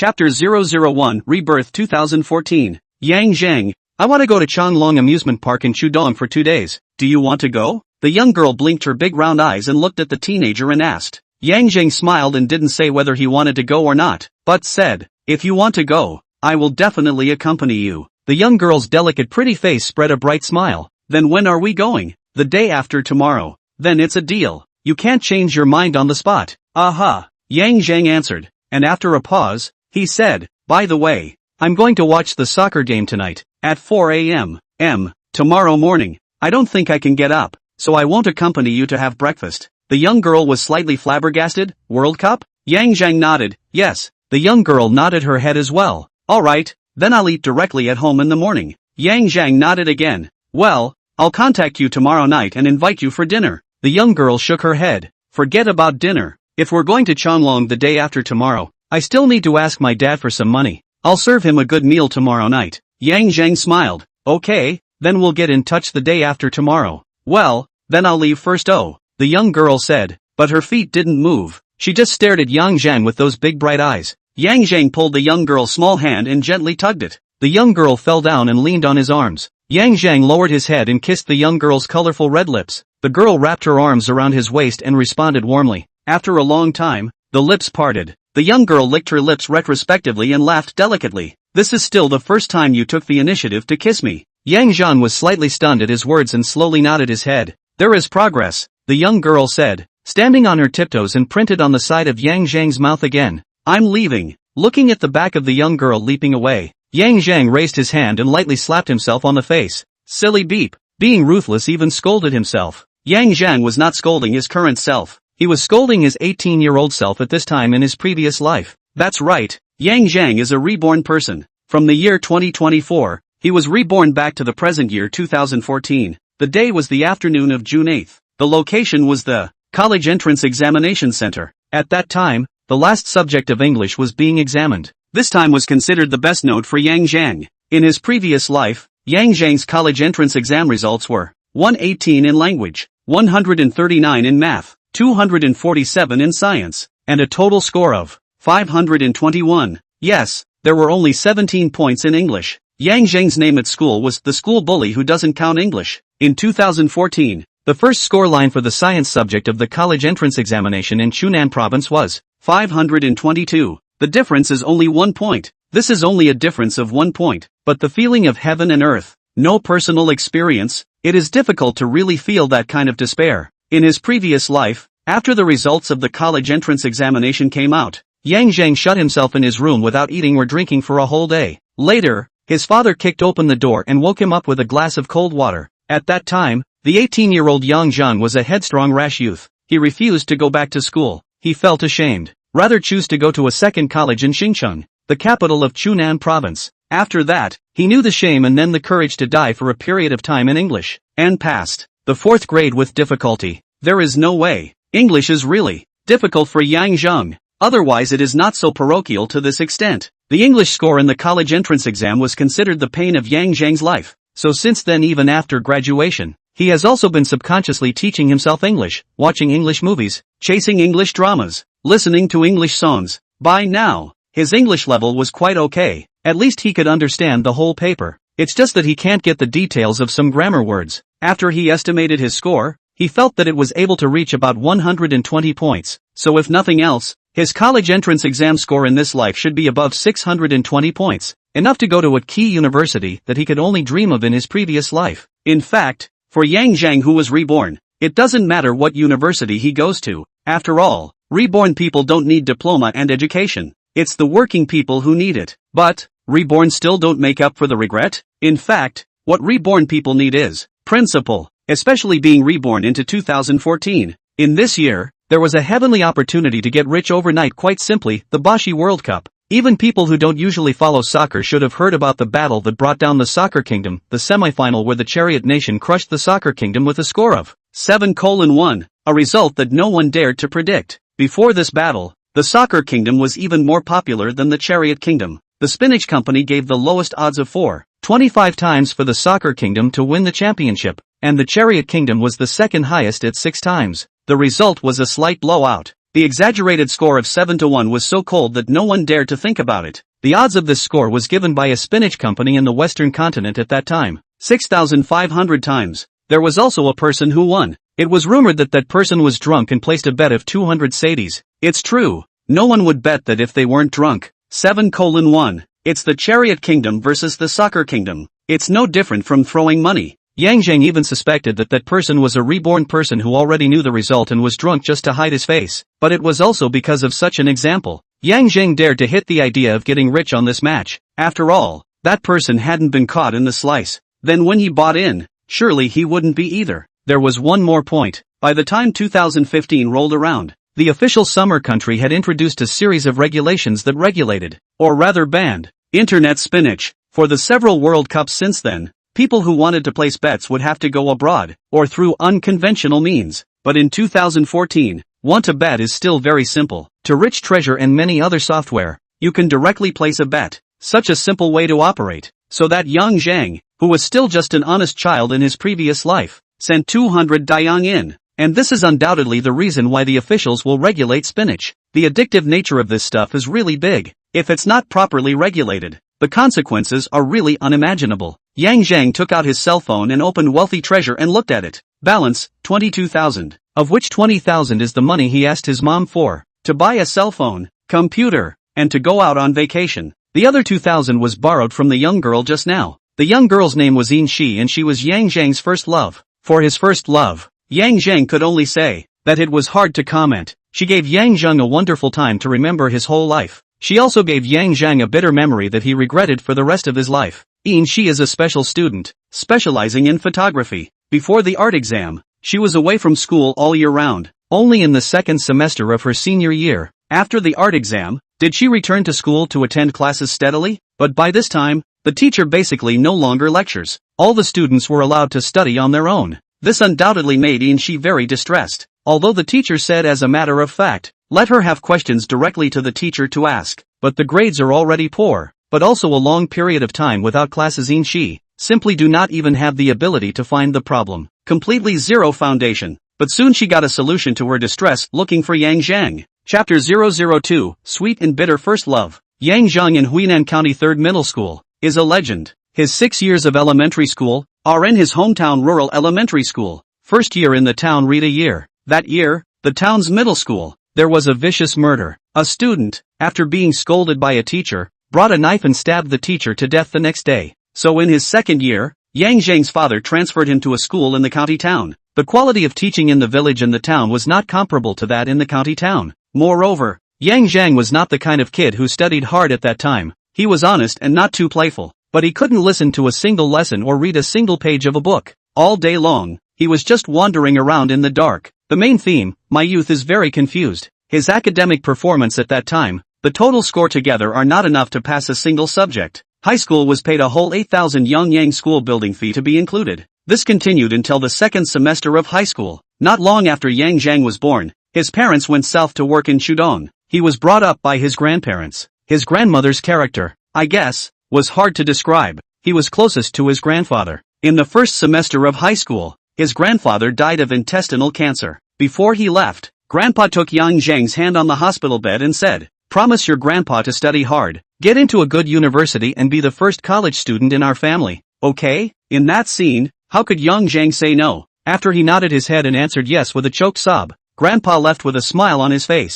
Chapter 001 Rebirth 2014. Yang Zheng. I want to go to Changlong Amusement Park in Chudong for 2 days. Do you want to go? The young girl blinked her big round eyes and looked at the teenager and asked. Yang Zheng smiled and didn't say whether he wanted to go or not, but said, if you want to go, I will definitely accompany you. The young girl's delicate pretty face spread a bright smile. Then when are we going? The day after tomorrow. Then it's a deal. You can't change your mind on the spot. Aha. Yang Zheng answered, and after a pause, he said, by the way, I'm going to watch the soccer game tonight, at 4 a.m. Tomorrow morning. I don't think I can get up, so I won't accompany you to have breakfast. The young girl was slightly flabbergasted. World Cup? Yang Zheng nodded, yes. The young girl nodded her head as well. Alright, then I'll eat directly at home in the morning. Yang Zheng nodded again. Well, I'll contact you tomorrow night and invite you for dinner. The young girl shook her head. Forget about dinner. If we're going to Changlong the day after tomorrow, I still need to ask my dad for some money. I'll serve him a good meal tomorrow night. Yang Zheng smiled. Okay, then we'll get in touch the day after tomorrow. Well, then I'll leave first. Oh, the young girl said, but her feet didn't move. She just stared at Yang Zheng with those big bright eyes. Yang Zheng pulled the young girl's small hand and gently tugged it. The young girl fell down and leaned on his arms. Yang Zheng lowered his head and kissed the young girl's colorful red lips. The girl wrapped her arms around his waist and responded warmly. After a long time, the lips parted. The young girl licked her lips retrospectively and laughed delicately. This is still the first time you took the initiative to kiss me. Yang Zheng was slightly stunned at his words and slowly nodded his head. There is progress, the young girl said, standing on her tiptoes and printed on the side of Yang Zheng's mouth again. I'm leaving. Looking at the back of the young girl leaping away, Yang Zheng raised his hand and lightly slapped himself on the face. Silly beep. Being ruthless even scolded himself. Yang Zheng was not scolding his current self. He was scolding his 18-year-old self at this time in his previous life. That's right, Yang Zheng is a reborn person. From the year 2024, he was reborn back to the present year 2014. The day was the afternoon of June 8th. The location was the College Entrance Examination Center. At that time, the last subject of English was being examined. This time was considered the best note for Yang Zheng. In his previous life, Yang Zheng's college entrance exam results were 118 in language, 139 in math, 247 in science, and a total score of 521. Yes, there were only 17 points in English. Yang Zheng's name at school was the school bully who doesn't count English. In 2014, the first scoreline for the science subject of the college entrance examination in Chunan province was 522. The difference is only 1 point. This is only a difference of 1 point, but the feeling of heaven and earth. No personal experience, it is difficult to really feel that kind of despair. In his previous life, after the results of the college entrance examination came out, Yang Zheng shut himself in his room without eating or drinking for a whole day. Later, his father kicked open the door and woke him up with a glass of cold water. At that time, the 18-year-old Yang Zheng was a headstrong rash youth. He refused to go back to school. He felt ashamed. Rather choose to go to a second college in Xincheng, the capital of Chunan province. After that, he knew the shame and then the courage to die for a period of time in English, and passed the 4th grade with difficulty. There is no way. English is really difficult for Yang Zheng. Otherwise it is not so parochial to this extent. The English score in the college entrance exam was considered the pain of Yang Zheng's life. So since then, even after graduation, he has also been subconsciously teaching himself English, watching English movies, chasing English dramas, listening to English songs. By now, his English level was quite okay. At least he could understand the whole paper. It's just that he can't get the details of some grammar words. After he estimated his score, he felt that it was able to reach about 120 points. So if nothing else, his college entrance exam score in this life should be above 620 points. Enough to go to a key university that he could only dream of in his previous life. In fact, for Yang Zheng who was reborn, it doesn't matter what university he goes to. After all, reborn people don't need diploma and education. It's the working people who need it. But, reborn still don't make up for the regret? In fact, what reborn people need is principle, especially being reborn into 2014. In this year, there was a heavenly opportunity to get rich overnight, quite simply, the Boshi World Cup. Even people who don't usually follow soccer should have heard about the battle that brought down the Soccer Kingdom, the semifinal where the Chariot Nation crushed the Soccer Kingdom with a score of 7-1, a result that no one dared to predict. Before this battle, the Soccer Kingdom was even more popular than the Chariot Kingdom. The Spinach Company gave the lowest odds of 4.25 times for the Soccer Kingdom to win the championship, and the Chariot Kingdom was the second highest at 6 times. The result was a slight blowout. The exaggerated score of 7-1 was so cold that no one dared to think about it. The odds of this score was given by a spinach company in the western continent at that time. 6,500 times. There was also a person who won. It was rumored that that person was drunk and placed a bet of 200 sadies. It's true. No one would bet that if they weren't drunk. 7:1. It's the Chariot Kingdom versus the Soccer Kingdom. It's no different from throwing money. Zheng even suspected that that person was a reborn person who already knew the result and was drunk just to hide his face. But it was also because of such an example. Zheng dared to hit the idea of getting rich on this match. After all, that person hadn't been caught in the slice. Then when he bought in, surely he wouldn't be either. There was one more point. By the time 2015 rolled around, the official summer country had introduced a series of regulations that regulated, or rather banned, internet spinach. For the several World Cups since then, people who wanted to place bets would have to go abroad, or through unconventional means. But in 2014, want to bet is still very simple. To Rich Treasure and many other software, you can directly place a bet. Such a simple way to operate. So that young Zheng, who was still just an honest child in his previous life, sent 200 dayang in. And this is undoubtedly the reason why the officials will regulate spinach. The addictive nature of this stuff is really big. If it's not properly regulated, the consequences are really unimaginable. Zheng took out his cell phone and opened Wealthy Treasure and looked at it. Balance, 22,000. Of which 20,000 is the money he asked his mom for. To buy a cell phone, computer, and to go out on vacation. The other 2,000 was borrowed from the young girl just now. The young girl's name was Yin Shi and she was Zheng's first love. For his first love, Zheng could only say that it was hard to comment. She gave Zheng a wonderful time to remember his whole life. She also gave Zheng a bitter memory that he regretted for the rest of his life. Yin Shi is a special student, specializing in photography. Before the art exam, she was away from school all year round. Only in the second semester of her senior year, after the art exam, did she return to school to attend classes steadily. But by this time, the teacher basically no longer lectures. All the students were allowed to study on their own. This undoubtedly made Yin Shi very distressed. Although the teacher said as a matter of fact, let her have questions directly to the teacher to ask. But the grades are already poor, but also a long period of time without classes. Yin Shi simply do not even have the ability to find the problem. Completely zero foundation. But soon she got a solution to her distress, looking for Zheng. Chapter 002, Sweet and Bitter First Love. Zheng in Huinan County 3rd Middle School is a legend. His 6 years of elementary school are in his hometown rural elementary school. First year in the town, read a year. That year, the town's middle school, there was a vicious murder. A student, after being scolded by a teacher, brought a knife and stabbed the teacher to death the next day. So in his second year, Zheng's father transferred him to a school in the county town. The quality of teaching in the village and the town was not comparable to that in the county town. Moreover, Zheng was not the kind of kid who studied hard at that time. He was honest and not too playful, but he couldn't listen to a single lesson or read a single page of a book. All day long, he was just wandering around in the dark. The main theme, my youth is very confused. His academic performance at that time, the total score together are not enough to pass a single subject. High school was paid a whole 8,000 Yang school building fee to be included. This continued until the second semester of high school. Not long after Zheng was born, his parents went south to work in Shudong. He was brought up by his grandparents. His grandmother's character, I guess, was hard to describe. He was closest to his grandfather. In the first semester of high school, his grandfather died of intestinal cancer. Before he left, Grandpa took Zheng's hand on the hospital bed and said, "Promise your grandpa to study hard, get into a good university and be the first college student in our family, okay?" In that scene, how could Zheng say no? After he nodded his head and answered yes with a choked sob, Grandpa left with a smile on his face.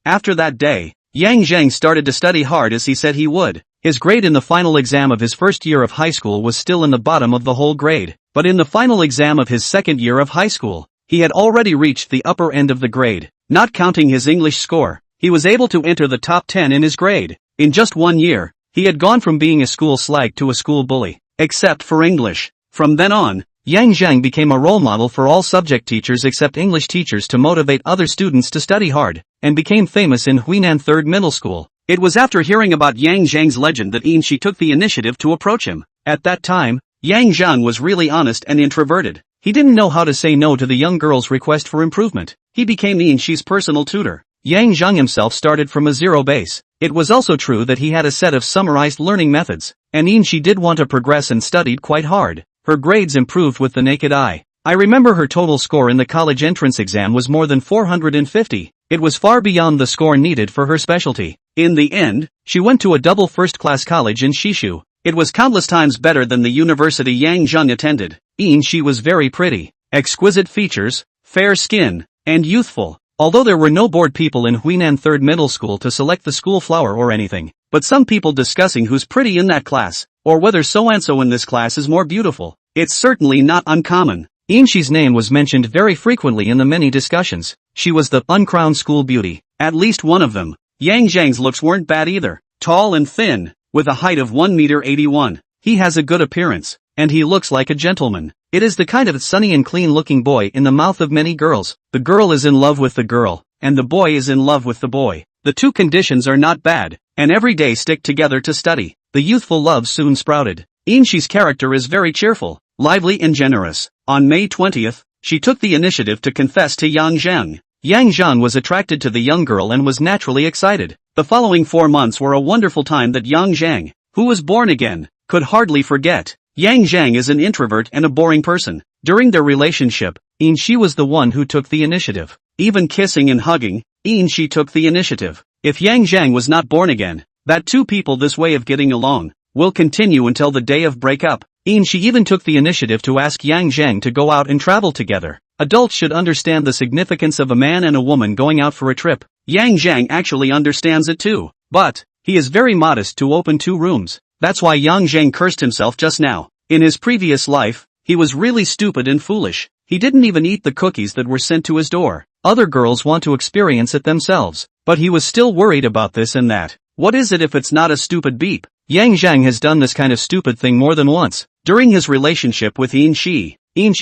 After that day, Zheng started to study hard as he said he would. His grade in the final exam of his first year of high school was still in the bottom of the whole grade, but in the final exam of his second year of high school, he had already reached the upper end of the grade. Not counting his English score, he was able to enter the top 10 in his grade. In just 1 year, he had gone from being a school slag to a school bully, except for English. From then on, Zheng became a role model for all subject teachers except English teachers to motivate other students to study hard, and became famous in Huinan 3rd Middle School. It was after hearing about Zheng's legend that Yin Shi took the initiative to approach him. At that time, Zheng was really honest and introverted. He didn't know how to say no to the young girl's request for improvement. He became Yin Shi's personal tutor. Zheng himself started from a zero base. It was also true that he had a set of summarized learning methods, and Yin Shi did want to progress and studied quite hard. Her grades improved with the naked eye. I remember her total score in the college entrance exam was more than 450. It was far beyond the score needed for her specialty. In the end, she went to a double first-class college in Shishu. It was countless times better than the university Yang Zheng attended. She was very pretty, exquisite features, fair skin, and youthful. Although there were no bored people in Huinan 3rd Middle School to select the school flower or anything, but some people discussing who's pretty in that class, or whether so-and-so in this class is more beautiful. It's certainly not uncommon. Inshi's name was mentioned very frequently in the many discussions. She was the uncrowned school beauty. At least one of them. Yang Zheng's looks weren't bad either. Tall and thin, with a height of 1 meter 81. He has a good appearance, and he looks like a gentleman. It is the kind of sunny and clean-looking boy in the mouth of many girls. The girl is in love with the girl, and the boy is in love with the boy. The two conditions are not bad, and every day stick together to study. The youthful love soon sprouted. Inshi's character is very cheerful, lively and generous. On May 20th, she took the initiative to confess to Yang Zheng. Yang Zheng was attracted to the young girl and was naturally excited. The following 4 months were a wonderful time that Yang Zheng, who was born again, could hardly forget. Yang Zheng is an introvert and a boring person. During their relationship, Inshi was the one who took the initiative. Even kissing and hugging, Inshi took the initiative. If Yang Zheng was not born again, that two people this way of getting along will continue until the day of breakup. Inshi even took the initiative to ask Yang Zheng to go out and travel together. Adults should understand the significance of a man and a woman going out for a trip. Yang Zheng actually understands it too, but he is very modest to open 2 rooms. That's why Yang Zheng cursed himself just now. In his previous life, he was really stupid and foolish. He didn't even eat the cookies that were sent to his door. Other girls want to experience it themselves, but he was still worried about this and that. What is it if it's not a stupid beep? Yang Zheng has done this kind of stupid thing more than once. During his relationship with Inshi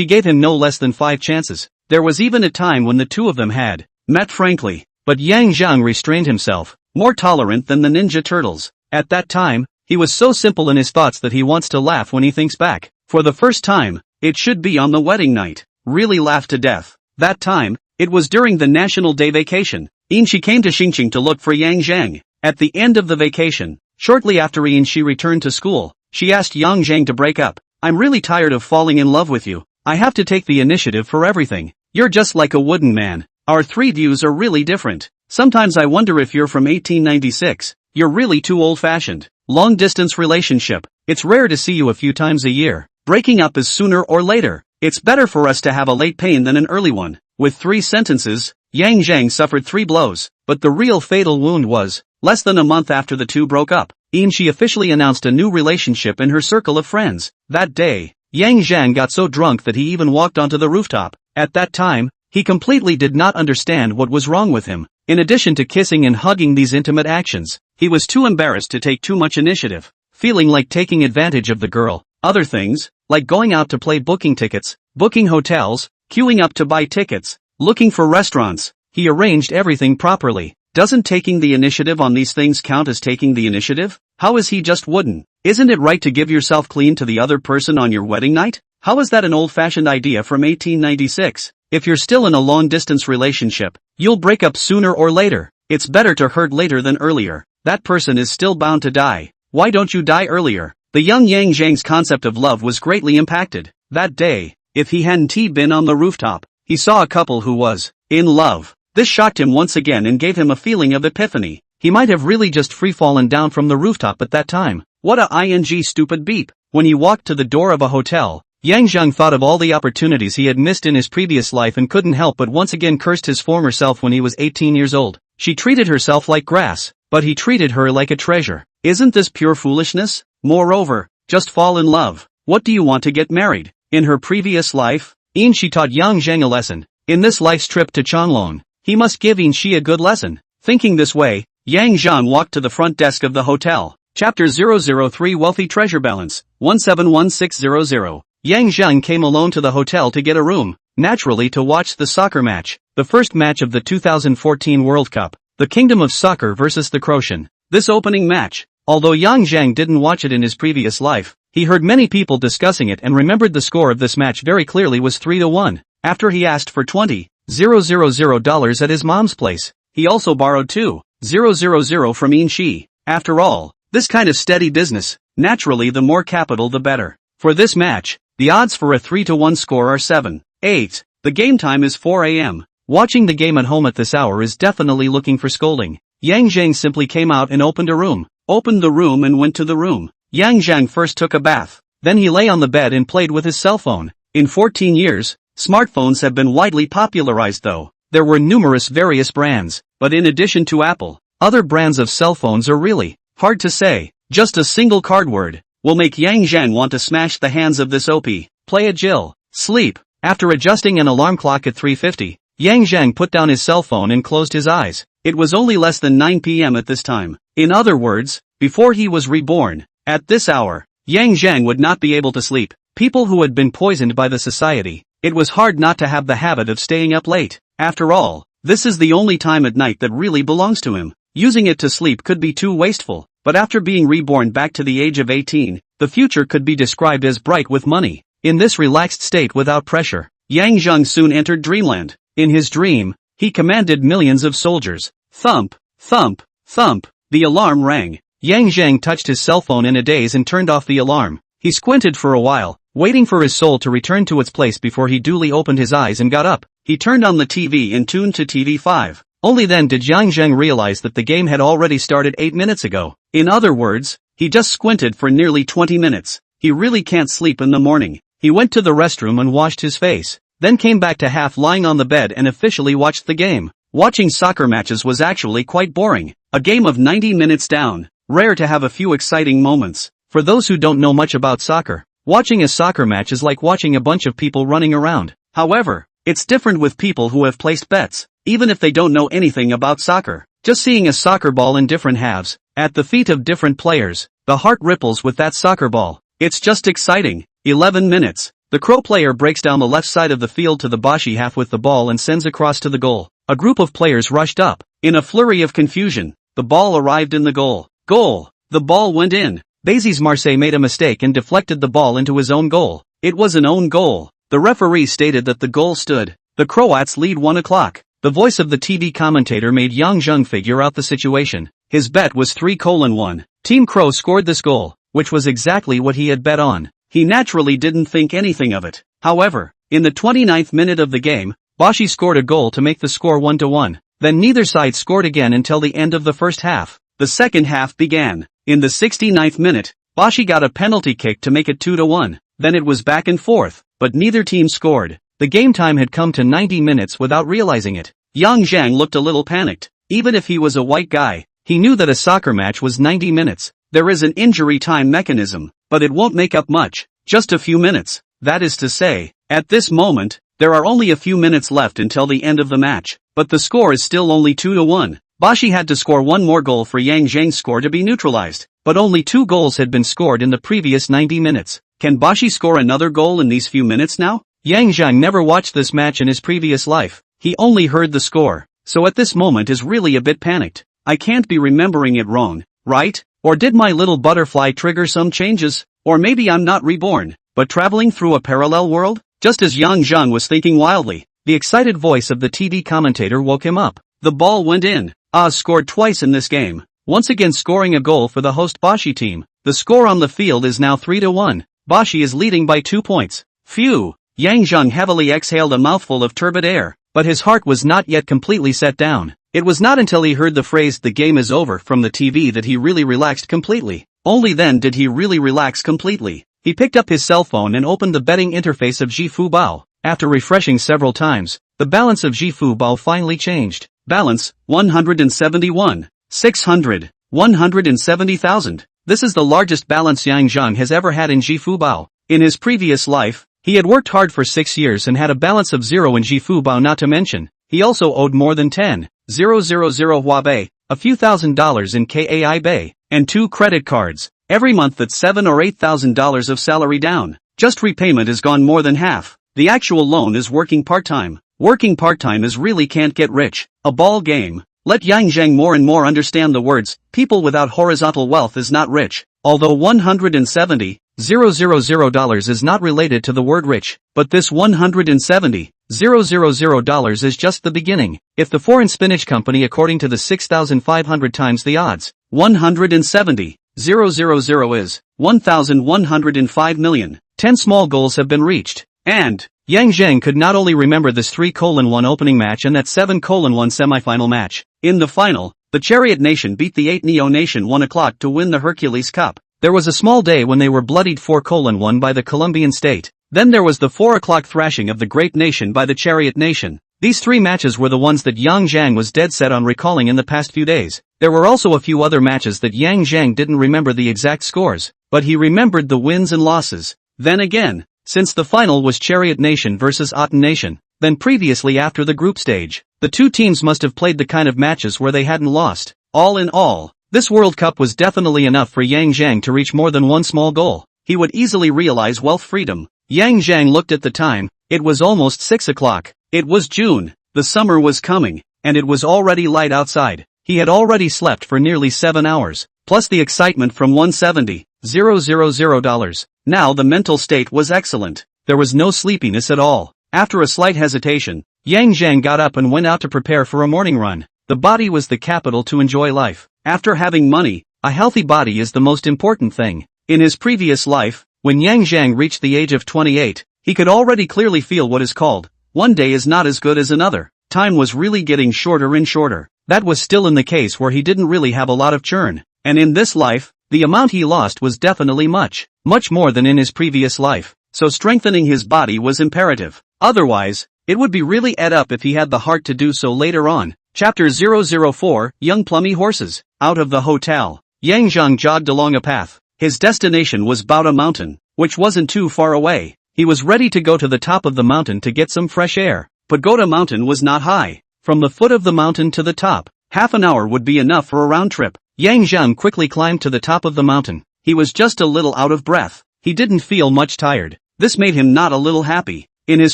gave him no less than 5 chances. There was even a time when the two of them had met frankly, but Yang Zheng restrained himself, more tolerant than the Ninja Turtles. At that time, he was so simple in his thoughts that he wants to laugh when he thinks back. For the first time, it should be on the wedding night. Really laughed to death. That time, it was during the National Day vacation. Inshi came to Xingqing to look for Yang Zheng. At the end of the vacation, shortly after Inshi returned to school, she asked Yang Zheng to break up. I'm really tired of falling in love with you. I have to take the initiative for everything. You're just like a wooden man. Our 3 views are really different. Sometimes I wonder if you're from 1896. You're really too old-fashioned. Long-distance relationship. It's rare to see you a few times a year. Breaking up is sooner or later. It's better for us to have a late pain than an early one. With 3 sentences, Yang Zheng suffered 3 blows, but the real fatal wound was, less than a month after the two broke up, Inshi officially announced a new relationship in her circle of friends. That day, Yang Zheng got so drunk that he even walked onto the rooftop. At that time, he completely did not understand what was wrong with him. In addition to kissing and hugging these intimate actions, he was too embarrassed to take too much initiative, feeling like taking advantage of the girl. Other things, like going out to play, booking tickets, booking hotels, queuing up to buy tickets, looking for restaurants. He arranged everything properly. Doesn't taking the initiative on these things count as taking the initiative? How is he just wooden? Isn't it right to give yourself clean to the other person on your wedding night? How is that an old-fashioned idea from 1896? If you're still in a long-distance relationship, you'll break up sooner or later. It's better to hurt later than earlier. That person is still bound to die. Why don't you die earlier? The young Yang Zheng's concept of love was greatly impacted. That day, if he hadn't been on the rooftop, he saw a couple who was in love. This shocked him once again and gave him a feeling of epiphany. He might have really just free-fallen down from the rooftop at that time. What a stupid beep. When he walked to the door of a hotel, Yang Zheng thought of all the opportunities he had missed in his previous life and couldn't help but once again cursed his former self when he was 18 years old. She treated herself like grass, but he treated her like a treasure. Isn't this pure foolishness? Moreover, just fall in love. What do you want to get married? In her previous life, Inshi taught Yang Zheng a lesson. In this life's trip to Changlong, he must give Inshi a good lesson. Thinking this way, Yang Zheng walked to the front desk of the hotel. Chapter 003 Wealthy Treasure Balance, 171600. Yang Zheng came alone to the hotel to get a room, naturally to watch the soccer match, the first match of the 2014 World Cup, the Kingdom of Soccer versus the Croatian. This opening match, although Yang Zheng didn't watch it in his previous life, he heard many people discussing it and remembered the score of this match very clearly was 3-1. After he asked for $20,000 at his mom's place, he also borrowed $2,000 from Inshi. After all, this kind of steady business, naturally the more capital the better. For this match, the odds for a 3-1 score are 7. 8. The game time is 4 a.m. Watching the game at home at this hour is definitely looking for scolding. Yang Zheng simply came out and opened the room and went to the room. Yang Zheng first took a bath. Then he lay on the bed and played with his cell phone. In 14 years, smartphones have been widely popularized though. There were numerous various brands, but in addition to Apple, other brands of cell phones are really hard to say. Just a single card word will make Yang Zheng want to smash the hands of this OP. Play a Jill. Sleep. After adjusting an alarm clock at 3:50, Yang Zheng put down his cell phone and closed his eyes. It was only less than 9 p.m. at this time. In other words, before he was reborn, at this hour, Yang Zheng would not be able to sleep. People who had been poisoned by the society, it was hard not to have the habit of staying up late. After all, this is the only time at night that really belongs to him. Using it to sleep could be too wasteful, but after being reborn back to the age of 18, the future could be described as bright with money. In this relaxed state without pressure, Yang Zheng soon entered dreamland. In his dream, he commanded millions of soldiers. Thump, thump, thump. The alarm rang. Yang Zheng touched his cell phone in a daze and turned off the alarm. He squinted for a while, waiting for his soul to return to its place before he duly opened his eyes and got up. He turned on the TV and tuned to TV5. Only then did Yang Zheng realize that the game had already started 8 minutes ago. In other words, he just squinted for nearly 20 minutes. He really can't sleep in the morning. He went to the restroom and washed his face, then came back to half lying on the bed and officially watched the game. Watching soccer matches was actually quite boring. A game of 90 minutes down. Rare to have a few exciting moments. For those who don't know much about soccer, watching a soccer match is like watching a bunch of people running around. However, it's different with people who have placed bets, even if they don't know anything about soccer. Just seeing a soccer ball in different halves, at the feet of different players, the heart ripples with that soccer ball. It's just exciting. 11 minutes. The Crow player breaks down the left side of the field to the Bashi half with the ball and sends across to the goal. A group of players rushed up. In a flurry of confusion, the ball arrived in the goal. Goal! The ball went in. Bazi's Marseille made a mistake and deflected the ball into his own goal. It was an own goal. The referee stated that the goal stood. The Croats lead 1 o'clock. The voice of the TV commentator made Yang Zheng figure out the situation. His bet was 3:1. Team Crow scored this goal, which was exactly what he had bet on. He naturally didn't think anything of it. However, in the 29th minute of the game, Bashi scored a goal to make the score 1-1. Then neither side scored again until the end of the first half. The second half began. In the 69th minute, Bashi got a penalty kick to make it 2-1. Then it was back and forth, but neither team scored. The game time had come to 90 minutes without realizing it. Yang Zheng looked a little panicked. Even if he was a white guy, he knew that a soccer match was 90 minutes. There is an injury time mechanism, but it won't make up much. Just a few minutes. That is to say, at this moment, there are only a few minutes left until the end of the match. But the score is still only 2-1. Bashi had to score one more goal for Yang Zheng's score to be neutralized. But only 2 goals had been scored in the previous 90 minutes. Can Bashi score another goal in these few minutes now? Yang Zheng never watched this match in his previous life. He only heard the score. So at this moment is really a bit panicked. I can't be remembering it wrong, right? Or did my little butterfly trigger some changes? Or maybe I'm not reborn, but traveling through a parallel world? Just as Yang Zheng was thinking wildly, the excited voice of the TV commentator woke him up. The ball went in. Oz scored twice in this game, once again scoring a goal for the host Bashi team. The score on the field is now 3-1. Bashi is leading by 2 points. Phew! Yang Zheng heavily exhaled a mouthful of turbid air, but his heart was not yet completely set down. It was not until he heard the phrase "the game is over" from the TV that he really relaxed completely. Only then did he really relax completely. He picked up his cell phone and opened the betting interface of Zhifu Bao. After refreshing several times, the balance of Zhifu Bao finally changed. Balance, 171. 600. 170,000. This is the largest balance Yang Zheng has ever had in Zhifu Bao. In his previous life, he had worked hard for 6 years and had a balance of 0 in Zhifu Bao, not to mention, he also owed more than 10,000 Hua Bei, a few $1,000s in Kai Bei, and 2 credit cards. Every month that's $7,000 or $8,000 of salary down. Just repayment is gone more than half. The actual loan is working part-time. Working part-time is really can't get rich. A ball game. Let Yang Zheng more and more understand the words, people without horizontal wealth is not rich. Although $170,000 is not related to the word rich, but this $170,000 is just the beginning. If the foreign spinach company according to the 6,500 times the odds, 170,000 is 1,105 million. 10 small goals have been reached. And Yang Zheng could not only remember this 3:1 opening match and that 7:1 semifinal match. In the final, the Chariot Nation beat the 8 Neo Nation 1 o'clock to win the Hercules Cup. There was a small day when they were bloodied 4:1 by the Colombian state. Then there was the 4 o'clock thrashing of the Grape Nation by the Chariot Nation. These three matches were the ones that Yang Zheng was dead set on recalling in the past few days. There were also a few other matches that Yang Zheng didn't remember the exact scores, but he remembered the wins and losses. Then again, since the final was Chariot Nation versus Aten Nation, then previously after the group stage, the two teams must have played the kind of matches where they hadn't lost. All in all, this World Cup was definitely enough for Yang Zheng to reach more than one small goal. He would easily realize wealth freedom. Yang Zheng looked at the time. It was almost 6 o'clock. It was June, the summer was coming, and it was already light outside. He had already slept for nearly 7 hours, plus the excitement from $170,000. Now the mental state was excellent. There was no sleepiness at all. After a slight hesitation, Yang Zheng got up and went out to prepare for a morning run. The body was the capital to enjoy life. After having money, a healthy body is the most important thing. In his previous life, when Yang Zheng reached the age of 28, he could already clearly feel what is called, one day is not as good as another. Time was really getting shorter and shorter. That was still in the case where he didn't really have a lot of churn. And in this life, the amount he lost was definitely much more than in his previous life. So strengthening his body was imperative. Otherwise, it would be really ed up if he had the heart to do so later on. Chapter 004, Young Plummy Horses. Out of the hotel, Yang Zheng jogged along a path. His destination was Bauta Mountain, which wasn't too far away. He was ready to go to the top of the mountain to get some fresh air. Pagoda Mountain was not high. From the foot of the mountain to the top, half an hour would be enough for a round trip. Yang Zheng quickly climbed to the top of the mountain. He was just a little out of breath. He didn't feel much tired. This made him not a little happy. In his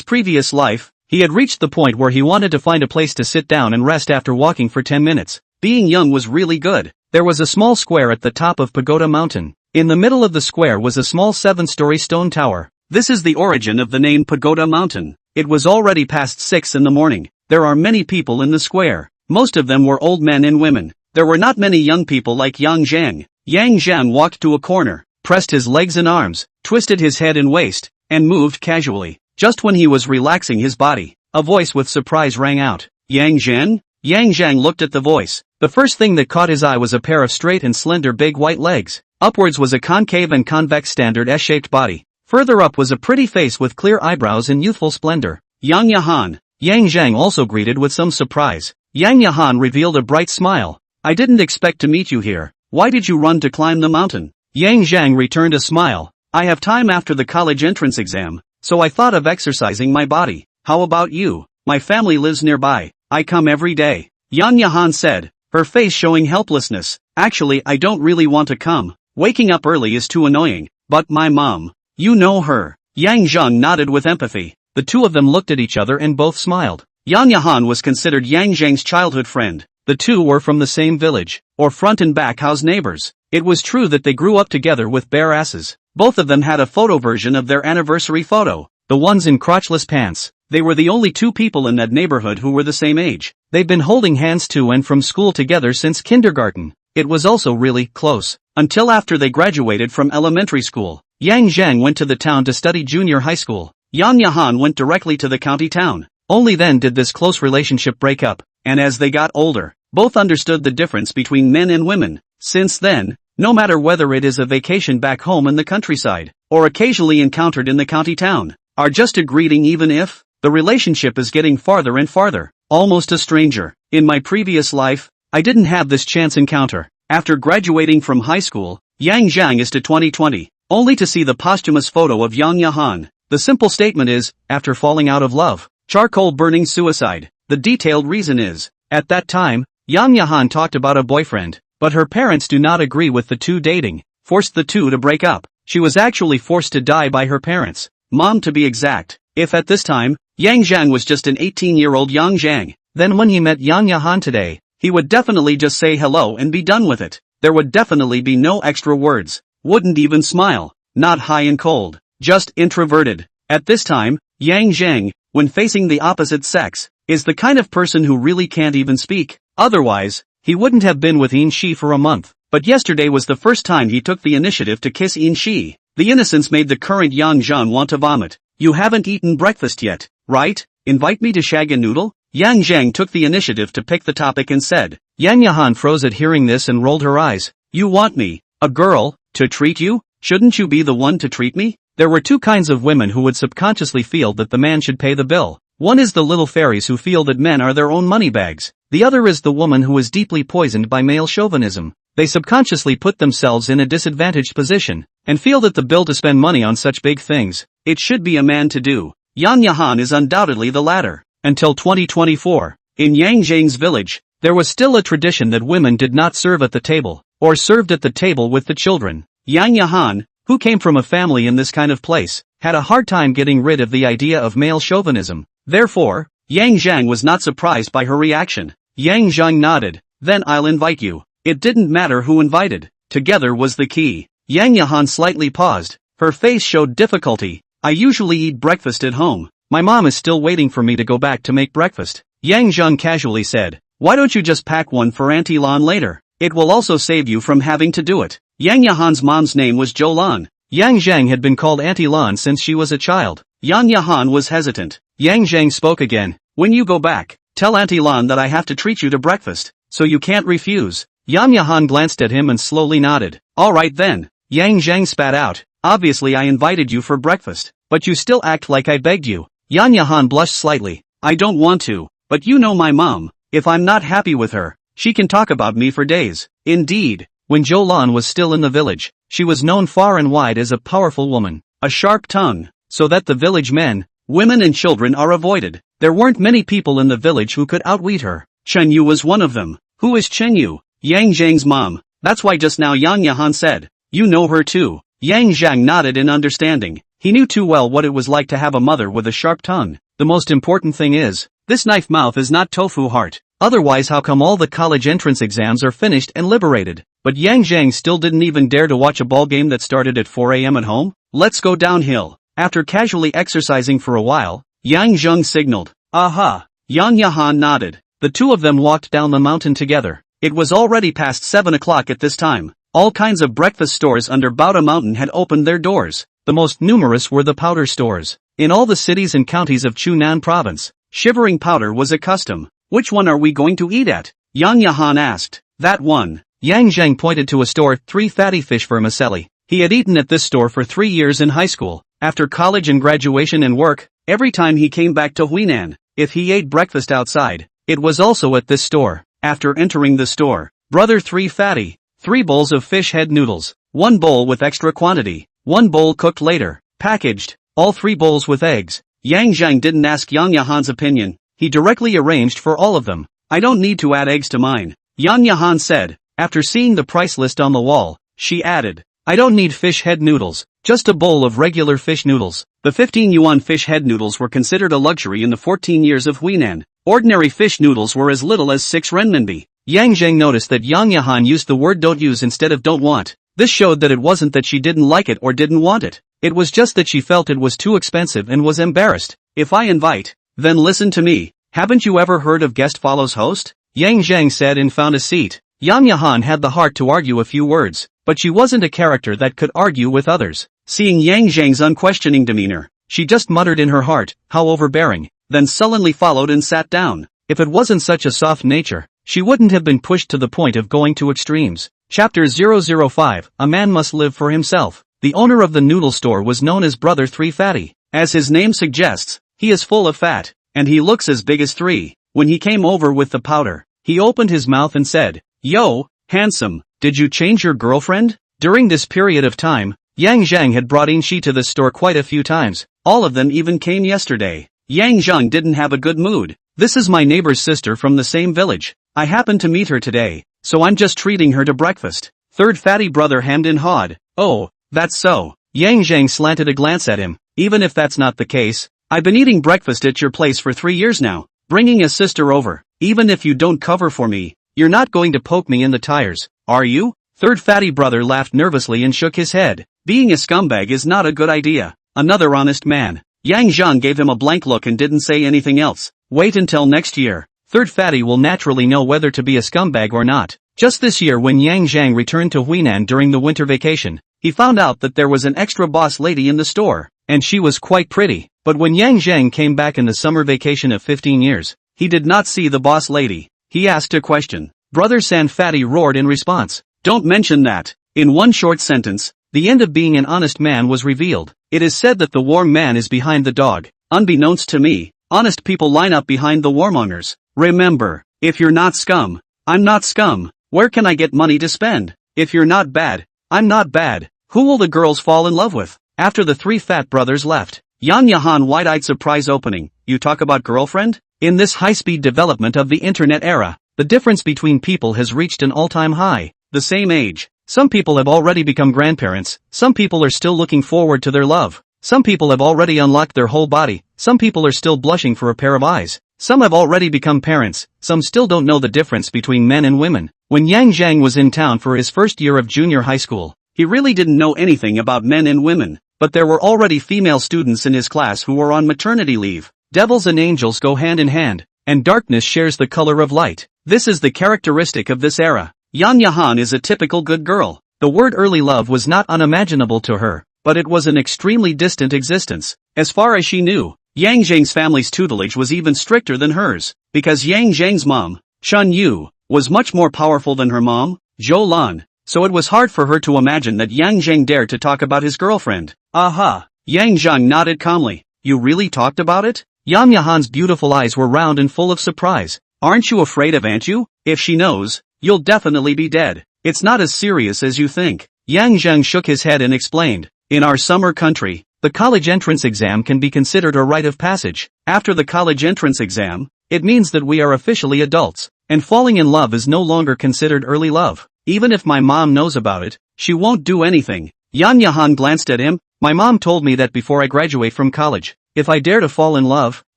previous life, he had reached the point where he wanted to find a place to sit down and rest after walking for 10 minutes. Being young was really good. There was a small square at the top of Pagoda Mountain. In the middle of the square was a small 7-story stone tower. This is the origin of the name Pagoda Mountain. It was already past 6 in the morning. There are many people in the square. Most of them were old men and women. There were not many young people like Yang Zheng. Yang Zheng walked to a corner, pressed his legs and arms, twisted his head and waist, and moved casually. Just when he was relaxing his body, a voice with surprise rang out. Yang Zheng? Yang Zheng looked at the voice. The first thing that caught his eye was a pair of straight and slender big white legs. Upwards was a concave and convex standard S-shaped body. Further up was a pretty face with clear eyebrows and youthful splendor. Yang Yahan. Yang Zheng also greeted with some surprise. Yang Yahan revealed a bright smile. I didn't expect to meet you here. Why did you run to climb the mountain? Yang Zheng returned a smile. I have time after the college entrance exam, so I thought of exercising my body. How about you? My family lives nearby. I come every day. Yang Yahan said, her face showing helplessness. Actually, I don't really want to come. Waking up early is too annoying. But my mom. You know her. Yang Zheng nodded with empathy. The two of them looked at each other and both smiled. Yang Yahan was considered Yang Zheng's childhood friend. The two were from the same village, or front and back house neighbors. It was true that they grew up together with bare asses. Both of them had a photo version of their anniversary photo. The ones in crotchless pants. They were the only two people in that neighborhood who were the same age. They've been holding hands to and from school together since kindergarten. It was also really close. Until after they graduated from elementary school. Yang Zheng went to the town to study junior high school. Yang Yahan went directly to the county town. Only then did this close relationship break up, and as they got older, both understood the difference between men and women. Since then, no matter whether it is a vacation back home in the countryside, or occasionally encountered in the county town, are just a greeting even if the relationship is getting farther and farther. Almost a stranger. In my previous life, I didn't have this chance encounter. After graduating from high school, Yang Zheng is to 2020, only to see the posthumous photo of Yang Yahan. The simple statement is, after falling out of love, charcoal burning suicide. The detailed reason is, at that time, Yang Yahan talked about a boyfriend, but her parents do not agree with the two dating, forced the two to break up. She was actually forced to die by her parents, mom to be exact. If at this time, Yang Zheng was just an 18-year-old Yang Zheng, then when he met Yang Yahan today, he would definitely just say hello and be done with it. There would definitely be no extra words, wouldn't even smile, not high and cold, just introverted. At this time, Yang Zheng, when facing the opposite sex, is the kind of person who really can't even speak. Otherwise, he wouldn't have been with In Shi for a month. But yesterday was the first time he took the initiative to kiss In Shi. The innocence made the current Yang Zheng want to vomit. You haven't eaten breakfast yet, right? Invite me to shag a noodle? Yang Zheng took the initiative to pick the topic and said. Yang Yahan froze at hearing this and rolled her eyes. You want me, a girl, to treat you? Shouldn't you be the one to treat me? There were two kinds of women who would subconsciously feel that the man should pay the bill. One is the little fairies who feel that men are their own money bags. The other is the woman who is deeply poisoned by male chauvinism. They subconsciously put themselves in a disadvantaged position, and feel that the bill to spend money on such big things, it should be a man to do. Yang Yahan is undoubtedly the latter. Until 2024, in Yang Zheng's village, there was still a tradition that women did not serve at the table, or served at the table with the children. Yang Yahan, who came from a family in this kind of place, had a hard time getting rid of the idea of male chauvinism. Therefore, Yang Zheng was not surprised by her reaction. Yang Zheng nodded. Then I'll invite you. It didn't matter who invited. Together was the key. Yang Yahan slightly paused. Her face showed difficulty. I usually eat breakfast at home. My mom is still waiting for me to go back to make breakfast. Yang Zheng casually said. Why don't you just pack one for Auntie Lan later? It will also save you from having to do it. Yang Yahan's mom's name was Jo Lan. Yang Zheng had been called Auntie Lan since she was a child. Yang Yahan was hesitant. Yang Zheng spoke again. When you go back, tell Auntie Lan that I have to treat you to breakfast, so you can't refuse. Yang Yahan glanced at him and slowly nodded. Alright then. Yang Zheng spat out. Obviously I invited you for breakfast, but you still act like I begged you. Yang Yahan blushed slightly. I don't want to, but you know my mom. If I'm not happy with her, she can talk about me for days. Indeed, when Jo Lan was still in the village, she was known far and wide as a powerful woman, a sharp tongue, so that the village men, women and children are avoided. There weren't many people in the village who could outwit her. Chen Yu was one of them. Who is Chen Yu? Yang Zheng's mom. That's why just now Yang Yahan said. You know her too. Yang Zheng nodded in understanding. He knew too well what it was like to have a mother with a sharp tongue. The most important thing is, this knife mouth is not tofu heart. Otherwise how come all the college entrance exams are finished and liberated? But Yang Zheng still didn't even dare to watch a ball game that started at 4 a.m. at home? Let's go downhill. After casually exercising for a while, Yang Zheng signaled. Aha. Yang Yahan nodded. The two of them walked down the mountain together. It was already past 7 o'clock at this time. All kinds of breakfast stores under Baoda Mountain had opened their doors. The most numerous were the powder stores. In all the cities and counties of Chunan province, shivering powder was a custom. Which one are we going to eat at? Yang Yahan asked. That one. Yang Zheng pointed to a store, 3 fatty fish vermicelli. He had eaten at this store for 3 years in high school. After college and graduation and work, every time he came back to Huinan, if he ate breakfast outside, it was also at this store. After entering the store, brother 3 fatty, 3 bowls of fish head noodles, 1 bowl with extra quantity, 1 bowl cooked later, packaged, all 3 bowls with eggs. Yang Zheng didn't ask Yang Yahan's opinion. He directly arranged for all of them. I don't need to add eggs to mine, Yang Yahan said. After seeing the price list on the wall, she added, I don't need fish head noodles, just a bowl of regular fish noodles. The 15 yuan fish head noodles were considered a luxury in the 14 years of Huinan. Ordinary fish noodles were as little as 6 renminbi. Yang Zheng noticed that Yang Yahan used the word don't use instead of don't want. This showed that it wasn't that she didn't like it or didn't want it. It was just that she felt it was too expensive and was embarrassed. If I invite, then listen to me. Haven't you ever heard of guest follows host? Yang Zheng said and found a seat. Yang Yahan had the heart to argue a few words, but she wasn't a character that could argue with others. Seeing Yang Zheng's unquestioning demeanor, she just muttered in her heart, how overbearing, then sullenly followed and sat down. If it wasn't such a soft nature, she wouldn't have been pushed to the point of going to extremes. Chapter 005, A Man Must Live for Himself. The owner of the noodle store was known as Brother 3 Fatty. As his name suggests, he is full of fat, and he looks as big as 3. When he came over with the powder, he opened his mouth and said, Yo, handsome, did you change your girlfriend? During this period of time, Yang Zheng had brought in she to the store quite a few times. All of them even came yesterday. Yang Zheng didn't have a good mood. This is my neighbor's sister from the same village. I happened to meet her today, so I'm just treating her to breakfast. Third fatty brother hemmed and hawed. Oh, that's so. Yang Zheng slanted a glance at him. Even if that's not the case, I've been eating breakfast at your place for 3 years now. Bringing a sister over, even if you don't cover for me, you're not going to poke me in the tires, are you? Third fatty brother laughed nervously and shook his head. Being a scumbag is not a good idea. Another honest man. Yang Zheng gave him a blank look and didn't say anything else. Wait until next year. Third fatty will naturally know whether to be a scumbag or not. Just this year when Yang Zheng returned to Huinan during the winter vacation, he found out that there was an extra boss lady in the store. and she was quite pretty. But when Yang Zheng came back in the summer vacation of 15 years, he did not see the boss lady. He asked a question. Brother San Fatty roared in response. Don't mention that. In one short sentence, the end of being an honest man was revealed. It is said that the warm man is behind the dog. Unbeknownst to me, honest people line up behind the warmongers. Remember, if you're not scum, I'm not scum. Where can I get money to spend? If you're not bad, I'm not bad. Who will the girls fall in love with? After the three fat brothers left, Yan Yahan wide-eyed surprise opening. You talk about girlfriend? In this high-speed development of the internet era, the difference between people has reached an all-time high. The same age. Some people have already become grandparents. Some people are still looking forward to their love. Some people have already unlocked their whole body. Some people are still blushing for a pair of eyes. Some have already become parents. Some still don't know the difference between men and women. When Yang Zheng was in town for his first year of junior high school, he really didn't know anything about men and women. But there were already female students in his class who were on maternity leave. Devils and angels go hand in hand, and darkness shares the color of light. This is the characteristic of this era. Yan Yahan is a typical good girl. The word early love was not unimaginable to her, but it was an extremely distant existence. As far as she knew, Yang Zheng's family's tutelage was even stricter than hers, because Yang Zheng's mom, Chun Yu, was much more powerful than her mom, Zhou Lan, so it was hard for her to imagine that Yang Zheng dared to talk about his girlfriend. Aha! Yang Zheng nodded calmly. You really talked about it? Yan Yahan's beautiful eyes were round and full of surprise. Aren't you afraid of Aunt Yu? If she knows, you'll definitely be dead. It's not as serious as you think. Yang Zheng shook his head and explained. In our summer country, the college entrance exam can be considered a rite of passage. After the college entrance exam, it means that we are officially adults, and falling in love is no longer considered early love. Even if my mom knows about it, she won't do anything. Yan Yahan glanced at him. My mom told me that before I graduate from college, if I dare to fall in love,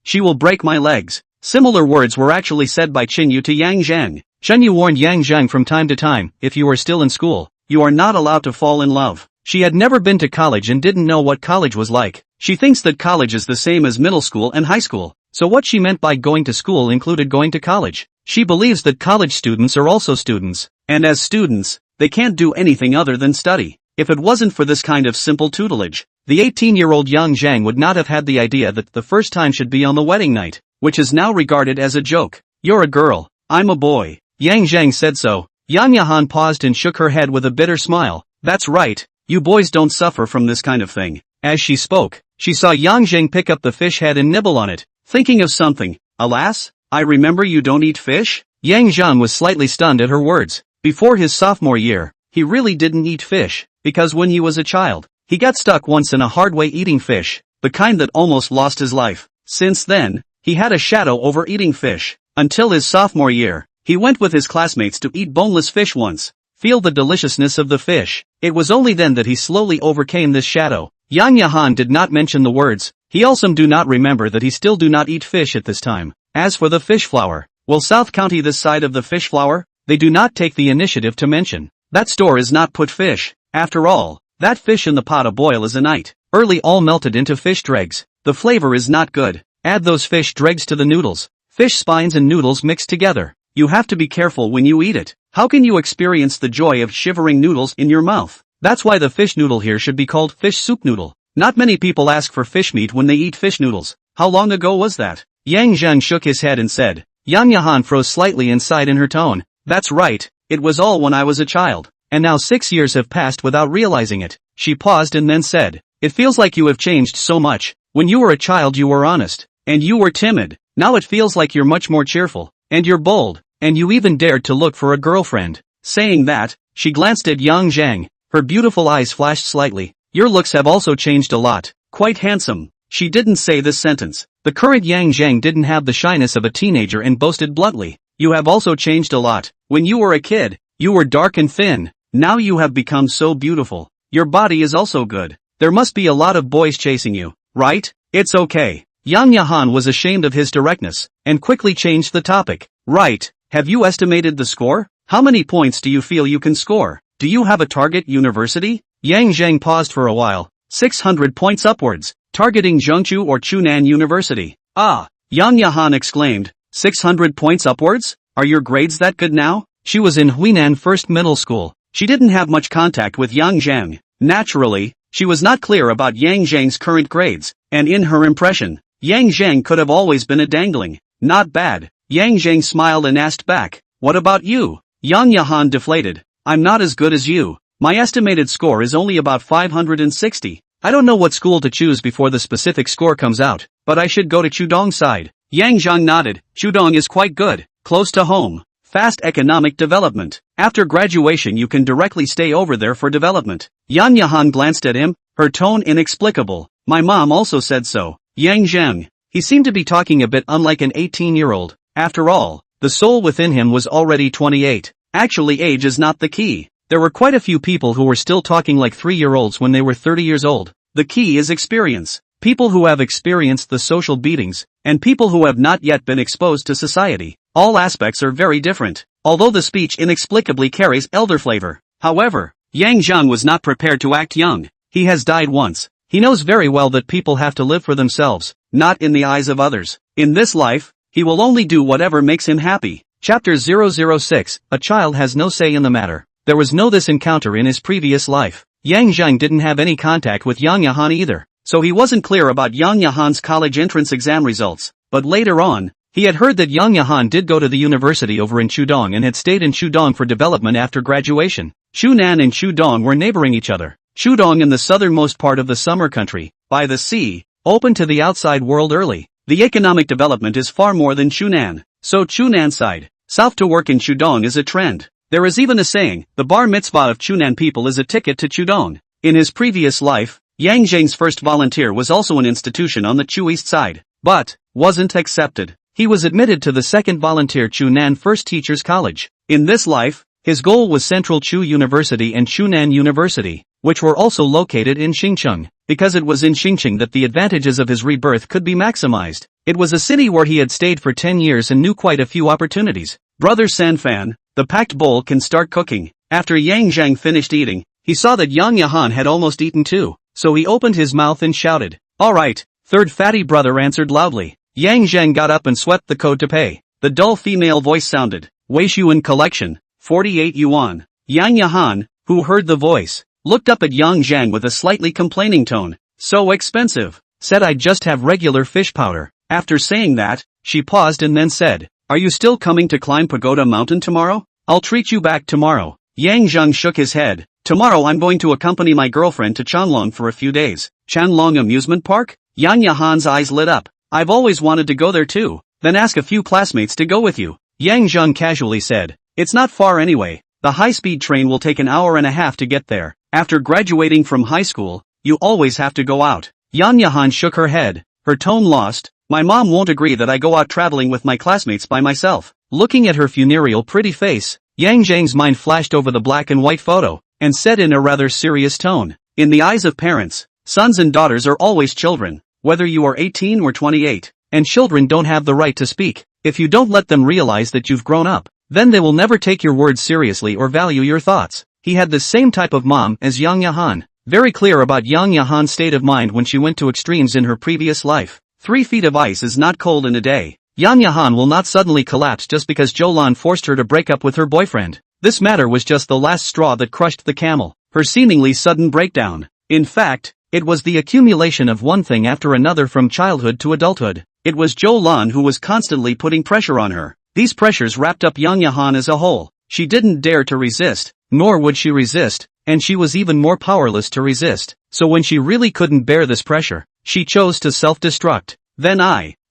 she will break my legs. Similar words were actually said by Qinyu to Yang Zheng. Qinyu warned Yang Zheng from time to time, if you are still in school, you are not allowed to fall in love. She had never been to college and didn't know what college was like. She thinks that college is the same as middle school and high school, so what she meant by going to school included going to college. She believes that college students are also students, and as students, they can't do anything other than study. If it wasn't for this kind of simple tutelage, the 18-year-old Yang Zheng would not have had the idea that the first time should be on the wedding night, which is now regarded as a joke. You're a girl, I'm a boy. Yang Zheng said so. Yan Yahan paused and shook her head with a bitter smile. That's right, you boys don't suffer from this kind of thing. As she spoke, she saw Yang Zheng pick up the fish head and nibble on it, thinking of something. Alas, I remember you don't eat fish? Yang Zheng was slightly stunned at her words. Before his sophomore year, he really didn't eat fish, because when he was a child, he got stuck once in a hard way eating fish, the kind that almost lost his life. Since then, he had a shadow over eating fish. Until his sophomore year, he went with his classmates to eat boneless fish once. Feel the deliciousness of the fish. It was only then that he slowly overcame this shadow. Yang Yahan did not mention the words. He also do not remember that he still do not eat fish at this time. As for the fish flour, will South County this side of the fish flour? They do not take the initiative to mention. That store is not put fish. After all, that fish in the pot of boil is a night. Early all melted into fish dregs. The flavor is not good. Add those fish dregs to the noodles. Fish spines and noodles mixed together. You have to be careful when you eat it. How can you experience the joy of shivering noodles in your mouth? That's why the fish noodle here should be called fish soup noodle. Not many people ask for fish meat when they eat fish noodles. How long ago was that? Yang Zheng shook his head and said. Yan Yahan froze slightly inside in her tone. That's right, it was all when I was a child. And now 6 years have passed without realizing it. She paused and then said. It feels like you have changed so much. When you were a child you were honest. And you were timid. Now it feels like you're much more cheerful. And you're bold. And you even dared to look for a girlfriend. Saying that, she glanced at Yang Zheng. Her beautiful eyes flashed slightly. Your looks have also changed a lot. Quite handsome. She didn't say this sentence. The current Yang Zheng didn't have the shyness of a teenager and boasted bluntly. You have also changed a lot. When you were a kid, you were dark and thin. Now you have become so beautiful. Your body is also good. There must be a lot of boys chasing you, right? It's okay. Yang Yahan was ashamed of his directness, and quickly changed the topic. Right. Have you estimated the score? How many points do you feel you can score? Do you have a target university? Yang Zheng paused for a while. 600 points upwards. Targeting Zhengzhou or Chunan University. Ah! Yang Yahan exclaimed. 600 points upwards? Are your grades that good now? She was in Huinan First Middle School. She didn't have much contact with Yang Zheng. Naturally, She was not clear about Yang Zheng's current grades, and in her impression, Yang Zheng could have always been a dangling. Not bad. Yang Zheng smiled and asked back, what about you? Yang Yahan deflated. I'm not as good as you. My estimated score is only about 560. I don't know what school to choose before the specific score comes out, but I should go to Chudong's side. Yang Zheng nodded. Chudong is quite good, close to home. Fast economic development. After graduation you can directly stay over there for development. Yan Yahan glanced at him, her tone inexplicable. My mom also said so. Yang Zheng. He seemed to be talking a bit unlike an 18-year-old. After all, the soul within him was already 28. Actually, age is not the key. There were quite a few people who were still talking like 3-year-olds when they were 30 years old. The key is experience. People who have experienced the social beatings, and people who have not yet been exposed to society. All aspects are very different, although the speech inexplicably carries elder flavor. However, Yang Zheng was not prepared to act young. He has died once. He knows very well that people have to live for themselves, not in the eyes of others. In this life, he will only do whatever makes him happy. Chapter 006, A child has no say in the matter. There was no this encounter in his previous life. Yang Zheng didn't have any contact with Yang Yahan either, so he wasn't clear about Yang Yahan's college entrance exam results. But later on, he had heard that Yang Yahan did go to the university over in Chudong and had stayed in Chudong for development after graduation. Chunan and Chudong were neighboring each other. Chudong in the southernmost part of the summer country, by the sea, open to the outside world early. The economic development is far more than Chunan, so Chunan side, south to work in Chudong is a trend. There is even a saying, the bar mitzvah of Chunan people is a ticket to Chudong. In his previous life, Yang Zheng's first volunteer was also an institution on the Chu East side, but wasn't accepted. He was admitted to the second volunteer Chunan First Teachers College. In this life, his goal was Central Chu University and Chunan University, which were also located in Xincheng, because it was in Xincheng that the advantages of his rebirth could be maximized. It was a city where he had stayed for 10 years and knew quite a few opportunities. Brother Sanfan, the packed bowl can start cooking. After Yang Zheng finished eating, he saw that Yang Yahan had almost eaten too, so he opened his mouth and shouted, alright, third fatty brother answered loudly. Yang Zheng got up and swept the code to pay. The dull female voice sounded, Weishuan collection, 48 yuan. Yang Yahan, who heard the voice, looked up at Yang Zheng with a slightly complaining tone. So expensive. Said I'd just have regular fish powder. After saying that, she paused and then said, are you still coming to climb Pagoda Mountain tomorrow? I'll treat you back tomorrow. Yang Zheng shook his head. Tomorrow I'm going to accompany my girlfriend to Chanlong for a few days. Chanlong Amusement Park? Yang Yahan's eyes lit up. I've always wanted to go there too. Then ask a few classmates to go with you. Yang Zheng casually said. It's not far anyway. The high-speed train will take an hour and a half to get there. After graduating from high school, you always have to go out. Yang Yahan shook her head, her tone lost. My mom won't agree that I go out traveling with my classmates by myself. Looking at her funereal pretty face, Yang Zheng's mind flashed over the black and white photo, and said in a rather serious tone, in the eyes of parents, sons and daughters are always children, whether you are 18 or 28, and children don't have the right to speak. If you don't let them realize that you've grown up, then they will never take your words seriously or value your thoughts. He had the same type of mom as Yang Yahan, very clear about Yang Yahan's state of mind when she went to extremes in her previous life. 3 feet of ice is not cold in a day. Yang Yahan will not suddenly collapse just because Jolan forced her to break up with her boyfriend. This matter was just the last straw that crushed the camel, her seemingly sudden breakdown. In fact, it was the accumulation of one thing after another from childhood to adulthood. It was Jolan who was constantly putting pressure on her. These pressures wrapped up Yang Yahan as a whole. She didn't dare to resist, nor would she resist, and she was even more powerless to resist. So when she really couldn't bear this pressure, she chose to self-destruct. Then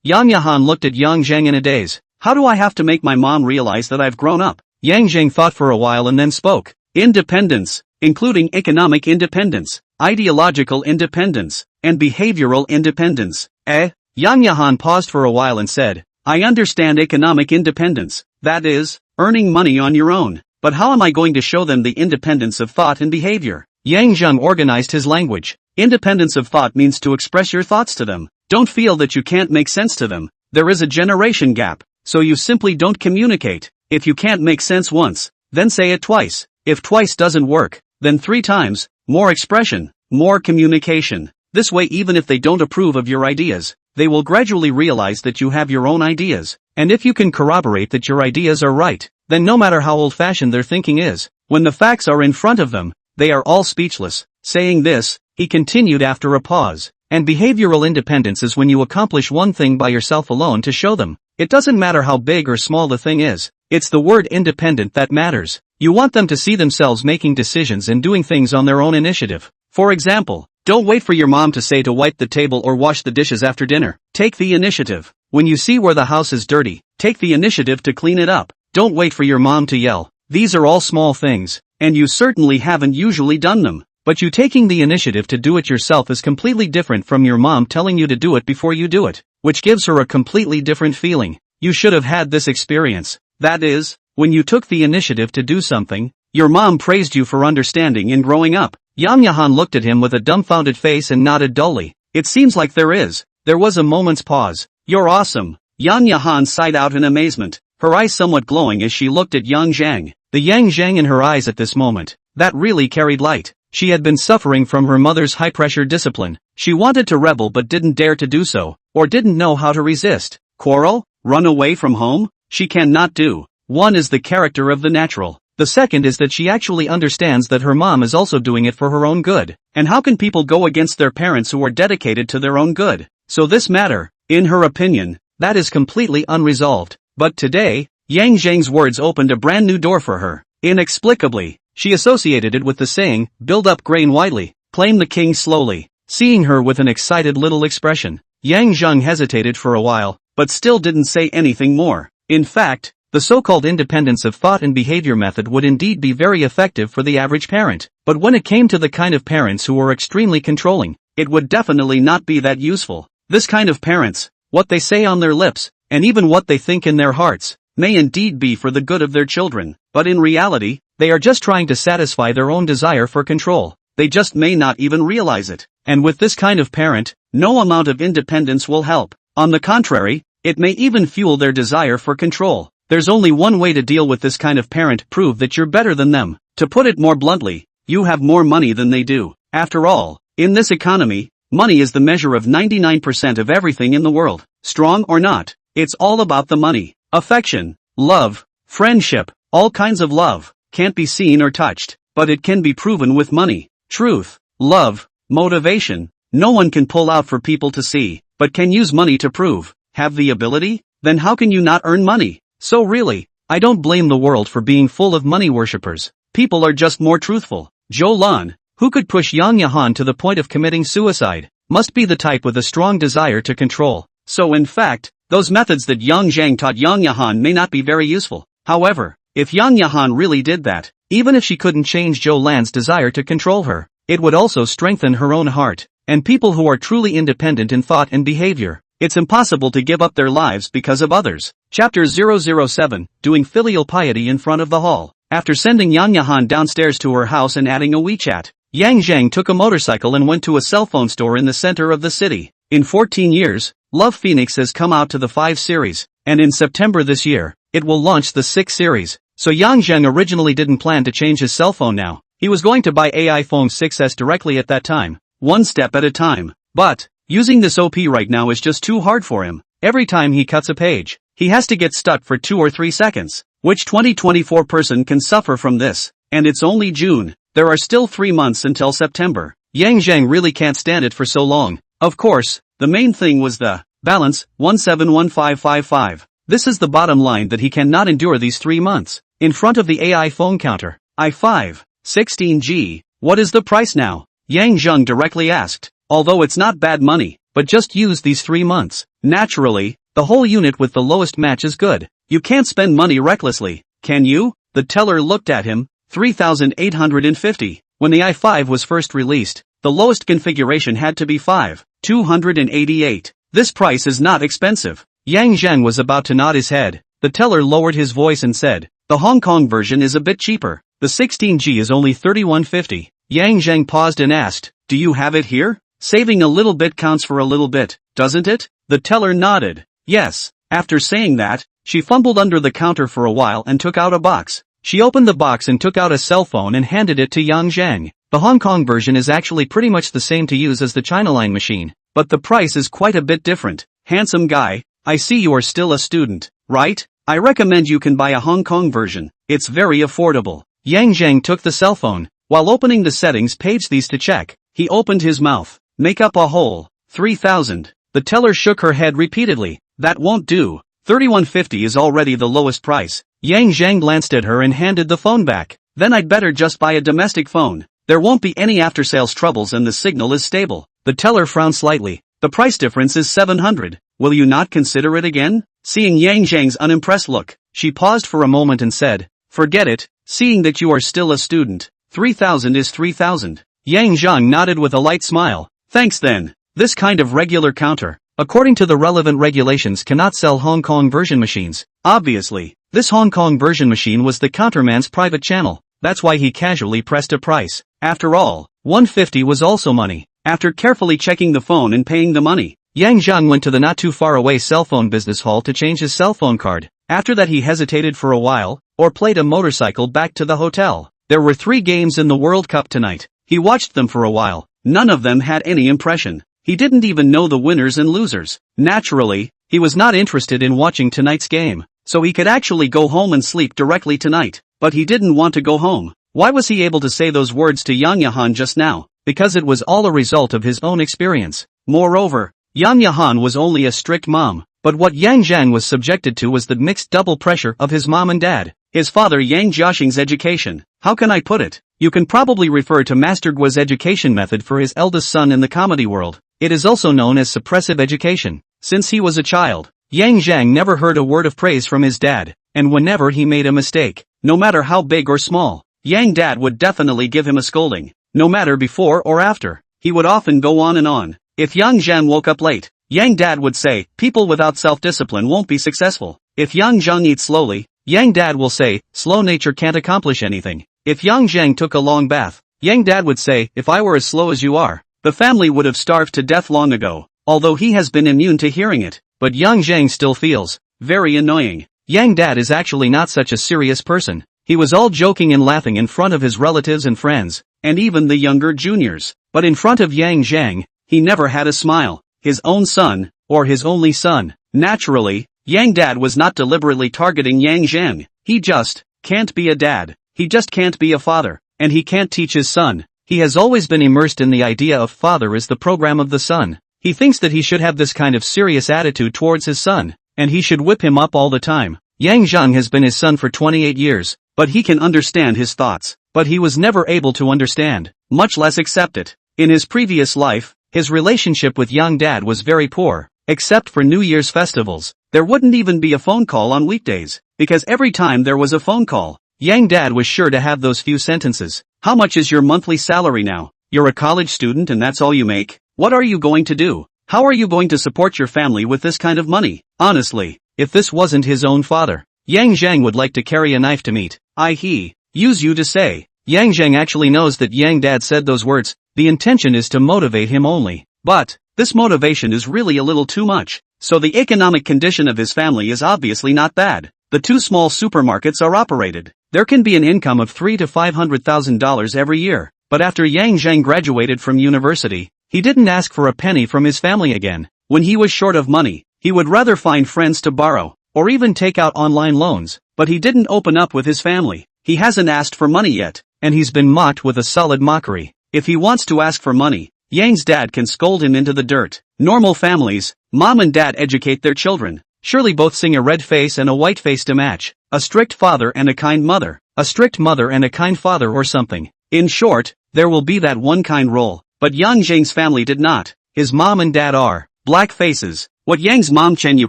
Yang Yahan looked at Yang Zheng in a daze. How do I have to make my mom realize that I've grown up? Yang Zheng thought for a while and then spoke. Independence, including economic independence, ideological independence, and behavioral independence. Yang Yahan paused for a while and said, I understand economic independence, that is, earning money on your own, but how am I going to show them the independence of thought and behavior? Yang Zheng organized his language. Independence of thought means to express your thoughts to them. Don't feel that you can't make sense to them. There is a generation gap, so you simply don't communicate. If you can't make sense once, then say it twice. If twice doesn't work, then 3 times. More expression, more communication. This way, even if they don't approve of your ideas, they will gradually realize that you have your own ideas. And if you can corroborate that your ideas are right, then no matter how old-fashioned their thinking is, when the facts are in front of them, they are all speechless. Saying this, he continued after a pause. And behavioral independence is when you accomplish one thing by yourself alone to show them. It doesn't matter how big or small the thing is. It's the word independent that matters. You want them to see themselves making decisions and doing things on their own initiative. For example, don't wait for your mom to say to wipe the table or wash the dishes after dinner. Take the initiative. When you see where the house is dirty, take the initiative to clean it up. Don't wait for your mom to yell. These are all small things, and you certainly haven't usually done them. But you taking the initiative to do it yourself is completely different from your mom telling you to do it before you do it, which gives her a completely different feeling. You should have had this experience. That is, when you took the initiative to do something, your mom praised you for understanding and growing up. Yang Yahan looked at him with a dumbfounded face and nodded dully. It seems like there was a moment's pause. You're awesome. Yang Yahan sighed out in amazement, her eyes somewhat glowing as she looked at Yang Zheng. The Yang Zheng in her eyes at this moment, that really carried light. She had been suffering from her mother's high-pressure discipline. She wanted to rebel but didn't dare to do so, or didn't know how to resist. Quarrel? Run away from home? She cannot do. One is the character of the natural. The second is that she actually understands that her mom is also doing it for her own good. And how can people go against their parents who are dedicated to their own good? So this matter, in her opinion, that is completely unresolved. But today, Yang Zheng's words opened a brand new door for her. Inexplicably, she associated it with the saying, build up grain widely, claim the king slowly. Seeing her with an excited little expression, Yang Zheng hesitated for a while, but still didn't say anything more. In fact, the so-called independence of thought and behavior method would indeed be very effective for the average parent. But when it came to the kind of parents who were extremely controlling, it would definitely not be that useful. This kind of parents, what they say on their lips, and even what they think in their hearts, may indeed be for the good of their children, but in reality, they are just trying to satisfy their own desire for control. They just may not even realize it. And with this kind of parent, no amount of independence will help. On the contrary, it may even fuel their desire for control. There's only one way to deal with this kind of parent: prove that you're better than them. To put it more bluntly, you have more money than they do. After all, in this economy, money is the measure of 99% of everything in the world. Strong or not, it's all about the money. Affection, love, friendship, all kinds of love, can't be seen or touched, but it can be proven with money. Truth, love, motivation, no one can pull out for people to see, but can use money to prove. Have the ability? Then how can you not earn money? So really, I don't blame the world for being full of money worshippers. People are just more truthful. Zhou Lan, who could push Yang Yahan to the point of committing suicide, must be the type with a strong desire to control. So in fact, those methods that Yang Zheng taught Yang Yahan may not be very useful. However, if Yang Yahan really did that, even if she couldn't change Zhou Lan's desire to control her, it would also strengthen her own heart. And people who are truly independent in thought and behavior, it's impossible to give up their lives because of others. Chapter 007, Doing Filial Piety in Front of the Hall. After sending Yang Yahan downstairs to her house and adding a WeChat, Yang Zheng took a motorcycle and went to a cell phone store in the center of the city. In 14 years, Love Phoenix has come out to the 5 series, and in September this year, it will launch the 6 series. So Yang Zheng originally didn't plan to change his cell phone now. He was going to buy AI phone 6s directly at that time, one step at a time. But, using this OP right now is just too hard for him. Every time he cuts a page, he has to get stuck for 2 or 3 seconds. Which 2024 person can suffer from this? And it's only June. There are still 3 months until September. Yang Zheng really can't stand it for so long. Of course, the main thing was the balance, 171555. This is the bottom line, that he cannot endure these 3 months. In front of the AI phone counter, i5, 16G, what is the price now? Yang Zheng directly asked. Although it's not bad money, but just use these 3 months. Naturally, the whole unit with the lowest match is good. You can't spend money recklessly, can you? The teller looked at him. 3,850. When the i5 was first released, the lowest configuration had to be 5,288. This price is not expensive. Yang Zheng was about to nod his head. The teller lowered his voice and said, the Hong Kong version is a bit cheaper. The 16G is only 3,150. Yang Zheng paused and asked, do you have it here? Saving a little bit counts for a little bit, doesn't it? The teller nodded. Yes. After saying that, she fumbled under the counter for a while and took out a box. She opened the box and took out a cell phone and handed it to Yang Zheng. The Hong Kong version is actually pretty much the same to use as the China line machine, but the price is quite a bit different. Handsome guy, I see you are still a student, right? I recommend you can buy a Hong Kong version. It's very affordable. Yang Zheng took the cell phone. While opening the settings page these to check, He opened his mouth. Make up a hole. 3,000. The teller shook her head repeatedly. That won't do. 3150 is already the lowest price. Yang Zheng glanced at her and handed the phone back. Then I'd better just buy a domestic phone. There won't be any after-sales troubles and the signal is stable. The teller frowned slightly. The price difference is 700. Will you not consider it again? Seeing Yang Zheng's unimpressed look, she paused for a moment and said, forget it, seeing that you are still a student. 3,000 is 3,000. Yang Zheng nodded with a light smile. Thanks then. This kind of regular counter, according to the relevant regulations, cannot sell Hong Kong version machines. Obviously, this Hong Kong version machine was the counterman's private channel. That's why he casually pressed a price. After all, 150 was also money. After carefully checking the phone and paying the money, Yang Zheng went to the not too far away cell phone business hall to change his cell phone card. After that he hesitated for a while, or played a motorcycle back to the hotel. There were 3 games in the World Cup tonight. He watched them for a while. None of them had any impression. He didn't even know the winners and losers. Naturally, he was not interested in watching tonight's game, so he could actually go home and sleep directly tonight. But he didn't want to go home. Why was he able to say those words to Yang Yahan just now? Because it was all a result of his own experience. Moreover, Yang Yahan was only a strict mom, but what Yang Zheng was subjected to was the mixed double pressure of his mom and dad. His father Yang Jiaxing's education. How can I put it? You can probably refer to Master Guo's education method for his eldest son in the comedy world. It is also known as suppressive education. Since he was a child, Yang Zheng never heard a word of praise from his dad, and whenever he made a mistake, no matter how big or small, Yang dad would definitely give him a scolding. No matter before or after, he would often go on and on. If Yang Zheng woke up late, Yang dad would say, people without self-discipline won't be successful. If Yang Zheng eats slowly, Yang dad will say, slow nature can't accomplish anything. If Yang Zheng took a long bath, Yang dad would say, if I were as slow as you are, the family would have starved to death long ago. Although he has been immune to hearing it, but Yang Zheng still feels very annoying. Yang dad is actually not such a serious person. He was all joking and laughing in front of his relatives and friends, and even the younger juniors. But in front of Yang Zheng, he never had a smile. His own son, or his only son. Naturally, Yang dad was not deliberately targeting Yang Zheng. He just can't be a dad. He just can't be a father. And he can't teach his son. He has always been immersed in the idea of father is the program of the son. He thinks that he should have this kind of serious attitude towards his son, and he should whip him up all the time. Yang Zheng has been his son for 28 years, but he can understand his thoughts. But he was never able to understand, much less accept it. In his previous life, his relationship with Yang dad was very poor. Except for New Year's festivals, there wouldn't even be a phone call on weekdays, because every time there was a phone call, Yang dad was sure to have those few sentences. How much is your monthly salary now? You're a college student and that's all you make? What are you going to do? How are you going to support your family with this kind of money? Honestly, if this wasn't his own father, Yang Zheng would like to carry a knife to meat. He use you to say. Yang Zheng actually knows that Yang dad said those words. The intention is to motivate him only. But this motivation is really a little too much. So the economic condition of his family is obviously not bad. The 2 small supermarkets are operated. There can be an income of $300,000 to $500,000 every year. But after Yang Zheng graduated from university, he didn't ask for a penny from his family again. When he was short of money, he would rather find friends to borrow, or even take out online loans. But he didn't open up with his family. He hasn't asked for money yet, and he's been mocked with a solid mockery. If he wants to ask for money, Yang's dad can scold him into the dirt. Normal families, mom and dad educate their children. Surely both sing a red face and a white face to match. A strict father and a kind mother. A strict mother and a kind father or something. In short, there will be that one kind role. But Yang Zheng's family did not. His mom and dad are black faces. What Yang's mom Chen Yu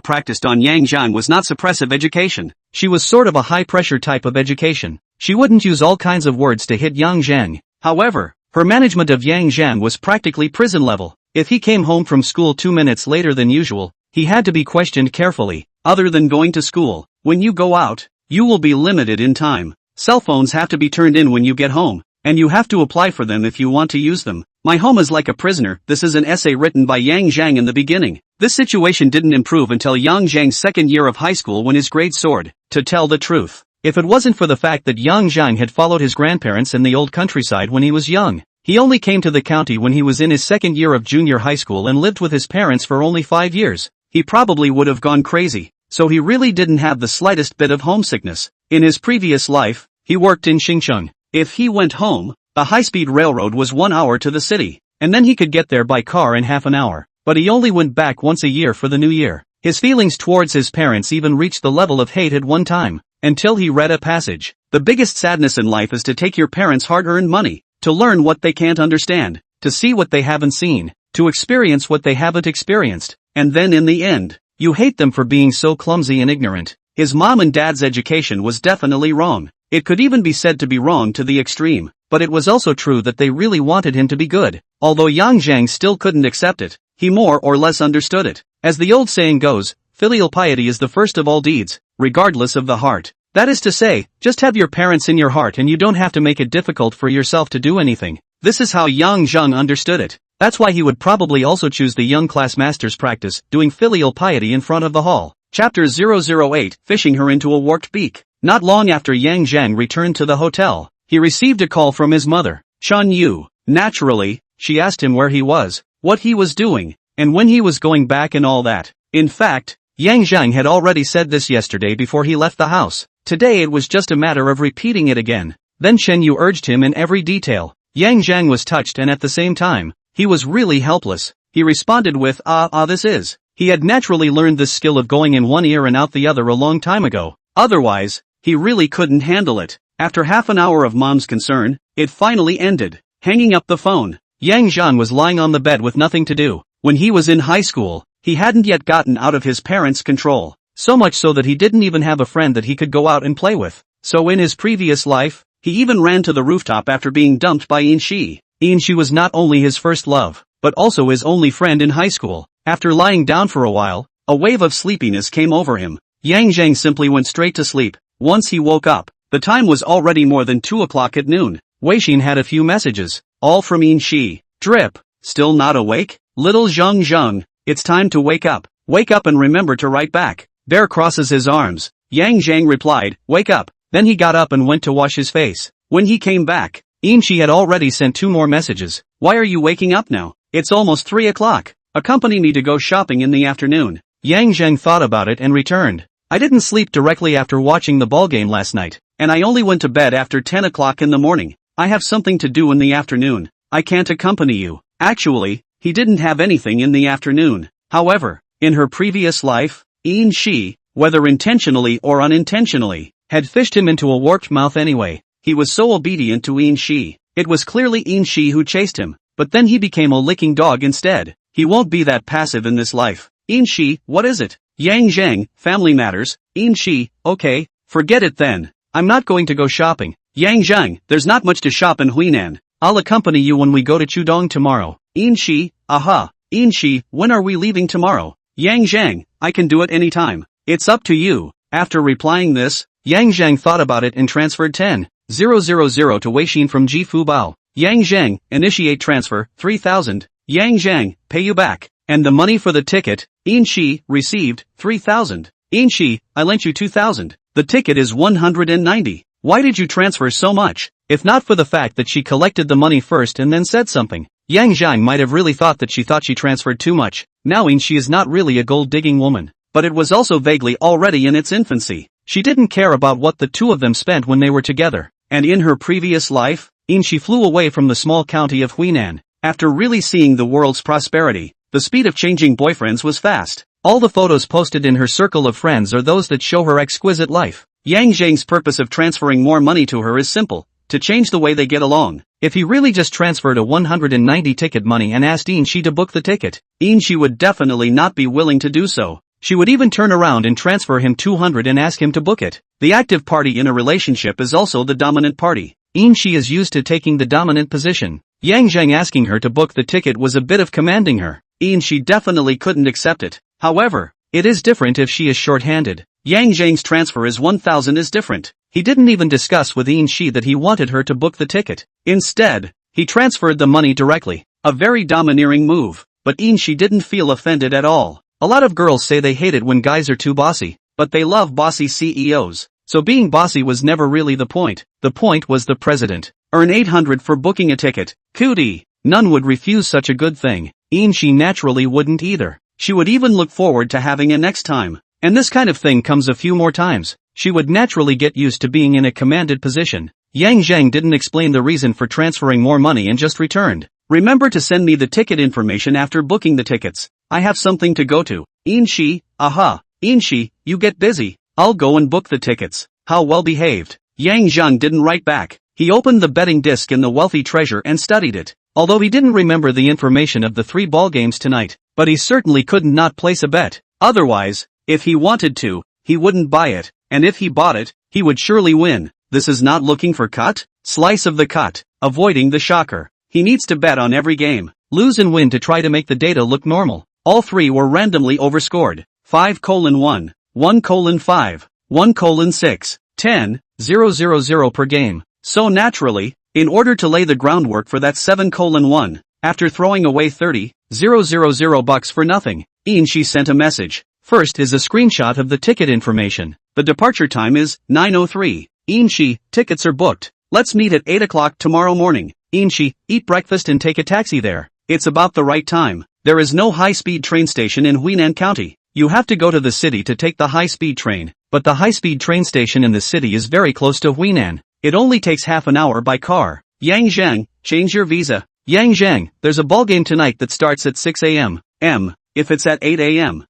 practiced on Yang Zheng was not suppressive education. She was sort of a high-pressure type of education. She wouldn't use all kinds of words to hit Yang Zheng. However, her management of Yang Zheng was practically prison level. If he came home from school 2 minutes later than usual, he had to be questioned carefully. Other than going to school, when you go out, you will be limited in time. Cell phones have to be turned in when you get home, and you have to apply for them if you want to use them. My home is like a prisoner. This is an essay written by Yang Zheng in the beginning. This situation didn't improve until Yang Zheng's second year of high school when his grades soared. To tell the truth, if it wasn't for the fact that Yang Zheng had followed his grandparents in the old countryside when he was young, he only came to the county when he was in his second year of junior high school and lived with his parents for only 5 years, he probably would have gone crazy. So he really didn't have the slightest bit of homesickness. In his previous life, he worked in Xincheng. If he went home, the high-speed railroad was 1 hour to the city. and then he could get there by car in half an hour. But he only went back once a year for the new year. His feelings towards his parents even reached the level of hate at one time, until he read a passage. The biggest sadness in life is to take your parents' hard-earned money, to learn what they can't understand, to see what they haven't seen, to experience what they haven't experienced, and then in the end, you hate them for being so clumsy and ignorant. His mom and dad's education was definitely wrong. It could even be said to be wrong to the extreme, but it was also true that they really wanted him to be good. Although Yang Zheng still couldn't accept it, he more or less understood it. As the old saying goes, filial piety is the first of all deeds, regardless of the heart. That is to say, just have your parents in your heart and you don't have to make it difficult for yourself to do anything. This is how Yang Zheng understood it. That's why he would probably also choose the young class master's practice, doing filial piety in front of the hall. Chapter 008, Fishing Her into a Warped Beak. Not long after Yang Zheng returned to the hotel, he received a call from his mother, Chun Yu. Naturally, she asked him where he was, what he was doing, and when he was going back and all that. In fact, Yang Zheng had already said this yesterday before he left the house. Today it was just a matter of repeating it again. Then Chen Yu urged him in every detail. Yang Zheng was touched and at the same time, he was really helpless. He responded with, this is. He had naturally learned this skill of going in one ear and out the other a long time ago. Otherwise, he really couldn't handle it. After half an hour of mom's concern, it finally ended. Hanging up the phone, Yang Zheng was lying on the bed with nothing to do. When he was in high school, he hadn't yet gotten out of his parents' control. So much so that he didn't even have a friend that he could go out and play with. So in his previous life, he even ran to the rooftop after being dumped by Inshi. Inshi was not only his first love, but also his only friend in high school. After lying down for a while, a wave of sleepiness came over him. Yang Zheng simply went straight to sleep. Once he woke up, the time was already more than 2 o'clock at noon. Weixin had a few messages, all from Inshi. Drip, still not awake? Little Zheng, it's time to wake up. Wake up and remember to write back. Bear crosses his arms. Yang Zheng replied, wake up. Then he got up and went to wash his face. When he came back, Inshi had already sent 2 more messages. Why are you waking up now? It's almost 3 o'clock. Accompany me to go shopping in the afternoon. Yang Zheng thought about it and returned. I didn't sleep directly after watching the ballgame last night, and I only went to bed after 10 o'clock in the morning. I have something to do in the afternoon. I can't accompany you. Actually, he didn't have anything in the afternoon. However, in her previous life, Inshi, whether intentionally or unintentionally, had fished him into a warped mouth anyway. He was so obedient to Inshi. It was clearly Inshi who chased him, but then he became a licking dog instead. He won't be that passive in this life. Inshi, what is it? Yang Zheng, family matters. Inshi, okay, forget it then. I'm not going to go shopping. Yang Zheng, there's not much to shop in Huinan. I'll accompany you when we go to Chudong tomorrow. Inshi, aha. Inshi, when are we leaving tomorrow? Yang Zheng, I can do it anytime. It's up to you. After replying this, Yang Zheng thought about it and transferred 10,000 to Weixin from Ji Fubao. Yang Zheng, initiate transfer, 3,000. Yang Zheng, pay you back. And the money for the ticket, Inshi, received, 3,000. Inshi, I lent you 2,000. The ticket is 190. Why did you transfer so much? If not for the fact that she collected the money first and then said something, Yang Zheng might have really thought that she transferred too much. Now Inshi is not really a gold-digging woman. But it was also vaguely already in its infancy. She didn't care about what the two of them spent when they were together. And in her previous life, Inshi flew away from the small county of Huinan. After really seeing the world's prosperity, the speed of changing boyfriends was fast. All the photos posted in her circle of friends are those that show her exquisite life. Yang Zheng's purpose of transferring more money to her is simple, to change the way they get along. If he really just transferred a 190 ticket money and asked Inshi to book the ticket, Inshi would definitely not be willing to do so. She would even turn around and transfer him 200 and ask him to book it. The active party in a relationship is also the dominant party. Inshi is used to taking the dominant position. Yang Zheng asking her to book the ticket was a bit of commanding her. Inshi definitely couldn't accept it. However, it is different if she is short-handed. Yang Zheng's transfer is 1,000 is different. He didn't even discuss with Inshi that he wanted her to book the ticket. Instead, he transferred the money directly. A very domineering move. But Inshi didn't feel offended at all. A lot of girls say they hate it when guys are too bossy, but they love bossy CEOs. So being bossy was never really the point. The point was the president. Earn 800 for booking a ticket. Cootie. None would refuse such a good thing. Inshi naturally wouldn't either. She would even look forward to having it next time. And this kind of thing comes a few more times. She would naturally get used to being in a commanded position. Yang Zheng didn't explain the reason for transferring more money and just returned. Remember to send me the ticket information after booking the tickets. I have something to go to. Inshi, aha. Inshi, you get busy. I'll go and book the tickets. How well behaved. Yang Zheng didn't write back. He opened the betting disc in the wealthy treasure and studied it. Although he didn't remember the information of the 3 ball games tonight, but he certainly couldn't not place a bet. Otherwise, if he wanted to, he wouldn't buy it, and if he bought it, he would surely win. This is not looking for cut? Slice of the cut. Avoiding the shocker. He needs to bet on every game, lose and win to try to make the data look normal. All 3 were randomly overscored. 5:1, 1:5, 1:6, 10, 000 per game. So naturally, in order to lay the groundwork for that 7:1, after throwing away 30,000 bucks for nothing, Inshi sent a message. First is a screenshot of the ticket information. The departure time is 9:03. Inshi, tickets are booked. Let's meet at 8 o'clock tomorrow morning. Inshi, eat breakfast and take a taxi there. It's about the right time. There is no high-speed train station in Huinan County. You have to go to the city to take the high-speed train, but the high-speed train station in the city is very close to Huinan. It only takes half an hour by car. Yang Zheng, change your visa. Yang Zheng, there's a ballgame tonight that starts at 6 a.m. If it's at 8 a.m.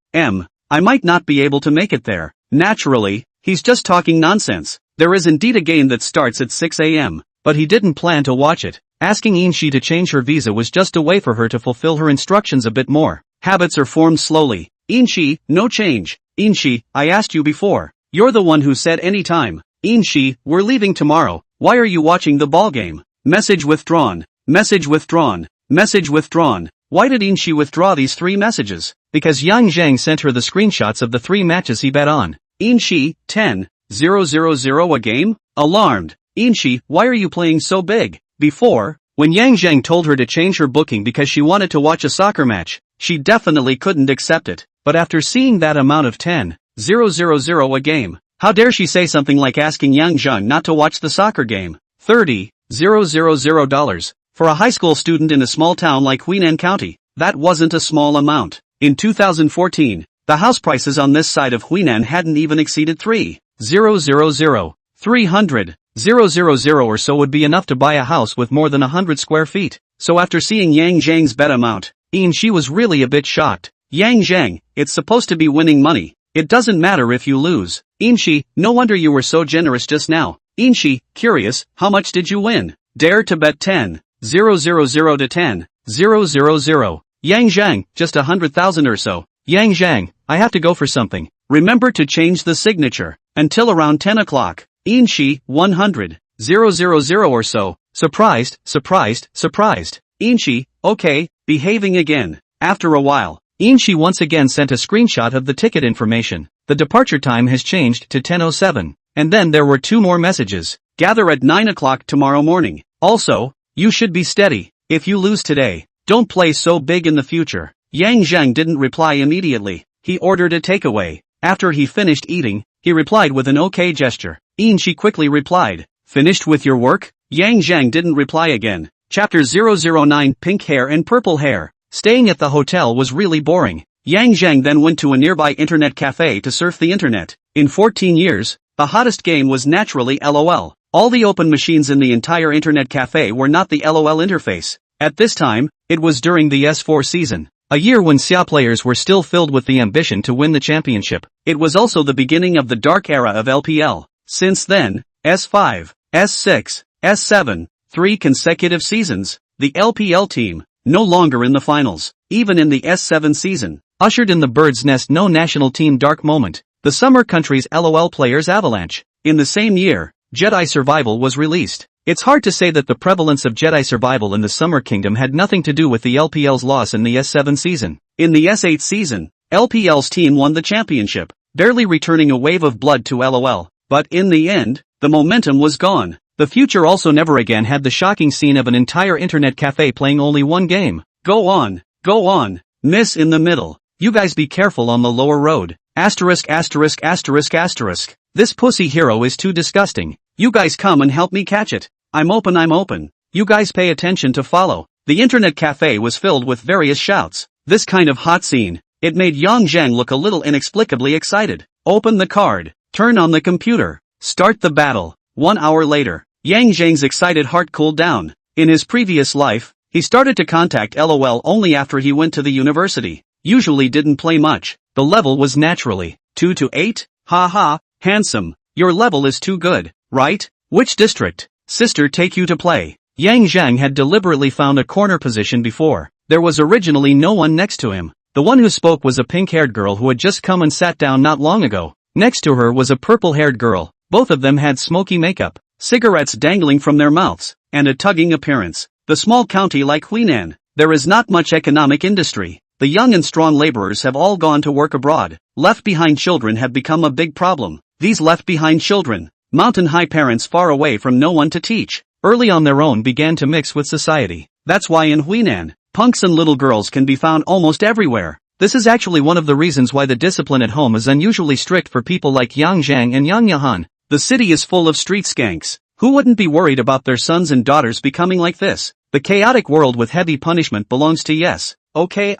I might not be able to make it there. Naturally, he's just talking nonsense. There is indeed a game that starts at 6 a.m., but he didn't plan to watch it. Asking Inshi to change her visa was just a way for her to fulfill her instructions a bit more. Habits are formed slowly. Inshi, no change. Inshi, I asked you before. You're the one who said anytime. Inshi, we're leaving tomorrow. Why are you watching the ball game? Message withdrawn. Message withdrawn. Message withdrawn. Why did Inshi withdraw these 3 messages? Because Yang Zheng sent her the screenshots of the 3 matches he bet on. Inshi, 10,000 a game? Alarmed. Inshi, why are you playing so big? Before, when Yang Zheng told her to change her booking because she wanted to watch a soccer match, she definitely couldn't accept it. But after seeing that amount of 10,000 a game, how dare she say something like asking Yang Zheng not to watch the soccer game? $30,000. For a high school student in a small town like Huinan County, that wasn't a small amount. In 2014, the house prices on this side of Huinan hadn't even exceeded 300,000 or so would be enough to buy a house with more than 100 square feet. So after seeing Yang Zheng's bet amount, she was really a bit shocked. Yang Zheng, it's supposed to be winning money. It doesn't matter if you lose. Inshi, no wonder you were so generous just now. Inshi, curious, how much did you win? Dare to bet 10,000 to 10,000. Yang Zheng, just 100,000 or so. Yang Zheng, I have to go for something. Remember to change the signature. Until around 10 o'clock. Inshi, 100,000 or so. Surprised. Inshi, okay, behaving again. After a while, Inshi once again sent a screenshot of the ticket information. The departure time has changed to 10:07. And then there were 2 more messages. Gather at 9 o'clock tomorrow morning. Also, you should be steady. If you lose today, don't play so big in the future. Yang Zheng didn't reply immediately. He ordered a takeaway. After he finished eating, he replied with an okay gesture. Inshi quickly replied, finished with your work? Yang Zheng didn't reply again. Chapter 009 Pink Hair and Purple Hair. Staying at the hotel was really boring. Yang Zheng then went to a nearby internet cafe to surf the internet. In 14 years, the hottest game was naturally LOL. All the open machines in the entire internet cafe were not the LOL interface. At this time, it was during the S4 season. A year when Xia players were still filled with the ambition to win the championship. It was also the beginning of the dark era of LPL. Since then, S5, S6, S7, 3 consecutive seasons, the LPL team, no longer in the finals. Even in the S7 season, ushered in the bird's nest no national team dark moment. The summer country's LOL players avalanche. In the same year, Jedi Survival was released. It's hard to say that the prevalence of Jedi Survival in the Summer Kingdom had nothing to do with the LPL's loss in the S7 season. In the S8 season, LPL's team won the championship, barely returning a wave of blood to LOL. But in the end, the momentum was gone. The future also never again had the shocking scene of an entire internet cafe playing only one game. Go on. Miss in the middle. You guys be careful on the lower road. Asterisk. This pussy hero is too disgusting. You guys come and help me catch it. I'm open. You guys pay attention to follow. The internet cafe was filled with various shouts. This kind of hot scene, it made Yang Zheng look a little inexplicably excited. Open the card. Turn on the computer. Start the battle. 1 hour later, Yang Zheng's excited heart cooled down. In his previous life, He started to contact LOL only after he went to the university. Usually didn't play much. The level was naturally 2 to 8. Haha, handsome. Your level is too good, right? Which district, sister, take you to play? Yang Zheng had deliberately found a corner position before. There was originally no one next to him. The one who spoke was a pink-haired girl who had just come and sat down not long ago. Next to her was a purple-haired girl. Both of them had smoky makeup, cigarettes dangling from their mouths, and a tugging appearance. The small county like Huinan, there is not much economic industry. The young and strong laborers have all gone to work abroad. Left-behind children have become a big problem. These left-behind children, mountain-high parents far away from no one to teach, early on their own began to mix with society. That's why in Huinan, punks and little girls can be found almost everywhere. This is actually one of the reasons why the discipline at home is unusually strict for people like Yang Zhang and Yang Yahan. The city is full of street skanks. Who wouldn't be worried about their sons and daughters becoming like this? The chaotic world with heavy punishment belongs to yes. Okay,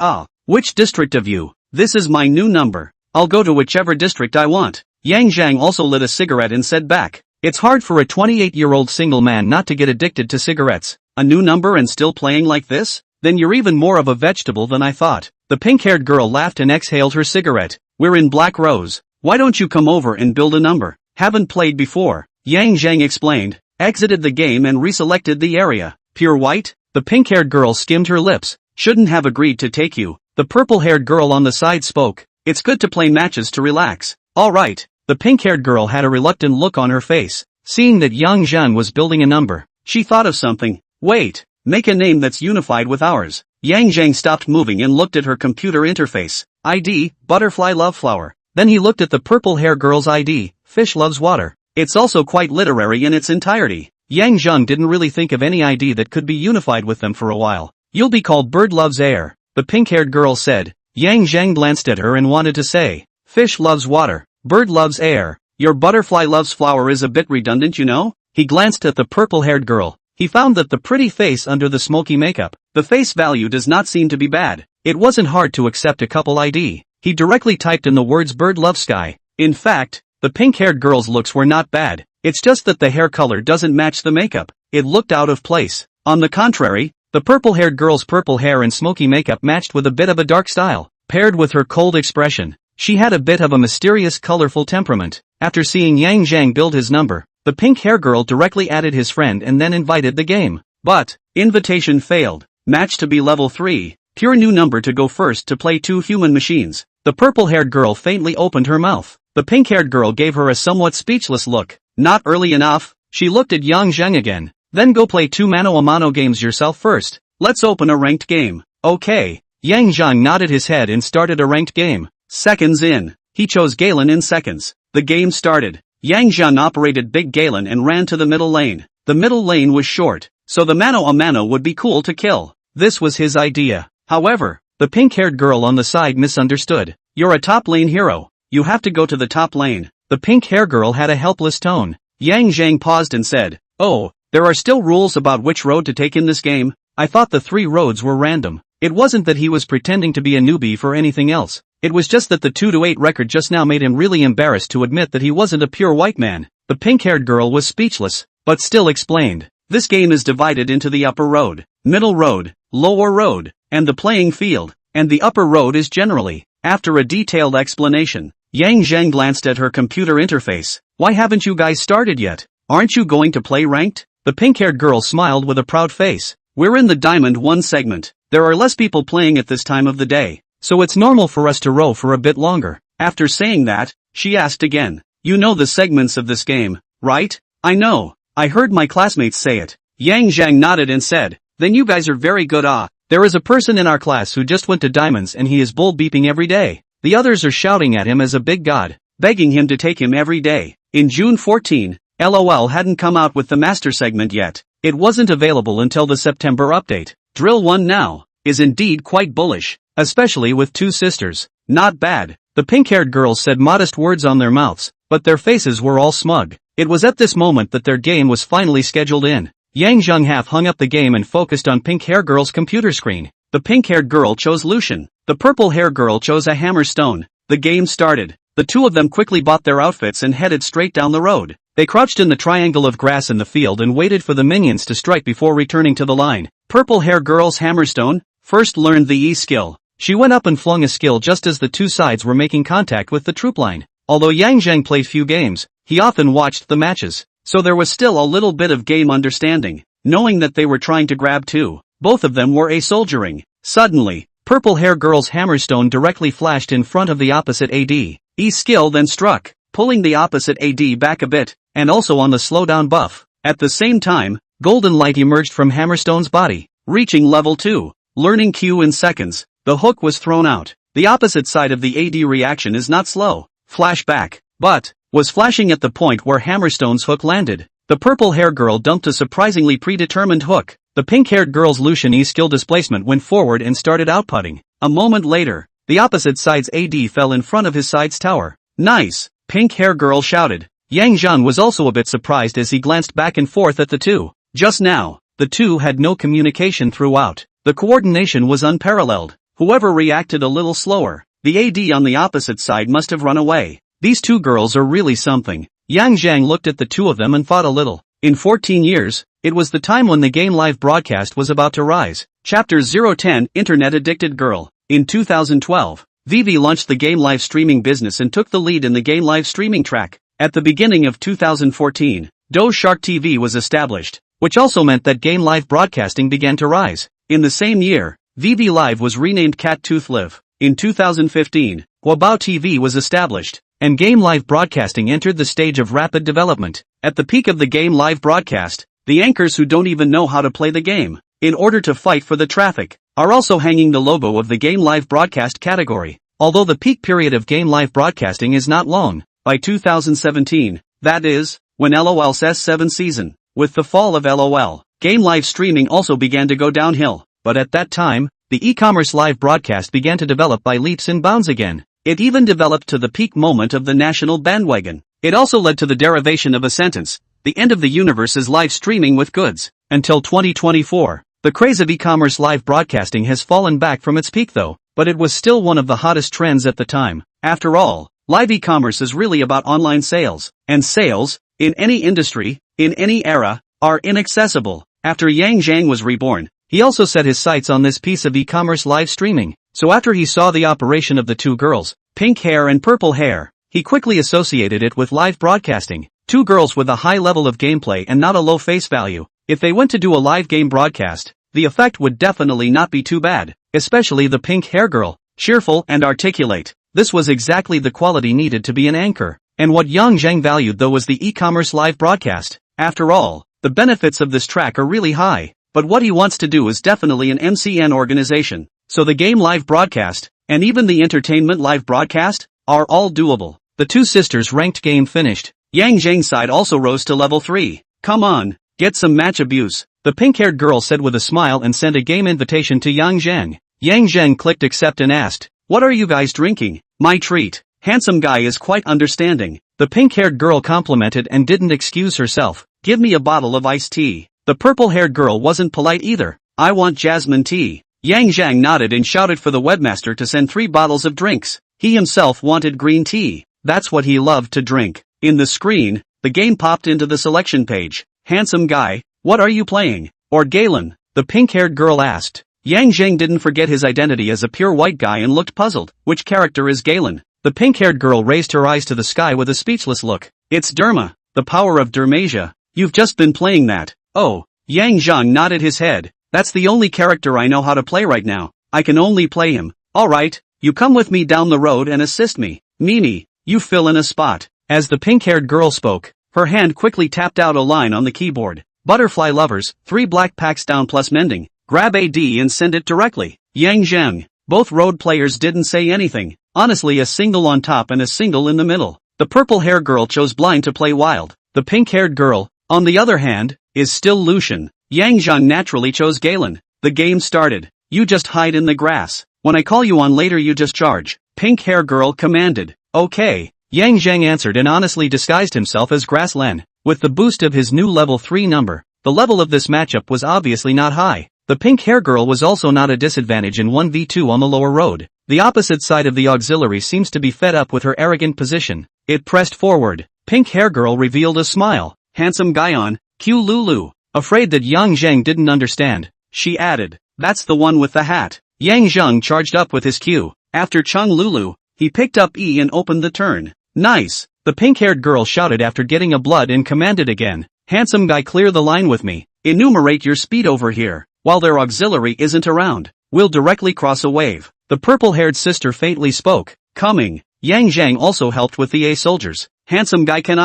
which district of you? This is my new number. I'll go to whichever district I want. Yang Zhang also lit a cigarette and said back. It's hard for a 28-year-old single man not to get addicted to cigarettes. A new number and still playing like this? Then you're even more of a vegetable than I thought. The pink-haired girl laughed and exhaled her cigarette. We're in Black Rose. Why don't you come over and build a number? Haven't played before. Yang Zheng explained, exited the game and reselected the area. Pure white? The pink-haired girl skimmed her lips. Shouldn't have agreed to take you. The purple-haired girl on the side spoke. It's good to play matches to relax. Alright. The pink-haired girl had a reluctant look on her face. Seeing that Yang Zheng was building a number, she thought of something. Wait. Make a name that's unified with ours. Yang Zheng stopped moving and looked at her computer interface. ID, Butterfly Love Flower. Then he looked at the purple-hair girl's ID, Fish Loves Water. It's also quite literary in its entirety. Yang Zheng didn't really think of any ID that could be unified with them for a while. You'll be called Bird Loves Air, the pink-haired girl said. Yang Zheng glanced at her and wanted to say, Fish loves water, bird loves air. Your butterfly loves flower is a bit redundant, you know? He glanced at the purple-haired girl. He found that the pretty face under the smoky makeup, the face value does not seem to be bad. It wasn't hard to accept a couple ID. He directly typed in the words bird loves sky. In fact, the pink-haired girl's looks were not bad. It's just that the hair color doesn't match the makeup. It looked out of place. On the contrary, the purple-haired girl's purple hair and smoky makeup matched with a bit of a dark style. Paired with her cold expression, she had a bit of a mysterious colorful temperament. After seeing Yang Zhang build his number, the pink hair girl directly added his friend and then invited the game. But, invitation failed. Match to be level 3. Pure new number to go first to play 2 human machines. The purple-haired girl faintly opened her mouth. The pink-haired girl gave her a somewhat speechless look. Not early enough. She looked at Yang Zheng again. Then go play 2 mano-a-mano games yourself first. Let's open a ranked game. Okay. Yang Zheng nodded his head and started a ranked game. Seconds in. He chose Galen in seconds. The game started. Yang Zheng operated Big Galen and ran to the middle lane. The middle lane was short, so the mano-a-mano would be cool to kill. This was his idea. However, the pink-haired girl on the side misunderstood. You're a top lane hero. You have to go to the top lane. The pink hair girl had a helpless tone. Yang Zheng paused and said, Oh, there are still rules about which road to take in this game? I thought the 3 roads were random. It wasn't that he was pretending to be a newbie for anything else. It was just that the 2-8 record just now made him really embarrassed to admit that he wasn't a pure white man. The pink-haired girl was speechless, but still explained. This game is divided into the upper road, middle road, lower road, and the playing field, and the upper road is generally. After a detailed explanation, Yang Zheng glanced at her computer interface. Why haven't you guys started yet? Aren't you going to play ranked? The pink-haired girl smiled with a proud face. We're in the Diamond 1 segment. There are less people playing at this time of the day, so it's normal for us to row for a bit longer. After saying that, she asked again. You know the segments of this game, right? I know. I heard my classmates say it. Yang Zheng nodded and said, Then you guys are very good. There is a person in our class who just went to Diamonds and he is bull beeping every day. The others are shouting at him as a big god, begging him to take him every day. In June 14, LOL hadn't come out with the master segment yet. It wasn't available until the September update. Drill 1 now is indeed quite bullish, especially with 2 sisters. Not bad. The pink-haired girls said modest words on their mouths, but their faces were all smug. It was at this moment that their game was finally scheduled in. Yang Zheng half hung up the game and focused on pink-hair girl's computer screen. The pink-haired girl chose Lucian. The purple-hair girl chose a hammerstone. The game started. The 2 of them quickly bought their outfits and headed straight down the road. They crouched in the triangle of grass in the field and waited for the minions to strike before returning to the line. Purple hair girl's Hammerstone first learned the E skill. She went up and flung a skill just as the two sides were making contact with the troop line. Although Yang Zheng played few games, he often watched the matches, so there was still a little bit of game understanding, knowing that they were trying to grab two. Both of them were soldiering. Suddenly, purple hair girl's Hammerstone directly flashed in front of the opposite AD. E skill then struck, pulling the opposite AD back a bit, and also on the slowdown buff. At the same time, golden light emerged from Hammerstone's body, reaching level 2. Learning Q in seconds, the hook was thrown out. The opposite side of the AD reaction is not slow. Flashback, but was flashing at the point where Hammerstone's hook landed. The purple hair girl dumped a surprisingly predetermined hook. The pink-haired girl's Lucian E skill displacement went forward and started outputting. A moment later, the opposite side's AD fell in front of his side's tower. Nice, pink hair girl shouted. Yang Zheng was also a bit surprised as he glanced back and forth at the two. Just now, the two had no communication throughout. The coordination was unparalleled. Whoever reacted a little slower, the AD on the opposite side must have run away. These two girls are really something. Yang Zheng looked at the two of them and thought a little. In 14 years, it was the time when the game live broadcast was about to rise. Chapter 010 Internet Addicted Girl. In 2012, Vivi launched the game live streaming business and took the lead in the game live streaming track. At the beginning of 2014, Doe Shark TV was established, which also meant that game live broadcasting began to rise. In the same year, Vivi Live was renamed Cat Tooth Live. In 2015, Huabao TV was established, and game live broadcasting entered the stage of rapid development. At the peak of the game live broadcast, the anchors who don't even know how to play the game, in order to fight for the traffic, are also hanging the logo of the game live broadcast category. Although the peak period of game live broadcasting is not long, by 2017, that is, when LOL's S7 season, with the fall of LOL, game live streaming also began to go downhill. But at that time, the e-commerce live broadcast began to develop by leaps and bounds again. It even developed to the peak moment of the national bandwagon. It also led to the derivation of a sentence. The end of the universe is live streaming with goods. Until 2024, the craze of e-commerce live broadcasting has fallen back from its peak though, but it was still one of the hottest trends at the time. After all, live e-commerce is really about online sales, and sales, in any industry, in any era, are inaccessible. After Yang Zheng was reborn, he also set his sights on this piece of e-commerce live streaming. So after he saw the operation of the two girls, pink hair and purple hair, he quickly associated it with live broadcasting. Two girls with a high level of gameplay and not a low face value. If they went to do a live game broadcast, the effect would definitely not be too bad, especially the pink hair girl, cheerful and articulate. This was exactly the quality needed to be an anchor. And what Yang Zheng valued though was the e-commerce live broadcast. After all, the benefits of this track are really high. But what he wants to do is definitely an MCN organization. So the game live broadcast, and even the entertainment live broadcast, are all doable. The two sisters' ranked game finished. Yang Zheng's side also rose to level 3. Come on, get some match abuse. The pink-haired girl said with a smile and sent a game invitation to Yang Zheng. Yang Zheng clicked accept and asked, "What are you guys drinking?" "My treat. Handsome guy is quite understanding." The pink-haired girl complimented and didn't excuse herself. "Give me a bottle of iced tea." The purple-haired girl wasn't polite either. "I want jasmine tea." Yang Zheng nodded and shouted for the webmaster to send 3 bottles of drinks. He himself wanted green tea. That's what he loved to drink. In the screen, the game popped into the selection page. "Handsome guy, what are you playing?" "Or Galen?" the pink-haired girl asked. Yang Zheng didn't forget his identity as a pure white guy and looked puzzled. "Which character is Galen?" The pink-haired girl raised her eyes to the sky with a speechless look. "It's Derma, the power of Dermasia. You've just been playing that." "Oh." Yang Zheng nodded his head. "That's the only character I know how to play right now. I can only play him." "Alright, you come with me down the road and assist me. Mimi, you fill in a spot." As the pink-haired girl spoke, her hand quickly tapped out a line on the keyboard. "Butterfly lovers, 3 black packs down plus mending. Grab AD and send it directly." Yang Zheng. Both road players didn't say anything. Honestly, a single on top and a single in the middle. The purple hair girl chose blind to play wild. The pink-haired girl, on the other hand, is still Lucian. Yang Zheng naturally chose Galen. The game started. "You just hide in the grass. When I call you on later you just charge," pink hair girl commanded. "Okay." Yang Zheng answered and honestly disguised himself as Grassland. With the boost of his new level 3 number, the level of this matchup was obviously not high. The pink hair girl was also not a disadvantage in 1v2 on the lower road. The opposite side of the auxiliary seems to be fed up with her arrogant position. It pressed forward. Pink hair girl revealed a smile. "Handsome guy on, Q Lulu." Afraid that Yang Zheng didn't understand, she added. That's the one with the hat. Yang Zheng charged up with his cue. After Chung Lulu, he picked up E and opened the turn. Nice, the pink-haired girl shouted after getting a blood and commanded again. Handsome guy, clear the line with me. Enumerate your speed over here. While their auxiliary isn't around, we'll directly cross a wave. The purple-haired sister faintly spoke. Coming. Yang Zheng also helped with the A soldiers. Handsome guy can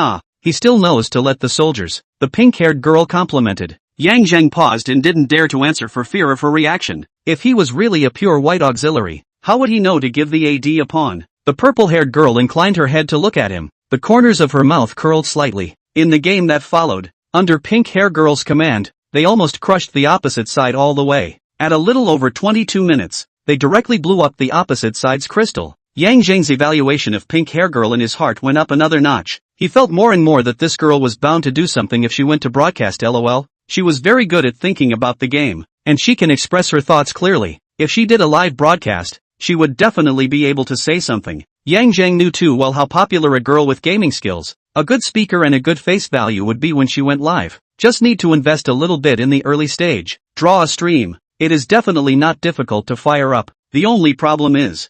he still knows to let the soldiers. The pink-haired girl complimented. Yang Zheng paused and didn't dare to answer for fear of her reaction. If he was really a pure white auxiliary, how would he know to give the AD a pawn? The purple-haired girl inclined her head to look at him. The corners of her mouth curled slightly. In the game that followed, under pink-hair girl's command, they almost crushed the opposite side all the way. At a little over 22 minutes, they directly blew up the opposite side's crystal. Yang Zheng's evaluation of pink-hair girl in his heart went up another notch. He felt more and more that this girl was bound to do something if she went to broadcast. LOL. She was very good at thinking about the game, and she can express her thoughts clearly. If she did a live broadcast, she would definitely be able to say something. Yang Zheng knew too well how popular a girl with gaming skills, a good speaker and a good face value would be when she went live. Just need to invest a little bit in the early stage. Draw a stream. It is definitely not difficult to fire up. The only problem is,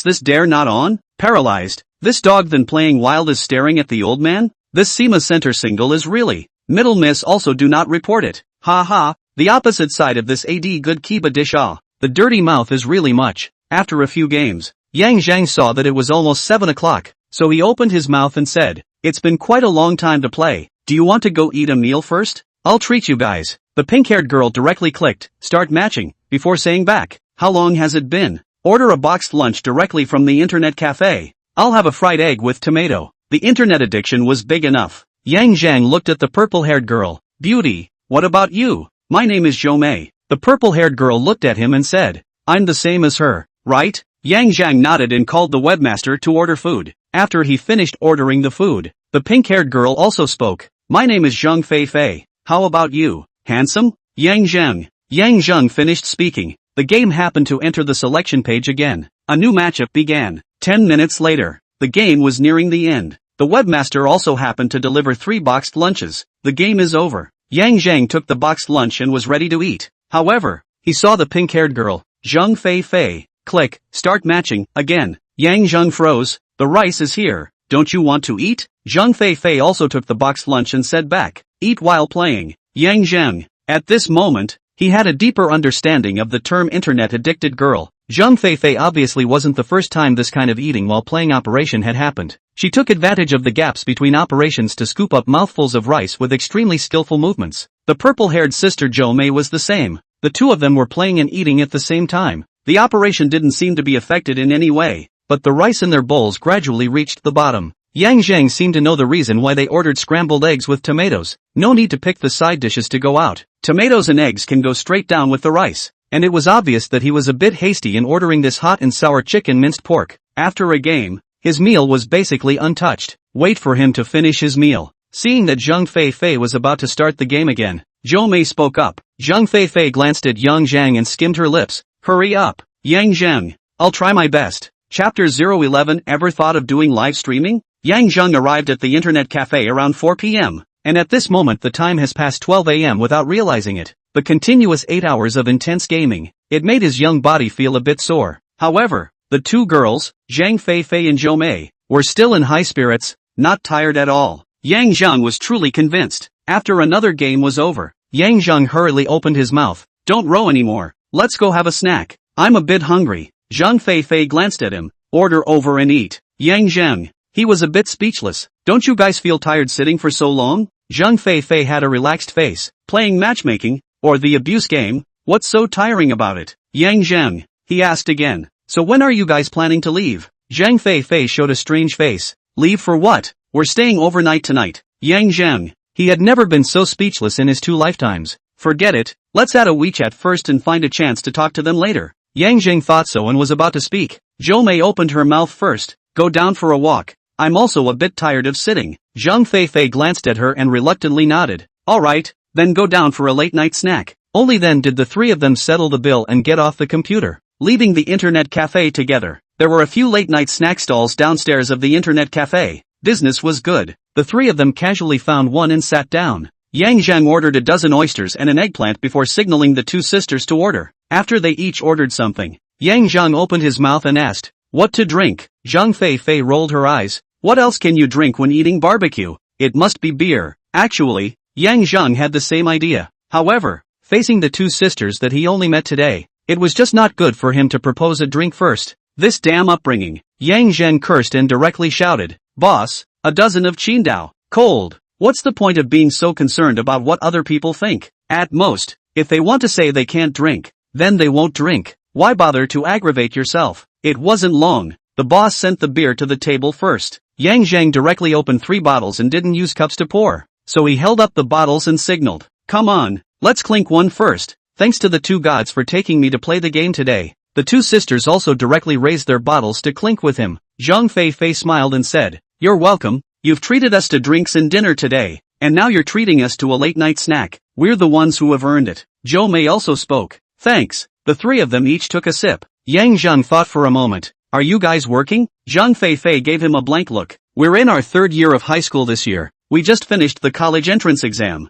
this dare not on? Paralyzed. This dog then playing wild is staring at the old man? This SEMA center single is really. Middle miss also do not report it. Ha ha, the opposite side of this AD good kiba dish the dirty mouth is really much. After a few games, Yang Zheng saw that it was almost 7 o'clock, so he opened his mouth and said, it's been quite a long time to play. Do you want to go eat a meal first? I'll treat you guys. The pink-haired girl directly clicked, start matching, before saying back, how long has it been? Order a boxed lunch directly from the internet cafe. I'll have a fried egg with tomato. The internet addiction was big enough. Yang Zheng looked at the purple-haired girl. Beauty, what about you? My name is Zhou Mei. The purple-haired girl looked at him and said, I'm the same as her, right? Yang Zheng nodded and called the webmaster to order food. After he finished ordering the food, the pink-haired girl also spoke. My name is Zheng Fei Fei. How about you? Handsome? Yang Zheng. Yang Zheng finished speaking. The game happened to enter the selection page again. A new matchup began. 10 minutes later, the game was nearing the end. The webmaster also happened to deliver 3 boxed lunches. The game is over. Yang Zheng took the boxed lunch and was ready to eat. However, he saw the pink-haired girl, Zheng Fei Fei. Click, start matching, again. Yang Zheng froze. The rice is here. Don't you want to eat? Zheng Fei Fei also took the boxed lunch and said back, eat while playing. Yang Zheng. At this moment, he had a deeper understanding of the term internet-addicted girl. Zheng Fei Fei obviously wasn't the first time this kind of eating while playing operation had happened. She took advantage of the gaps between operations to scoop up mouthfuls of rice with extremely skillful movements. The purple-haired sister Zhou Mei was the same. The two of them were playing and eating at the same time. The operation didn't seem to be affected in any way, but the rice in their bowls gradually reached the bottom. Yang Zheng seemed to know the reason why they ordered scrambled eggs with tomatoes. No need to pick the side dishes to go out. Tomatoes and eggs can go straight down with the rice. And it was obvious that he was a bit hasty in ordering this hot and sour chicken minced pork. After a game, his meal was basically untouched. Wait for him to finish his meal. Seeing that Zheng Fei Fei was about to start the game again, Zhou Mei spoke up. Zheng Fei Fei glanced at Yang Zheng and skimmed her lips. Hurry up. Yang Zheng. I'll try my best. Chapter 011. Ever thought of doing live streaming? Yang Zheng arrived at the internet cafe around 4 p.m. And at this moment the time has passed 12 a.m. without realizing it. The continuous 8 hours of intense gaming, it made his young body feel a bit sore. However, the two girls, Zheng Fei Fei and Zhou Mei, were still in high spirits, not tired at all. Yang Zheng was truly convinced. After another game was over, Yang Zheng hurriedly opened his mouth. Don't row anymore. Let's go have a snack. I'm a bit hungry. Zheng Fei Fei glanced at him. Order over and eat. Yang Zheng. He was a bit speechless. Don't you guys feel tired sitting for so long? Zheng Fei Fei had a relaxed face. Playing matchmaking, or the abuse game? What's so tiring about it? Yang Zheng. He asked again. So when are you guys planning to leave? Zheng Fei Fei showed a strange face. Leave for what? We're staying overnight tonight. Yang Zheng. He had never been so speechless in his 2 lifetimes. Forget it. Let's add a WeChat first and find a chance to talk to them later. Yang Zheng thought so and was about to speak. Zhou Mei opened her mouth first. Go down for a walk. I'm also a bit tired of sitting. Zheng Fei Fei glanced at her and reluctantly nodded. Alright, then go down for a late night snack. Only then did the three of them settle the bill and get off the computer, leaving the internet cafe together. There were a few late night snack stalls downstairs of the internet cafe. Business was good. The three of them casually found one and sat down. Yang Zheng ordered a dozen oysters and an eggplant before signaling the two sisters to order. After they each ordered something, Yang Zheng opened his mouth and asked, "What to drink?" Zhang Fei rolled her eyes. "What else can you drink when eating barbecue? It must be beer." Actually, Yang Zheng had the same idea. However, facing the two sisters that he only met today, it was just not good for him to propose a drink first. This damn upbringing. Yang Zheng cursed and directly shouted, "Boss, a dozen of Qingdao, cold." What's the point of being so concerned about what other people think? At most, if they want to say they can't drink, then they won't drink. Why bother to aggravate yourself? It wasn't long. The boss sent the beer to the table first. Yang Zheng directly opened 3 bottles and didn't use cups to pour. So he held up the bottles and signaled, "Come on, let's clink one first. Thanks to the two gods for taking me to play the game today." The two sisters also directly raised their bottles to clink with him. Zhang Fei smiled and said, "You're welcome. You've treated us to drinks and dinner today, and now you're treating us to a late-night snack. We're the ones who have earned it." Zhou Mei also spoke. "Thanks." The 3 of them each took a sip. Yang Zheng thought for a moment. "Are you guys working?" Zhang Fei gave him a blank look. "We're in our 3rd year of high school this year. We just finished the college entrance exam."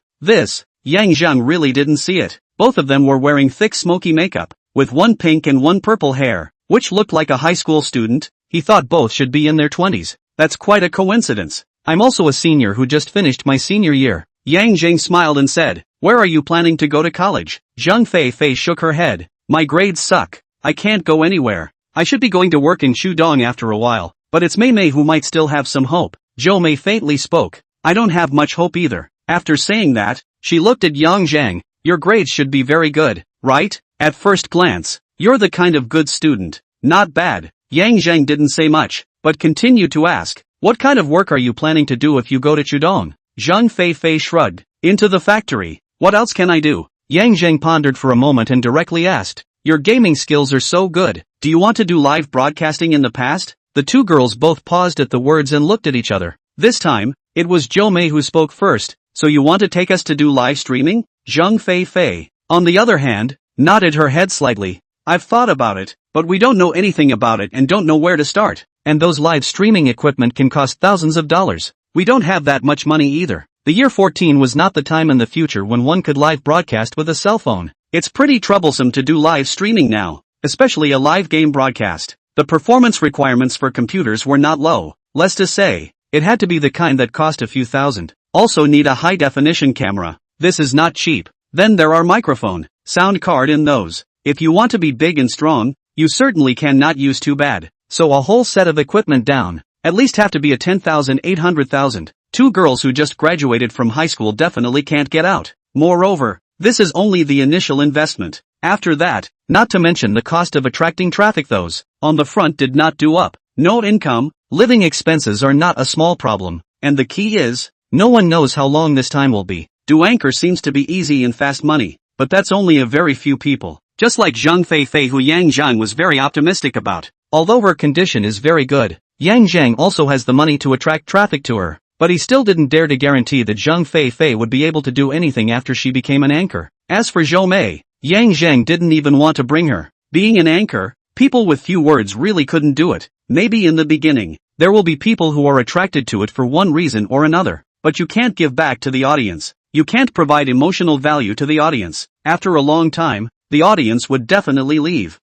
Yang Zheng really didn't see it. Both of them were wearing thick smoky makeup, with one pink and one purple hair, which looked like a high school student. He thought both should be in their 20s. That's quite a coincidence. "I'm also a senior who just finished my senior year." Yang Zheng smiled and said, "Where are you planning to go to college?" Zhang Fei shook her head. "My grades suck. I can't go anywhere. I should be going to work in Shudong after a while, but it's Mei who might still have some hope." Zhou Mei faintly spoke. "I don't have much hope either." After saying that, she looked at Yang Zheng. "Your grades should be very good, right? At first glance, you're the kind of good student. Not bad." Yang Zheng didn't say much, but continued to ask, "What kind of work are you planning to do if you go to Chudong?" Zhang Fei shrugged. "Into the factory. What else can I do?" Yang Zheng pondered for a moment and directly asked, "Your gaming skills are so good. Do you want to do live broadcasting in the past?" The two girls both paused at the words and looked at each other. This time, it was Zhou Mei who spoke first. "So you want to take us to do live streaming?" Zhang Fei, on the other hand, nodded her head slightly. "I've thought about it, but we don't know anything about it and don't know where to start. And those live streaming equipment can cost thousands of dollars. We don't have that much money either." The year 14 was not the time in the future when one could live broadcast with a cell phone. It's pretty troublesome to do live streaming now, especially a live game broadcast. The performance requirements for computers were not low. Less to say, it had to be the kind that cost a few thousand. Also need a high-definition camera. This is not cheap. Then there are microphone, sound card and those. If you want to be big and strong, you certainly cannot use too bad. So a whole set of equipment down, at least have to be a 10,000 800,000. Two girls who just graduated from high school definitely can't get out. Moreover, this is only the initial investment. After that, not to mention the cost of attracting traffic, those on the front did not do up. No income, living expenses are not a small problem. And the key is, no one knows how long this time will be. Do anchor seems to be easy and fast money, but that's only a very few people. Just like Zhang Fei who Yang Zheng was very optimistic about. Although her condition is very good, Yang Zheng also has the money to attract traffic to her. But he still didn't dare to guarantee that Zhang Fei would be able to do anything after she became an anchor. As for Zhou Mei, Yang Zheng didn't even want to bring her. Being an anchor, people with few words really couldn't do it. Maybe in the beginning, there will be people who are attracted to it for one reason or another. But you can't give back to the audience. You can't provide emotional value to the audience. After a long time, the audience would definitely leave.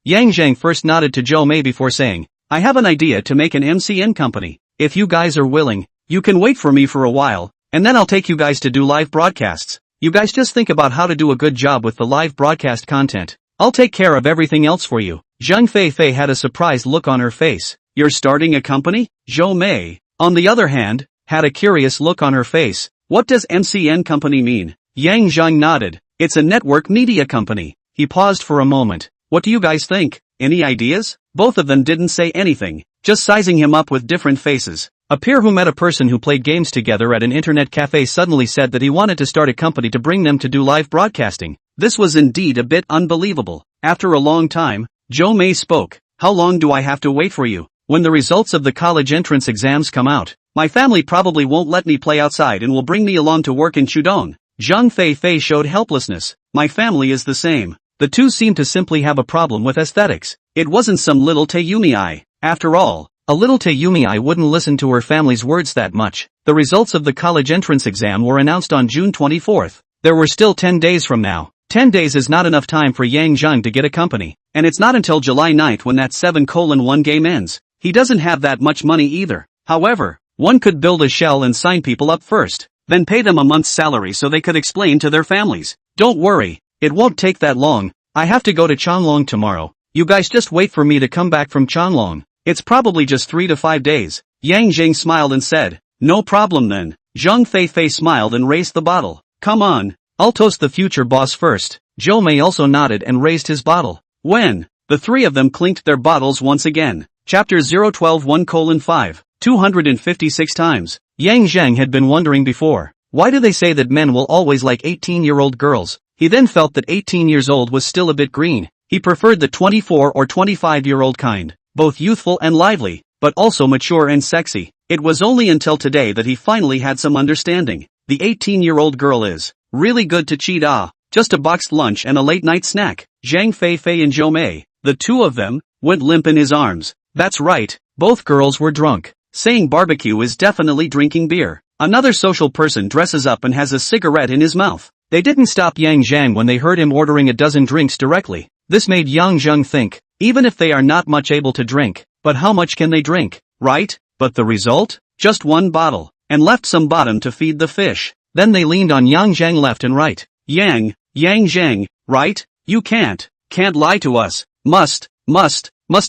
Yang Zheng first nodded to Zhou Mei before saying, "I have an idea to make an MCN company. If you guys are willing, you can wait for me for a while, and then I'll take you guys to do live broadcasts. You guys just think about how to do a good job with the live broadcast content. I'll take care of everything else for you." Zhang Fei had a surprised look on her face. "You're starting a company?" Zhou Mei, on the other hand, had a curious look on her face. "What does MCN company mean?" Yang Zheng nodded. "It's a network media company." He paused for a moment. "What do you guys think? Any ideas?" Both of them didn't say anything, just sizing him up with different faces. A peer who met a person who played games together at an internet cafe suddenly said that he wanted to start a company to bring them to do live broadcasting. This was indeed a bit unbelievable. After a long time, Zhou Mei spoke. "How long do I have to wait for you?" "When the results of the college entrance exams come out, my family probably won't let me play outside and will bring me along to work in Chudong." Zhang Fei showed helplessness. "My family is the same." The two seemed to simply have a problem with aesthetics. It wasn't some little Taeyumi eye. After all, A little Tayumi I wouldn't listen to her family's words that much. The results of the college entrance exam were announced on June 24th. There were still 10 days from now. 10 days is not enough time for Yang Zheng to get a company. And it's not until July 9th when that 7:1 game ends. He doesn't have that much money either. However, one could build a shell and sign people up first, then pay them a month's salary so they could explain to their families. Don't worry, it won't take that long. I have to go to Changlong tomorrow. You guys just wait for me to come back from Changlong. It's probably just 3 to 5 days. Yang Zheng smiled and said, no problem then. Zheng Feifei smiled and raised the bottle. Come on, I'll toast the future boss first. Zhou Mei also nodded and raised his bottle. When the three of them clinked their bottles once again. Chapter 0121:5, 256 times. Yang Zheng had been wondering before, why do they say that men will always like 18-year-old girls? He then felt that 18 years old was still a bit green. He preferred the 24 or 25-year-old kind, both youthful and lively, but also mature and sexy. It was only until today that he finally had some understanding. The 18-year-old girl is really good to cheat. Just a boxed lunch and a late-night snack. Zhang Feifei and Zhou Mei, the two of them, went limp in his arms. That's right, both girls were drunk. Saying barbecue is definitely drinking beer. Another social person dresses up and has a cigarette in his mouth. They didn't stop Yang Zheng when they heard him ordering a dozen drinks directly. This made Yang Zheng think, even if they are not much able to drink, but how much can they drink, right? But the result? Just one bottle, and left some bottom to feed the fish. Then they leaned on Yang Zheng left and right. Yang Zheng, right? You can't lie to us. Must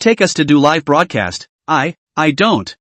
take us to do live broadcast. I don't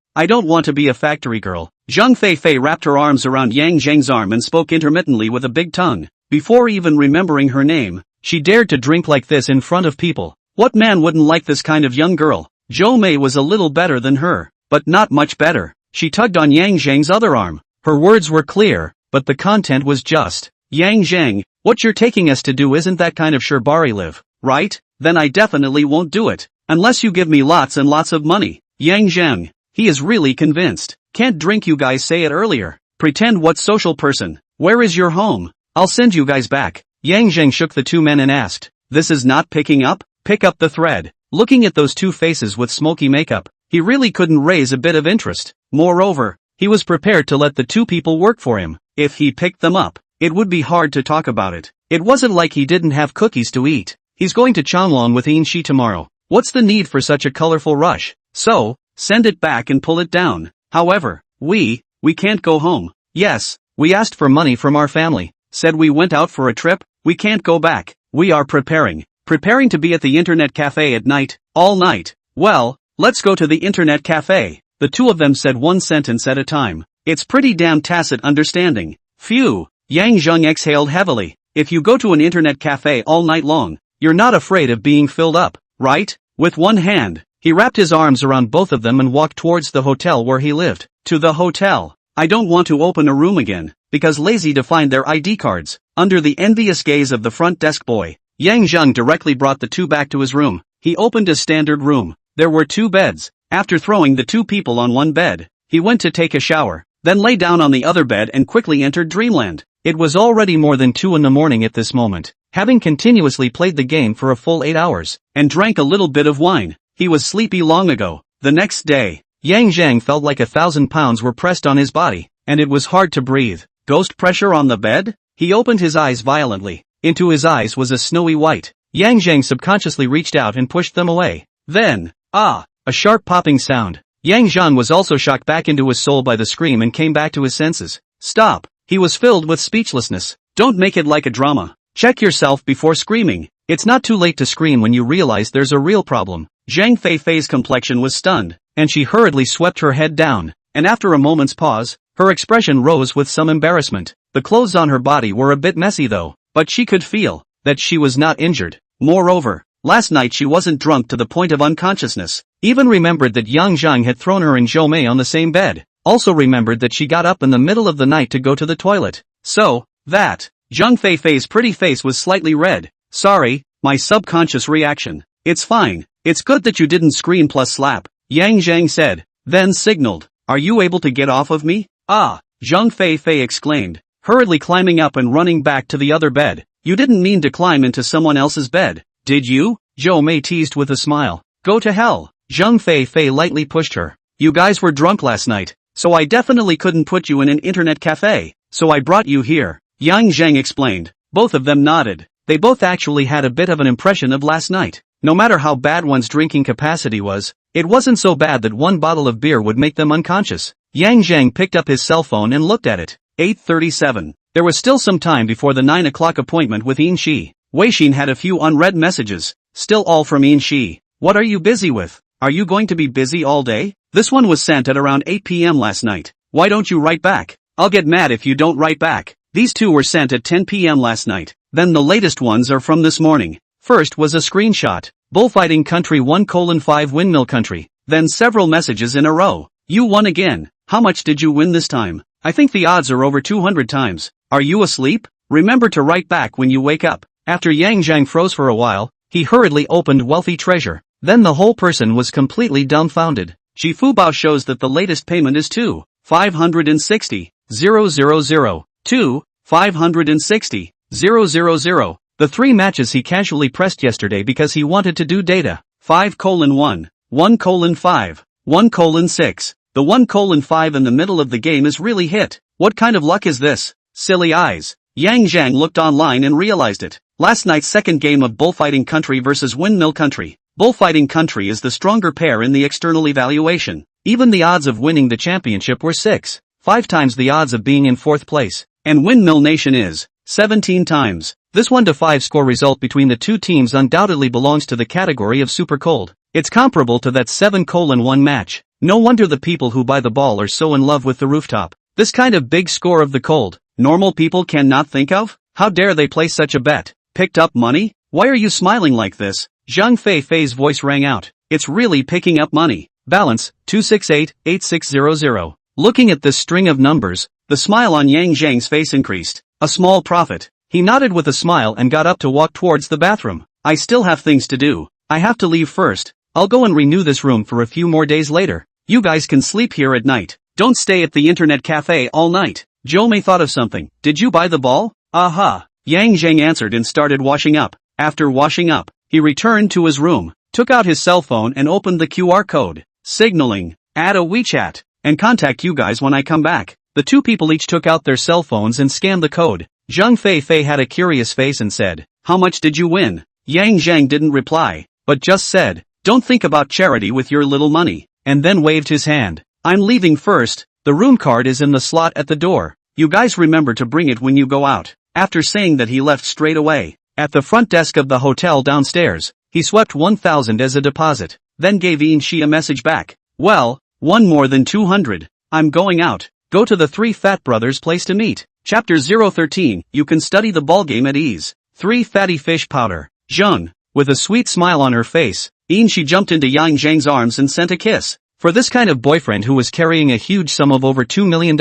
want to be a factory girl. Zheng Feifei wrapped her arms around Yang Zheng's arm and spoke intermittently with a big tongue. Before even remembering her name, she dared to drink like this in front of people. What man wouldn't like this kind of young girl? Zhou Mei was a little better than her, but not much better. She tugged on Yang Zheng's other arm. Her words were clear, but the content was just, Yang Zheng, what you're taking us to do isn't that kind of shibari live, right? Then I definitely won't do it, unless you give me lots and lots of money. Yang Zheng, he is really convinced. Can't drink, you guys say it earlier. Pretend what social person? Where is your home? I'll send you guys back. Yang Zheng shook the two men and asked, this is not picking up? Pick up the thread. Looking at those two faces with smoky makeup, he really couldn't raise a bit of interest. Moreover, he was prepared to let the two people work for him. If he picked them up, it would be hard to talk about it. It wasn't like he didn't have cookies to eat. He's going to Changlong with Yin Shi tomorrow. What's the need for such a colorful rush? So, send it back and pull it down. However, we can't go home. Yes, we asked for money from our family. Said we went out for a trip. We can't go back. We are preparing to be at the internet cafe at night, all night. Well, let's go to the internet cafe. The two of them said one sentence at a time. It's pretty damn tacit understanding. Phew. Yang Zheng exhaled heavily. If you go to an internet cafe all night long, you're not afraid of being filled up, right? With one hand, he wrapped his arms around both of them and walked towards the hotel where he lived. To the hotel. I don't want to open a room again, because lazy to find their ID cards. Under the envious gaze of the front desk boy, Yang Zheng directly brought the two back to his room. He opened a standard room. There were two beds. After throwing the two people on one bed, he went to take a shower, then lay down on the other bed and quickly entered dreamland. It was already more than 2 in the morning at this moment. Having continuously played the game for a full 8 hours, and drank a little bit of wine, he was sleepy long ago. The next day, Yang Zheng felt like 1,000 pounds were pressed on his body, and it was hard to breathe. Ghost pressure on the bed? He opened his eyes violently. Into his eyes was a snowy white. Yang Zheng subconsciously reached out and pushed them away. Then, a sharp popping sound. Yang Zheng was also shocked back into his soul by the scream and came back to his senses. Stop. He was filled with speechlessness. Don't make it like a drama. Check yourself before screaming. It's not too late to scream when you realize there's a real problem. Zhang Feifei's complexion was stunned, and she hurriedly swept her head down, and after a moment's pause, her expression rose with some embarrassment. The clothes on her body were a bit messy though, but she could feel that she was not injured. Moreover, last night she wasn't drunk to the point of unconsciousness. Even remembered that Yang Zheng had thrown her and Zhou Mei on the same bed. Also remembered that she got up in the middle of the night to go to the toilet. So, that. Zheng Feifei's pretty face was slightly red. Sorry, my subconscious reaction. It's fine. It's good that you didn't scream plus slap, Yang Zheng said, then signaled. Are you able to get off of me? Ah, Zheng Feifei exclaimed, hurriedly climbing up and running back to the other bed. You didn't mean to climb into someone else's bed, did you? Zhou Mei teased with a smile. Go to hell. Zheng Feifei lightly pushed her. You guys were drunk last night, so I definitely couldn't put you in an internet cafe, so I brought you here, Yang Zheng explained. Both of them nodded. They both actually had a bit of an impression of last night. No matter how bad one's drinking capacity was, it wasn't so bad that one bottle of beer would make them unconscious. Yang Zheng picked up his cell phone and looked at it. 8:37. There was still some time before the 9 o'clock appointment with Yin Shi. Weixin had a few unread messages, still all from Yin Shi. What are you busy with? Are you going to be busy all day? This one was sent at around 8 p.m. last night. Why don't you write back? I'll get mad if you don't write back. These two were sent at 10 p.m. last night. Then the latest ones are from this morning. First was a screenshot. Bullfighting country 1:5 windmill country. Then several messages in a row. You won again. How much did you win this time? I think the odds are over 200 times. Are you asleep? Remember to write back when you wake up. After Yang Zhang froze for a while, he hurriedly opened Wealthy Treasure. Then the whole person was completely dumbfounded. Shifubao shows that the latest payment is 2,560,000, 2,560,000. The 3 matches he casually pressed yesterday because he wanted to do data. 5:1, 1:5, 1:6. The 1:5 in the middle of the game is really hit. What kind of luck is this? Silly eyes. Yang Zhang looked online and realized it. Last night's second game of Bullfighting Country versus Windmill Country. Bullfighting Country is the stronger pair in the external evaluation. Even the odds of winning the championship were 5 times the odds of being in 4th place. And Windmill Nation is 17 times. This 1-5 score result between the two teams undoubtedly belongs to the category of super cold. It's comparable to that 7:1 match. No wonder the people who buy the ball are so in love with the rooftop. This kind of big score of the cold, normal people cannot think of? How dare they place such a bet? Picked up money? Why are you smiling like this? Zhang Fei's voice rang out. It's really picking up money. Balance, 268,8600. Looking at this string of numbers, the smile on Yang Zhang's face increased. A small profit. He nodded with a smile and got up to walk towards the bathroom. I still have things to do. I have to leave first. I'll go and renew this room for a few more days later. You guys can sleep here at night. Don't stay at the internet cafe all night. Zhou Mei thought of something. Did you buy the ball? Aha. Yang Zhang answered and started washing up. After washing up, he returned to his room, took out his cell phone and opened the QR code, signaling, add a WeChat, and contact you guys when I come back. The two people each took out their cell phones and scanned the code. Zhang Fei had a curious face and said, how much did you win? Yang Zhang didn't reply, but just said, don't think about charity with your little money, and then waved his hand. I'm leaving first, the room card is in the slot at the door. You guys remember to bring it when you go out. After saying that he left straight away. At the front desk of the hotel downstairs, he swept 1,000 as a deposit, then gave Yin Shi a message back. Well, one more than 200. I'm going out. Go to the 3 fat brothers place to meet. Chapter 013, you can study the ballgame at ease. 3 fatty fish powder. Zheng. With a sweet smile on her face, Yin Shi jumped into Yang Zhang's arms and sent a kiss. For this kind of boyfriend who was carrying a huge sum of over $2 million,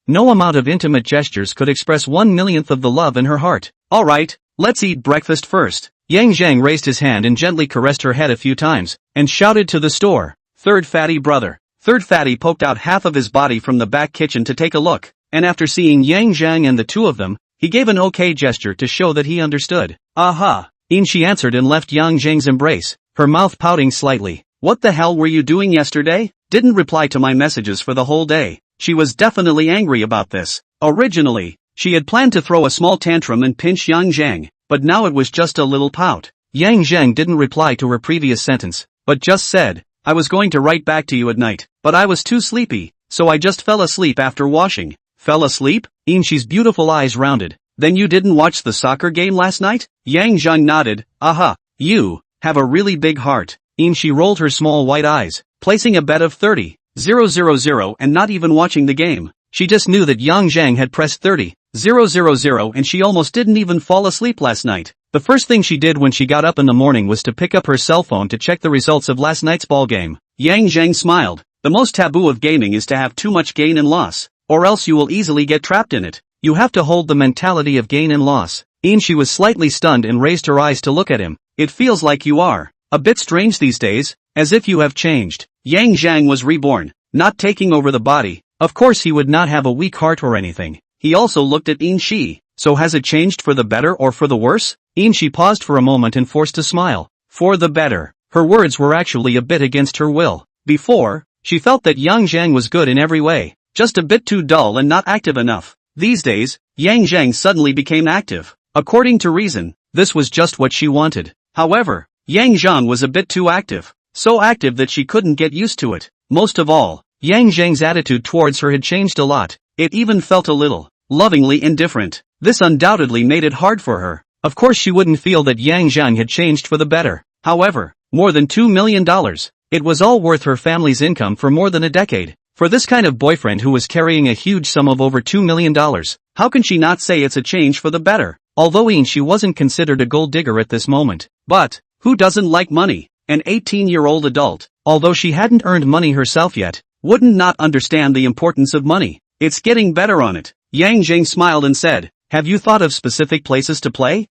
no amount of intimate gestures could express 1/millionth of the love in her heart. Alright, let's eat breakfast first. Yang Zhang raised his hand and gently caressed her head a few times, and shouted to the store. Third fatty brother. Third fatty poked out half of his body from the back kitchen to take a look, and after seeing Yang Zhang and the two of them, he gave an okay gesture to show that he understood. Aha! Yin Shi answered and left Yang Zhang's embrace, her mouth pouting slightly. What the hell were you doing yesterday? Didn't reply to my messages for the whole day. She was definitely angry about this. Originally, she had planned to throw a small tantrum and pinch Yang Zhang, but now it was just a little pout. Yang Zhang didn't reply to her previous sentence, but just said, I was going to write back to you at night, but I was too sleepy, so I just fell asleep after washing. Fell asleep? Yin Shi's beautiful eyes rounded. Then you didn't watch the soccer game last night? Yang Zhang nodded. Aha, you have a really big heart. Yin Shi rolled her small white eyes, placing a bet of 30,000 and not even watching the game. She just knew that Yang Zhang had pressed 30,000 and she almost didn't even fall asleep last night. The first thing she did when she got up in the morning was to pick up her cell phone to check the results of last night's ball game. Yang Zhang smiled. The most taboo of gaming is to have too much gain and loss, or else you will easily get trapped in it. You have to hold the mentality of gain and loss. Yin Shi was slightly stunned and raised her eyes to look at him. It feels like you are a bit strange these days, as if you have changed. Yang Zhang was reborn, not taking over the body. Of course he would not have a weak heart or anything. He also looked at Yin Shi. So has it changed for the better or for the worse? Yin Shi paused for a moment and forced a smile. For the better. Her words were actually a bit against her will. Before, She felt that Yang Zheng was good in every way, just a bit too dull and not active enough. These days, Yang Zheng suddenly became active. According to reason, this was just what she wanted. However, Yang Zheng was a bit too active. So active that she couldn't get used to it. Most of all, Yang Zheng's attitude towards her had changed a lot. It even felt a little lovingly indifferent. This undoubtedly made it hard for her. Of course she wouldn't feel that Yang Zheng had changed for the better. However, more than $2 million. It was all worth her family's income for more than a decade. For this kind of boyfriend who was carrying a huge sum of over $2 million, how can she not say it's a change for the better? Although she wasn't considered a gold digger at this moment. But, who doesn't like money? An 18-year-old adult, although she hadn't earned money herself yet, wouldn't not understand the importance of money. It's getting better on it. Yang Zheng smiled and said, have you thought of specific places to play?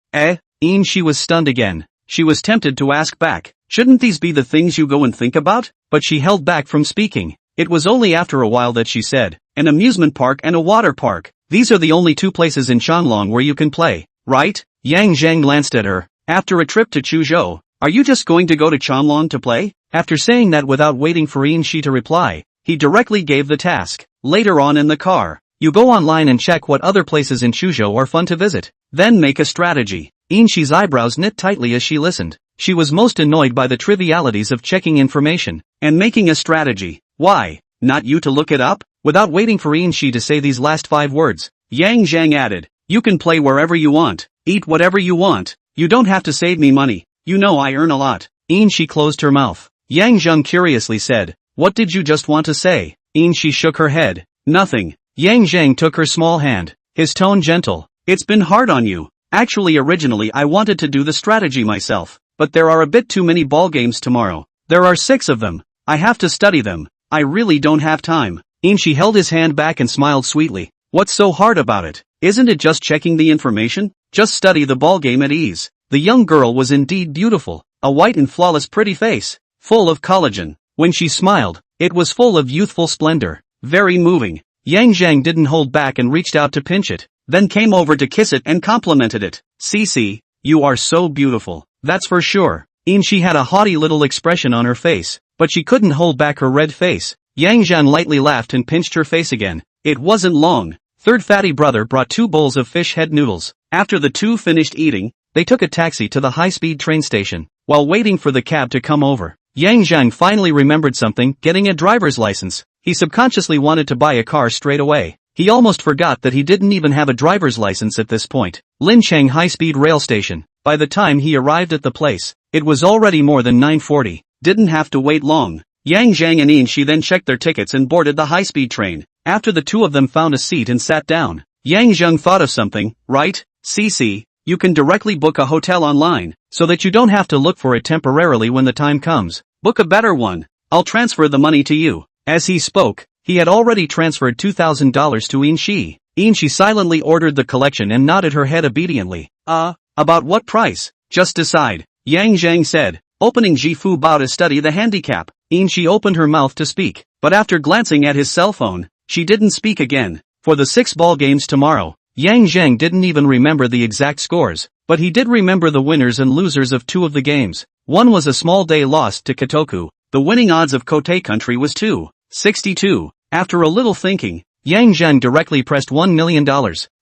She was stunned again. She was tempted to ask back, shouldn't these be the things you go and think about? But she held back from speaking. It was only after a while that she said, an amusement park and a water park. These are the only two places in Shanglong where you can play, right? Yang Zheng glanced at her. After a trip to Chuzhou, are you just going to go to Shanglong to play? After saying that without waiting for Shi to reply, he directly gave the task. Later on in the car, you go online and check what other places in Chuzhou are fun to visit. Then make a strategy. Shi's eyebrows knit tightly as she listened. She was most annoyed by the trivialities of checking information and making a strategy. Why, not you to look it up? Without waiting for Shi to say these last 5 words, Yang Zheng added, you can play wherever you want, eat whatever you want, you don't have to save me money, you know I earn a lot. Shi closed her mouth. Yang Zheng curiously said, what did you just want to say? Shi shook her head. Nothing. Yang Zheng took her small hand, his tone gentle. It's been hard on you. Actually originally I wanted to do the strategy myself, but there are a bit too many ball games tomorrow. There are 6 of them. I have to study them. I really don't have time. Shi held his hand back and smiled sweetly. What's so hard about it? Isn't it just checking the information? Just study the ball game at ease. The young girl was indeed beautiful. A white and flawless pretty face, full of collagen. When she smiled, it was full of youthful splendor. Very moving. Yang Zheng didn't hold back and reached out to pinch it, then came over to kiss it and complimented it. Cici, you are so beautiful. That's for sure. Shi had a haughty little expression on her face, but she couldn't hold back her red face. Yang Zheng lightly laughed and pinched her face again. It wasn't long. Third fatty brother brought 2 bowls of fish head noodles. After the 2 finished eating, they took a taxi to the high-speed train station. While waiting for the cab to come over, Yang Zheng finally remembered something, getting a driver's license. He subconsciously wanted to buy a car straight away. He almost forgot that he didn't even have a driver's license at this point. Lincheng High-Speed Rail Station. By the time he arrived at the place, it was already more than 9:40. Didn't have to wait long. Yang Zheng and Shi then checked their tickets and boarded the high-speed train. After the 2 of them found a seat and sat down, Yang Zheng thought of something, right? Cici, you can directly book a hotel online, so that you don't have to look for it temporarily when the time comes. Book a better one. I'll transfer the money to you. As he spoke, he had already transferred $2,000 to Shi. Shi silently ordered the collection and nodded her head obediently. About what price? Just decide. Yang Zheng said, opening Jifu Bao to study the handicap. Shi opened her mouth to speak, but after glancing at his cell phone, she didn't speak again. For the 6 ball games tomorrow, Yang Zheng didn't even remember the exact scores, but he did remember the winners and losers of 2 of the games. One was a small day lost to Kotoku. The winning odds of Kote Country was 2.62. After a little thinking, Yang Zheng directly pressed $1 million.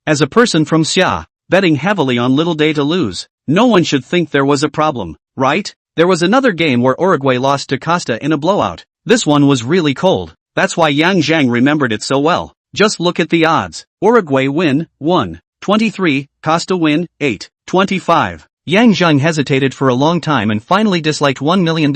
As a person from Xia, betting heavily on Little Day to lose, no one should think there was a problem, right? There was another game where Uruguay lost to Costa in a blowout. This one was really cold. That's why Yang Zheng remembered it so well. Just look at the odds. Uruguay win, 1.23, Costa win, 8.25. Yang Zheng hesitated for a long time and finally disliked $1 million.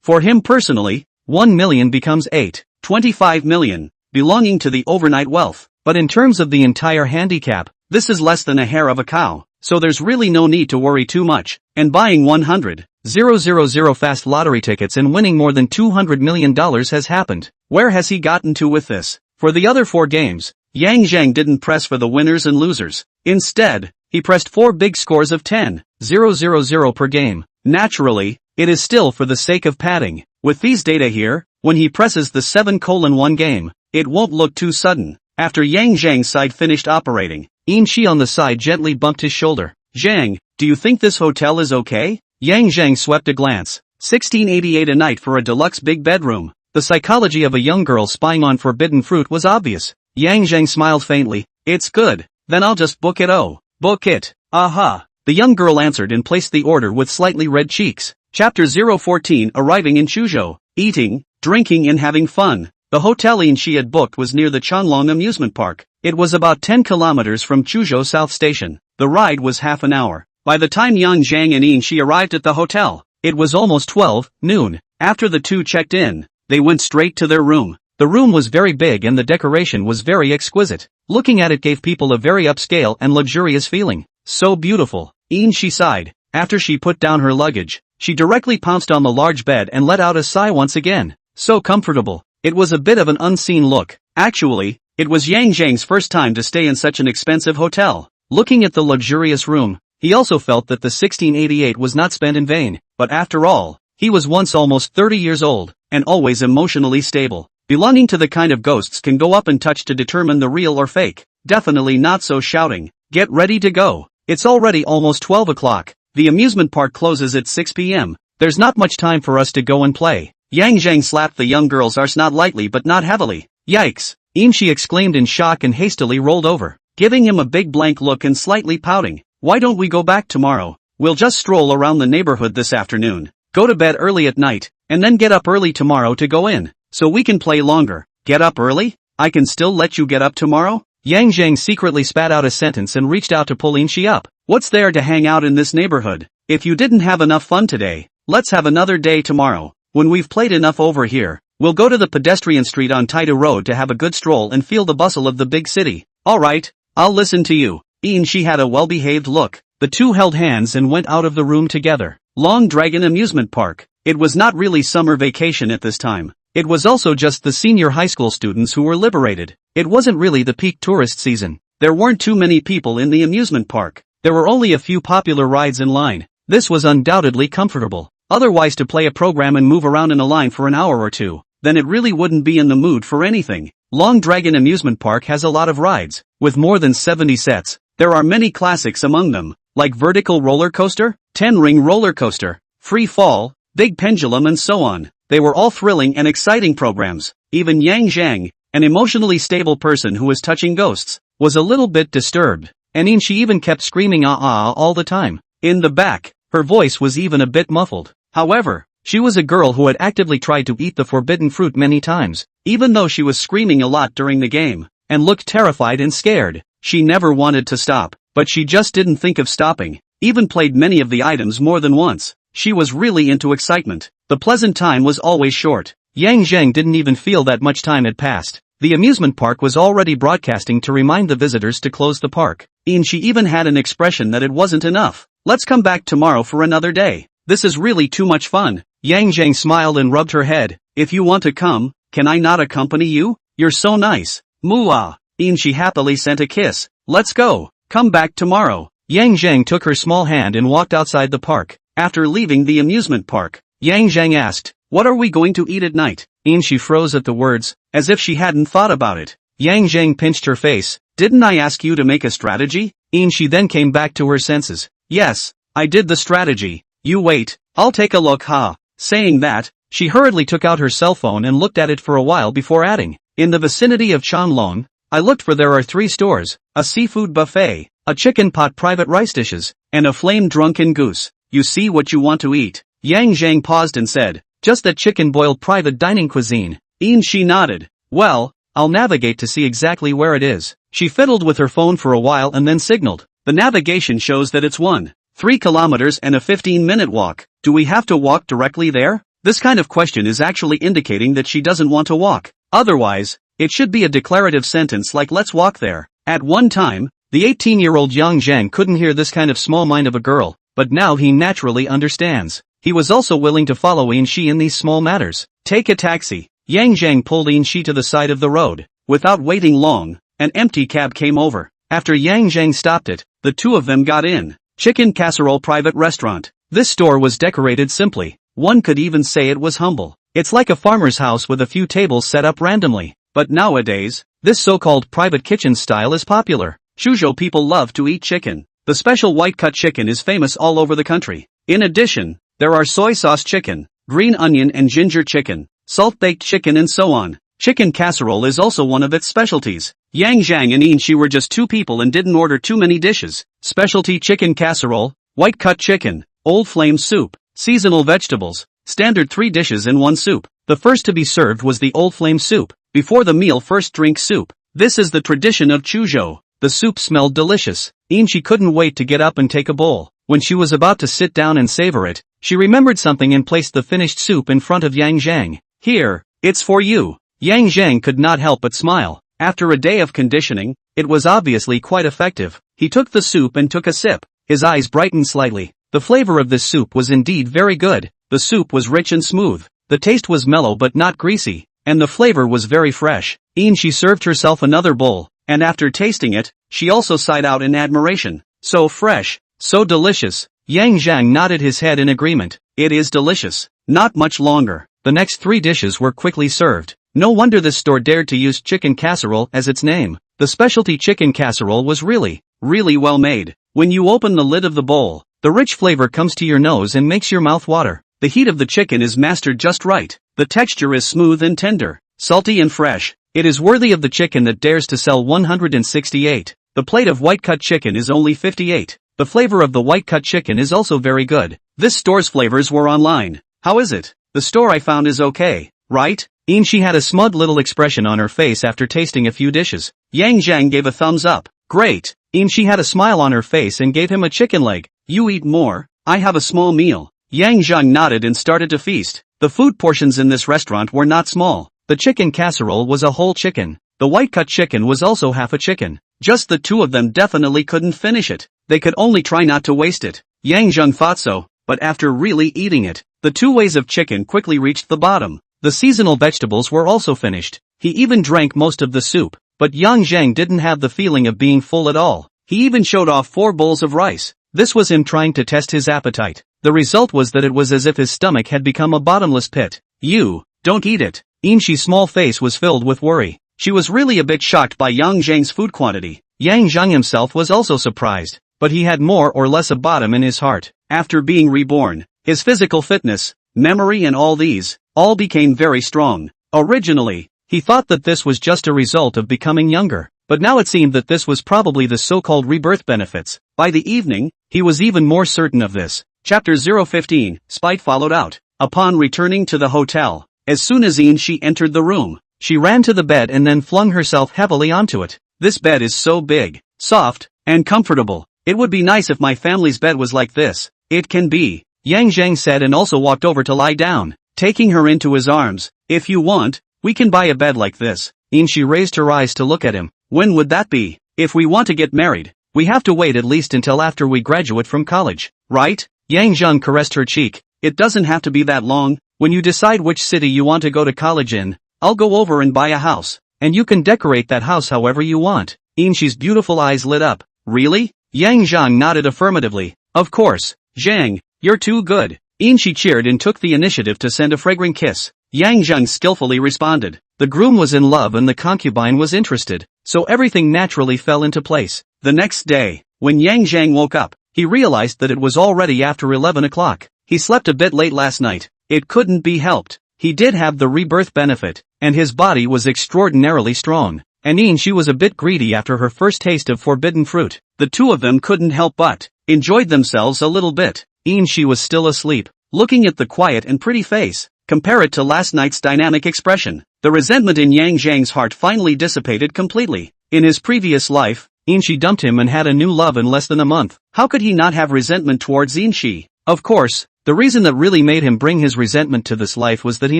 For him personally, 1 million becomes 8.25 million, belonging to the overnight wealth. But in terms of the entire handicap, this is less than a hair of a cow, so there's really no need to worry too much. And buying 100,000 fast lottery tickets and winning more than $200 million has happened. Where has he gotten to with this? For the other 4 games, Yang Zheng didn't press for the winners and losers. Instead, he pressed 4 big scores of 10,000 per game. Naturally, it is still for the sake of padding. With these data here, when he presses the 7:1 game, it won't look too sudden. After Yang Zheng's side finished operating, Shi on the side gently bumped his shoulder. Zheng, do you think this hotel is okay? Yang Zheng swept a glance. $16.88 a night for a deluxe big bedroom. The psychology of a young girl spying on forbidden fruit was obvious. Yang Zheng smiled faintly. It's good. Then I'll just book it. Oh, book it. Aha. The young girl answered and placed the order with slightly red cheeks. Chapter 014 Arriving in Chuzhou. Eating, drinking and having fun. The hotel she had booked was near the Chanlong amusement park. It was about 10 kilometers from Chuzhou South Station. The ride was half an hour. By the time Yang Zhang and she arrived at the hotel, it was almost 12 noon. After the two checked in, they went straight to their room. The room was very big and the decoration was very exquisite. Looking at it gave people a very upscale and luxurious feeling. So beautiful. She sighed. After she put down her luggage, she directly pounced on the large bed and let out a sigh once again. So comfortable. It was a bit of an unseen look. Actually, it was Yang Zhang's first time to stay in such an expensive hotel. Looking at the luxurious room, he also felt that the 1688 was not spent in vain. But after all, he was once almost 30 years old, and always emotionally stable. Belonging to the kind of ghosts can go up and touch to determine the real or fake. Definitely not so shouting. Get ready to go. It's already almost 12 o'clock. The amusement park closes at 6 p.m. There's not much time for us to go and play. Yang Zhang slapped the young girl's arse not lightly but not heavily. Yikes! She exclaimed in shock and hastily rolled over, giving him a big blank look and slightly pouting. Why don't we go back tomorrow? We'll just stroll around the neighborhood this afternoon. Go to bed early at night, and then get up early tomorrow to go in, so we can play longer. Get up early? I can still let you get up tomorrow? Yang Zhang secretly spat out a sentence and reached out to pull Shi up. What's there to hang out in this neighborhood? If you didn't have enough fun today, let's have another day tomorrow. When we've played enough over here, we'll go to the pedestrian street on Taito Road to have a good stroll and feel the bustle of the big city. Alright, I'll listen to you. She had a well-behaved look. The two held hands and went out of the room together. Long Dragon Amusement Park. It was not really summer vacation at this time. It was also just the senior high school students who were liberated. It wasn't really the peak tourist season. There weren't too many people in the amusement park. There were only a few popular rides in line. This was undoubtedly comfortable. Otherwise, to play a program and move around in a line for an hour or two, then it really wouldn't be in the mood for anything. Long Dragon Amusement Park has a lot of rides, with more than 70 sets. There are many classics among them, like Vertical Roller Coaster, 10-Ring Roller Coaster, Free Fall, Big Pendulum and so on. They were all thrilling and exciting programs. Even Yang Zhang, an emotionally stable person who was touching ghosts, was a little bit disturbed. And she even kept screaming ah all the time. In the back, her voice was even a bit muffled. However, she was a girl who had actively tried to eat the forbidden fruit many times, even though she was screaming a lot during the game, and looked terrified and scared. She never wanted to stop, but she just didn't think of stopping, even played many of the items more than once. She was really into excitement. The pleasant time was always short. Yang Zheng didn't even feel that much time had passed. The amusement park was already broadcasting to remind the visitors to close the park. She even had an expression that it wasn't enough. Let's come back tomorrow for another day. This is really too much fun. Yang Zheng smiled and rubbed her head. If you want to come, can I not accompany you? You're so nice. Mooah. She happily sent a kiss. Let's go. Come back tomorrow. Yang Zheng took her small hand and walked outside the park. After leaving the amusement park, Yang Zheng asked, what are we going to eat at night? She froze at the words, as if she hadn't thought about it. Yang Zheng pinched her face. Didn't I ask you to make a strategy? She then came back to her senses. Yes, I did the strategy. You wait, I'll take a look ha. Saying that, she hurriedly took out her cell phone and looked at it for a while before adding, in the vicinity of Chanlong, I looked for there are 3 stores, a seafood buffet, a chicken pot private rice dishes, and a flamed drunken goose. You see what you want to eat? Yang Zhang paused and said, just that chicken boiled private dining cuisine. She nodded. Well, I'll navigate to see exactly where it is. She fiddled with her phone for a while and then signaled. The navigation shows that it's 3 kilometers and a 15-minute walk. Do we have to walk directly there? This kind of question is actually indicating that she doesn't want to walk. Otherwise, it should be a declarative sentence like let's walk there. At one time, the 18-year-old Yang Zhang couldn't hear this kind of small mind of a girl, but now he naturally understands. He was also willing to follow Shi in these small matters. Take a taxi. Yang Zhang pulled Shi to the side of the road. Without waiting long, an empty cab came over. After Yang Zhang stopped it, the two of them got in. Chicken Casserole Private Restaurant. This store was decorated simply. One could even say it was humble. It's like a farmer's house with a few tables set up randomly. But nowadays, this so-called private kitchen style is popular. Chuzhou people love to eat chicken. The special white-cut chicken is famous all over the country. In addition, there are soy sauce chicken, green onion and ginger chicken, salt-baked chicken and so on. Chicken casserole is also one of its specialties. Yang Zhang and Shi were just two people and didn't order too many dishes. Specialty chicken casserole, white-cut chicken, old flame soup, seasonal vegetables, standard 3 dishes in 1 soup. The first to be served was the old flame soup. Before the meal first drink soup. This is the tradition of Chuzhou. The soup smelled delicious. Shi couldn't wait to get up and take a bowl. When she was about to sit down and savor it, she remembered something and placed the finished soup in front of Yang Zhang. Here, it's for you. Yang Zhang could not help but smile. After a day of conditioning, it was obviously quite effective. He took the soup and took a sip. His eyes brightened slightly. The flavor of this soup was indeed very good. The soup was rich and smooth. The taste was mellow but not greasy, and the flavor was very fresh. She served herself another bowl, and after tasting it, she also sighed out in admiration. So fresh, so delicious. Yang Zhang nodded his head in agreement. It is delicious. Not much longer. The next 3 dishes were quickly served. No wonder this store dared to use chicken casserole as its name. The specialty chicken casserole was really well made. When you open the lid of the bowl, the rich flavor comes to your nose and makes your mouth water. The heat of the chicken is mastered just right. The texture is smooth and tender, salty and fresh. It is worthy of the chicken that dares to sell 168. The plate of white-cut chicken is only 58. The flavor of the white-cut chicken is also very good. This store's flavors were online. How is it? The store I found is okay, right? She had a smug little expression on her face after tasting a few dishes. Yang Zhang gave a thumbs up. Great. She had a smile on her face and gave him a chicken leg. You eat more. I have a small meal. Yang Zhang nodded and started to feast. The food portions in this restaurant were not small. The chicken casserole was a whole chicken. The white-cut chicken was also half a chicken. Just the two of them definitely couldn't finish it. They could only try not to waste it. Yang Zhang thought so, but after really eating it, the 2 ways of chicken quickly reached the bottom. The seasonal vegetables were also finished. He even drank most of the soup, but Yang Zhang didn't have the feeling of being full at all. He even showed off 4 bowls of rice. This was him trying to test his appetite. The result was that it was as if his stomach had become a bottomless pit. You, don't eat it. Shi's small face was filled with worry. She was really a bit shocked by Yang Zhang's food quantity. Yang Zhang himself was also surprised, but he had more or less a bottom in his heart. After being reborn, his physical fitness, memory and all became very strong. Originally, he thought that this was just a result of becoming younger, but now it seemed that this was probably the so-called rebirth benefits. By the evening, he was even more certain of this. Chapter 015, Spite followed out. Upon returning to the hotel, as soon as Shi entered the room, she ran to the bed and then flung herself heavily onto it. This bed is so big, soft, and comfortable. It would be nice if my family's bed was like this. It can be, Yang Zhang said and also walked over to lie down, taking her into his arms. If you want, we can buy a bed like this. Shi raised her eyes to look at him. When would that be? If we want to get married, we have to wait at least until after we graduate from college, right? Yang Zhang caressed her cheek. It doesn't have to be that long. When you decide which city you want to go to college in, I'll go over and buy a house, and you can decorate that house however you want. Shi's beautiful eyes lit up. Really? Yang Zhang nodded affirmatively. Of course, Zhang, you're too good. Shi cheered and took the initiative to send a fragrant kiss. Yang Zhang skillfully responded. The groom was in love and the concubine was interested, so everything naturally fell into place. The next day, when Yang Zhang woke up, he realized that it was already after 11 o'clock. He slept a bit late last night. It couldn't be helped. He did have the rebirth benefit, and his body was extraordinarily strong. And she was a bit greedy after her first taste of forbidden fruit. The two of them couldn't help but enjoyed themselves a little bit. She was still asleep, looking at the quiet and pretty face. Compare it to last night's dynamic expression. The resentment in Yang Zhang's heart finally dissipated completely. In his previous life, Shi dumped him and had a new love in less than a month. How could he not have resentment towards Shi? Of course, the reason that really made him bring his resentment to this life was that he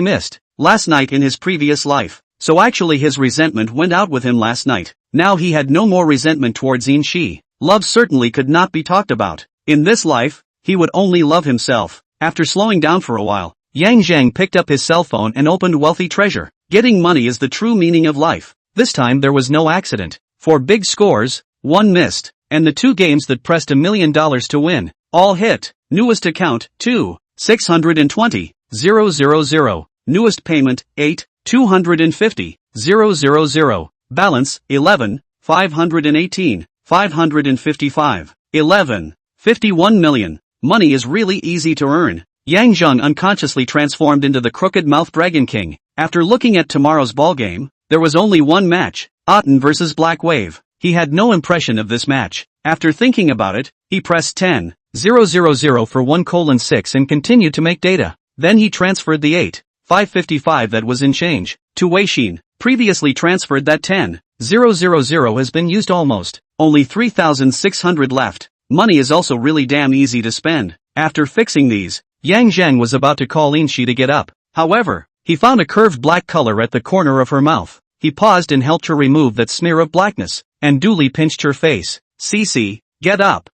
missed last night in his previous life. So actually his resentment went out with him last night. Now he had no more resentment towards Shi. Love certainly could not be talked about. In this life, he would only love himself. After slowing down for a while, Yang Zhang picked up his cell phone and opened Wealthy Treasure. Getting money is the true meaning of life. This time there was no accident. 4 big scores, 1 missed, and the 2 games that pressed $1 million to win, all hit. Newest account, 2, 620, 000. Newest payment, 8, 250, 000. Balance, 11, 518, 555, 11, 51 million. Money is really easy to earn. Yang Zhang unconsciously transformed into the crooked-mouthed Dragon King. After looking at tomorrow's ball game, there was only one match, Otten vs Black Wave. He had no impression of this match. After thinking about it, he pressed 10,000 for 1:6 and continued to make data. Then he transferred the 8,555 that was in change to Weixin. Previously transferred that 10,000 has been used almost. Only 3,600 left. Money is also really damn easy to spend. After fixing these, Zheng was about to call Inshi to get up. However, he found a curved black color at the corner of her mouth. He paused and helped her remove that smear of blackness, and duly pinched her face. "Cece, get up."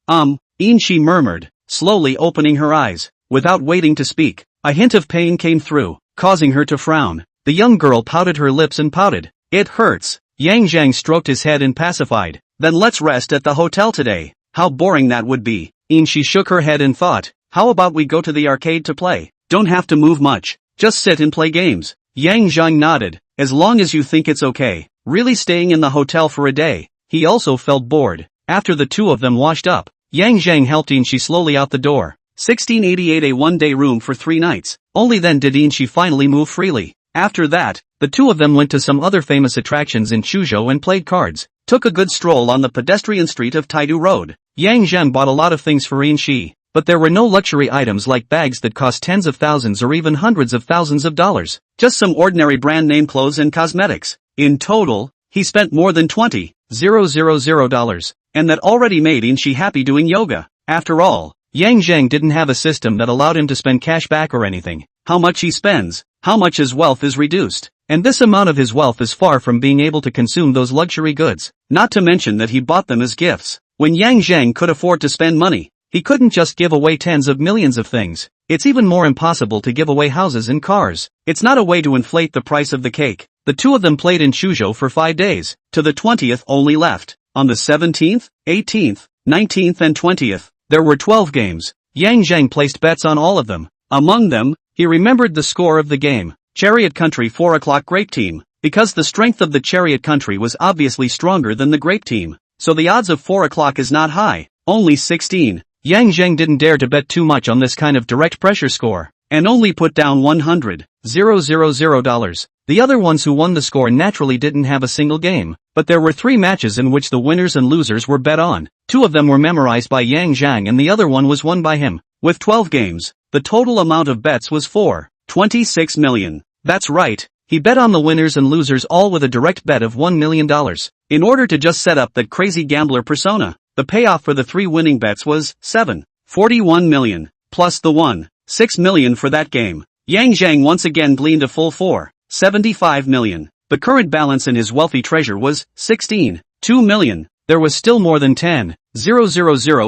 Inshi murmured, slowly opening her eyes. Without waiting to speak, a hint of pain came through, causing her to frown. The young girl pouted her lips and pouted. "It hurts." Zheng stroked his head and pacified. "Then let's rest at the hotel today." How boring that would be. Inshi shook her head and thought, how about we go to the arcade to play? Don't have to move much. Just sit and play games. Zheng nodded. As long as you think it's okay. Really staying in the hotel for a day. He also felt bored. After the two of them washed up, Zheng helped Inshi slowly out the door. 1688, a one-day room for 3 nights. Only then did Inshi finally move freely. After that, the two of them went to some other famous attractions in Chuzhou and played cards. Took a good stroll on the pedestrian street of Taidu Road. Zheng bought a lot of things for Inshi, but there were no luxury items like bags that cost tens of thousands or even hundreds of thousands of dollars. Just some ordinary brand name clothes and cosmetics. In total, he spent more than $20,000, and that already made Inshi happy doing yoga. After all, Zheng didn't have a system that allowed him to spend cash back or anything. How much he spends, how much his wealth is reduced. And this amount of his wealth is far from being able to consume those luxury goods. Not to mention that he bought them as gifts. When Zheng could afford to spend money, he couldn't just give away tens of millions of things. It's even more impossible to give away houses and cars. It's not a way to inflate the price of the cake. The two of them played in Chuzhou for 5 days. To the 20th only left. On the 17th, 18th, 19th and 20th, there were 12 games. Zheng placed bets on all of them. Among them, he remembered the score of the game. Chariot Country 4 o'clock Grape Team. Because the strength of the Chariot Country was obviously stronger than the Grape Team. So the odds of 4 o'clock is not high. Only 16. Zheng didn't dare to bet too much on this kind of direct pressure score, and only put down $100,000. The other ones who won the score naturally didn't have a single game, but there were 3 matches in which the winners and losers were bet on. 2 of them were memorized by Zheng and the other one was won by him. With 12 games, the total amount of bets was 26 million. That's right, he bet on the winners and losers all with a direct bet of $1 million. In order to just set up that crazy gambler persona, the payoff for the 3 winning bets was 41 million, plus the 6 million for that game. Zheng once again gleaned a full 75 million. The current balance in his wealthy treasure was 2 million. There was still more than 10,000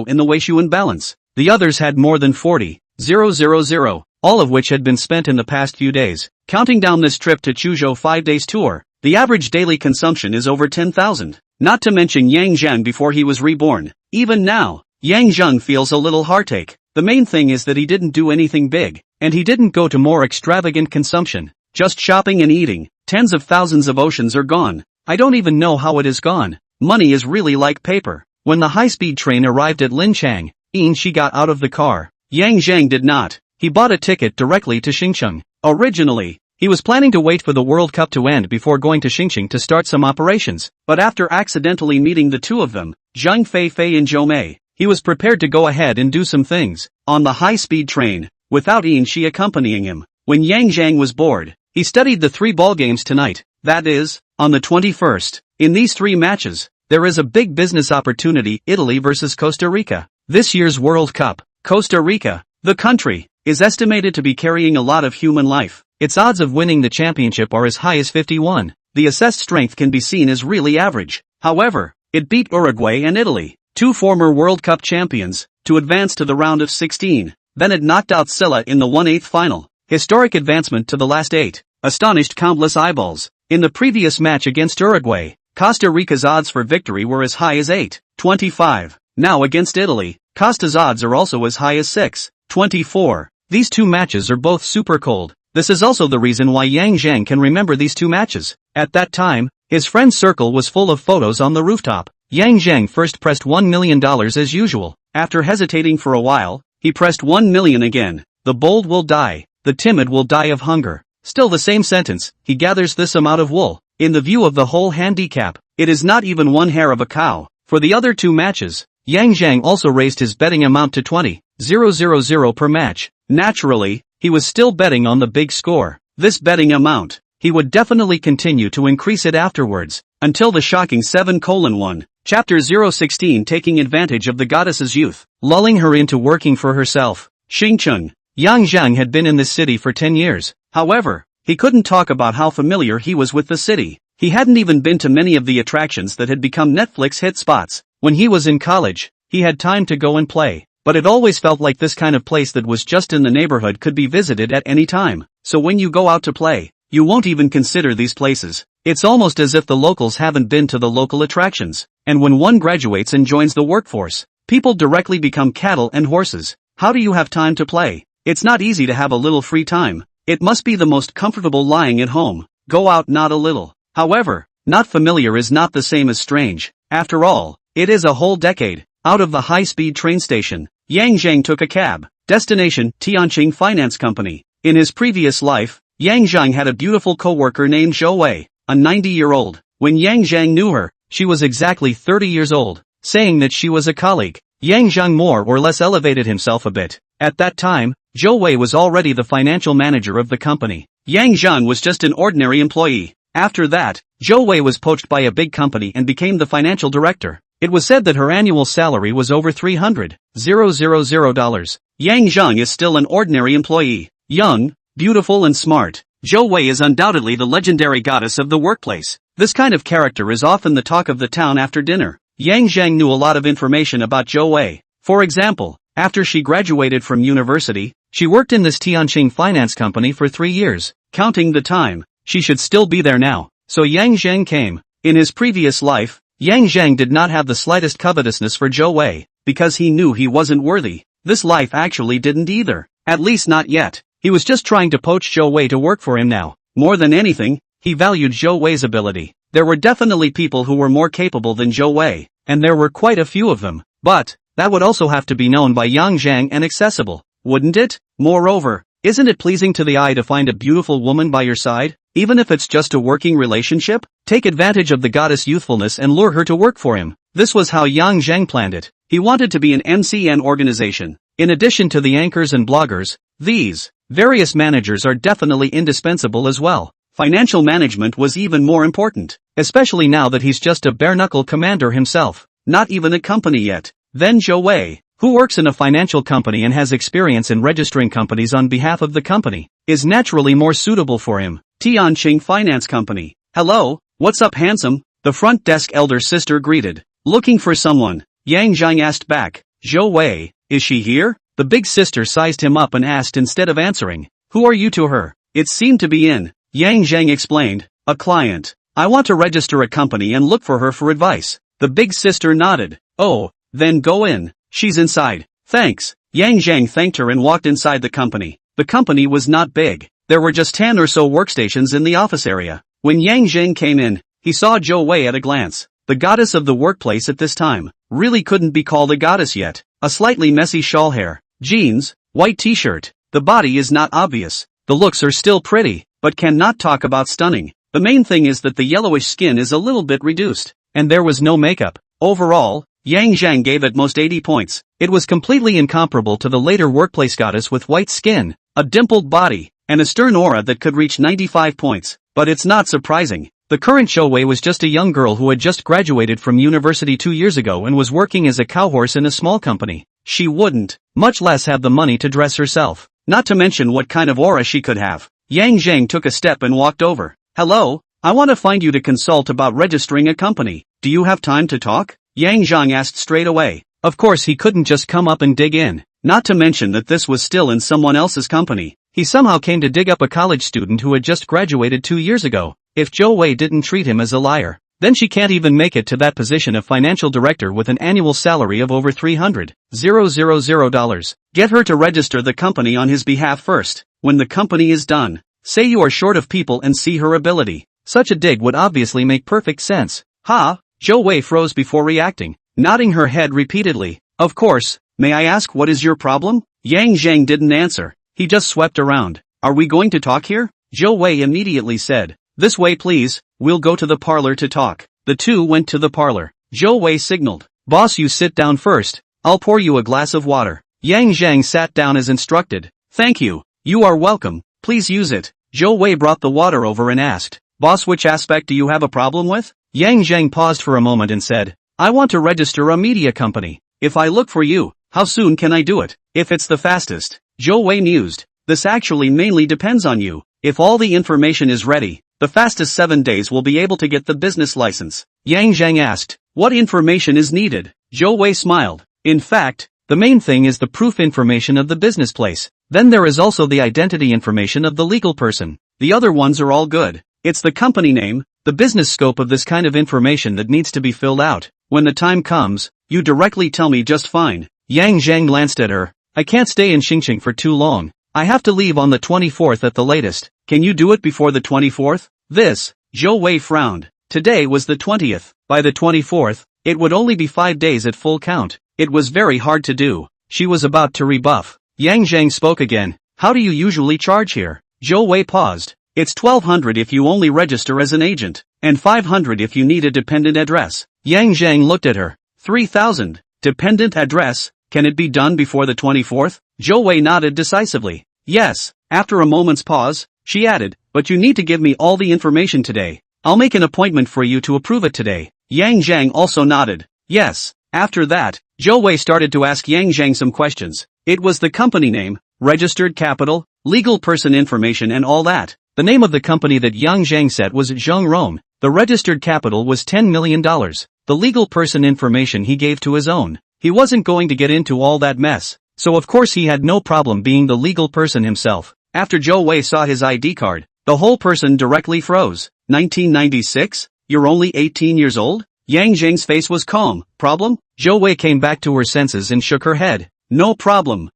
in the Weishuan balance. The others had more than 40,000, all of which had been spent in the past few days. Counting down this trip to Chuzhou 5 days tour, the average daily consumption is over 10,000. Not to mention Zheng before he was reborn. Even now, Zheng feels a little heartache. The main thing is that he didn't do anything big, and he didn't go to more extravagant consumption. Just shopping and eating. Tens of thousands of oceans are gone. I don't even know how it is gone. Money is really like paper. When the high-speed train arrived at Linchang, Inshi got out of the car. Zheng did not. He bought a ticket directly to Xingcheng. Originally, he was planning to wait for the World Cup to end before going to Xingcheng to start some operations, but after accidentally meeting the two of them, Zheng Fei and Zhou Mei, he was prepared to go ahead and do some things on the high-speed train, without Inshi accompanying him. When Zheng was bored, he studied the 3 ball games tonight, that is, on the 21st. In these 3 matches, there is a big business opportunity: Italy versus Costa Rica. This year's World Cup, Costa Rica, the country, is estimated to be carrying a lot of human life. Its odds of winning the championship are as high as 51. The assessed strength can be seen as really average. However, it beat Uruguay and Italy, 2 former World Cup champions, to advance to the round of 16. Then it knocked out Silla in the 1/8 final. Historic advancement to the last 8. Astonished countless eyeballs. In the previous match against Uruguay, Costa Rica's odds for victory were as high as 8.25. Now against Italy, Costa's odds are also as high as 6.24. These 2 matches are both super cold. This is also the reason why Zheng can remember these 2 matches. At that time, his friend's circle was full of photos on the rooftop. Zheng first pressed $1 million as usual. After hesitating for a while, he pressed $1 million again. The bold will die. The timid will die of hunger. Still the same sentence, he gathers this amount of wool. In the view of the whole handicap, it is not even one hair of a cow. For the other two matches, Zheng also raised his betting amount to 20,000 per match. Naturally, he was still betting on the big score. This betting amount, he would definitely continue to increase it afterwards, until the shocking 7:1. Chapter 016 taking advantage of the goddess's youth, lulling her into working for herself. Xingcheng. Yang Zheng had been in this city for 10 years. However, he couldn't talk about how familiar he was with the city. He hadn't even been to many of the attractions that had become Netflix hit spots. When he was in college, he had time to go and play, but it always felt like this kind of place that was just in the neighborhood could be visited at any time. So when you go out to play, you won't even consider these places. It's almost as if the locals haven't been to the local attractions. And when one graduates and joins the workforce, people directly become cattle and horses. How do you have time to play? It's not easy to have a little free time. It must be the most comfortable lying at home. Go out not a little. However, not familiar is not the same as strange. After all, it is a whole decade. Out of the high-speed train station, Zheng took a cab. Destination, Tianqing Finance Company. In his previous life, Zheng had a beautiful co-worker named Zhou Wei, a 90-year-old. When Zheng knew her, she was exactly 30 years old. Saying that she was a colleague, Zheng more or less elevated himself a bit. At that time, Zhou Wei was already the financial manager of the company. Zheng was just an ordinary employee. After that, Zhou Wei was poached by a big company and became the financial director. It was said that her annual salary was over $300,000. Zheng is still an ordinary employee. Young, beautiful and smart, Zhou Wei is undoubtedly the legendary goddess of the workplace. This kind of character is often the talk of the town after dinner. Zheng knew a lot of information about Zhou Wei. For example, after she graduated from university, she worked in this Tianqing finance company for 3 years. Counting the time, she should still be there now. So Zheng came. In his previous life, Zheng did not have the slightest covetousness for Zhou Wei, because he knew he wasn't worthy. This life actually didn't either. At least not yet. He was just trying to poach Zhou Wei to work for him now. More than anything, he valued Zhou Wei's ability. There were definitely people who were more capable than Zhou Wei, and there were quite a few of them. But, that would also have to be known by Zheng and accessible, wouldn't it? Moreover, isn't it pleasing to the eye to find a beautiful woman by your side, even if it's just a working relationship? Take advantage of the goddess youthfulness and lure her to work for him. This was how Zheng planned it. He wanted to be an MCN organization. In addition to the anchors and bloggers, these various managers are definitely indispensable as well. Financial management was even more important, especially now that he's just a bare-knuckle commander himself, not even a company yet. Then Zhou Wei, who works in a financial company and has experience in registering companies on behalf of the company, is naturally more suitable for him. Tianqing Finance Company. Hello, what's up handsome? The front desk elder sister greeted. Looking for someone, Zheng asked back. Zhou Wei, is she here? The big sister sized him up and asked instead of answering. Who are you to her? It seemed to be in. Zheng explained. A client. I want to register a company and look for her for advice. The big sister nodded. Oh, then go in. She's inside. Thanks. Zheng thanked her and walked inside the company. The company was not big. There were just 10 or so workstations in the office area. When Zheng came in, he saw Zhou Wei at a glance. The goddess of the workplace at this time really couldn't be called a goddess yet. A slightly messy shawl hair, jeans, white t-shirt. The body is not obvious. The looks are still pretty, but cannot talk about stunning. The main thing is that the yellowish skin is a little bit reduced, and there was no makeup. Overall, Zheng gave at most 80 points. It was completely incomparable to the later workplace goddess with white skin, a dimpled body, and a stern aura that could reach 95 points. But it's not surprising. The current Zhou Wei was just a young girl who had just graduated from university 2 years ago and was working as a cowhorse in a small company. She wouldn't, much less have the money to dress herself. Not to mention what kind of aura she could have. Zheng took a step and walked over. Hello, I want to find you to consult about registering a company. Do you have time to talk? Zheng asked straight away. Of course he couldn't just come up and dig in. Not to mention that this was still in someone else's company. He somehow came to dig up a college student who had just graduated 2 years ago. If Zhou Wei didn't treat him as a liar, then she can't even make it to that position of financial director with an annual salary of over $300,000. Get her to register the company on his behalf first. When the company is done, say you are short of people and see her ability. Such a dig would obviously make perfect sense. Ha! Zhou Wei froze before reacting, nodding her head repeatedly. Of course, may I ask what is your problem? Zheng didn't answer. He just swept around. Are we going to talk here? Zhou Wei immediately said, "This way please, we'll go to the parlor to talk." The two went to the parlor. Zhou Wei signaled, "Boss, you sit down first, I'll pour you a glass of water." Yang Zheng sat down as instructed. "Thank you, you are welcome, please use it." Zhou Wei brought the water over and asked, "Boss, which aspect do you have a problem with?" Yang Zheng paused for a moment and said, "I want to register a media company. If I look for you, how soon can I do it?" "If it's the fastest," Zhou Wei mused. "This actually mainly depends on you. If all the information is ready, the fastest 7 days will be able to get the business license." Yang Zheng asked, "What information is needed?" Zhou Wei smiled. "In fact, the main thing is the proof information of the business place. Then there is also the identity information of the legal person. The other ones are all good. It's the company name, the business scope of this kind of information that needs to be filled out. When the time comes, you directly tell me just fine." Yang Zheng glanced at her. "I can't stay in Xingqing for too long. I have to leave on the 24th at the latest. Can you do it before the 24th? Zhou Wei frowned. Today was the 20th. By the 24th, it would only be 5 days at full count. It was very hard to do. She was about to rebuff. Yang Zheng spoke again. "How do you usually charge here?" Zhou Wei paused. "It's 1200 if you only register as an agent, and 500 if you need a dependent address." Yang Zheng looked at her. 3000, dependent address, can it be done before the 24th? Zhou Wei nodded decisively. "Yes." After a moment's pause, she added, "But you need to give me all the information today. I'll make an appointment for you to approve it today." Yang Zheng also nodded. "Yes." After that, Zhou Wei started to ask Yang Zheng some questions. It was the company name, registered capital, legal person information and all that. The name of the company that Yang Zheng said was Zheng Rome. The registered capital was $10 million. The legal person information he gave to his own. He wasn't going to get into all that mess, so of course he had no problem being the legal person himself. After Zhou Wei saw his ID card, the whole person directly froze. 1996? You're only 18 years old? Yang Zheng's face was calm. "Problem?" Zhou Wei came back to her senses and shook her head. No problem.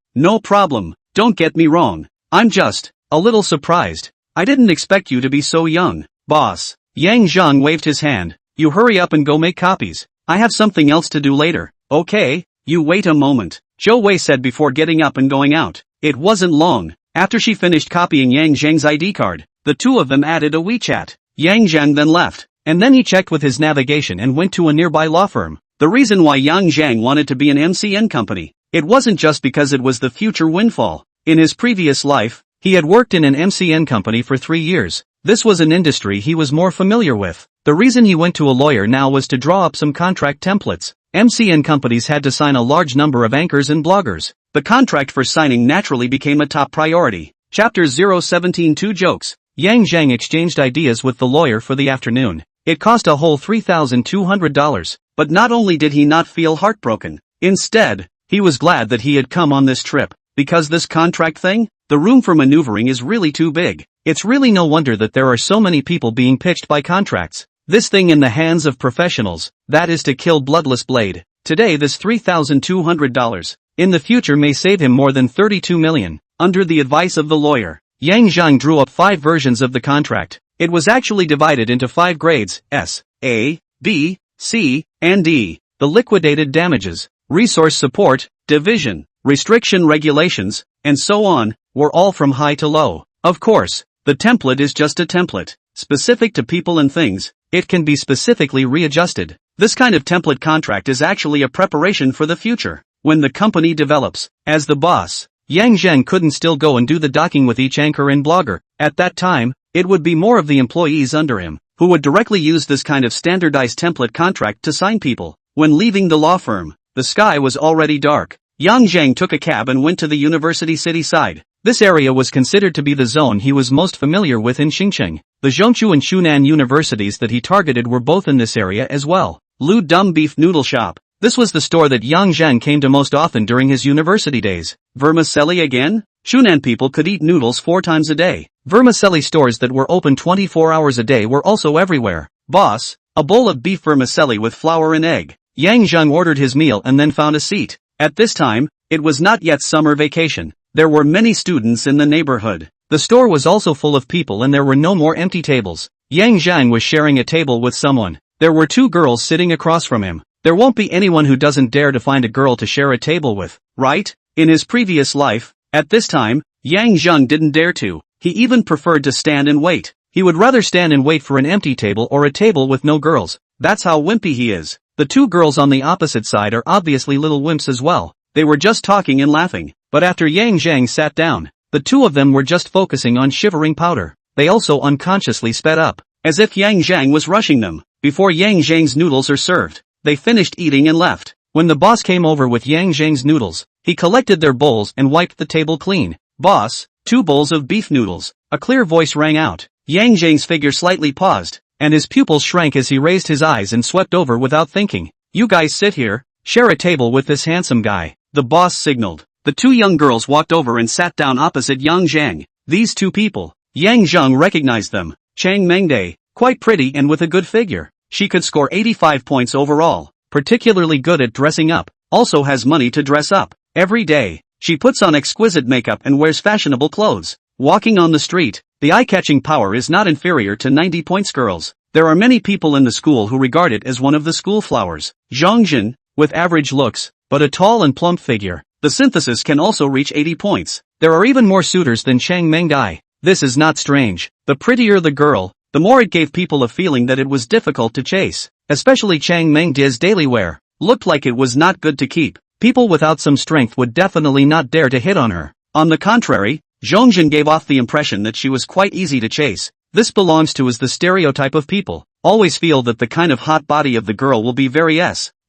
Don't get me wrong. I'm just a little surprised. I didn't expect you to be so young." "Boss." Yang Zheng waved his hand. "You hurry up and go make copies. I have something else to do later." "Okay, you wait a moment," Zhou Wei said before getting up and going out. It wasn't long. After she finished copying Yang Zheng's ID card, the two of them added a WeChat. Yang Zheng then left, and then he checked with his navigation and went to a nearby law firm. The reason why Yang Zheng wanted to be an MCN company, it wasn't just because it was the future windfall. In his previous life, he had worked in an MCN company for 3 years. This was an industry he was more familiar with. The reason he went to a lawyer now was to draw up some contract templates. MCN companies had to sign a large number of anchors and bloggers. The contract for signing naturally became a top priority. Chapter 017 2 Jokes. Yang Zheng exchanged ideas with the lawyer for the afternoon. It cost a whole $3,200, but not only did he not feel heartbroken, instead, he was glad that he had come on this trip. Because this contract thing, the room for maneuvering is really too big. It's really no wonder that there are so many people being pitched by contracts. This thing in the hands of professionals, that is to kill bloodless blade. Today this $3,200, in the future may save him more than $32 million. Under the advice of the lawyer, Yang Zheng drew up 5 versions of the contract. It was actually divided into 5 grades, S, A, B, C, and D. The liquidated damages, resource support, division, restriction regulations, and so on, were all from high to low. Of course, the template is just a template, specific to people and things. It can be specifically readjusted. This kind of template contract is actually a preparation for the future. When the company develops, as the boss, Yang Zheng couldn't still go and do the docking with each anchor and blogger. At that time, it would be more of the employees under him, who would directly use this kind of standardized template contract to sign people. When leaving the law firm, the sky was already dark. Yang Zheng took a cab and went to the university city side. This area was considered to be the zone he was most familiar with in Xingqing. The Zhongchu and Shunan universities that he targeted were both in this area as well. Lu Dum Beef Noodle Shop. This was the store that Yang Zheng came to most often during his university days. Vermicelli again? Shunan people could eat noodles 4 times a day. Vermicelli stores that were open 24 hours a day were also everywhere. Boss, a bowl of beef vermicelli with flour and egg. Yang Zheng ordered his meal and then found a seat. At this time, it was not yet summer vacation. There were many students in the neighborhood. The store was also full of people and there were no more empty tables. Yang Zheng was sharing a table with someone. There were 2 girls sitting across from him. There won't be anyone who doesn't dare to find a girl to share a table with, right? In his previous life, at this time, Yang Zheng didn't dare to. He even preferred to stand and wait. He would rather stand and wait for an empty table or a table with no girls. That's how wimpy he is. The two girls on the opposite side are obviously little wimps as well. They were just talking and laughing. But after Yang Zheng sat down, the two of them were just focusing on shivering powder. They also unconsciously sped up, as if Yang Zheng was rushing them. Before Yang Zheng's noodles are served, they finished eating and left. When the boss came over with Yang Zheng's noodles, he collected their bowls and wiped the table clean. "Boss, 2 bowls of beef noodles." A clear voice rang out. Yang Zheng's figure slightly paused, and his pupils shrank as he raised his eyes and swept over without thinking. "You guys sit here, share a table with this handsome guy," the boss signaled. The two young girls walked over and sat down opposite Yang Zheng. These two people, Yang Zheng recognized them. Chang Mengde, quite pretty and with a good figure. She could score 85 points overall, particularly good at dressing up, also has money to dress up. Every day, she puts on exquisite makeup and wears fashionable clothes. Walking on the street, the eye-catching power is not inferior to 90 points girls. There are many people in the school who regard it as one of the school flowers. Zhang, with average looks, but a tall and plump figure. The synthesis can also reach 80 points. There are even more suitors than Chang Mengdai. This is not strange. The prettier the girl, the more it gave people a feeling that it was difficult to chase. Especially Chang Mengde's daily wear looked like it was not good to keep. People without some strength would definitely not dare to hit on her. On the contrary, Zhongzhen gave off the impression that she was quite easy to chase. This belongs to as the stereotype of people always feel that the kind of hot body of the girl will be very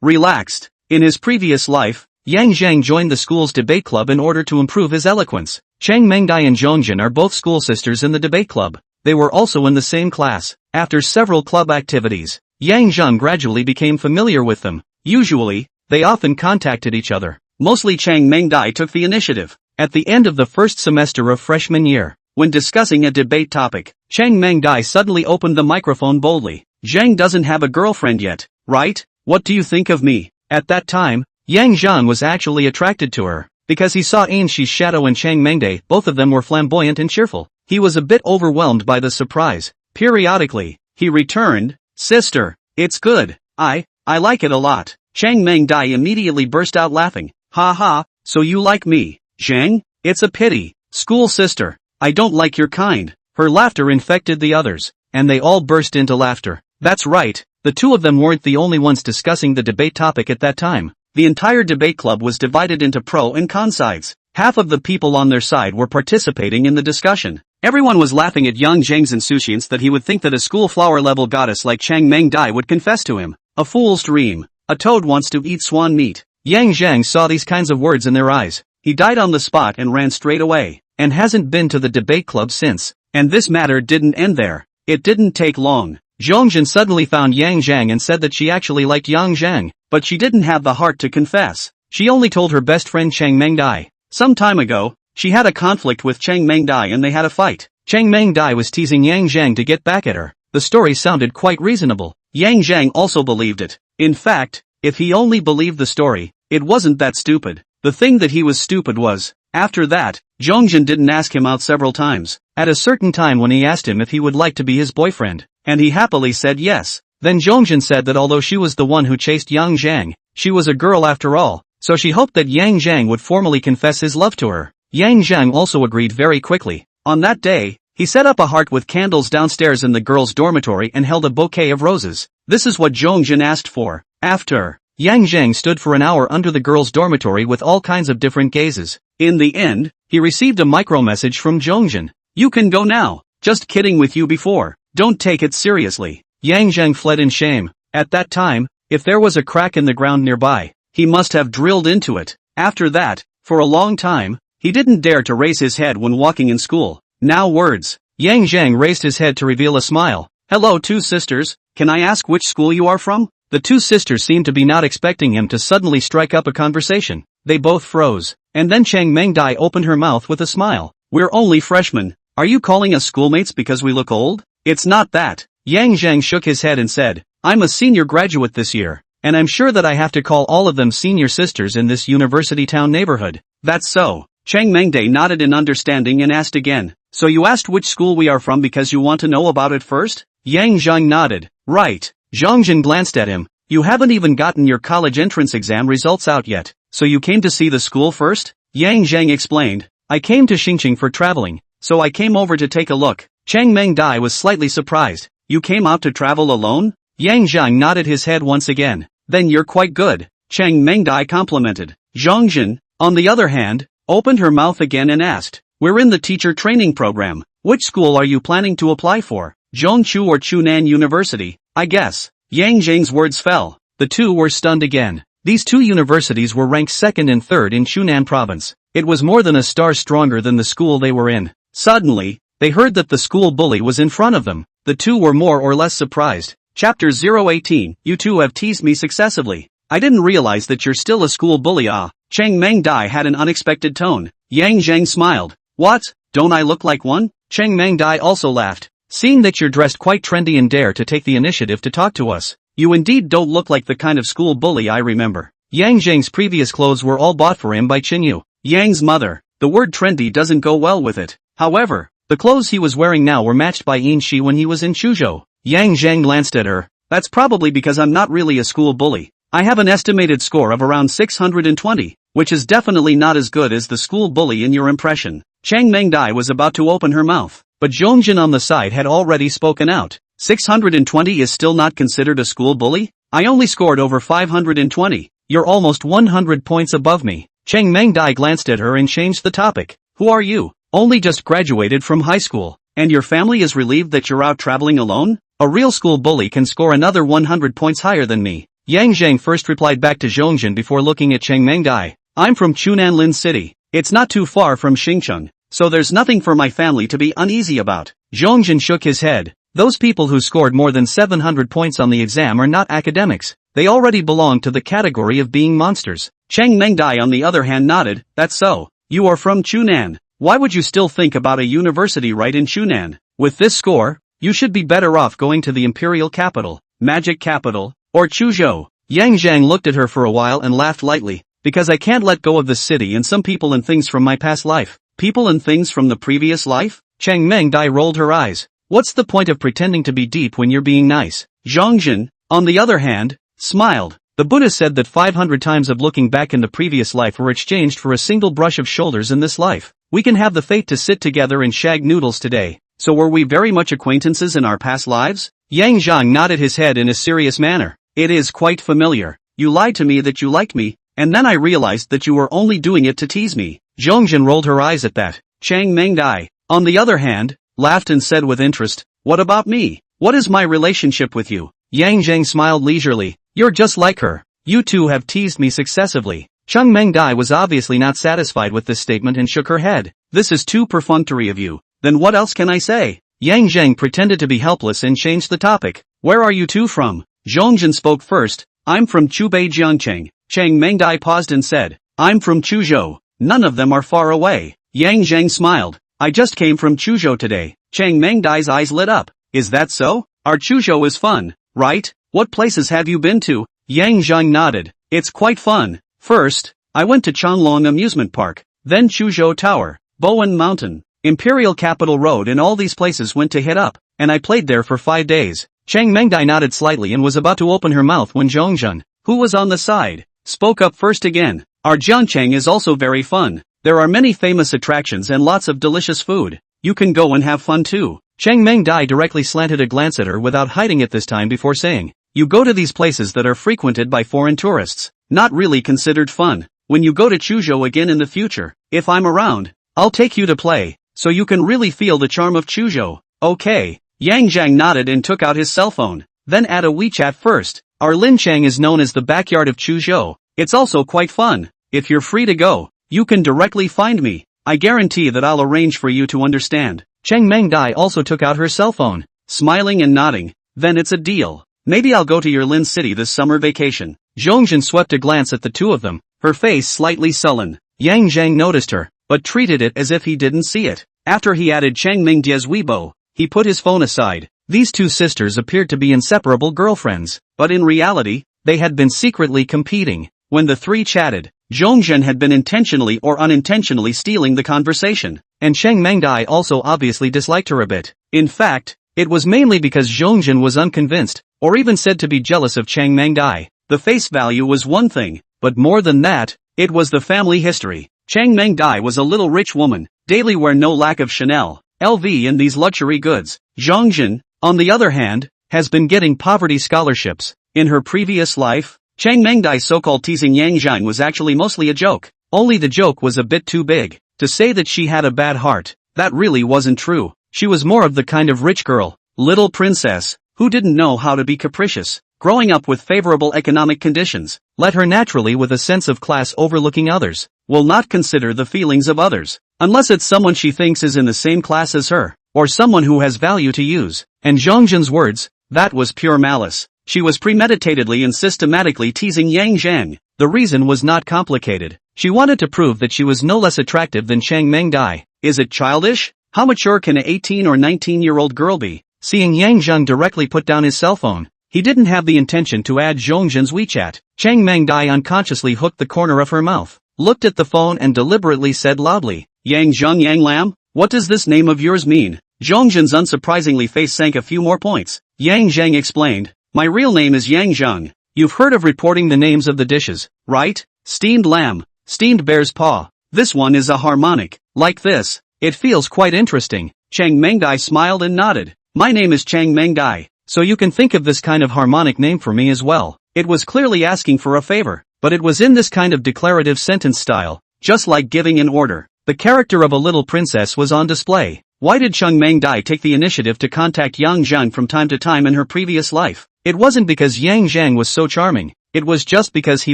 relaxed. In his previous life, Yang Zheng joined the school's debate club in order to improve his eloquence. Chang Mengdai and Zhongzhen are both school sisters in the debate club. They were also in the same class. After several club activities, Yang Zheng gradually became familiar with them. Usually, they often contacted each other. Mostly Chang Mengdai took the initiative. At the end of the first semester of freshman year, when discussing a debate topic, Chang Mengdai suddenly opened the microphone boldly. "Zheng doesn't have a girlfriend yet, right? What do you think of me?" At that time, Yang Zheng was actually attracted to her, because he saw Ainxi's shadow and Chang Mengde, both of them were flamboyant and cheerful. He was a bit overwhelmed by the surprise. Periodically, he returned, "Sister, it's good. I like it a lot." Chang Mengdai immediately burst out laughing. "Ha ha, so you like me, Zheng? It's a pity. School sister, I don't like your kind." Her laughter infected the others, and they all burst into laughter. That's right, the two of them weren't the only ones discussing the debate topic at that time. The entire debate club was divided into pro and con sides. Half of the people on their side were participating in the discussion. Everyone was laughing at Yang Zheng's insouciance that he would think that a school flower-level goddess like Chang Mengdai would confess to him. A fool's dream. A toad wants to eat swan meat. Yang Zheng saw these kinds of words in their eyes. He died on the spot and ran straight away, and hasn't been to the debate club since. And this matter didn't end there. It didn't take long. Zhongzhen suddenly found Yang Zheng and said that she actually liked Yang Zheng, but she didn't have the heart to confess. She only told her best friend Chang Mengdai. Some time ago, she had a conflict with Chang Mengdai and they had a fight. Chang Mengdai was teasing Yang Zheng to get back at her. The story sounded quite reasonable. Yang Zheng also believed it. In fact, if he only believed the story, it wasn't that stupid. The thing that he was stupid was, after that, Zhongzhen didn't ask him out several times. At a certain time when he asked him if he would like to be his boyfriend, and he happily said yes. Then Zhongzhen said that although she was the one who chased Yang Zheng, she was a girl after all, so she hoped that Yang Zheng would formally confess his love to her. Yang Zheng also agreed very quickly. On that day, he set up a heart with candles downstairs in the girls' dormitory and held a bouquet of roses. This is what Zhongzhen asked for. After, Yang Zheng stood for an hour under the girls' dormitory with all kinds of different gazes. In the end, he received a micro-message from Zhongzhen. "You can go now. Just kidding with you before. Don't take it seriously." Yang Zheng fled in shame. At that time, if there was a crack in the ground nearby, he must have drilled into it. After that, for a long time, he didn't dare to raise his head when walking in school. Now words. Yang Zheng raised his head to reveal a smile. "Hello, two sisters, can I ask which school you are from?" The two sisters seemed to be not expecting him to suddenly strike up a conversation. They both froze, and then Chang Mengdai opened her mouth with a smile. "We're only freshmen. Are you calling us schoolmates because we look old?" "It's not that." Yang Zheng shook his head and said, "I'm a senior graduate this year, and I'm sure that I have to call all of them senior sisters in this university town neighborhood." "That's so." Chang Mengde nodded in understanding and asked again, "So you asked which school we are from because you want to know about it first?" Yang Zheng nodded. "Right." Zhongzhen glanced at him. "You haven't even gotten your college entrance exam results out yet, so you came to see the school first?" Yang Zheng explained, "I came to Xingqing for traveling, so I came over to take a look. Chang Mengdai was slightly surprised. You came out to travel alone? Yang Zheng nodded his head once again. Then you're quite good, Chang Mengdai complimented. Zheng, on the other hand, opened her mouth again and asked, we're in the teacher training program. Which school are you planning to apply for? Zhongchu or Chunan University, I guess. Yang Zheng's words fell. The two were stunned again. These two universities were ranked second and third in Chunan province. It was more than a star stronger than the school they were in. Suddenly, they heard that the school bully was in front of them. The two were more or less surprised. Chapter 018, you two have teased me successively. I didn't realize that you're still a school bully. Chang Mengdai had an unexpected tone. Yang Zheng smiled. What? Don't I look like one? Chang Mengdai also laughed. Seeing that you're dressed quite trendy and dare to take the initiative to talk to us, you indeed don't look like the kind of school bully I remember. Yang Zheng's previous clothes were all bought for him by Qinyu, Yang's mother. The word trendy doesn't go well with it. However, the clothes he was wearing now were matched by Yin Shi when he was in Chuzhou. Yang Zheng glanced at her. That's probably because I'm not really a school bully. I have an estimated score of around 620, which is definitely not as good as the school bully in your impression. Chang Mengdai was about to open her mouth, but Zhongjin on the side had already spoken out. 620 is still not considered a school bully? I only scored over 520. You're almost 100 points above me. Chang Mengdai glanced at her and changed the topic. Who are you? Only just graduated from high school. And your family is relieved that you're out traveling alone? A real school bully can score another 100 points higher than me. Yang Zheng first replied back to Zhongjin before looking at Chang Mengdai. I'm from Chunanlin City. It's not too far from Xingcheng, so there's nothing for my family to be uneasy about. Zhongjin shook his head. Those people who scored more than 700 points on the exam are not academics. They already belong to the category of being monsters. Chang Mengdai on the other hand nodded. That's so. You are from Chunan. Why would you still think about a university right in Chunan? With this score, you should be better off going to the imperial capital, magic capital, or Chuzhou. Yang Zheng looked at her for a while and laughed lightly. Because I can't let go of the city and some people and things from my past life. People and things from the previous life? Chang Mengdai rolled her eyes. What's the point of pretending to be deep when you're being nice? Zhongjin, on the other hand, smiled. The Buddha said that 500 times of looking back in the previous life were exchanged for a single brush of shoulders in this life. We can have the fate to sit together and shag noodles today. So were we very much acquaintances in our past lives? Yang Zheng nodded his head in a serious manner. It is quite familiar. You lied to me that you liked me, and then I realized that you were only doing it to tease me. Zhongjin rolled her eyes at that. Chang Mengdai, on the other hand, laughed and said with interest, what about me? What is my relationship with you? Yang Zheng smiled leisurely. You're just like her. You two have teased me successively. Chang Mengdai was obviously not satisfied with this statement and shook her head. This is too perfunctory of you. Then what else can I say? Yang Zheng pretended to be helpless and changed the topic. Where are you two from? Zhongjin spoke first. I'm from Chubei Jiangcheng. Chang Mengdai paused and said, I'm from Chuzhou. None of them are far away. Yang Zheng smiled. I just came from Chuzhou today. Chang Mengdai's eyes lit up. Is that so? Our Chuzhou is fun, right? What places have you been to? Yang Zheng nodded. It's quite fun. First, I went to Changlong Amusement Park, then Chuzhou Tower, Bowen Mountain, Imperial Capital Road and all these places went to hit up, and I played there for 5 days. Chang Mengdai nodded slightly and was about to open her mouth when Zhongjin, who was on the side, spoke up first again. Our Jiangcheng is also very fun. There are many famous attractions and lots of delicious food. You can go and have fun too. Chang Mengdai directly slanted a glance at her without hiding it this time before saying, you go to these places that are frequented by foreign tourists, not really considered fun. When you go to Chuzhou again in the future, if I'm around, I'll take you to play, so you can really feel the charm of Chuzhou. Okay. Yang Zheng nodded and took out his cell phone. Then add a WeChat first. Our Linchang is known as the backyard of Chuzhou. It's also quite fun. If you're free to go, you can directly find me. I guarantee that I'll arrange for you to understand. Chang Mengdai also took out her cell phone, smiling and nodding. Then it's a deal. Maybe I'll go to your Lin city this summer vacation. Zhongjin swept a glance at the two of them, her face slightly sullen. Yang Zheng noticed her, but treated it as if he didn't see it. After he added Chang Mingdia's Weibo, he put his phone aside. These two sisters appeared to be inseparable girlfriends, but in reality, they had been secretly competing. When the three chatted, Zhongjin had been intentionally or unintentionally stealing the conversation, and Chang Mengdai also obviously disliked her a bit. In fact, it was mainly because Zhongjin was unconvinced, or even said to be jealous of Chang Mengdai. The face value was one thing, but more than that, it was the family history. Chang Mengdai was a little rich woman, daily wear, no lack of Chanel, LV and these luxury goods. Zheng, on the other hand, has been getting poverty scholarships. In her previous life, Chang Mengdai's so-called teasing Yang Zheng was actually mostly a joke. Only the joke was a bit too big. To say that she had a bad heart, that really wasn't true. She was more of the kind of rich girl, little princess, who didn't know how to be capricious. Growing up with favorable economic conditions, led her naturally with a sense of class overlooking others, will not consider the feelings of others, unless it's someone she thinks is in the same class as her, or someone who has value to use. And Zhengzhen's words, that was pure malice. She was premeditatedly and systematically teasing Yang Zheng. The reason was not complicated. She wanted to prove that she was no less attractive than Chang Mengdai. Is it childish? How mature can an 18 or 19-year-old girl be? Seeing Yang Zheng directly put down his cell phone, he didn't have the intention to add Zhongzhen's WeChat. Chang Mengdai unconsciously hooked the corner of her mouth, looked at the phone and deliberately said loudly, Yang Zheng Yang Lam, what does this name of yours mean? Zhongzhen's unsurprisingly face sank a few more points. Yang Zheng explained, my real name is Yang Zheng. You've heard of reporting the names of the dishes, right? Steamed lamb, steamed bear's paw. This one is a harmonic, like this. It feels quite interesting. Chang Mengdai smiled and nodded. My name is Chang Mengdai. So you can think of this kind of harmonic name for me as well. It was clearly asking for a favor, but it was in this kind of declarative sentence style, just like giving an order. The character of a little princess was on display. Why did Chang Mengdai take the initiative to contact Yang Zheng from time to time in her previous life? It wasn't because Yang Zheng was so charming, it was just because he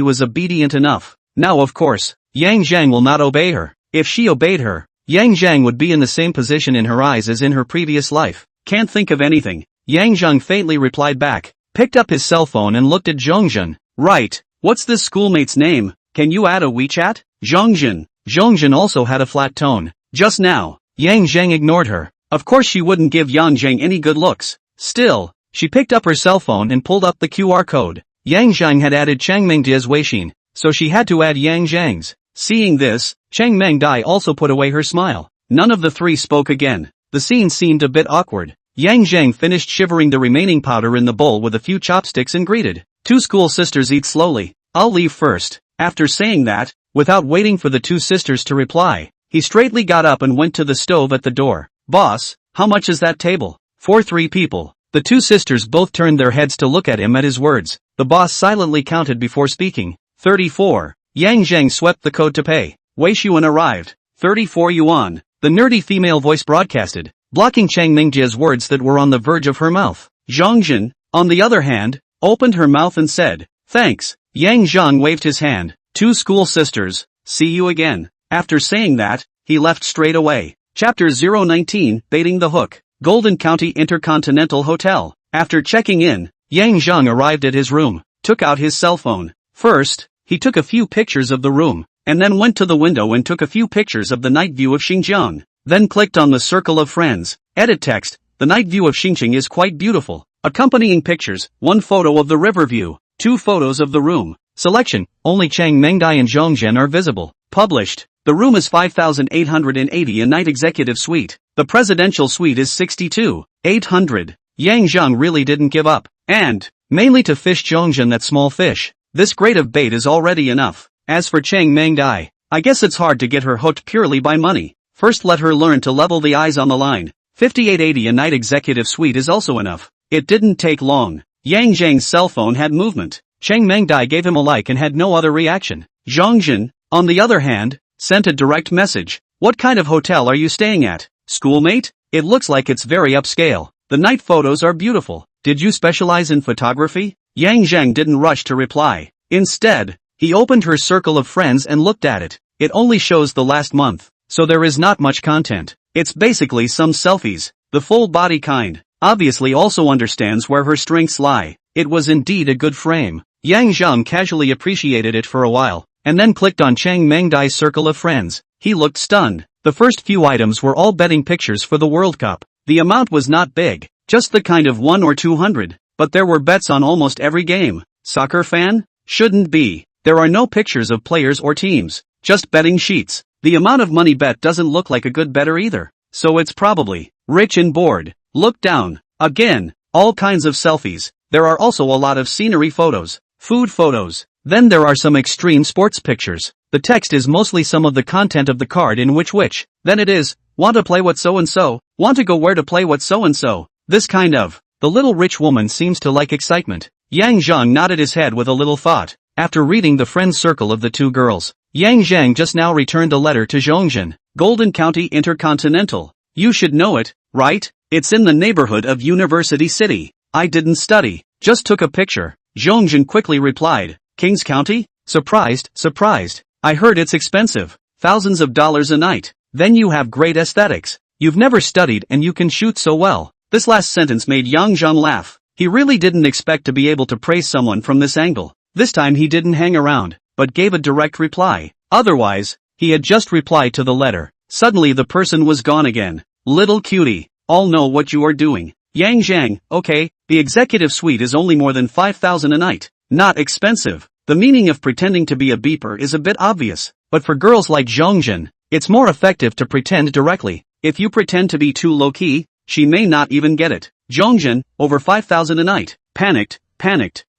was obedient enough. Now of course, Yang Zheng will not obey her. If she obeyed her, Yang Zheng would be in the same position in her eyes as in her previous life. Can't think of anything. Yang Zheng faintly replied back, picked up his cell phone and looked at Zhongzhen. Right, what's this schoolmate's name? Can you add a WeChat? Zhongzhen also had a flat tone. Just now, Yang Zheng ignored her. Of course she wouldn't give Yang Zheng any good looks. Still, she picked up her cell phone and pulled up the QR code. Yang Zheng had added Chang Mengdai's Weixin, so she had to add Yang Zheng's. Seeing this, Chang Mengdai also put away her smile. None of the three spoke again. The scene seemed a bit awkward. Yang Zheng finished shivering the remaining powder in the bowl with a few chopsticks and greeted. Two school sisters, eat slowly. I'll leave first. After saying that, without waiting for the two sisters to reply, he straightly got up and went to the stove at the door. Boss, how much is that table? For 3 people. The two sisters both turned their heads to look at him at his words. The boss silently counted before speaking. 34. Yang Zheng swept the code to pay. Wei Xuan arrived. 34 yuan. The nerdy female voice broadcasted, blocking Chang Mengjia's words that were on the verge of her mouth. Zhongzhen, on the other hand, opened her mouth and said, thanks. Yang Zheng waved his hand. 2 school sisters, see you again. After saying that, he left straight away. Chapter 019, Baiting the Hook. Golden County Intercontinental Hotel. After checking in, Yang Zheng arrived at his room, took out his cell phone. First, he took a few pictures of the room, and then went to the window and took a few pictures of the night view of Xinjiang. Then clicked on the circle of friends. Edit text. The night view of Xinjiang is quite beautiful. Accompanying pictures, 1 photo of the river view, 2 photos of the room. Selection, only Chang Mengdai and Zhongzhen are visible. Published. The room is 5,880 a night executive suite. The presidential suite is 62,800. Yang Zheng really didn't give up. And, mainly to fish Zhongzhen that small fish. This grade of bait is already enough. As for Chang Mengdai, I guess it's hard to get her hooked purely by money. First let her learn to level the eyes on the line. 5880 a night executive suite is also enough. It didn't take long. Yang Zheng's cell phone had movement. Chang Mengdai gave him a like and had no other reaction. Zhongzhen, on the other hand, sent a direct message. What kind of hotel are you staying at? Schoolmate? It looks like it's very upscale. The night photos are beautiful. Did you specialize in photography? Yang Zheng didn't rush to reply. Instead, he opened her circle of friends and looked at it. It only shows the last month, so there is not much content. It's basically some selfies. The full body kind. Obviously also understands where her strengths lie. It was indeed a good frame. Yang Zheng casually appreciated it for a while, and then clicked on Chang Mengdai's circle of friends. He looked stunned. The first few items were all betting pictures for the World Cup. The amount was not big, just the kind of 1 or 200, but there were bets on almost every game. Soccer fan? Shouldn't be. There are no pictures of players or teams, just betting sheets. The amount of money bet doesn't look like a good bettor either, so it's probably rich and bored. Look down. Again, all kinds of selfies. There are also a lot of scenery photos, food photos. Then there are some extreme sports pictures. The text is mostly some of the content of the card in which. Then it is, want to play what so-and-so, want to go where to play what so-and-so, this kind of. The little rich woman seems to like excitement. Yang Zheng nodded his head with a little thought. After reading the friend circle of the two girls, Yang Zheng just now returned a letter to Zhongzhen, Golden County Intercontinental. You should know it, right? It's in the neighborhood of University City. I didn't study, just took a picture. Zhongzhen quickly replied, Kings County? Surprised. I heard it's expensive, thousands of dollars a night. Then you have great aesthetics. You've never studied and you can shoot so well. This last sentence made Yang Zheng laugh. He really didn't expect to be able to praise someone from this angle. This time he didn't hang around, but gave a direct reply. Otherwise, he had just replied to the letter. Suddenly the person was gone again. Little cutie, all know what you are doing. Yang Zheng, okay, the executive suite is only more than 5,000 a night. Not expensive. The meaning of pretending to be a beeper is a bit obvious, but for girls like Zhongzhen, it's more effective to pretend directly. If you pretend to be too low-key, she may not even get it. Zhongzhen, over 5,000 a night. Panicked.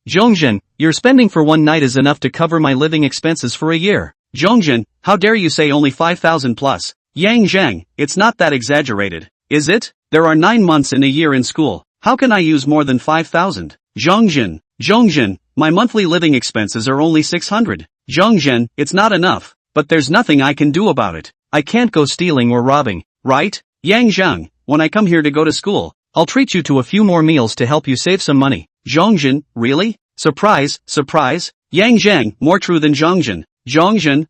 Zhongzhen, your spending for one night is enough to cover my living expenses for a year. Zhongzhen, how dare you say only 5,000 plus? Yang Zheng, it's not that exaggerated, is it? There are 9 months in a year in school. How can I use more than 5,000? Zhongzhen, my monthly living expenses are only 600. Zhongzhen, it's not enough, but there's nothing I can do about it. I can't go stealing or robbing, right? Yang Zheng, when I come here to go to school, I'll treat you to a few more meals to help you save some money. Zhongzhen, really? Surprise. Yang Zheng, more true than Zhongzhen. Zhongzhen,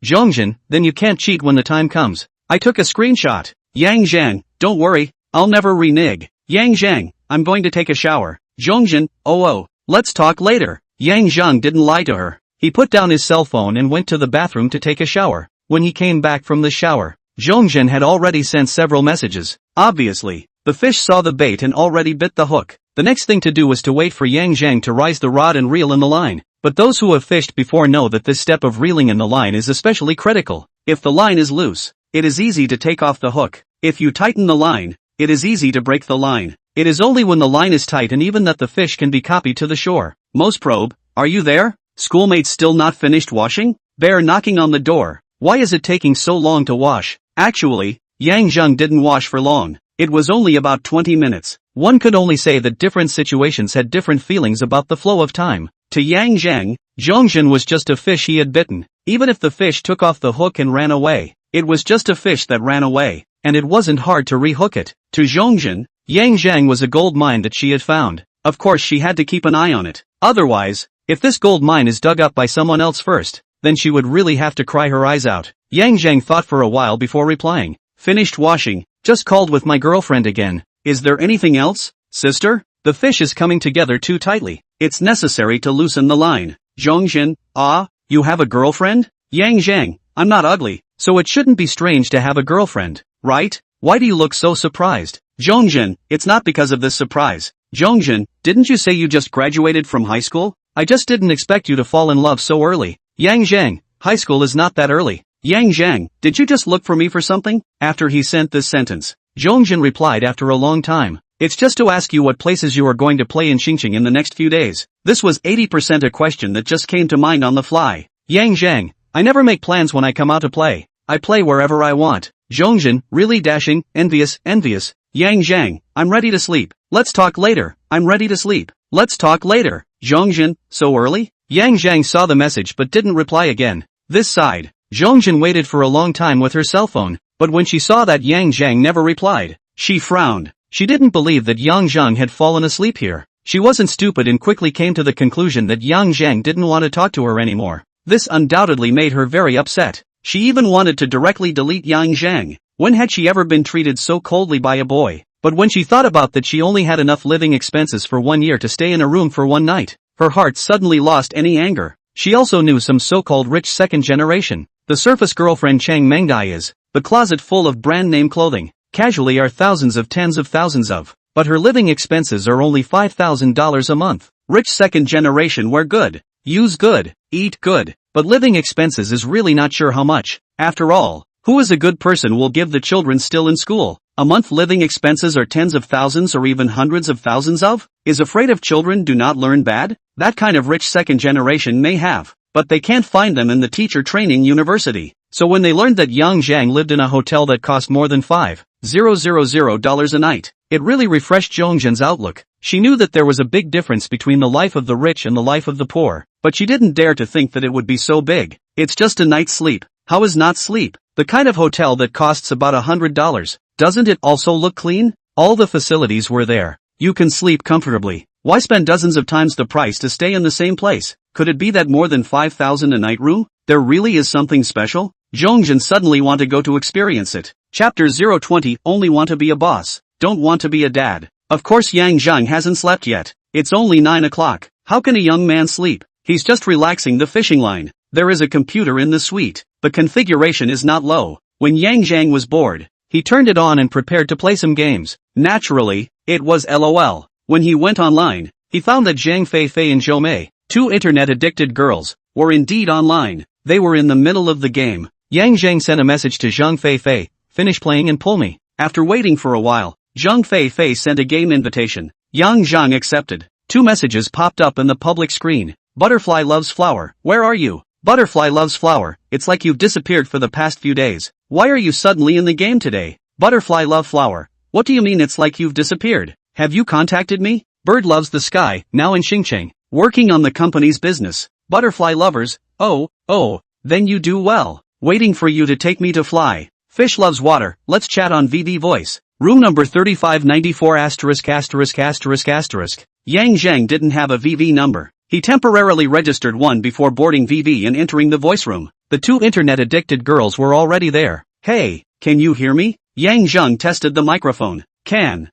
Zhongzhen, then you can't cheat when the time comes. I took a screenshot. Yang Zheng, don't worry, I'll never renege. Yang Zheng, I'm going to take a shower. Zhongzhen, oh, let's talk later. Yang Zheng didn't lie to her. He put down his cell phone and went to the bathroom to take a shower. When he came back from the shower, Zhongzhen had already sent several messages. Obviously, the fish saw the bait and already bit the hook. The next thing to do was to wait for Yang Zheng to rise the rod and reel in the line. But those who have fished before know that this step of reeling in the line is especially critical. If the line is loose, it is easy to take off the hook. If you tighten the line, it is easy to break the line. It is only when the line is tight and even that the fish can be copied to the shore. Most probe, are you there? Schoolmates still not finished washing? Bear knocking on the door. Why is it taking so long to wash? Actually, Yang Zheng didn't wash for long. It was only about 20 minutes. One could only say that different situations had different feelings about the flow of time. To Yang Zheng, Zhongzhen was just a fish he had bitten. Even if the fish took off the hook and ran away, it was just a fish that ran away, and it wasn't hard to rehook it. To Zhongzhen, Yang Zheng was a gold mine that she had found. Of course she had to keep an eye on it. Otherwise, if this gold mine is dug up by someone else first, then she would really have to cry her eyes out. Yang Zheng thought for a while before replying. Finished washing, just called with my girlfriend again. Is there anything else, sister? The fish is coming together too tightly. It's necessary to loosen the line. Zhongzhen, you have a girlfriend? Yang Zheng, I'm not ugly, so it shouldn't be strange to have a girlfriend, right? Why do you look so surprised? Zhongzhen, it's not because of this surprise. Zhongzhen, didn't you say you just graduated from high school? I just didn't expect you to fall in love so early. Yang Zheng, high school is not that early. Yang Zheng, did you just look for me for something? After he sent this sentence, Zhongzhen replied after a long time. It's just to ask you what places you are going to play in Xingqing in the next few days. This was 80% a question that just came to mind on the fly. Yang Zheng, I never make plans when I come out to play. I play wherever I want. Zhongzhen, really dashing, envious. Yang Zheng, I'm ready to sleep. Let's talk later. I'm ready to sleep. Let's talk later. Zhongzhen, so early? Yang Zheng saw the message but didn't reply again. This side, Zhongzhen waited for a long time with her cell phone, but when she saw that Yang Zheng never replied, she frowned. She didn't believe that Yang Zheng had fallen asleep here. She wasn't stupid and quickly came to the conclusion that Yang Zheng didn't want to talk to her anymore. This undoubtedly made her very upset. She even wanted to directly delete Yang Zheng. When had she ever been treated so coldly by a boy? But when she thought about that she only had enough living expenses for 1 year to stay in a room for one night, her heart suddenly lost any anger. She also knew some so-called rich second generation. The surface girlfriend Chang Mengdai is, the closet full of brand name clothing, casually are thousands of tens of thousands of, but her living expenses are only $5,000 a month. Rich second generation wear good, use good, eat good, but living expenses is really not sure how much. After all, who is a good person will give the children still in school? A month living expenses are tens of thousands or even hundreds of thousands of? Is afraid of children do not learn bad? That kind of rich second generation may have. but they can't find them in the teacher training university. So when they learned that Yang Zhang lived in a hotel that cost more than $5,000 a night, it really refreshed Zheng's outlook. She knew that there was a big difference between the life of the rich and the life of the poor, but she didn't dare to think that it would be so big. It's just a night's sleep. How is not sleep? The kind of hotel that costs about $100. Doesn't it also look clean? All the facilities were there. You can sleep comfortably. Why spend dozens of times the price to stay in the same place? Could it be that more than $5,000 a night room? There really is something special? Zheng suddenly want to go to experience it. Chapter 020, only want to be a boss, don't want to be a dad. Of course Yang Zheng hasn't slept yet. It's only 9 o'clock. How can a young man sleep? He's just relaxing the fishing line. There is a computer in the suite. The configuration is not low. When Yang Zheng was bored, he turned it on and prepared to play some games. Naturally, it was LOL. When he went online, he found that Zhang Feifei and Zhou Mei, two internet-addicted girls, were indeed online. They were in the middle of the game. Yang Zheng sent a message to Zhang Feifei, finish playing and pull me. After waiting for a while, Zhang Feifei sent a game invitation. Yang Zheng accepted. 2 messages popped up in the public screen. Butterfly loves flower, where are you? Butterfly loves flower, it's like you've disappeared for the past few days. Why are you suddenly in the game today? Butterfly love flower, what do you mean it's like you've disappeared? Have you contacted me? Bird loves the sky, now in Xinjiang, working on the company's business. Butterfly lovers, oh, then you do well. Waiting for you to take me to fly. Fish loves water, let's chat on VV voice. Room number 3594 ********. Yang Zheng didn't have a VV number. He temporarily registered one before boarding VV and entering the voice room. The 2 internet-addicted girls were already there. Hey, can you hear me? Yang Zheng tested the microphone. Can.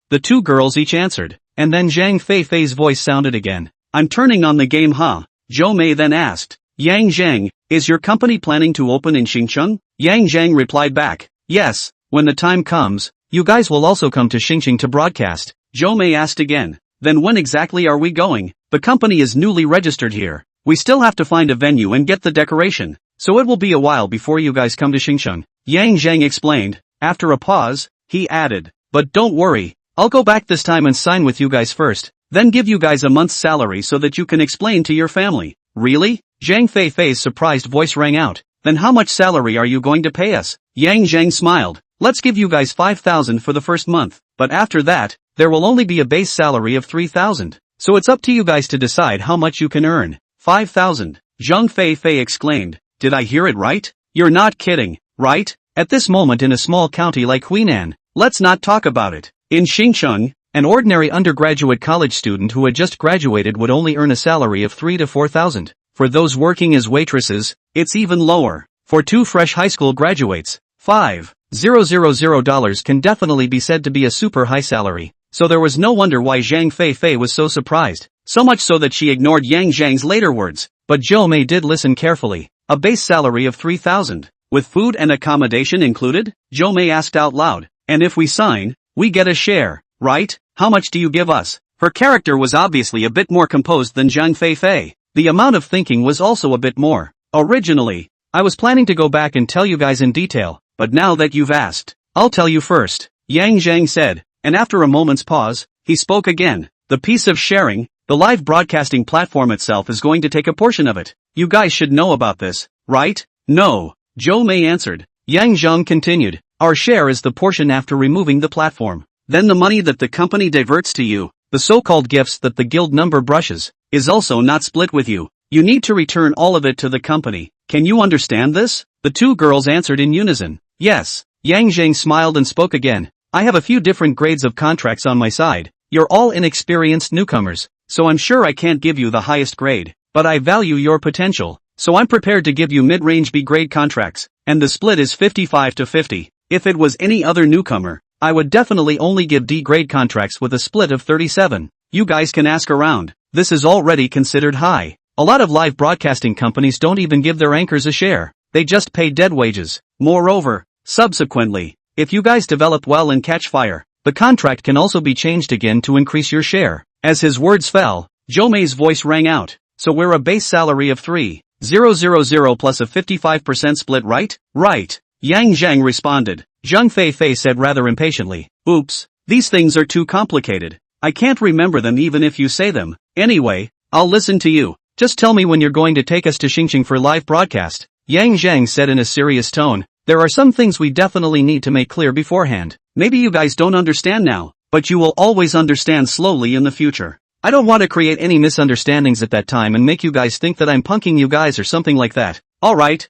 The 2 girls each answered. And then Zhang Feifei's voice sounded again. I'm turning on the game huh? Zhou Mei then asked. Yang Zheng, is your company planning to open in Xinjiang? Yang Zheng replied back. Yes, when the time comes, you guys will also come to Xinjiang to broadcast. Zhou Mei asked again. Then when exactly are we going? The company is newly registered here. We still have to find a venue and get the decoration. So it will be a while before you guys come to Xinjiang. Yang Zheng explained. After a pause, he added. But don't worry, I'll go back this time and sign with you guys first. Then give you guys a month's salary so that you can explain to your family. Really? Zhang Feifei's surprised voice rang out. Then how much salary are you going to pay us? Yang Zheng smiled. Let's give you guys 5,000 for the first month. But after that, there will only be a base salary of 3,000. So it's up to you guys to decide how much you can earn. 5,000. Zhang Feifei exclaimed. Did I hear it right? You're not kidding, right? At this moment in a small county like Huinan, let's not talk about it. In Xinjiang, an ordinary undergraduate college student who had just graduated would only earn a salary of 3,000 to 4,000. For those working as waitresses, it's even lower. For 2 fresh high school graduates, $5,000 can definitely be said to be a super high salary. So there was no wonder why Zhang Feifei was so surprised. So much so that she ignored Yang Zheng's later words. But Zhou Mei did listen carefully. A base salary of 3,000. With food and accommodation included? Zhou Mei asked out loud. And if we sign, we get a share, right? How much do you give us? Her character was obviously a bit more composed than Zhang Feifei. The amount of thinking was also a bit more. Originally, I was planning to go back and tell you guys in detail, but now that you've asked, I'll tell you first, Yang Zheng said, and after a moment's pause, he spoke again. The piece of sharing, the live broadcasting platform itself is going to take a portion of it. You guys should know about this, right? No, Zhou Mei answered. Yang Zheng continued, our share is the portion after removing the platform. Then the money that the company diverts to you, the so-called gifts that the guild number brushes, is also not split with you. You need to return all of it to the company. Can you understand this? The 2 girls answered in unison. Yes. Yang Zheng smiled and spoke again. I have a few different grades of contracts on my side. You're all inexperienced newcomers, so I'm sure I can't give you the highest grade, but I value your potential, so I'm prepared to give you mid-range B-grade contracts, and the split is 55 to 50. If it was any other newcomer, I would definitely only give D-grade contracts with a split of 37. You guys can ask around. This is already considered high. A lot of live broadcasting companies don't even give their anchors a share. They just pay dead wages. Moreover, subsequently, if you guys develop well and catch fire, the contract can also be changed again to increase your share. As his words fell, Zhou Mei's voice rang out. So we're a base salary of 3,000 plus a 55% split, right? Right. Yang Zheng responded. Zhang Feifei said rather impatiently. Oops, these things are too complicated. I can't remember them even if you say them. Anyway, I'll listen to you. Just tell me when you're going to take us to Xingqing for live broadcast, Yang Zheng said in a serious tone. There are some things we definitely need to make clear beforehand. Maybe you guys don't understand now, but you will always understand slowly in the future. I don't want to create any misunderstandings at that time and make you guys think that I'm punking you guys or something like that. Alright,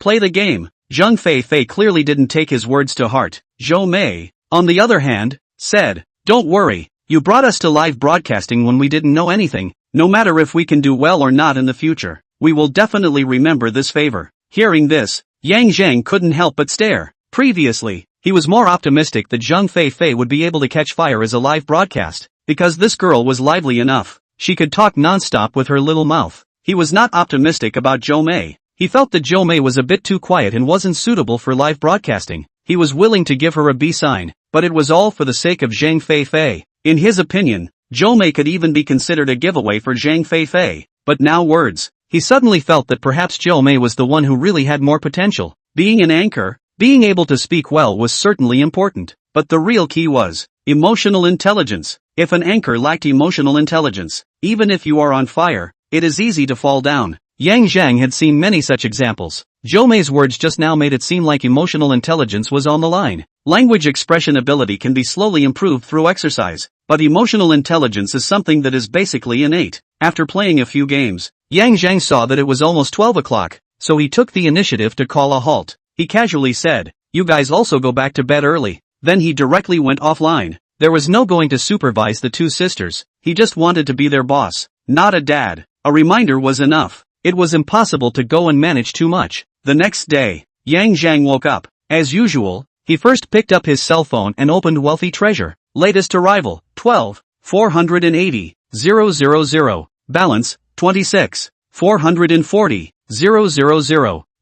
play the game. Zheng Fei clearly didn't take his words to heart. Zhou Mei, on the other hand, said, don't worry, you brought us to live broadcasting when we didn't know anything. No matter if we can do well or not in the future, we will definitely remember this favor. Hearing this, Yang Zheng couldn't help but stare. Previously, he was more optimistic that Zheng Fei would be able to catch fire as a live broadcast, because this girl was lively enough. She could talk non-stop with her little mouth. He was not optimistic about Zhou Mei. He felt that Zhou Mei was a bit too quiet and wasn't suitable for live broadcasting. He was willing to give her a B sign, but it was all for the sake of Zheng Fei. In his opinion, Zhou Mei could even be considered a giveaway for Zheng Fei. But now words. He suddenly felt that perhaps Zhou Mei was the one who really had more potential. Being an anchor, being able to speak well was certainly important. But the real key was emotional intelligence. If an anchor lacked emotional intelligence, even if you are on fire, it is easy to fall down. Yang Zheng had seen many such examples. Zhou Mei's words just now made it seem like emotional intelligence was on the line. Language expression ability can be slowly improved through exercise, but emotional intelligence is something that is basically innate. After playing a few games, Yang Zheng saw that it was almost 12 o'clock, so he took the initiative to call a halt. He casually said, you guys also go back to bed early. Then he directly went offline. There was no going to supervise the two sisters. He just wanted to be their boss, not a dad. A reminder was enough. It was impossible to go and manage too much. The next day, Yang Zheng woke up. As usual, he first picked up his cell phone and opened Wealthy Treasure. Latest arrival, 12,480,000. Balance, 26,440,000.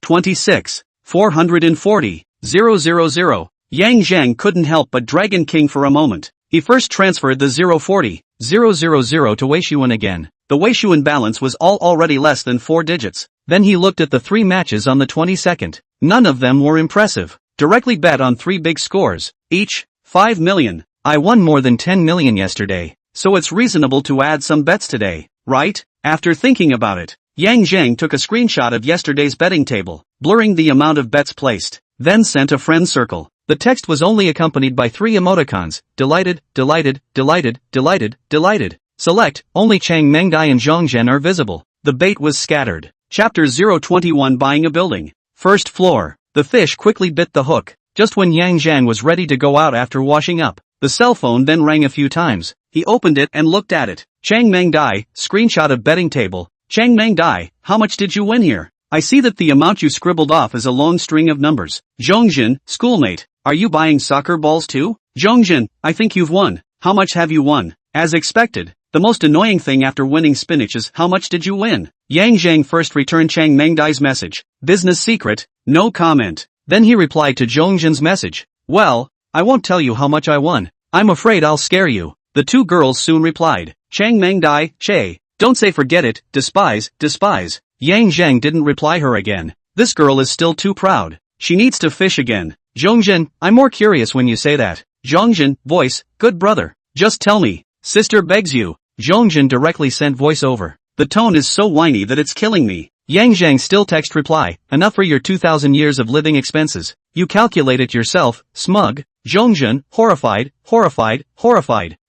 26,440,000. Yang Zheng couldn't help but Dragon King for a moment. He first transferred the 040,000 to Weishuan again. The Weishuan balance was already less than 4 digits. Then he looked at the 3 matches on the 22nd. None of them were impressive. Directly bet on 3 big scores, each 5 million. I won more than 10 million yesterday, so it's reasonable to add some bets today, right? After thinking about it, Yang Zheng took a screenshot of yesterday's betting table, blurring the amount of bets placed, then sent a friend circle. The text was only accompanied by 3 emoticons, delighted. Select, only Chang Mengdai and Zhongzhen are visible. The bait was scattered. Chapter 021 Buying a Building. First floor. The fish quickly bit the hook. Just when Yang Zheng was ready to go out after washing up, the cell phone then rang a few times. He opened it and looked at it. Chang Mengdai, screenshot of betting table. Chang Mengdai, how much did you win here? I see that the amount you scribbled off is a long string of numbers. Zhongzhen, schoolmate, are you buying soccer balls too? Zhongzhen, I think you've won. How much have you won? As expected. The most annoying thing after winning spinach is how much did you win? Yang Zheng first returned Chang Mengdai's message. Business secret, no comment. Then he replied to Zhongzhen's message. Well, I won't tell you how much I won. I'm afraid I'll scare you. The two girls soon replied. Chang Mengdai, Che, don't say forget it, despise. Yang Zheng didn't reply her again. This girl is still too proud. She needs to fish again. Zhongzhen, I'm more curious when you say that. Zhongzhen, voice, good brother. Just tell me. Sister begs you. Zhongzhen directly sent voiceover. The tone is so whiny that it's killing me. Yang Zheng still text reply. Enough for your 2,000 years of living expenses. You calculate it yourself, smug. Zhongzhen, horrified.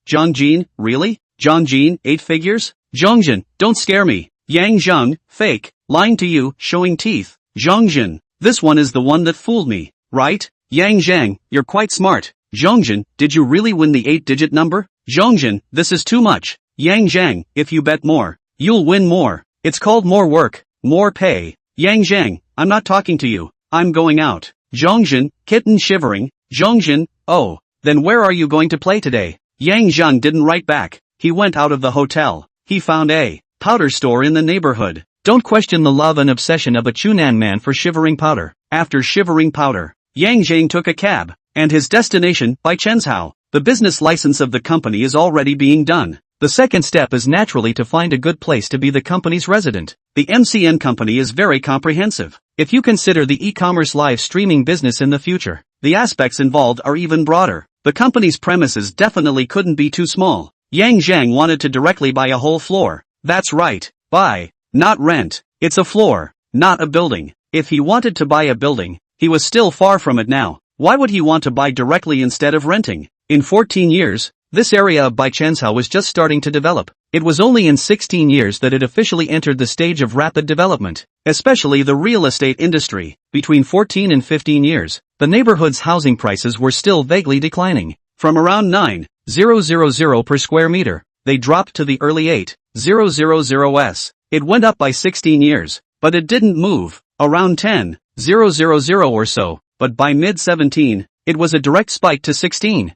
Zhongjin, really? Zhongjin, 8 figures? Zhongzhen, don't scare me. Yang Zheng, fake, lying to you, showing teeth. Zhongzhen, this one is the one that fooled me, right? Yang Zheng, you're quite smart. Zhongzhen, did you really win the 8-digit number? Zhongzhen, this is too much. Yang Zheng, if you bet more, you'll win more. It's called more work, more pay. Yang Zheng, I'm not talking to you. I'm going out. Zhongzhen, kitten shivering. Zhongzhen, oh, then where are you going to play today? Yang Zheng didn't write back. He went out of the hotel. He found a powder store in the neighborhood. Don't question the love and obsession of a Chunan man for shivering powder. After shivering powder, Yang Zheng took a cab, and his destination, by Chenzhou. The business license of the company is already being done. The second step is naturally to find a good place to be the company's resident. The MCN company is very comprehensive. If you consider the e-commerce live streaming business in the future, the aspects involved are even broader. The company's premises definitely couldn't be too small. Yang Zheng wanted to directly buy a whole floor. That's right. Buy, not rent. It's a floor, not a building. If he wanted to buy a building, he was still far from it now. Why would he want to buy directly instead of renting? In 14 years, this area of Baichenzhou was just starting to develop. It was only in 16 years that it officially entered the stage of rapid development, especially the real estate industry. Between 14 and 15 years, the neighborhood's housing prices were still vaguely declining. From around 9,000 per square meter, they dropped to the early 8,000s. It went up by 16 years, but it didn't move, around 10,000 or so, but by mid-17, it was a direct spike to 16,000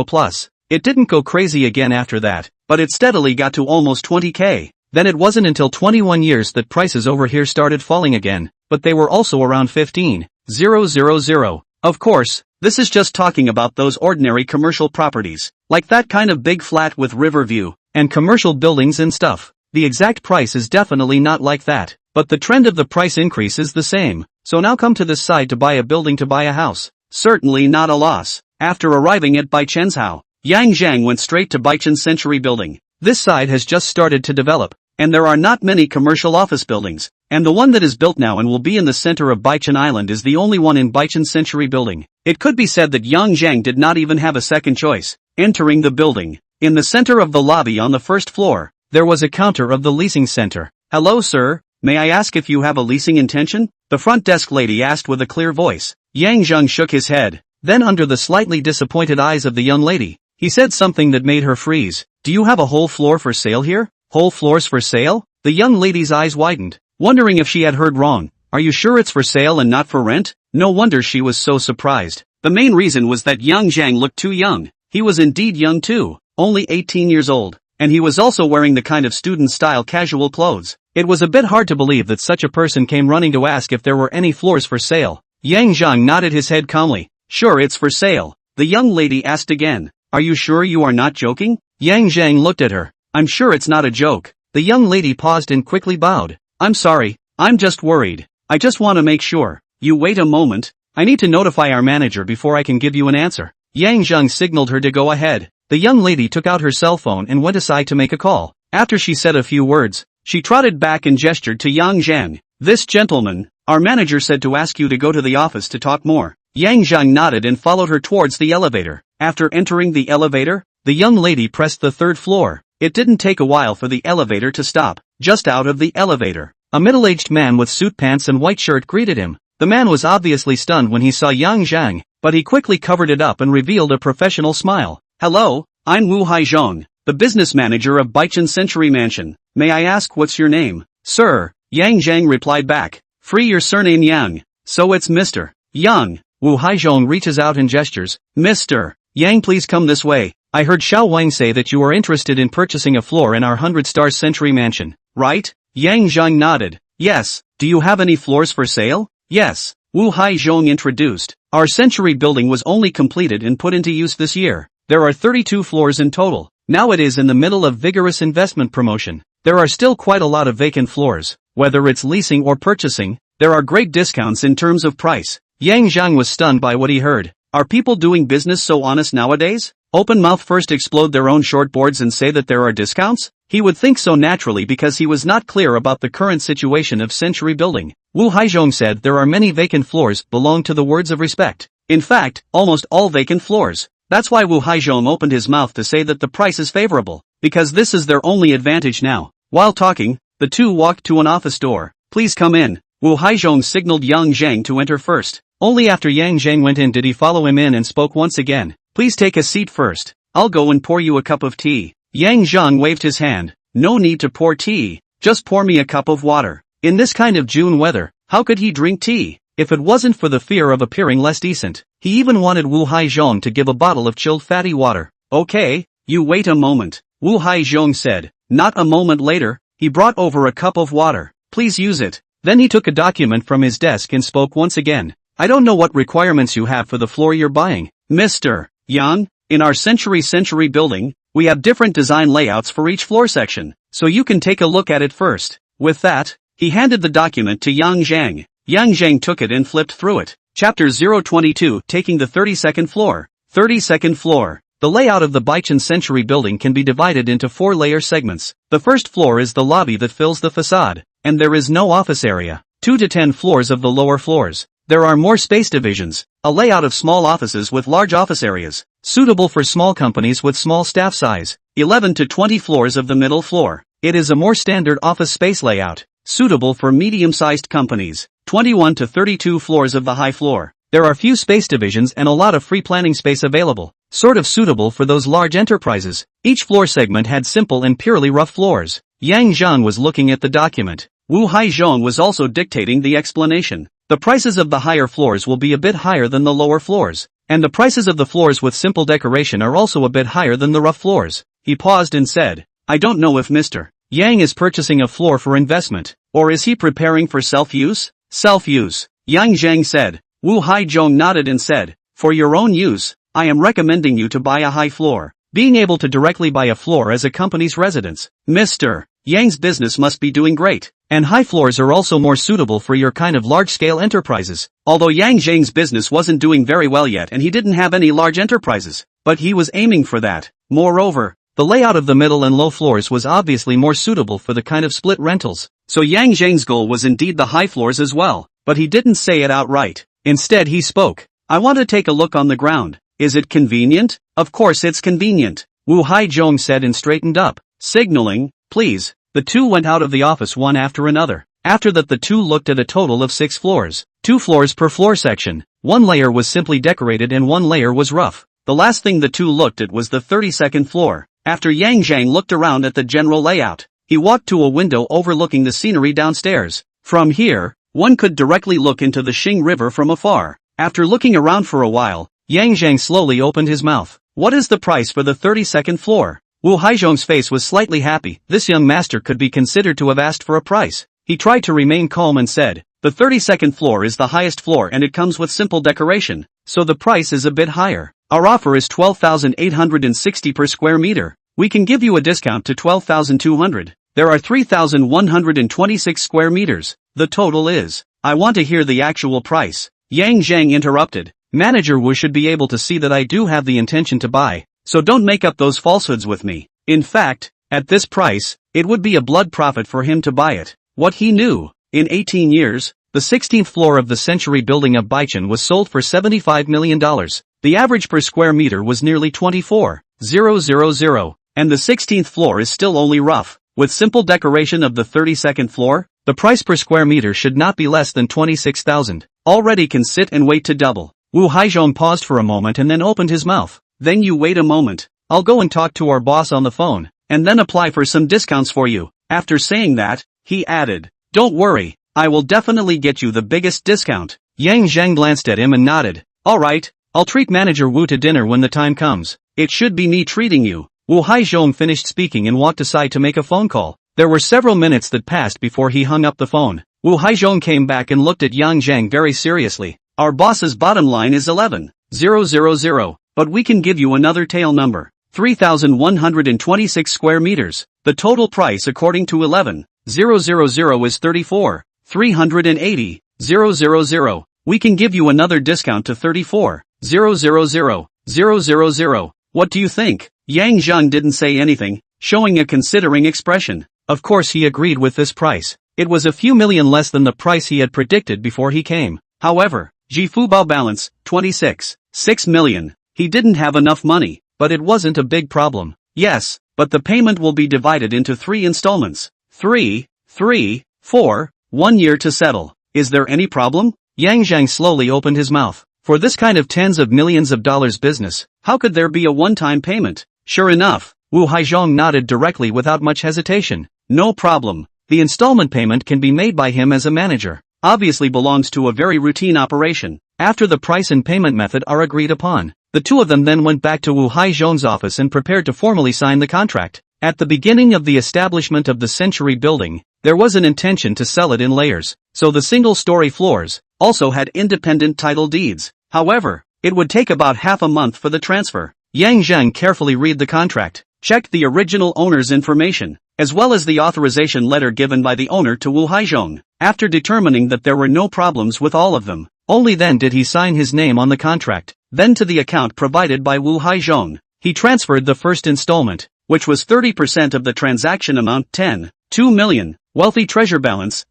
plus. It didn't go crazy again after that, but it steadily got to almost 20k. Then it wasn't until 21 years that prices over here started falling again, but they were also around 15,000. Of course, this is just talking about those ordinary commercial properties, like that kind of big flat with river view, and commercial buildings and stuff. The exact price is definitely not like that, but the trend of the price increase is the same. So now come to this side to buy a building, to buy a house. Certainly not a loss. After arriving at Baichenzhou, Yang Zheng went straight to Baichen Century Building. This side has just started to develop, and there are not many commercial office buildings, and the one that is built now and will be in the center of Baichen Island is the only one in Baichen Century Building. It could be said that Yang Zheng did not even have a second choice. Entering the building, in the center of the lobby on the first floor, there was a counter of the leasing center. "Hello sir, may I ask if you have a leasing intention?" the front desk lady asked with a clear voice. Yang Zheng shook his head. Then under the slightly disappointed eyes of the young lady, he said something that made her freeze. "Do you have a whole floor for sale here?" "Whole floors for sale?" The young lady's eyes widened, wondering if she had heard wrong. "Are you sure it's for sale and not for rent?" No wonder she was so surprised. The main reason was that Yang Zheng looked too young. He was indeed young too, only 18 years old, and he was also wearing the kind of student-style casual clothes. It was a bit hard to believe that such a person came running to ask if there were any floors for sale. Yang Zheng nodded his head calmly. "Sure, it's for sale." The young lady asked again. "Are you sure you are not joking?" Yang Zheng looked at her. "I'm sure it's not a joke." The young lady paused and quickly bowed. "I'm sorry, I'm just worried. I just want to make sure." "You wait a moment, I need to notify our manager before I can give you an answer." Yang Zheng signaled her to go ahead. The young lady took out her cell phone and went aside to make a call. After she said a few words, she trotted back and gestured to Yang Zheng. "This gentleman, our manager said to ask you to go to the office to talk more." Yang Zheng nodded and followed her towards the elevator. After entering the elevator, the young lady pressed the third floor. It didn't take a while for the elevator to stop. Just out of the elevator, a middle-aged man with suit pants and white shirt greeted him. The man was obviously stunned when he saw Yang Zheng, but he quickly covered it up and revealed a professional smile. "Hello, I'm Wu Haizhong, the business manager of Baichen Century Mansion. May I ask what's your name?" "Sir," Yang Zheng replied back. "Free your surname Yang, so it's Mr. Yang." Wu Haizhong reaches out and gestures. "Mr. Yang, please come this way. I heard Xiao Wang say that you are interested in purchasing a floor in our 100-star Century Mansion, right?" Yang Zheng nodded. "Yes, do you have any floors for sale?" "Yes," Wu Haizhong introduced. "Our Century building was only completed and put into use this year. There are 32 floors in total. Now it is in the middle of vigorous investment promotion. There are still quite a lot of vacant floors. Whether it's leasing or purchasing, there are great discounts in terms of price." Yang Zheng was stunned by what he heard. Are people doing business so honest nowadays? Open mouth first explode their own shortboards and say that there are discounts? He would think so naturally because he was not clear about the current situation of Century Building. Wu Haizhong said there are many vacant floors belong to the words of respect. In fact, almost all vacant floors. That's why Wu Haizhong opened his mouth to say that the price is favorable, because this is their only advantage now. While talking, the two walked to an office door. "Please come in." Wu Haizhong signaled Yang Zheng to enter first. Only after Yang Zheng went in did he follow him in and spoke once again. "Please take a seat first. I'll go and pour you a cup of tea." Yang Zheng waved his hand. "No need to pour tea, just pour me a cup of water." In this kind of June weather, how could he drink tea? If it wasn't for the fear of appearing less decent, he even wanted Wu Haizhong to give a bottle of chilled fatty water. "Okay, you wait a moment," Wu Haizhong said. Not a moment later, he brought over a cup of water. "Please use it." Then he took a document from his desk and spoke once again. "I don't know what requirements you have for the floor you're buying, Mr. Yang. In our Century building, we have different design layouts for each floor section, so you can take a look at it first." With that, he handed the document to Yang Zheng. Yang Zheng took it and flipped through it. Chapter 022, taking the 32nd floor. 32nd floor. The layout of the Baichen Century building can be divided into 4-layer segments. The first floor is the lobby that fills the facade, and there is no office area. 2 to 10 floors of the lower floors. There are more space divisions, a layout of small offices with large office areas, suitable for small companies with small staff size. 11 to 20 floors of the middle floor. It is a more standard office space layout, suitable for medium-sized companies. 21 to 32 floors of the high floor. There are few space divisions and a lot of free planning space available, sort of suitable for those large enterprises. Each floor segment had simple and purely rough floors. Yang Zheng was looking at the document. Wu Haizhong was also dictating the explanation. The prices of the higher floors will be a bit higher than the lower floors, and the prices of the floors with simple decoration are also a bit higher than the rough floors. He paused and said, I don't know if Mr. Yang is purchasing a floor for investment, or is he preparing for self-use? Self-use, Yang Zheng said. Wu Haizhong nodded and said, for your own use, I am recommending you to buy a high floor. Being able to directly buy a floor as a company's residence. Mr. Yang's business must be doing great, and high floors are also more suitable for your kind of large-scale enterprises. Although Yang Zheng's business wasn't doing very well yet and he didn't have any large enterprises, but he was aiming for that. Moreover, the layout of the middle and low floors was obviously more suitable for the kind of split rentals. So Yang Zheng's goal was indeed the high floors as well, but he didn't say it outright. Instead he spoke. I want to take a look on the ground. Is it convenient? Of course it's convenient, Wu Haizhong said and straightened up, signaling, please. The two went out of the office one after another. After that the two looked at a total of 6 floors. 2 floors per floor section. 1 layer was simply decorated and 1 layer was rough. The last thing the two looked at was the 32nd floor. After Yang Zheng looked around at the general layout, he walked to a window overlooking the scenery downstairs. From here, one could directly look into the Xing River from afar. After looking around for a while, Yang Zheng slowly opened his mouth. What is the price for the 32nd floor? Wu Haizhong's face was slightly happy. This young master could be considered to have asked for a price. He tried to remain calm and said, the 32nd floor is the highest floor and it comes with simple decoration, so the price is a bit higher. Our offer is 12,860 per square meter. We can give you a discount to 12,200. There are 3,126 square meters. The total is. I want to hear the actual price. Yang Zheng interrupted. Manager Wu should be able to see that I do have the intention to buy, so don't make up those falsehoods with me. In fact, at this price, it would be a blood profit for him to buy it. What he knew, in 18 years, the 16th floor of the Century building of Baichen was sold for $75 million. The average per square meter was nearly 24,000, and the 16th floor is still only rough. With simple decoration of the 32nd floor, the price per square meter should not be less than 26,000. Already can sit and wait to double. Wu Haizhong paused for a moment and then opened his mouth. Then you wait a moment. I'll go and talk to our boss on the phone, and then apply for some discounts for you. After saying that, he added, don't worry, I will definitely get you the biggest discount. Yang Zheng glanced at him and nodded. Alright, I'll treat Manager Wu to dinner when the time comes. It should be me treating you. Wu Haizhong finished speaking and walked aside to make a phone call. There were several minutes that passed before he hung up the phone. Wu Haizhong came back and looked at Yang Zheng very seriously. Our boss's bottom line is 11,000, but we can give you another tail number. 3,126 square meters. The total price according to 11,000 is 34,380,000. We can give you another discount to 34,000. What do you think? Yang Zheng didn't say anything, showing a considering expression. Of course he agreed with this price. It was a few million less than the price he had predicted before he came. However, Jifubao balance, 6 million. He didn't have enough money, but it wasn't a big problem. Yes, but the payment will be divided into 3 installments. 3, 4, 1 year to settle. Is there any problem? Yang Zheng slowly opened his mouth. For this kind of tens of millions of dollars business, how could there be a one-time payment? Sure enough, Wu Haizhong nodded directly without much hesitation. No problem. The installment payment can be made by him as a manager. Obviously belongs to a very routine operation. After the price and payment method are agreed upon, the two of them then went back to Wu Haizhong's office and prepared to formally sign the contract. At the beginning of the establishment of the Century building, there was an intention to sell it in layers, so the single-story floors also had independent title deeds. However, it would take about half a month for the transfer. Yang Zheng carefully read the contract, checked the original owner's information, as well as the authorization letter given by the owner to Wu Haizhong. After determining that there were no problems with all of them, only then did he sign his name on the contract, then to the account provided by Wu Haizhong. He transferred the first installment, which was 30% of the transaction amount 2 million, wealthy treasure balance,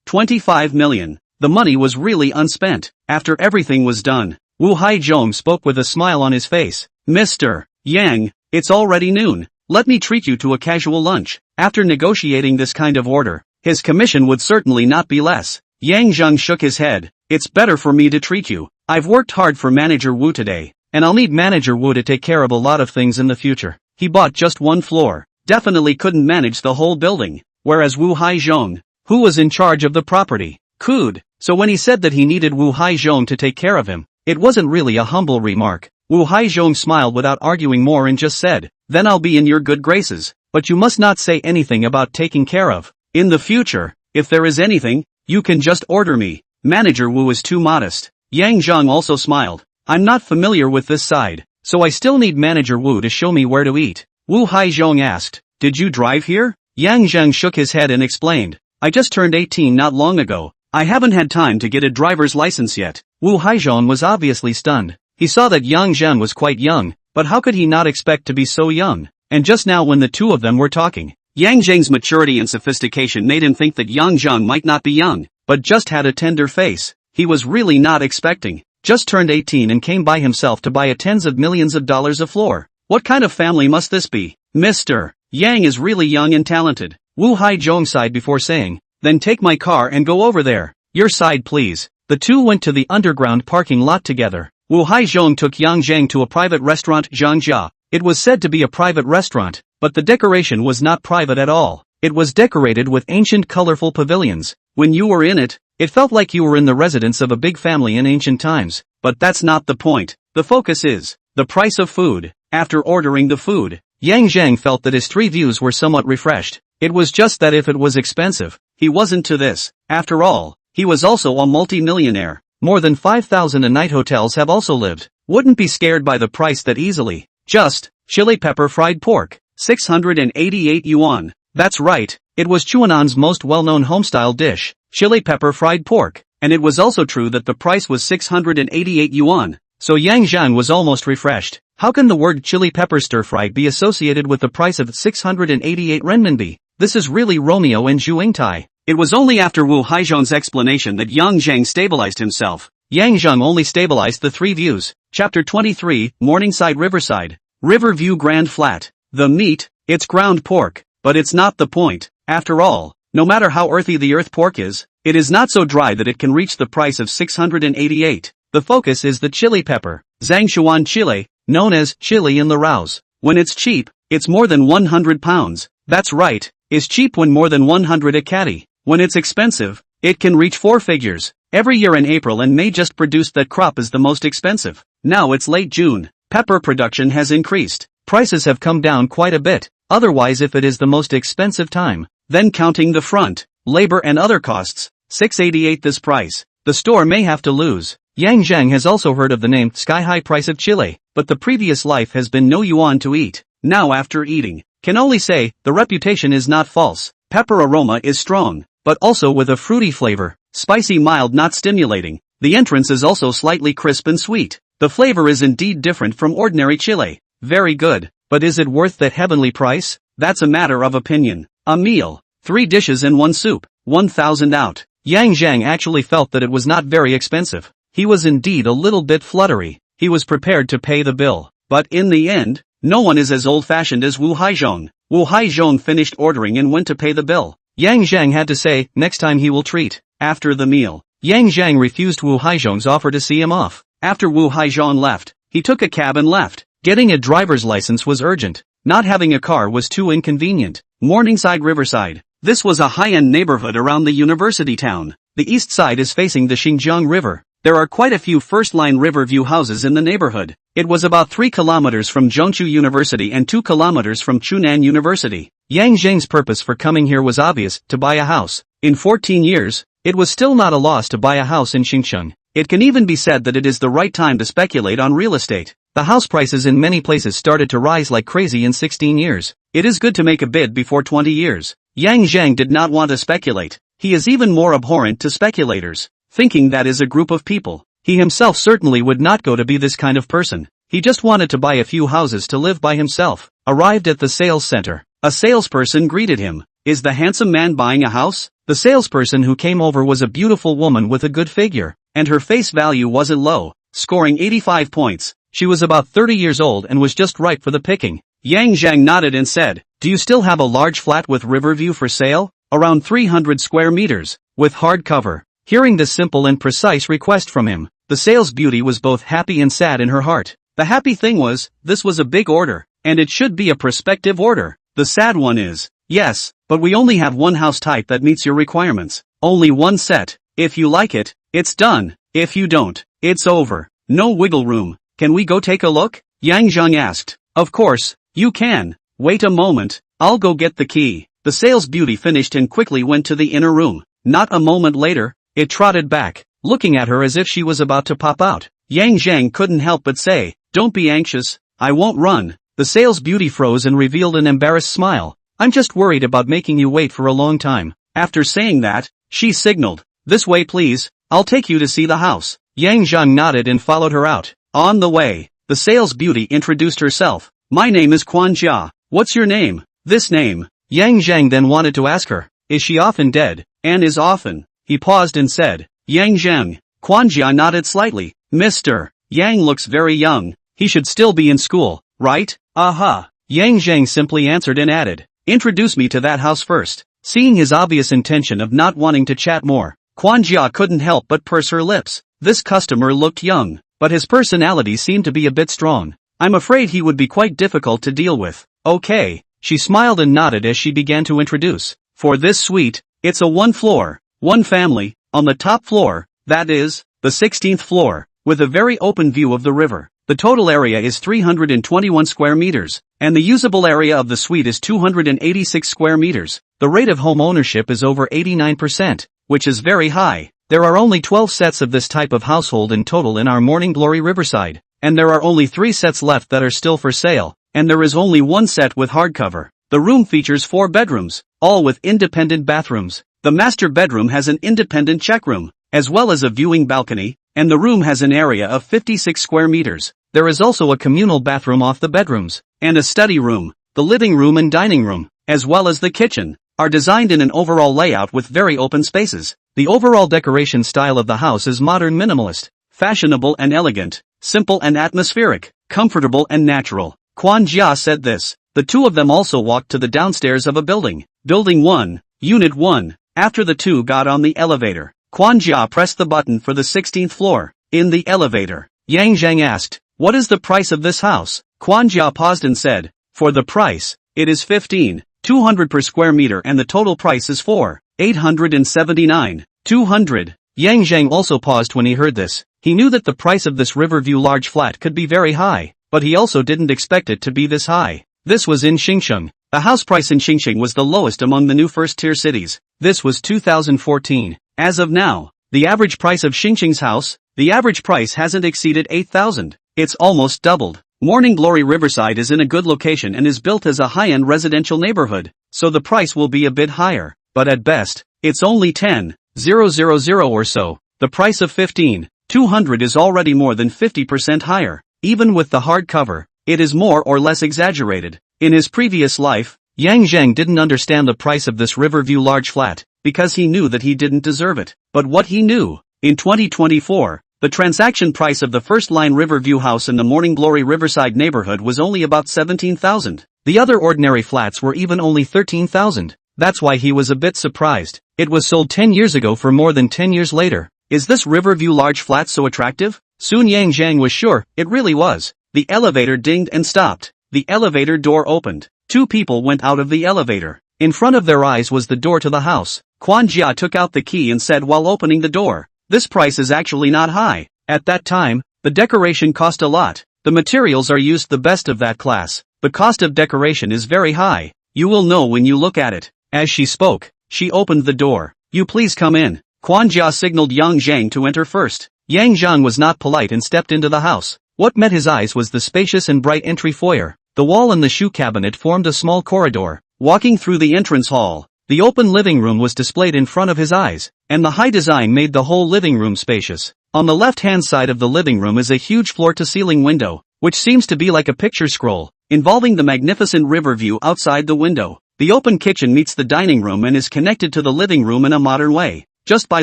25 million. The money was really unspent. After everything was done, Wu Haizhong spoke with a smile on his face. Mr. Yang, it's already noon. Let me treat you to a casual lunch. After negotiating this kind of order, his commission would certainly not be less. Yang Zheng shook his head. It's better for me to treat you. I've worked hard for Manager Wu today, and I'll need Manager Wu to take care of a lot of things in the future. He bought just one floor, definitely couldn't manage the whole building, whereas Wu Haizhong, who was in charge of the property, could. So when he said that he needed Wu Haizhong to take care of him, it wasn't really a humble remark. Wu Haizhong smiled without arguing more and just said, then I'll be in your good graces, but you must not say anything about taking care of. In the future, if there is anything, you can just order me. Manager Wu is too modest. Yang Zheng also smiled. I'm not familiar with this side, so I still need Manager Wu to show me where to eat. Wu Haizhong asked, did you drive here? Yang Zheng shook his head and explained, I just turned 18 not long ago. I haven't had time to get a driver's license yet. Wu Haizhong was obviously stunned. He saw that Yang Zheng was quite young, but how could he not expect to be so young? And just now when the two of them were talking, Yang Zheng's maturity and sophistication made him think that Yang Zheng might not be young, but just had a tender face. He was really not expecting. Just turned 18 and came by himself to buy a tens of millions of dollars a floor. What kind of family must this be? Mr. Yang is really young and talented. Wu Haizhong sighed before saying, then take my car and go over there. Your side please. The two went to the underground parking lot together. Wu Haizhong took Yang Zheng to a private restaurant Zhangjia. It was said to be a private restaurant, but the decoration was not private at all. It was decorated with ancient colorful pavilions. When you were in it, it felt like you were in the residence of a big family in ancient times. But that's not the point. The focus is the price of food. After ordering the food, Yang Zheng felt that his three views were somewhat refreshed. It was just that if it was expensive, he wasn't to this. After all, he was also a multi-millionaire. More than 5,000 a night hotels have also lived. Wouldn't be scared by the price that easily. Just, chili pepper fried pork, 688 yuan. That's right, it was Chuanan's most well-known homestyle dish, chili pepper fried pork, and it was also true that the price was 688 yuan. So Yang Zheng was almost refreshed. How can the word chili pepper stir-fried be associated with the price of 688 renminbi? This is really Romeo and Juliet. It was only after Wu Haizhong's explanation that Yang Zheng stabilized himself. Yang Zheng only stabilized the three views. Chapter 23, Morningside Riverside. Riverview Grand Flat. The meat, it's ground pork, but it's not the point. After all, no matter how earthy the earth pork is, it is not so dry that it can reach the price of 688. The focus is the chili pepper, Zhangshuan chili, known as chili in the Rouse. When it's cheap, it's more than 100 pounds. That's right, is cheap when more than 100 a caddy. When it's expensive, it can reach 4 figures. Every year in April and May just produced that crop is the most expensive. Now it's late June. Pepper production has increased. Prices have come down quite a bit. Otherwise if it is the most expensive time, then counting the front, labor and other costs, 688 this price, the store may have to lose. Yang Zheng has also heard of the name sky-high price of chili, but the previous life has been no yuan to eat. Now after eating, can only say, the reputation is not false. Pepper aroma is strong, but also with a fruity flavor, spicy mild not stimulating. The entrance is also slightly crisp and sweet. The flavor is indeed different from ordinary chili. Very good, but is it worth that heavenly price? That's a matter of opinion. A meal, 3 dishes and 1 soup, 1,000 out. Yang Zheng actually felt that it was not very expensive. He was indeed a little bit fluttery. He was prepared to pay the bill. But in the end, no one is as old-fashioned as Wu Haizhong. Wu Haizhong finished ordering and went to pay the bill. Yang Zheng had to say, next time he will treat. After the meal, Yang Zheng refused Wu Haizhong's offer to see him off. After Wu Haizhong left, he took a cab and left. Getting a driver's license was urgent. Not having a car was too inconvenient. Morningside Riverside. This was a high-end neighborhood around the university town. The east side is facing the Xinjiang River. There are quite a few first-line riverview houses in the neighborhood. It was about 3 kilometers from Zhengzhou University and 2 kilometers from Chunan University. Yang Zheng's purpose for coming here was obvious, to buy a house. In 14 years, it was still not a loss to buy a house in Xinjiang. It can even be said that it is the right time to speculate on real estate. The house prices in many places started to rise like crazy in 16 years. It is good to make a bid before 20 years. Yang Zheng did not want to speculate. He is even more abhorrent to speculators, thinking that is a group of people. He himself certainly would not go to be this kind of person. He just wanted to buy a few houses to live by himself. Arrived at the sales center. A salesperson greeted him. Is the handsome man buying a house? The salesperson who came over was a beautiful woman with a good figure, and her face value wasn't low, scoring 85 points. She was about 30 years old and was just ripe for the picking. Zheng nodded and said, "Do you still have a large flat with river view for sale? Around 300 square meters, with hardcover." Hearing this simple and precise request from him, the sales beauty was both happy and sad in her heart. The happy thing was, this was a big order, and it should be a prospective order. The sad one is, yes, but we only have one house type that meets your requirements. Only one set. If you like it, it's done. If you don't, it's over. No wiggle room. Can we go take a look? Zheng asked. Of course, you can. Wait a moment, I'll go get the key. The sales beauty finished and quickly went to the inner room. Not a moment later, it trotted back, looking at her as if she was about to pop out. Zheng couldn't help but say, "Don't be anxious, I won't run." The sales beauty froze and revealed an embarrassed smile. "I'm just worried about making you wait for a long time." After saying that, she signaled, "This way please, I'll take you to see the house." Zheng nodded and followed her out. On the way, the sales beauty introduced herself. "My name is Jia. What's your name?" This name. Zheng then wanted to ask her, "Is she often dead?" "And is often." He paused and said, "Zheng." Jia nodded slightly. "Mr. Yang looks very young. He should still be in school, right?" "Aha." Zheng simply answered and added, "Introduce me to that house first." Seeing his obvious intention of not wanting to chat more, Jia couldn't help but purse her lips. This customer looked young, but his personality seemed to be a bit strong. "I'm afraid he would be quite difficult to deal with." "Okay." She smiled and nodded as she began to introduce. "For this suite, it's a one floor, one family, on the top floor, that is, the 16th floor, with a very open view of the river. The total area is 321 square meters, and the usable area of the suite is 286 square meters. The rate of home ownership is over 89%, which is very high. There are only 12 sets of this type of household in total in our Morning Glory Riverside, and there are only 3 sets left that are still for sale, and there is only one set with hardcover. The room features 4 bedrooms, all with independent bathrooms. The master bedroom has an independent check room, as well as a viewing balcony, and the room has an area of 56 square meters. There is also a communal bathroom off the bedrooms, and a study room. The living room and dining room, as well as the kitchen, are designed in an overall layout with very open spaces. The overall decoration style of the house is modern minimalist, fashionable and elegant, simple and atmospheric, comfortable and natural. Jia said this. The two of them also walked to the downstairs of a building. Building 1, Unit 1. After the two got on the elevator, Jia pressed the button for the 16th floor. In the elevator, Zheng asked, "What is the price of this house?" Jia paused and said, "For the price, it is 15,200 per square meter and the total price is 4,879,200. Zheng also paused when he heard this. He knew that the price of this Riverview large flat could be very high, but he also didn't expect it to be this high. This was in Xingcheng. The house price in Xingcheng was the lowest among the new first-tier cities. This was 2014. As of now, the average price of Xingcheng's house, the average price hasn't exceeded 8,000. It's almost doubled. Morning Glory Riverside is in a good location and is built as a high-end residential neighborhood, so the price will be a bit higher, but at best, it's only 10,000 or so. The price of 15,200 is already more than 50% higher. Even with the hardcover, it is more or less exaggerated. In his previous life, Zheng didn't understand the price of this Riverview large flat, because he knew that he didn't deserve it. But what he knew, in 2024, the transaction price of the first-line Riverview house in the Morning Glory Riverside neighborhood was only about 17,000. The other ordinary flats were even only 13,000. That's why he was a bit surprised. It was sold 10 years ago for more than 10 years later. Is this Riverview large flat so attractive? Soon Zheng was sure, it really was. The elevator dinged and stopped. The elevator door opened. 2 people went out of the elevator. In front of their eyes was the door to the house. Jia took out the key and said while opening the door, "This price is actually not high." At that time, the decoration cost a lot. The materials are used the best of that class. The cost of decoration is very high. You will know when you look at it. As she spoke, she opened the door. "You please come in." Jia signaled Zheng to enter first. Zheng was not polite and stepped into the house. What met his eyes was the spacious and bright entry foyer. The wall and the shoe cabinet formed a small corridor. Walking through the entrance hall, the open living room was displayed in front of his eyes, and the high design made the whole living room spacious. On the left-hand side of the living room is a huge floor-to-ceiling window, which seems to be like a picture scroll, involving the magnificent river view outside the window. The open kitchen meets the dining room and is connected to the living room in a modern way. Just by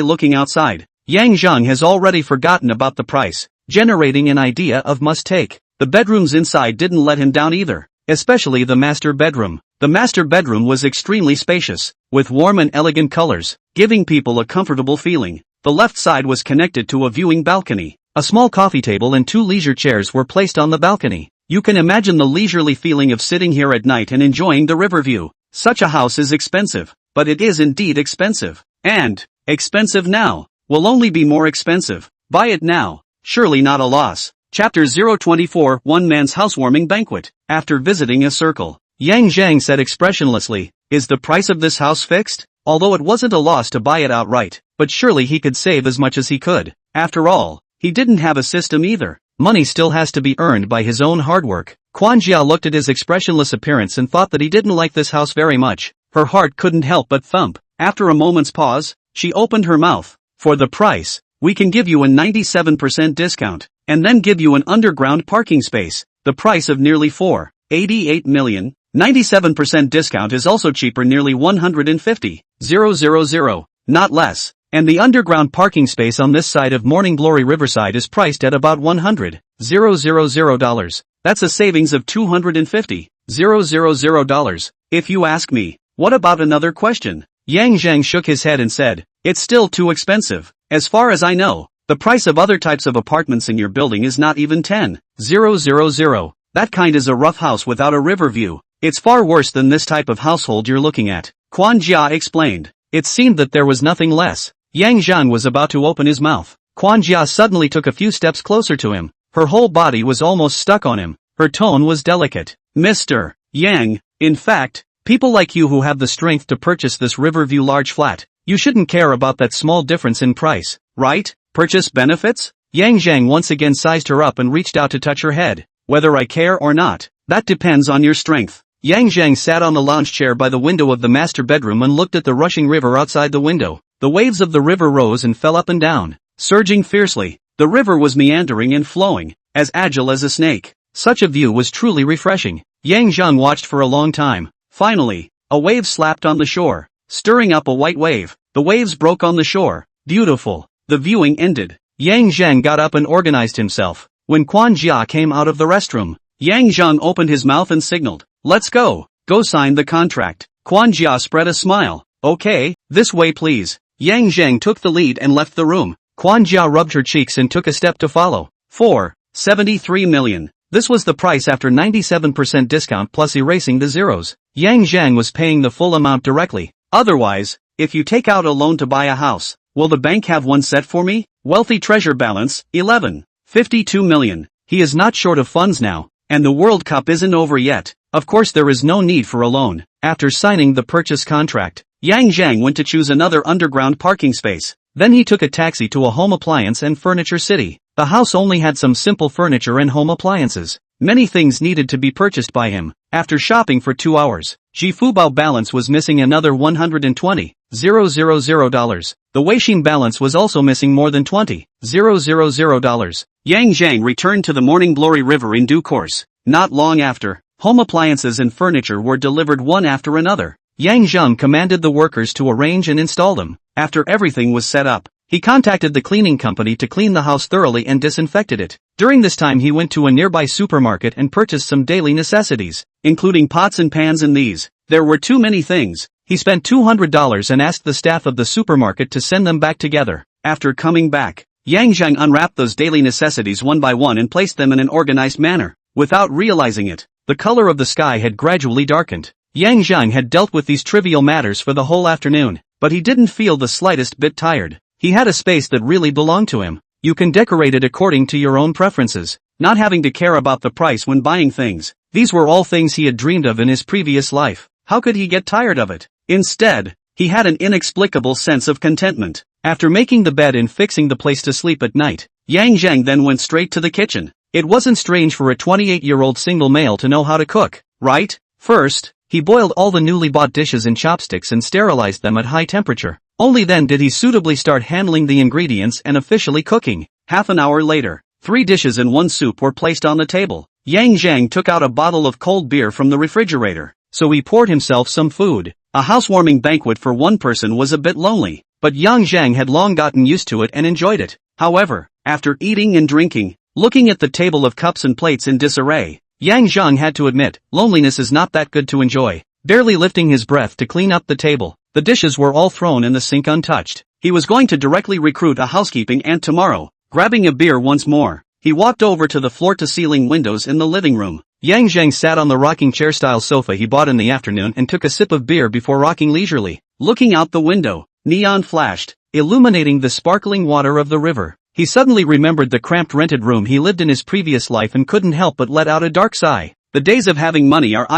looking outside, Zheng has already forgotten about the price, generating an idea of must-take. The bedrooms inside didn't let him down either, especially the master bedroom. The master bedroom was extremely spacious, with warm and elegant colors, giving people a comfortable feeling. The left side was connected to a viewing balcony. A small coffee table and 2 leisure chairs were placed on the balcony. You can imagine the leisurely feeling of sitting here at night and enjoying the river view. Such a house is expensive, but it is indeed expensive. And expensive now will only be more expensive. Buy it now, surely not a loss. Chapter 024 One Man's Housewarming Banquet. After visiting a circle, Zheng said expressionlessly, "Is the price of this house fixed?" Although it wasn't a loss to buy it outright, but surely he could save as much as he could. After all, he didn't have a system either. Money still has to be earned by his own hard work. Jia looked at his expressionless appearance and thought that he didn't like this house very much. Her heart couldn't help but thump. After a moment's pause, she opened her mouth. "For the price, we can give you a 97% discount, and then give you an underground parking space. The price of nearly 4.88 million. 97% discount is also cheaper, nearly 150,000, not less. And the underground parking space on this side of Morning Glory Riverside is priced at about $100,000. That's a savings of $250,000, if you ask me. What about another question?" Zheng shook his head and said, "It's still too expensive. As far as I know, the price of other types of apartments in your building is not even 10,000. That kind is a rough house without a river view. It's far worse than this type of household you're looking at," Jia explained. It seemed that there was nothing less. Zheng was about to open his mouth. Jia suddenly took a few steps closer to him. Her whole body was almost stuck on him. Her tone was delicate. "Mr. Zheng, in fact, people like you who have the strength to purchase this Riverview large flat, you shouldn't care about that small difference in price, right? Purchase benefits?" Zheng once again sized her up and reached out to touch her head. "Whether I care or not, that depends on your strength." Zheng sat on the lounge chair by the window of the master bedroom and looked at the rushing river outside the window. The waves of the river rose and fell up and down, surging fiercely. The river was meandering and flowing, as agile as a snake. Such a view was truly refreshing. Zheng watched for a long time. Finally, a wave slapped on the shore, stirring up a white wave. The waves broke on the shore. Beautiful. The viewing ended. Zheng got up and organized himself. When Jia came out of the restroom, Zheng opened his mouth and signaled, "Let's go. Go sign the contract." Jia spread a smile. "Okay, this way please." Zheng took the lead and left the room. Jia rubbed her cheeks and took a step to follow. 4.73 million. This was the price after 97% discount plus erasing the zeros. Zheng was paying the full amount directly. "Otherwise, if you take out a loan to buy a house, will the bank have one set for me?" Wealthy treasure balance, 11.52 million. He is not short of funds now, and the World Cup isn't over yet. Of course there is no need for a loan. After signing the purchase contract, Zheng went to choose another underground parking space. Then he took a taxi to a home appliance and furniture city. The house only had some simple furniture and home appliances. Many things needed to be purchased by him. After shopping for 2 hours, Jifubao balance was missing another $120,000. The Weixin balance was also missing more than $20,000. Zheng returned to the Morning Glory River in due course. Not long after, home appliances and furniture were delivered one after another. Zheng commanded the workers to arrange and install them. After everything was set up, he contacted the cleaning company to clean the house thoroughly and disinfected it. During this time he went to a nearby supermarket and purchased some daily necessities, including pots and pans and these. There were too many things. He spent $200 and asked the staff of the supermarket to send them back together. After coming back, Zheng unwrapped those daily necessities one by one and placed them in an organized manner. Without realizing it, the color of the sky had gradually darkened. Zheng had dealt with these trivial matters for the whole afternoon, but he didn't feel the slightest bit tired. He had a space that really belonged to him. You can decorate it according to your own preferences, not having to care about the price when buying things. These were all things he had dreamed of in his previous life. How could he get tired of it? Instead, he had an inexplicable sense of contentment. After making the bed and fixing the place to sleep at night, Zheng then went straight to the kitchen. It wasn't strange for a 28-year-old single male to know how to cook, right? First, he boiled all the newly bought dishes in chopsticks and sterilized them at high temperature. Only then did he suitably start handling the ingredients and officially cooking. Half an hour later, 3 dishes and 1 soup were placed on the table. Yang Zheng took out a bottle of cold beer from the refrigerator, so he poured himself some food. A housewarming banquet for one person was a bit lonely, but Yang Zheng had long gotten used to it and enjoyed it. However, after eating and drinking, looking at the table of cups and plates in disarray, Yang Zheng had to admit, loneliness is not that good to enjoy. Barely lifting his breath to clean up the table, the dishes were all thrown in the sink untouched. He was going to directly recruit a housekeeping aunt tomorrow. Grabbing a beer once more, he walked over to the floor-to-ceiling windows in the living room. Yang Zheng sat on the rocking chair-style sofa he bought in the afternoon and took a sip of beer before rocking leisurely. Looking out the window, neon flashed, illuminating the sparkling water of the river. He suddenly remembered the cramped rented room he lived in his previous life and couldn't help but let out a dark sigh. The days of having money are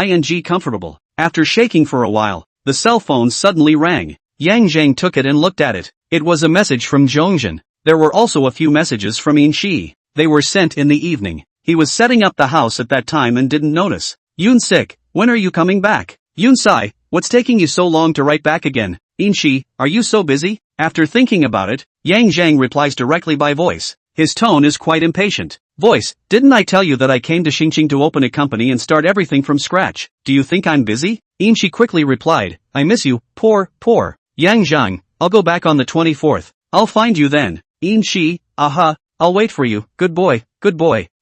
comfortable. After shaking for a while, the cell phone suddenly rang. Yang Zheng took it and looked at it. It was a message from Zheng. There were also a few messages from Inshi. They were sent in the evening. He was setting up the house at that time and didn't notice. Yoon-sik, when are you coming back? Yoon-sai, what's taking you so long to write back again? Inshi, are you so busy? After thinking about it, Yang Zheng replies directly by voice. His tone is quite impatient. Voice, didn't I tell you that I came to Xingqing to open a company and start everything from scratch? Do you think I'm busy? Inshi quickly replied, I miss you, poor. Yang Zheng, I'll go back on the 24th. I'll find you then. Inshi, I'll wait for you, good boy.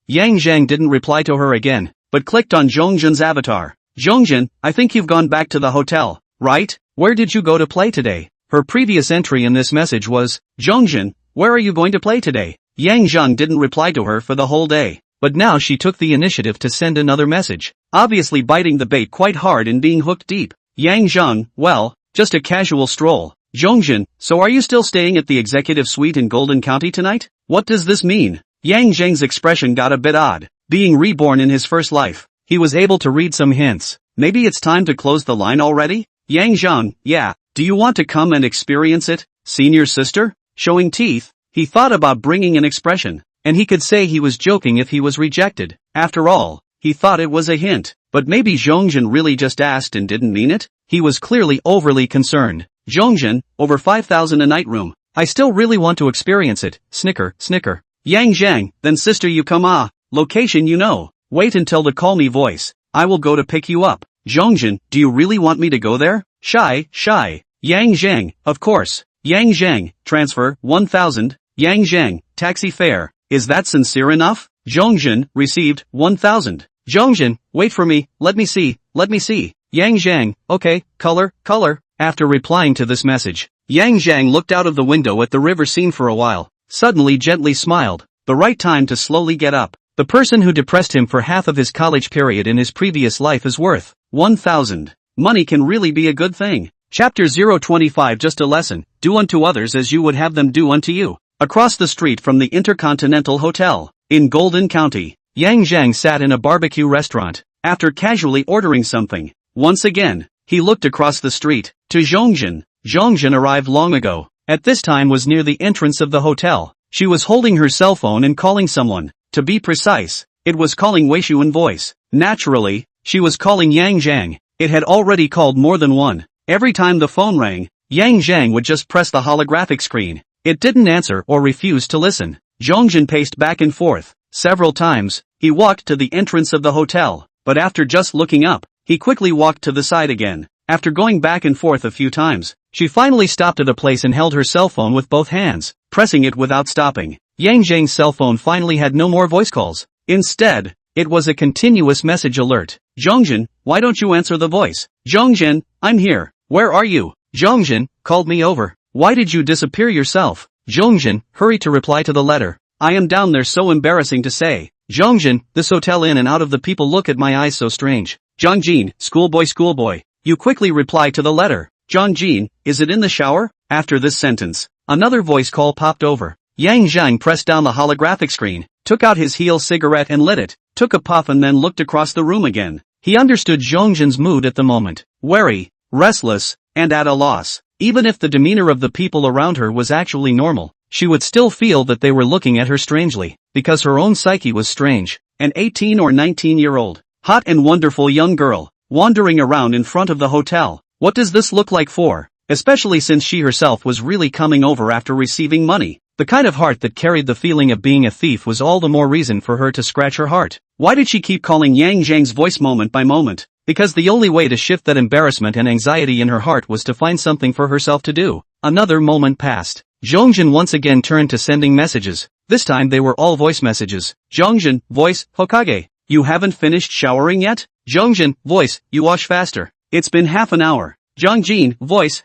Yang Zheng didn't reply to her again, but clicked on Zhongzhen's avatar. Zhongzhen, I think you've gone back to the hotel, right? Where did you go to play today? Her previous entry in this message was, Zhongzhen, where are you going to play today? Yang Zheng didn't reply to her for the whole day, but now she took the initiative to send another message, obviously biting the bait quite hard and being hooked deep. Yang Zheng, well, just a casual stroll. Zhongzhen, so are you still staying at the executive suite in Golden County tonight? What does this mean? Yang Zheng's expression got a bit odd. Being reborn in his first life, he was able to read some hints. Maybe it's time to close the line already? Yang Zheng, yeah, do you want to come and experience it, senior sister? Showing teeth, he thought about bringing an expression, and he could say he was joking if he was rejected. After all, he thought it was a hint, but maybe Zhongzhen really just asked and didn't mean it? He was clearly overly concerned. Zhongzhen, over 5,000 a night room. I still really want to experience it. Snicker. Yang Zheng, then sister you come location you know. Wait until the call me voice. I will go to pick you up. Zhongzhen, do you really want me to go there? Shy. Yang Zheng, of course. Yang Zheng, transfer, 1,000. Yang Zheng, taxi fare. Is that sincere enough? Zhongzhen, received, 1,000. Zhongzhen, wait for me, let me see. Yang Zheng, okay, color. After replying to this message, Yang Zheng looked out of the window at the river scene for a while, suddenly gently smiled. The right time to slowly get up. The person who depressed him for half of his college period in his previous life is worth 1,000. Money can really be a good thing. Chapter 025 Just a lesson, do unto others as you would have them do unto you. Across the street from the Intercontinental Hotel, in Golden County, Yang Zheng sat in a barbecue restaurant, after casually ordering something. Once again, he looked across the street, to Zhongzhen. Zhongzhen arrived long ago, at this time was near the entrance of the hotel. She was holding her cell phone and calling someone. To be precise, it was calling Weishuan voice. Naturally, she was calling Yang Zheng. It had already called more than one. Every time the phone rang, Yang Zheng would just press the holographic screen. It didn't answer or refuse to listen. Zhongzhen paced back and forth. Several times, he walked to the entrance of the hotel, but after just looking up, he quickly walked to the side again. After going back and forth a few times, she finally stopped at a place and held her cell phone with both hands, pressing it without stopping. Yang Zheng's cell phone finally had no more voice calls. Instead, it was a continuous message alert. Zhongzhen, why don't you answer the voice? Zhongzhen, I'm here. Where are you? Zhongzhen, called me over. Why did you disappear yourself? Zhongzhen, hurry to reply to the letter. I am down there, so embarrassing to say. Zhongzhen, this hotel in and out of the people look at my eyes so strange. Zhongjin, schoolboy. You quickly reply to the letter. Zhongjin, is it in the shower? After this sentence, another voice call popped over. Yang Zheng pressed down the holographic screen, took out his heel cigarette and lit it, took a puff and then looked across the room again. He understood Zhongzhen's mood at the moment. Wary, restless, and at a loss. Even if the demeanor of the people around her was actually normal, she would still feel that they were looking at her strangely, because her own psyche was strange. An 18 or 19-year-old, hot and wonderful young girl, wandering around in front of the hotel. What does this look like for? Especially since she herself was really coming over after receiving money. The kind of heart that carried the feeling of being a thief was all the more reason for her to scratch her heart. Why did she keep calling Yang Zheng's voice moment by moment? Because the only way to shift that embarrassment and anxiety in her heart was to find something for herself to do. Another moment passed. Zhongzhen once again turned to sending messages. This time they were all voice messages. Zhongzhen, voice, Hokage. You haven't finished showering yet? Zhongzhen, voice, you wash faster. It's been half an hour. Zhongjin, voice,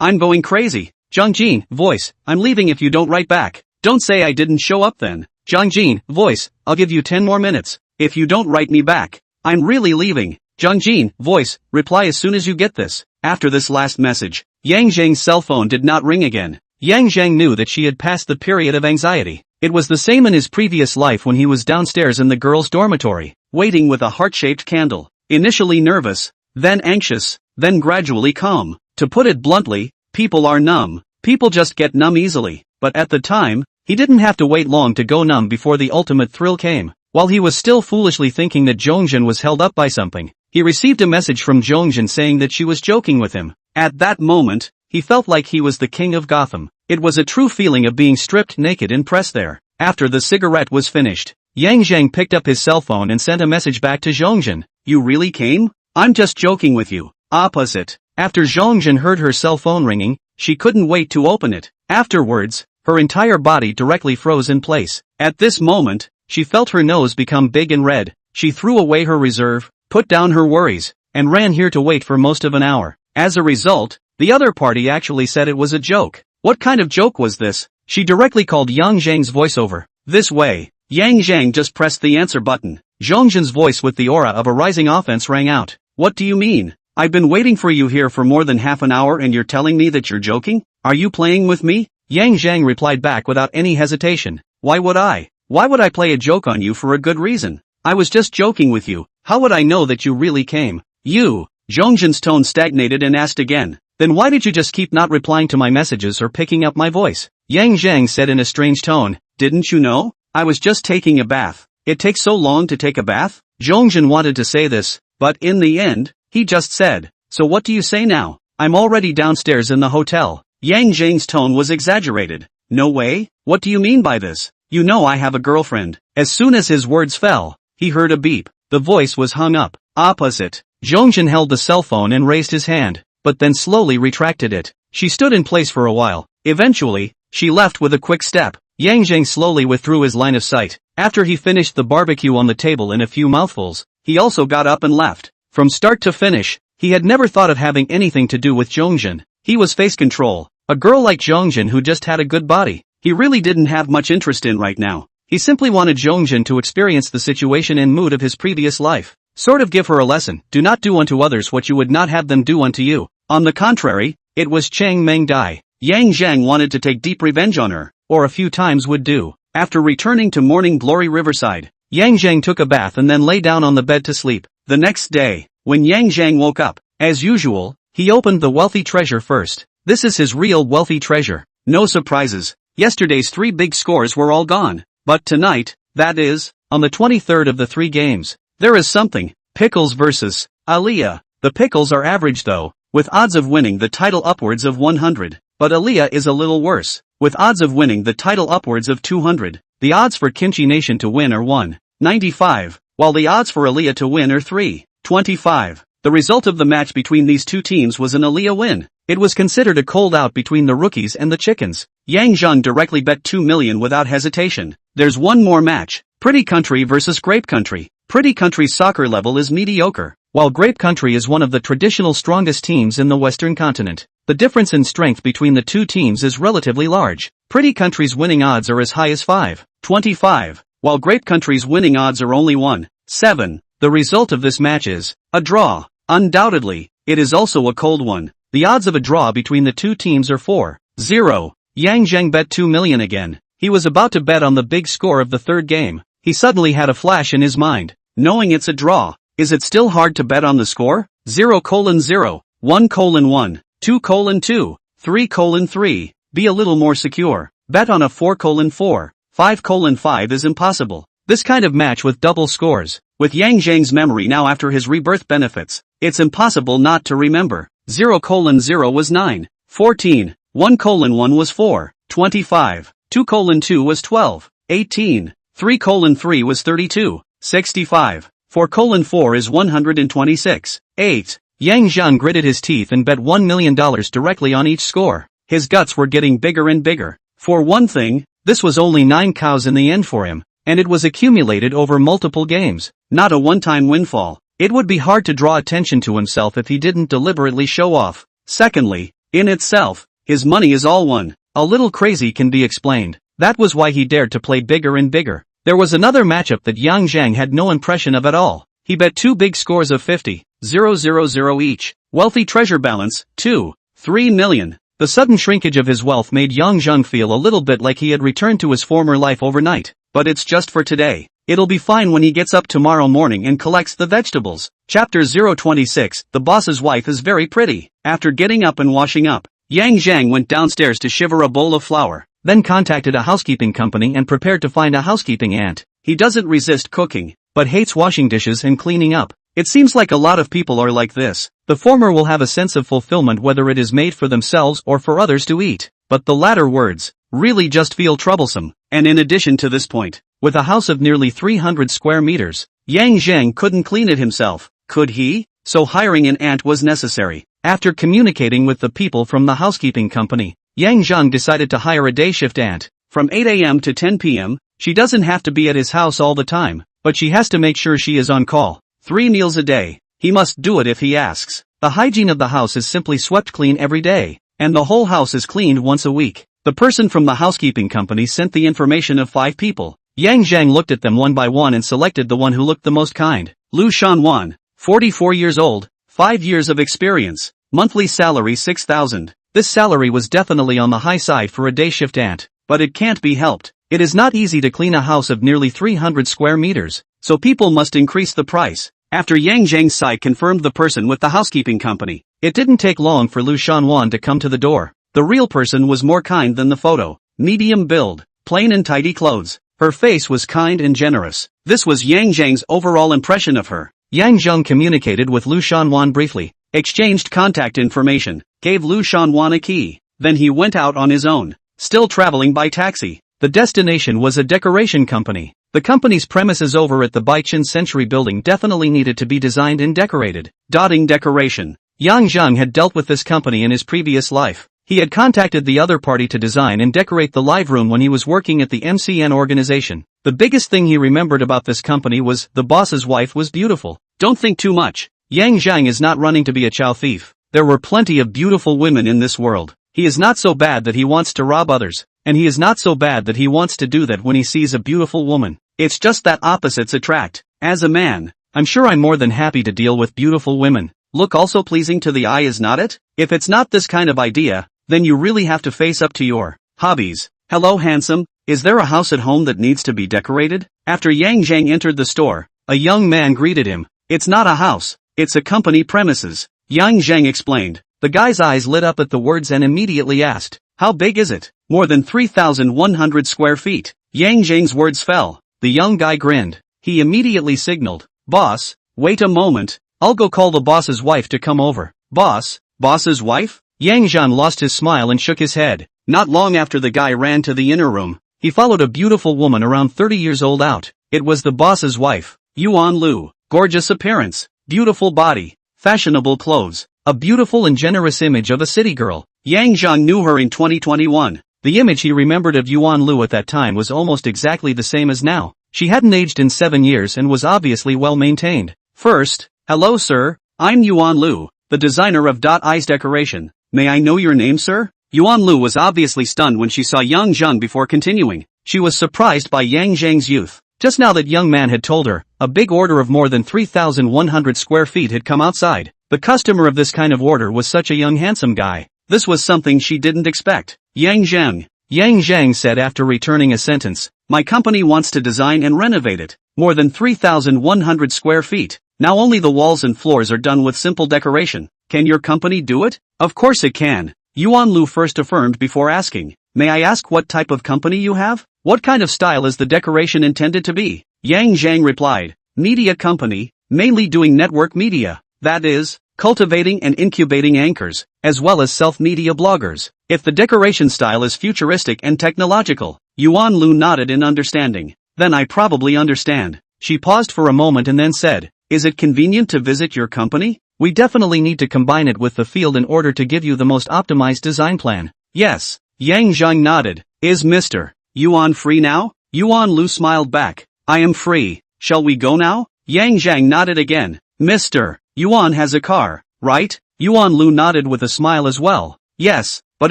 I'm going crazy. Zhongjin, voice, I'm leaving if you don't write back. Don't say I didn't show up then. Zhongjin, voice, I'll give you 10 more minutes. If you don't write me back, I'm really leaving. Zhongjin, voice, reply as soon as you get this. After this last message, Yang Zheng's cell phone did not ring again. Yang Zheng knew that she had passed the period of anxiety. It was the same in his previous life when he was downstairs in the girls' dormitory, waiting with a heart-shaped candle. Initially nervous, then anxious, then gradually calm. To put it bluntly, people are numb. People just get numb easily. But at the time, he didn't have to wait long to go numb before the ultimate thrill came. While he was still foolishly thinking that Zhongzhen was held up by something, he received a message from Zhongzhen saying that she was joking with him. At that moment, he felt like he was the king of Gotham. It was a true feeling of being stripped naked in press there. After the cigarette was finished, Yang Zheng picked up his cell phone and sent a message back to Zhongzhen. You really came? I'm just joking with you. Opposite. After Zhongzhen heard her cell phone ringing, she couldn't wait to open it. Afterwards, her entire body directly froze in place. At this moment, she felt her nose become big and red. She threw away her reserve, put down her worries, and ran here to wait for most of an hour. As a result, the other party actually said it was a joke. What kind of joke was this? She directly called Yang Zheng's voiceover. This way, Yang Zheng just pressed the answer button. Zhongzhen's voice with the aura of a rising offense rang out. What do you mean? I've been waiting for you here for more than half an hour and you're telling me that you're joking? Are you playing with me? Yang Zheng replied back without any hesitation. Why would I? Why would I play a joke on you for a good reason? I was just joking with you. How would I know that you really came? You. Zhongzhen's tone stagnated and asked again. Then why did you just keep not replying to my messages or picking up my voice? Yang Zheng said in a strange tone. Didn't you know? I was just taking a bath. It takes so long to take a bath? Zhongzhen wanted to say this, but in the end, he just said. So what do you say now? I'm already downstairs in the hotel. Yang Zheng's tone was exaggerated. No way? What do you mean by this? You know I have a girlfriend. As soon as his words fell, he heard a beep. The voice was hung up. Opposite. Zhongzhen held the cell phone and raised his hand, but then slowly retracted it. She stood in place for a while. Eventually, she left with a quick step. Yang Zheng slowly withdrew his line of sight. After he finished the barbecue on the table in a few mouthfuls, he also got up and left. From start to finish, he had never thought of having anything to do with Zhongzhen. He was face control. A girl like Zhongzhen who just had a good body, he really didn't have much interest in right now. He simply wanted Zhongzhen to experience the situation and mood of his previous life. Sort of give her a lesson. Do not do unto others what you would not have them do unto you. On the contrary, it was Chang Meng Dai. Yang Zheng wanted to take deep revenge on her, or a few times would do. After returning to Morning Glory Riverside, Yang Zheng took a bath and then lay down on the bed to sleep. The next day, when Yang Zheng woke up, as usual, he opened the wealthy treasure first. This is his real wealthy treasure. No surprises. Yesterday's 3 big scores were all gone. But tonight, that is, on the 23rd of the 3 games, there is something. Pickles versus Aaliyah. The Pickles are average though, with odds of winning the title upwards of 100. But Aaliyah is a little worse, with odds of winning the title upwards of 200. The odds for Kimchi Nation to win are 1.95, while the odds for Aaliyah to win are 3.25. The result of the match between these two teams was an Aaliyah win. It was considered a cold out between the rookies and the chickens. Yang Zheng directly bet 2 million without hesitation. There's one more match. Pretty Country versus Grape Country. Pretty Country's soccer level is mediocre, while Grape Country is one of the traditional strongest teams in the Western continent. The difference in strength between the two teams is relatively large. Pretty Country's winning odds are as high as 5.25, while Grape Country's winning odds are only 1.7. The result of this match is a draw. Undoubtedly, it is also a cold one. The odds of a draw between the two teams are 4.0. Yang Zheng bet 2 million again. He was about to bet on the big score of the third game. He suddenly had a flash in his mind. Knowing it's a draw, is it still hard to bet on the score? 0:0, 1:1, 2:2, 3:3. Be a little more secure. Bet on a 4:4, 5:5 is impossible. This kind of match with double scores. With Yang Zheng's memory now after his rebirth benefits, it's impossible not to remember. 0:0 was 9.14, 1:1 was 4.25. 2:2 was 12, 18, 3:3 was 32, 65, 4:4 is 126, 8. Yang Zheng gritted his teeth and bet $1 million directly on each score. His guts were getting bigger and bigger. For one thing, this was only 9 cows in the end for him, and it was accumulated over multiple games, not a one-time windfall. It would be hard to draw attention to himself if he didn't deliberately show off. Secondly, in itself, his money is all one. A little crazy can be explained. That was why he dared to play bigger and bigger. There was another matchup that Yang Zheng had no impression of at all. He bet 2 big scores of 50,000 each. Wealthy treasure balance, 2.3 million. The sudden shrinkage of his wealth made Yang Zheng feel a little bit like he had returned to his former life overnight. But it's just for today. It'll be fine when he gets up tomorrow morning and collects the vegetables. Chapter 026, The boss's wife is very pretty. After getting up and washing up, Yang Zheng went downstairs to shiver a bowl of flour, then contacted a housekeeping company and prepared to find a housekeeping aunt. He doesn't resist cooking, but hates washing dishes and cleaning up. It seems like a lot of people are like this. The former will have a sense of fulfillment whether it is made for themselves or for others to eat. But the latter words really just feel troublesome. And in addition to this point, with a house of nearly 300 square meters, Yang Zheng couldn't clean it himself, could he? So hiring an aunt was necessary. After communicating with the people from the housekeeping company, Yang Zheng decided to hire a day shift aunt. From 8 a.m. to 10 p.m., she doesn't have to be at his house all the time, but she has to make sure she is on call. 3 meals a day. He must do it if he asks. The hygiene of the house is simply swept clean every day, and the whole house is cleaned once a week. The person from the housekeeping company sent the information of 5 people. Yang Zheng looked at them one by one and selected the one who looked the most kind. Lu Shanwan, 44 years old, 5 years of experience, monthly salary 6,000. This salary was definitely on the high side for a day shift aunt, but it can't be helped. It is not easy to clean a house of nearly 300 square meters, so people must increase the price. After Yang Zheng's site confirmed the person with the housekeeping company, it didn't take long for Lu Shanwan to come to the door. The real person was more kind than the photo. Medium build, plain and tidy clothes. Her face was kind and generous. This was Yang Zheng's overall impression of her. Yang Zheng communicated with Lu Shanwan briefly, exchanged contact information, gave Lu Shanwan a key. Then he went out on his own, still traveling by taxi. The destination was a decoration company. The company's premises over at the Baichin Century building definitely needed to be designed and decorated. Dotting decoration. Yang Zheng had dealt with this company in his previous life. He had contacted the other party to design and decorate the live room when he was working at the MCN organization. The biggest thing he remembered about this company was the boss's wife was beautiful. Don't think too much. Yang Zheng is not running to be a chow thief. There were plenty of beautiful women in this world. He is not so bad that he wants to rob others, and he is not so bad that he wants to do that when he sees a beautiful woman. It's just that opposites attract. As a man, I'm sure I'm more than happy to deal with beautiful women. Look also pleasing to the eye is not it? If it's not this kind of idea, then you really have to face up to your hobbies. Hello handsome, is there a house at home that needs to be decorated? After Yang Zheng entered the store, a young man greeted him. It's not a house, it's a company premises. Yang Zheng explained. The guy's eyes lit up at the words and immediately asked, how big is it? More than 3,100 square feet. Yang Zheng's words fell. The young guy grinned. He immediately signaled, boss, wait a moment, I'll go call the boss's wife to come over. Boss? Boss's wife? Yang Zheng lost his smile and shook his head. Not long after the guy ran to the inner room, he followed a beautiful woman around 30 years old out. It was the boss's wife, Yuan Lu. Gorgeous appearance, beautiful body, fashionable clothes, a beautiful and generous image of a city girl. Yang Zheng knew her in 2021. The image he remembered of Yuan Lu at that time was almost exactly the same as now. She hadn't aged in 7 years and was obviously well maintained. First, hello sir, I'm Yuan Lu, the designer of Eyes Decoration. May I know your name sir? Yuan Lu was obviously stunned when she saw Yang Zheng before continuing. She was surprised by Yang Zheng's youth. Just now that young man had told her, a big order of more than 3,100 square feet had come outside. The customer of this kind of order was such a young handsome guy. This was something she didn't expect. Yang Zheng said after returning a sentence, my company wants to design and renovate it. More than 3,100 square feet. Now only the walls and floors are done with simple decoration. Can your company do it? Of course it can. Yuan Lu first affirmed before asking, may I ask what type of company you have? What kind of style is the decoration intended to be? Yang Zheng replied, media company, mainly doing network media. That is, cultivating and incubating anchors, as well as self-media bloggers. If the decoration style is futuristic and technological, Yuan Lu nodded in understanding. Then I probably understand. She paused for a moment and then said, is it convenient to visit your company? We definitely need to combine it with the field in order to give you the most optimized design plan. Yes. Yang Zheng nodded. Is Mr. Yuan free now? Yuan Lu smiled back. I am free. Shall we go now? Yang Zheng nodded again. Mr. Yuan has a car, right? Yuan Lu nodded with a smile as well. Yes, but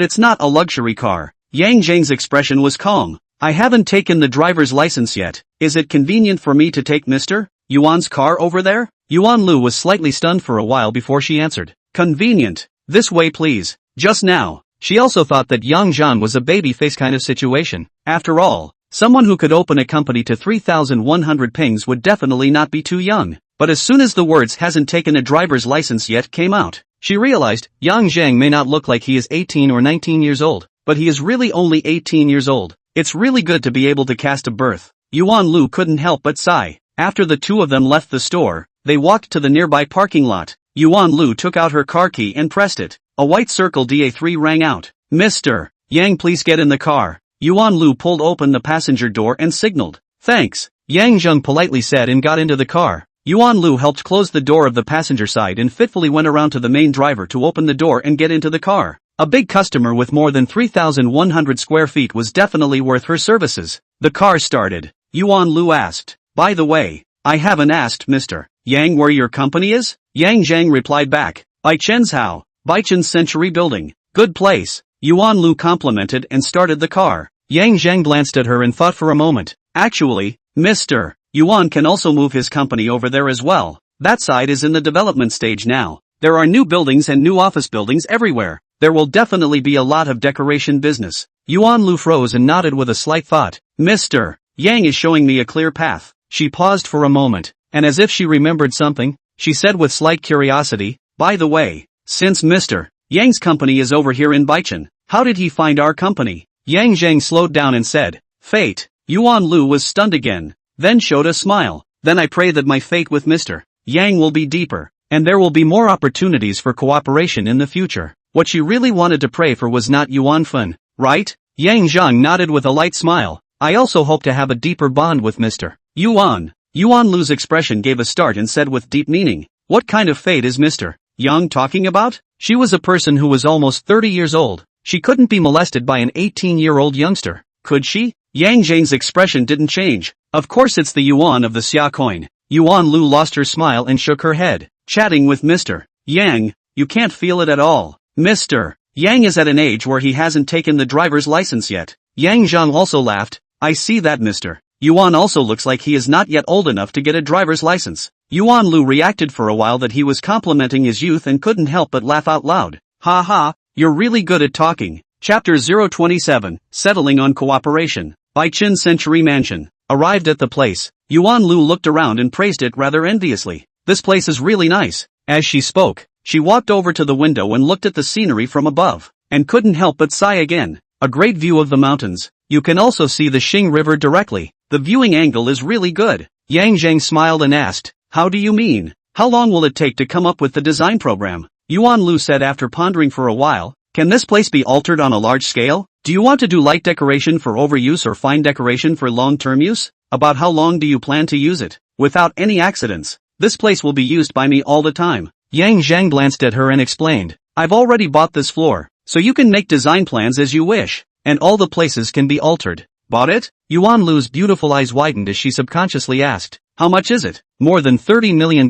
it's not a luxury car. Yang Zheng's expression was calm. I haven't taken the driver's license yet. Is it convenient for me to take Mr. Yuan's car over there? Yuan Lu was slightly stunned for a while before she answered. Convenient. This way please. Just now. She also thought that Yang Zheng was a baby face kind of situation. After all, someone who could open a company to 3,100 pings would definitely not be too young. But as soon as the words hasn't taken a driver's license yet came out, she realized Yang Zheng may not look like he is 18 or 19 years old, but he is really only 18 years old. It's really good to be able to cast a birth. Yuan Lu couldn't help but sigh. After the two of them left the store, they walked to the nearby parking lot. Yuan Lu took out her car key and pressed it. A white circle DA3 rang out. Mr. Yang, please get in the car. Yuan Lu pulled open the passenger door and signaled. Thanks. Yang Zheng politely said and got into the car. Yuan Lu helped close the door of the passenger side and fitfully went around to the main driver to open the door and get into the car. A big customer with more than 3,100 square feet was definitely worth her services. The car started. Yuan Lu asked, by the way, I haven't asked Mr. Yang where your company is? Yang Zheng replied back, Baichen's Hao, Baichen's Century Building. Good place. Yuan Lu complimented and started the car. Yang Zheng glanced at her and thought for a moment. Actually, Mr. Yuan can also move his company over there as well. That side is in the development stage now. There are new buildings and new office buildings everywhere. There will definitely be a lot of decoration business. Yuan Lu froze and nodded with a slight thought. Mr. Yang is showing me a clear path. She paused for a moment, and as if she remembered something, she said with slight curiosity, by the way, since Mr. Yang's company is over here in Baichen, how did he find our company? Yang Zheng slowed down and said, fate. Yuan Lu was stunned again, then showed a smile. Then I pray that my fate with Mr. Yang will be deeper, and there will be more opportunities for cooperation in the future. What she really wanted to pray for was not Yuan Fun, right? Yang Zheng nodded with a light smile. I also hope to have a deeper bond with Mr. Yuan. Yuan Lu's expression gave a start and said with deep meaning, what kind of fate is Mr. Yang talking about? She was a person who was almost 30 years old. She couldn't be molested by an 18-year-old youngster, could she? Yang Zheng's expression didn't change. Of course it's the yuan of the Xia coin. Yuan Lu lost her smile and shook her head. Chatting with Mr. Yang, you can't feel it at all. Mr. Yang is at an age where he hasn't taken the driver's license yet. Yang Zheng also laughed. I see that Mr. Yuan also looks like he is not yet old enough to get a driver's license. Yuan Lu reacted for a while that he was complimenting his youth and couldn't help but laugh out loud. Ha ha, you're really good at talking. Chapter 027, Settling on Cooperation. Baichin Century Mansion. Arrived at the place, Yuan Lu looked around and praised it rather enviously. This place is really nice. As she spoke, she walked over to the window and looked at the scenery from above, and couldn't help but sigh again. A great view of the mountains. You can also see the Xing River directly. The viewing angle is really good. Yang Zheng smiled and asked, how do you mean? How long will it take to come up with the design program? Yuan Lu said after pondering for a while, can this place be altered on a large scale? Do you want to do light decoration for overuse or fine decoration for long-term use? About how long do you plan to use it? Without any accidents. This place will be used by me all the time. Yang Zheng glanced at her and explained, I've already bought this floor, so you can make design plans as you wish, and all the places can be altered. Bought it? Yuan Lu's beautiful eyes widened as she subconsciously asked, how much is it? More than $30 million.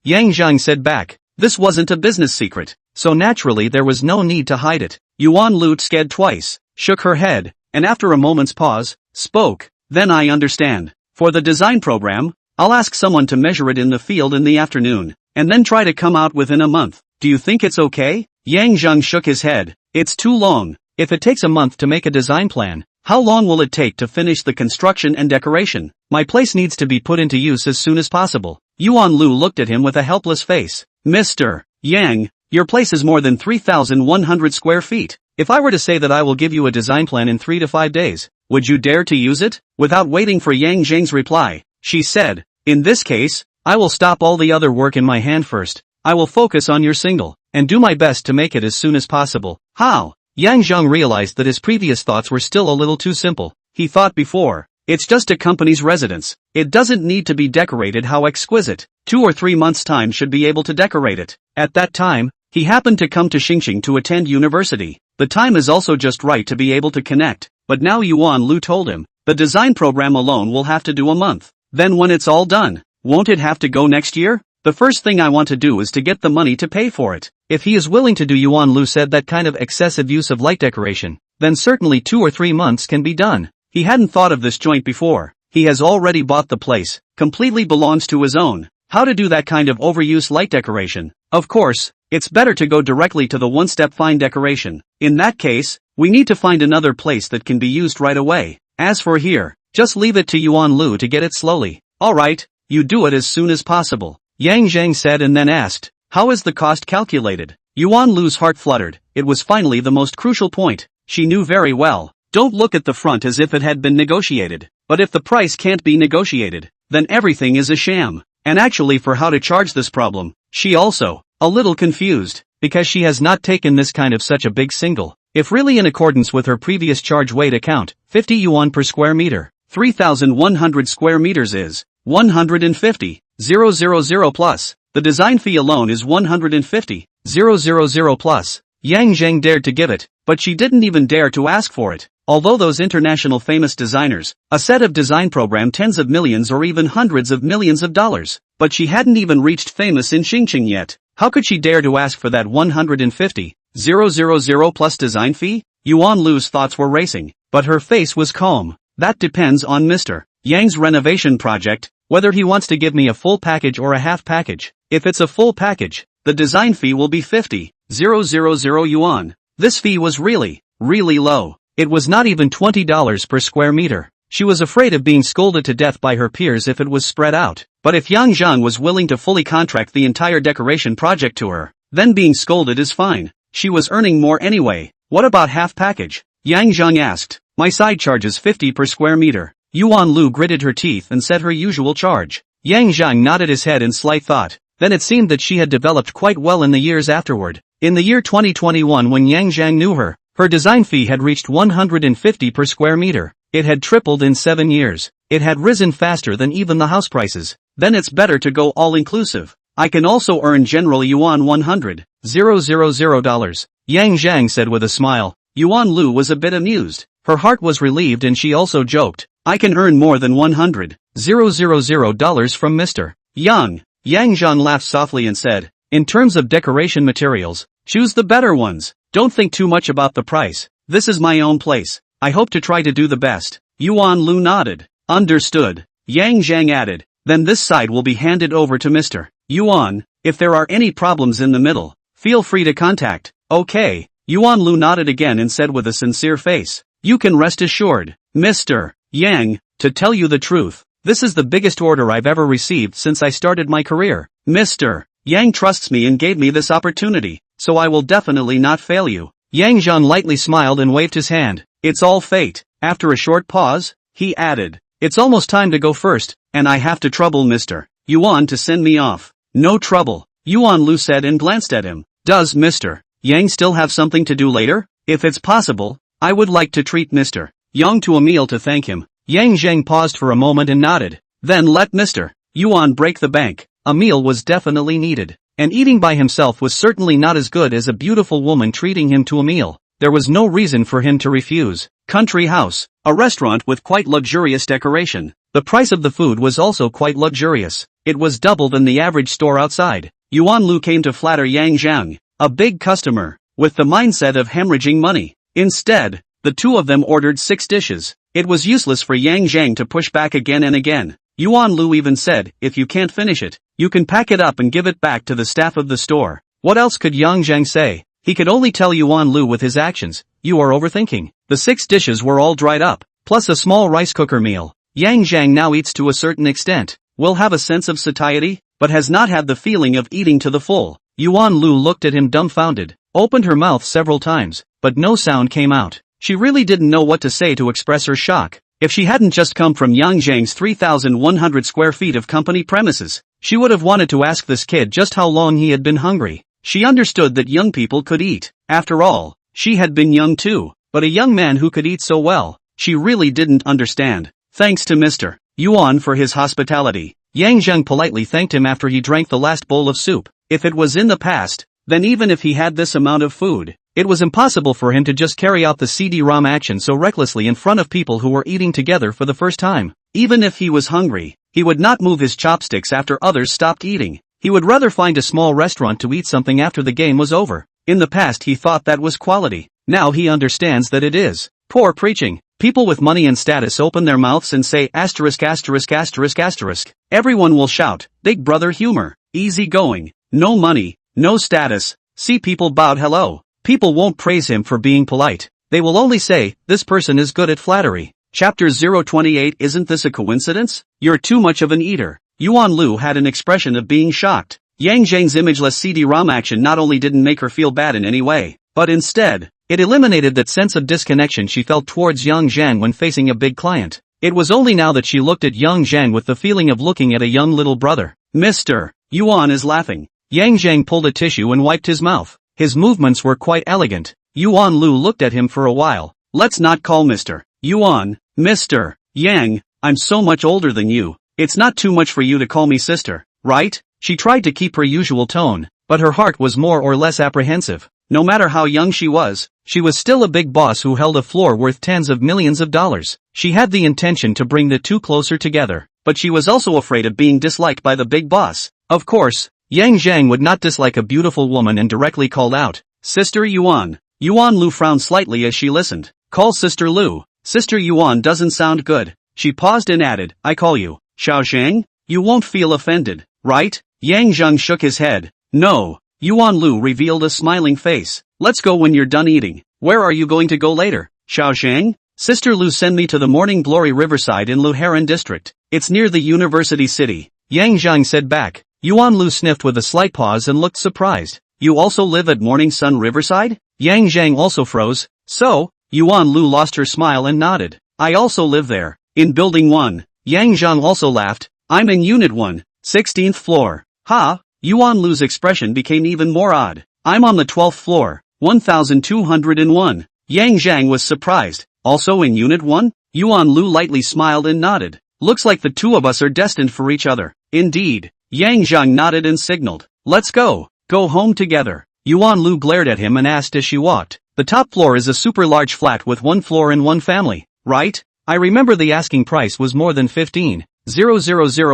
Yang Zheng said back, this wasn't a business secret, so naturally there was no need to hide it. Yuan Lu sked twice, shook her head, and after a moment's pause, spoke, then I understand. For the design program, I'll ask someone to measure it in the field in the afternoon, and then try to come out within a month. Do you think it's okay? Yang Zheng shook his head. It's too long. If it takes a month to make a design plan, how long will it take to finish the construction and decoration? My place needs to be put into use as soon as possible. Yuan Lu looked at him with a helpless face. Mr. Yang, your place is more than 3,100 square feet. If I were to say that I will give you a design plan in 3 to 5 days, would you dare to use it? Without waiting for Yang Zheng's reply, she said, in this case, I will stop all the other work in my hand first. I will focus on your single, and do my best to make it as soon as possible. How? Yang Zheng realized that his previous thoughts were still a little too simple. He thought before, it's just a company's residence. It doesn't need to be decorated. How exquisite. 2 or 3 months' time should be able to decorate it. At that time, he happened to come to Xingqing to attend university. The time is also just right to be able to connect. But now Yuan Lu told him, the design program alone will have to do a month. Then when it's all done, won't it have to go next year? The first thing I want to do is to get the money to pay for it. If he is willing to do, Yuan Lu said, that kind of excessive use of light decoration, then certainly 2 or 3 months can be done. He hadn't thought of this joint before. He has already bought the place, completely belongs to his own. How to do that kind of overuse light decoration? Of course, it's better to go directly to the one-step fine decoration. In that case, we need to find another place that can be used right away. As for here, just leave it to Yuan Lu to get it slowly. Alright, you do it as soon as possible, Yang Zheng said, and then asked, how is the cost calculated? Yuan Lu's heart fluttered. It was finally the most crucial point. She knew very well. Don't look at the front as if it had been negotiated. But if the price can't be negotiated, then everything is a sham. And actually, for how to charge this problem, she also, a little confused, because she has not taken this kind of such a big single. If really in accordance with her previous charge weight account, 50 yuan per square meter, 3,100 square meters is 150,000 plus. The design fee alone is 150,000 plus. Yang Zheng dared to give it, but she didn't even dare to ask for it. Although those international famous designers, a set of design program tens of millions or even hundreds of millions of dollars, but she hadn't even reached famous in Xingqing yet. How could she dare to ask for that 150,000 plus design fee? Yuan Lu's thoughts were racing, but her face was calm. That depends on Mr. Yang's renovation project, whether he wants to give me a full package or a half package. If it's a full package, the design fee will be 50,000 yuan. This fee was really low. It was not even $20 per square meter. She was afraid of being scolded to death by her peers if it was spread out. But if Yang Zheng was willing to fully contract the entire decoration project to her, then being scolded is fine. She was earning more anyway. What about half package? Yang Zheng asked. My side charges 50 per square meter. Yuan Lu gritted her teeth and said her usual charge. Yang Zheng nodded his head in slight thought. Then it seemed that she had developed quite well in the years afterward. In the year 2021, when Yang Zheng knew her, her design fee had reached 150 per square meter. It had tripled in 7 years. It had risen faster than even the house prices. Then it's better to go all-inclusive. I can also earn General Yuan $100,000. Yang Zheng said with a smile. Yuan Lu was a bit amused. Her heart was relieved and she also joked. I can earn more than $100,000 from Mr. Yang. Yang Zheng laughed softly and said, in terms of decoration materials, choose the better ones. Don't think too much about the price. This is my own place. I hope to try to do the best. Yuan Lu nodded. Understood. Yang Zheng added. Then this side will be handed over to Mr. Yuan. If there are any problems in the middle, feel free to contact. Okay. Yuan Lu nodded again and said with a sincere face. You can rest assured, Mr. Yang, to tell you the truth, this is the biggest order I've ever received since I started my career. Mr. Yang trusts me and gave me this opportunity, so I will definitely not fail you. Yang Zheng lightly smiled and waved his hand. It's all fate. After a short pause, he added, it's almost time to go first, and I have to trouble Mr. Yuan to send me off. No trouble, Yuan Lu said and glanced at him. Does Mr. Yang still have something to do later? If it's possible, I would like to treat Mr. Yang to a meal to thank him. Yang Zheng paused for a moment and nodded. Then let Mr. Yuan break the bank. A meal was definitely needed. And eating by himself was certainly not as good as a beautiful woman treating him to a meal. There was no reason for him to refuse. Country house, a restaurant with quite luxurious decoration. The price of the food was also quite luxurious. It was double than the average store outside. Yuan Lu came to flatter Yang Zheng, a big customer, with the mindset of hemorrhaging money. Instead, the two of them ordered 6 dishes. It was useless for Yang Zheng to push back again and again. Yuan Lu even said, if you can't finish it, you can pack it up and give it back to the staff of the store. What else could Yang Zheng say? He could only tell Yuan Lu with his actions, you are overthinking. The 6 dishes were all dried up, plus a small rice cooker meal. Yang Zheng now eats to a certain extent, will have a sense of satiety, but has not had the feeling of eating to the full. Yuan Lu looked at him dumbfounded, opened her mouth several times, but no sound came out. She really didn't know what to say to express her shock. If she hadn't just come from Yang Zheng's 3,100 square feet of company premises, She would have wanted to ask this kid just how long he had been hungry. She understood that young people could eat. After all, she had been young too, but a young man who could eat so well, she really didn't understand. Thanks to Mr. Yuan for his hospitality. Yang Zheng politely thanked him after he drank the last bowl of soup. If it was in the past, then even if he had this amount of food, it was impossible for him to just carry out the CD-ROM action so recklessly in front of people who were eating together for the first time. Even if he was hungry, he would not move his chopsticks after others stopped eating. He would rather find a small restaurant to eat something after the game was over. In the past he thought that was quality. Now he understands that it is. Poor preaching. People with money and status open their mouths and say asterisk asterisk asterisk asterisk. Everyone will shout, Big Brother humor. Easy going. No money, no status. See, people bowed hello. People won't praise him for being polite. They will only say, this person is good at flattery. Chapter 028. Isn't this a coincidence? You're too much of an eater. Yuan Lu had an expression of being shocked. Yang Zheng's imageless CD-ROM action not only didn't make her feel bad in any way, but instead, it eliminated that sense of disconnection she felt towards Yang Zheng when facing a big client. It was only now that she looked at Yang Zheng with the feeling of looking at a young little brother. Mr. Yuan is laughing. Yang Zheng pulled a tissue and wiped his mouth. His movements were quite elegant. Yuan Lu looked at him for a while. Let's not call Mr. Yuan, Mr. Yang, I'm so much older than you. It's not too much for you to call me sister, right? She tried to keep her usual tone, but her heart was more or less apprehensive. No matter how young she was still a big boss who held a floor worth tens of millions of dollars. She had the intention to bring the two closer together, but she was also afraid of being disliked by the big boss. Of course, Yang Zheng would not dislike a beautiful woman and directly called out, Sister Yuan. Yuan Lu frowned slightly as she listened. Call Sister Lu. Sister Yuan doesn't sound good. She paused and added, I call you Xiao Zheng? You won't feel offended, right? Yang Zheng shook his head. No. Yuan Lu revealed a smiling face. Let's go when you're done eating. Where are you going to go later, Xiao Zheng? Sister Lu, send me to the Morning Glory Riverside in Luheran district. It's near the University City. Yang Zheng said back. Yuan Lu sniffed with a slight pause and looked surprised. You also live at Morning Sun Riverside? Yang Zheng also froze. So? Yuan Lu lost her smile and nodded. I also live there. In Building 1. Yang Zheng also laughed. I'm in Unit 1, 16th floor. Ha? Yuan Lu's expression became even more odd. I'm on the 12th floor, 1201. Yang Zheng was surprised. Also in Unit 1? Yuan Lu lightly smiled and nodded. Looks like the two of us are destined for each other. Indeed. Yang Zheng nodded and signaled. Let's go. Go home together. Yuan Lu glared at him and asked as she walked. The top floor is a super large flat with one floor and one family, right? I remember the asking price was more than 15,000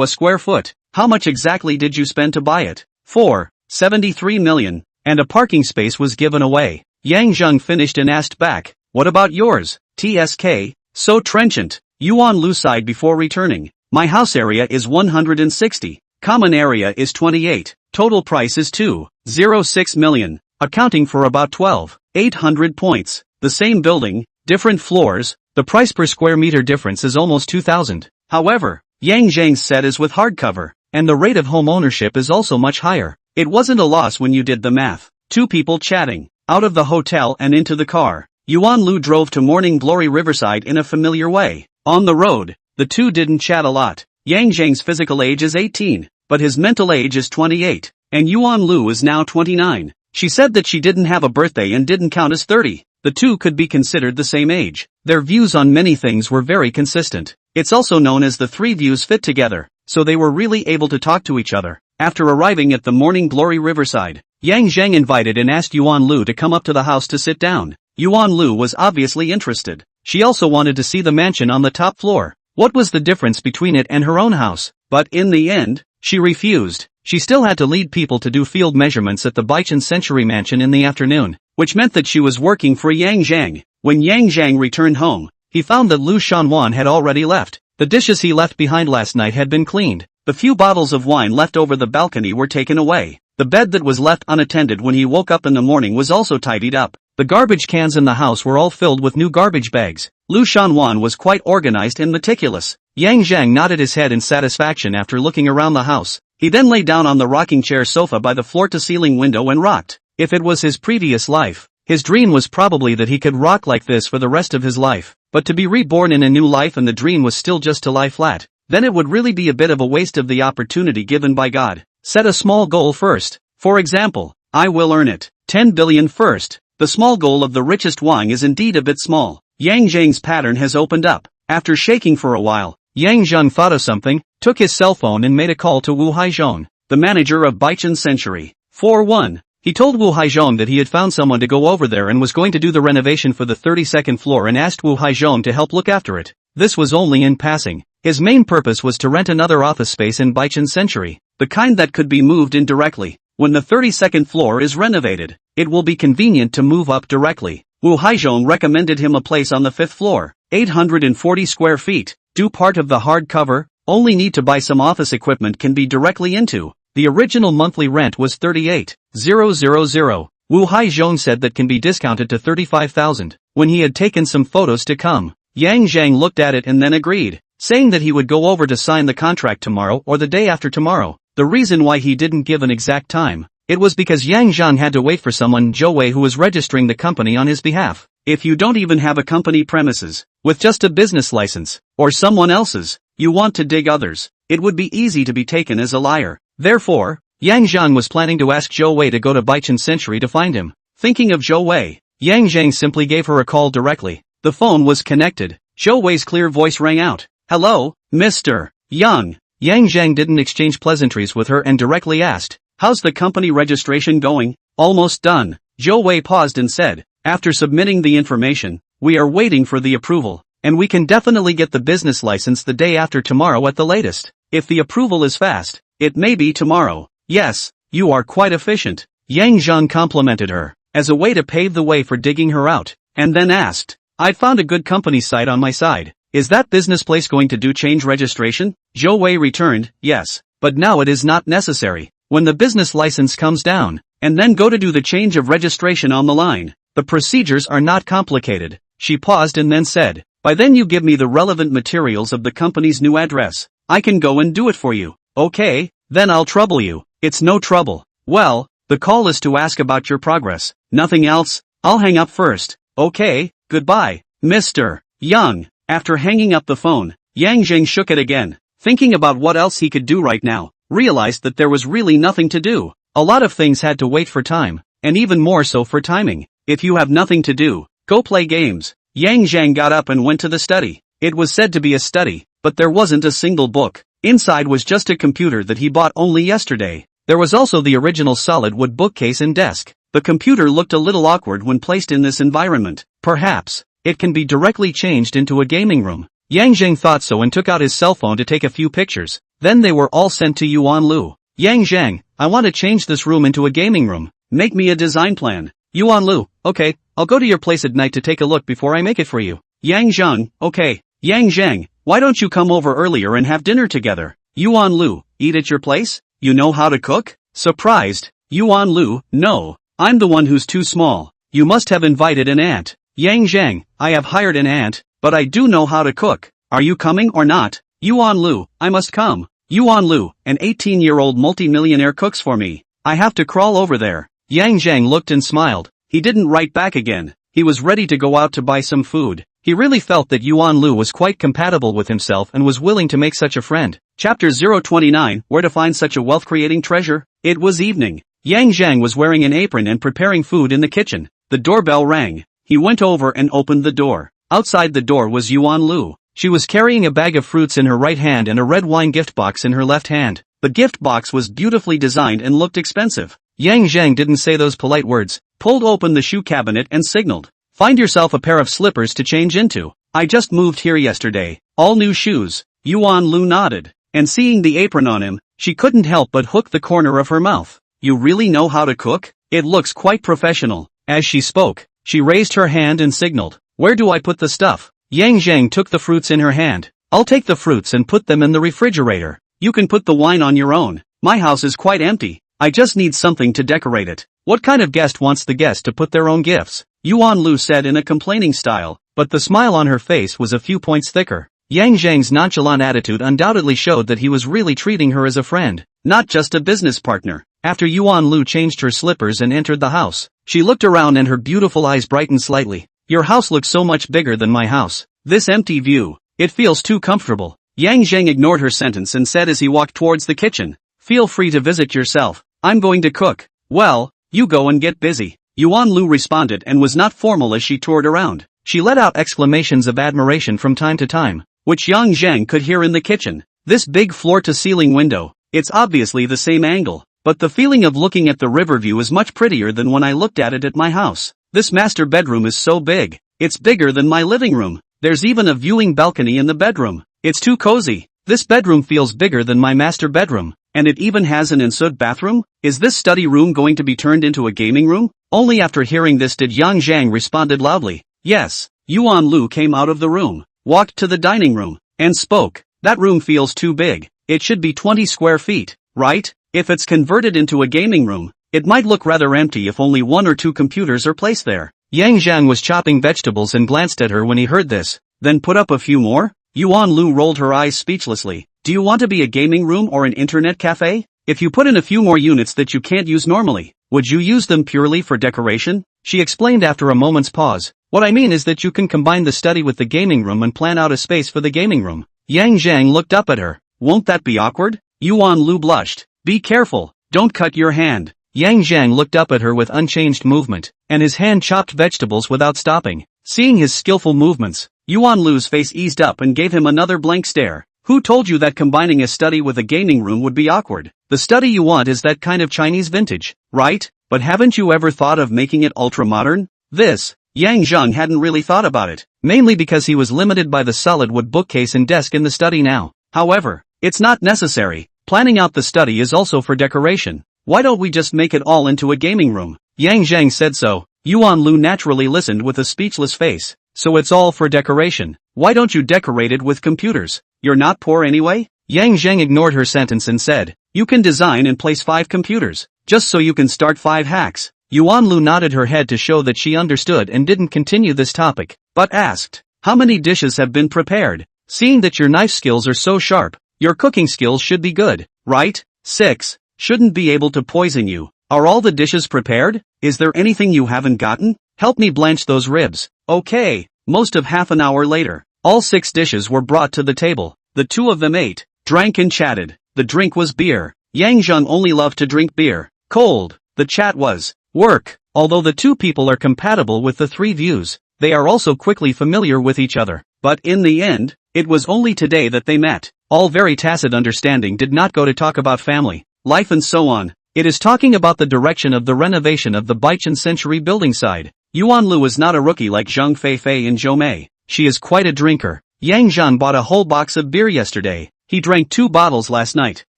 a square foot. How much exactly did you spend to buy it? 4.73 million. And a parking space was given away. Yang Zheng finished and asked back, what about yours? TSK? So trenchant. Yuan Lu sighed before returning. My house area is 160. Common area is 28. Total price is 2.06 million. Accounting for about 12,800 points. The same building, different floors, the price per square meter difference is almost 2,000. However, Yang Zheng said is with hardcover, and the rate of home ownership is also much higher. It wasn't a loss when you did the math. Two people chatting, out of the hotel and into the car. Yuan Lu drove to Morning Glory Riverside in a familiar way. On the road, the two didn't chat a lot. Yang Zheng's physical age is 18, but his mental age is 28, and Yuan Lu is now 29. She said that she didn't have a birthday and didn't count as 30. The two could be considered the same age. Their views on many things were very consistent. It's also known as the three views fit together, so they were really able to talk to each other. After arriving at the Morning Glory Riverside, Yang Zheng invited and asked Yuan Lu to come up to the house to sit down. Yuan Lu was obviously interested. She also wanted to see the mansion on the top floor. What was the difference between it and her own house? But in the end, she refused. She still had to lead people to do field measurements at the Baichen Century Mansion in the afternoon, which meant that she was working for Yang Zheng. When Yang Zheng returned home, he found that Lu Shanwan had already left. The dishes he left behind last night had been cleaned. The few bottles of wine left over the balcony were taken away. The bed that was left unattended when he woke up in the morning was also tidied up. The garbage cans in the house were all filled with new garbage bags. Lu Shanwan was quite organized and meticulous. Yang Zheng nodded his head in satisfaction after looking around the house. He then lay down on the rocking chair sofa by the floor-to-ceiling window and rocked. If it was his previous life, his dream was probably that he could rock like this for the rest of his life. But to be reborn in a new life, and the dream was still just to lie flat. then it would really be a bit of a waste of the opportunity given by God. Set a small goal first. For example, I will earn it. 10 billion first. The small goal of the richest Wang is indeed a bit small. Yang Zheng's pattern has opened up. After shaking for a while, Yang Zheng thought of something, took his cell phone and made a call to Wu Haizhong, the manager of Baichen Century. 4-1. He told Wu Haizhong that he had found someone to go over there and was going to do the renovation for the 32nd floor and asked Wu Haizhong to help look after it. This was only in passing. His main purpose was to rent another office space in Baichen Century, the kind that could be moved in directly. When the 32nd floor is renovated, it will be convenient to move up directly. Wu Haizhong recommended him a place on the 5th floor, 840 square feet, do part of the hard cover, only need to buy some office equipment can be directly into. The original monthly rent was 38,000. Wu Haizhong said that can be discounted to 35,000. When he had taken some photos to come, Yang Zheng looked at it and then agreed, saying that he would go over to sign the contract tomorrow or the day after tomorrow. The reason why he didn't give an exact time, it was because Yang Zheng had to wait for someone Zhou Wei who was registering the company on his behalf. If you don't even have a company premises, with just a business license, or someone else's, you want to dig others, it would be easy to be taken as a liar. Therefore, Yang Zheng was planning to ask Zhou Wei to go to Baichen Century to find him. Thinking of Zhou Wei, Yang Zheng simply gave her a call directly. The phone was connected. Zhou Wei's clear voice rang out. Hello, Mr. Yang. Yang Zheng didn't exchange pleasantries with her and directly asked, how's the company registration going? Almost done. Zhou Wei paused and said, after submitting the information, we are waiting for the approval, and we can definitely get the business license the day after tomorrow at the latest. If the approval is fast, it may be tomorrow. Yes, you are quite efficient. Yang Zheng complimented her, as a way to pave the way for digging her out, and then asked, I found a good company site on my side. Is that business place going to do change registration? Zhou Wei returned, yes, but now it is not necessary. When the business license comes down, and then go to do the change of registration on the line, the procedures are not complicated. She paused and then said, by then you give me the relevant materials of the company's new address. I can go and do it for you. Okay, then I'll trouble you. It's no trouble. Well, the call is to ask about your progress. Nothing else. I'll hang up first. Okay, goodbye, Mr. Yang. After hanging up the phone, Yang Zheng shook it again, thinking about what else he could do right now, realized that there was really nothing to do. A lot of things had to wait for time, and even more so for timing. If you have nothing to do, go play games. Yang Zheng got up and went to the study. It was said to be a study, but there wasn't a single book. Inside was just a computer that he bought only yesterday. There was also the original solid wood bookcase and desk. The computer looked a little awkward when placed in this environment. Perhaps it can be directly changed into a gaming room. Yang Zheng thought so and took out his cell phone to take a few pictures. Then they were all sent to Yuan Lu. Yang Zheng, I want to change this room into a gaming room. Make me a design plan. Yuan Lu, okay, I'll go to your place at night to take a look before I make it for you. Yang Zheng, okay. Yang Zheng, why don't you come over earlier and have dinner together? Yuan Lu, eat at your place? You know how to cook? Surprised. Yuan Lu, no, I'm the one who's too small. You must have invited an aunt. Yang Zheng, I have hired an aunt, but I do know how to cook. Are you coming or not? Yuan Lu, I must come. Yuan Lu, an 18-year-old multi-millionaire cooks for me. I have to crawl over there. Yang Zheng looked and smiled. He didn't write back again. He was ready to go out to buy some food. He really felt that Yuan Lu was quite compatible with himself and was willing to make such a friend. Chapter 029, Where to Find Such a Wealth-Creating Treasure? It was evening. Yang Zheng was wearing an apron and preparing food in the kitchen. The doorbell rang. He went over and opened the door. Outside the door was Yuan Lu. She was carrying a bag of fruits in her right hand and a red wine gift box in her left hand. The gift box was beautifully designed and looked expensive. Yang Zheng didn't say those polite words, pulled open the shoe cabinet and signaled, find yourself a pair of slippers to change into. I just moved here yesterday. All new shoes. Yuan Lu nodded, and seeing the apron on him, she couldn't help but hook the corner of her mouth. You really know how to cook? It looks quite professional. As she spoke, she raised her hand and signaled, where do I put the stuff? Yang Zheng took the fruits in her hand. I'll take the fruits and put them in the refrigerator. You can put the wine on your own. My house is quite empty. I just need something to decorate it. What kind of guest wants the guest to put their own gifts? Yuan Lu said in a complaining style, but the smile on her face was a few points thicker. Yang Zheng's nonchalant attitude undoubtedly showed that he was really treating her as a friend, not just a business partner. After Yuan Lu changed her slippers and entered the house, she looked around and her beautiful eyes brightened slightly. Your house looks so much bigger than my house. This empty view, it feels too comfortable. Yang Zheng ignored her sentence and said as he walked towards the kitchen, "Feel free to visit yourself. I'm going to cook." "Well, you go and get busy." Yuan Lu responded and was not formal as she toured around. She let out exclamations of admiration from time to time, which Yang Zheng could hear in the kitchen. This big floor-to-ceiling window, it's obviously the same angle, but the feeling of looking at the river view is much prettier than when I looked at it at my house. This master bedroom is so big, it's bigger than my living room. There's even a viewing balcony in the bedroom. It's too cozy. This bedroom feels bigger than my master bedroom, and it even has an ensuite bathroom. Is this study room going to be turned into a gaming room? Only after hearing this did Yang Zhang responded loudly. Yes. Yuan Lu came out of the room, walked to the dining room, and spoke. That room feels too big. It should be 20 square feet, right? If it's converted into a gaming room, it might look rather empty if only 1 or 2 computers are placed there. Yang Zhang was chopping vegetables and glanced at her when he heard this. Then put up a few more? Yuan Lu rolled her eyes speechlessly. Do you want to be a gaming room or an internet cafe? If you put in a few more units that you can't use normally, would you use them purely for decoration? She explained after a moment's pause. What I mean is that you can combine the study with the gaming room and plan out a space for the gaming room. Yang Zhang looked up at her. Won't that be awkward? Yuan Lu blushed. Be careful, don't cut your hand. Yang Zhang looked up at her with unchanged movement, and his hand chopped vegetables without stopping. Seeing his skillful movements, Yuan Lu's face eased up and gave him another blank stare. Who told you that combining a study with a gaming room would be awkward? The study you want is that kind of Chinese vintage, right? But haven't you ever thought of making it ultra-modern? Yang Zheng hadn't really thought about it, mainly because he was limited by the solid wood bookcase and desk in the study now. However, it's not necessary. Planning out the study is also for decoration. Why don't we just make it all into a gaming room? Yang Zheng said so. Yuan Lu naturally listened with a speechless face. So it's all for decoration. Why don't you decorate it with computers? You're not poor anyway? Yang Zheng ignored her sentence and said, you can design and place 5 computers, just so you can start 5 hacks. Yuan Lu nodded her head to show that she understood and didn't continue this topic, but asked, how many dishes have been prepared? Seeing that your knife skills are so sharp, your cooking skills should be good, right? 6. Shouldn't be able to poison you. Are all the dishes prepared? Is there anything you haven't gotten? Help me blanch those ribs. Okay. Most of half an hour later, all 6 dishes were brought to the table. The 2 of them ate, drank and chatted. The drink was beer. Yang Zheng only loved to drink beer. Cold. The chat was work. Although the 2 people are compatible with the 3 views, they are also quickly familiar with each other. But in the end, it was only today that they met. All very tacit understanding did not go to talk about family, life and so on. It is talking about the direction of the renovation of the Baichen Century building side. Yuan Lu is not a rookie like Zhang Feifei and Zhou Mei. She is quite a drinker. Yang Zhan bought a whole box of beer yesterday. He drank 2 bottles last night.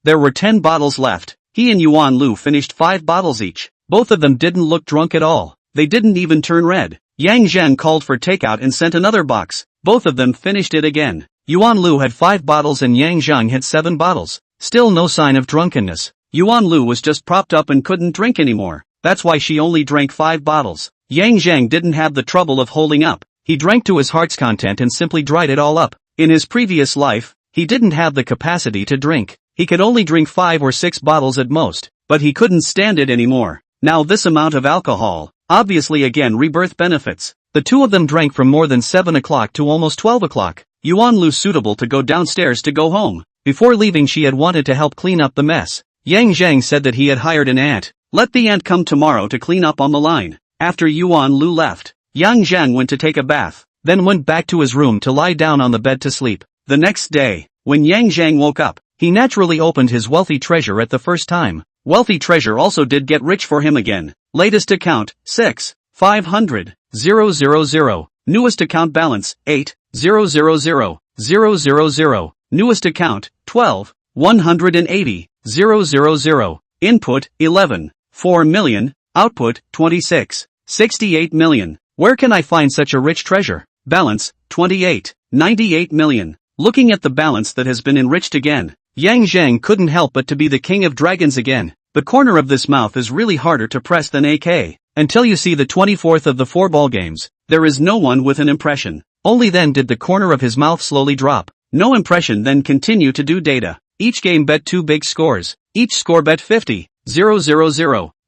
There were 10 bottles left. He and Yuan Lu finished 5 bottles each. Both of them didn't look drunk at all. They didn't even turn red. Yang Zhan called for takeout and sent another box. Both of them finished it again. Yuan Lu had 5 bottles and Yang Zhang had 7 bottles. Still no sign of drunkenness. Yuan Lu was just propped up and couldn't drink anymore. That's why she only drank 5 bottles. Yang Zhang didn't have the trouble of holding up. He drank to his heart's content and simply dried it all up. In his previous life, he didn't have the capacity to drink. He could only drink 5 or 6 bottles at most, but he couldn't stand it anymore. Now this amount of alcohol, obviously again rebirth benefits. The 2 of them drank from more than 7 o'clock to almost 12 o'clock. Yuan Lu suitable to go downstairs to go home. Before leaving she had wanted to help clean up the mess. Yang Zhang said that he had hired an ant. Let the ant come tomorrow to clean up on the line. After Yuan Lu left, Yang Zhang went to take a bath, then went back to his room to lie down on the bed to sleep. The next day, when Yang Zhang woke up, he naturally opened his wealthy treasure at the first time. Wealthy treasure also did get rich for him again. Latest account, 6,500,000. Newest account balance, 8,000,000. Newest account, 12,180,000. Input, 11, 4 million. Output, 26, 68 million. Where can I find such a rich treasure? Balance, 28, 98 million. Looking at the balance that has been enriched again, Yang Zhang couldn't help but to be the king of dragons again. The corner of this mouth is really harder to press than AK. Until you see the 24th of the 4 ball games, there is no one with an impression. Only then did the corner of his mouth slowly drop. No impression, then continue to do data. Each game bet 2 big scores. Each score bet 50,000.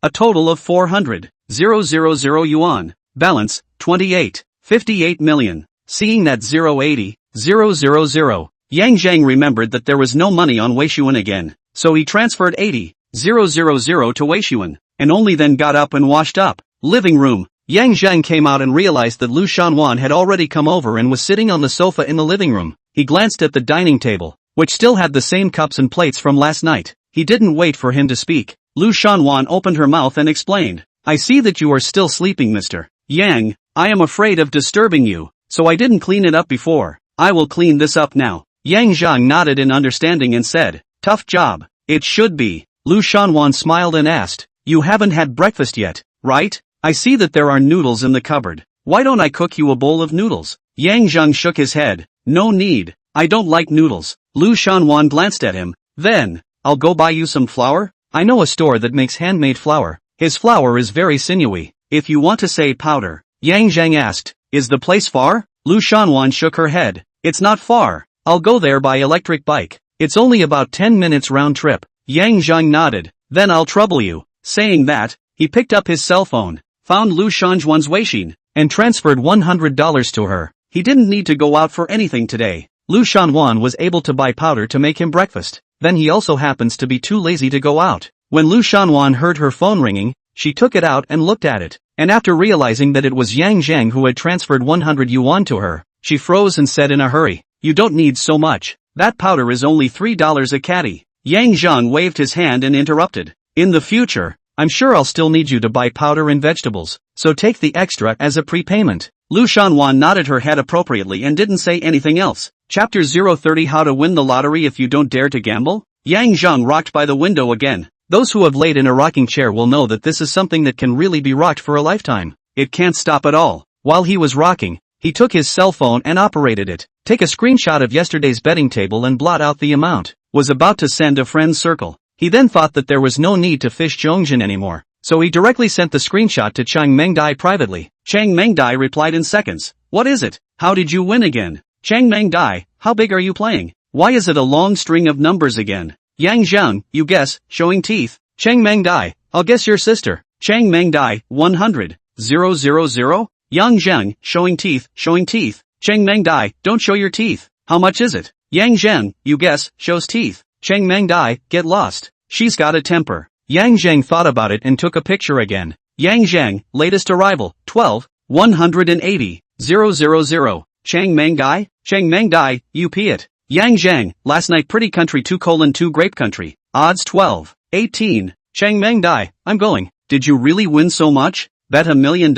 A total of 400,000 yuan. Balance, 28, 58 million. Seeing that 080,000 Yang Zheng remembered that there was no money on Weishuan again, so he transferred 80,000 to Weishuan, and only then got up and washed up. Living room. Yang Zheng came out and realized that Lu Shanwan had already come over and was sitting on the sofa in the living room. He glanced at the dining table, which still had the same cups and plates from last night. He didn't wait for him to speak. Lu Shanwan opened her mouth and explained, "I see that you are still sleeping, Mr. Yang. I am afraid of disturbing you, so I didn't clean it up before. I will clean this up now." Yang Zheng nodded in understanding and said, "Tough job." "It should be." Lu Shanwan smiled and asked, "You haven't had breakfast yet, right? I see that there are noodles in the cupboard. Why don't I cook you a bowl of noodles?" Yang Zheng shook his head. "No need. I don't like noodles." Lu Shanwan glanced at him. "Then, I'll go buy you some flour. I know a store that makes handmade flour. His flour is very sinewy. If you want to say powder." Yang Zheng asked, "Is the place far?" Lu Shanwan shook her head. "It's not far. I'll go there by electric bike. It's only about 10 minutes round trip." Yang Zheng nodded. "Then I'll trouble you." Saying that, he picked up his cell phone, found Lu Shanwan's Weixin, and transferred $100 to her. He didn't need to go out for anything today. Lu Shanwan was able to buy powder to make him breakfast. Then he also happens to be too lazy to go out. When Lu Shanwan heard her phone ringing, she took it out and looked at it. And after realizing that it was Yang Zheng who had transferred 100 yuan to her, she froze and said in a hurry, "You don't need so much. That powder is only $3 a caddy." Yang Zheng waved his hand and interrupted. "In the future, I'm sure I'll still need you to buy powder and vegetables, so take the extra as a prepayment." Lu Shanwan nodded her head appropriately and didn't say anything else. Chapter 030 How to Win the Lottery If You Don't Dare to Gamble? Yang Zheng rocked by the window again. Those who have laid in a rocking chair will know that this is something that can really be rocked for a lifetime. It can't stop at all. While he was rocking, he took his cell phone and operated it. Take a screenshot of yesterday's betting table and blot out the amount. Was about to send a friend's circle. He then thought that there was no need to fish Zhongjin anymore, so he directly sent the screenshot to Chang Mengdai privately. Chang Mengdai replied in seconds. "What is it? How did you win again?" "Chang Mengdai, how big are you playing? Why is it a long string of numbers again?" "Yang Zheng, you guess, showing teeth." "Chang Mengdai, I'll guess your sister." "Chang Mengdai, 100,000. Yang Zheng, showing teeth, showing teeth." "Chang Mengdai, don't show your teeth. How much is it?" "Yang Zheng, you guess, shows teeth." "Chang Mengdai, get lost. She's got a temper." Yang Zheng thought about it and took a picture again. "Yang Zheng, latest arrival, 12,180,000. Chang Mengdai, Chang Mengdai, you pee it." "Yang Zheng, last night pretty country 2:2 grape country, odds 12,18. Chang Mengdai, I'm going." "Did you really win so much? Bet $1 million?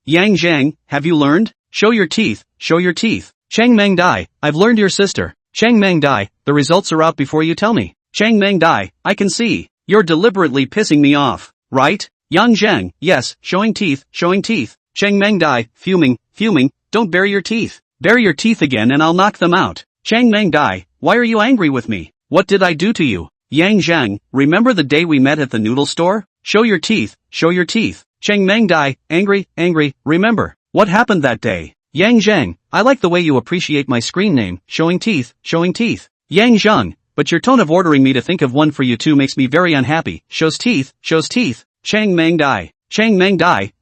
"Yang Zheng, have you learned? Show your teeth, show your teeth." "Chang Mengdai, I've learned your sister." "Chang Mengdai, the results are out before you tell me." "Chang Mengdai, I can see. You're deliberately pissing me off, right?" "Yang Zheng, yes, showing teeth, showing teeth." "Chang Mengdai, fuming, fuming, don't bare your teeth. Bare your teeth again and I'll knock them out." "Chang Mengdai, why are you angry with me? What did I do to you?" "Yang Zheng, remember the day we met at the noodle store? Show your teeth, show your teeth." "Chang Mengdai, angry, angry, remember. What happened that day?" "Yang Zheng, I like the way you appreciate my screen name, showing teeth, showing teeth." "Yang Zheng, but your tone of ordering me to think of one for you too makes me very unhappy, shows teeth, shows teeth." "Chang Mengdai,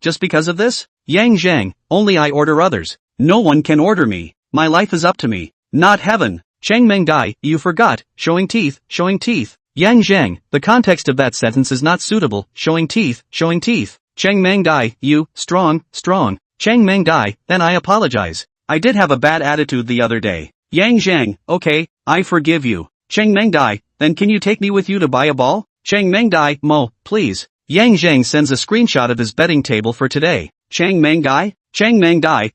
just because of this?" "Yang Zheng, only I order others. No one can order me. My life is up to me, not heaven." "Chang Mengdai, you forgot, showing teeth, showing teeth." "Yang Zheng, the context of that sentence is not suitable, showing teeth, showing teeth." "Chang Mengdai, you, strong, strong." "Chang Mengdai, then I apologize. I did have a bad attitude the other day." "Yang Zheng, okay, I forgive you." "Chang Mengdai, then can you take me with you to buy a ball?" "Chang Mengdai, Mo, please." Yang Zheng sends a screenshot of his betting table for today. "Chang Mengdai,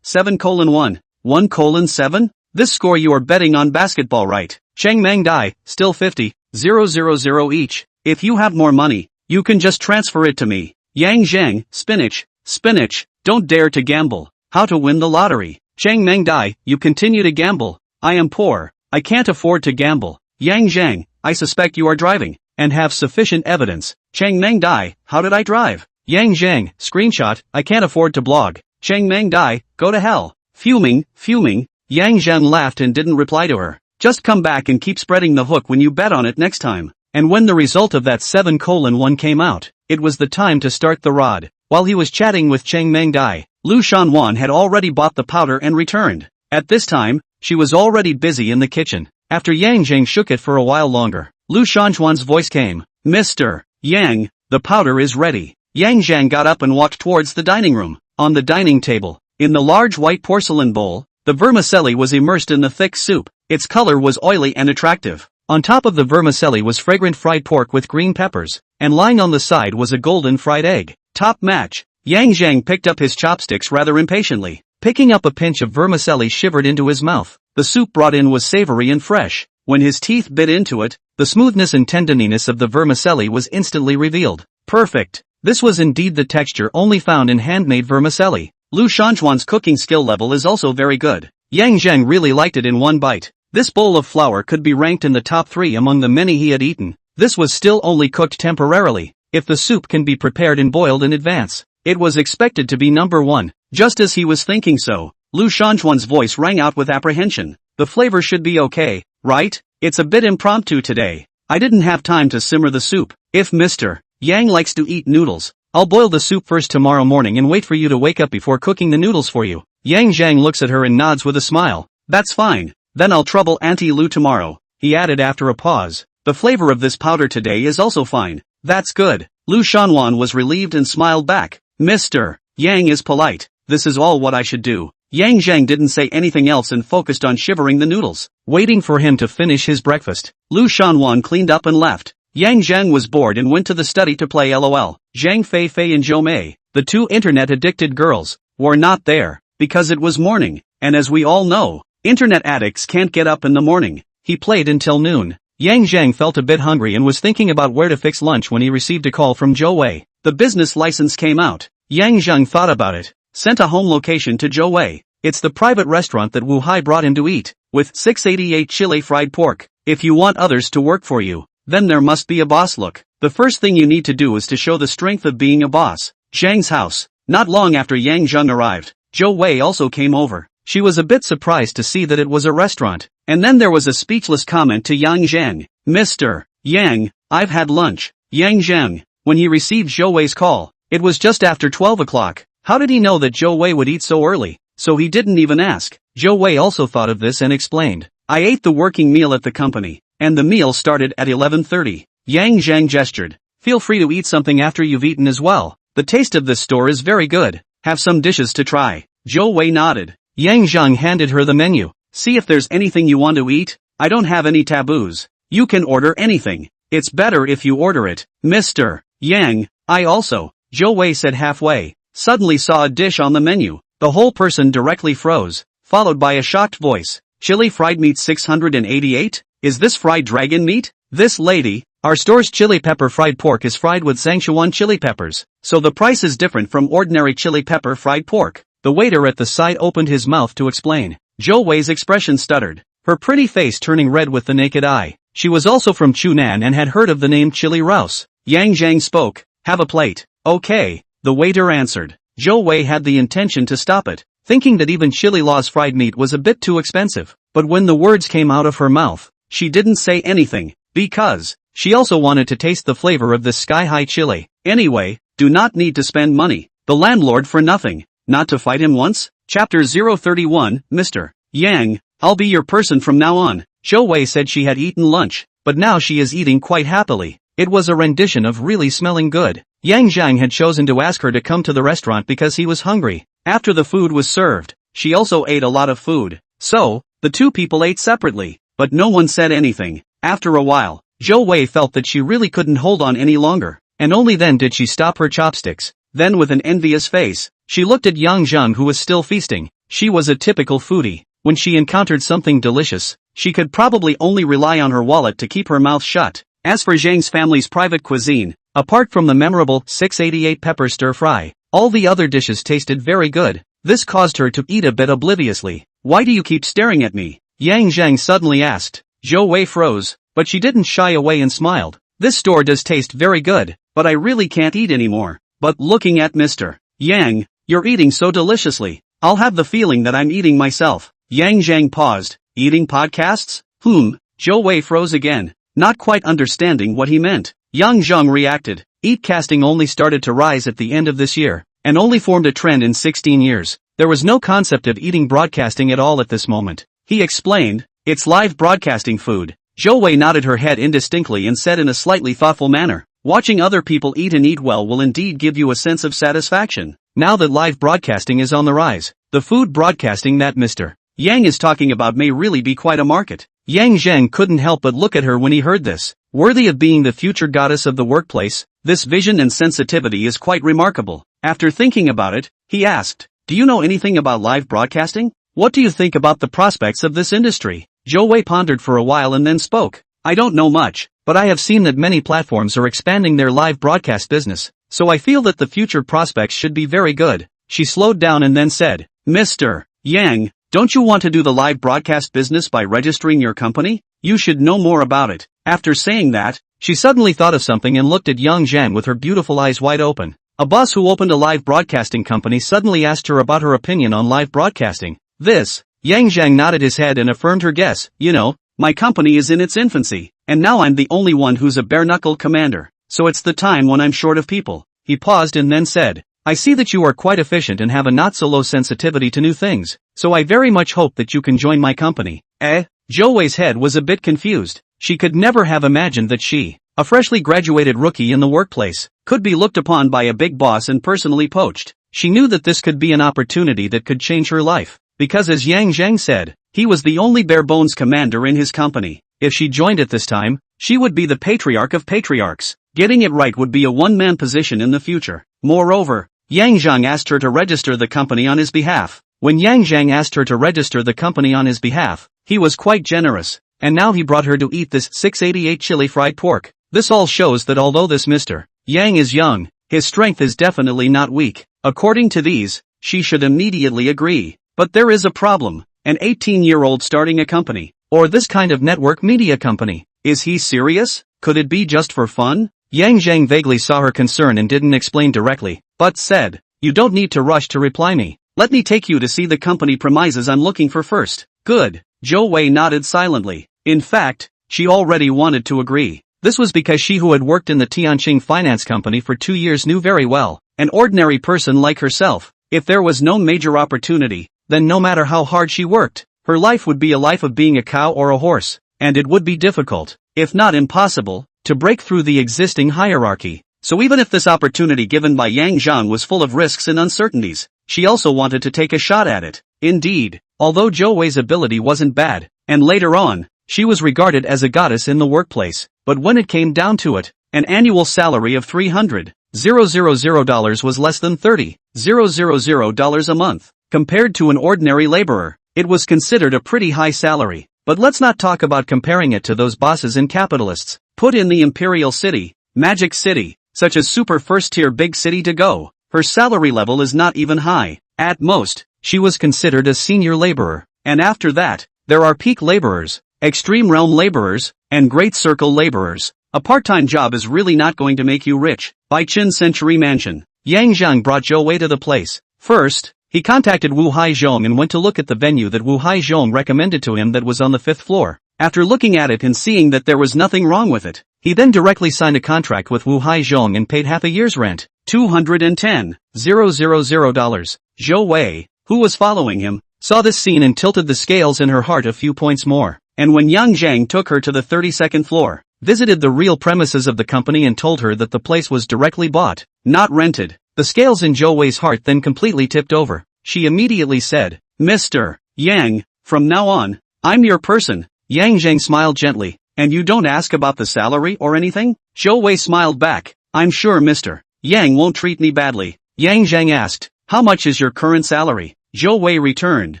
7:1, 1:7? This score you are betting on basketball, right?" "Chang Mengdai, still 50,000 each. If you have more money, you can just transfer it to me." "Yang Zheng, spinach, spinach, don't dare to gamble." How to win the lottery. "Chang Mengdai, you continue to gamble. I am poor, I can't afford to gamble." "Yang Zheng, I suspect you are driving, and have sufficient evidence." "Chang Mengdai, how did I drive?" "Yang Zheng, screenshot, I can't afford to blog." "Chang Mengdai, go to hell." Fuming, fuming, Yang Zheng laughed and didn't reply to her. "Just come back and keep spreading the hook when you bet on it next time." And when the result of that 7:1 came out, it was the time to start the rod. While he was chatting with Chang Mengdai, Lu Shanwan had already bought the powder and returned. At this time, she was already busy in the kitchen. After Yang Zheng shook it for a while longer, Lu Shanchuan's voice came. Mr. Yang, the powder is ready. Yang Zheng got up and walked towards the dining room. On the dining table, in the large white porcelain bowl, the vermicelli was immersed in the thick soup. Its color was oily and attractive. On top of the vermicelli was fragrant fried pork with green peppers, and lying on the side was a golden fried egg. Top match. Yang Zheng picked up his chopsticks rather impatiently. Picking up a pinch of vermicelli shivered into his mouth. The soup brought in was savory and fresh. When his teeth bit into it, the smoothness and tenderiness of the vermicelli was instantly revealed. Perfect. This was indeed the texture only found in handmade vermicelli. Lu Shanchuan's cooking skill level is also very good. Yang Zheng really liked it in one bite. This bowl of flour could be ranked in the top 3 among the many he had eaten. This was still only cooked temporarily. If the soup can be prepared and boiled in advance, it was expected to be number 1. Just as he was thinking so, Lu Shanchuan's voice rang out with apprehension. The flavor should be okay, right? It's a bit impromptu today. I didn't have time to simmer the soup. If Mr. Yang likes to eat noodles, I'll boil the soup first tomorrow morning and wait for you to wake up before cooking the noodles for you. Yang Zheng looks at her and nods with a smile. That's fine. Then I'll trouble Auntie Lu tomorrow, he added after a pause. The flavor of this powder today is also fine. That's good. Lu Shanwan was relieved and smiled back. Mr. Yang is polite. This is all what I should do. Yang Zheng didn't say anything else and focused on shivering the noodles. Waiting for him to finish his breakfast, Lu Shanwan cleaned up and left. Yang Zheng was bored and went to the study to play LOL. Zhang Fei Fei and Zhou Mei, the 2 internet-addicted girls, were not there, because it was morning, and as we all know, internet addicts can't get up in the morning. He played until noon. Yang Zheng felt a bit hungry and was thinking about where to fix lunch when he received a call from Zhou Wei. The business license came out. Yang Zheng thought about it, sent a home location to Zhou Wei. It's the private restaurant that Wu Hai brought him to eat, with 688 chili fried pork. If you want others to work for you, then there must be a boss look. The first thing you need to do is to show the strength of being a boss. Zhang's house. Not long after Yang Zheng arrived, Zhou Wei also came over. She was a bit surprised to see that it was a restaurant. And then there was a speechless comment to Yang Zheng. Mr. Yang, I've had lunch. Yang Zheng, when he received Zhou Wei's call, it was just after 12 o'clock. How did he know that Zhou Wei would eat so early? So he didn't even ask. Zhou Wei also thought of this and explained. I ate the working meal at the company, and the meal started at 11:30. Yang Zheng gestured. Feel free to eat something after you've eaten as well. The taste of this store is very good. Have some dishes to try. Zhou Wei nodded. Yang Zheng handed her the menu. See if there's anything you want to eat. I don't have any taboos. You can order anything. It's better if you order it. Mr. Yang, I also, Zhou Wei said halfway, suddenly saw a dish on the menu. The whole person directly froze, followed by a shocked voice. Chili fried meat 688? Is this fried dragon meat? This lady, our store's chili pepper fried pork is fried with Zhangshuan chili peppers, so the price is different from ordinary chili pepper fried pork. The waiter at the side opened his mouth to explain. Zhou Wei's expression stuttered, her pretty face turning red with the naked eye. She was also from Chunan and had heard of the name chili rouse. Yang Zheng spoke. Have a plate. Okay, the waiter answered. Zhou Wei had the intention to stop it, thinking that even chili law's fried meat was a bit too expensive. But when the words came out of her mouth, she didn't say anything, because she also wanted to taste the flavor of this sky-high chili. Anyway, do not need to spend money. The landlord for nothing. Not to fight him once? Chapter 031, Mr. Yang, I'll be your person from now on. Zhou Wei said she had eaten lunch, but now she is eating quite happily. It was a rendition of really smelling good. Yang Zheng had chosen to ask her to come to the restaurant because he was hungry. After the food was served, she also ate a lot of food. So, the two people ate separately, but no one said anything. After a while, Zhou Wei felt that she really couldn't hold on any longer, and only then did she stop her chopsticks. Then with an envious face, she looked at Yang Zheng who was still feasting. She was a typical foodie. When she encountered something delicious, she could probably only rely on her wallet to keep her mouth shut. As for Zhang's family's private cuisine, apart from the memorable 688 pepper stir-fry, all the other dishes tasted very good. This caused her to eat a bit obliviously. Why do you keep staring at me? Yang Zheng suddenly asked. Zhou Wei froze, but she didn't shy away and smiled. This store does taste very good, but I really can't eat anymore. But looking at Mr. Yang, you're eating so deliciously. I'll have the feeling that I'm eating myself. Yang Zheng paused. Eating podcasts? Zhou Wei froze again, not quite understanding what he meant. Yang Zheng reacted. Eat casting only started to rise at the end of this year, and only formed a trend in 16 years. There was no concept of eating broadcasting at all at this moment. He explained, It's live broadcasting food. Zhou Wei nodded her head indistinctly and said in a slightly thoughtful manner, watching other people eat and eat well will indeed give you a sense of satisfaction. Now that live broadcasting is on the rise, the food broadcasting that Mr. Yang is talking about may really be quite a market. Zheng couldn't help but look at her when he heard this. Worthy of being the future goddess of the workplace, this vision and sensitivity is quite remarkable. After thinking about it, he asked, do you know anything about live broadcasting? What do you think about the prospects of this industry? Zhou Wei pondered for a while and then spoke. I don't know much, but I have seen that many platforms are expanding their live broadcast business, so I feel that the future prospects should be very good. She slowed down and then said, Mr. Yang, don't you want to do the live broadcast business by registering your company? You should know more about it. After saying that, she suddenly thought of something and looked at young Zheng with her beautiful eyes wide open. A boss who opened a live broadcasting company suddenly asked her about her opinion on live broadcasting. Zheng nodded his head and affirmed her guess. You know, my company is in its infancy, and now I'm the only one who's a bare-knuckled commander, so it's the time when I'm short of people. He paused and then said, I see that you are quite efficient and have a not-so-low sensitivity to new things, so I very much hope that you can join my company. Zhou Wei's head was a bit confused. She could never have imagined that she, a freshly graduated rookie in the workplace, could be looked upon by a big boss and personally poached. She knew that this could be an opportunity that could change her life. Because as Yang Zheng said, he was the only bare-bones commander in his company. If she joined at this time, she would be the patriarch of patriarchs. Getting it right would be a one-man position in the future. Moreover, Yang Zheng asked her to register the company on his behalf. When Yang Zheng asked her to register the company on his behalf, he was quite generous, and now he brought her to eat this 688 chili fried pork. This all shows that although this Mr. Yang is young, his strength is definitely not weak. According to these, she should immediately agree. But there is a problem. An 18-year-old starting a company, or this kind of network media company. Is he serious? Could it be just for fun? Yang Zheng vaguely saw her concern and didn't explain directly, but said, you don't need to rush to reply me. Let me take you to see the company premises I'm looking for first. Good. Zhou Wei nodded silently. In fact, she already wanted to agree. This was because she who had worked in the Tianqing finance company for 2 years knew very well, an ordinary person like herself, if there was no major opportunity, then no matter how hard she worked, her life would be a life of being a cow or a horse, and it would be difficult, if not impossible, to break through the existing hierarchy. So even if this opportunity given by Yang Zheng was full of risks and uncertainties, she also wanted to take a shot at it. Indeed, although Zhou Wei's ability wasn't bad, and later on, she was regarded as a goddess in the workplace, but when it came down to it, an annual salary of $300,000 was less than $30,000 a month. Compared to an ordinary laborer, it was considered a pretty high salary. But let's not talk about comparing it to those bosses and capitalists. Put in the Imperial City, Magic City, such as super first-tier big city to go. Her salary level is not even high. At most, she was considered a senior laborer. And after that, there are peak laborers, extreme realm laborers, and great circle laborers. A part-time job is really not going to make you rich. By Qin Century Mansion, Yang Zheng brought Zhou Wei to the place. First, he contacted Wu Haizhong and went to look at the venue that Wu Haizhong recommended to him that was on the 5th floor. After looking at it and seeing that there was nothing wrong with it, he then directly signed a contract with Wu Haizhong and paid half a year's rent, $210,000. Zhou Wei, who was following him, saw this scene and tilted the scales in her heart a few points more. And when Yang Zheng took her to the 32nd floor, visited the real premises of the company and told her that the place was directly bought, not rented, the scales in Zhou Wei's heart then completely tipped over. She immediately said, Mr. Yang, from now on, I'm your person. Yang Zheng smiled gently, and you don't ask about the salary or anything? Zhou Wei smiled back, I'm sure Mr. Yang won't treat me badly. Yang Zheng asked, how much is your current salary? Zhou Wei returned,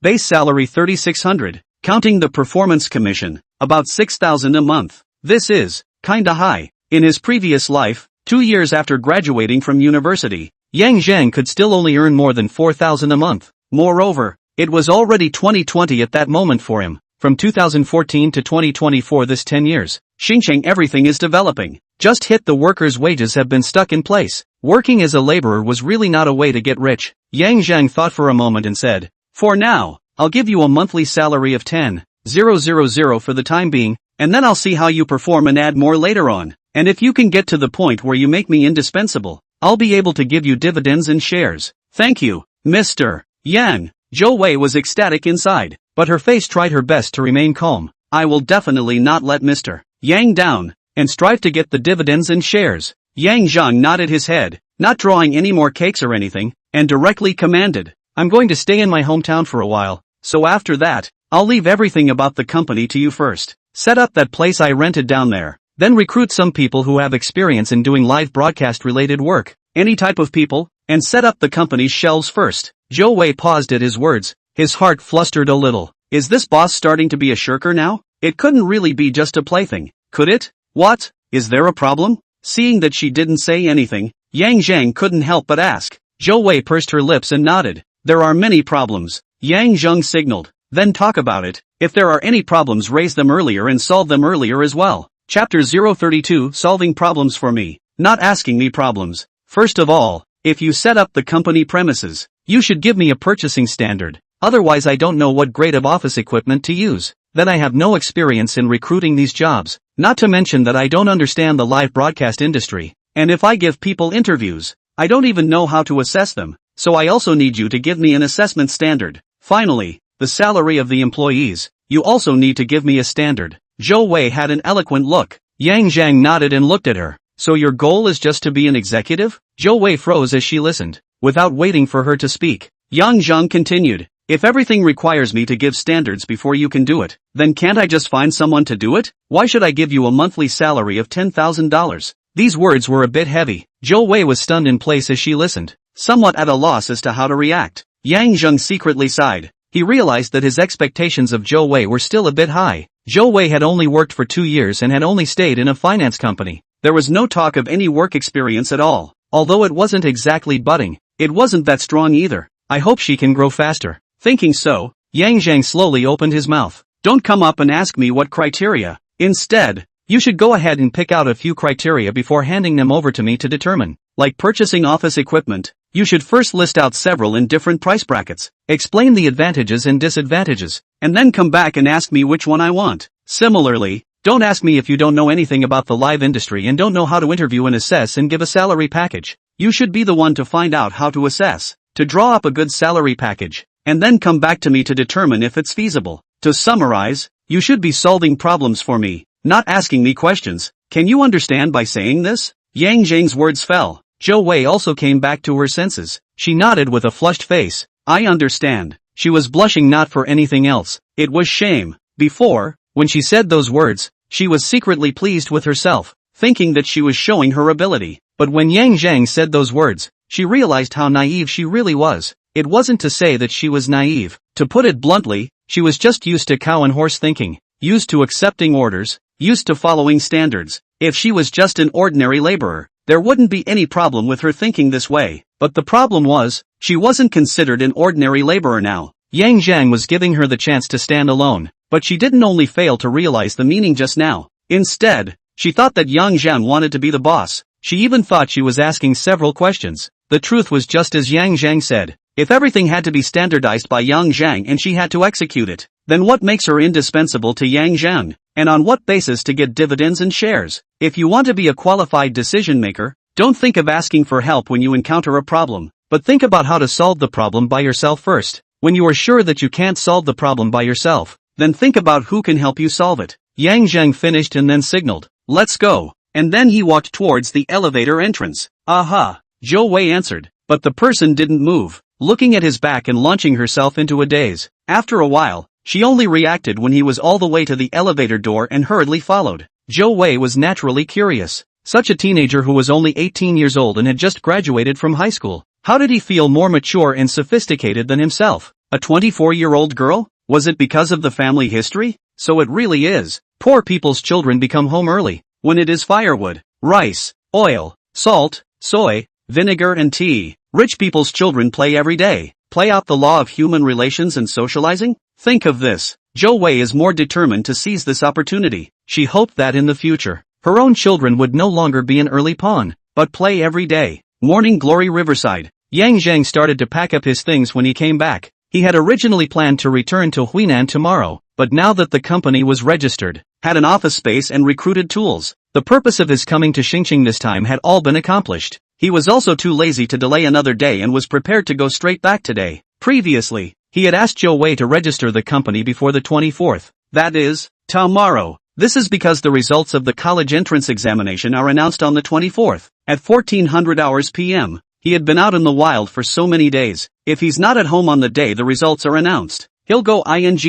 base salary $3,600, counting the performance commission, about $6,000 a month. This is kinda high. In his previous life, 2 years after graduating from university, Yang Zheng could still only earn more than $4,000 a month. Moreover, it was already 2020 at that moment for him. From 2014 to 2024, this 10 years, Xinjiang everything is developing. Just hit the workers' wages have been stuck in place. Working as a laborer was really not a way to get rich. Yang Zheng thought for a moment and said, for now, I'll give you a monthly salary of $10,000 for the time being, and then I'll see how you perform and add more later on. And if you can get to the point where you make me indispensable, I'll be able to give you dividends and shares. Thank you, Mr. Yang. Zhou Wei was ecstatic inside. but her face tried her best to remain calm. I will definitely not let Mr. Yang down, and strive to get the dividends and shares. Yang Zheng nodded his head, not drawing any more cakes or anything, and directly commanded, I'm going to stay in my hometown for a while, so after that, I'll leave everything about the company to you first. Set up that place I rented down there, then recruit some people who have experience in doing live broadcast related work, any type of people, and set up the company's shelves first. Zhou Wei paused at his words, his heart flustered a little. Is this boss starting to be a shirker now? It couldn't really be just a plaything, could it? What? Is there a problem? Seeing that she didn't say anything, Yang Zheng couldn't help but ask. Zhou Wei pursed her lips and nodded. There are many problems, Yang Zheng signaled. Then talk about it. If there are any problems, raise them earlier and solve them earlier as well. Chapter 032 Solving Problems for Me. Not asking me problems. First of all, if you set up the company premises, you should give me a purchasing standard. Otherwise I don't know what grade of office equipment to use. Then I have no experience in recruiting these jobs. Not to mention that I don't understand the live broadcast industry. And if I give people interviews, I don't even know how to assess them. So I also need you to give me an assessment standard. Finally, the salary of the employees. You also need to give me a standard. Zhou Wei had an eloquent look. Yang Zheng nodded and looked at her. So your goal is just to be an executive? Zhou Wei froze as she listened. Without waiting for her to speak, Yang Zheng continued. If everything requires me to give standards before you can do it, then can't I just find someone to do it? Why should I give you a monthly salary of $10,000? These words were a bit heavy. Zhou Wei was stunned in place as she listened, somewhat at a loss as to how to react. Yang Zheng secretly sighed. He realized that his expectations of Zhou Wei were still a bit high. Zhou Wei had only worked for 2 years and had only stayed in a finance company. There was no talk of any work experience at all. Although it wasn't exactly budding, it wasn't that strong either. I hope she can grow faster. Thinking so, Yang Zheng slowly opened his mouth. Don't come up and ask me what criteria. Instead, you should go ahead and pick out a few criteria before handing them over to me to determine. Like purchasing office equipment, you should first list out several in different price brackets, explain the advantages and disadvantages, and then come back and ask me which one I want. Similarly, don't ask me if you don't know anything about the live industry and don't know how to interview and assess and give a salary package. You should be the one to find out how to assess, to draw up a good salary package, and then come back to me to determine if it's feasible. To summarize, you should be solving problems for me, not asking me questions. Can you understand by saying this? Yang Zheng's words fell. Zhou Wei also came back to her senses. She nodded with a flushed face. I understand. She was blushing not for anything else. It was shame. Before, when she said those words, she was secretly pleased with herself, thinking that she was showing her ability. But when Yang Zheng said those words, she realized how naive she really was. It wasn't to say that she was naive. To put it bluntly, she was just used to cow and horse thinking, used to accepting orders, used to following standards. If she was just an ordinary laborer, there wouldn't be any problem with her thinking this way. But the problem was, she wasn't considered an ordinary laborer now. Yang Zheng was giving her the chance to stand alone, but she didn't only fail to realize the meaning just now. Instead, she thought that Yang Zheng wanted to be the boss. She even thought she was asking several questions. The truth was just as Yang Zheng said. If everything had to be standardized by Yang Zheng and she had to execute it, then what makes her indispensable to Yang Zheng? And on what basis to get dividends and shares? If you want to be a qualified decision maker, don't think of asking for help when you encounter a problem, but think about how to solve the problem by yourself first. When you are sure that you can't solve the problem by yourself, then think about who can help you solve it. Yang Zheng finished and then signaled, let's go. And then he walked towards the elevator entrance. Aha, Zhou Wei answered, but the person didn't move, looking at his back and launching herself into a daze. After a while, she only reacted when he was all the way to the elevator door and hurriedly followed. Zhou Wei was naturally curious. Such a teenager who was only 18 years old and had just graduated from high school. How did he feel more mature and sophisticated than himself? A 24-year-old girl? Was it because of the family history? So it really is. Poor people's children become home early. When it is firewood, rice, oil, salt, soy, vinegar and tea. Rich people's children play every day. Play out the law of human relations and socializing? Think of this. Zhou Wei is more determined to seize this opportunity. She hoped that in the future, her own children would no longer be an early pawn, but play every day. Morning Glory Riverside. Yang Zheng started to pack up his things when he came back. He had originally planned to return to Huinan tomorrow, but now that the company was registered, had an office space and recruited tools, the purpose of his coming to Xingqing this time had all been accomplished. He was also too lazy to delay another day and was prepared to go straight back today. Previously, He had asked Zhou Wei to register the company before the 24th. That is, tomorrow. This is because the results of the college entrance examination are announced on the 24th, at 1400 hours p.m. He had been out in the wild for so many days. If he's not at home on the day the results are announced, he'll go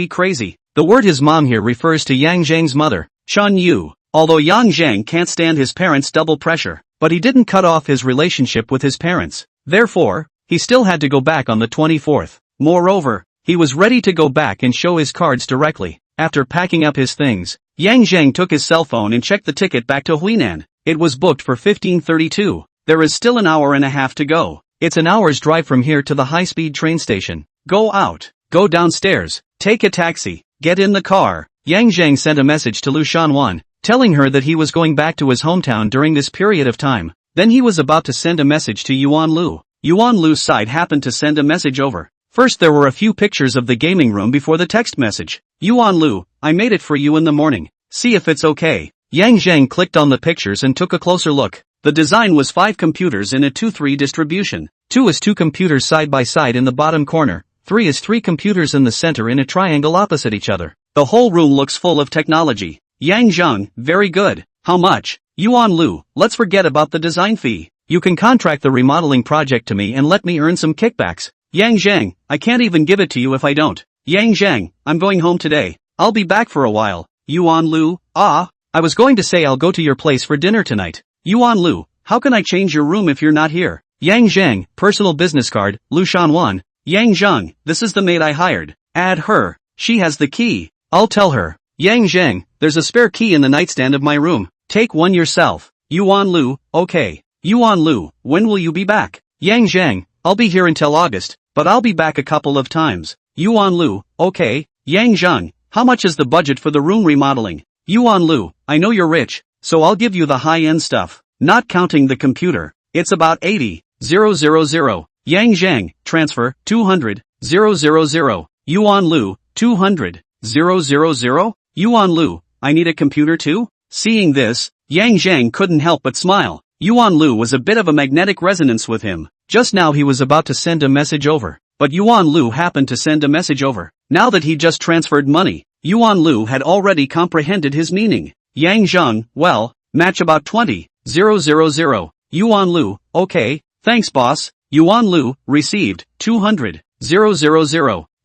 crazy. The word his mom here refers to Yang Zheng's mother, Chen Yu. Although Yang Zheng can't stand his parents' double pressure, but he didn't cut off his relationship with his parents. Therefore, he still had to go back on the 24th. Moreover, he was ready to go back and show his cards directly. After packing up his things, Yang Zheng took his cell phone and checked the ticket back to Huinan. It was booked for 15:32. There is still an hour and a half to go. It's an hour's drive from here to the high-speed train station. Go out. Go downstairs. Take a taxi. Get in the car. Yang Zheng sent a message to Lu Shanwan, telling her that he was going back to his hometown during this period of time. Then he was about to send a message to Yuan Lu. Yuan Lu's side happened to send a message over. First there were a few pictures of the gaming room before the text message. Yuan Lu, I made it for you in the morning. See if it's okay. Yang Zheng clicked on the pictures and took a closer look. The design was 5 computers in a 2-3 distribution. 2 is 2 computers side by side in the bottom corner. 3 is 3 computers in the center in a triangle opposite each other. The whole room looks full of technology. Yang Zheng, very good. How much? Yuan Lu, let's forget about the design fee. You can contract the remodeling project to me and let me earn some kickbacks. Yang Zheng, I can't even give it to you if I don't. Yang Zheng, I'm going home today. I'll be back for a while. Yuan Lu, I was going to say I'll go to your place for dinner tonight. Yuan Lu, how can I change your room if you're not here? Yang Zheng, personal business card, Lu Shanwan. Yang Zheng, this is the maid I hired. Add her. She has the key. I'll tell her. Yang Zheng, there's a spare key in the nightstand of my room. Take one yourself. Yuan Lu, okay. Yuan Lu, when will you be back? Yang Zheng, I'll be here until August, but I'll be back a couple of times. Yuan Lu, okay. Yang Zheng, how much is the budget for the room remodeling? Yuan Lu, I know you're rich, so I'll give you the high-end stuff, not counting the computer. It's about 80,000. Yang Zheng, transfer, 200,000. Yuan Lu, 200,000. Yuan Lu, I need a computer too? Seeing this, Yang Zheng couldn't help but smile. Yuan Lu was a bit of a magnetic resonance with him. Just now he was about to send a message over. But Yuan Lu happened to send a message over. Now that he just transferred money, Yuan Lu had already comprehended his meaning. Yang Zheng, well, match about 20,000. Yuan Lu, okay, thanks boss. Yuan Lu, received, 200,000.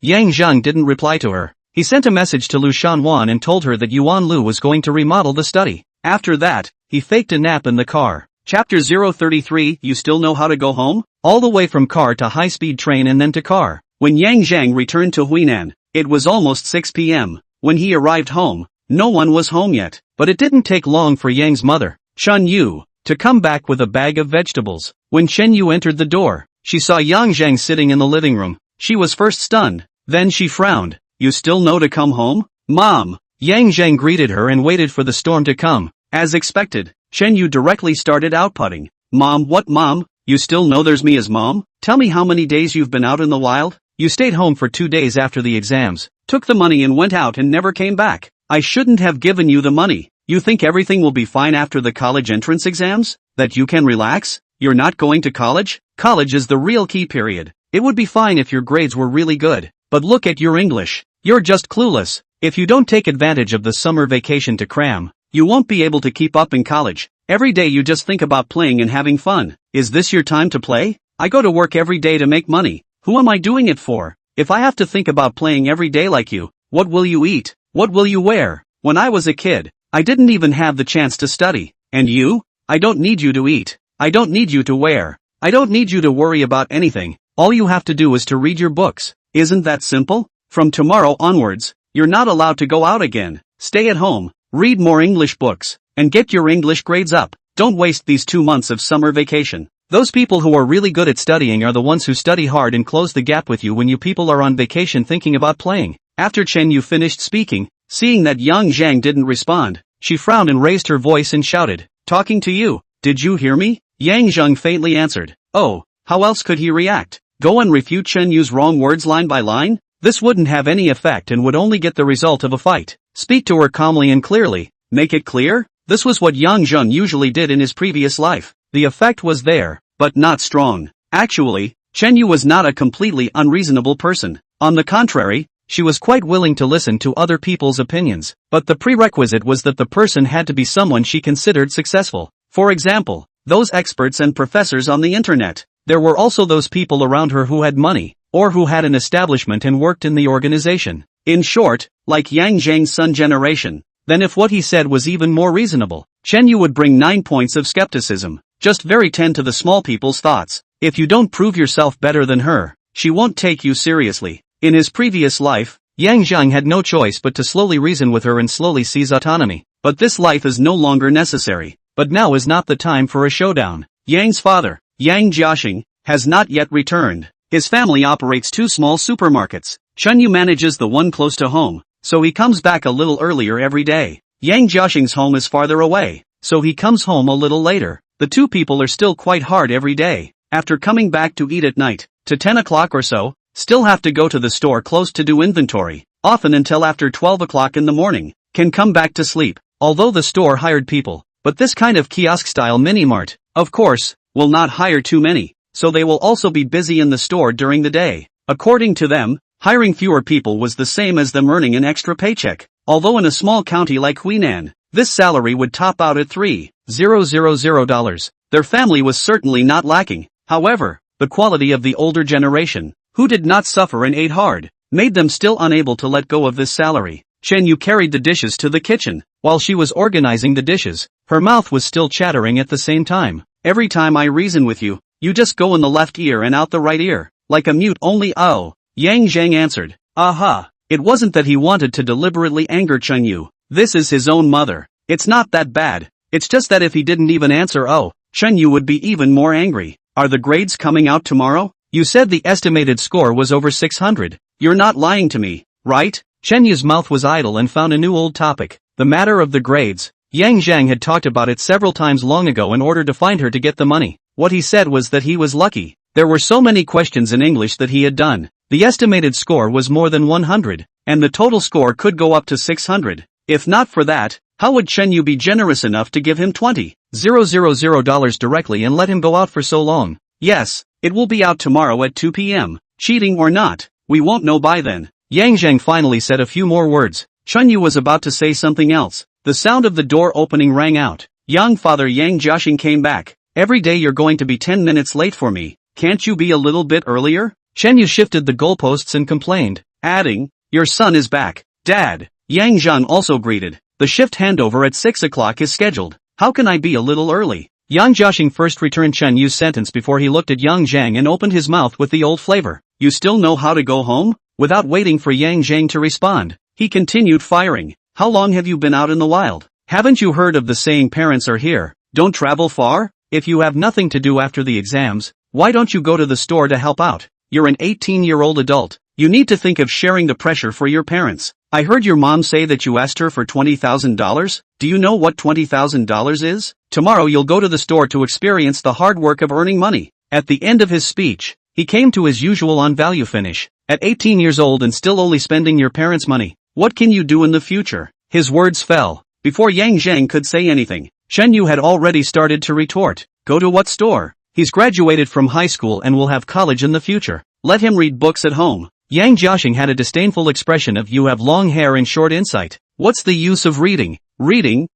Yang Zheng didn't reply to her. He sent a message to Lu Shanwan and told her that Yuan Lu was going to remodel the study. After that, he faked a nap in the car. Chapter 033, you still know how to go home? All the way from car to high-speed train and then to car. When Yang Zheng returned to Huinan, it was almost 6 p.m. When he arrived home, no one was home yet. But it didn't take long for Yang's mother, Chen Yu, to come back with a bag of vegetables. When Chen Yu entered the door, she saw Yang Zheng sitting in the living room. She was first stunned, then she frowned. You still know to come home? Mom! Yang Zheng greeted her and waited for the storm to come. As expected, Chen Yu directly started outputting. Mom, what mom? You still know there's me as mom? Tell me how many days you've been out in the wild? You stayed home for 2 days after the exams, took the money and went out and never came back. I shouldn't have given you the money. You think everything will be fine after the college entrance exams? That you can relax? You're not going to college? College is the real key period. It would be fine if your grades were really good. But look at your English. You're just clueless. If you don't take advantage of the summer vacation to cram, you won't be able to keep up in college. Every day you just think about playing and having fun. Is this your time to play? I go to work every day to make money. Who am I doing it for? If I have to think about playing every day like you, what will you eat? What will you wear? When I was a kid, I didn't even have the chance to study. And you? I don't need you to eat. I don't need you to wear. I don't need you to worry about anything. All you have to do is to read your books. Isn't that simple? From tomorrow onwards, you're not allowed to go out again. Stay at home, read more English books, and get your English grades up. Don't waste these 2 months of summer vacation. Those people who are really good at studying are the ones who study hard and close the gap with you when you people are on vacation thinking about playing. After Chen Yu finished speaking, seeing that Yang Zheng didn't respond, she frowned and raised her voice and shouted, talking to you. Did you hear me? Yang Zheng faintly answered. Oh, how else could he react? Go and refute Chen Yu's wrong words line by line? This wouldn't have any effect and would only get the result of a fight. Speak to her calmly and clearly. Make it clear? This was what Yang Zheng usually did in his previous life. The effect was there, but not strong. Actually, Chen Yu was not a completely unreasonable person. On the contrary, she was quite willing to listen to other people's opinions, but the prerequisite was that the person had to be someone she considered successful. For example, those experts and professors on the internet. There were also those people around her who had money, or who had an establishment and worked in the organization. In short, like Yang Zheng's son generation. Then if what he said was even more reasonable, Chen Yu would bring 9 points of skepticism. Just very tend to the small people's thoughts. If you don't prove yourself better than her, she won't take you seriously. In his previous life, Yang Zheng had no choice but to slowly reason with her and slowly seize autonomy. But this life is no longer necessary. But now is not the time for a showdown. Yang's father, Yang Jiaxing, has not yet returned. His family operates 2 small supermarkets. Chen Yu manages the one close to home, so he comes back a little earlier every day. Yang Jiaxing's home is farther away, so he comes home a little later. The 2 people are still quite hard every day. After coming back to eat at night, to 10 o'clock or so, still have to go to the store close to do inventory, often until after 12 o'clock in the morning, can come back to sleep. Although the store hired people, but this kind of kiosk-style mini-mart, of course, will not hire too many, so they will also be busy in the store during the day. According to them, hiring fewer people was the same as them earning an extra paycheck. Although in a small county like Huinan, this salary would top out at $3,000. Their family was certainly not lacking. However, the quality of the older generation, who did not suffer and ate hard, made them still unable to let go of this salary. Chen Yu carried the dishes to the kitchen. While she was organizing the dishes, her mouth was still chattering at the same time. Every time I reason with you, you just go in the left ear and out the right ear, like a mute only. Oh, Yang Zheng answered. Aha. It wasn't that he wanted to deliberately anger Chen Yu. This is his own mother. It's not that bad. It's just that if he didn't even answer Chen Yu would be even more angry. Are the grades coming out tomorrow? You said the estimated score was over 600. You're not lying to me, right? Chen Yu's mouth was idle and found a new old topic. The matter of the grades. Yang Zheng had talked about it several times long ago in order to find her to get the money. What he said was that he was lucky. There were so many questions in English that he had done. The estimated score was more than 100, and the total score could go up to 600. If not for that, how would Chen Yu be generous enough to give him $20,000 directly and let him go out for so long? Yes, it will be out tomorrow at 2 p.m. Cheating or not, we won't know by then. Yang Zheng finally said a few more words. Chen Yu was about to say something else. The sound of the door opening rang out. Young father Yang Jiaxing came back. Every day you're going to be 10 minutes late for me. Can't you be a little bit earlier? Chen Yu shifted the goalposts and complained, adding, your son is back, Dad. Yang Zheng also greeted. The shift handover at 6 o'clock is scheduled. How can I be a little early? Yang Jiaxing first returned Chen Yu's sentence before he looked at Yang Zheng and opened his mouth with the old flavor. You still know how to go home? Without waiting for Yang Zheng to respond, he continued firing. How long have you been out in the wild? Haven't you heard of the saying parents are here, don't travel far? If you have nothing to do after the exams, why don't you go to the store to help out? You're an 18-year-old adult. You need to think of sharing the pressure for your parents. I heard your mom say that you asked her for $20,000. Do you know what $20,000 is? Tomorrow you'll go to the store to experience the hard work of earning money. At the end of his speech, he came to his usual on-value finish. At 18 years old and still only spending your parents' money, what can you do in the future? His words fell. Before Yang Zheng could say anything, Chen Yu had already started to retort. Go to what store? He's graduated from high school and will have college in the future. Let him read books at home. Yang Jiaxing had a disdainful expression of you have long hair and short insight. What's the use of reading? Reading?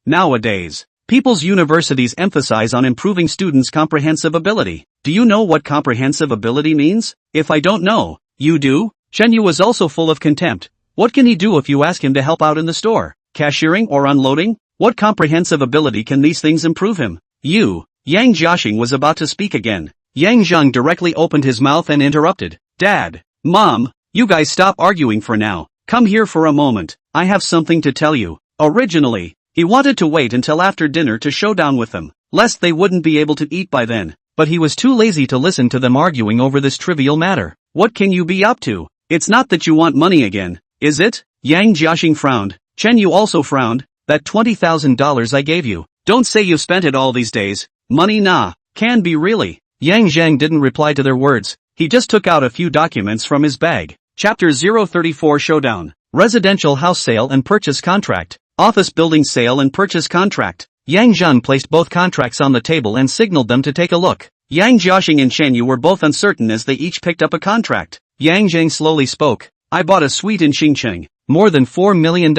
Nowadays, people's universities emphasize on improving students' comprehensive ability. Do you know what comprehensive ability means? If I don't know, you do? Chen Yu was also full of contempt. What can he do if you ask him to help out in the store? Cashiering or unloading? What comprehensive ability can these things improve him? Yang Jiaxing was about to speak again. Yang Zheng directly opened his mouth and interrupted. Dad, Mom, you guys stop arguing for now. Come here for a moment. I have something to tell you. Originally, he wanted to wait until after dinner to show down with them, lest they wouldn't be able to eat by then. But he was too lazy to listen to them arguing over this trivial matter. What can you be up to? It's not that you want money again, is it? Yang Jiaxing frowned. Chen Yu also frowned. That $20,000 I gave you. Don't say you spent it all these days. Money nah, can be really. Yang Zheng didn't reply to their words. He just took out a few documents from his bag. Chapter 034 Showdown. Residential house sale and purchase contract. Office building sale and purchase contract. Yang Zheng placed both contracts on the table and signaled them to take a look. Yang Jiaxing and Chen Yu were both uncertain as they each picked up a contract. Yang Zheng slowly spoke. I bought a suite in Xincheng, more than $4 million.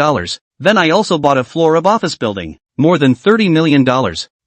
Then I also bought a floor of office building, more than $30 million.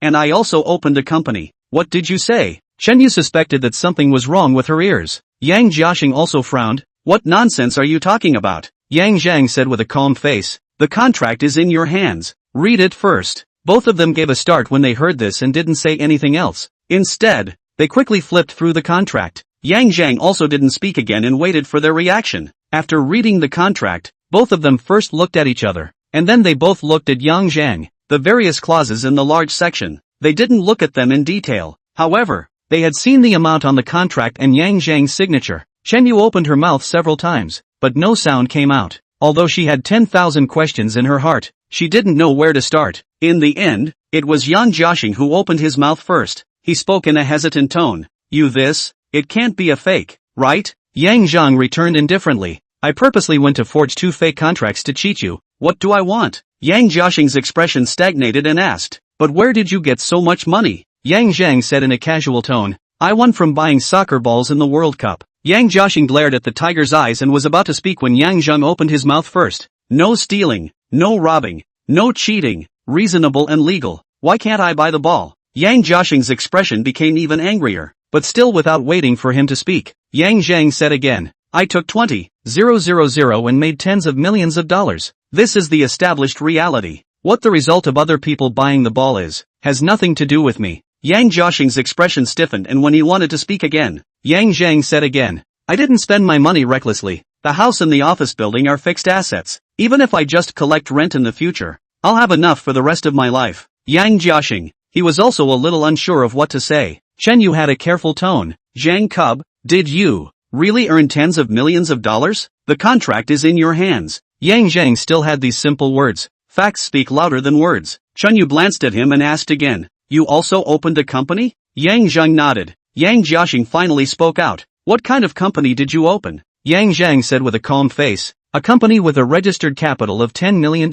And I also opened a company. What did you say? Chen Yu suspected that something was wrong with her ears. Yang Jiaxing also frowned. What nonsense are you talking about? Yang Zhang said with a calm face. The contract is in your hands. Read it first. Both of them gave a start when they heard this and didn't say anything else. Instead, they quickly flipped through the contract. Yang Zhang also didn't speak again and waited for their reaction. After reading the contract, both of them first looked at each other, and then they both looked at Yang Zhang, the various clauses in the large section. They didn't look at them in detail. However, they had seen the amount on the contract and Yang Zhang's signature. Chen Yu opened her mouth several times, but no sound came out. Although she had 10,000 questions in her heart, she didn't know where to start. In the end, it was Yang Jiaxing who opened his mouth first. He spoke in a hesitant tone. You this? It can't be a fake, right? Yang Zhang returned indifferently. I purposely went to forge 2 fake contracts to cheat you. What do I want? Yang Jiaxing's expression stagnated and asked. But where did you get so much money? Yang Zhang said in a casual tone. I won from buying soccer balls in the World Cup. Yang Jiaxing glared at the tiger's eyes and was about to speak when Yang Zhang opened his mouth first. No stealing, no robbing, no cheating, reasonable and legal. Why can't I buy the ball? Yang Jiaxing's expression became even angrier, but still without waiting for him to speak. Yang Zhang said again. I took 20,000 and made tens of millions of dollars. This is the established reality. What the result of other people buying the ball is, has nothing to do with me. Yang Jiaxing's expression stiffened and when he wanted to speak again, Yang Zhang said again. I didn't spend my money recklessly. The house and the office building are fixed assets. Even if I just collect rent in the future, I'll have enough for the rest of my life. Yang Jiaxing. He was also a little unsure of what to say. Chen Yu had a careful tone. Zhang Cub, did you really earn tens of millions of dollars? The contract is in your hands. Yang Zhang still had these simple words. Facts speak louder than words. Chen Yu glanced at him and asked again. You also opened a company? Yang Zhang nodded. Yang Jiaxing finally spoke out. What kind of company did you open? Yang Zhang said with a calm face. A company with a registered capital of $10 million.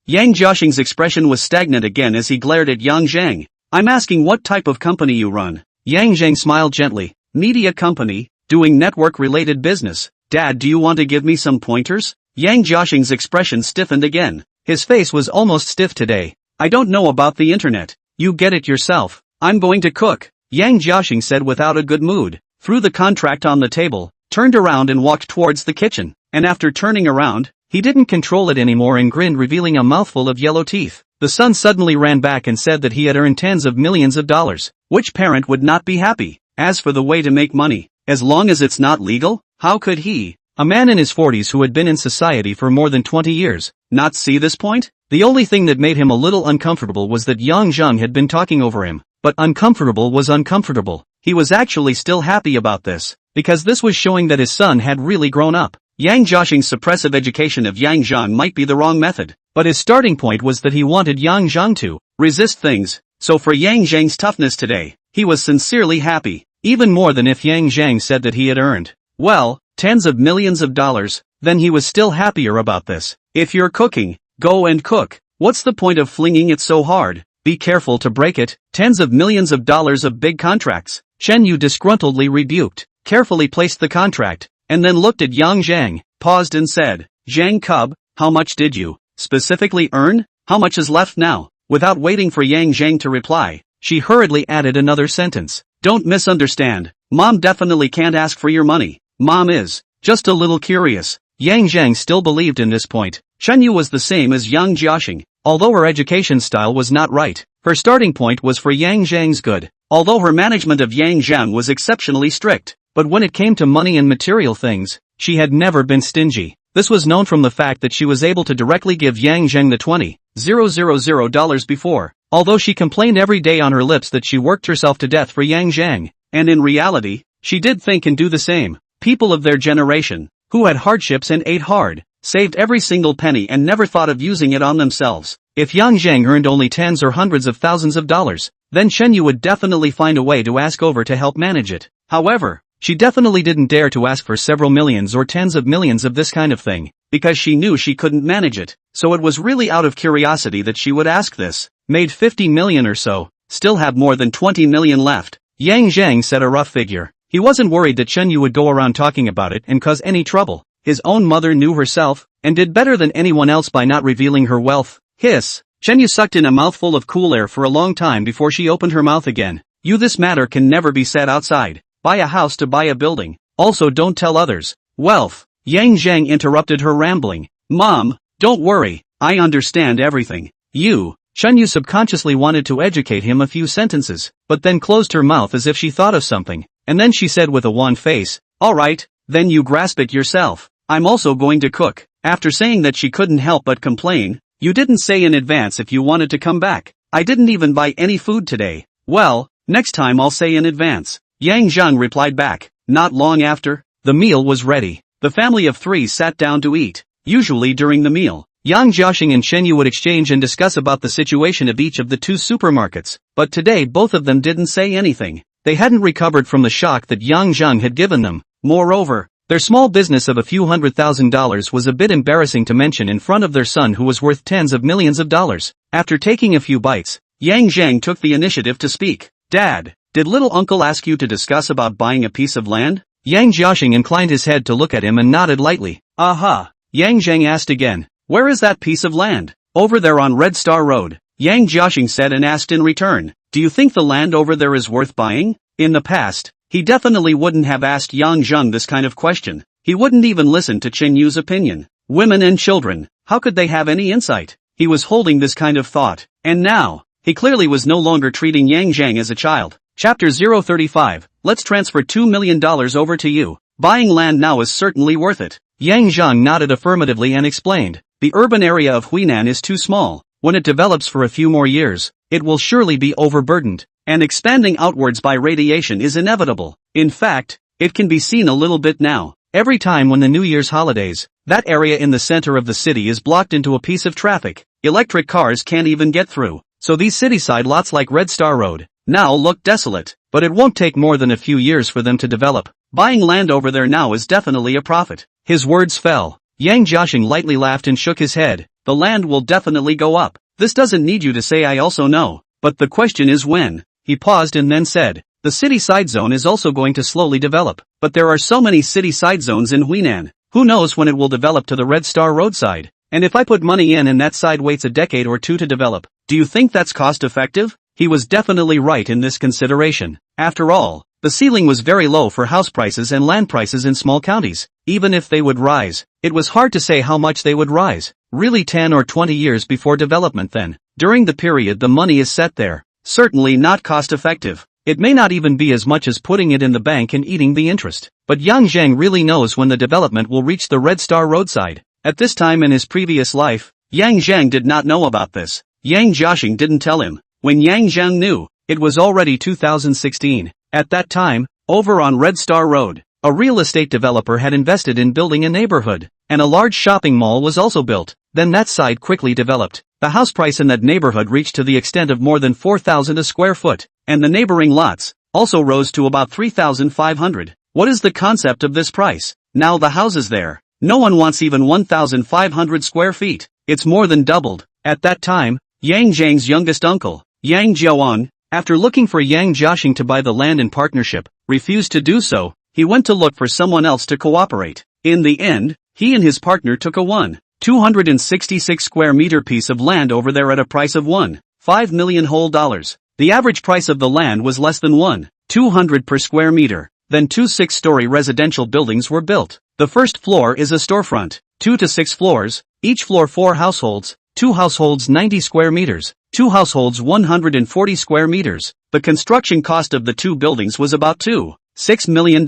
Yang Jiaxing's expression was stagnant again as he glared at Yang Zhang. I'm asking what type of company you run. Yang Zhang smiled gently. Media company, doing network-related business. Dad, do you want to give me some pointers? Yang Jiaxing's expression stiffened again. His face was almost stiff today. I don't know about the internet. You get it yourself. I'm going to cook. Yang Jiaxing said without a good mood. Threw the contract on the table, turned around and walked towards the kitchen. And after turning around, he didn't control it anymore and grinned, revealing a mouthful of yellow teeth. The son suddenly ran back and said that he had earned tens of millions of dollars. Which parent would not be happy? As for the way to make money, as long as it's not legal, how could he, a man in his 40s who had been in society for more than 20 years, not see this point? The only thing that made him a little uncomfortable was that Yang Zhang had been talking over him. But uncomfortable was uncomfortable. He was actually still happy about this, because this was showing that his son had really grown up. Yang Jiaxing's suppressive education of Yang Zhang might be the wrong method, but his starting point was that he wanted Yang Zhang to resist things. So for Yang Zhang's toughness today, he was sincerely happy, even more than if Yang Zhang said that he had earned, well, tens of millions of dollars, then he was still happier about this. If you're cooking, go and cook. What's the point of flinging it so hard? Be careful to break it. Tens of millions of dollars of big contracts. Chen Yu disgruntledly rebuked, carefully placed the contract, and then looked at Yang Zhang, paused and said, Zhang Cub, how much did you specifically earn? How much is left now? Without waiting for Yang Zhang to reply, she hurriedly added another sentence. Don't misunderstand. Mom definitely can't ask for your money. Mom is just a little curious. Yang Zhang still believed in this point. Chen Yu was the same as Yang Jiaxing. Although her education style was not right, her starting point was for Yang Zhang's good. Although her management of Yang Zhang was exceptionally strict, but when it came to money and material things, she had never been stingy. This was known from the fact that she was able to directly give Yang Zhang the $20,000 before, although she complained every day on her lips that she worked herself to death for Yang Zhang, and in reality, she did think and do the same. People of their generation, who had hardships and ate hard, saved every single penny and never thought of using it on themselves. If Yang Zhang earned only tens or hundreds of thousands of dollars, then Chen Yu would definitely find a way to ask over to help manage it. However, she definitely didn't dare to ask for several millions or tens of millions of this kind of thing, because she knew she couldn't manage it. So it was really out of curiosity that she would ask this. Made 50 million or so, still have more than 20 million left. Yang Zhang said a rough figure. He wasn't worried that Chen Yu would go around talking about it and cause any trouble. His own mother knew herself, and did better than anyone else by not revealing her wealth. Hiss. Chen Yu sucked in a mouthful of cool air for a long time before she opened her mouth again. This matter can never be said outside. Buy a house to buy a building. Also don't tell others. Wealth. Yang Zheng interrupted her rambling. Mom, don't worry, I understand everything. Chen Yu subconsciously wanted to educate him a few sentences, but then closed her mouth as if she thought of something, and then she said with a wan face, alright, then you grasp it yourself. I'm also going to cook. After saying that she couldn't help but complain, you didn't say in advance if you wanted to come back. I didn't even buy any food today. Well, next time I'll say in advance. Yang Zheng replied back. Not long after, the meal was ready. The family of three sat down to eat. Usually during the meal, Yang Jiaxing and Chen Yu would exchange and discuss about the situation of each of the two supermarkets, but today both of them didn't say anything. They hadn't recovered from the shock that Yang Zheng had given them. Moreover, their small business of a few $100,000 was a bit embarrassing to mention in front of their son who was worth tens of millions of dollars. After taking a few bites, Yang Zheng took the initiative to speak. Dad, did little uncle ask you to discuss about buying a piece of land? Yang Jiaxing inclined his head to look at him and nodded lightly. Aha. Yang Zheng asked again. Where is that piece of land? Over there on Red Star Road. Yang Jiaxing said and asked in return. Do you think the land over there is worth buying? In the past, he definitely wouldn't have asked Yang Zheng this kind of question. He wouldn't even listen to Chen Yu's opinion. Women and children, how could they have any insight? He was holding this kind of thought. And now, he clearly was no longer treating Yang Zheng as a child. Chapter 035, let's transfer $2 million over to you. Buying land now is certainly worth it. Yang Zheng nodded affirmatively and explained. The urban area of Huinan is too small. When it develops for a few more years, it will surely be overburdened, and expanding outwards by radiation is inevitable. In fact, it can be seen a little bit now. Every time when the New Year's holidays, that area in the center of the city is blocked into a piece of traffic. Electric cars can't even get through. So these cityside lots like Red Star Road now look desolate, but it won't take more than a few years for them to develop. Buying land over there now is definitely a profit. His words fell. Yang Jiaxing lightly laughed and shook his head. The land will definitely go up. This doesn't need you to say I also know. But the question is when. He paused and then said. The city side zone is also going to slowly develop. But there are so many city side zones in Huinan. Who knows when it will develop to the Red Star roadside. And if I put money in and that side waits a decade or two to develop, do you think that's cost effective? He was definitely right in this consideration. After all, the ceiling was very low for house prices and land prices in small counties. Even if they would rise, it was hard to say how much they would rise. Really 10 or 20 years before development then. During the period the money is set there. Certainly not cost effective. It may not even be as much as putting it in the bank and eating the interest. But Yang Zheng really knows when the development will reach the Red Star roadside. At this time in his previous life, Yang Zheng did not know about this. Yang Jiaxing didn't tell him. When Yang Zheng knew, it was already 2016. At that time, over on Red Star Road, a real estate developer had invested in building a neighborhood, and a large shopping mall was also built. Then that side quickly developed. The house price in that neighborhood reached to the extent of more than 4,000 a square foot, and the neighboring lots also rose to about 3,500. What is the concept of this price? Now the houses there, no one wants even 1,500 square feet. It's more than doubled. At that time, Yang Zheng's youngest uncle, Yang Jiawan, after looking for Yang Jiaxing to buy the land in partnership, refused to do so. He went to look for someone else to cooperate. In the end, he and his partner took a 1,266 square meter piece of land over there at a price of $1.5 million whole dollars. The average price of the land was less than $1,200 per square meter. Then 2 6-story residential buildings were built. The first floor is a storefront, 2 to 6 floors, each floor 4 households, 2 households 90 square meters, 2 households 140 square meters. The construction cost of the 2 buildings was about $2.6 million,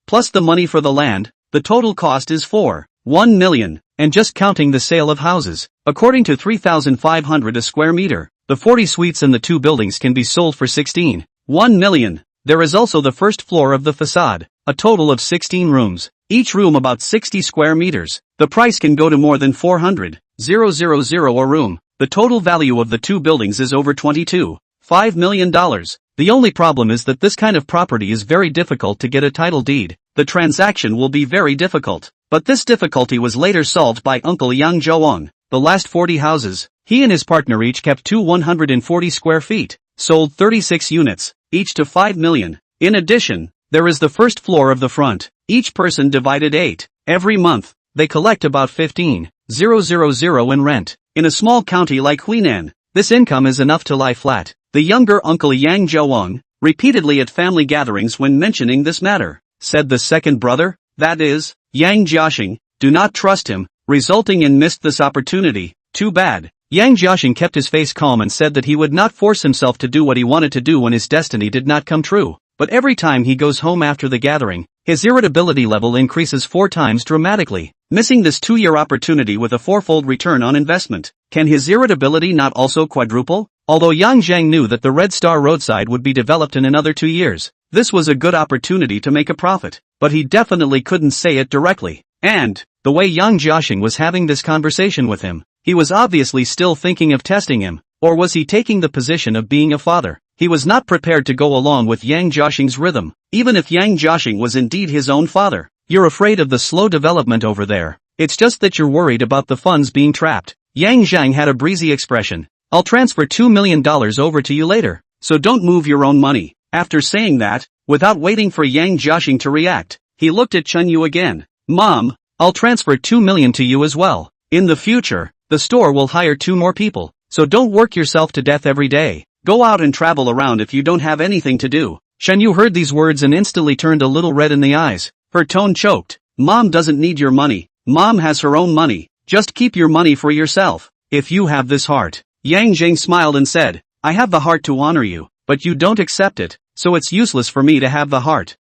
plus the money for the land. The total cost is $4.1 million, and just counting the sale of houses, according to $3,500 a square meter, the 40 suites in the 2 buildings can be sold for $16.1 million. There is also the first floor of the facade, a total of 16 rooms, each room about 60 square meters. The price can go to more than $400,000 a room. The total value of the 2 buildings is over $22.5 million. The only problem is that this kind of property is very difficult to get a title deed. The transaction will be very difficult. But this difficulty was later solved by Uncle Yang Zhouang. The last 40 houses, he and his partner each kept 140 square feet, sold 36 units, each to $5 million. In addition, There is the first floor of the front. Each person divided 8. Every month, they collect about 15,000 in rent. In a small county like Huinan, this income is enough to lie flat. The younger uncle Yang Zheng, repeatedly at family gatherings when mentioning this matter, said the second brother, that is, Yang Jiaxing, do not trust him, resulting in missed this opportunity. Too bad. Yang Jiaxing kept his face calm and said that he would not force himself to do what he wanted to do when his destiny did not come true. But every time he goes home after the gathering, his irritability level increases 4 times dramatically. Missing this 2-year opportunity with a 4-fold return on investment, can his irritability not also quadruple? Although Yang Zheng knew that the Red Star roadside would be developed in another 2 years, this was a good opportunity to make a profit, but he definitely couldn't say it directly. And, the way Yang Jiaxing was having this conversation with him, he was obviously still thinking of testing him, or was he taking the position of being a father? He was not prepared to go along with Yang Jiaxing's rhythm, even if Yang Jiaxing was indeed his own father. You're afraid of the slow development over there. It's just that you're worried about the funds being trapped. Yang Zheng had a breezy expression. I'll transfer $2 million over to you later, so don't move your own money. After saying that, without waiting for Yang Jiaxing to react, he looked at Chen Yu again. Mom, I'll transfer $2 million to you as well. In the future, the store will hire 2 more people, so don't work yourself to death every day. Go out and travel around if you don't have anything to do. Chen Yu heard these words and instantly turned a little red in the eyes. Her tone choked. Mom doesn't need your money. Mom has her own money. Just keep your money for yourself. If you have this heart. Yang Zheng smiled and said, I have the heart to honor you, but you don't accept it, so it's useless for me to have the heart.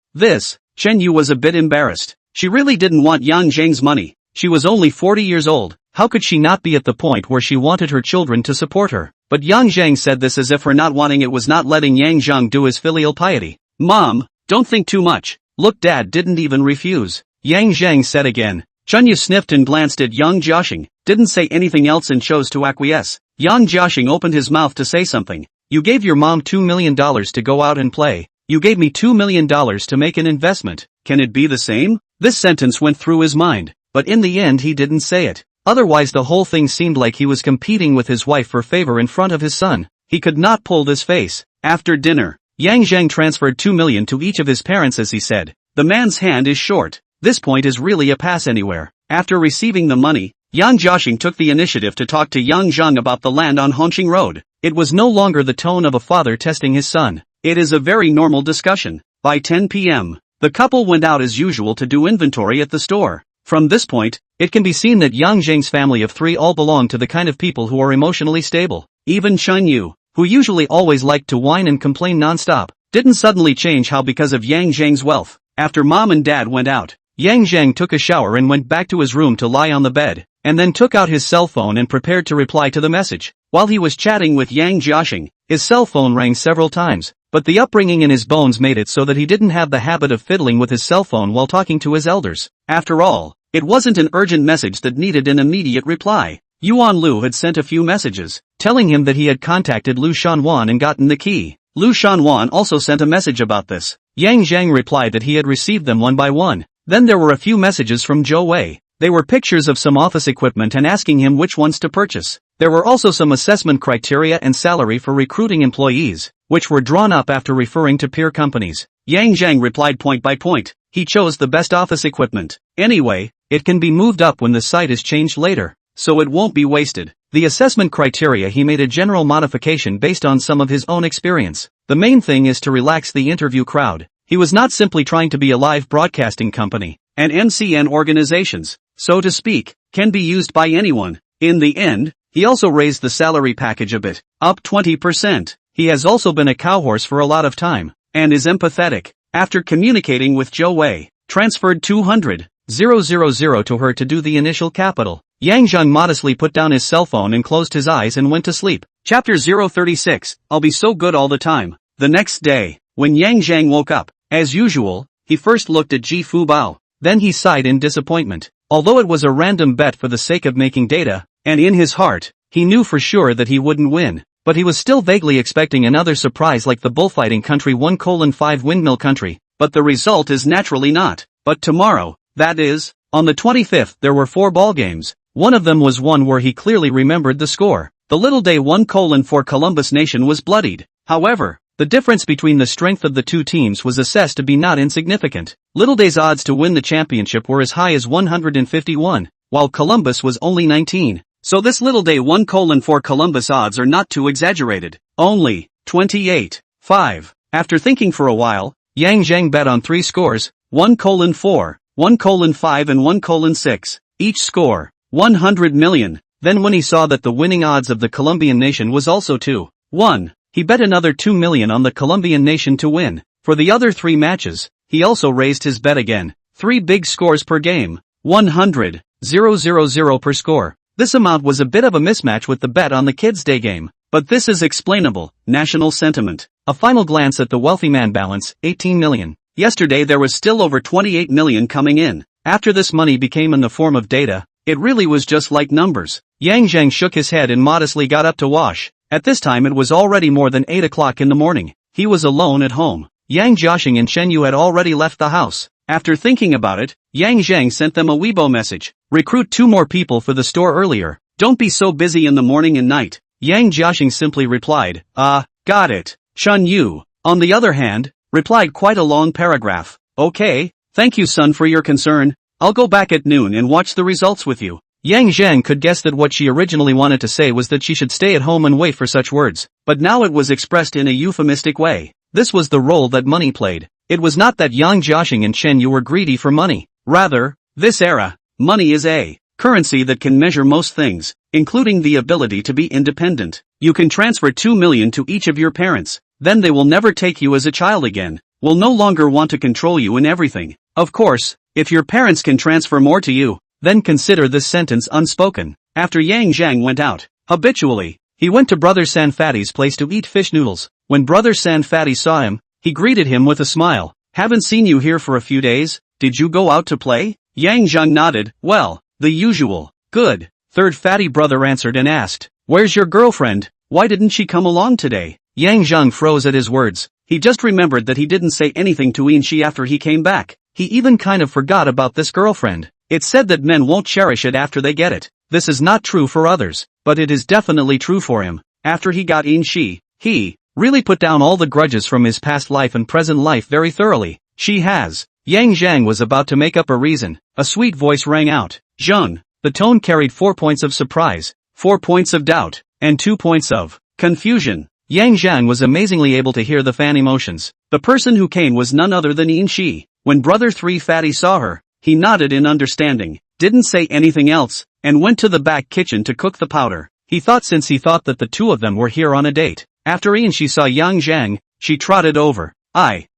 Chen Yu was a bit embarrassed. She really didn't want Yang Zheng's money. She was only 40 years old. How could she not be at the point where she wanted her children to support her? But Yang Zheng said this as if her not wanting it was not letting Yang Zheng do his filial piety. Mom, don't think too much. Look, Dad didn't even refuse. Yang Zheng said again. Chen Yu sniffed and glanced at Yang Jiaxing, didn't say anything else and chose to acquiesce. Yang Jiaxing opened his mouth to say something. You gave your mom $2 million to go out and play. You gave me $2 million to make an investment. Can it be the same? This sentence went through his mind, but in the end he didn't say it. Otherwise the whole thing seemed like he was competing with his wife for favor in front of his son. He could not pull this face. After dinner, Yang Zheng transferred $2 million to each of his parents as he said. The man's hand is short. This point is really a pass anywhere. After receiving the money, Yang Jiaxing took the initiative to talk to Yang Zheng about the land on Hongqing Road. It was no longer the tone of a father testing his son. It is a very normal discussion. By 10 p.m., the couple went out as usual to do inventory at the store. From this point, it can be seen that Yang Zheng's family of 3 all belong to the kind of people who are emotionally stable. Even Chen Yu, who usually always liked to whine and complain non-stop, didn't suddenly change how because of Yang Zheng's wealth. After Mom and Dad went out, Yang Zheng took a shower and went back to his room to lie on the bed, and then took out his cell phone and prepared to reply to the message. While he was chatting with Yang Jiaxing, his cell phone rang several times, but the upbringing in his bones made it so that he didn't have the habit of fiddling with his cell phone while talking to his elders. After all, it wasn't an urgent message that needed an immediate reply. Yuan Lu had sent a few messages, telling him that he had contacted Lu Shanwan and gotten the key. Lu Shanwan also sent a message about this. Yang Zheng replied that he had received them one by one. Then there were a few messages from Zhou Wei. They were pictures of some office equipment and asking him which ones to purchase. There were also some assessment criteria and salary for recruiting employees, which were drawn up after referring to peer companies. Yang Zheng replied point by point. He chose the best office equipment. Anyway, it can be moved up when the site is changed later, so it won't be wasted. The assessment criteria he made a general modification based on some of his own experience. The main thing is to relax the interview crowd. He was not simply trying to be a live broadcasting company, and MCN organizations, so to speak, can be used by anyone. In the end, he also raised the salary package a bit, up 20%. He has also been a cowhorse for a lot of time, and is empathetic. After communicating with Zhou Wei, transferred 200,000 to her to do the initial capital. Yang Zheng modestly put down his cell phone and closed his eyes and went to sleep. Chapter 036, I'll be so good all the time. The next day, when Yang Zheng woke up, as usual, he first looked at Ji Fu Bao. Then he sighed in disappointment. Although it was a random bet for the sake of making data, and in his heart, he knew for sure that he wouldn't win. But he was still vaguely expecting another surprise like the bullfighting country 1:5 windmill country. But the result is naturally not. But tomorrow, that is, on the 25th there were 4 ball games. One of them was one where he clearly remembered the score. The little day 1:4 Columbus Nation was bloodied. However, The difference between the strength of the two teams was assessed to be not insignificant. Little Day's odds to win the championship were as high as 151, while Columbus was only 19. So this Little Day 1:4 Columbus odds are not too exaggerated. Only 28.5. After thinking for a while, Yang Zheng bet on 3 scores, 1:4, 1:5 and 1:6. Each score, 100 million. Then when he saw that the winning odds of the Colombian nation was also 2-1, he bet another 2 million on the Colombian nation to win. For the other 3 matches, he also raised his bet again. 3 big scores per game, 100,000 per score. This amount was a bit of a mismatch with the bet on the Kids' Day game, but this is explainable. National sentiment. A final glance at the wealthy man balance, 18 million. Yesterday there was still over 28 million coming in. After this money became in the form of data, it really was just like numbers. Yang Zheng shook his head and modestly got up to wash. At this time it was already more than 8 o'clock in the morning. He was alone at home. Yang Jiaxing and Shen Yu had already left the house. After thinking about it, Yang Zheng sent them a Weibo message. Recruit 2 more people for the store earlier. Don't be so busy in the morning and night. Yang Jiaxing simply replied, got it. Shen Yu, on the other hand, replied quite a long paragraph. Okay, thank you son for your concern. I'll go back at noon and watch the results with you. Yang Zheng could guess that what she originally wanted to say was that she should stay at home and wait for such words, but now it was expressed in a euphemistic way. This was the role that money played. It was not that Yang Jiaxing and Shen Yu were greedy for money. Rather, this era, money is a currency that can measure most things, including the ability to be independent. You can transfer 2 million to each of your parents, then they will never take you as a child again, will no longer want to control you in everything. Of course, if your parents can transfer more to you, then consider this sentence unspoken. After Yang Zheng went out, habitually, he went to Brother San Fatty's place to eat fish noodles. When Brother San Fatty saw him, he greeted him with a smile. Haven't seen you here for a few days, did you go out to play? Yang Zheng nodded. Well, the usual. Good. Third fatty brother answered and asked, where's your girlfriend? Why didn't she come along today? Yang Zheng froze at his words. He just remembered that he didn't say anything to Inshi after he came back. He even kind of forgot about this girlfriend. It's said that men won't cherish it after they get it. This is not true for others, but it is definitely true for him. After he got Inshi, he really put down all the grudges from his past life and present life very thoroughly. She has. Yang Zheng was about to make up a reason. A sweet voice rang out. Zheng. The tone carried 4 points of surprise, 4 points of doubt, and 2 points of confusion. Yang Zheng was amazingly able to hear the fan emotions. The person who came was none other than Inshi. When Brother 3 Fatty saw her, he nodded in understanding, didn't say anything else, and went to the back kitchen to cook the powder. He thought that the two of them were here on a date. After Inshi saw Yang Zheng, she trotted over.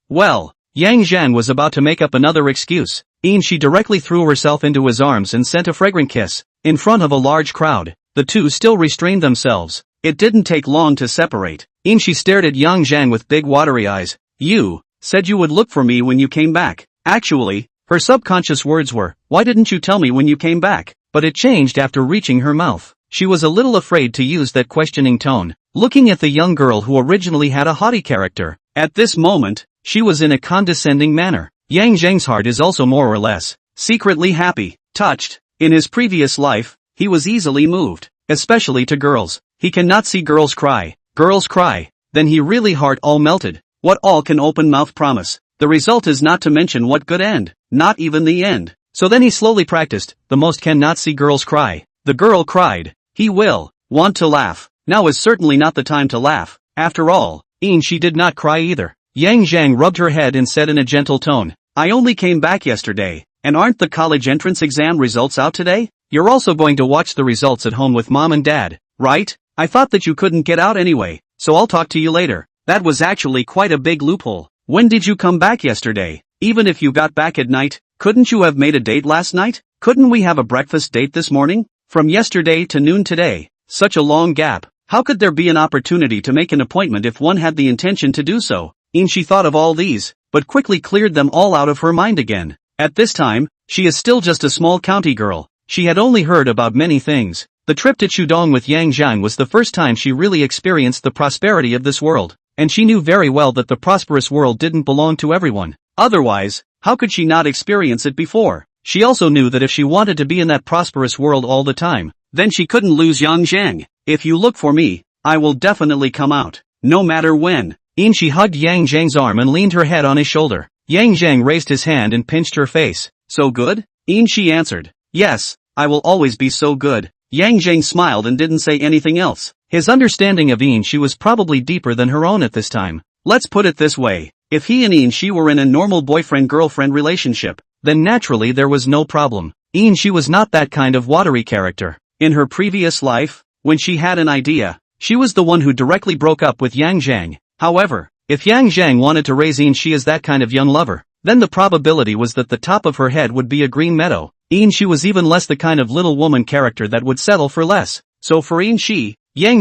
Well, Yang Zheng was about to make up another excuse. Inshi directly threw herself into his arms and sent a fragrant kiss. In front of a large crowd, the two still restrained themselves. It didn't take long to separate. Inshi stared at Yang Zheng with big watery eyes. You said you would look for me when you came back. Actually, her subconscious words were, why didn't you tell me when you came back? But it changed after reaching her mouth. She was a little afraid to use that questioning tone, looking at the young girl who originally had a haughty character. At this moment, she was in a condescending manner. Yang Zheng's heart is also more or less secretly happy, touched. In his previous life, he was easily moved, especially to girls. He cannot see girls cry. Girls cry, then he really heart all melted. What all can open mouth promise? The result is not to mention what good end, not even the end. So then he slowly practiced, the most cannot see girls cry. The girl cried. He will want to laugh. Now is certainly not the time to laugh. After all, she did not cry either. Yang Zheng rubbed her head and said in a gentle tone, I only came back yesterday, and aren't the college entrance exam results out today? You're also going to watch the results at home with mom and dad, right? I thought that you couldn't get out anyway, so I'll talk to you later. That was actually quite a big loophole. When did you come back yesterday? Even if you got back at night, couldn't you have made a date last night? Couldn't we have a breakfast date this morning? From yesterday to noon today. Such a long gap. How could there be an opportunity to make an appointment if one had the intention to do so? She thought of all these, but quickly cleared them all out of her mind again. At this time, she is still just a small county girl. She had only heard about many things. The trip to Chudong with Yang Zheng was the first time she really experienced the prosperity of this world, and she knew very well that the prosperous world didn't belong to everyone. Otherwise, how could she not experience it before? She also knew that if she wanted to be in that prosperous world all the time, then she couldn't lose Yang Zheng. If you look for me, I will definitely come out. No matter when. She hugged Yang Zheng's arm and leaned her head on his shoulder. Yang Zheng raised his hand and pinched her face. So good? She answered. Yes, I will always be so good. Yang Zheng smiled and didn't say anything else. His understanding of she was probably deeper than her own at this time. Let's put it this way. If he and she were in a normal boyfriend-girlfriend relationship, then naturally there was no problem. She was not that kind of watery character. In her previous life, when she had an idea, she was the one who directly broke up with Yang Zheng. However, if Yang Zheng wanted to raise she as that kind of young lover, then the probability was that the top of her head would be a green meadow. She was even less the kind of little woman character that would settle for less. So for Yang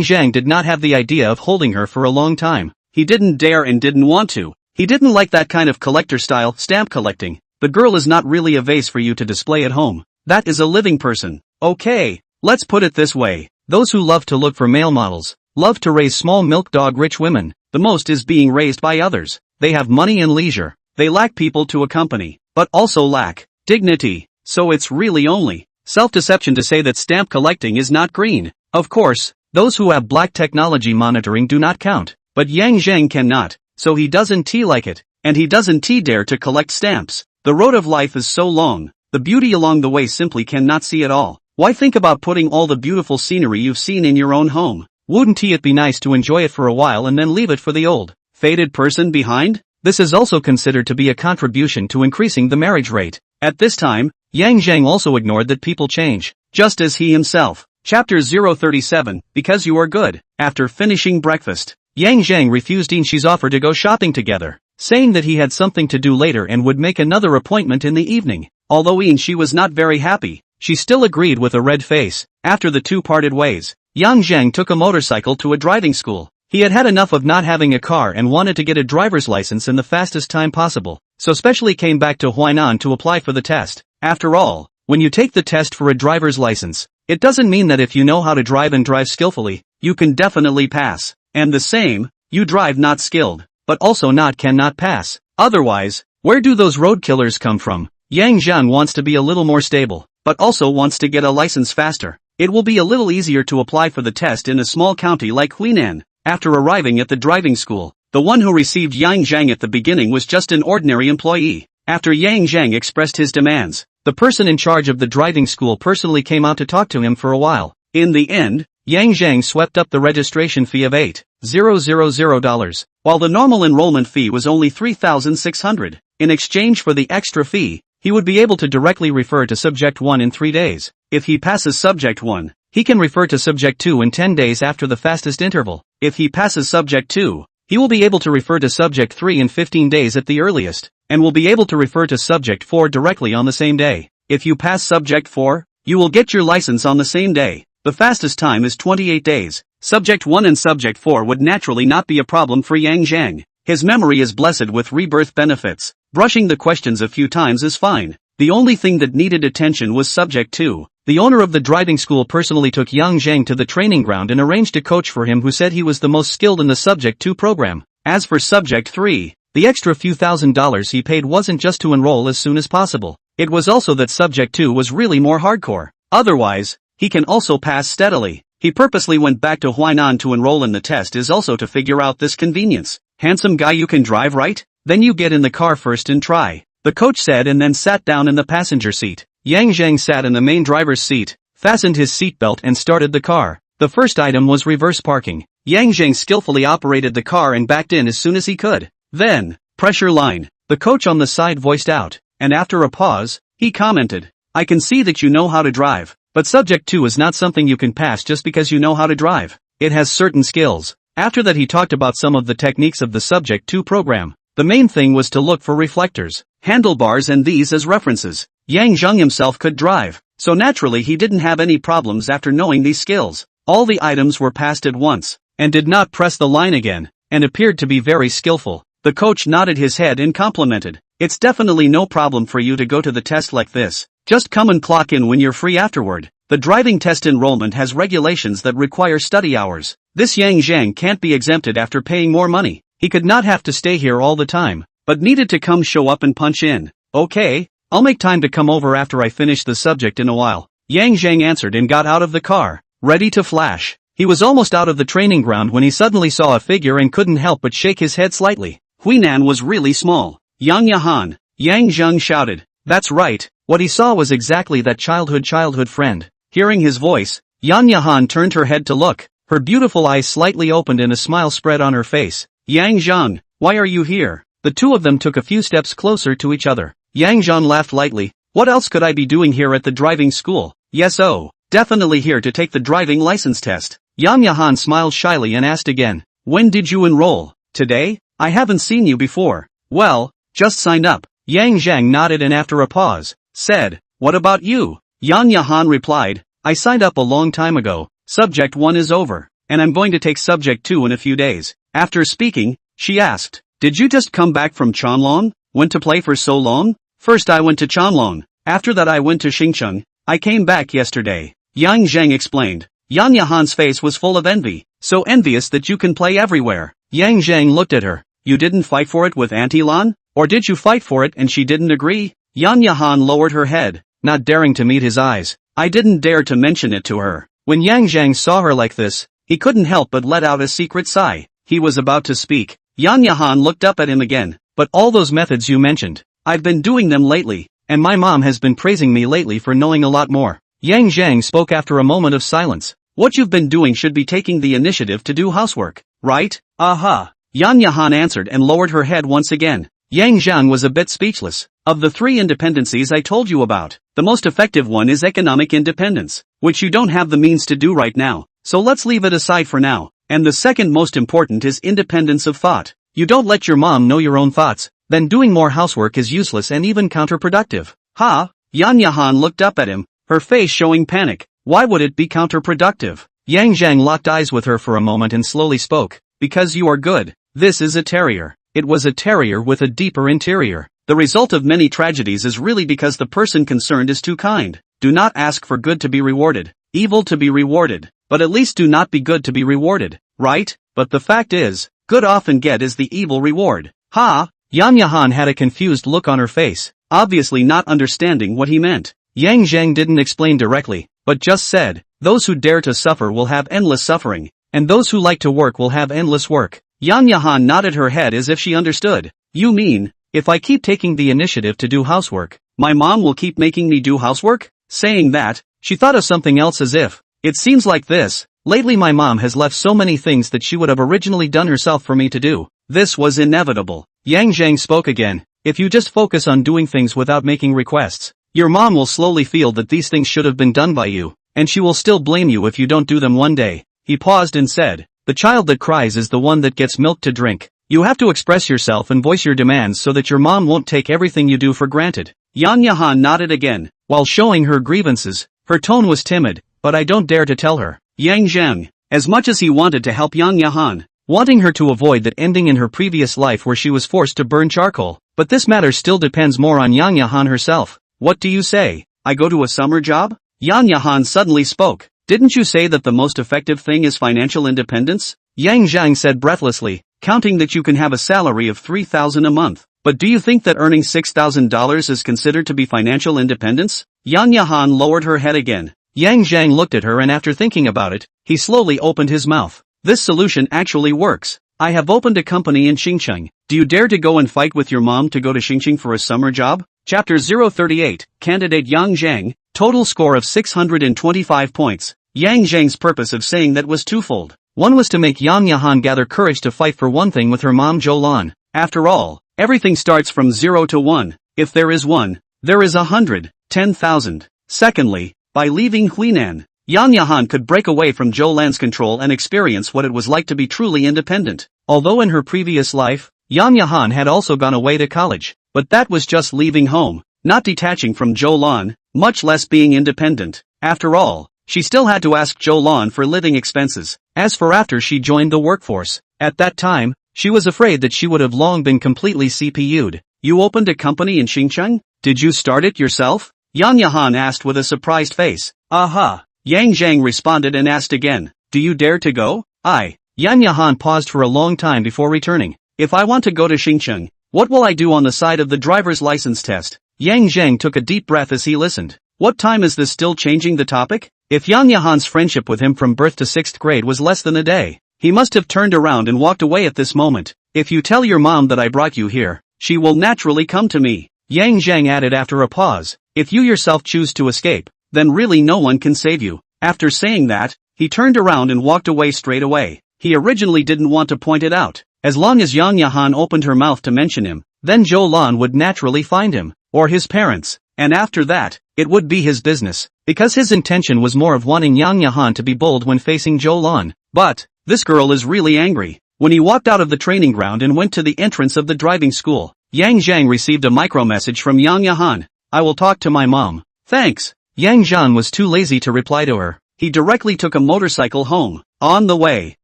Zheng did not have the idea of holding her for a long time. He didn't dare and didn't want to. He didn't like that kind of collector-style stamp collecting. The girl is not really a vase for you to display at home. That is a living person. Okay, let's put it this way. Those who love to look for male models, love to raise small milk dog rich women. The most is being raised by others. They have money and leisure. They lack people to accompany, but also lack dignity. So it's really only self-deception to say that stamp collecting is not green. Of course, those who have black technology monitoring do not count. But Yang Zheng cannot, so he doesn't like it, and he doesn't dare to collect stamps. The road of life is so long, the beauty along the way simply cannot see it all. Why think about putting all the beautiful scenery you've seen in your own home? Wouldn't it be nice to enjoy it for a while and then leave it for the old, faded person behind? This is also considered to be a contribution to increasing the marriage rate. At this time, Yang Zheng also ignored that people change, just as he himself. Chapter 037, Because You Are Good. After finishing breakfast, Yang Zheng refused She's offer to go shopping together, saying that he had something to do later and would make another appointment in the evening. Although she was not very happy, she still agreed with a red face. After the two parted ways, Yang Zheng took a motorcycle to a driving school. He had had enough of not having a car and wanted to get a driver's license in the fastest time possible, so specially came back to Huainan to apply for the test. After all, when you take the test for a driver's license, it doesn't mean that if you know how to drive and drive skillfully, you can definitely pass. And the same, you drive not skilled, but also cannot pass. Otherwise, where do those road killers come from? Yang Zheng wants to be a little more stable, but also wants to get a license faster. It will be a little easier to apply for the test in a small county like Huinan. After arriving at the driving school, the one who received Yang Zheng at the beginning was just an ordinary employee. After Yang Zheng expressed his demands, the person in charge of the driving school personally came out to talk to him for a while. In the end, Yang Zheng swept up the registration fee of $8,000, while the normal enrollment fee was only $3,600. In exchange for the extra fee, he would be able to directly refer to Subject 1 in 3 days. If he passes Subject 1, he can refer to Subject 2 in 10 days after the fastest interval. If he passes Subject 2, he will be able to refer to Subject 3 in 15 days at the earliest, and will be able to refer to Subject 4 directly on the same day. If you pass Subject 4, you will get your license on the same day. The fastest time is 28 days. Subject 1 and Subject 4 would naturally not be a problem for Yang Zheng. His memory is blessed with rebirth benefits. Brushing the questions a few times is fine. The only thing that needed attention was Subject 2. The owner of the driving school personally took Yang Zheng to the training ground and arranged a coach for him who said he was the most skilled in the Subject 2 program. As for Subject 3, the extra few $1,000s he paid wasn't just to enroll as soon as possible. It was also that Subject 2 was really more hardcore. Otherwise, he can also pass steadily. He purposely went back to Huainan to enroll in the test is also to figure out this convenience. Handsome guy, you can drive, right? Then you get in the car first and try. The coach said and then sat down in the passenger seat. Yang Zheng sat in the main driver's seat, fastened his seatbelt and started the car. The first item was reverse parking. Yang Zheng skillfully operated the car and backed in as soon as he could. Then, pressure line. The coach on the side voiced out, and after a pause, he commented, I can see that you know how to drive. But Subject 2 is not something you can pass just because you know how to drive. It has certain skills. After that he talked about some of the techniques of the Subject 2 program. The main thing was to look for reflectors, handlebars and these as references. Yang Zheng himself could drive, so naturally he didn't have any problems after knowing these skills. All the items were passed at once, and did not press the line again, and appeared to be very skillful. The coach nodded his head and complimented. It's definitely no problem for you to go to the test like this. Just come and clock in when you're free afterward. The driving test enrollment has regulations that require study hours. This Yang Zheng can't be exempted after paying more money. He could not have to stay here all the time, but needed to come show up and punch in. Okay, I'll make time to come over after I finish the subject in a while. Yang Zheng answered and got out of the car, ready to flash. He was almost out of the training ground when he suddenly saw a figure and couldn't help but shake his head slightly. Huinan was really small. Yang Yahan. Yang Zheng shouted. That's right, what he saw was exactly that childhood friend. Hearing his voice, Yang Yahan turned her head to look. Her beautiful eyes slightly opened and a smile spread on her face. Yang Zheng, why are you here? The two of them took a few steps closer to each other. Yang Zheng laughed lightly. What else could I be doing here at the driving school? Yes, oh, definitely here to take the driving license test. Yang Yahan smiled shyly and asked again. When did you enroll? Today? I haven't seen you before. Well, just signed up. Yang Zheng nodded and after a pause, said, what about you? Yang Yahan replied, I signed up a long time ago. Subject 1 is over, and I'm going to take subject 2 in a few days. After speaking, she asked, did you just come back from Chanlong? Went to play for so long? First I went to Chanlong, after that I went to Xingcheng. I came back yesterday. Yang Zheng explained. Yang Yahan's face was full of envy, so envious that you can play everywhere. Yang Zheng looked at her. You didn't fight for it with Auntie Lan? Or did you fight for it and she didn't agree? Yang Yahan lowered her head, not daring to meet his eyes. I didn't dare to mention it to her. When Yang Zheng saw her like this, he couldn't help but let out a secret sigh. He was about to speak. Yang Yahan looked up at him again. But all those methods you mentioned, I've been doing them lately, and my mom has been praising me lately for knowing a lot more. Yang Zheng spoke after a moment of silence. What you've been doing should be taking the initiative to do housework, right? Aha. Yang Yahan answered and lowered her head once again. Yang Zheng was a bit speechless. Of the 3 independencies I told you about, the most effective one is economic independence, which you don't have the means to do right now, so let's leave it aside for now. And the second most important is independence of thought. You don't let your mom know your own thoughts, then doing more housework is useless and even counterproductive. Ha? Yang Yahan looked up at him, her face showing panic. Why would it be counterproductive? Yang Zheng locked eyes with her for a moment and slowly spoke. Because you are good. This is a terrier. It was a terrier with a deeper interior. The result of many tragedies is really because the person concerned is too kind. Do not ask for good to be rewarded, evil to be rewarded, but at least do not be good to be rewarded, right? But the fact is, good often is the evil reward. Ha? Yang Yahan had a confused look on her face, obviously not understanding what he meant. Yang Zheng didn't explain directly, but just said, those who dare to suffer will have endless suffering, and those who like to work will have endless work. Yang Yahan nodded her head as if she understood. You mean, if I keep taking the initiative to do housework, my mom will keep making me do housework? Saying that, she thought of something else as if, it seems like this, lately my mom has left so many things that she would have originally done herself for me to do. This was inevitable. Yang Zheng spoke again. If you just focus on doing things without making requests, your mom will slowly feel that these things should have been done by you, and she will still blame you if you don't do them one day. He paused and said, the child that cries is the one that gets milk to drink. You have to express yourself and voice your demands so that your mom won't take everything you do for granted. Yang Yahan nodded again, while showing her grievances. Her tone was timid, but I don't dare to tell her. Yang Zheng, as much as he wanted to help Yang Yahan, wanting her to avoid that ending in her previous life where she was forced to burn charcoal, but this matter still depends more on Yang Yahan herself. What do you say? I go to a summer job? Yang Yahan suddenly spoke. Didn't you say that the most effective thing is financial independence? Yang Zheng said breathlessly, counting that you can have a salary of $3,000 a month. But do you think that earning $6,000 is considered to be financial independence? Yang Yahan lowered her head again. Yang Zheng looked at her and after thinking about it, he slowly opened his mouth. This solution actually works. I have opened a company in Xingcheng. Do you dare to go and fight with your mom to go to Xingcheng for a summer job? Chapter 038, Candidate Yang Zheng, total score of 625 points. Yang Zheng's purpose of saying that was twofold. One was to make Yang Yahan gather courage to fight for one thing with her mom Zhou. After all, everything starts from 0 to 1. If there is 1, there is 100, 10,000. Secondly, by leaving Huinan, Yang Yahan could break away from Zhou control and experience what it was like to be truly independent. Although in her previous life, Yang Yahan had also gone away to college, but that was just leaving home, not detaching from Zhou, much less being independent. After all, she still had to ask Zhou for living expenses. As for after she joined the workforce, at that time, she was afraid that she would have long been completely CPU'd. You opened a company in Xingcheng? Did you start it yourself? Yang Yahan asked with a surprised face. Aha. Yang Zheng responded and asked again. Do you dare to go? Yang Yahan paused for a long time before returning. If I want to go to Xingcheng, what will I do on the side of the driver's license test? Yang Zheng took a deep breath as he listened. What time is this still changing the topic? If Yang Yahan's friendship with him from birth to 6th grade was less than a day, he must have turned around and walked away at this moment. If you tell your mom that I brought you here, she will naturally come to me. Yang Zheng added after a pause. If you yourself choose to escape, then really no one can save you. After saying that, he turned around and walked away straight away. He originally didn't want to point it out. As long as Yang Yahan opened her mouth to mention him, then Zhou Lan would naturally find him, or his parents, and after that, it would be his business, because his intention was more of wanting Yang Yahan to be bold when facing Zhou Lan. But, this girl is really angry. When he walked out of the training ground and went to the entrance of the driving school, Yang Zheng received a micro-message from Yang Yahan. I will talk to my mom. Thanks. Yang Zheng was too lazy to reply to her. He directly took a motorcycle home. On the way,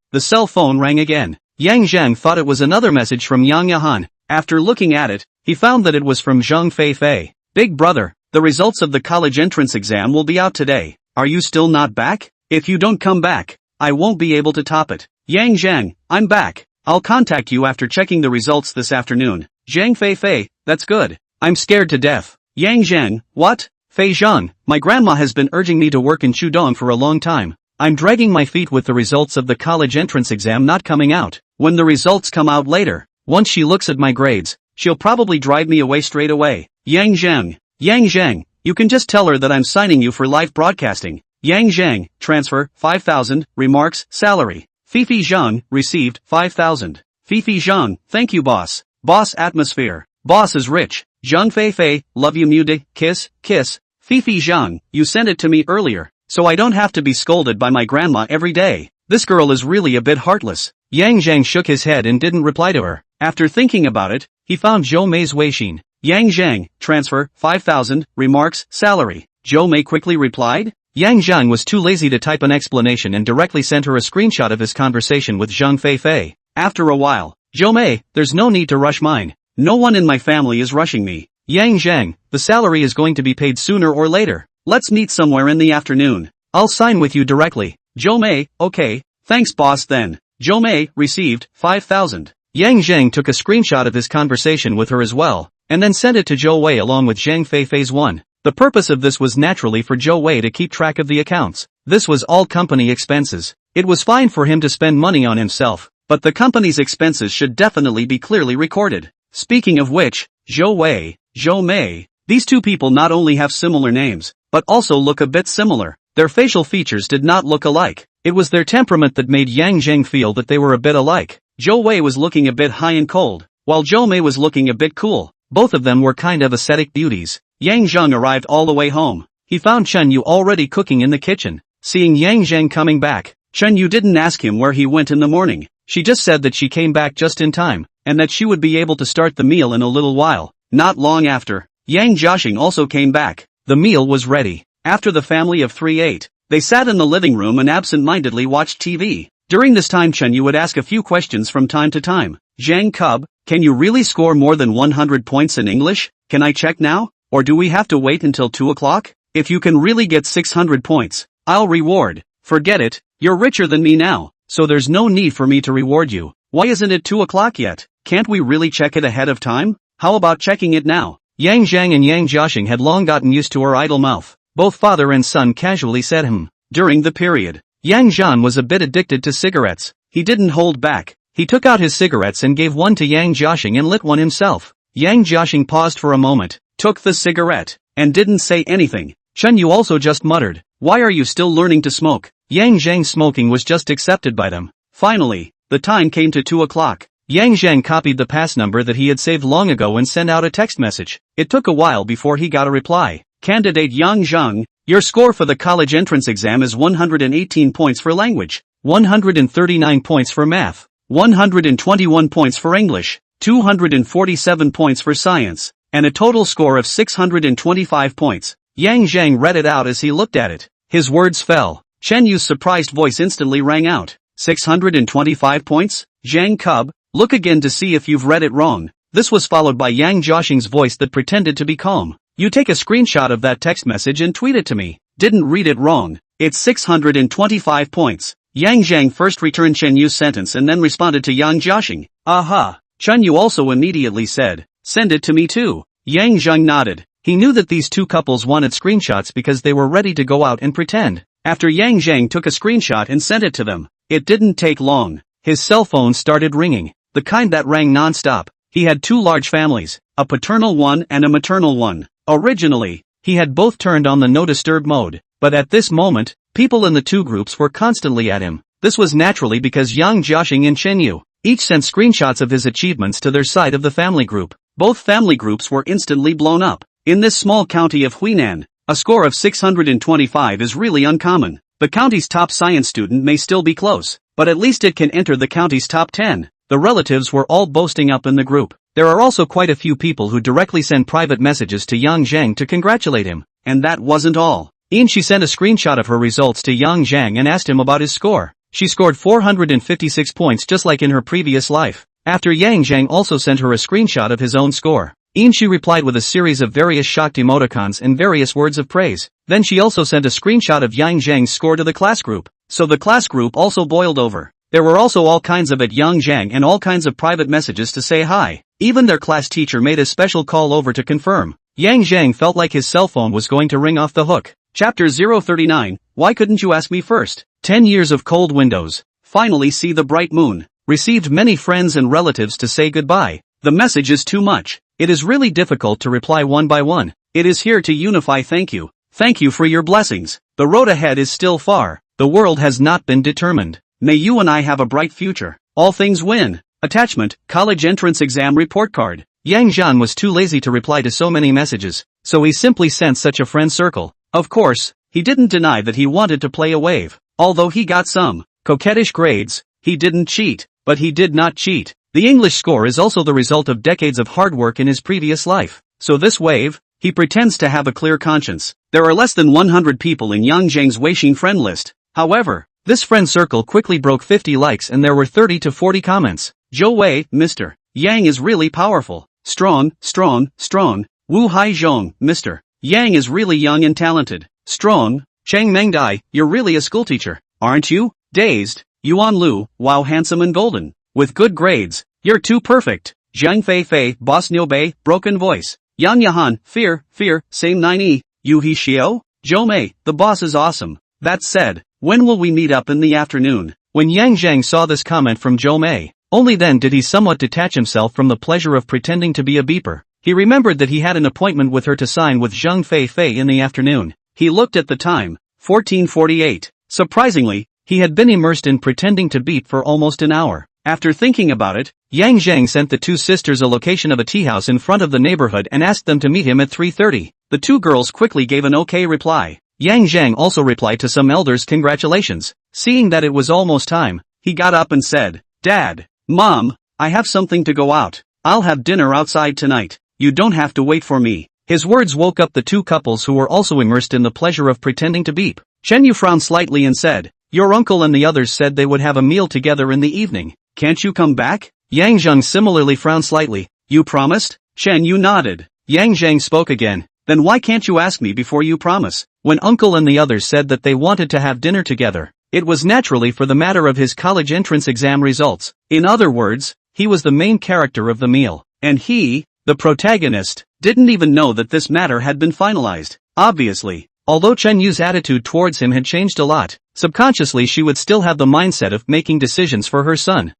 the cell phone rang again. Yang Zheng thought it was another message from Yang Yahan. After looking at it, he found that it was from Zheng Feifei. Big brother, the results of the college entrance exam will be out today. Are you still not back? If you don't come back, I won't be able to top it. Yang Zheng, I'm back. I'll contact you after checking the results this afternoon. Zheng Feifei, that's good. I'm scared to death. Yang Zheng, what? Fei Zhang, my grandma has been urging me to work in Shudong for a long time. I'm dragging my feet with the results of the college entrance exam not coming out. When the results come out later, once she looks at my grades, she'll probably drive me away straight away. Yang Zheng, you can just tell her that I'm signing you for live broadcasting. Yang Zheng, transfer, 5,000, remarks, salary. Fifi Zhang, received, 5,000. Fifi Zhang, thank you boss. Boss atmosphere. Boss is rich. Zheng Feifei, love you mude, kiss, kiss. Fifi Zhang, you sent it to me earlier, so I don't have to be scolded by my grandma every day. This girl is really a bit heartless. Yang Zheng shook his head and didn't reply to her. After thinking about it, he found Zhou Mei's Weixin. Yang Zheng, transfer, 5,000, remarks, salary. Zhou Mei quickly replied. Yang Zheng was too lazy to type an explanation and directly sent her a screenshot of his conversation with Zheng Feifei. After a while, Zhou Mei, there's no need to rush mine. No one in my family is rushing me. Yang Zheng, the salary is going to be paid sooner or later. Let's meet somewhere in the afternoon. I'll sign with you directly. Zhou Mei, okay, thanks boss then. Zhou Mei, received, 5,000. Yang Zheng took a screenshot of his conversation with her as well, and then sent it to Zhou Wei along with Zheng Feifei's one. The purpose of this was naturally for Zhou Wei to keep track of the accounts. This was all company expenses. It was fine for him to spend money on himself, but the company's expenses should definitely be clearly recorded. Speaking of which, Zhou Wei, Zhou Mei, these two people not only have similar names, but also look a bit similar. Their facial features did not look alike. It was their temperament that made Yang Zheng feel that they were a bit alike. Zhou Wei was looking a bit high and cold, while Zhou Mei was looking a bit cool. Both of them were kind of ascetic beauties. Yang Zheng arrived all the way home. He found Chen Yu already cooking in the kitchen. Seeing Yang Zheng coming back, Chen Yu didn't ask him where he went in the morning. She just said that she came back just in time, and that she would be able to start the meal in a little while. Not long after, Yang Jiaxing also came back. The meal was ready. After the family of 3 ate, they sat in the living room and absent-mindedly watched TV. During this time Chen Yu would ask a few questions from time to time. Zhang Cub, can you really score more than 100 points in English? Can I check now? Or do we have to wait until 2 o'clock? If you can really get 600 points, I'll reward. Forget it, you're richer than me now, so there's no need for me to reward you. Why isn't it 2 o'clock yet? Can't we really check it ahead of time? How about checking it now? Yang Zheng and Yang Jiaxing had long gotten used to her idle mouth. Both father and son casually said During the period, Yang Zhan was a bit addicted to cigarettes. He didn't hold back. He took out his cigarettes and gave one to Yang Jiaxing and lit one himself. Yang Jiaxing paused for a moment, took the cigarette, and didn't say anything. Chen Yu also just muttered, why are you still learning to smoke? Yang Zheng's smoking was just accepted by them. Finally, the time came to 2 o'clock. Yang Zheng copied the pass number that he had saved long ago and sent out a text message. It took a while before he got a reply. Candidate Yang Zheng, your score for the college entrance exam is 118 points for language, 139 points for math, 121 points for English, 247 points for science, and a total score of 625 points. Yang Zheng read it out as he looked at it. His words fell. Chen Yu's surprised voice instantly rang out. 625 points? Zhang Cub, look again to see if you've read it wrong. This was followed by Yang Jiaxing's voice that pretended to be calm. You take a screenshot of that text message and tweet it to me. Didn't read it wrong. It's 625 points. Yang Zheng first returned Chen Yu's sentence and then responded to Yang Jiaxing. Aha. Chen Yu also immediately said, send it to me too. Yang Zheng nodded. He knew that these two couples wanted screenshots because they were ready to go out and pretend. After Yang Zheng took a screenshot and sent it to them, it didn't take long. His cell phone started ringing, the kind that rang non-stop. He had two large families, a paternal one and a maternal one. Originally, he had both turned on the no disturb mode, but at this moment, people in the two groups were constantly at him. This was naturally because Yang Jiaxing and Chen Yu each sent screenshots of his achievements to their side of the family group. Both family groups were instantly blown up. In this small county of Huinan, a score of 625 is really uncommon. The county's top science student may still be close, but at least it can enter the county's top 10. The relatives were all boasting up in the group. There are also quite a few people who directly send private messages to Yang Zheng to congratulate him. And that wasn't all. She sent a screenshot of her results to Yang Zheng and asked him about his score. She scored 456 points just like in her previous life. After Yang Zheng also sent her a screenshot of his own score, she replied with a series of various shocked emoticons and various words of praise. Then she also sent a screenshot of Yang Zheng's score to the class group. So the class group also boiled over. There were also all kinds of at Yang Zheng and all kinds of private messages to say hi. Even their class teacher made a special call over to confirm. Yang Zheng felt like his cell phone was going to ring off the hook. Chapter 039, Why couldn't you ask me first? 10 years of cold windows. Finally see the bright moon. Received many friends and relatives to say goodbye. The message is too much. It is really difficult to reply one by one. It is here to unify thank you. Thank you for your blessings. The road ahead is still far. The world has not been determined. May you and I have a bright future. All things win. Attachment, college entrance exam report card. Yang Zhan was too lazy to reply to so many messages, so he simply sent such a friend circle. Of course, he didn't deny that he wanted to play a wave. Although he got some coquettish grades, he didn't cheat. But he did not cheat. The English score is also the result of decades of hard work in his previous life. So this wave, he pretends to have a clear conscience. There are less than 100 people in Yang Zheng's Weixin friend list. However, this friend circle quickly broke 50 likes and there were 30 to 40 comments. Zhou Wei, Mr. Yang is really powerful. Strong, strong, strong. Wu Hai Zhong, Mr. Yang is really young and talented. Strong. Cheng Mengdai, you're really a schoolteacher, aren't you? Dazed. Yuan Lu, wow handsome and golden. With good grades. You're too perfect. Zheng Fei Fei, Boss Niu Bei, broken voice. Yan Yahan, fear, same 9E. Yu He Xiao? Zhou Mei, the boss is awesome. That said, when will we meet up in the afternoon? When Yang Zheng saw this comment from Zhou Mei, only then did he somewhat detach himself from the pleasure of pretending to be a beeper. He remembered that he had an appointment with her to sign with Zheng Fei Fei in the afternoon. He looked at the time, 14:48. Surprisingly, he had been immersed in pretending to beep for almost an hour. After thinking about it, Yang Zheng sent the two sisters a location of a tea house in front of the neighborhood and asked them to meet him at 3:30. The two girls quickly gave an okay reply. Yang Zheng also replied to some elders' congratulations. Seeing that it was almost time, he got up and said, Dad, Mom, I have something to go out. I'll have dinner outside tonight. You don't have to wait for me. His words woke up the two couples who were also immersed in the pleasure of pretending to beep. Chen Yu frowned slightly and said, Your uncle and the others said they would have a meal together in the evening. Can't you come back? Yang Zheng similarly frowned slightly. You promised? Chen Yu nodded. Yang Zheng spoke again. Then why can't you ask me before you promise? When uncle and the others said that they wanted to have dinner together, it was naturally for the matter of his college entrance exam results. In other words, he was the main character of the meal. And he, the protagonist, didn't even know that this matter had been finalized. Obviously, although Chen Yu's attitude towards him had changed a lot, subconsciously she would still have the mindset of making decisions for her son.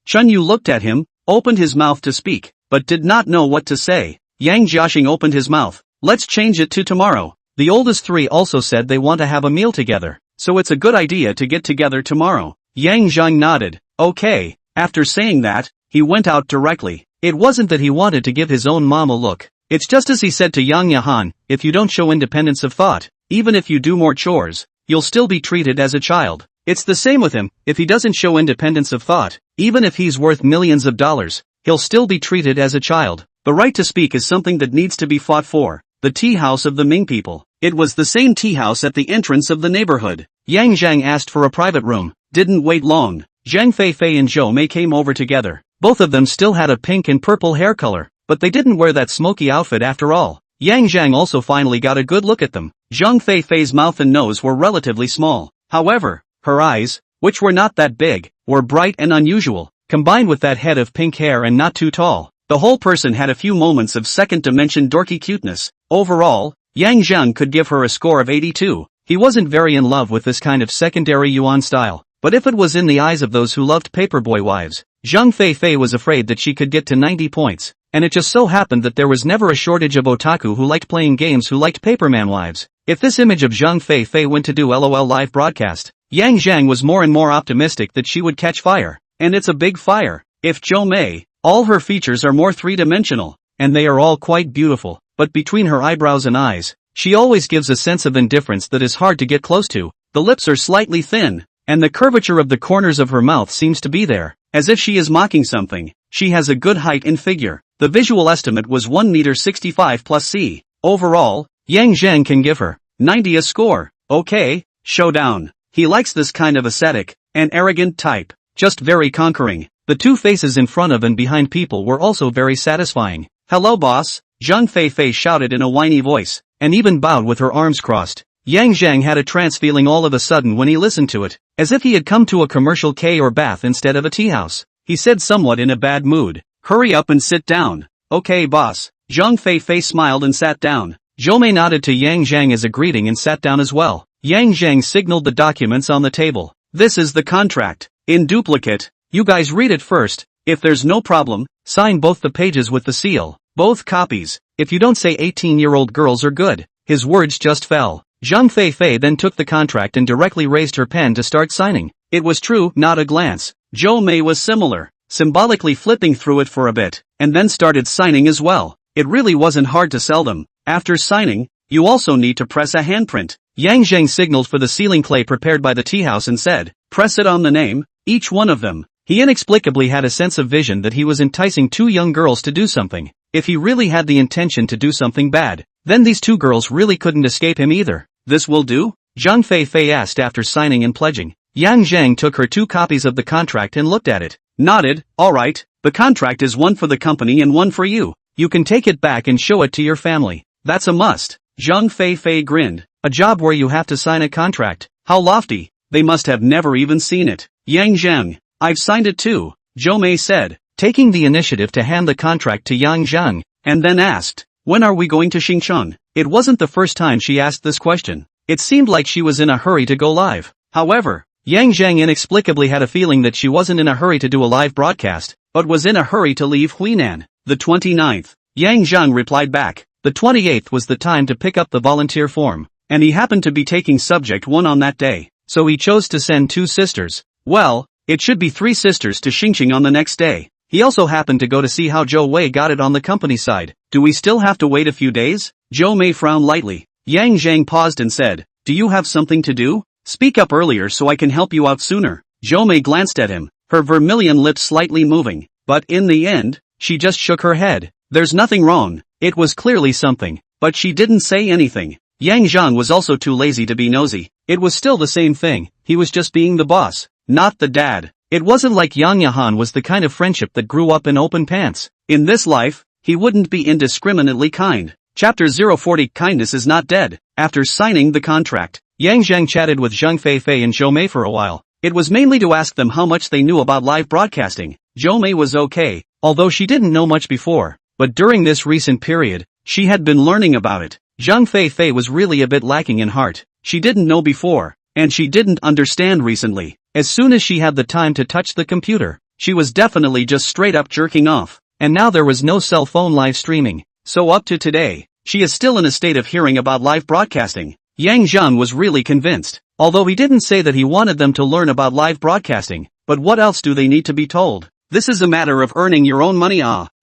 Chen Yu looked at him, opened his mouth to speak, but did not know what to say. Yang Jiaxing opened his mouth. Let's change it to tomorrow. The oldest three also said they want to have a meal together, so it's a good idea to get together tomorrow. Yang Zheng nodded. Okay. After saying that, he went out directly. It wasn't that he wanted to give his own mom a look. It's just as he said to Yang Yahan, if you don't show independence of thought, even if you do more chores, you'll still be treated as a child. It's the same with him. If he doesn't show independence of thought, even if he's worth millions of dollars, he'll still be treated as a child. The right to speak is something that needs to be fought for. The tea house of the Ming people. It was the same tea house at the entrance of the neighborhood. Yang Zheng asked for a private room. Didn't wait long. Zheng Fei Fei and Zhou Mei came over together. Both of them still had a pink and purple hair color, but they didn't wear that smoky outfit after all. Yang Zheng also finally got a good look at them. Zheng Fei Fei's mouth and nose were relatively small. However, her eyes, which were not that big, were bright and unusual, combined with that head of pink hair and not too tall. The whole person had a few moments of second-dimension dorky cuteness. Overall, Yang Zheng could give her a score of 82. He wasn't very in love with this kind of secondary yuan style, but if it was in the eyes of those who loved paperboy wives, Zheng Fei was afraid that she could get to 90 points, and it just so happened that there was never a shortage of otaku who liked playing games who liked paperman wives. If this image of Zheng Fei went to do LOL live broadcast, Yang Zheng was more and more optimistic that she would catch fire, and it's a big fire. If Zhou Mei, all her features are more three-dimensional, and they are all quite beautiful, but between her eyebrows and eyes, she always gives a sense of indifference that is hard to get close to. The lips are slightly thin, and the curvature of the corners of her mouth seems to be there, as if she is mocking something. She has a good height and figure. The visual estimate was 1 meter 65 plus C. Overall, Yang Zheng can give her 90 a score. Okay, showdown. He likes this kind of ascetic and arrogant type, just very conquering. The two faces in front of and behind people were also very satisfying. Hello boss, Zheng Fei shouted in a whiny voice, and even bowed with her arms crossed. Yang Zheng had a trance feeling all of a sudden when he listened to it, as if he had come to a commercial K or bath instead of a tea house. He said somewhat in a bad mood, hurry up and sit down. Okay boss. Zheng Fei smiled and sat down. Zhou Mei nodded to Yang Zheng as a greeting and sat down as well. Yang Zheng signaled the documents on the table. This is the contract. In duplicate. You guys read it first. If there's no problem, sign both the pages with the seal. Both copies. If you don't say 18-year-old girls are good. His words just fell. Zheng Fei then took the contract and directly raised her pen to start signing. It was true, not a glance. Zhou Mei was similar, symbolically flipping through it for a bit, and then started signing as well. It really wasn't hard to sell them. After signing, you also need to press a handprint. Yang Zheng signaled for the sealing clay prepared by the tea house and said, press it on the name, each one of them. He inexplicably had a sense of vision that he was enticing two young girls to do something. If he really had the intention to do something bad, then these two girls really couldn't escape him either. This will do? Zheng Fei asked after signing and pledging. Yang Zheng took her 2 copies of the contract and looked at it, nodded. Alright, the contract is one for the company and one for you. You can take it back and show it to your family. That's a must. Zheng Fei grinned. A job where you have to sign a contract. How lofty. They must have never even seen it. Yang Zheng, I've signed it too, Zhou Mei said, taking the initiative to hand the contract to Yang Zheng, and then asked, when are we going to Xincheng? It wasn't the first time she asked this question. It seemed like she was in a hurry to go live. However, Yang Zheng inexplicably had a feeling that she wasn't in a hurry to do a live broadcast, but was in a hurry to leave Huinan. The 29th. Yang Zheng replied back. The 28th was the time to pick up the volunteer form, and he happened to be taking subject 1 on that day, so he chose to send 2 sisters. Well, it should be 3 sisters to Xincheng on the next day. He also happened to go to see how Zhou Wei got it on the company side. Do we still have to wait a few days? Zhou Mei frowned lightly. Yang Zheng paused and said, do you have something to do? Speak up earlier so I can help you out sooner. Zhou Mei glanced at him, her vermilion lips slightly moving, but in the end, she just shook her head. There's nothing wrong. It was clearly something, but she didn't say anything. Yang Zheng was also too lazy to be nosy. It was still the same thing. He was just being the boss, not the dad. It wasn't like Yang Yahan was the kind of friendship that grew up in open pants. In this life, he wouldn't be indiscriminately kind. Chapter 040 Kindness is not dead. After signing the contract, Yang Zheng chatted with Zheng Fei and Zhou Mei for a while. It was mainly to ask them how much they knew about live broadcasting. Zhou Mei was okay, although she didn't know much before, but during this recent period, she had been learning about it. Zheng Fei was really a bit lacking in heart. She didn't know before, and she didn't understand recently. As soon as she had the time to touch the computer, she was definitely just straight up jerking off, and now there was no cell phone live streaming. So up to today, she is still in a state of hearing about live broadcasting. Yang Zheng was really convinced, although he didn't say that he wanted them to learn about live broadcasting, but what else do they need to be told? This is a matter of earning your own money.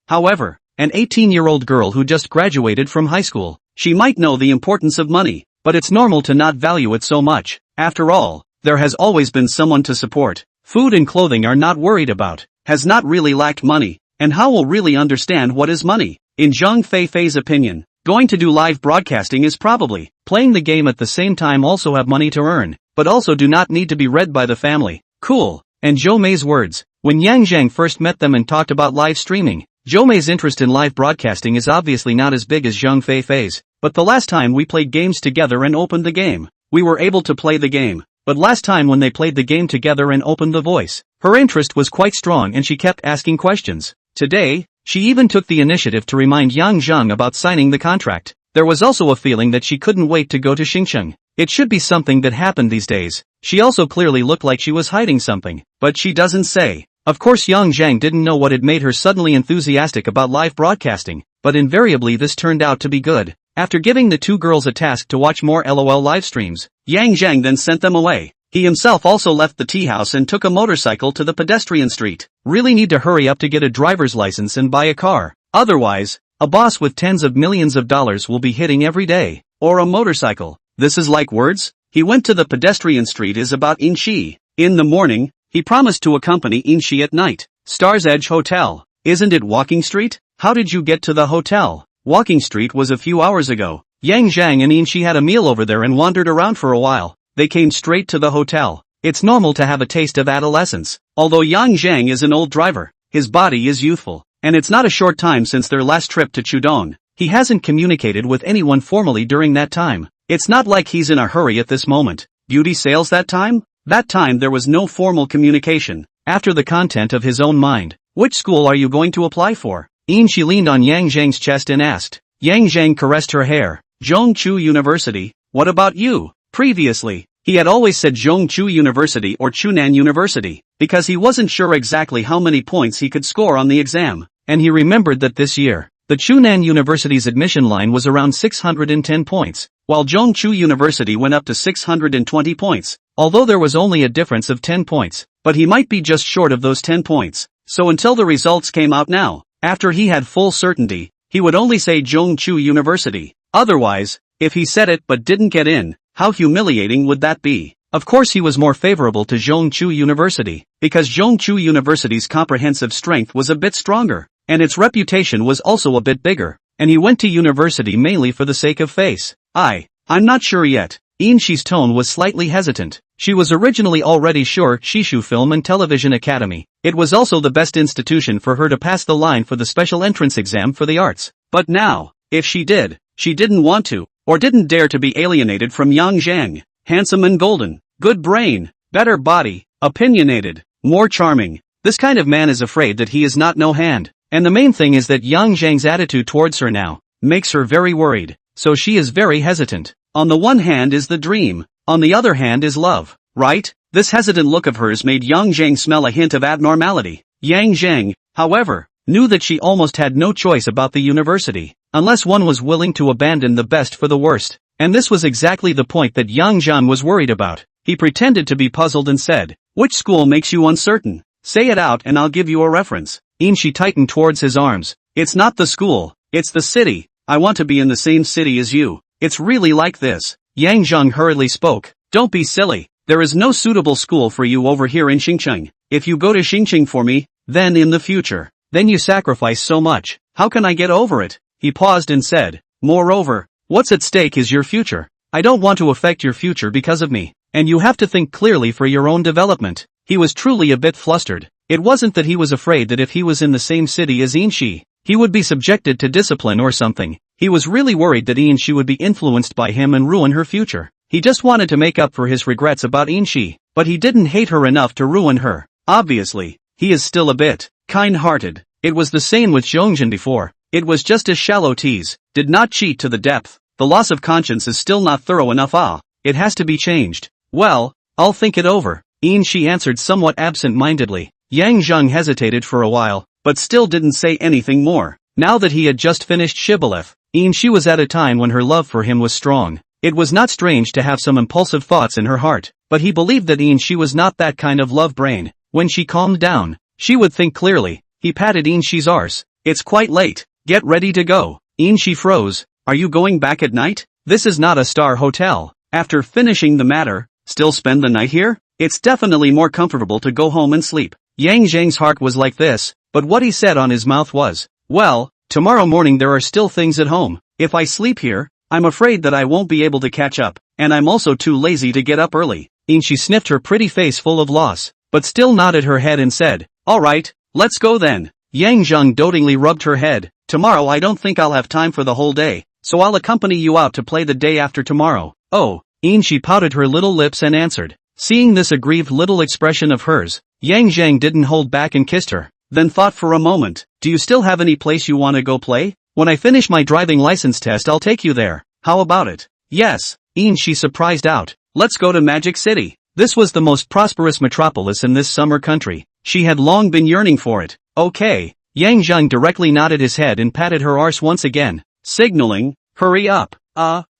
However, an 18-year-old girl who just graduated from high school, she might know the importance of money, but it's normal to not value it so much. After all, there has always been someone to support. Food and clothing are not worried about, has not really lacked money, and how will really understand what is money. In Zheng Fei's opinion, going to do live broadcasting is probably playing the game at the same time also have money to earn, but also do not need to be read by the family. Cool. And Zhou Mei's words, when Yang Zheng first met them and talked about live streaming, Zhou Mei's interest in live broadcasting is obviously not as big as Zheng Fei's, but the last time we played games together and opened the game, we were able to play the game. But last time when they played the game together and opened the voice, her interest was quite strong and she kept asking questions. Today, she even took the initiative to remind Yang Zheng about signing the contract. There was also a feeling that she couldn't wait to go to Xincheng. It should be something that happened these days. She also clearly looked like she was hiding something, but she doesn't say. Of course Zheng didn't know what had made her suddenly enthusiastic about live broadcasting, but invariably this turned out to be good. After giving the two girls a task to watch more LOL live streams, Zheng then sent them away. He himself also left the tea house and took a motorcycle to the pedestrian street. Really need to hurry up to get a driver's license and buy a car. Otherwise, a boss with tens of millions of dollars will be hitting every day. Or a motorcycle. This is like words? He went to the pedestrian street is about Inchi. In the morning, he promised to accompany Inchi at night. Star's Edge Hotel. Isn't it Walking Street? How did you get to the hotel? Walking Street was a few hours ago. Zheng and Inchi had a meal over there and wandered around for a while. They came straight to the hotel. It's normal to have a taste of adolescence. Although Zheng is an old driver, his body is youthful, and it's not a short time since their last trip to Chudong. He hasn't communicated with anyone formally during that time. It's not like he's in a hurry at this moment. Beauty sales that time? That time there was no formal communication. After the content of his own mind. Which school are you going to apply for? Inchi leaned on Zheng's chest and asked. Zheng caressed her hair. Zhongchu University. What about you? Previously, he had always said Zhongchu University or Chunan University, because he wasn't sure exactly how many points he could score on the exam, and he remembered that this year, the Chunan University's admission line was around 610 points, while Zhongchu University went up to 620 points, although there was only a difference of 10 points, but he might be just short of those 10 points, so until the results came out now, after he had full certainty, he would only say Zhongchu University. Otherwise, if he said it but didn't get in, how humiliating would that be? Of course he was more favorable to Zhongchu University, because Zhongchu University's comprehensive strength was a bit stronger, and its reputation was also a bit bigger, and he went to university mainly for the sake of face. I'm not sure yet. Inchi's tone was slightly hesitant. She was originally already sure Shishu Film and Television Academy. It was also the best institution for her to pass the line for the special entrance exam for the arts. But now, if she didn't want to, or didn't dare to be alienated from Zheng. Handsome and golden, good brain, better body, opinionated, more charming. This kind of man is afraid that he is not no hand. And the main thing is that Zheng's attitude towards her now makes her very worried. So she is very hesitant. On the one hand is the dream, on the other hand is love, right? This hesitant look of hers made Zheng smell a hint of abnormality. Zheng, however, knew that she almost had no choice about the university, unless one was willing to abandon the best for the worst. And this was exactly the point that Zheng was worried about. He pretended to be puzzled and said, "Which school makes you uncertain? Say it out and I'll give you a reference." Inchi tightened towards his arms. "It's not the school, it's the city. I want to be in the same city as you. It's really like this." Zheng hurriedly spoke. "Don't be silly. There is no suitable school for you over here in Xinjiang. If you go to Xinjiang for me, then in the future, then you sacrifice so much. How can I get over it?" He paused and said, "Moreover, what's at stake is your future. I don't want to affect your future because of me, and you have to think clearly for your own development." He was truly a bit flustered. It wasn't that he was afraid that if he was in the same city as Inchi, he would be subjected to discipline or something. He was really worried that Inchi would be influenced by him and ruin her future. He just wanted to make up for his regrets about Inchi, but he didn't hate her enough to ruin her. Obviously, he is still a bit kind-hearted. It was the same with Zhongzhen before. It was just a shallow tease, did not cheat to the depth. The loss of conscience is still not thorough enough. It has to be changed. Well, I'll think it over. Inchi answered somewhat absent-mindedly. Zheng hesitated for a while, but still didn't say anything more. Now that he had just finished Shibboleth, Inchi was at a time when her love for him was strong. It was not strange to have some impulsive thoughts in her heart, but he believed that Inchi was not that kind of love brain. When she calmed down, she would think clearly. He patted Inchi's arse. "It's quite late. Get ready to go." Inchi froze. "Are you going back at night? This is not a star hotel. After finishing the matter, still spend the night here? It's definitely more comfortable to go home and sleep." Zheng's heart was like this, but what he said on his mouth was, "Well, tomorrow morning there are still things at home. If I sleep here, I'm afraid that I won't be able to catch up, and I'm also too lazy to get up early." Inchi sniffed her pretty face full of loss, but still nodded her head and said, "All right, let's go then." Zheng dotingly rubbed her head. "Tomorrow I don't think I'll have time for the whole day, so I'll accompany you out to play the day after tomorrow." "Oh." Inchi pouted her little lips and answered. Seeing this aggrieved little expression of hers, Zheng didn't hold back and kissed her, then thought for a moment. "Do you still have any place you want to go play? When I finish my driving license test I'll take you there. How about it?" "Yes." She surprised out. Let's go to Magic City. This was the most prosperous metropolis in this summer country. She had long been yearning for it. Okay. Zheng directly nodded his head and patted her arse once again, signaling, hurry up.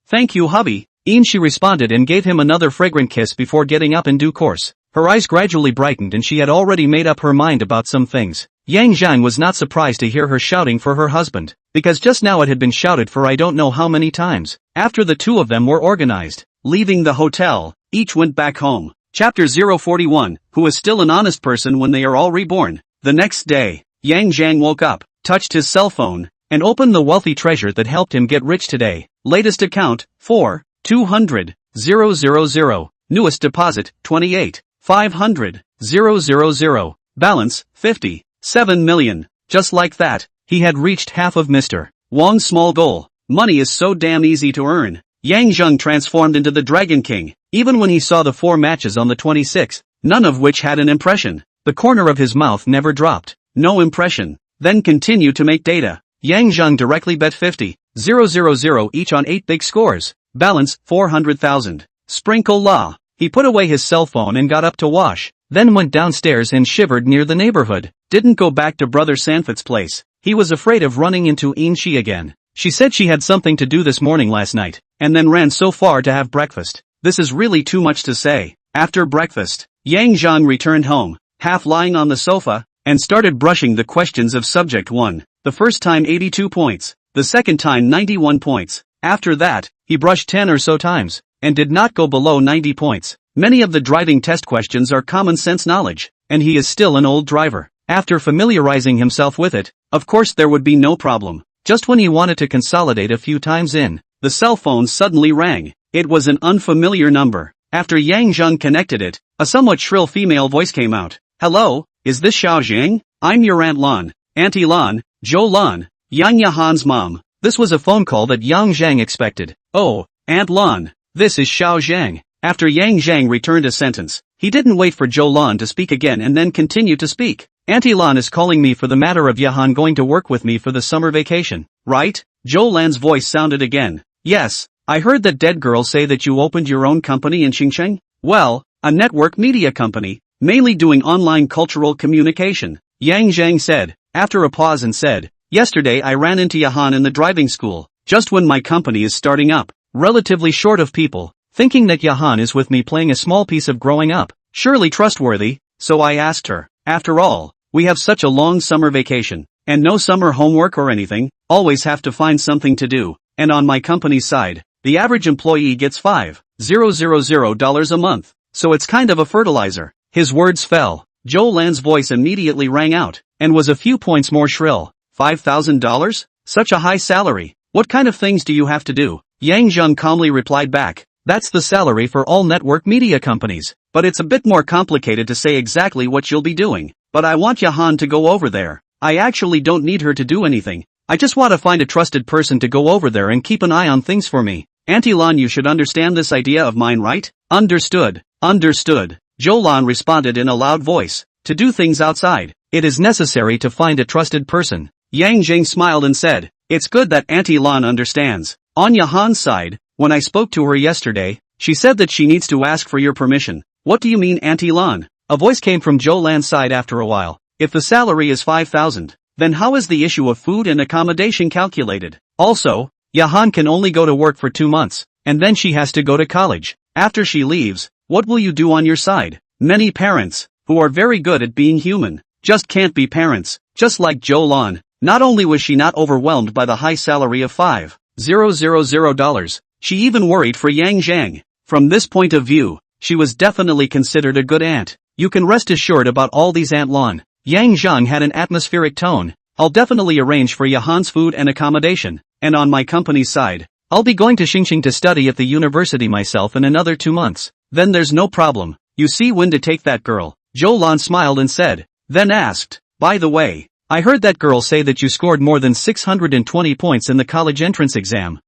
Thank you hubby. She responded and gave him another fragrant kiss before getting up in due course. Her eyes gradually brightened and she had already made up her mind about some things. Zheng was not surprised to hear her shouting for her husband, because just now it had been shouted for I don't know how many times. After the two of them were organized, leaving the hotel, each went back home. Chapter 041, who is still an honest person when they are all reborn. The next day, Zheng woke up, touched his cell phone, and opened the wealthy treasure that helped him get rich today. Latest account, 4,200,000. Newest deposit, 28,500,000. Balance, 57 million. Just like that, he had reached half of Mr. Wang's small goal. Money is so damn easy to earn. Zheng transformed into the Dragon King, even when he saw the 4 matches on the 26th, none of which had an impression. The corner of his mouth never dropped. No impression. Then continue to make data. Zheng directly bet 50,000 each on 8 big scores. Balance, 400,000. Sprinkle la. He put away his cell phone and got up to wash, then went downstairs and shivered near the neighborhood. Didn't go back to Brother Sanfit's place. He was afraid of running into Shi again. She said she had something to do this morning last night, and then ran so far to have breakfast. This is really too much to say. After breakfast, Zheng returned home, half lying on the sofa, and started brushing the questions of subject 1. The first time 82 points, the second time 91 points. After that, he brushed 10 or so times, and did not go below 90 points. Many of the driving test questions are common sense knowledge, and he is still an old driver. After familiarizing himself with it, of course there would be no problem. Just when he wanted to consolidate a few times in, the cell phone suddenly rang. It was an unfamiliar number. After Zheng connected it, a somewhat shrill female voice came out. Hello, is this Xiao Zheng? I'm your Aunt Lan, Auntie Lan, Zhou Lan, Yang Yahan's mom. This was a phone call that Zheng expected. Oh, Aunt Lan, this is Xiao Zheng. After Zheng returned a sentence, he didn't wait for Zhou Lan to speak again and then continued to speak. Auntie Lan is calling me for the matter of Yahan going to work with me for the summer vacation, right? Zhou Lan's voice sounded again. Yes, I heard that dead girl say that you opened your own company in Xinjiang? Well, a network media company, mainly doing online cultural communication. Zheng said, after a pause and said, yesterday I ran into Yahan in the driving school, just when my company is starting up, relatively short of people, thinking that Yahan is with me playing a small piece of growing up, surely trustworthy, so I asked her. After all, we have such a long summer vacation, and no summer homework or anything, always have to find something to do, and on my company's side, the average employee gets $5,000 a month, so it's kind of a fertilizer. His words fell. Zhou Lan's voice immediately rang out, and was a few points more shrill. $5,000? Such a high salary. What kind of things do you have to do? Zheng calmly replied back. That's the salary for all network media companies, but it's a bit more complicated to say exactly what you'll be doing. But I want Yahan to go over there. I actually don't need her to do anything. I just want to find a trusted person to go over there and keep an eye on things for me. Auntie Lan, you should understand this idea of mine, right? Understood. Understood. Zhou Lan responded in a loud voice. To do things outside, it is necessary to find a trusted person. Zheng smiled and said, it's good that Auntie Lan understands. On Yahan's side, when I spoke to her yesterday, she said that she needs to ask for your permission. What do you mean, Auntie Lan? A voice came from Zhou Lan's side after a while. If the salary is 5,000, then how is the issue of food and accommodation calculated? Also, Yahan can only go to work for 2 months, and then she has to go to college. After she leaves, what will you do on your side? Many parents, who are very good at being human, just can't be parents, just like Zhou Lan. Not only was she not overwhelmed by the high salary of $5,000, she even worried for Zheng. From this point of view, she was definitely considered a good aunt. You can rest assured about all these, Aunt Lan. Zheng had an atmospheric tone. I'll definitely arrange for Yahan's food and accommodation, and on my company's side, I'll be going to Xinjiang to study at the university myself in another 2 months. Then there's no problem. You see when to take that girl. Zhou Lan smiled and said, then asked, by the way, I heard that girl say that you scored more than 620 points in the college entrance exam.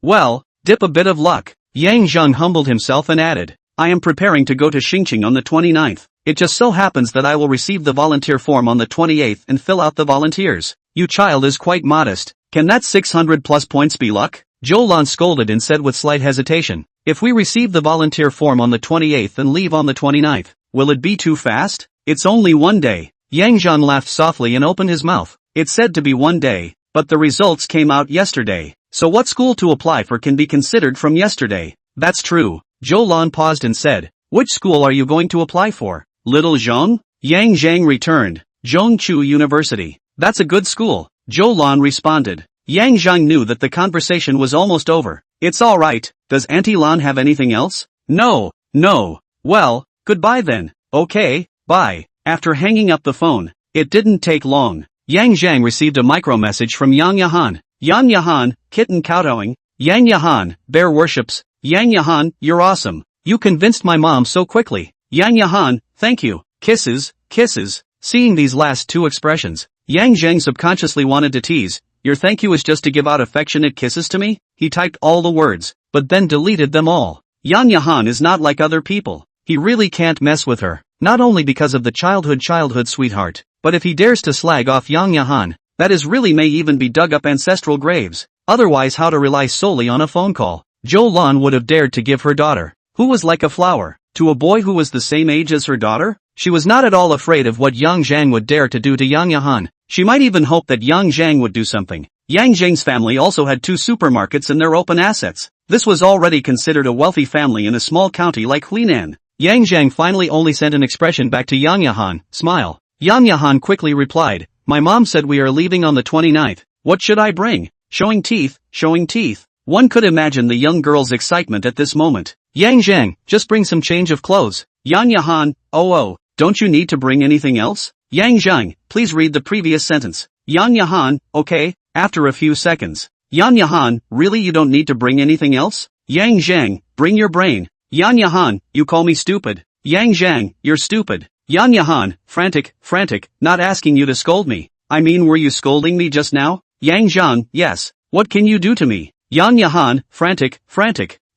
Well, dip a bit of luck. Zheng humbled himself and added, I am preparing to go to Xinjiang on the 29th. It just so happens that I will receive the volunteer form on the 28th and fill out the volunteers. You child is quite modest. Can that 600 plus points be luck? Zhou Lan scolded and said with slight hesitation, if we receive the volunteer form on the 28th and leave on the 29th, will it be too fast? It's only 1 day. Yang Zheng laughed softly and opened his mouth. It's said to be 1 day, but the results came out yesterday. So what school to apply for can be considered from yesterday. That's true. Zhou Lan paused and said, which school are you going to apply for? Little Zheng? Yang Zheng returned. Zhongchu University. That's a good school. Zhou Lan responded. Yang Zheng knew that the conversation was almost over. It's alright. Does Auntie Lan have anything else? No. Well, goodbye then. Okay, bye. After hanging up the phone, it didn't take long. Yang Zheng received a micro message from Yang Yahan. Yang Yahan, kitten kowtowing. Yang Yahan, bear worships. Yang Yahan, you're awesome. You convinced my mom so quickly. Yang Yahan, thank you. Kisses. Seeing these last two expressions, Yang Zheng subconsciously wanted to tease. Your thank you is just to give out affectionate kisses to me? He typed all the words, but then deleted them all. Yang Yahan is not like other people. He really can't mess with her. Not only because of the childhood sweetheart, but if he dares to slag off Yang Yahan, that is really may even be dug up ancestral graves. Otherwise how to rely solely on a phone call. Zhou Lan would have dared to give her daughter, who was like a flower, to a boy who was the same age as her daughter? She was not at all afraid of what Yang Zheng would dare to do to Yang Yahan. She might even hope that Yang Zheng would do something. Yang Zheng's family also had 2 supermarkets in their open assets. This was already considered a wealthy family in a small county like Huinan. Yang Zheng finally only sent an expression back to Yang Yahan, smile. Yang Yahan quickly replied, my mom said we are leaving on the 29th. What should I bring? Showing teeth. One could imagine the young girl's excitement at this moment. Yang Zheng, just bring some change of clothes. Yang Yahan, oh, don't you need to bring anything else? Yang Zheng, please read the previous sentence. Yang Yahan, okay, after a few seconds. Yang Yahan, really you don't need to bring anything else? Yang Zheng, bring your brain. Yang Yahan, you call me stupid. Yang Zheng, you're stupid. Yang Yahan, frantic, not asking you to scold me. I mean, were you scolding me just now? Yang Zheng, yes. What can you do to me? Yang Yahan, frantic.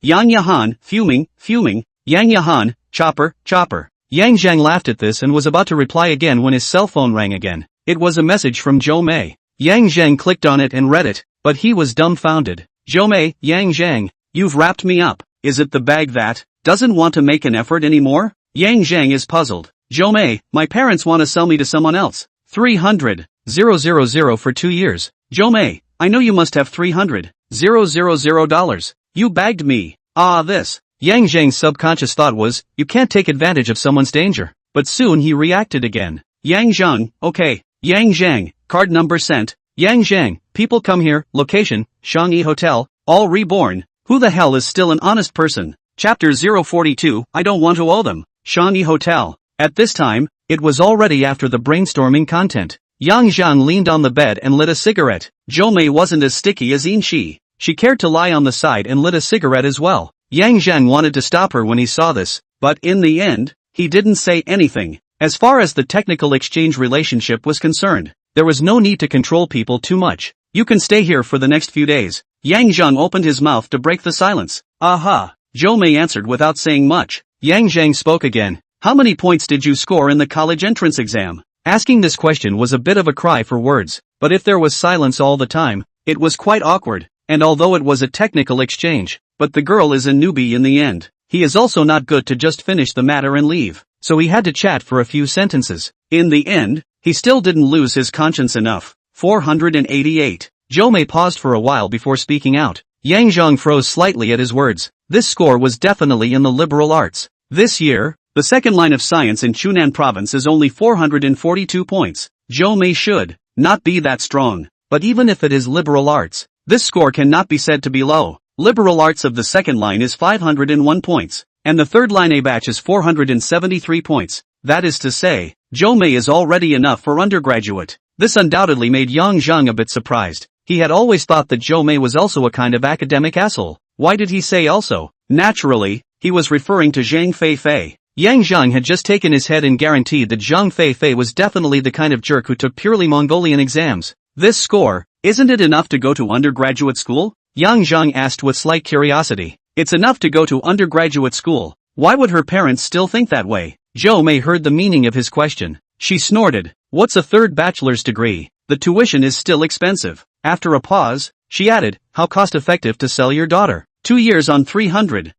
Yang Yahan, fuming. Yang Yahan, chopper. Yang Zheng laughed at this and was about to reply again when his cell phone rang again. It was a message from Zhou Mei. Yang Zheng clicked on it and read it, but he was dumbfounded. Zhou Mei, Yang Zheng, you've wrapped me up. Is it the bag that doesn't want to make an effort anymore? Yang Zheng is puzzled. Zhou Mei, my parents want to sell me to someone else. 300,000 for 2 years. Zhou Mei, I know you must have $300,000. You bagged me. This. Yang Zheng's subconscious thought was, you can't take advantage of someone's danger. But soon he reacted again. Yang Zheng, okay. Yang Zheng, card number sent. Yang Zheng, people come here, location, Shangyi Hotel, all reborn. Who the hell is still an honest person? Chapter 042, I don't want to owe them. Shangyi Hotel. At this time, it was already after the brainstorming content. Yang Zheng leaned on the bed and lit a cigarette. Zhou Mei wasn't as sticky as Yin Shi. She cared to lie on the side and lit a cigarette as well. Yang Zheng wanted to stop her when he saw this, but in the end, he didn't say anything. As far as the technical exchange relationship was concerned, there was no need to control people too much. You can stay here for the next few days. Yang Zheng opened his mouth to break the silence. Aha! Zhou Mei answered without saying much. Yang Zheng spoke again. How many points did you score in the college entrance exam? Asking this question was a bit of a cry for words, but if there was silence all the time, it was quite awkward, and although it was a technical exchange, but the girl is a newbie in the end. He is also not good to just finish the matter and leave, so he had to chat for a few sentences. In the end, he still didn't lose his conscience enough. 488. Zhou Mei paused for a while before speaking out. Yang Zheng froze slightly at his words. This score was definitely in the liberal arts. This year, the second line of science in Chunan province is only 442 points. Zhou Mei should not be that strong, but even if it is liberal arts, this score cannot be said to be low. Liberal arts of the second line is 501 points, and the third line A batch is 473 points. That is to say, Zhou Mei is already enough for undergraduate. This undoubtedly made Yang Zheng a bit surprised. He had always thought that Zhou Mei was also a kind of academic asshole. Why did he say also? Naturally, he was referring to Zhang Feifei. Yang Zheng had just taken his head and guaranteed that Zhang Feifei was definitely the kind of jerk who took purely Mongolian exams. This score, isn't it enough to go to undergraduate school? Yang Zheng asked with slight curiosity. It's enough to go to undergraduate school. Why would her parents still think that way? Zhou Mei heard the meaning of his question. She snorted. What's a third bachelor's degree? The tuition is still expensive. After a pause, She added, how cost-effective to sell your daughter. 2 years on 300,000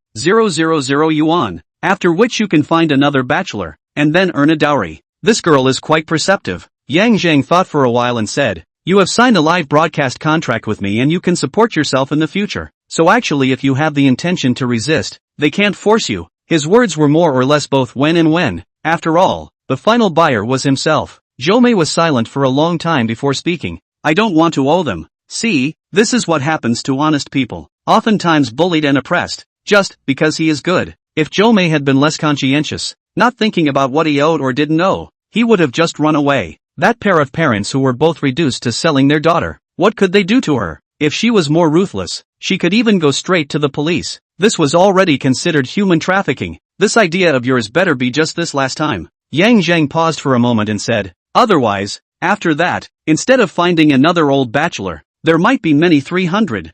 yuan, after which you can find another bachelor, and then earn a dowry. This girl is quite perceptive. Yang Zheng thought for a while and said, you have signed a live broadcast contract with me and you can support yourself in the future. So actually if you have the intention to resist, they can't force you. His words were more or less both when and when. After all, the final buyer was himself. Zhou was silent for a long time before speaking. I don't want to owe them. See, this is what happens to honest people. Oftentimes bullied and oppressed, just because he is good. If Zhou had been less conscientious, not thinking about what he owed or didn't owe, he would have just run away. That pair of parents who were both reduced to selling their daughter, what could they do to her? If she was more ruthless, she could even go straight to the police. This was already considered human trafficking. This idea of yours better be just this last time. Yang Zheng paused for a moment and said, otherwise, after that, instead of finding another old bachelor, there might be many 300,000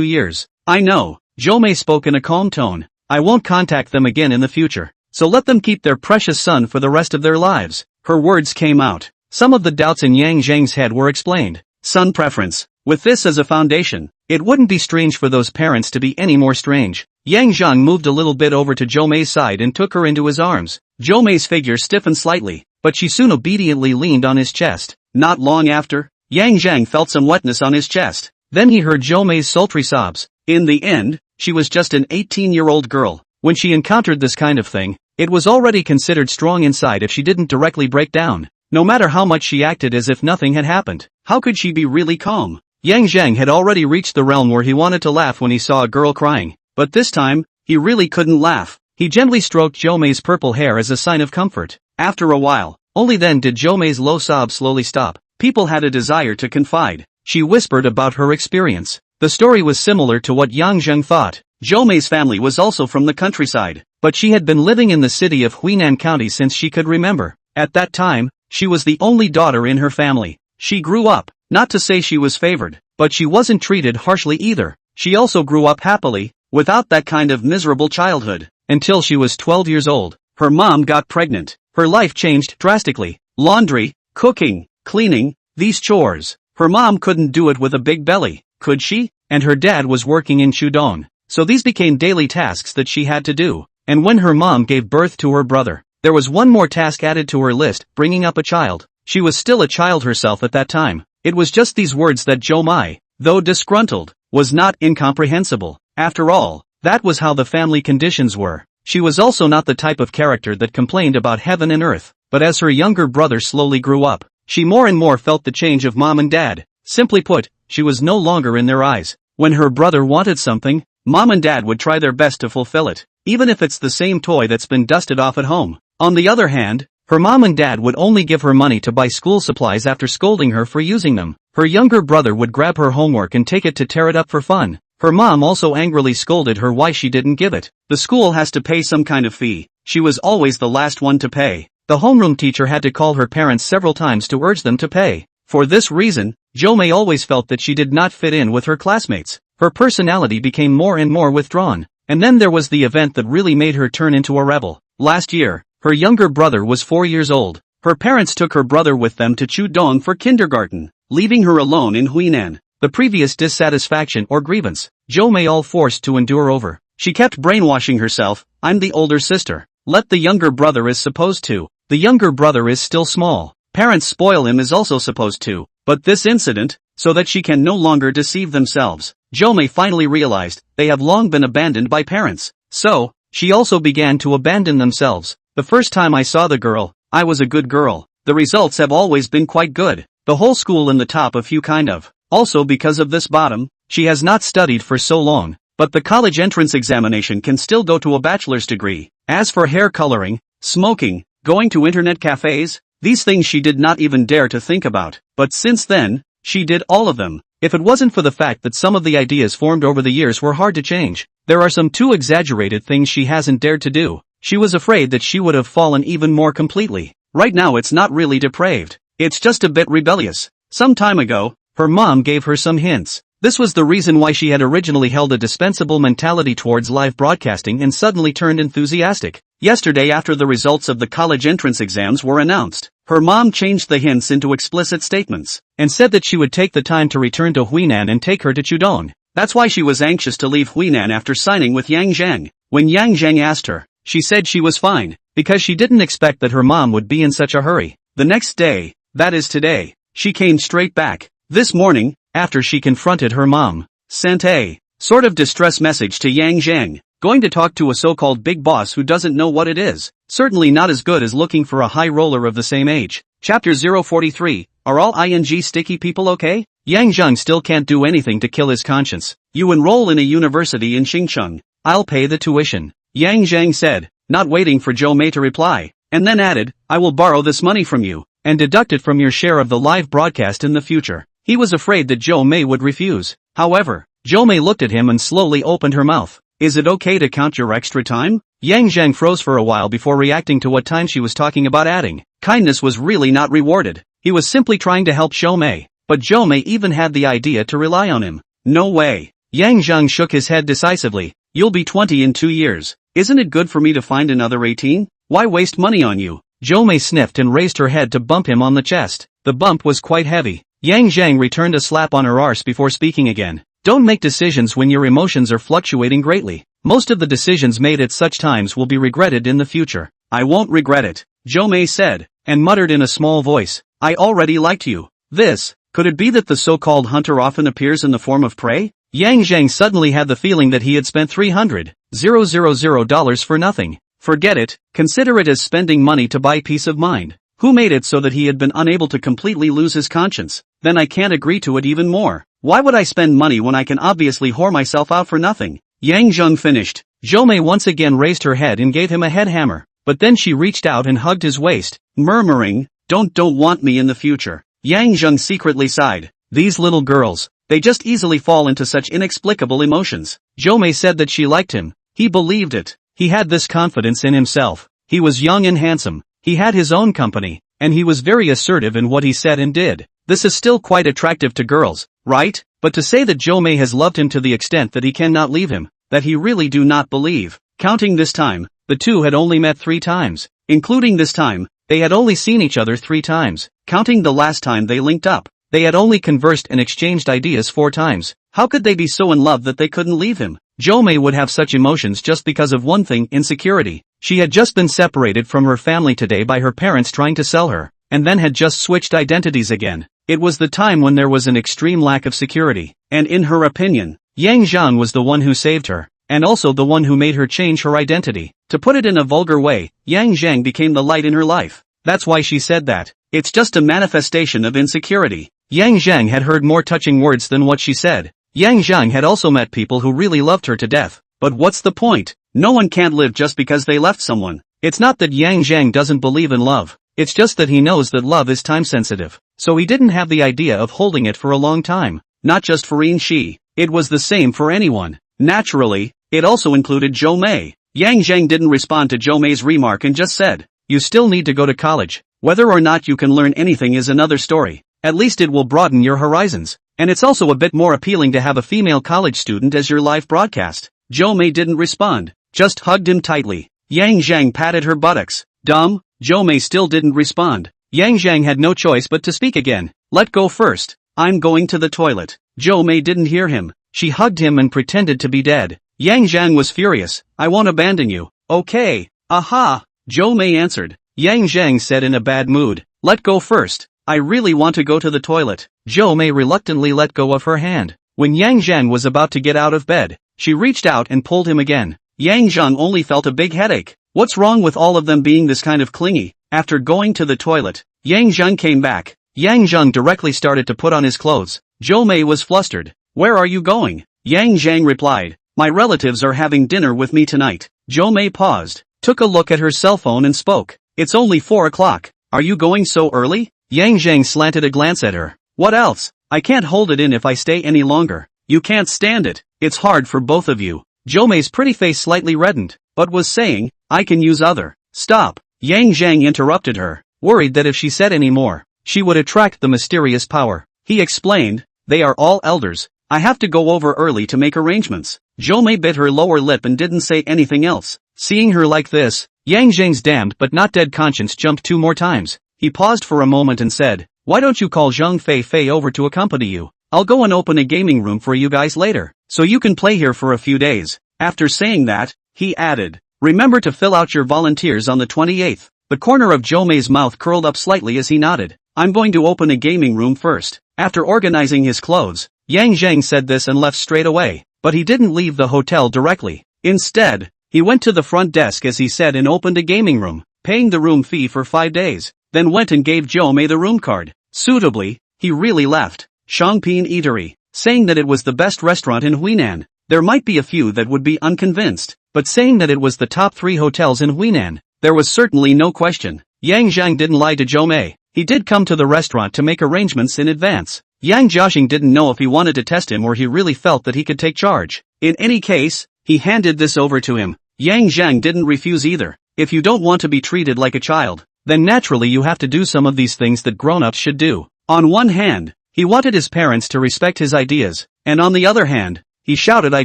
years. I know, Zhou spoke in a calm tone. I won't contact them again in the future, so let them keep their precious son for the rest of their lives. Her words came out. Some of the doubts in Yang Zheng's head were explained. Son preference. With this as a foundation, it wouldn't be strange for those parents to be any more strange. Yang Zheng moved a little bit over to Zhou side and took her into his arms. Zhou figure stiffened slightly, but she soon obediently leaned on his chest. Not long after, Yang Zheng felt some wetness on his chest. Then he heard Zhou sultry sobs. In the end, she was just an 18-year-old girl. When she encountered this kind of thing, it was already considered strong inside if she didn't directly break down. No matter how much she acted as if nothing had happened, how could she be really calm? Yang Zheng had already reached the realm where he wanted to laugh when he saw a girl crying. But this time, he really couldn't laugh. He gently stroked Zhou purple hair as a sign of comfort. After a while, only then did Zhou low sobs slowly stop. People had a desire to confide. She whispered about her experience. The story was similar to what Yang Zheng thought. Zhou family was also from the countryside, but she had been living in the city of Huinan County since she could remember. At that time, she was the only daughter in her family. She grew up, not to say she was favored, but she wasn't treated harshly either. She also grew up happily, without that kind of miserable childhood, until she was 12 years old. Her mom got pregnant. Her life changed drastically. Laundry, cooking, cleaning, these chores. Her mom couldn't do it with a big belly, could she? And her dad was working in Shudong. So these became daily tasks that she had to do. And when her mom gave birth to her brother, there was one more task added to her list, bringing up a child. She was still a child herself at that time. It was just these words that Zhou, though disgruntled, was not incomprehensible. After all, that was how the family conditions were. She was also not the type of character that complained about heaven and earth. But as her younger brother slowly grew up, she more and more felt the change of mom and dad. Simply put, she was no longer in their eyes. When her brother wanted something, mom and dad would try their best to fulfill it, even if it's the same toy that's been dusted off at home. On the other hand, her mom and dad would only give her money to buy school supplies after scolding her for using them. Her younger brother would grab her homework and take it to tear it up for fun. Her mom also angrily scolded her why she didn't give it. The school has to pay some kind of fee. She was always the last one to pay. The homeroom teacher had to call her parents several times to urge them to pay. For this reason, Zhou always felt that she did not fit in with her classmates. Her personality became more and more withdrawn. And then there was the event that really made her turn into a rebel. Last year, her younger brother was 4 years old. Her parents took her brother with them to Chudong for kindergarten, leaving her alone in Huinan. The previous dissatisfaction or grievance, Zhou all forced to endure over. She kept brainwashing herself, I'm the older sister. Let the younger brother is supposed to. The younger brother is still small. Parents spoil him is also supposed to. But this incident, so that she can no longer deceive themselves. Zhou finally realized, they have long been abandoned by parents. So, she also began to abandon themselves. The first time I saw the girl, I was a good girl. The results have always been quite good. The whole school in the top a few kind of. Also because of this bottom, she has not studied for so long. But the college entrance examination can still go to a bachelor's degree. As for hair coloring, smoking, going to internet cafes, these things she did not even dare to think about. But since then, she did all of them. If it wasn't for the fact that some of the ideas formed over the years were hard to change, there are some too exaggerated things she hasn't dared to do. She was afraid that she would have fallen even more completely. Right now it's not really depraved. It's just a bit rebellious. Some time ago, her mom gave her some hints. This was the reason why she had originally held a dispensable mentality towards live broadcasting and suddenly turned enthusiastic. Yesterday after the results of the college entrance exams were announced, her mom changed the hints into explicit statements, and said that she would take the time to return to Huinan and take her to Chudong. That's why she was anxious to leave Huinan after signing with Yang Zheng. When Yang Zheng asked her, she said she was fine, because she didn't expect that her mom would be in such a hurry. The next day, that is today, she came straight back. This morning, after she confronted her mom, sent a sort of distress message to Yang Zheng. Going to talk to a so-called big boss who doesn't know what it is. Certainly not as good as looking for a high roller of the same age. Chapter 043, are all ing sticky people okay? Yang Zheng still can't do anything to kill his conscience. You enroll in a university in Xingcheng. I'll pay the tuition. Yang Zheng said, not waiting for Zhou Mei to reply, and then added, I will borrow this money from you, and deduct it from your share of the live broadcast in the future. He was afraid that Zhou Mei would refuse. However, Zhou Mei looked at him and slowly opened her mouth. Is it okay to count your extra time? Yang Zheng froze for a while before reacting to what time she was talking about, adding, kindness was really not rewarded. He was simply trying to help Zhou Mei, but Zhou Mei even had the idea to rely on him. No way. Yang Zheng shook his head decisively. You'll be 20 in 2 years. Isn't it good for me to find another 18? Why waste money on you? Zhou Mei sniffed and raised her head to bump him on the chest. The bump was quite heavy. Yang Zheng returned a slap on her arse before speaking again. Don't make decisions when your emotions are fluctuating greatly. Most of the decisions made at such times will be regretted in the future. I won't regret it, Zhou Mei said, and muttered in a small voice. I already liked you. Could it be that the so-called hunter often appears in the form of prey? Yang Zheng suddenly had the feeling that he had spent $300,000 for nothing. Forget it, consider it as spending money to buy peace of mind. Who made it so that he had been unable to completely lose his conscience? Then I can't agree to it even more. Why would I spend money when I can obviously whore myself out for nothing? Yang Zheng finished. Zhou Mei once again raised her head and gave him a head hammer, but then she reached out and hugged his waist, murmuring, don't want me in the future. Yang Zheng secretly sighed. These little girls, they just easily fall into such inexplicable emotions. Zhou Mei said that she liked him. He believed it. He had this confidence in himself. He was young and handsome. He had his own company, and he was very assertive in what he said and did. This is still quite attractive to girls, right? But to say that Zhou Mei has loved him to the extent that he cannot leave him, that he really do not believe. Counting this time, the two had only met 3 times. Including this time, they had only seen each other 3 times. Counting the last time they linked up, they had only conversed and exchanged ideas 4 times. How could they be so in love that they couldn't leave him? Zhou Mei would have such emotions just because of one thing, insecurity. She had just been separated from her family today by her parents trying to sell her, and then had just switched identities again. It was the time when there was an extreme lack of security, and in her opinion, Yang Zheng was the one who saved her, and also the one who made her change her identity. To put it in a vulgar way, Yang Zheng became the light in her life. That's why she said that. It's just a manifestation of insecurity. Yang Zheng had heard more touching words than what she said. Yang Zheng had also met people who really loved her to death. But what's the point? No one can't live just because they left someone. It's not that Yang Zheng doesn't believe in love. It's just that he knows that love is time-sensitive, so he didn't have the idea of holding it for a long time. Not just for Yin Shi, it was the same for anyone. Naturally, it also included Zhou Mei. Yang Zheng didn't respond to Zhou Mei's remark and just said, you still need to go to college. Whether or not you can learn anything is another story. At least it will broaden your horizons. And it's also a bit more appealing to have a female college student as your live broadcast. Zhou Mei didn't respond, just hugged him tightly. Yang Zheng patted her buttocks. Dumb. Zhou Mei still didn't respond. Yang Zheng had no choice but to speak again. Let go first. I'm going to the toilet. Zhou Mei didn't hear him. She hugged him and pretended to be dead. Yang Zheng was furious. I won't abandon you. Okay. Aha. Zhou Mei answered. Yang Zheng said in a bad mood. Let go first. I really want to go to the toilet. Zhou Mei reluctantly let go of her hand. When Yang Zheng was about to get out of bed, she reached out and pulled him again. Yang Zheng only felt a big headache. What's wrong with all of them being this kind of clingy? After going to the toilet, Yang Zheng came back. Yang Zheng directly started to put on his clothes. Zhou Mei was flustered. Where are you going? Yang Zheng replied. My relatives are having dinner with me tonight. Zhou Mei paused, took a look at her cell phone and spoke. It's only 4 o'clock. Are you going so early? Yang Zheng slanted a glance at her. What else? I can't hold it in if I stay any longer. You can't stand it. It's hard for both of you. Zhou Mei's pretty face slightly reddened, but was saying, I can use other. Stop. Yang Zheng interrupted her, worried that if she said any more, she would attract the mysterious power. He explained, they are all elders. I have to go over early to make arrangements. Zhou Mei bit her lower lip and didn't say anything else. Seeing her like this, Yang Zheng's damned but not dead conscience jumped 2 more times. He paused for a moment and said, "Why don't you call Zheng Fei over to accompany you? I'll go and open a gaming room for you guys later, so you can play here for a few days." After saying that, he added, "Remember to fill out your volunteers on the 28th. The corner of Zhou Mei's mouth curled up slightly as he nodded. "I'm going to open a gaming room first." After organizing his clothes, Yang Zheng said this and left straight away. But he didn't leave the hotel directly. Instead, he went to the front desk as he said and opened a gaming room, paying the room fee for 5 days, then went and gave Zhou Mei the room card. Suitably, he really left Shangpin Eatery, saying that it was the best restaurant in Huinan. There might be a few that would be unconvinced, but saying that it was the top 3 hotels in Huinan, there was certainly no question. Yang Zheng didn't lie to Zhou Mei. He did come to the restaurant to make arrangements in advance. Yang Jiaxing didn't know if he wanted to test him or he really felt that he could take charge. In any case, he handed this over to him. Yang Zheng didn't refuse either. If you don't want to be treated like a child, then naturally you have to do some of these things that grown-ups should do. On one hand, he wanted his parents to respect his ideas, and on the other hand, he shouted, "I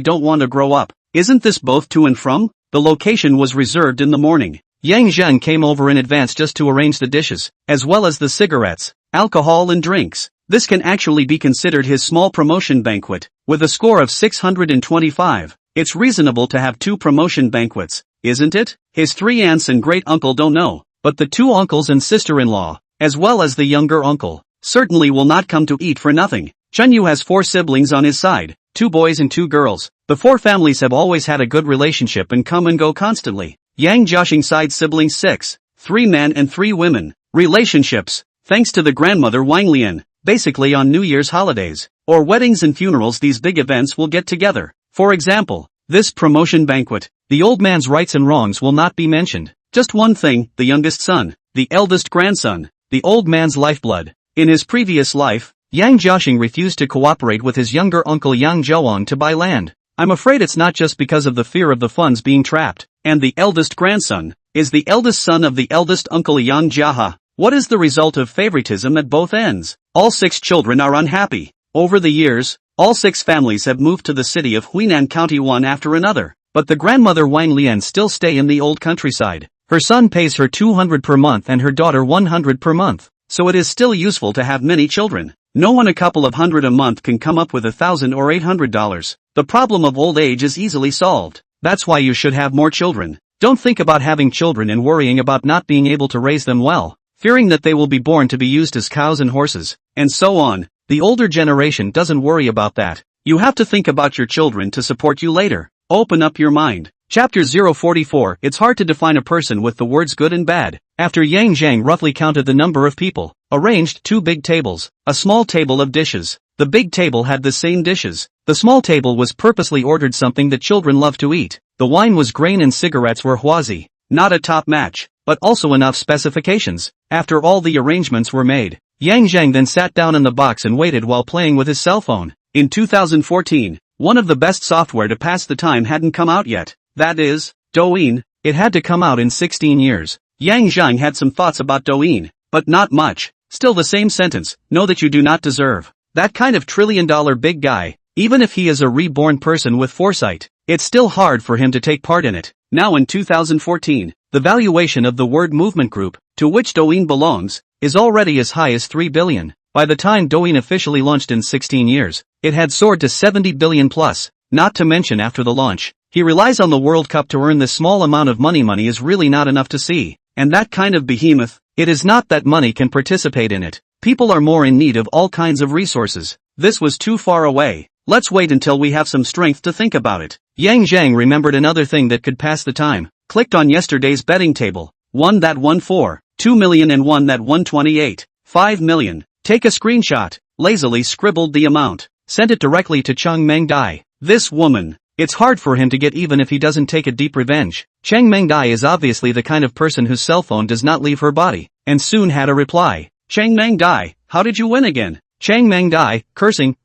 don't want to grow up." Isn't this both to and from? The location was reserved in the morning. Yang Zheng came over in advance just to arrange the dishes, as well as the cigarettes, alcohol and drinks. This can actually be considered his small promotion banquet. With a score of 625, it's reasonable to have 2 promotion banquets, isn't it? His 3 aunts and great-uncle don't know, but the 2 uncles and sister-in-law, as well as the younger uncle, certainly will not come to eat for nothing. Chunyu has 4 siblings on his side, 2 boys and 2 girls. The 4 families have always had a good relationship and come and go constantly. Yang Jiaxing's side siblings 6, 3 men and 3 women. Relationships, thanks to the grandmother Wang Lian, basically on New Year's holidays, or weddings and funerals these big events will get together. For example, this promotion banquet, the old man's rights and wrongs will not be mentioned. Just one thing, the youngest son, the eldest grandson, the old man's lifeblood. In his previous life, Yang Jiaxing refused to cooperate with his younger uncle Yang Zhouang to buy land. I'm afraid it's not just because of the fear of the funds being trapped. And the eldest grandson is the eldest son of the eldest uncle Yang Jiaha. What is the result of favoritism at both ends? All 6 children are unhappy. Over the years, all 6 families have moved to the city of Huinan County one after another. But the grandmother Wang Lian still stay in the old countryside. Her son pays her 200 per month and her daughter 100 per month. So it is still useful to have many children. No one a couple of hundred a month can come up with $1,000 or $800. The problem of old age is easily solved. That's why you should have more children. Don't think about having children and worrying about not being able to raise them well, fearing that they will be born to be used as cows and horses, and so on. The older generation doesn't worry about that. You have to think about your children to support you later. Open up your mind. Chapter 044. It's hard to define a person with the words good and bad. After Yang Zheng roughly counted the number of people, arranged 2 big tables, a small table of dishes. The big table had the same dishes. The small table was purposely ordered something that children love to eat. The wine was grain and cigarettes were huazi. Not a top match, but also enough specifications. After all the arrangements were made, Yang Zheng then sat down in the box and waited while playing with his cell phone. In 2014, one of the best software to pass the time hadn't come out yet. That is, Douyin. It had to come out in 16 years. Yang Zheng had some thoughts about Douyin, but not much. Still the same sentence, know that you do not deserve that kind of trillion-dollar big guy. Even if he is a reborn person with foresight, it's still hard for him to take part in it. Now in 2014, the valuation of the word movement group, to which Douyin belongs, is already as high as 3 billion. By the time Douyin officially launched in 16 years, it had soared to 70 billion plus. Not to mention after the launch, he relies on the World Cup to earn this small amount of money. Money is really not enough to see. And that kind of behemoth, it is not that money can participate in it. People are more in need of all kinds of resources. This was too far away. Let's wait until we have some strength to think about it. Yang Zheng remembered another thing that could pass the time. Clicked on yesterday's betting table. One that won 2 million and one that won 5 million. Take a screenshot. Lazily scribbled the amount. Sent it directly to Cheng Mengdai. This woman. It's hard for him to get even if he doesn't take a deep revenge. Cheng Mengdai is obviously the kind of person whose cell phone does not leave her body. And soon had a reply. Cheng Mengdai, how did you win again? Cheng Mengdai, cursing.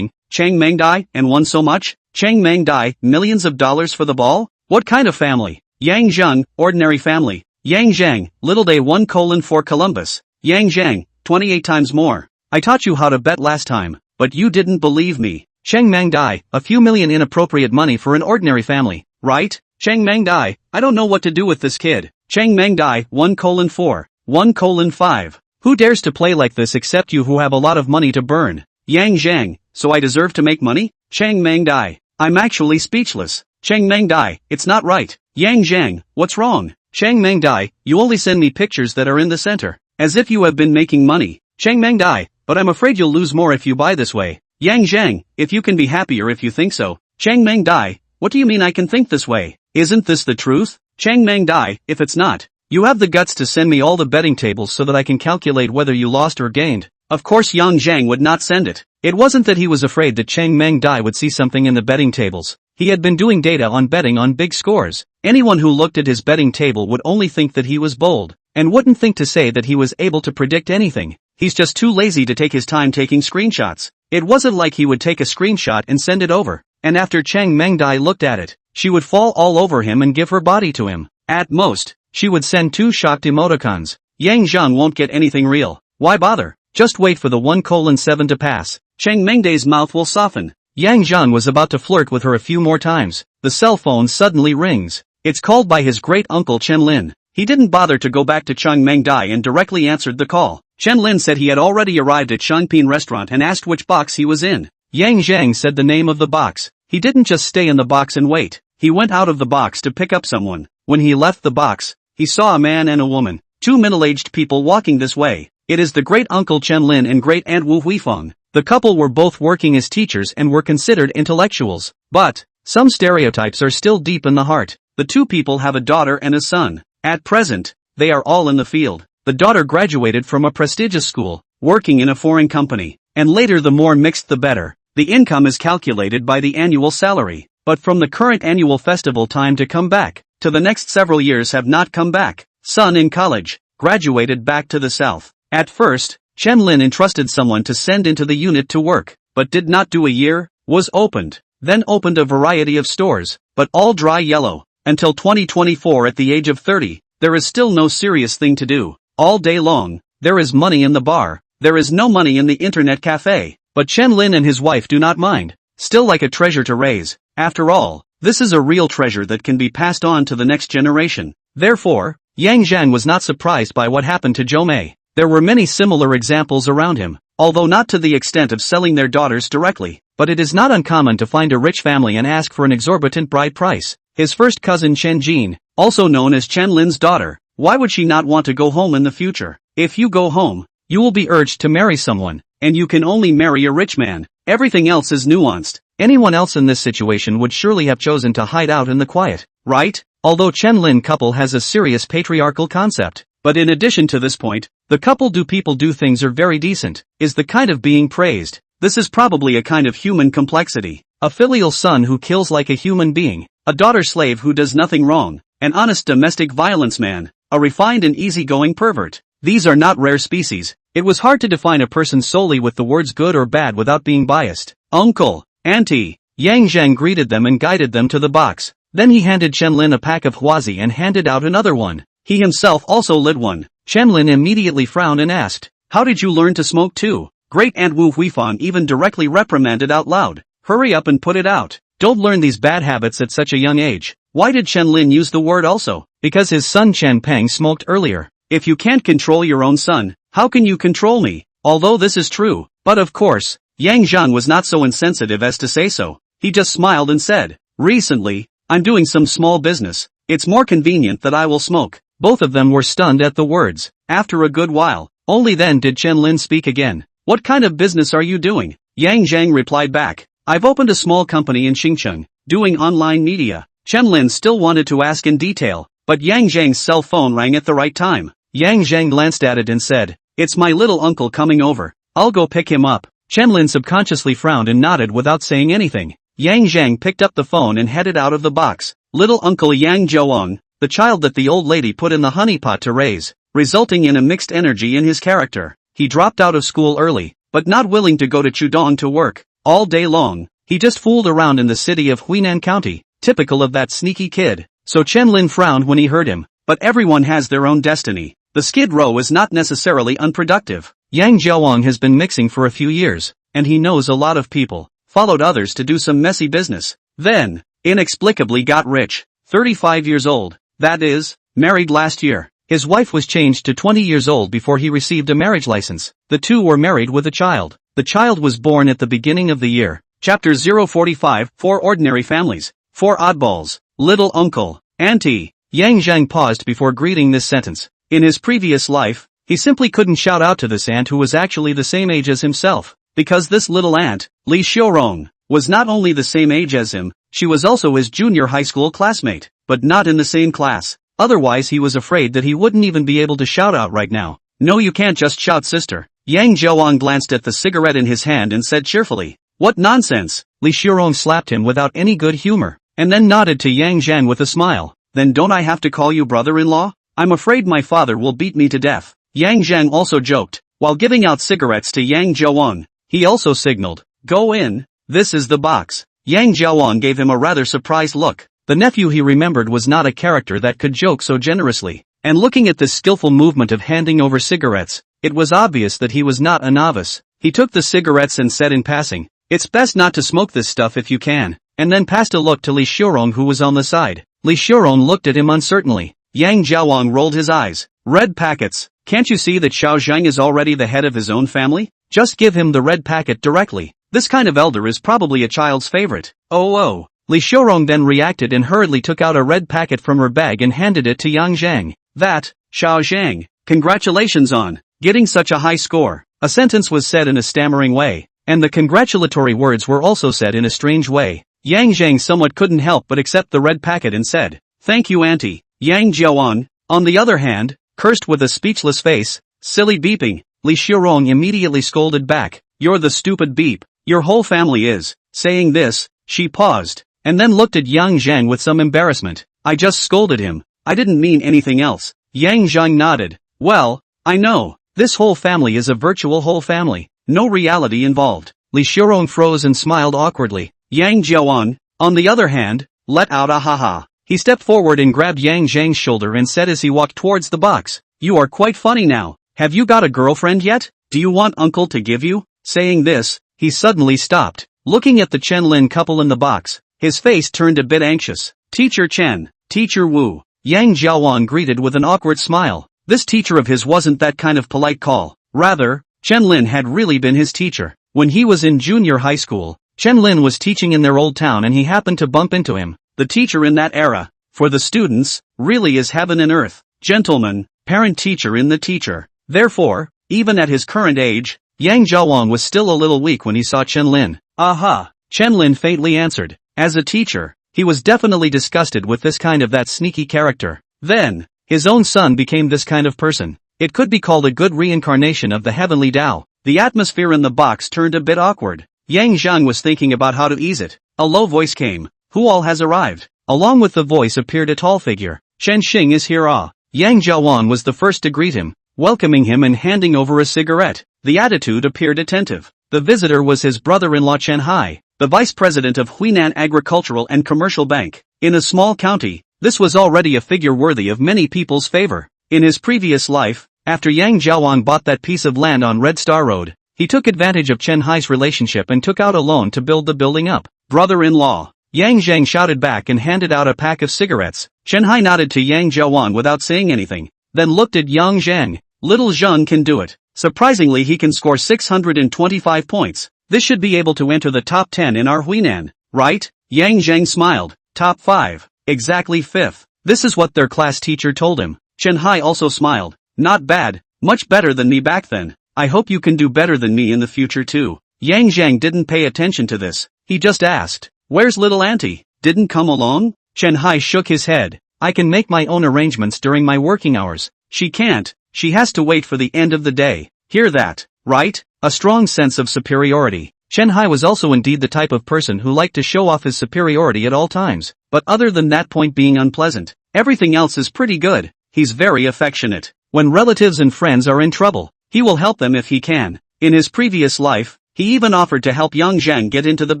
Cheng Mengdai, and won so much? Cheng Mengdai, millions of dollars for the ball? What kind of family? Yang Zheng, ordinary family. Yang Zheng, little day 1:4 Columbus. Yang Zheng, 28 times more. I taught you how to bet last time, but you didn't believe me. Cheng Mangdai, a few million inappropriate money for an ordinary family, right? Cheng Mangdai, I don't know what to do with this kid. Cheng Mangdai, 1:4, 1:5. Who dares to play like this except you who have a lot of money to burn? Yang Zheng, so I deserve to make money? Cheng Mangdai, I'm actually speechless. Cheng Mangdai, it's not right. Yang Zheng, what's wrong? Cheng Mangdai, you only send me pictures that are in the center. As if you have been making money. Cheng Mangdai, but I'm afraid you'll lose more if you buy this way. Yang Zheng, if you can be happier if you think so. Cheng Mangdai, what do you mean I can think this way? Isn't this the truth? Cheng Mangdai, if it's not, you have the guts to send me all the betting tables so that I can calculate whether you lost or gained. Of course Yang Zheng would not send it. It wasn't that he was afraid that Cheng Mangdai would see something in the betting tables. He had been doing data on betting on big scores. Anyone who looked at his betting table would only think that he was bold, and wouldn't think to say that he was able to predict anything. He's just too lazy to take his time taking screenshots. It wasn't like he would take a screenshot and send it over, and after Cheng Mangdai looked at it, she would fall all over him and give her body to him. At most, she would send 2 shocked emoticons. Yang Zheng won't get anything real. Why bother? Just wait for the 1:7 to pass. Cheng Mangdai's mouth will soften. Yang Zheng was about to flirt with her a few more times. The cell phone suddenly rings. It's called by his great uncle Chen Lin. He didn't bother to go back to Cheng Mangdai and directly answered the call. Chen Lin said he had already arrived at Shangpin restaurant and asked which box he was in. Yang Zheng said the name of the box. He didn't just stay in the box and wait. He went out of the box to pick up someone. When he left the box, he saw a man and a woman, 2 middle-aged people walking this way. It is the great-uncle Chen Lin and great-aunt Wu Huifeng. The couple were both working as teachers and were considered intellectuals. But, some stereotypes are still deep in the heart. The 2 people have a daughter and a son. At present, they are all in the field. The daughter graduated from a prestigious school, working in a foreign company, and later the more mixed the better. The income is calculated by the annual salary. But from the current annual festival time to come back, to the next several years have not come back. Son in college, graduated back to the south. At first, Chen Lin entrusted someone to send into the unit to work, but did not do a year, was opened, then opened a variety of stores, but all dry yellow. Until 2024 at the age of 30, there is still no serious thing to do. All day long, there is money in the bar, there is no money in the internet cafe, but Chen Lin and his wife do not mind. Still like a treasure to raise. After all, this is a real treasure that can be passed on to the next generation. Therefore, Yang Zheng was not surprised by what happened to Zhou Mei. There were many similar examples around him, although not to the extent of selling their daughters directly, but it is not uncommon to find a rich family and ask for an exorbitant bride price. His first cousin Chen Jin, also known as Chen Lin's daughter, why would she not want to go home in the future? If you go home, you will be urged to marry someone, and you can only marry a rich man. Everything else is nuanced. Anyone else in this situation would surely have chosen to hide out in the quiet, right? Although Chen Lin couple has a serious patriarchal concept. But in addition to this point, the couple do people do things are very decent, is the kind of being praised. This is probably a kind of human complexity. A filial son who kills like a human being, a daughter slave who does nothing wrong, an honest domestic violence man, a refined and easygoing pervert. These are not rare species. It was hard to define a person solely with the words good or bad without being biased. Uncle, auntie, Yang Zheng greeted them and guided them to the box. Then he handed Chen Lin a pack of huazi and handed out another one. He himself also lit one. Chen Lin immediately frowned and asked, "How did you learn to smoke too?" Great-aunt Wu Huifeng even directly reprimanded out loud. "Hurry up and put it out. Don't learn these bad habits at such a young age." Why did Chen Lin use the word also? Because his son Chen Peng smoked earlier. If you can't control your own son, how can you control me? Although this is true, but of course, Yang Zheng was not so insensitive as to say so. He just smiled and said, "Recently, I'm doing some small business. It's more convenient that I will smoke." Both of them were stunned at the words. After a good while, only then did Chen Lin speak again. "What kind of business are you doing?" Yang Zheng replied back, "I've opened a small company in Xincheng, doing online media." Chen Lin still wanted to ask in detail, but Yang Zheng's cell phone rang at the right time. Yang Zheng glanced at it and said, "It's my little uncle coming over. I'll go pick him up." Chen Lin subconsciously frowned and nodded without saying anything. Yang Zheng picked up the phone and headed out of the box. Little uncle Yang Zhouang, the child that the old lady put in the honeypot to raise, resulting in a mixed energy in his character. He dropped out of school early, but not willing to go to Chudong to work. All day long, he just fooled around in the city of Huinan County, typical of that sneaky kid. So Chen Lin frowned when he heard him, but everyone has their own destiny. The Skid Row is not necessarily unproductive. Yang Zhouang has been mixing for a few years, and he knows a lot of people. followed others to do some messy business. Then, inexplicably got rich. 35 years old. That is, married last year. His wife was changed to 20 years old before he received a marriage license. The two were married with a child. The child was born at the beginning of the year. Chapter 045, 4 Ordinary Families. 4 Oddballs. Little Uncle. Auntie. Yang Zheng paused before greeting this sentence. In his previous life, he simply couldn't shout out to this aunt who was actually the same age as himself. Because this little aunt, Li Xiaorong, was not only the same age as him, she was also his junior high school classmate, but not in the same class. Otherwise he was afraid that he wouldn't even be able to shout out right now. No, you can't just shout, sister. Yang Zhaoang glanced at the cigarette in his hand and said cheerfully, "What nonsense." Li Xiaorong slapped him without any good humor, and then nodded to Yang Zheng with a smile. "Then don't I have to call you brother-in-law? I'm afraid my father will beat me to death." Yang Zheng also joked. While giving out cigarettes to Yang Zhaoang, he also signaled, "Go in, this is the box." Yang Zhaoang gave him a rather surprised look. The nephew he remembered was not a character that could joke so generously, and looking at this skillful movement of handing over cigarettes, it was obvious that he was not a novice. He took the cigarettes and said in passing, "It's best not to smoke this stuff if you can," and then passed a look to Li Xiaorong who was on the side. Li Xiaorong looked at him uncertainly. Yang Zhaoang rolled his eyes. "Red packets. Can't you see that Xiao Zheng is already the head of his own family? Just give him the red packet directly. This kind of elder is probably a child's favorite." Oh. Li Xiaorong then reacted and hurriedly took out a red packet from her bag and handed it to Yang Zheng. "That, Xiao Zheng, congratulations on getting such a high score." A sentence was said in a stammering way, and the congratulatory words were also said in a strange way. Yang Zheng somewhat couldn't help but accept the red packet and said, "Thank you, auntie." Yang Zhaoang, on the other hand, cursed with a speechless face. "Silly beeping." Li Xiaorong immediately scolded back. "You're the stupid beep. Your whole family is." Saying this, she paused, and then looked at Yang Zheng with some embarrassment. "I just scolded him. I didn't mean anything else." Yang Zheng nodded. "Well, I know. This whole family is a virtual whole family. No reality involved." Li Xiaorong froze and smiled awkwardly. Yang Zhaoang, on the other hand, let out a ha-ha. He stepped forward and grabbed Yang Zheng's shoulder and said as he walked towards the box, "You are quite funny now. Have you got a girlfriend yet? Do you want uncle to give you?" Saying this, he suddenly stopped. Looking at the Chen Lin couple in the box, his face turned a bit anxious. "Teacher Chen, Teacher Wu." Yang Zhaoang greeted with an awkward smile. This teacher of his wasn't that kind of polite call. Rather, Chen Lin had really been his teacher. When he was in junior high school, Chen Lin was teaching in their old town and he happened to bump into him. The teacher in that era, for the students, really is heaven and earth. Gentleman, parent-teacher in the teacher. Therefore, even at his current age, Yang Zhaoang was still a little weak when he saw Chen Lin. "Aha," Chen Lin faintly answered. As a teacher, he was definitely disgusted with this kind of that sneaky character. Then, his own son became this kind of person. It could be called a good reincarnation of the heavenly Tao. The atmosphere in the box turned a bit awkward. Yang Zheng was thinking about how to ease it. A low voice came. "Who all has arrived?" Along with the voice appeared a tall figure. "Shen Xing is here." Yang Zhaoan was the first to greet him, welcoming him and handing over a cigarette. The attitude appeared attentive. The visitor was his brother-in-law Chen Hai, the vice president of Huinan Agricultural and Commercial Bank. In a small county, this was already a figure worthy of many people's favor. In his previous life, after Yang Zhaoan bought that piece of land on Red Star Road, he took advantage of Chen Hai's relationship and took out a loan to build the building up. "Brother-in-law," Yang Zheng shouted back and handed out a pack of cigarettes. Chen Hai nodded to Yang Zhaoan without saying anything, then looked at Yang Zheng. "Little Zheng can do it. Surprisingly, he can score 625 points. This should be able to enter the top 10 in our Huinan, right?" Yang Zheng smiled. "Top 5. Exactly 5th. This is what their class teacher told him." Chen Hai also smiled. "Not bad. Much better than me back then. I hope you can do better than me in the future too." Yang Zheng didn't pay attention to this. He just asked, "Where's little auntie? Didn't come along?" Chen Hai shook his head. "I can make my own arrangements during my working hours." "She can't. She has to wait for the end of the day. Hear that, right?" A strong sense of superiority. Chen Hai was also indeed the type of person who liked to show off his superiority at all times. But other than that point being unpleasant, everything else is pretty good. He's very affectionate. When relatives and friends are in trouble, he will help them if he can. In his previous life, he even offered to help Yang Zheng get into the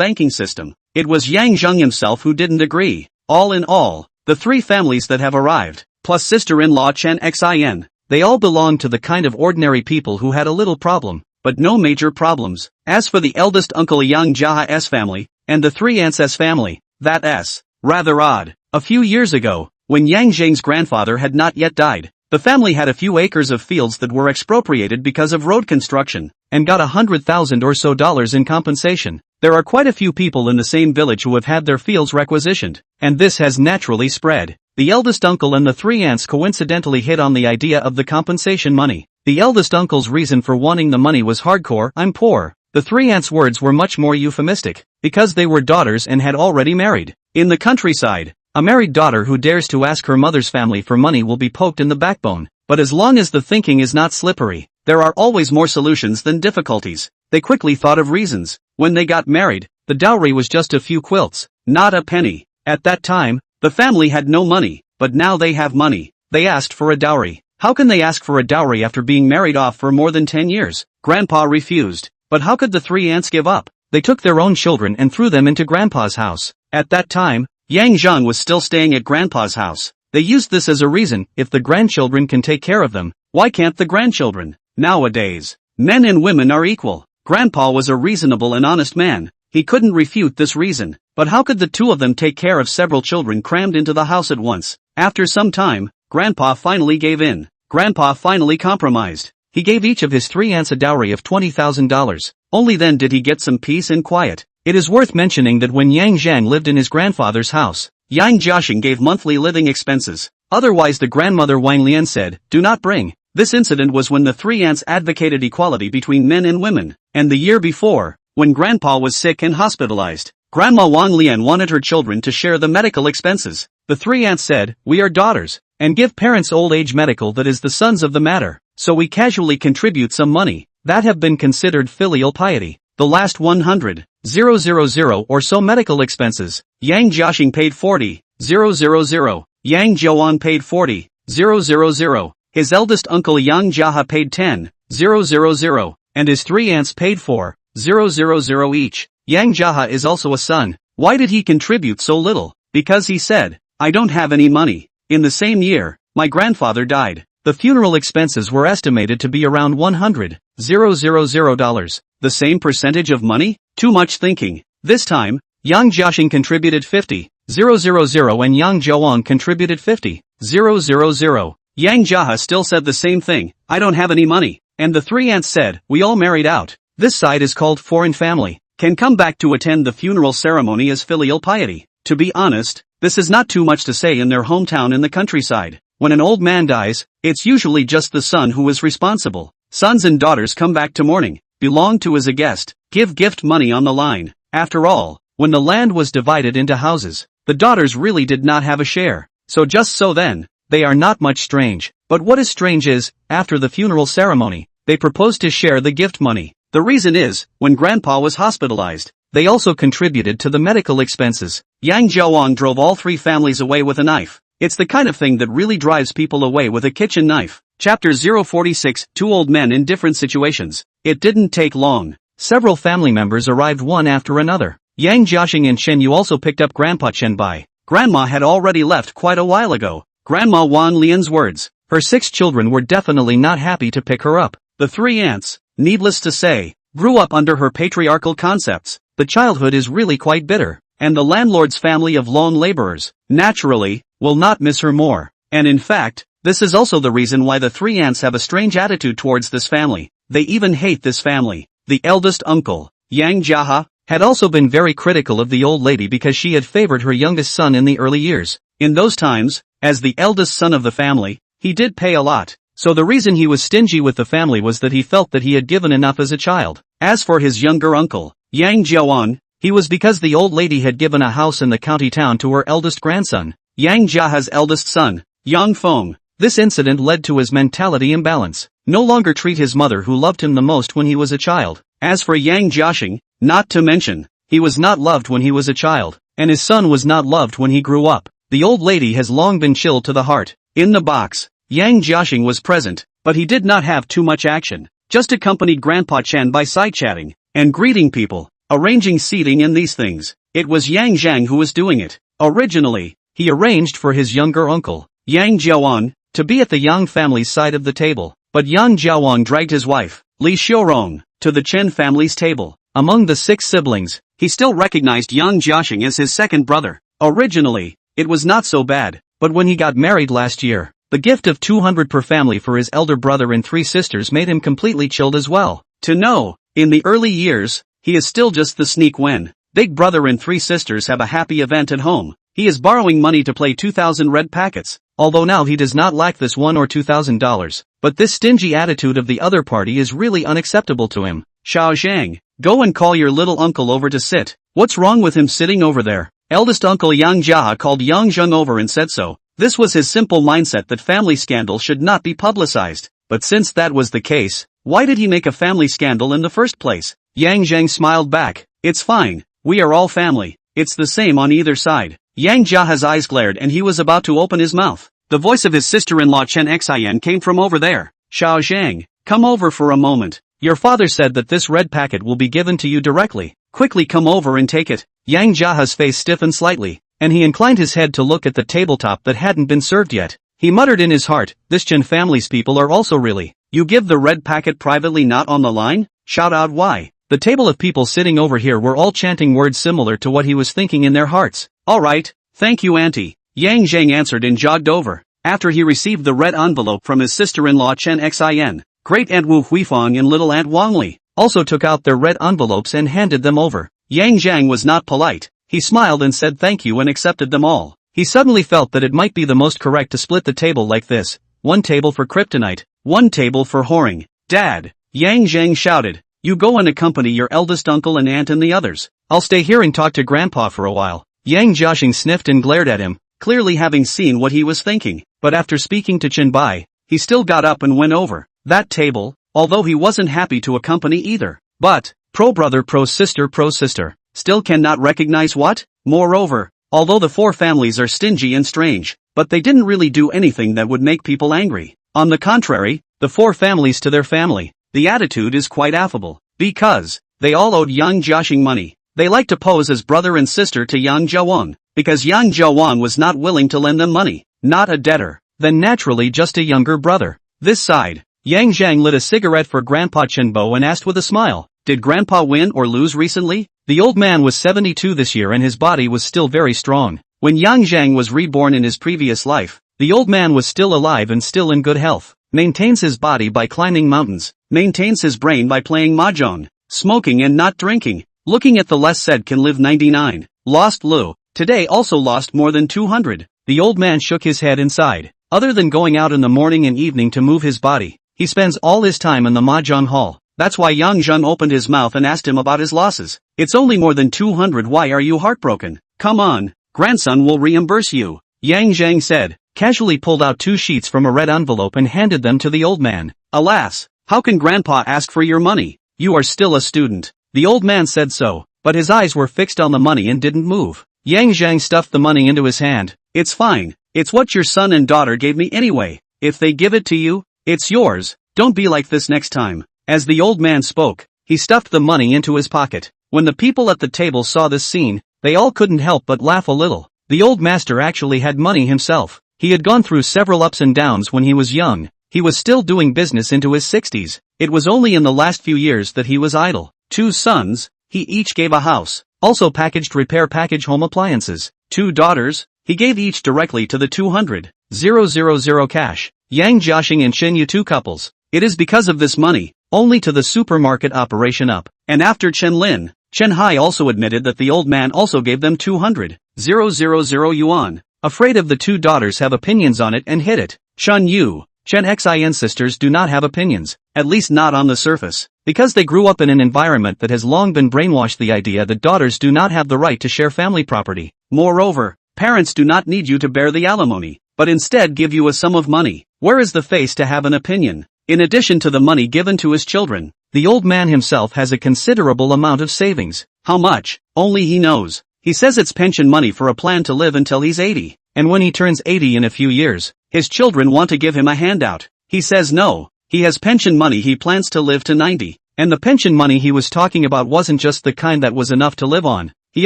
banking system. It was Yang Zheng himself who didn't agree. All in all, the 3 families that have arrived, plus sister-in-law Chen Xin, they all belonged to the kind of ordinary people who had a little problem. but no major problems. As for the eldest uncle Yang Jia's family, and the three aunts' family, that's rather odd. A few years ago, when Yang Zheng's grandfather had not yet died, the family had a few acres of fields that were expropriated because of road construction, and got $100,000 or so in compensation. There are quite a few people in the same village who have had their fields requisitioned, and this has naturally spread. The eldest uncle and the three aunts coincidentally hit on the idea of the compensation money. The eldest uncle's reason for wanting the money was hardcore, "I'm poor." The three aunts' words were much more euphemistic, because they were daughters and had already married. In the countryside, a married daughter who dares to ask her mother's family for money will be poked in the backbone. But as long as the thinking is not slippery, there are always more solutions than difficulties. They quickly thought of reasons. When they got married, the dowry was just a few quilts, not a penny. At that time, the family had no money, but now they have money. They asked for a dowry. How can they ask for a dowry after being married off for more than 10 years? Grandpa refused. But how could the three aunts give up? They took their own children and threw them into Grandpa's house. At that time, Yang Zheng was still staying at Grandpa's house. They used this as a reason: if the grandchildren can take care of them, why can't the grandchildren? Nowadays, men and women are equal. Grandpa was a reasonable and honest man. He couldn't refute this reason. But how could the two of them take care of several children crammed into the house at once? After some time, Grandpa finally gave in. Grandpa finally compromised. He gave each of his three aunts a dowry of $20,000. Only then did he get some peace and quiet. It is worth mentioning that when Yang Zheng lived in his grandfather's house, Yang Jiaxing gave monthly living expenses. Otherwise the grandmother Wang Lian said, "Do not bring." This incident was when the three aunts advocated equality between men and women. And the year before, when Grandpa was sick and hospitalized, Grandma Wang Lian wanted her children to share the medical expenses. The three aunts said, "We are daughters, and give parents old age medical, that is the sons of the matter. So we casually contribute some money." That have been considered filial piety. The last 100,000 or so medical expenses, Yang Jiaxing paid 40,000. Yang Jiawan paid 40,000. His eldest uncle Yang Jia paid 10,000, and his three aunts paid 4,000 each. Yang Jia is also a son. Why did he contribute so little? Because he said, "I don't have any money." In the same year, my grandfather died. The funeral expenses were estimated to be around $100,000. The same percentage of money? Too much thinking. This time, Yang Jiaxing contributed 50,000 and Yang Jiawang contributed 50,000. Yang Jia still said the same thing, "I don't have any money." And the three aunts said, "We all married out." This side is called foreign family, can come back to attend the funeral ceremony as filial piety. To be honest, this is not too much to say in their hometown in the countryside. When an old man dies, it's usually just the son who is responsible. Sons and daughters come back to mourning, belong to as a guest, give gift money on the line. After all, when the land was divided into houses, the daughters really did not have a share. So just so then, they are not much strange. But what is strange is, after the funeral ceremony, they proposed to share the gift money. The reason is, when Grandpa was hospitalized, they also contributed to the medical expenses. Yang Jiawang drove all three families away with a knife. It's the kind of thing that really drives people away with a kitchen knife. Chapter 046, Two Old Men in Different Situations. It didn't take long. Several family members arrived one after another. Yang Jiaxing and Shen Yu also picked up Grandpa Chen Bai. Grandma had already left quite a while ago. Grandma Wan Lian's words. Her 6 children were definitely not happy to pick her up. The three aunts, needless to say, grew up under her patriarchal concepts. The childhood is really quite bitter. And the landlord's family of lone laborers, naturally, will not miss her more. And in fact, this is also the reason why the three aunts have a strange attitude towards this family. They even hate this family. The eldest uncle, Yang Jia, had also been very critical of the old lady because she had favored her youngest son in the early years. In those times, as the eldest son of the family, he did pay a lot. So the reason he was stingy with the family was that he felt that he had given enough as a child. As for his younger uncle, Yang Jiawan, he was because the old lady had given a house in the county town to her eldest grandson, Yang Jia's eldest son, Yang Feng. This incident led to his mentality imbalance. No longer treat his mother who loved him the most when he was a child. As for Yang Jiaxing, not to mention, he was not loved when he was a child, and his son was not loved when he grew up. The old lady has long been chilled to the heart. In the box, Yang Jiaxing was present, but he did not have too much action. Just accompanied Grandpa Chen by side-chatting, and greeting people, arranging seating and these things. It was Yang Zheng who was doing it. Originally, he arranged for his younger uncle, Yang Jiawan, to be at the Yang family's side of the table, but Yang Jiawang dragged his wife, Li Xiurong, to the Chen family's table. Among the 6 siblings, he still recognized young Jiaxing as his second brother. Originally, it was not so bad, but when he got married last year, the gift of 200 per family for his elder brother and 3 sisters made him completely chilled as well. To know, in the early years, he is still just the sneak when big brother and 3 sisters have a happy event at home. He is borrowing money to play 2,000 red packets, although now he does not lack this $1 or $2,000, but this stingy attitude of the other party is really unacceptable to him. Xiao Zhang, go and call your little uncle over to sit. What's wrong with him sitting over there? Eldest uncle Yang Jia called Yang Zheng over and said so. This was his simple mindset that family scandal should not be publicized. But since that was the case, why did he make a family scandal in the first place? Yang Zheng smiled back. It's fine, we are all family. It's the same on either side. Yang Jia's eyes glared and he was about to open his mouth. The voice of his sister-in-law Chen Xian came from over there. Xiao Zhang, come over for a moment. Your father said that this red packet will be given to you directly. Quickly come over and take it. Yang Jia's face stiffened slightly, and he inclined his head to look at the tabletop that hadn't been served yet. He muttered in his heart, this Chen family's people are also really. You give the red packet privately, not on the line? Shout out why. The table of people sitting over here were all chanting words similar to what he was thinking in their hearts. Alright, thank you auntie. Yang Zheng answered and jogged over. After he received the red envelope from his sister-in-law Chen Xin, Great Aunt Wu Huifang and Little Aunt Wang Li also took out their red envelopes and handed them over. Yang Zhang was not polite. He smiled and said thank you and accepted them all. He suddenly felt that it might be the most correct to split the table like this. 1 table for kryptonite, 1 table for whoring. Dad, Yang Zhang shouted. You go and accompany your eldest uncle and aunt and the others. I'll stay here and talk to Grandpa for a while. Yang Jiaxing sniffed and glared at him, clearly having seen what he was thinking. But after speaking to Chen Bai, he still got up and went over that table, although he wasn't happy to accompany either. But, pro-brother pro-sister, still cannot recognize what? Moreover, although the 4 families are stingy and strange, but they didn't really do anything that would make people angry. On the contrary, the 4 families to their family, the attitude is quite affable, because they all owed Yang Jiaxing money. They like to pose as brother and sister to Yang Jiawang, because Yang Jiawang was not willing to lend them money, not a debtor, then naturally just a younger brother. This side, Yang Zhang lit a cigarette for Grandpa Chenbo and asked with a smile, did Grandpa win or lose recently? The old man was 72 this year and his body was still very strong. When Yang Zhang was reborn in his previous life, the old man was still alive and still in good health, maintains his body by climbing mountains, maintains his brain by playing mahjong, smoking and not drinking. Looking at the less said can live 99. Lost Lu, today also lost more than 200. The old man shook his head and sighed. Other than going out in the morning and evening to move his body, he spends all his time in the mahjong hall. That's why Yang Zheng opened his mouth and asked him about his losses. It's only more than 200. Why are you heartbroken? Come on, grandson will reimburse you. Yang Zheng said, casually pulled out 2 sheets from a red envelope and handed them to the old man. Alas, how can grandpa ask for your money? You are still a student. The old man said so, but his eyes were fixed on the money and didn't move. Yang Zhang stuffed the money into his hand. It's fine. It's what your son and daughter gave me anyway. If they give it to you, it's yours. Don't be like this next time. As the old man spoke, he stuffed the money into his pocket. When the people at the table saw this scene, they all couldn't help but laugh a little. The old master actually had money himself. He had gone through several ups and downs when he was young. He was still doing business into his 60s. It was only in the last few years that he was idle. 2 sons, he each gave a house, also packaged repair package home appliances. 2 daughters, he gave each directly to the 200,000 cash. Yang Jiaxing and Chen Yu 2 couples. It is because of this money, only to the supermarket operation up. And after Chen Lin, Chen Hai also admitted that the old man also gave them 200,000 yuan. Afraid of the 2 daughters have opinions on it and hid it. Chen Yu, Chen Xin sisters do not have opinions, at least not on the surface, because they grew up in an environment that has long been brainwashed the idea that daughters do not have the right to share family property. Moreover, parents do not need you to bear the alimony, but instead give you a sum of money. Where is the face to have an opinion? In addition to the money given to his children, the old man himself has a considerable amount of savings. How much? Only he knows. He says it's pension money for a plan to live until he's 80, and when he turns 80 in a few years, his children want to give him a handout. He says no, he has pension money he plans to live to 90, and the pension money he was talking about wasn't just the kind that was enough to live on. He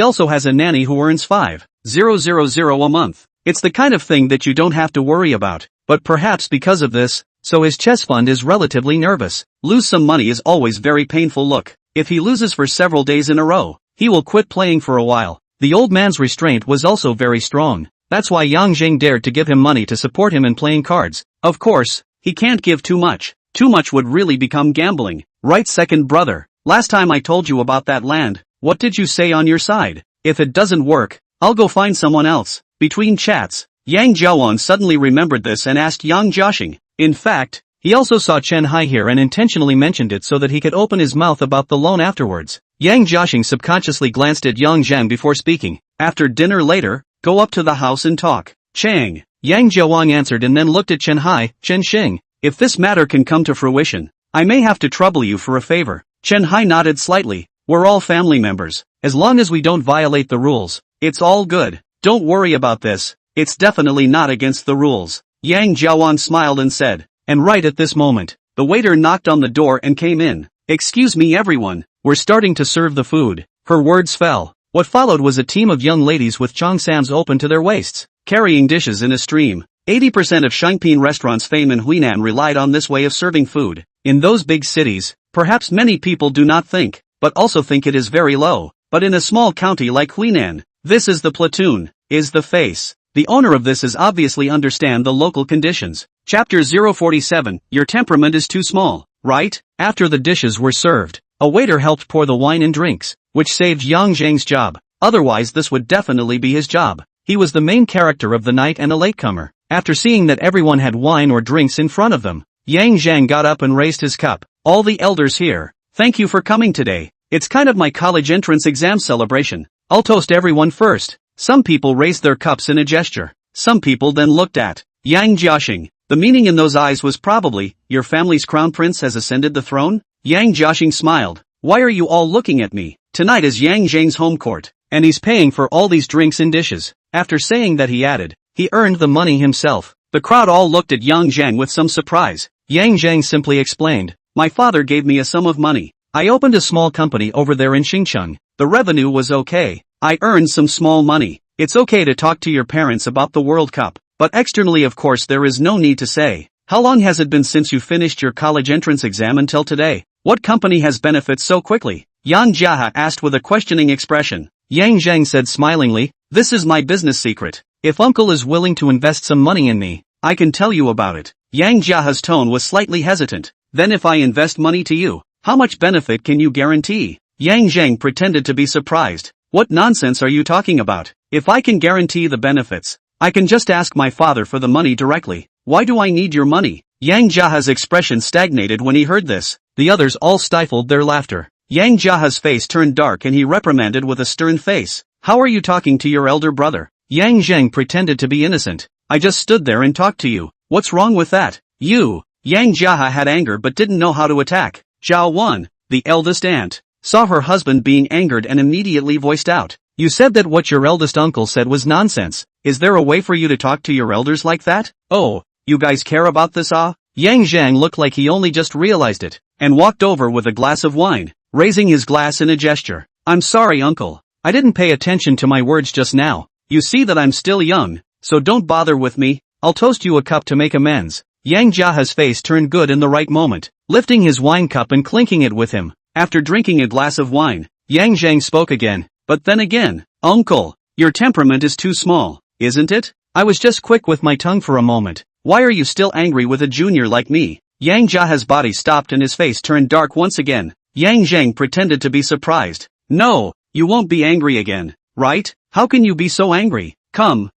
also has a nanny who earns 5,000 a month. It's the kind of thing that you don't have to worry about, but perhaps because of this, so his chest fund is relatively nervous. Lose some money is always very painful. Look, if he loses for several days in a row, he will quit playing for a while. The old man's restraint was also very strong. That's why Yang Zheng dared to give him money to support him in playing cards. Of course, he can't give too much. Too much would really become gambling. Right, second brother? Last time I told you about that land, what did you say on your side? If it doesn't work, I'll go find someone else. Between chats, Yang Jiawan suddenly remembered this and asked Yang Jiaxing. In fact, he also saw Chen Hai here and intentionally mentioned it so that he could open his mouth about the loan afterwards. Yang Jiaxing subconsciously glanced at Yang Zheng before speaking. After dinner later, go up to the house and talk. Chang. Yang Jiawang answered and then looked at Chen Hai. Chen Xing, if this matter can come to fruition, I may have to trouble you for a favor. Chen Hai nodded slightly. We're all family members. As long as we don't violate the rules, it's all good. Don't worry about this. It's definitely not against the rules. Yang Jiawan smiled and said. And right at this moment, the waiter knocked on the door and came in. Excuse me everyone, we're starting to serve the food. Her words fell. What followed was a team of young ladies with cheongsams open to their waists, carrying dishes in a stream. 80% of Shangping restaurants' fame in Huinan relied on this way of serving food. In those big cities, perhaps many people do not think, but also think it is very low. But in a small county like Huinan, this is the platoon, is the face. The owner of this is obviously understand the local conditions. Chapter 047, your temperament is too small, right? After the dishes were served, a waiter helped pour the wine and drinks, which saved Yang Zheng's job. Otherwise this would definitely be his job. He was the main character of the night and a latecomer. After seeing that everyone had wine or drinks in front of them, Yang Zheng got up and raised his cup. All the elders here, thank you for coming today. It's kind of my college entrance exam celebration. I'll toast everyone first. Some people raised their cups in a gesture. Some people then looked at Yang Jiaxing. The meaning in those eyes was probably, your family's crown prince has ascended the throne? Yang Jiaxing smiled. Why are you all looking at me? Tonight is Yang Zheng's home court, and he's paying for all these drinks and dishes. After saying that he added, he earned the money himself. The crowd all looked at Yang Zheng with some surprise. Yang Zheng simply explained, my father gave me a sum of money. I opened a small company over there in Xincheng. The revenue was okay. I earned some small money. It's okay to talk to your parents about the World Cup, but externally of course there is no need to say. How long has it been since you finished your college entrance exam until today? What company has benefits so quickly? Yang Jiaha asked with a questioning expression. Yang Zheng said smilingly, this is my business secret. If uncle is willing to invest some money in me, I can tell you about it. Yang Jiaha's tone was slightly hesitant. Then if I invest money to you, how much benefit can you guarantee? Yang Zheng pretended to be surprised. What nonsense are you talking about? If I can guarantee the benefits, I can just ask my father for the money directly. Why do I need your money? Yang Jiaha's expression stagnated when he heard this. The others all stifled their laughter. Yang Jiaha's face turned dark and he reprimanded with a stern face. How are you talking to your elder brother? Yang Zheng pretended to be innocent. I just stood there and talked to you. What's wrong with that? You. Yang Jiaha had anger but didn't know how to attack. Zhao Wan, the eldest aunt, saw her husband being angered and immediately voiced out. You said that what your eldest uncle said was nonsense. Is there a way for you to talk to your elders like that? Oh, you guys care about this ah? Yang Zheng looked like he only just realized it, and walked over with a glass of wine, raising his glass in a gesture. I'm sorry uncle. I didn't pay attention to my words just now. You see that I'm still young, so don't bother with me. I'll toast you a cup to make amends. Yang Jiaha's face turned good in the right moment, lifting his wine cup and clinking it with him. After drinking a glass of wine, Yang Zheng spoke again. But then again, uncle, your temperament is too small, isn't it? I was just quick with my tongue for a moment. Why are you still angry with a junior like me? Yang Jiaha's body stopped and his face turned dark once again. Yang Zheng pretended to be surprised. No, you won't be angry again, right? How can you be so angry? Come,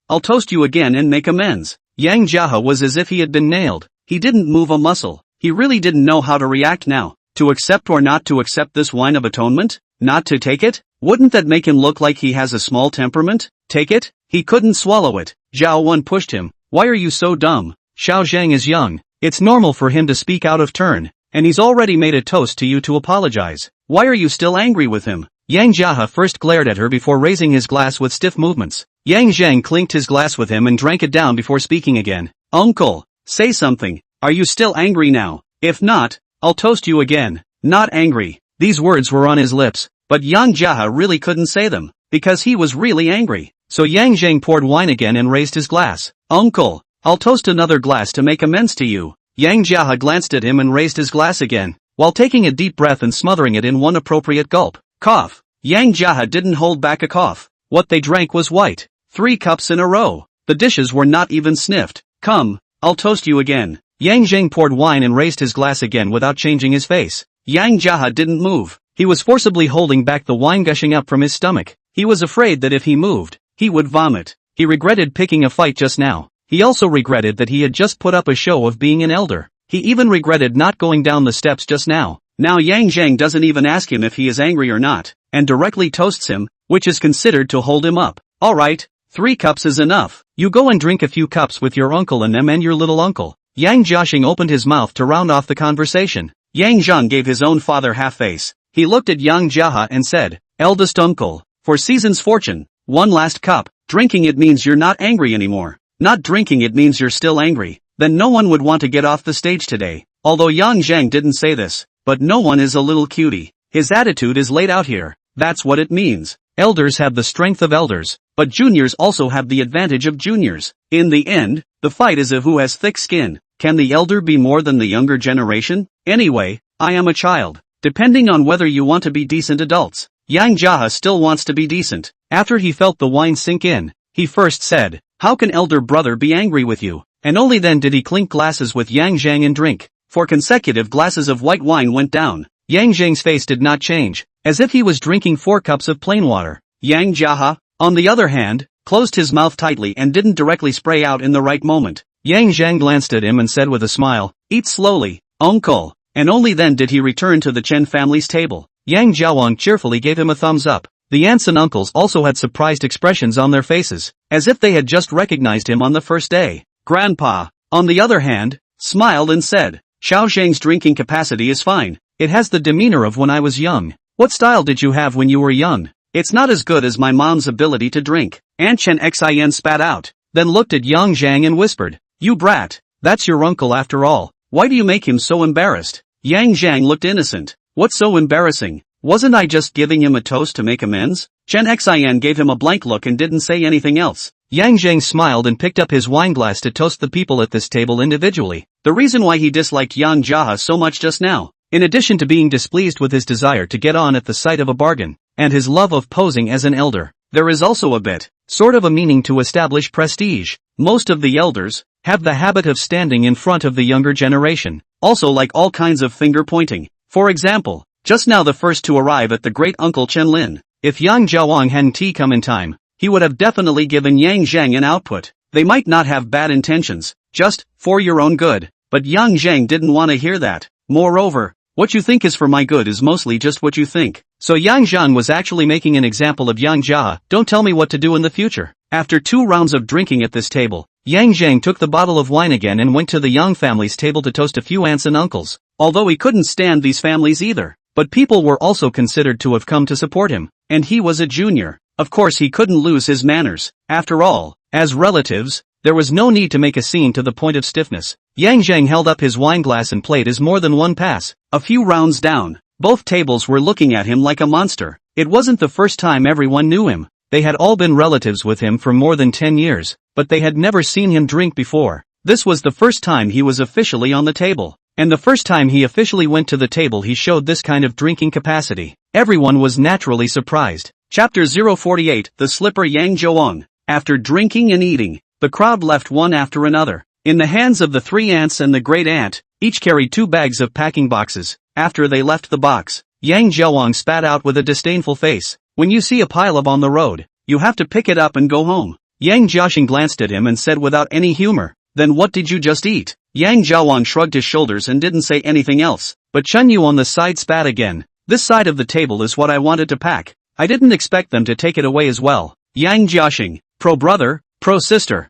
I'll toast you again and make amends. Yang Jiaha was as if he had been nailed. He didn't move a muscle. He really didn't know how to react now. To accept or not to accept this wine of atonement? Not to take it? Wouldn't that make him look like he has a small temperament? Take it? He couldn't swallow it. Zhao Wan pushed him. Why are you so dumb? Xiao Zheng is young. It's normal for him to speak out of turn. And he's already made a toast to you to apologize. Why are you still angry with him? Yang Jiaha first glared at her before raising his glass with stiff movements. Yang Zheng clinked his glass with him and drank it down before speaking again. Uncle, say something. Are you still angry now? If not, I'll toast you again. Not angry. These words were on his lips, but Yang Jiaha really couldn't say them, because he was really angry. So Yang Zheng poured wine again and raised his glass. Uncle, I'll toast another glass to make amends to you. Yang Jiahe glanced at him and raised his glass again, while taking a deep breath and smothering it in one appropriate gulp. Cough. Yang Jiahe didn't hold back a cough. What they drank was white. 3 cups in a row. The dishes were not even sniffed. Come, I'll toast you again. Yang Zheng poured wine and raised his glass again without changing his face. Yang Jiahe didn't move. He was forcibly holding back the wine gushing up from his stomach. He was afraid that if he moved, he would vomit. He regretted picking a fight just now. He also regretted that he had just put up a show of being an elder. He even regretted not going down the steps just now. Now Yang Zheng doesn't even ask him if he is angry or not, and directly toasts him, which is considered to hold him up. Alright, 3 cups is enough. You go and drink a few cups with your uncle and them and your little uncle. Yang Jiaxing opened his mouth to round off the conversation. Yang Zheng gave his own father half face. He looked at Yang Jiahe and said, eldest uncle, for season's fortune, 1 last cup. Drinking it means you're not angry anymore. Not drinking it means you're still angry. Then no one would want to get off the stage today. Although Yang Zheng didn't say this, but no one is a little cutie. His attitude is laid out here. That's what it means. Elders have the strength of elders, but juniors also have the advantage of juniors. In the end, the fight is of who has thick skin. Can the elder be more than the younger generation? Anyway, I am a child. Depending on whether you want to be decent adults. Yang Jiahe still wants to be decent. After he felt the wine sink in, he first said, how can elder brother be angry with you? And only then did he clink glasses with Yang Zheng and drink. 4 consecutive glasses of white wine went down. Yang Zheng's face did not change, as if he was drinking 4 cups of plain water. Yang Jiahe, on the other hand, closed his mouth tightly and didn't directly spray out in the right moment. Yang Zheng glanced at him and said with a smile, eat slowly, uncle. And only then did he return to the Chen family's table. Yang Jiawang cheerfully gave him a thumbs up. The aunts and uncles also had surprised expressions on their faces, as if they had just recognized him on the first day. Grandpa, on the other hand, smiled and said, Xiao Zheng's drinking capacity is fine. It has the demeanor of when I was young. What style did you have when you were young? It's not as good as my mom's ability to drink. Aunt Chen Xin spat out, then looked at Yang Zheng and whispered, you brat, that's your uncle after all. Why do you make him so embarrassed? Yang Zheng looked innocent. What's so embarrassing? Wasn't I just giving him a toast to make amends? Chen Xin gave him a blank look and didn't say anything else. Yang Zheng smiled and picked up his wineglass to toast the people at this table individually. The reason why he disliked Yang Jiahe so much just now, in addition to being displeased with his desire to get on at the sight of a bargain, and his love of posing as an elder, there is also a bit, sort of a meaning to establish prestige. Most of the elders have the habit of standing in front of the younger generation, also like all kinds of finger pointing. For example, just now the first to arrive at the great uncle Chen Lin. If Yang Jiawang hadn't come in time, he would have definitely given Yang Zheng an output. They might not have bad intentions, just for your own good. But Yang Zheng didn't want to hear that. Moreover, what you think is for my good is mostly just what you think. So Yang Zheng was actually making an example of Yang Jiahe. Don't tell me what to do in the future. After 2 rounds of drinking at this table, Yang Zheng took the bottle of wine again and went to the Yang family's table to toast a few aunts and uncles. Although he couldn't stand these families either. But people were also considered to have come to support him, and he was a junior. Of course he couldn't lose his manners. After all, as relatives, there was no need to make a scene to the point of stiffness. Yang Zheng held up his wineglass and played as more than 1 pass. A few rounds down, both tables were looking at him like a monster. It wasn't the first time everyone knew him. They had all been relatives with him for more than 10 years, but they had never seen him drink before. This was the first time he was officially on the table. And the first time he officially went to the table he showed this kind of drinking capacity. Everyone was naturally surprised. Chapter 048, The Slipper Yang Jiawang. After drinking and eating, the crowd left one after another. In the hands of the 3 aunts and the great aunt, each carried 2 bags of packing boxes. After they left the box, Yang Jiawang spat out with a disdainful face. When you see a pileup on the road, you have to pick it up and go home. Yang Jiaxing glanced at him and said without any humor, then what did you just eat? Yang Jiawang shrugged his shoulders and didn't say anything else, but Chen Yu on the side spat again. This side of the table is what I wanted to pack. I didn't expect them to take it away as well. Yang Jiaxing, pro brother, pro sister,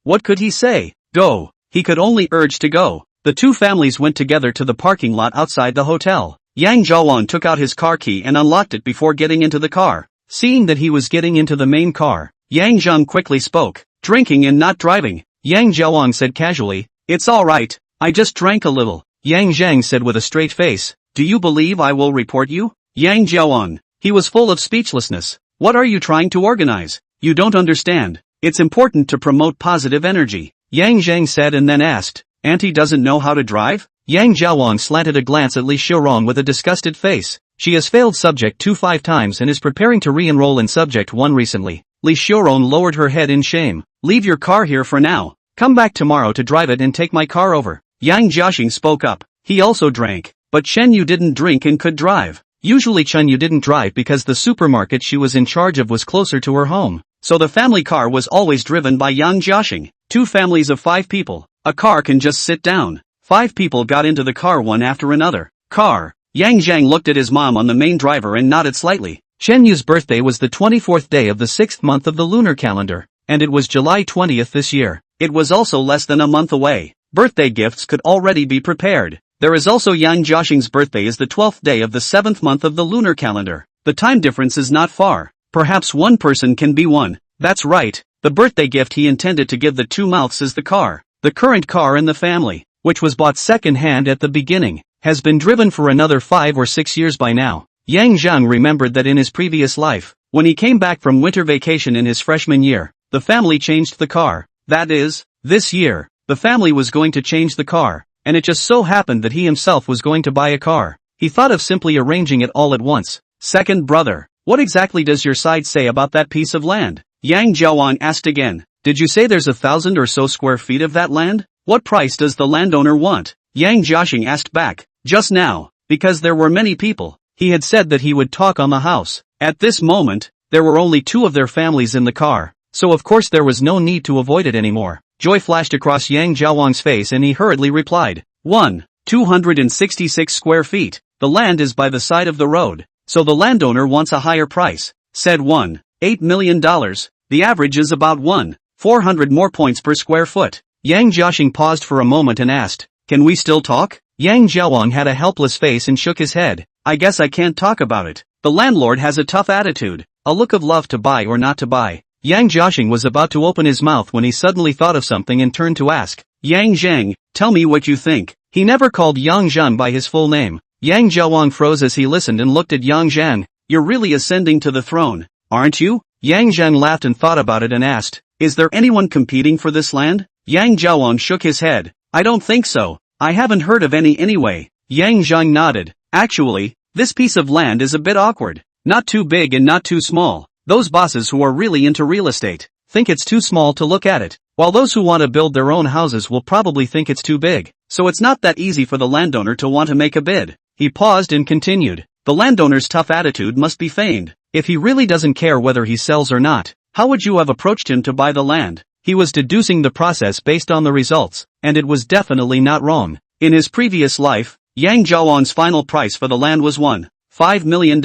what could he say? Go. He could only urge to go. The 2 families went together to the parking lot outside the hotel. Yang Jiawang took out his car key and unlocked it before getting into the car. Seeing that he was getting into the main car, Yang Zheng quickly spoke, drinking and not driving. Yang Jiawang said casually, it's alright, I just drank a little. Yang Zheng said with a straight face, do you believe I will report you? Yang Jiawang, he was full of speechlessness. What are you trying to organize? You don't understand. It's important to promote positive energy. Yang Zheng said and then asked, Auntie doesn't know how to drive? Yang Jiaowang slanted a glance at Li Xiurong with a disgusted face. She has failed Subject 2 5 times and is preparing to re-enroll in Subject 1 recently. Li Xiurong lowered her head in shame. Leave your car here for now. Come back tomorrow to drive it and take my car over. Yang Jiaxing spoke up. He also drank. But Chen Yu didn't drink and could drive. Usually Chen Yu didn't drive because the supermarket she was in charge of was closer to her home. So the family car was always driven by Yang Jiaxing. 2 families of 5 people. A car can just sit down. 5 people got into the car one after another. Car. Yang Zhang looked at his mom on the main driver and nodded slightly. Chen Yu's birthday was the 24th day of the 6th month of the lunar calendar, and it was July 20th this year. It was also less than a month away. Birthday gifts could already be prepared. There is also Yang Jiaxing's birthday is the 12th day of the 7th month of the lunar calendar. The time difference is not far. Perhaps one person can be one. That's right. The birthday gift he intended to give the 2 mouths is the car. The current car in the family, which was bought second-hand at the beginning, has been driven for another 5 or 6 years by now. Yang Zhang remembered that in his previous life, when he came back from winter vacation in his freshman year, the family changed the car. That is, this year, the family was going to change the car, and it just so happened that he himself was going to buy a car. He thought of simply arranging it all at once. Second brother, what exactly does your side say about that piece of land? Yang Jiawan asked again. Did you say there's 1,000 or so square feet of that land? What price does the landowner want? Yang Jiaxing asked back. Just now, because there were many people, he had said that he would talk on the house. At this moment, there were only 2 of their families in the car, so of course there was no need to avoid it anymore. Joy flashed across Yang Jiaowang's face and he hurriedly replied. 266 square feet. The land is by the side of the road, so the landowner wants a higher price. Said $8 million. The average is about 400 more points per square foot. Yang Jiaxing paused for a moment and asked, Can we still talk? Yang Jiaowang had a helpless face and shook his head. I guess I can't talk about it. The landlord has a tough attitude, a look of love to buy or not to buy. Yang Jiaxing was about to open his mouth when he suddenly thought of something and turned to ask, Yang Zheng, tell me what you think. He never called Yang Zhan by his full name. Yang Jiaowang froze as he listened and looked at Yang Zhan. You're really ascending to the throne, aren't you? Yang Zhan laughed and thought about it and asked, Is there anyone competing for this land? Yang Jiaowang shook his head. I don't think so. I haven't heard of any anyway. Yang Zhang nodded. Actually, this piece of land is a bit awkward. Not too big and not too small. Those bosses who are really into real estate think it's too small to look at it, while those who want to build their own houses will probably think it's too big. So it's not that easy for the landowner to want to make a bid. He paused and continued. The landowner's tough attitude must be feigned. If he really doesn't care whether he sells or not, how would you have approached him to buy the land? He was deducing the process based on the results, and it was definitely not wrong. In his previous life, Yang Jiawan's final price for the land was $5 million,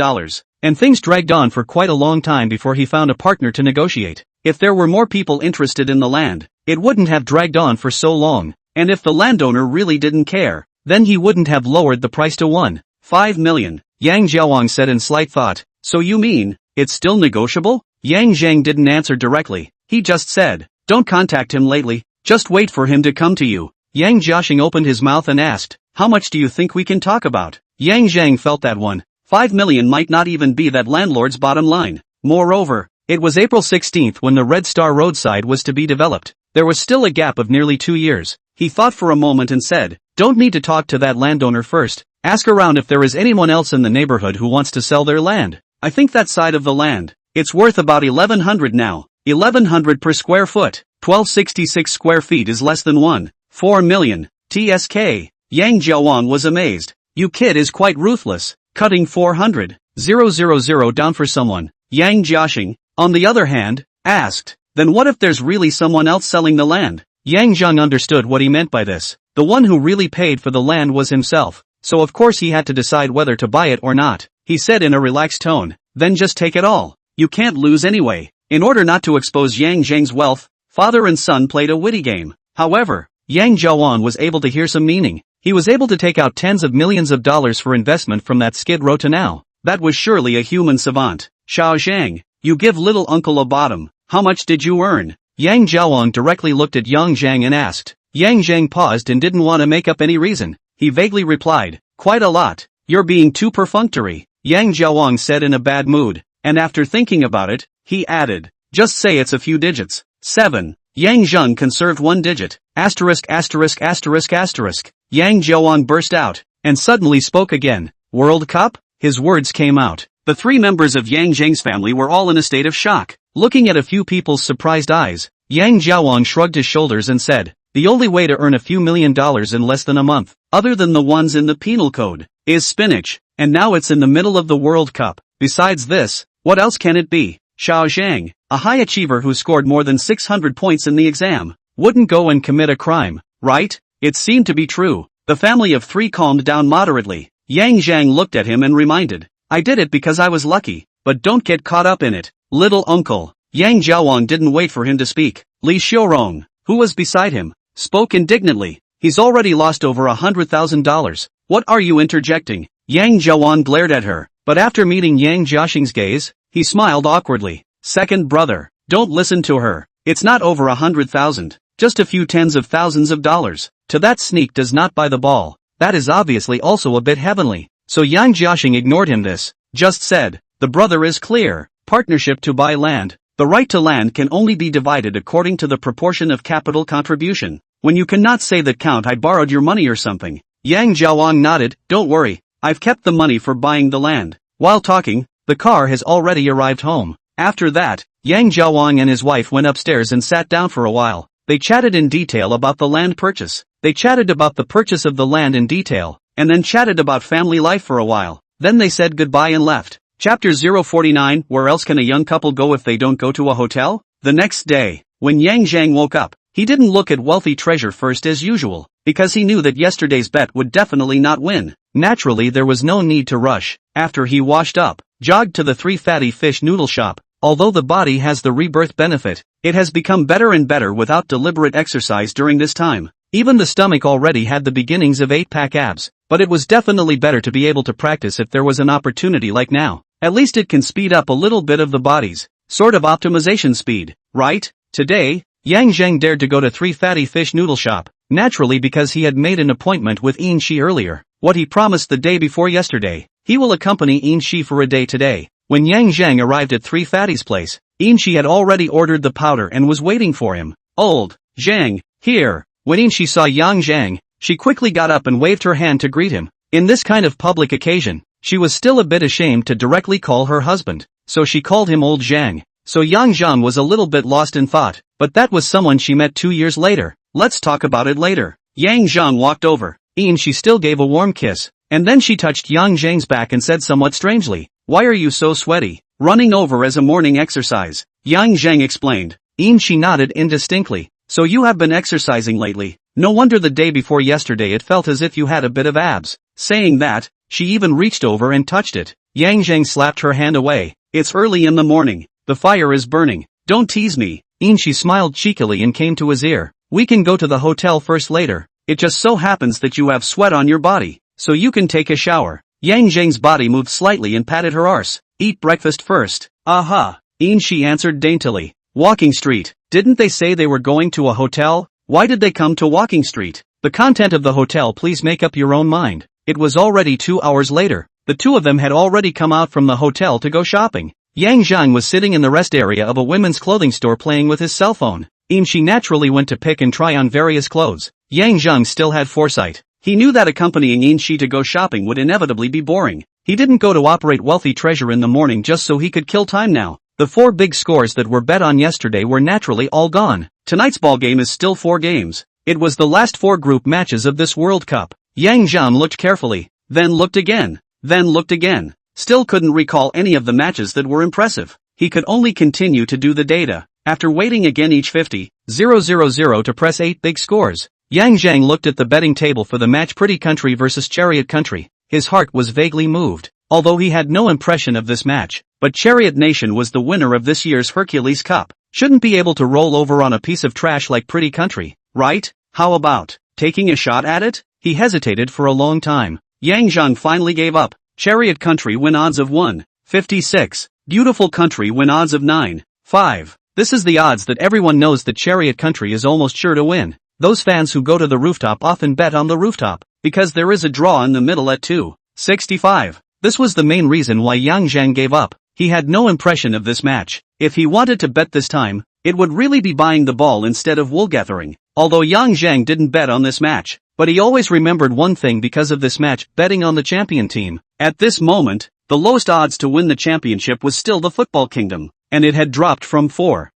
and things dragged on for quite a long time before he found a partner to negotiate. If there were more people interested in the land, it wouldn't have dragged on for so long, and if the landowner really didn't care, then he wouldn't have lowered the price to $5 million. Yang Jiaowang said in slight thought, So you mean, it's still negotiable? Yang Zheng didn't answer directly. He just said, Don't contact him lately, just wait for him to come to you. Yang Jiaxing opened his mouth and asked, How much do you think we can talk about? Yang Zheng felt that $5 million might not even be that landlord's bottom line. Moreover, it was April 16th when the Red Star roadside was to be developed. There was still a gap of nearly 2 years. He thought for a moment and said, Don't need to talk to that landowner first. Ask around if there is anyone else in the neighborhood who wants to sell their land. I think that side of the land. It's worth about 1,100 now. 1,100 per square foot. 1,266 square feet is less than 4 million. TSK. Yang Jiaowang was amazed. You kid is quite ruthless. Cutting 400,000 down for someone. Yang Jiaxing, on the other hand, asked, Then what if there's really someone else selling the land? Yang Zhang understood what he meant by this. The one who really paid for the land was himself, so of course he had to decide whether to buy it or not. He said in a relaxed tone, Then just take it all. You can't lose anyway. In order not to expose Yang Zheng's wealth, father and son played a witty game. However, Yang Jiawan was able to hear some meaning. He was able to take out tens of millions of dollars for investment from that Skid Row to now. That was surely a human savant. Xiao Zhang, you give little uncle a bottom. How much did you earn? Yang Jiawan directly looked at Yang Zhang and asked. Yang Zhang paused and didn't want to make up any reason. He vaguely replied, Quite a lot. You're being too perfunctory. Yang Jiawan said in a bad mood, and after thinking about it, he added, Just say it's a few digits. 7. Yang Zheng conserved one digit. Asterisk asterisk asterisk asterisk. Yang Jiawang burst out, and suddenly spoke again. World Cup? His words came out. The three members of Yang Zheng's family were all in a state of shock. Looking at a few people's surprised eyes, Yang Jiawang shrugged his shoulders and said, the only way to earn a few $1 million in less than a month, other than the ones in the penal code, is spinach, and now it's in the middle of the World Cup. Besides this, what else can it be? Xiao Zhang, a high achiever who scored more than 600 points in the exam, wouldn't go and commit a crime, right? It seemed to be true. The family of three calmed down moderately. Yang Zhang looked at him and reminded, I did it because I was lucky, but don't get caught up in it, little uncle. Yang Jiawang didn't wait for him to speak. Li Xiaorong, who was beside him, spoke indignantly. He's already lost over $100,000. What are you interjecting? Yang Jiawang glared at her, but after meeting Yang Jiaxing's gaze, he smiled awkwardly. Second brother, don't listen to her. It's not over 100,000, just a few tens of thousands of dollars. To that sneak does not buy the ball. That is obviously also a bit heavenly. So Yang Jiaxing ignored him this, just said, the brother is clear. Partnership to buy land. The right to land can only be divided according to the proportion of capital contribution. When you cannot say that count I borrowed your money or something. Yang Jiawang nodded, don't worry, I've kept the money for buying the land. While talking, the car has already arrived home. After that, Yang Jiawang and his wife went upstairs and sat down for a while. They chatted in detail about the land purchase. They chatted about the purchase of the land in detail, and then chatted about family life for a while. Then they said goodbye and left. Chapter 049, where else can a young couple go if they don't go to a hotel? The next day, when Yang Zhang woke up, he didn't look at wealthy treasure first as usual, because he knew that yesterday's bet would definitely not win. Naturally there was no need to rush. After he washed up, jogged to the Three Fatty Fish noodle shop. Although the body has the rebirth benefit, it has become better and better without deliberate exercise during this time. Even the stomach already had the beginnings of 8-pack abs, but it was definitely better to be able to practice if there was an opportunity like now. At least it can speed up a little bit of the body's sort of optimization speed, right? Today, Yang Zheng dared to go to Three Fatty Fish noodle shop, naturally because he had made an appointment with Yin Shi earlier, what he promised the day before yesterday. He will accompany Yin Shi for a day today. When Yang Zheng arrived at Three Fatty's place, Yin Shi had already ordered the powder and was waiting for him. Old Zheng, here. When Yin Shi saw Yang Zheng, she quickly got up and waved her hand to greet him. In this kind of public occasion, she was still a bit ashamed to directly call her husband, so she called him Old Zhang. So Yang Zhang was a little bit lost in thought, but that was someone she met 2 years later. Let's talk about it later. Yang Zhang walked over. Yin Shi still gave a warm kiss, and then she touched Yang Zhang's back and said somewhat strangely, why are you so sweaty? Running over as a morning exercise. Yang Zhang explained. Yin Shi nodded indistinctly. So you have been exercising lately. No wonder the day before yesterday it felt as if you had a bit of abs. Saying that, she even reached over and touched it. Yang Zhang slapped her hand away. It's early in the morning. The fire is burning. Don't tease me. Yin Shi smiled cheekily and came to his ear. We can go to the hotel first later. It just so happens that you have sweat on your body, so you can take a shower. Yang Zhang's body moved slightly and patted her arse. Eat breakfast first. Aha. Yin Shi answered daintily. Walking Street. Didn't they say they were going to a hotel? Why did they come to Walking Street? The content of the hotel, please make up your own mind. It was already 2 hours later. The two of them had already come out from the hotel to go shopping. Yang Zhang was sitting in the rest area of a women's clothing store playing with his cell phone. Yin Shi naturally went to pick and try on various clothes. Yang Zhang still had foresight. He knew that accompanying Yin Shi to go shopping would inevitably be boring. He didn't go to operate Wealthy Treasure in the morning just so he could kill time now. The 4 big scores that were bet on yesterday were naturally all gone. Tonight's ball game is still 4 games. It was the last 4 group matches of this World Cup. Yang Zhang looked carefully, then looked again, then looked again. Still couldn't recall any of the matches that were impressive. He could only continue to do the data. After waiting again each 50,000 to press 8 big scores, Yang Zhang looked at the betting table for the match Pretty Country vs Chariot Country. His heart was vaguely moved, although he had no impression of this match. But Chariot Nation was the winner of this year's Hercules Cup. Shouldn't be able to roll over on a piece of trash like Pretty Country, right? How about taking a shot at it? He hesitated for a long time. Yang Zhang finally gave up. Chariot Country win odds of 1/56. Beautiful Country win odds of 9/5. This is the odds that everyone knows that Chariot Country is almost sure to win. Those fans who go to the rooftop often bet on the rooftop, because there is a draw in the middle at 2/65. This was the main reason why Yang Zhang gave up. He had no impression of this match. If he wanted to bet this time, it would really be buying the ball instead of wool gathering. Although Yang Zheng didn't bet on this match, but he always remembered one thing because of this match, betting on the champion team. At this moment, the lowest odds to win the championship was still the Football Kingdom, and it had dropped from 4-5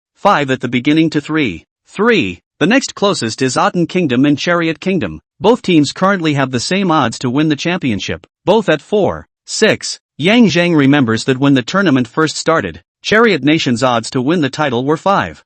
at the beginning to 3-3. The next closest is Autumn Kingdom and Chariot Kingdom. Both teams currently have the same odds to win the championship, both at 4-6. Yang Zheng remembers that when the tournament first started, Chariot Nation's odds to win the title were 5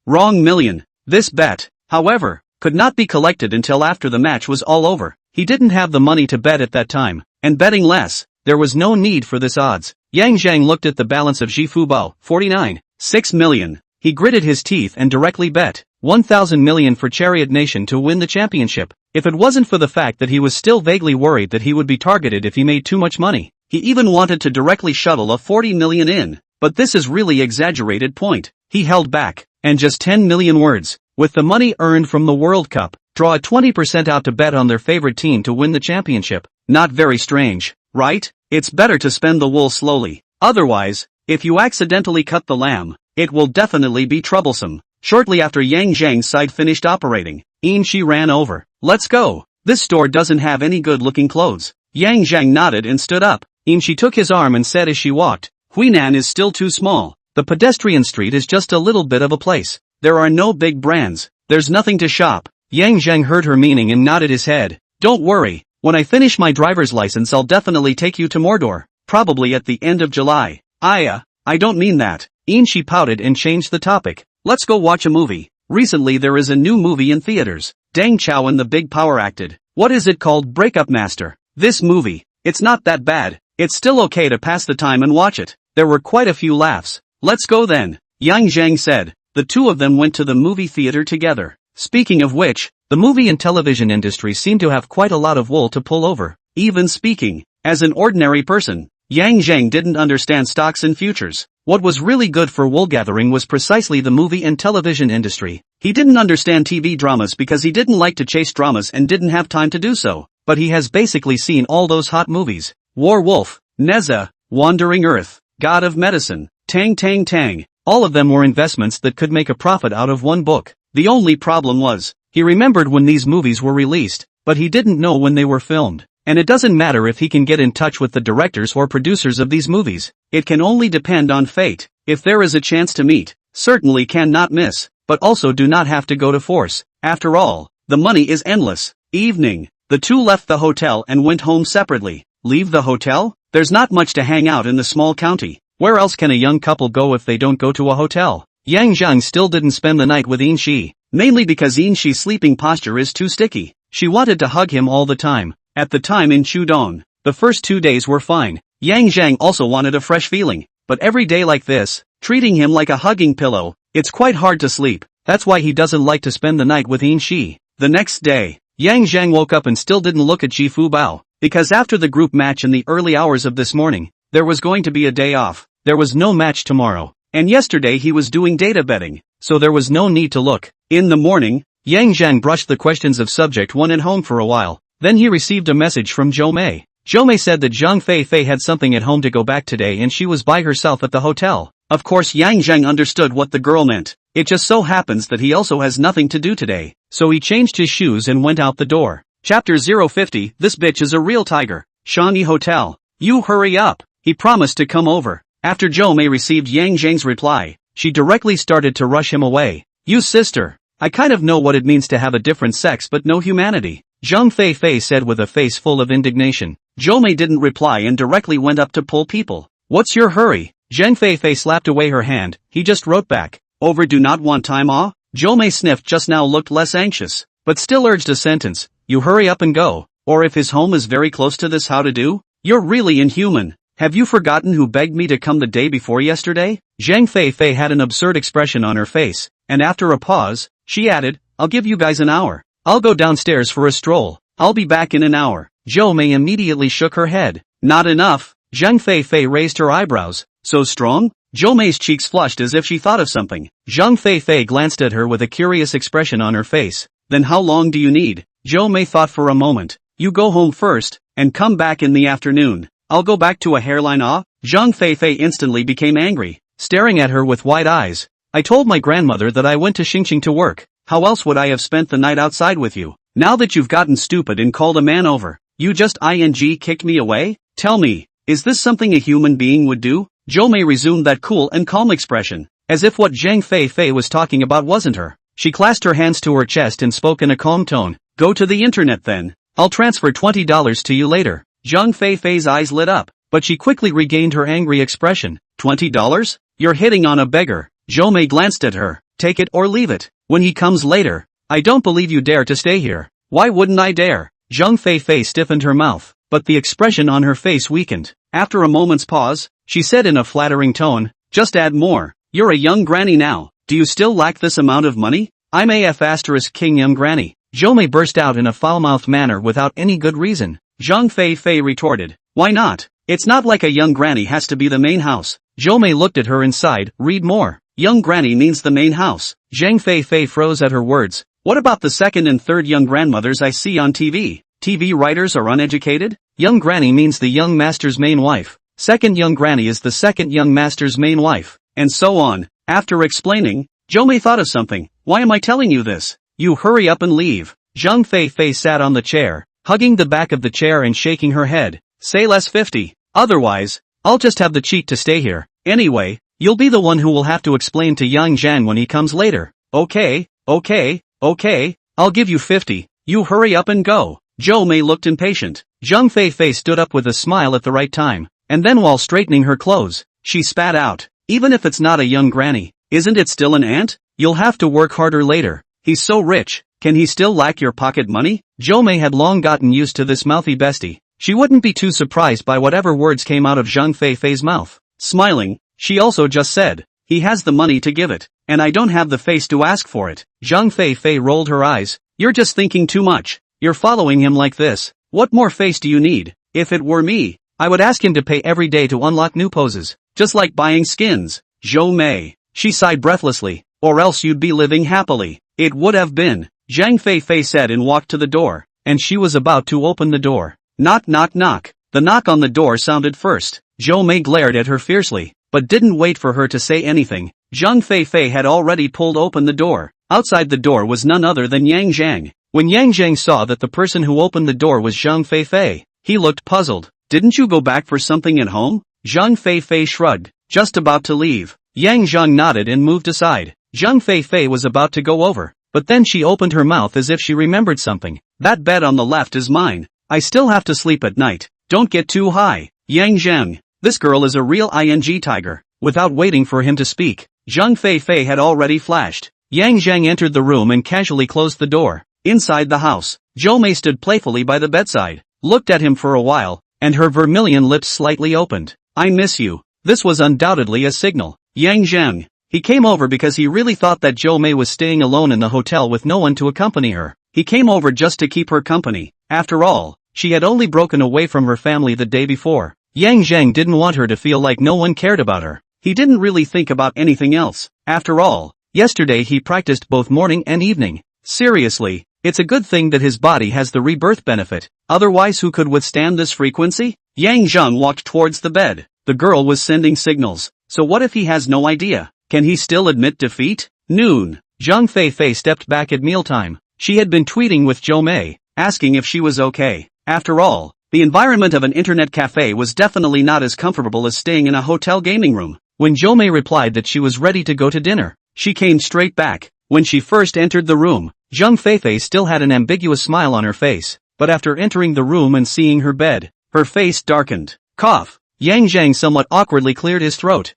wrong million. This bet, however, could not be collected until after the match was all over. He didn't have the money to bet at that time, and betting less, there was no need for this odds. Yang Zheng looked at the balance of Zhifu Bao, 49.6 million. He gritted his teeth and directly bet 1,000 million for Chariot Nation to win the championship. If it wasn't for the fact that he was still vaguely worried that he would be targeted if he made too much money, he even wanted to directly shuttle a 40 million in. But this is really exaggerated point. He held back, and just 10 million words. With the money earned from the World Cup, draw a 20% out to bet on their favorite team to win the championship. Not very strange, right? It's better to spend the wool slowly. Otherwise, if you accidentally cut the lamb, it will definitely be troublesome. Shortly after Yang Zheng's side finished operating, Shi ran over. Let's go. This store doesn't have any good-looking clothes. Yang Zheng nodded and stood up. Shi took his arm and said as she walked, Huinan is still too small. The pedestrian street is just a little bit of a place. There are no big brands. There's nothing to shop. Yang Zheng heard her meaning and nodded his head. Don't worry. When I finish my driver's license I'll definitely take you to Mordor. Probably at the end of July. I don't mean that. Shi pouted and changed the topic. Let's go watch a movie. Recently there is a new movie in theaters. Deng Chao and the Big Power acted. What is it called? Breakup Master. This movie. It's not that bad. It's still okay to pass the time and watch it. There were quite a few laughs. Let's go then. Yang Zheng said. The two of them went to the movie theater together. Speaking of which, the movie and television industry seem to have quite a lot of wool to pull over. Even speaking, as an ordinary person, Yang Zheng didn't understand stocks and futures. What was really good for wool gathering was precisely the movie and television industry. He didn't understand TV dramas because he didn't like to chase dramas and didn't have time to do so. But he has basically seen all those hot movies. War Wolf, Neza, Wandering Earth, God of Medicine, Tang Tang Tang. All of them were investments that could make a profit out of one book. The only problem was, he remembered when these movies were released, but he didn't know when they were filmed. And it doesn't matter if he can get in touch with the directors or producers of these movies. It can only depend on fate. If there is a chance to meet, certainly can not miss, but also do not have to go to force. After all, the money is endless. Evening. The two left the hotel and went home separately. Leave the hotel? There's not much to hang out in the small county. Where else can a young couple go if they don't go to a hotel? Yang Zheng still didn't spend the night with Shi, mainly because Shi's sleeping posture is too sticky. She wanted to hug him all the time. At the time in Chudong, the first 2 days were fine. Yang Zheng also wanted a fresh feeling, but every day like this, treating him like a hugging pillow, it's quite hard to sleep. That's why he doesn't like to spend the night with Shi. The next day, Yang Zheng woke up and still didn't look at Zhifu Bao, because after the group match in the early hours of this morning, there was going to be a day off. There was no match tomorrow, and yesterday he was doing data betting, so there was no need to look. In the morning, Yang Zheng brushed the questions of subject 1 at home for a while. Then he received a message from Zhou Mei. Zhou Mei said that Zhang Fei had something at home to go back today and she was by herself at the hotel. Of course Yang Zheng understood what the girl meant. It just so happens that he also has nothing to do today, so he changed his shoes and went out the door. Chapter 050, This bitch is a real tiger. Shawnee Hotel. You hurry up. He promised to come over. After Zhou Mei received Yang Zheng's reply, she directly started to rush him away. You sister. I kind of know what it means to have a different sex but no humanity. Zhang Fei said with a face full of indignation. Zhou Mei didn't reply and directly went up to pull people. What's your hurry? Zhang Fei slapped away her hand. He just wrote back. Over do not want time off? Zhou Mei sniffed just now looked less anxious, but still urged a sentence. You hurry up and go. Or if his home is very close to this how to do? You're really inhuman. Have you forgotten who begged me to come the day before yesterday? Zhang Fei had an absurd expression on her face, and after a pause, she added, I'll give you guys an hour. I'll go downstairs for a stroll. I'll be back in an hour. Zhou Mei immediately shook her head. Not enough. Zhang Fei raised her eyebrows. So strong? Zhou Mei's cheeks flushed as if she thought of something. Zhang Fei glanced at her with a curious expression on her face. Then how long do you need? Zhou Mei thought for a moment. You go home first, and come back in the afternoon. I'll go back to a hairline Zhang Fei instantly became angry, staring at her with wide eyes. I told my grandmother that I went to Xingqing to work. How else would I have spent the night outside with you? Now that you've gotten stupid and called a man over, you just kicked me away? Tell me, is this something a human being would do? Zhou resumed that cool and calm expression, as if what Zheng Fei was talking about wasn't her. She clasped her hands to her chest and spoke in a calm tone. Go to the internet then. I'll transfer $20 to you later. Zheng Fei's eyes lit up, but she quickly regained her angry expression. $20? You're hitting on a beggar. Zhou glanced at her. Take it or leave it. When he comes later. I don't believe you dare to stay here. Why wouldn't I dare? Zheng Fei stiffened her mouth, but the expression on her face weakened. After a moment's pause, she said in a flattering tone, just add more. You're a young granny now. Do you still lack this amount of money? I'm king young granny. Zhou burst out in a foul-mouthed manner without any good reason. Zheng Fei retorted. Why not? It's not like a young granny has to be the main house. Zhou looked at her and sighed. Read more. Young granny means the main house. Zheng Fei froze at her words. What about the second and third young grandmothers I see on TV? TV writers are uneducated? Young granny means the young master's main wife. Second young granny is the second young master's main wife. And so on. After explaining, Zhou thought of something. Why am I telling you this? You hurry up and leave. Zheng Fei sat on the chair, hugging the back of the chair and shaking her head. Say less 50. Otherwise, I'll just have the cheek to stay here. Anyway, you'll be the one who will have to explain to Yang Zhang when he comes later. Okay, I'll give you 50. You hurry up and go. Zhou looked impatient. Zheng Fei stood up with a smile at the right time, and then while straightening her clothes, she spat out. Even if it's not a young granny, isn't it still an aunt? You'll have to work harder later. He's so rich, can he still lack your pocket money? Zhou had long gotten used to this mouthy bestie. She wouldn't be too surprised by whatever words came out of Zheng Fei's mouth. Smiling, she also just said, he has the money to give it, and I don't have the face to ask for it. Zheng Fei rolled her eyes. You're just thinking too much. You're following him like this. What more face do you need? If it were me, I would ask him to pay every day to unlock new poses, just like buying skins. Zhou. She sighed breathlessly. Or else you'd be living happily. It would have been. Zheng Fei said and walked to the door, and she was about to open the door. Knock knock knock. The knock on the door sounded first. Zhou glared at her fiercely, but didn't wait for her to say anything. Zheng Fei had already pulled open the door. Outside the door was none other than Yang Zhang. When Yang Zhang saw that the person who opened the door was Zheng Fei, he looked puzzled. Didn't you go back for something at home? Zheng Fei shrugged. Just about to leave. Yang Zhang nodded and moved aside. Zheng Fei was about to go over, but then she opened her mouth as if she remembered something. That bed on the left is mine. I still have to sleep at night. Don't get too high. Yang Zhang. This girl is a real tiger. Without waiting for him to speak, Zheng Fei had already flashed. Yang Zhang entered the room and casually closed the door. Inside the house, Zhou stood playfully by the bedside, looked at him for a while, and her vermilion lips slightly opened. I miss you. This was undoubtedly a signal. Yang Zhang. He came over because he really thought that Zhou was staying alone in the hotel with no one to accompany her. He came over just to keep her company. After all, she had only broken away from her family the day before. Yang Zhang didn't want her to feel like no one cared about her. He didn't really think about anything else. After all, yesterday he practiced both morning and evening. Seriously, it's a good thing that his body has the rebirth benefit. Otherwise who could withstand this frequency? Yang Zhang walked towards the bed. The girl was sending signals. So what if he has no idea? Can he still admit defeat? Noon. Zheng Fei stepped back at mealtime. She had been tweeting with Zhou, asking if she was okay. After all, the environment of an internet cafe was definitely not as comfortable as staying in a hotel gaming room. When Zhou replied that she was ready to go to dinner, she came straight back. When she first entered the room, Zheng Fei still had an ambiguous smile on her face, but after entering the room and seeing her bed, her face darkened. Cough. Yang Zhang somewhat awkwardly cleared his throat.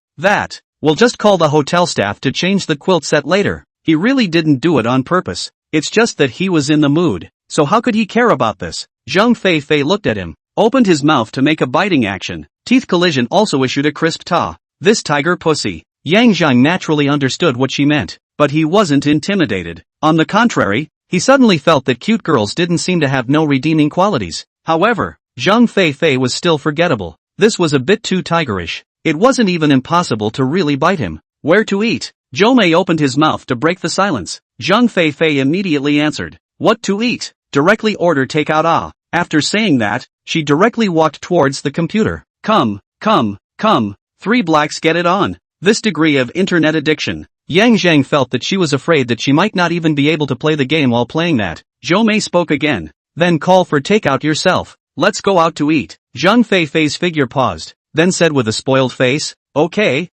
We'll just call the hotel staff to change the quilt set later. He really didn't do it on purpose. It's just that he was in the mood. So how could he care about this? Zheng Fei looked at him, opened his mouth to make a biting action. Teeth collision also issued a crisp ta. This tiger pussy. Yang Zhang naturally understood what she meant, but he wasn't intimidated. On the contrary, he suddenly felt that cute girls didn't seem to have no redeeming qualities. However, Zheng Fei was still forgettable. This was a bit too tigerish. It wasn't even impossible to really bite him. Where to eat? Zhou opened his mouth to break the silence. Zheng Fei immediately answered. What to eat? Directly order takeout. After saying that, she directly walked towards the computer. Come. 3 blacks get it on. This degree of internet addiction. Yang Zheng felt that she was afraid that she might not even be able to play the game while playing that. Zhou Mei spoke again. Then call for takeout yourself. Let's go out to eat. Zhang Feifei's figure paused, then said with a spoiled face, okay,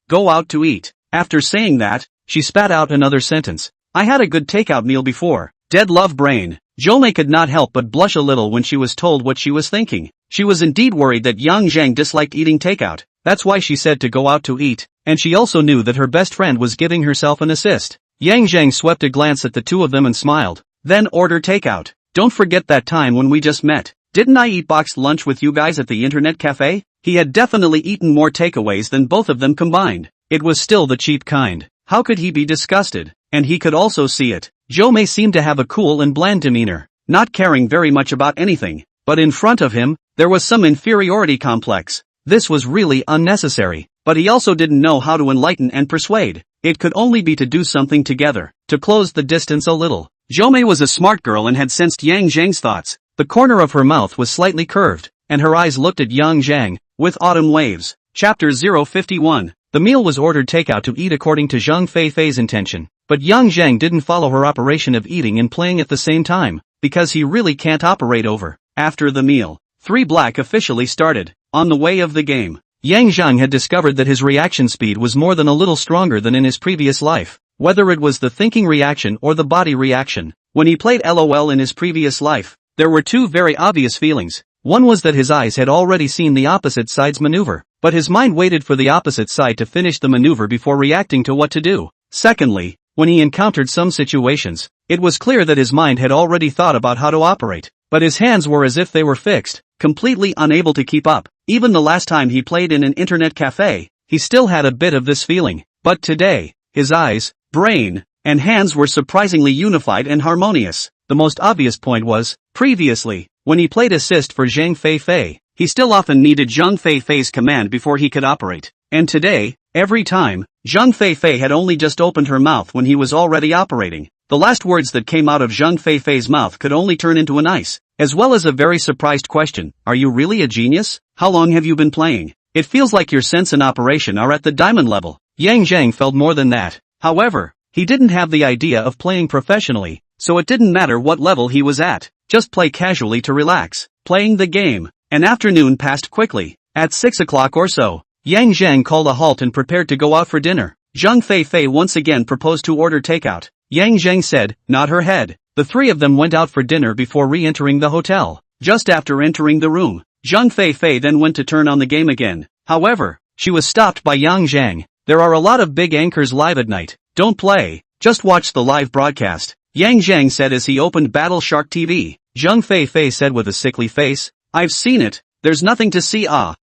go out to eat. After saying that, she spat out another sentence. I had a good takeout meal before. Dead love brain. Zhou Mei could not help but blush a little when she was told what she was thinking. She was indeed worried that Yang Zheng disliked eating takeout. That's why she said to go out to eat, and she also knew that her best friend was giving herself an assist. Yang Zheng swept a glance at the two of them and smiled. Then order takeout. Don't forget that time when we just met. Didn't I eat boxed lunch with you guys at the internet cafe? He had definitely eaten more takeaways than both of them combined. It was still the cheap kind. How could he be disgusted? And he could also see it. Zhou Mei seemed to have a cool and bland demeanor, not caring very much about anything. But in front of him, there was some inferiority complex. This was really unnecessary. But he also didn't know how to enlighten and persuade. It could only be to do something together, to close the distance a little. Zhou Mei was a smart girl and had sensed Yang Zheng's thoughts. The corner of her mouth was slightly curved, and her eyes looked at Yang Zheng, with autumn waves. Chapter 051. The meal was ordered takeout to eat according to Zhang Feifei's intention, but Yang Zheng didn't follow her operation of eating and playing at the same time, because he really can't operate over. After the meal, 3 Black officially started. On the way of the game, Yang Zheng had discovered that his reaction speed was more than a little stronger than in his previous life, whether it was the thinking reaction or the body reaction. When he played LOL in his previous life, there were 2 very obvious feelings. One was that his eyes had already seen the opposite side's maneuver, but his mind waited for the opposite side to finish the maneuver before reacting to what to do. Secondly, when he encountered some situations, it was clear that his mind had already thought about how to operate, but his hands were as if they were fixed, completely unable to keep up. Even the last time he played in an internet cafe, he still had a bit of this feeling. But today, his eyes, brain, and hands were surprisingly unified and harmonious. The most obvious point was, previously, when he played assist for Zhang Feifei, he still often needed Zhang Feifei's command before he could operate. And today, every time, Zhang Feifei had only just opened her mouth when he was already operating. The last words that came out of Zhang Feifei's mouth could only turn into an ice, as well as a very surprised question. Are you really a genius? How long have you been playing? It feels like your sense and operation are at the diamond level. Yang Zheng felt more than that. However, he didn't have the idea of playing professionally, so it didn't matter what level he was at. Just play casually to relax. Playing the game. An afternoon passed quickly. At 6 o'clock or so, Yang Zheng called a halt and prepared to go out for dinner. Zhang Feifei once again proposed to order takeout. Yang Zheng said, nod her head. The 3 of them went out for dinner before re-entering the hotel. Just after entering the room, Zhang Feifei then went to turn on the game again. However, she was stopped by Yang Zheng. There are a lot of big anchors live at night. Don't play, just watch the live broadcast. Yang Zheng said as he opened Battle Shark TV. Zhang Feifei said with a sickly face, I've seen it, there's nothing to see.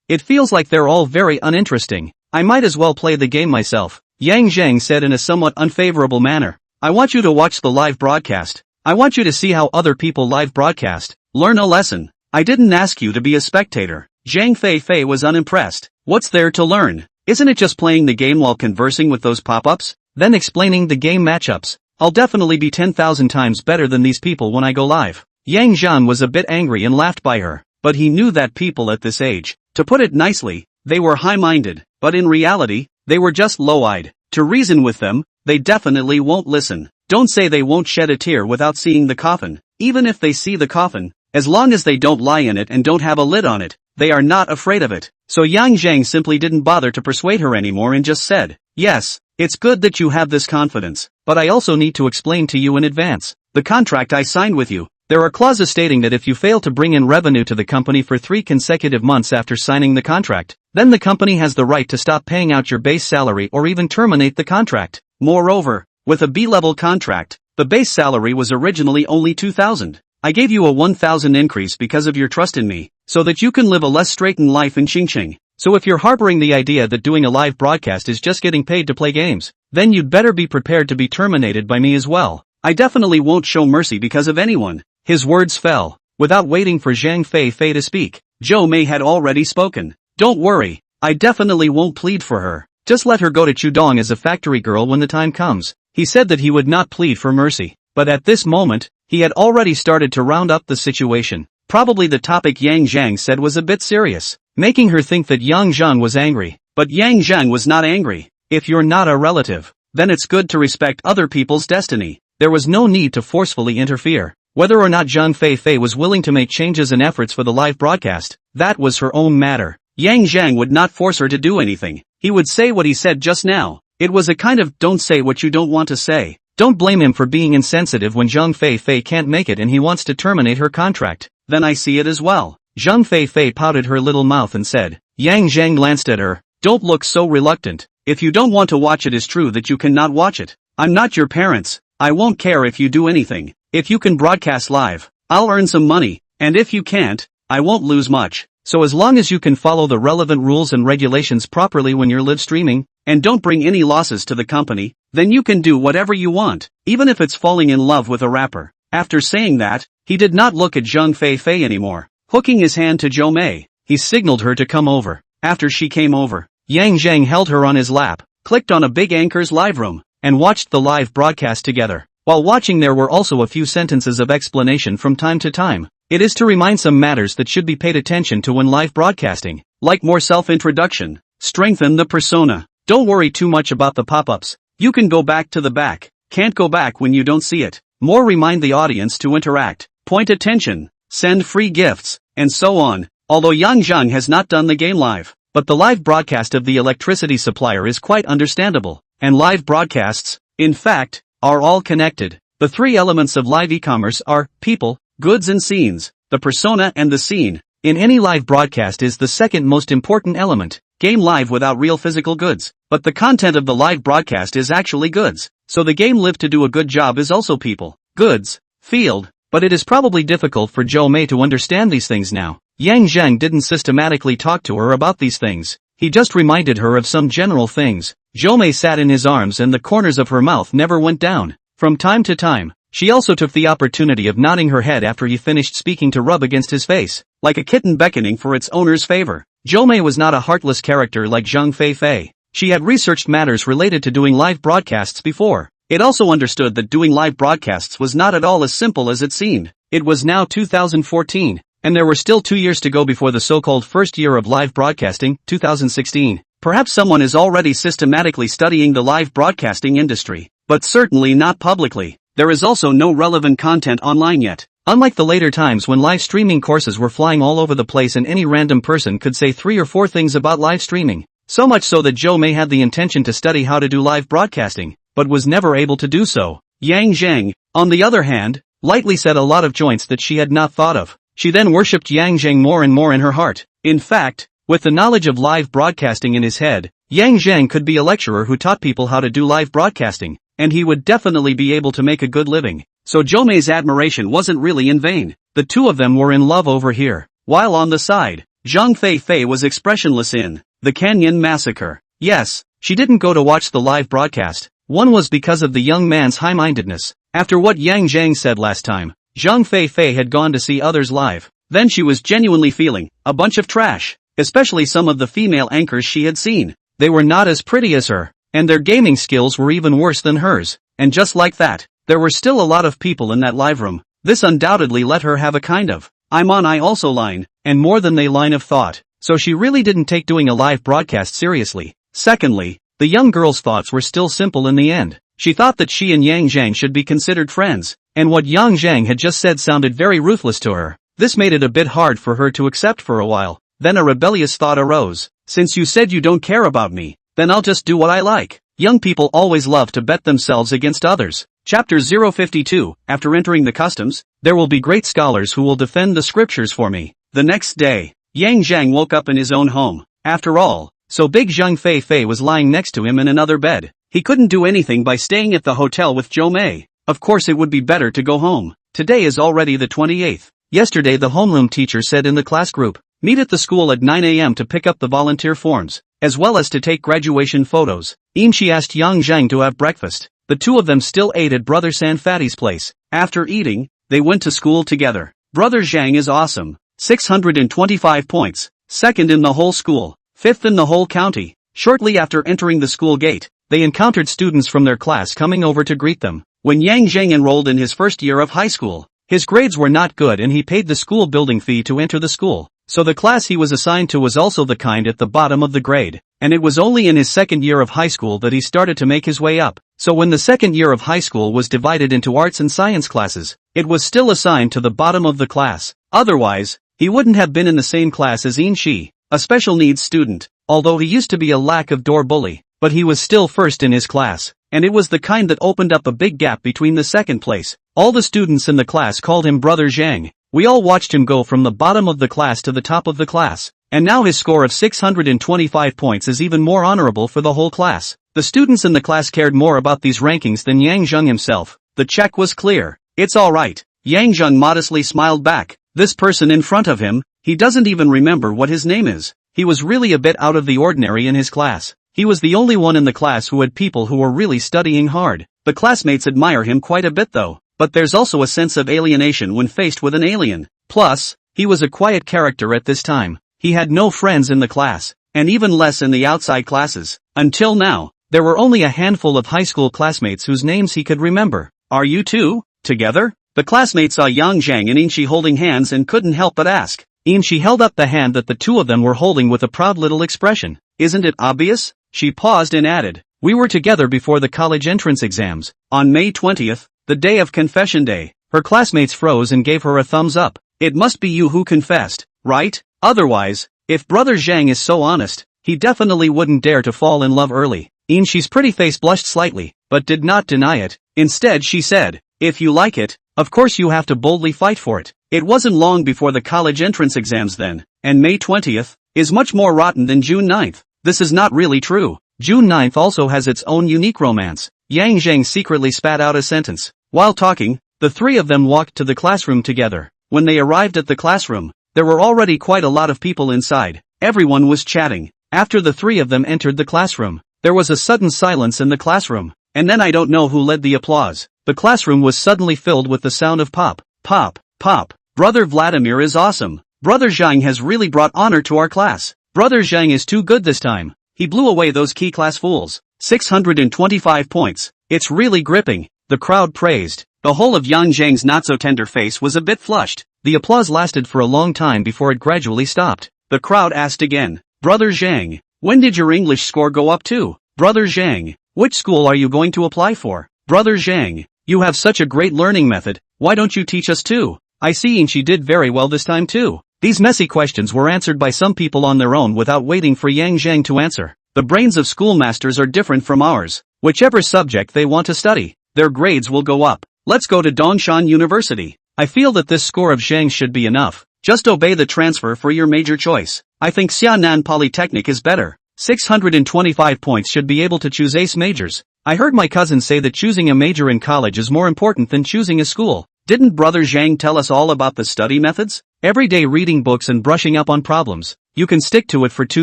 It feels like they're all very uninteresting. I might as well play the game myself. Yang Zheng said in a somewhat unfavorable manner. I want you to watch the live broadcast. I want you to see how other people live broadcast. Learn a lesson. I didn't ask you to be a spectator. Zhang Feifei was unimpressed. What's there to learn? Isn't it just playing the game while conversing with those pop-ups? Then explaining the game matchups. I'll definitely be 10,000 times better than these people when I go live. Yang Zheng was a bit angry and laughed by her, but he knew that people at this age, to put it nicely, they were high-minded, but in reality, they were just low-eyed. To reason with them, they definitely won't listen. Don't say they won't shed a tear without seeing the coffin. Even if they see the coffin, as long as they don't lie in it and don't have a lid on it, they are not afraid of it. So Yang Zheng simply didn't bother to persuade her anymore and just said, yes, it's good that you have this confidence, but I also need to explain to you in advance. The contract I signed with you. There are clauses stating that if you fail to bring in revenue to the company for 3 consecutive months after signing the contract, then the company has the right to stop paying out your base salary or even terminate the contract. Moreover, with a B-level contract, the base salary was originally only 2,000. I gave you a 1,000 increase because of your trust in me, so that you can live a less straightened life in Xingqing. So if you're harboring the idea that doing a live broadcast is just getting paid to play games, then you'd better be prepared to be terminated by me as well. I definitely won't show mercy because of anyone. His words fell. Without waiting for Zhang Feifei to speak, Zhou Mei had already spoken. Don't worry, I definitely won't plead for her. Just let her go to Chudong as a factory girl when the time comes. He said that he would not plead for mercy. But at this moment, he had already started to round up the situation. Probably the topic Yang Zheng said was a bit serious, making her think that Yang Zheng was angry. But Yang Zheng was not angry. If you're not a relative, then it's good to respect other people's destiny. There was no need to forcefully interfere. Whether or not Zheng Fei was willing to make changes and efforts for the live broadcast, that was her own matter. Yang Zheng would not force her to do anything. He would say what he said just now. It was a kind of don't say what you don't want to say. Don't blame him for being insensitive when Zheng Fei can't make it and he wants to terminate her contract. Then I see it as well. Zheng Fei pouted her little mouth and said. Yang Zheng glanced at her. Don't look so reluctant. If you don't want to watch it, is true that you cannot watch it. I'm not your parents. I won't care if you do anything. If you can broadcast live, I'll earn some money, and if you can't, I won't lose much. So as long as you can follow the relevant rules and regulations properly when you're live streaming, and don't bring any losses to the company, then you can do whatever you want, even if it's falling in love with a rapper. After saying that, he did not look at Zheng Fei anymore. Hooking his hand to Zhou Mei, he signaled her to come over. After she came over, Yang Zheng held her on his lap, clicked on a big anchor's live room, and watched the live broadcast together. While watching, there were also a few sentences of explanation from time to time. It is to remind some matters that should be paid attention to when live broadcasting, like more self-introduction, strengthen the persona. Don't worry too much about the pop-ups. You can go back to the back, can't go back when you don't see it. More remind the audience to interact, point attention, send free gifts, and so on. Although Yang Zheng has not done the game live, but the live broadcast of the electricity supplier is quite understandable, and live broadcasts, in fact, are all connected. The three elements of live e-commerce are people, goods and scenes. The persona and the scene in any live broadcast is the second most important element. Game live without real physical goods, but the content of the live broadcast is actually goods. So the game live to do a good job is also people, goods, field, but it is probably difficult for Zhou Mei to understand these things now. Yang Zheng didn't systematically talk to her about these things. He just reminded her of some general things. Zhou Mei sat in his arms and the corners of her mouth never went down. From time to time, she also took the opportunity of nodding her head after he finished speaking to rub against his face, like a kitten beckoning for its owner's favor. Zhou Mei was not a heartless character like Zheng Fei. She had researched matters related to doing live broadcasts before. It also understood that doing live broadcasts was not at all as simple as it seemed. It was now 2014, and there were still 2 years to go before the so-called first year of live broadcasting, 2016. Perhaps someone is already systematically studying the live broadcasting industry, but certainly not publicly. There is also no relevant content online yet. Unlike the later times when live streaming courses were flying all over the place and any random person could say 3 or 4 things about live streaming. So much so that Zhou Mei had the intention to study how to do live broadcasting, but was never able to do so. Yang Zheng, on the other hand, lightly said a lot of joints that she had not thought of. She then worshipped Yang Zheng more and more in her heart. In fact, with the knowledge of live broadcasting in his head, Yang Zheng could be a lecturer who taught people how to do live broadcasting, and he would definitely be able to make a good living. So Zhou Mei's admiration wasn't really in vain. The two of them were in love over here. While on the side, Zheng Fei was expressionless in the Canyon Massacre. Yes, she didn't go to watch the live broadcast. One was because of the young man's high-mindedness. After what Yang Zheng said last time, Zheng Fei had gone to see others live. Then she was genuinely feeling a bunch of trash, especially some of the female anchors she had seen. They were not as pretty as her, and their gaming skills were even worse than hers. And just like that, there were still a lot of people in that live room. This undoubtedly let her have a kind of I'm on I also line, and more than they line of thought. So she really didn't take doing a live broadcast seriously. Secondly, the young girl's thoughts were still simple in the end. She thought that she and Yang Zheng should be considered friends, and what Yang Zheng had just said sounded very ruthless to her. This made it a bit hard for her to accept for a while. Then a rebellious thought arose. Since you said you don't care about me, then I'll just do what I like. Young people always love to bet themselves against others. Chapter 052, After entering the customs, there will be great scholars who will defend the scriptures for me. The next day, Yang Zheng woke up in his own home. After all, so big Zheng Fei was lying next to him in another bed. He couldn't do anything by staying at the hotel with Zhou Mei. Of course it would be better to go home. Today is already the 28th. Yesterday the homeroom teacher said in the class group, meet at the school at 9 a.m. to pick up the volunteer forms, as well as to take graduation photos. She asked Yang Zheng to have breakfast. The two of them still ate at Brother Sanfatty's place. After eating, they went to school together. Brother Zheng is awesome. 625 points. Second in the whole school. Fifth in the whole county. Shortly after entering the school gate, they encountered students from their class coming over to greet them. When Yang Zheng enrolled in his first year of high school, his grades were not good and he paid the school building fee to enter the school. So the class he was assigned to was also the kind at the bottom of the grade, and it was only in his second year of high school that he started to make his way up. So when the second year of high school was divided into arts and science classes, it was still assigned to the bottom of the class. Otherwise, he wouldn't have been in the same class as Shi, a special needs student, although he used to be a lack-of-door bully, but he was still first in his class, and it was the kind that opened up a big gap between the second place. All the students in the class called him Brother Zheng. We all watched him go from the bottom of the class to the top of the class, and now his score of 625 points is even more honorable for the whole class. The students in the class cared more about these rankings than Yang Zheng himself. The check was clear. It's alright. Yang Zheng modestly smiled back. This person in front of him, he doesn't even remember what his name is. He was really a bit out of the ordinary in his class. He was the only one in the class who had people who were really studying hard. The classmates admire him quite a bit though. But there's also a sense of alienation when faced with an alien. Plus, he was a quiet character at this time. He had no friends in the class, and even less in the outside classes. Until now, there were only a handful of high school classmates whose names he could remember. Are you two together? The classmates saw Yang Zheng and Shi holding hands and couldn't help but ask. Shi held up the hand that the two of them were holding with a proud little expression. Isn't it obvious? She paused and added, we were together before the college entrance exams, on May 20th. The day of confession day. Her classmates froze and gave her a thumbs up. It must be you who confessed, right? Otherwise, if Brother Zheng is so honest, he definitely wouldn't dare to fall in love early. Shi's pretty face blushed slightly, but did not deny it. Instead she said, if you like it, of course you have to boldly fight for it. It wasn't long before the college entrance exams then, and May 20th is much more rotten than June 9th. This is not really true. June 9th also has its own unique romance. Yang Zheng secretly spat out a sentence. While talking, the three of them walked to the classroom together. When they arrived at the classroom, there were already quite a lot of people inside. Everyone was chatting. After the three of them entered the classroom, there was a sudden silence in the classroom. And then I don't know who led the applause. The classroom was suddenly filled with the sound of pop, pop, pop. Brother Vladimir is awesome. Brother Zheng has really brought honor to our class. Brother Zheng is too good this time. He blew away those key class fools. 625 points. It's really gripping. The crowd praised. The whole of Yang Zheng's not-so-tender face was a bit flushed. The applause lasted for a long time before it gradually stopped. The crowd asked again, Brother Zheng, when did your English score go up to? Brother Zheng, which school are you going to apply for? Brother Zheng, you have such a great learning method, why don't you teach us too? I see she did very well this time too. These messy questions were answered by some people on their own without waiting for Yang Zheng to answer. The brains of schoolmasters are different from ours. Whichever subject they want to study, their grades will go up. Let's go to Dongshan University. I feel that this score of Zheng should be enough. Just obey the transfer for your major choice. I think Xianan Polytechnic is better. 625 points should be able to choose ace majors. I heard my cousin say that choosing a major in college is more important than choosing a school. Didn't Brother Zheng tell us all about the study methods? Every day reading books and brushing up on problems. You can stick to it for 2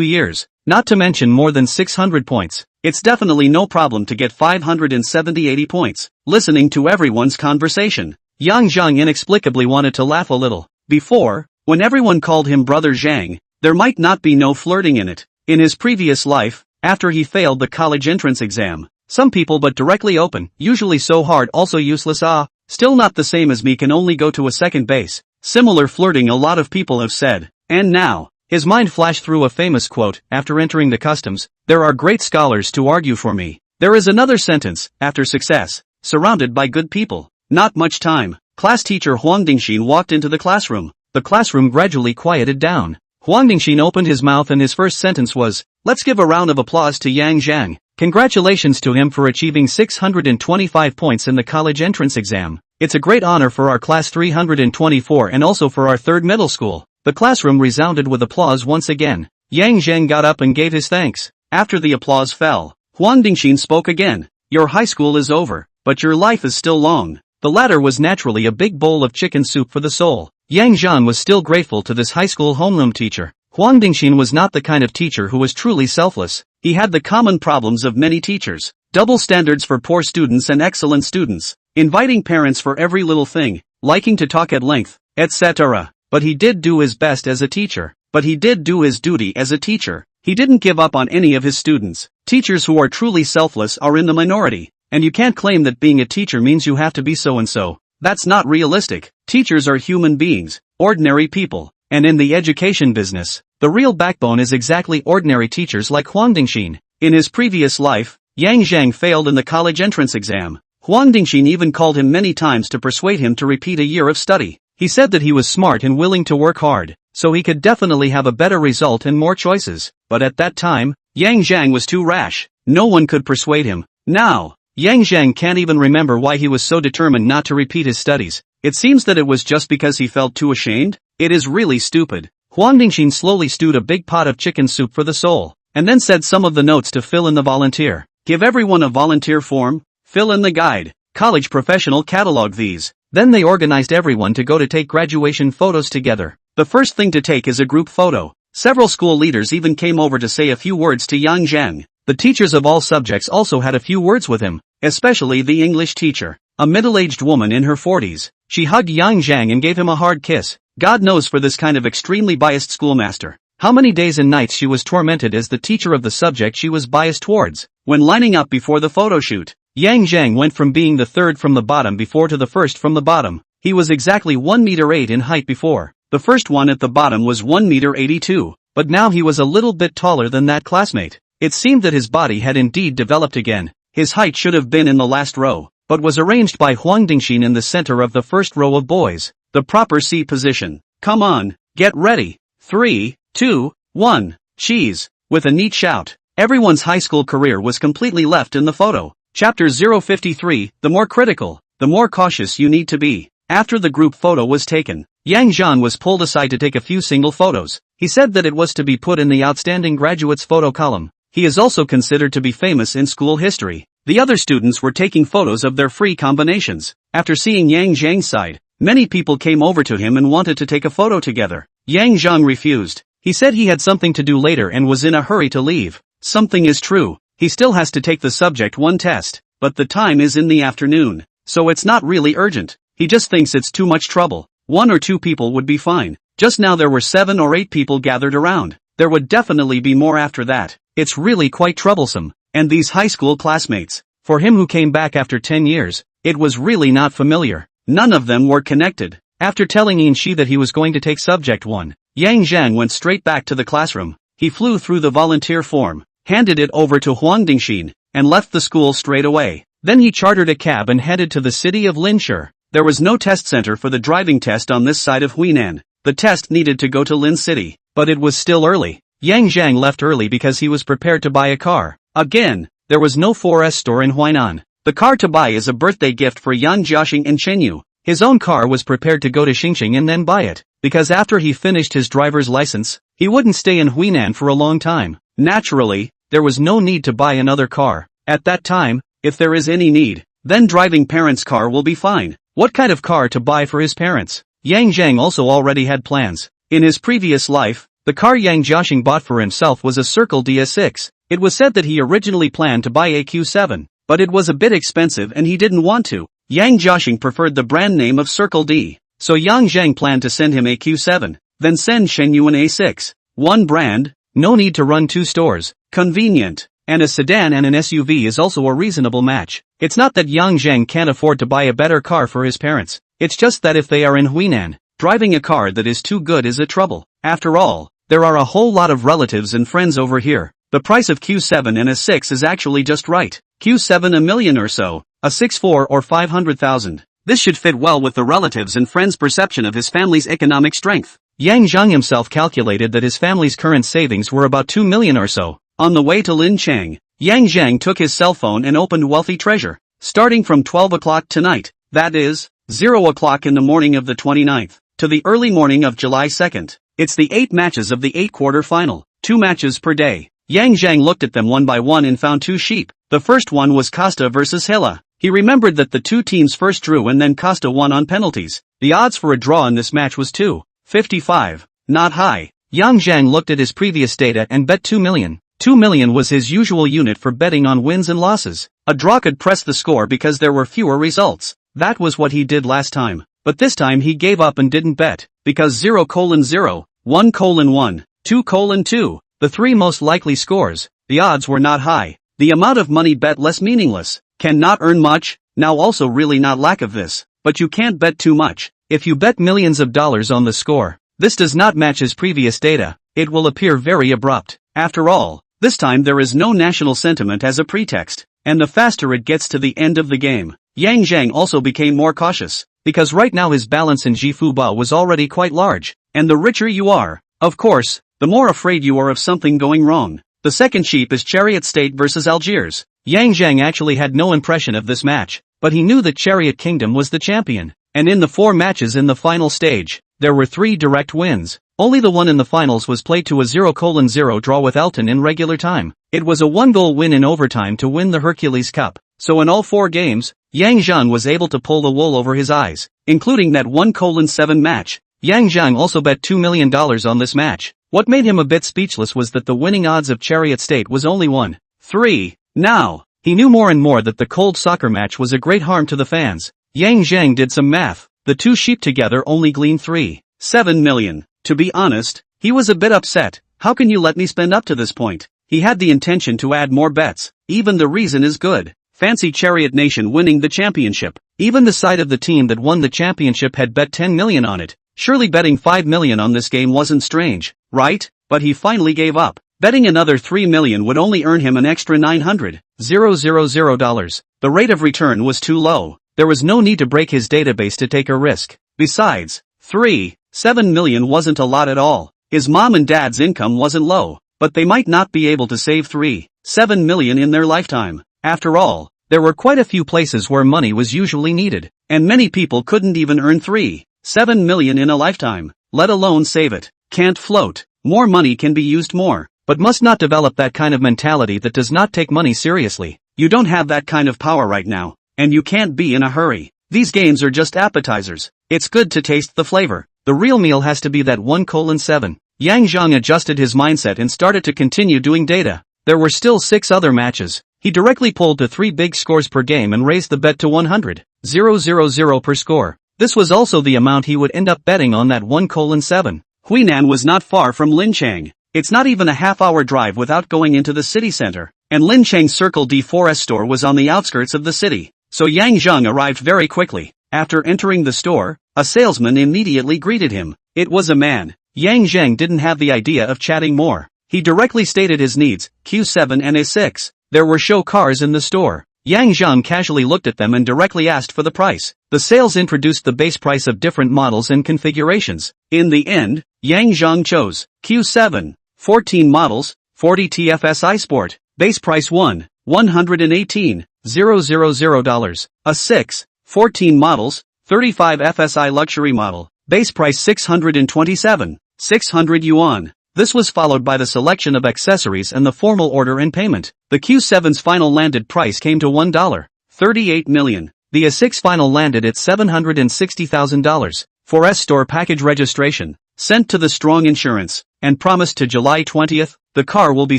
years. Not to mention more than 600 points. It's definitely no problem to get 570-80 points. Listening to everyone's conversation. Yang Zheng inexplicably wanted to laugh a little. Before, when everyone called him Brother Zheng, there might not be no flirting in it. In his previous life, after he failed the college entrance exam, some people but directly open, usually so hard also useless still not the same as me can only go to a second base. Similar flirting a lot of people have said. And now, his mind flashed through a famous quote, after entering the customs, there are great scholars to argue for me. There is another sentence, after success, surrounded by good people. Not much time. Class teacher Huang Dingxin walked into the classroom. The classroom gradually quieted down. Huang Dingxin opened his mouth and his first sentence was, let's give a round of applause to Yang Zheng. Congratulations to him for achieving 625 points in the college entrance exam. It's a great honor for our class 324 and also for our third middle school. The classroom resounded with applause once again. Yang Zheng got up and gave his thanks. After the applause fell, Huang Dingxin spoke again. Your high school is over, but your life is still long. The latter was naturally a big bowl of chicken soup for the soul. Yang Zheng was still grateful to this high school homeroom teacher. Huang Dingxin was not the kind of teacher who was truly selfless. He had the common problems of many teachers. Double standards for poor students and excellent students. Inviting parents for every little thing. Liking to talk at length, etc. But he did do his best as a teacher. But he did do his duty as a teacher. He didn't give up on any of his students. Teachers who are truly selfless are in the minority. And you can't claim that being a teacher means you have to be so and so. That's not realistic. Teachers are human beings, ordinary people. And in the education business, the real backbone is exactly ordinary teachers like Huang Dingxin. In his previous life, Yang Zheng failed in the college entrance exam. Huang Dingxin even called him many times to persuade him to repeat a year of study. He said that he was smart and willing to work hard, so he could definitely have a better result and more choices. But at that time, Yang Zheng was too rash. No one could persuade him. Now, Yang Zheng can't even remember why he was so determined not to repeat his studies. It seems that it was just because he felt too ashamed. It is really stupid. Huang Dingxin slowly stewed a big pot of chicken soup for the soul, and then said some of the notes to fill in the volunteer. Give everyone a volunteer form, fill in the guide, college professional catalog these. Then they organized everyone to go to take graduation photos together. The first thing to take is a group photo. Several school leaders even came over to say a few words to Yang Zheng. The teachers of all subjects also had a few words with him, especially the English teacher, a middle-aged woman in her 40s. She hugged Yang Zheng and gave him a hard kiss. God knows for this kind of extremely biased schoolmaster, how many days and nights she was tormented as the teacher of the subject she was biased towards. When lining up before the photo shoot, Yang Zheng went from being the third from the bottom before to the first from the bottom. He was exactly 1 meter 8 in height before. The first one at the bottom was 1 meter 82, but now he was a little bit taller than that classmate. It seemed that his body had indeed developed again. His height should have been in the last row, but was arranged by Huang Dingxin in the center of the first row of boys. The proper C position. Come on, get ready. 3, 2, 1, cheese. With a neat shout, everyone's high school career was completely left in the photo. Chapter 053, the more critical, the more cautious you need to be. After the group photo was taken, Yang Zheng was pulled aside to take a few single photos. He said that it was to be put in the outstanding graduates photo column. He is also considered to be famous in school history. The other students were taking photos of their free combinations. After seeing Yang Zheng's side, many people came over to him and wanted to take a photo together. Yang Zheng refused. He said he had something to do later and was in a hurry to leave. Something is true. He still has to take the subject 1 test, but the time is in the afternoon, so it's not really urgent. He just thinks it's too much trouble. 1 or 2 people would be fine. Just now there were 7 or 8 people gathered around. There would definitely be more after that. It's really quite troublesome. And these high school classmates, for him who came back after 10 years, it was really not familiar. None of them were connected. After telling Yinxi that he was going to take subject 1, Yang Zheng went straight back to the classroom. He flew through the volunteer form, handed it over to Huang Dingxin, and left the school straight away. Then he chartered a cab and headed to the city of Linshi. There was no test center for the driving test on this side of Huinan. The test needed to go to Lin City, but it was still early. Yang Zheng left early because he was prepared to buy a car. Again, there was no 4S store in Huainan. The car to buy is a birthday gift for Yan Jiaxing and Chenyu. His own car was prepared to go to Xingxing and then buy it, because after he finished his driver's license, he wouldn't stay in Huinan for a long time. Naturally, there was no need to buy another car. At that time, if there is any need, then driving parents' car will be fine. What kind of car to buy for his parents? Yang Zheng also already had plans. In his previous life, the car Yang Jiaxing bought for himself was a Circle DS6. It was said that he originally planned to buy a Q7, but it was a bit expensive and he didn't want to. Yang Jiaxing preferred the brand name of Circle D, so Yang Zheng planned to send him a Q7, then send Shenyu an A6. One brand, no need to run 2 stores, convenient, and a sedan and an SUV is also a reasonable match. It's not that Yang Zheng can't afford to buy a better car for his parents, it's just that if they are in Huinan, driving a car that is too good is a trouble. After all, there are a whole lot of relatives and friends over here. The price of Q7 and a 6 is actually just right. Q7 $1 million or so, a 6 4 or 500,000. This should fit well with the relatives and friends' perception of his family's economic strength. Yang Zheng himself calculated that his family's current savings were about 2 million or so. On the way to Linchang, Yang Zheng took his cell phone and opened Wealthy Treasure. Starting from 12 o'clock tonight, that is, 0 o'clock in the morning of the 29th, to the early morning of July 2nd. It's the 8 matches of the 8 quarter final, 2 matches per day. Yang Zheng looked at them one by one and found 2 sheep. The first one was Costa versus Hilla. He remembered that the 2 teams first drew and then Costa won on penalties. The odds for a draw in this match was 2.55. Not high. Yang Zheng looked at his previous data and bet 2 million. 2 million was his usual unit for betting on wins and losses. A draw could press the score because there were fewer results. That was what he did last time. But this time he gave up and didn't bet, because 0:0, 1:1, 2:2, the 3 most likely scores, the odds were not high. The amount of money bet less meaningless. Cannot earn much, now also really not lack of this. But you can't bet too much. If you bet millions of dollars on the score, this does not match his previous data, it will appear very abrupt. After all, this time there is no national sentiment as a pretext, and the faster it gets to the end of the game. Yang Zheng also became more cautious, because right now his balance in Jifuba was already quite large, and the richer you are, of course, the more afraid you are of something going wrong. The second sheep is Chariot State versus Algiers. Yang Zheng actually had no impression of this match, but he knew that Chariot Kingdom was the champion, and in the 4 matches in the final stage, there were 3 direct wins. Only the one in the finals was played to a 0-0 draw with Elton in regular time. It was a 1-goal win in overtime to win the Hercules Cup. So in all 4 games, Yang Zheng was able to pull the wool over his eyes, including that 1-7 match. Yang Zheng also bet $2 million on this match. What made him a bit speechless was that the winning odds of Chariot State was only 1-3. Now, he knew more and more that the cold soccer match was a great harm to the fans. Yang Zheng did some math. The 2 sheep together only gleaned 3.7 million. To be honest, he was a bit upset. How can you let me spend up to this point? He had the intention to add more bets. Even the reason is good. Fancy Chariot Nation winning the championship. Even the side of the team that won the championship had bet 10 million on it. Surely betting 5 million on this game wasn't strange, right? But he finally gave up. Betting another 3 million would only earn him an extra $900,000. The rate of return was too low. There was no need to break his database to take a risk. Besides, 3.7 million wasn't a lot at all. His mom and dad's income wasn't low, but they might not be able to save 3.7 million in their lifetime. After all, there were quite a few places where money was usually needed, and many people couldn't even earn 3.7 million in a lifetime, let alone save it. Can't float. More money can be used more, but must not develop that kind of mentality that does not take money seriously. You don't have that kind of power right now, and you can't be in a hurry. These games are just appetizers. It's good to taste the flavor. The real meal has to be that 1:7. Yang Zheng adjusted his mindset and started to continue doing data. There were still 6 other matches. He directly pulled to 3 big scores per game and raised the bet to 100,000 per score. This was also the amount he would end up betting on that 1:7. Huinan was not far from Linchang. It's not even a half-hour drive without going into the city center, and Linchang's Circle D Forest store was on the outskirts of the city. So Yang Zheng arrived very quickly. After entering the store, a salesman immediately greeted him. It was a man. Yang Zheng didn't have the idea of chatting more. He directly stated his needs, Q7 and A6. There were show cars in the store. Yang Zheng casually looked at them and directly asked for the price. The sales introduced the base price of different models and configurations. In the end, Yang Zheng chose Q7, 14 models, 40 TFSI Sport, base price $118,000. A6, 14 models, 35 FSI luxury model, base price 627,600 yuan. This was followed by the selection of accessories and the formal order and payment. The Q7's final landed price came to $1.38 million. The A6 final landed at $760,000. For S store package registration, sent to the Strong Insurance, and promised to July 20th, the car will be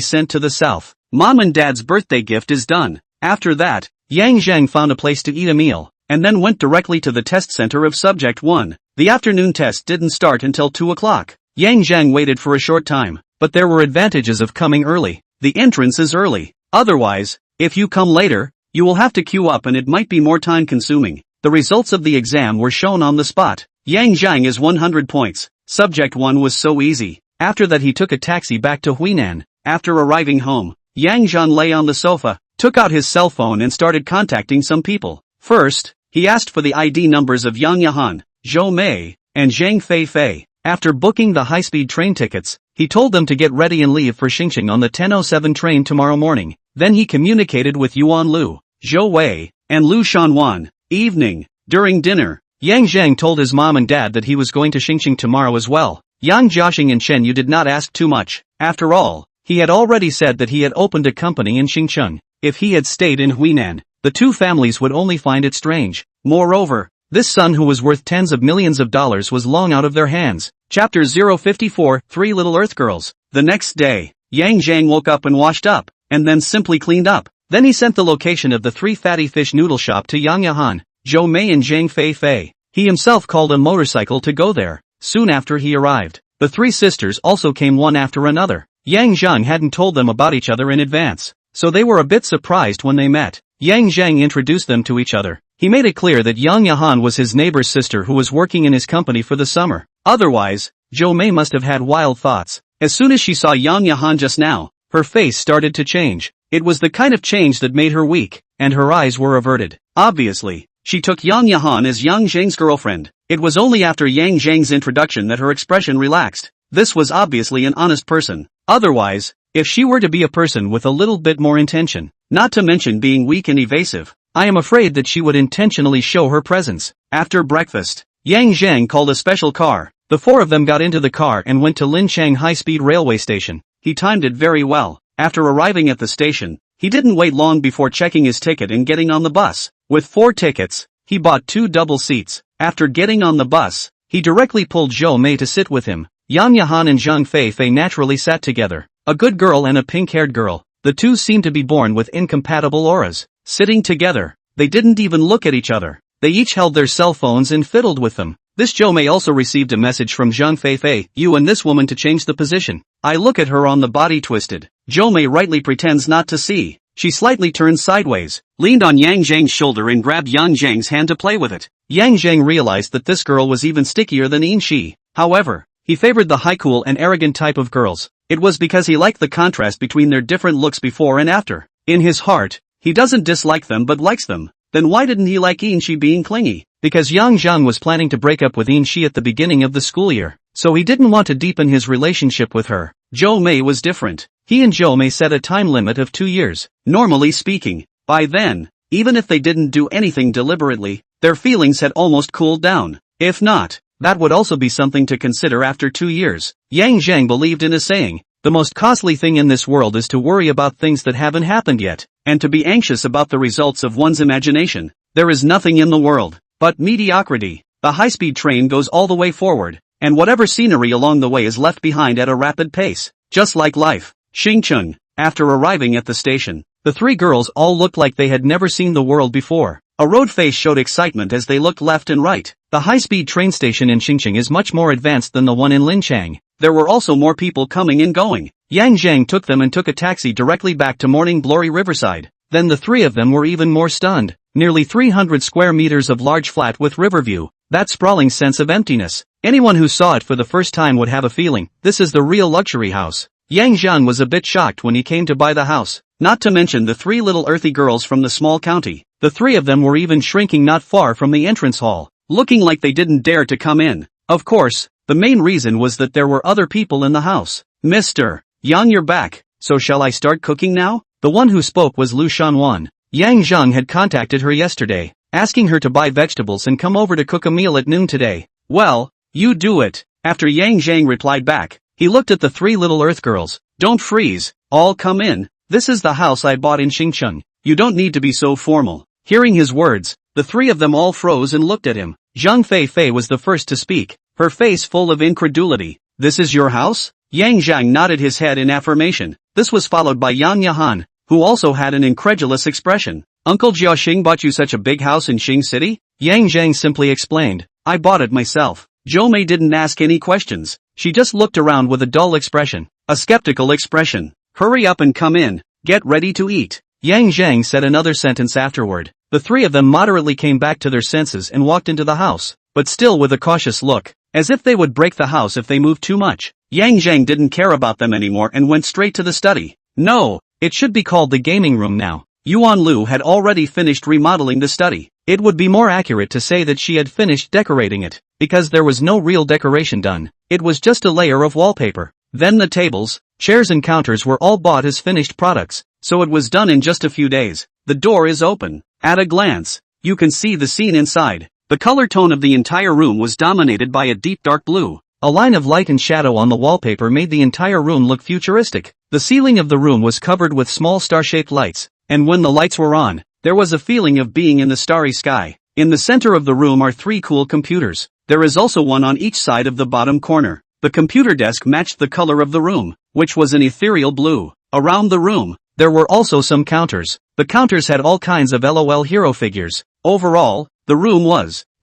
sent to the south. Mom and dad's birthday gift is done. After that, Yang Zheng found a place to eat a meal, and then went directly to the test center of Subject 1. The afternoon test didn't start until 2 o'clock. Yang Zheng waited for a short time, but there were advantages of coming early. The entrance is early. Otherwise, if you come later, you will have to queue up and it might be more time consuming. The results of the exam were shown on the spot. Yang Zheng is 100 points. Subject 1 was so easy. After that he took a taxi back to Huinan. After arriving home, Yang Zheng lay on the sofa, took out his cell phone and started contacting some people. First, he asked for the ID numbers of Yang Yahan, Zhou Mei, and Zhang Fei. After booking the high-speed train tickets, he told them to get ready and leave for Xingqing on the 10:07 train tomorrow morning. Then he communicated with Yuan Lu, Zhou Wei, and Lu Shanwan. Evening. During dinner, Yang Zheng told his mom and dad that he was going to Xingqing tomorrow as well. Yang Jiaxing and Chen Yu did not ask too much. After all, he had already said that he had opened a company in Xingcheng. If he had stayed in Huinan, the two families would only find it strange. Moreover, this son who was worth tens of millions of dollars was long out of their hands. Chapter 054, 3 Little Earth Girls. The next day, Yang Zheng woke up and washed up, and then simply cleaned up. Then he sent the location of the 3 fatty fish noodle shop to Yang Yahan, Zhou Mei and Zhang Fei. He himself called a motorcycle to go there. Soon after he arrived, the 3 sisters also came one after another. Yang Zheng hadn't told them about each other in advance, so they were a bit surprised when they met. Yang Zheng introduced them to each other. He made it clear that Yang Yahan was his neighbor's sister who was working in his company for the summer. Otherwise, Zhou Mei must have had wild thoughts. As soon as she saw Yang Yahan just now, her face started to change. It was the kind of change that made her weak, and her eyes were averted. Obviously, she took Yang Yahan as Yang Zheng's girlfriend. It was only after Yang Zheng's introduction that her expression relaxed. This was obviously an honest person. Otherwise, if she were to be a person with a little bit more intention, not to mention being weak and evasive, I am afraid that she would intentionally show her presence. After breakfast, Yang Zheng called a special car. The four of them got into the car and went to Linchang High-Speed Railway Station. He timed it very well. After arriving at the station, he didn't wait long before checking his ticket and getting on the bus. With 4 tickets, he bought 2 double seats. After getting on the bus, he directly pulled Zhou Mei to sit with him. Yang Yahan and Zhang Fei naturally sat together. A good girl and a pink-haired girl. The two seemed to be born with incompatible auras. Sitting together, they didn't even look at each other. They each held their cell phones and fiddled with them. This Zhou Mei also received a message from Zhang Fei, you and this woman to change the position. I look at her on the body twisted. Zhou Mei rightly pretends not to see. She slightly turned sideways, leaned on Yang Zheng's shoulder and grabbed Yang Zheng's hand to play with it. Yang Zheng realized that this girl was even stickier than Yin Shi. However, he favored the high cool and arrogant type of girls. It was because he liked the contrast between their different looks before and after. In his heart, he doesn't dislike them but likes them. Then why didn't he like Yin Shi being clingy? Because Yang Zheng was planning to break up with Yin Shi at the beginning of the school year, so he didn't want to deepen his relationship with her. Zhou Mei was different. He and Zhou Mei set a time limit of 2 years. Normally speaking, by then, even if they didn't do anything deliberately, their feelings had almost cooled down. If not, that would also be something to consider after 2 years. Yang Zheng believed in a saying, the most costly thing in this world is to worry about things that haven't happened yet, and to be anxious about the results of one's imagination. There is nothing in the world but mediocrity. The high-speed train goes all the way forward, and whatever scenery along the way is left behind at a rapid pace. Just like life. Xingcheng. After arriving at the station, the 3 girls all looked like they had never seen the world before. A road face showed excitement as they looked left and right. The high-speed train station in Xingcheng is much more advanced than the one in Linchang. There were also more people coming and going. Yang Zheng took them and took a taxi directly back to Morning Glory Riverside. Then the 3 of them were even more stunned. Nearly 300 square meters of large flat with river view. That sprawling sense of emptiness. Anyone who saw it for the first time would have a feeling, this is the real luxury house. Yang Zheng was a bit shocked when he came to buy the house. Not to mention the 3 little earthy girls from the small county. The 3 of them were even shrinking not far from the entrance hall, looking like they didn't dare to come in. Of course, the main reason was that there were other people in the house. Mr. Yang, you're back, so shall I start cooking now? The one who spoke was Lu Shanwan. Yang Zheng had contacted her yesterday, asking her to buy vegetables and come over to cook a meal at noon today. Well, you do it. After Yang Zheng replied back, he looked at the 3 little earth girls. Don't freeze, all come in. This is the house I bought in Xingcheng. You don't need to be so formal. Hearing his words, the 3 of them all froze and looked at him. Zhang Fei was the first to speak, her face full of incredulity. This is your house? Yang Zheng nodded his head in affirmation. This was followed by Yang Yahan, who also had an incredulous expression. Uncle Jiaxing bought you such a big house in Xing City? Yang Zheng simply explained, I bought it myself. Zhou Mei didn't ask any questions. She just looked around with a dull expression, a skeptical expression. Hurry up and come in, get ready to eat. Yang Zheng said another sentence afterward. The 3 of them moderately came back to their senses and walked into the house, but still with a cautious look, as if they would break the house if they moved too much. Yang Zheng didn't care about them anymore and went straight to the study. No, it should be called the gaming room now. Yuan Lu had already finished remodeling the study. It would be more accurate to say that she had finished decorating it, because there was no real decoration done. It was just a layer of wallpaper. Then the tables, chairs and counters were all bought as finished products, so it was done in just a few days. The door is open. At a glance, you can see the scene inside. The color tone of the entire room was dominated by a deep dark blue. A line of light and shadow on the wallpaper made the entire room look futuristic. The ceiling of the room was covered with small star-shaped lights, and when the lights were on, there was a feeling of being in the starry sky. In the center of the room are 3 cool computers. There is also one on each side of the bottom corner. The computer desk matched the color of the room, which was an ethereal blue. Around the room, there were also some counters. The counters had all kinds of LOL hero figures. Overall, the room was ********.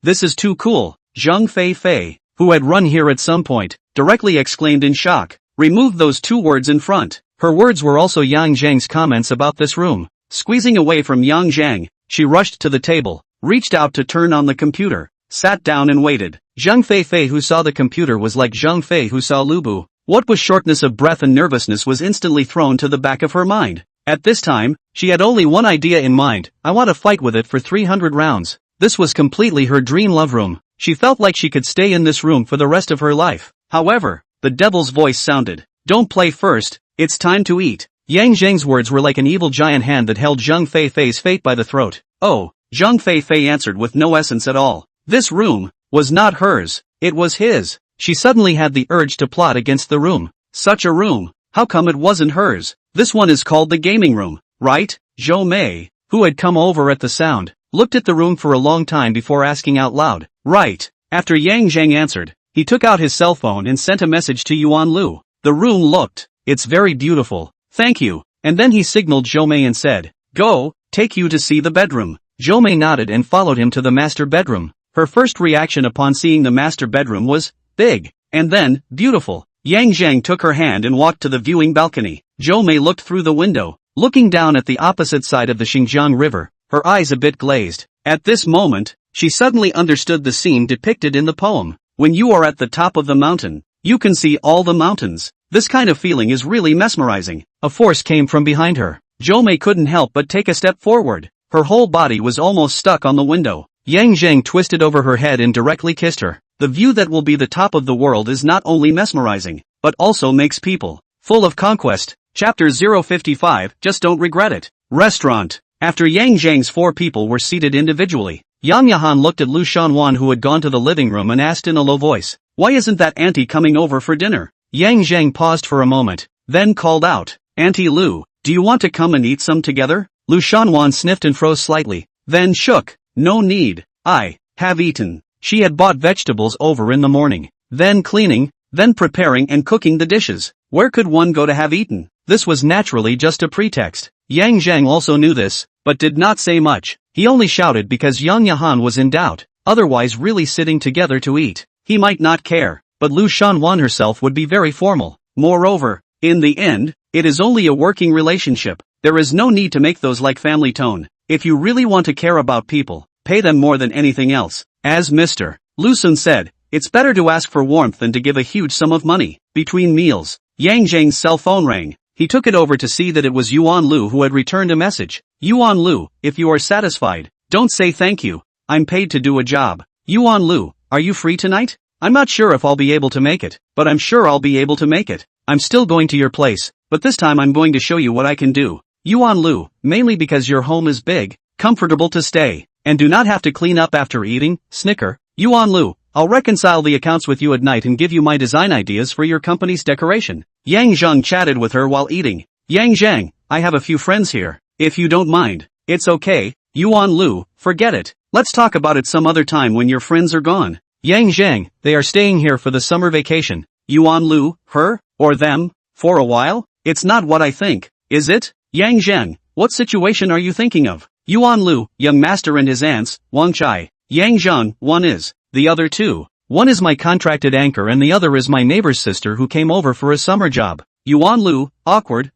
This is too cool. Zhang Fei, who had run here at some point, directly exclaimed in shock. Remove those 2 words in front. Her words were also Yang Zheng's comments about this room. Squeezing away from Yang Zheng, she rushed to the table, reached out to turn on the computer. sat down and waited. Zheng Fei who saw the computer was like Zheng Fei who saw Lubu. What with shortness of breath and nervousness was instantly thrown to the back of her mind. At this time, she had only one idea in mind: I want to fight with it for 300 rounds. This was completely her dream love room. She felt like she could stay in this room for the rest of her life. However, the devil's voice sounded. Don't play first, it's time to eat. Yang Zheng's words were like an evil giant hand that held Zheng Fei's fate by the throat. Oh, Zheng Fei answered with no essence at all. This room was not hers, it was his. She suddenly had the urge to plot against the room. Such a room, how come it wasn't hers? This one is called the gaming room, right? Zhou Mei, who had come over at the sound, looked at the room for a long time before asking out loud. Right. After Yang Zheng answered, he took out his cell phone and sent a message to Yuan Lu. The room looked. It's very beautiful. Thank you. And then he signaled Zhou Mei and said, go, take you to see the bedroom. Zhou Mei nodded and followed him to the master bedroom. Her first reaction upon seeing the master bedroom was, big, and then, beautiful. Yang Zheng took her hand and walked to the viewing balcony. Zhou Mei looked through the window, looking down at the opposite side of the Xinjiang River, her eyes a bit glazed. At this moment, she suddenly understood the scene depicted in the poem. When you are at the top of the mountain, you can see all the mountains. This kind of feeling is really mesmerizing. A force came from behind her. Zhou Mei couldn't help but take a step forward. Her whole body was almost stuck on the window. Yang Zheng twisted over her head and directly kissed her. The view that will be the top of the world is not only mesmerizing, but also makes people full of conquest. Chapter 055, just don't regret it. Restaurant. After Yang Zheng's 4 people were seated individually, Yang Yahan looked at Lu Shanwan who had gone to the living room and asked in a low voice, why isn't that auntie coming over for dinner? Yang Zheng paused for a moment, then called out, Auntie Lu, do you want to come and eat some together? Lu Shanwan sniffed and froze slightly, then shook. No need, I have eaten. She had bought vegetables over in the morning, then cleaning, then preparing and cooking the dishes. Where could one go to have eaten? This was naturally just a pretext. Yang Zheng also knew this, but did not say much. He only shouted because Yang Yahan was in doubt. Otherwise really sitting together to eat, he might not care, but Lu Shanwan herself would be very formal. Moreover, in the end, it is only a working relationship. There is no need to make those like family tone. If you really want to care about people, pay them more than anything else. As Mr. Lu Sun said, it's better to ask for warmth than to give a huge sum of money. Between meals, Yang Zheng's cell phone rang. He took it over to see that it was Yuan Lu who had returned a message. Yuan Lu, if you are satisfied, don't say thank you. I'm paid to do a job. Yuan Lu, are you free tonight? I'm not sure if I'll be able to make it, but I'm sure I'll be able to make it. I'm still going to your place, but this time I'm going to show you what I can do. Yuan Lu, mainly because your home is big, comfortable to stay, and do not have to clean up after eating, snicker. Yuan Lu, I'll reconcile the accounts with you at night and give you my design ideas for your company's decoration. Yang Zheng chatted with her while eating. Yang Zheng, I have a few friends here. If you don't mind. It's okay, Yuan Lu, forget it. Let's talk about it some other time when your friends are gone. Yang Zheng, they are staying here for the summer vacation. Yuan Lu, her, or them, for a while? It's not what I think, is it? Yang Zheng, what situation are you thinking of? Yuan Lu, young master and his aunts, Wang Chai. Yang Zheng, one is, the other two. One is my contracted anchor and the other is my neighbor's sister who came over for a summer job. Yuan Lu, awkward.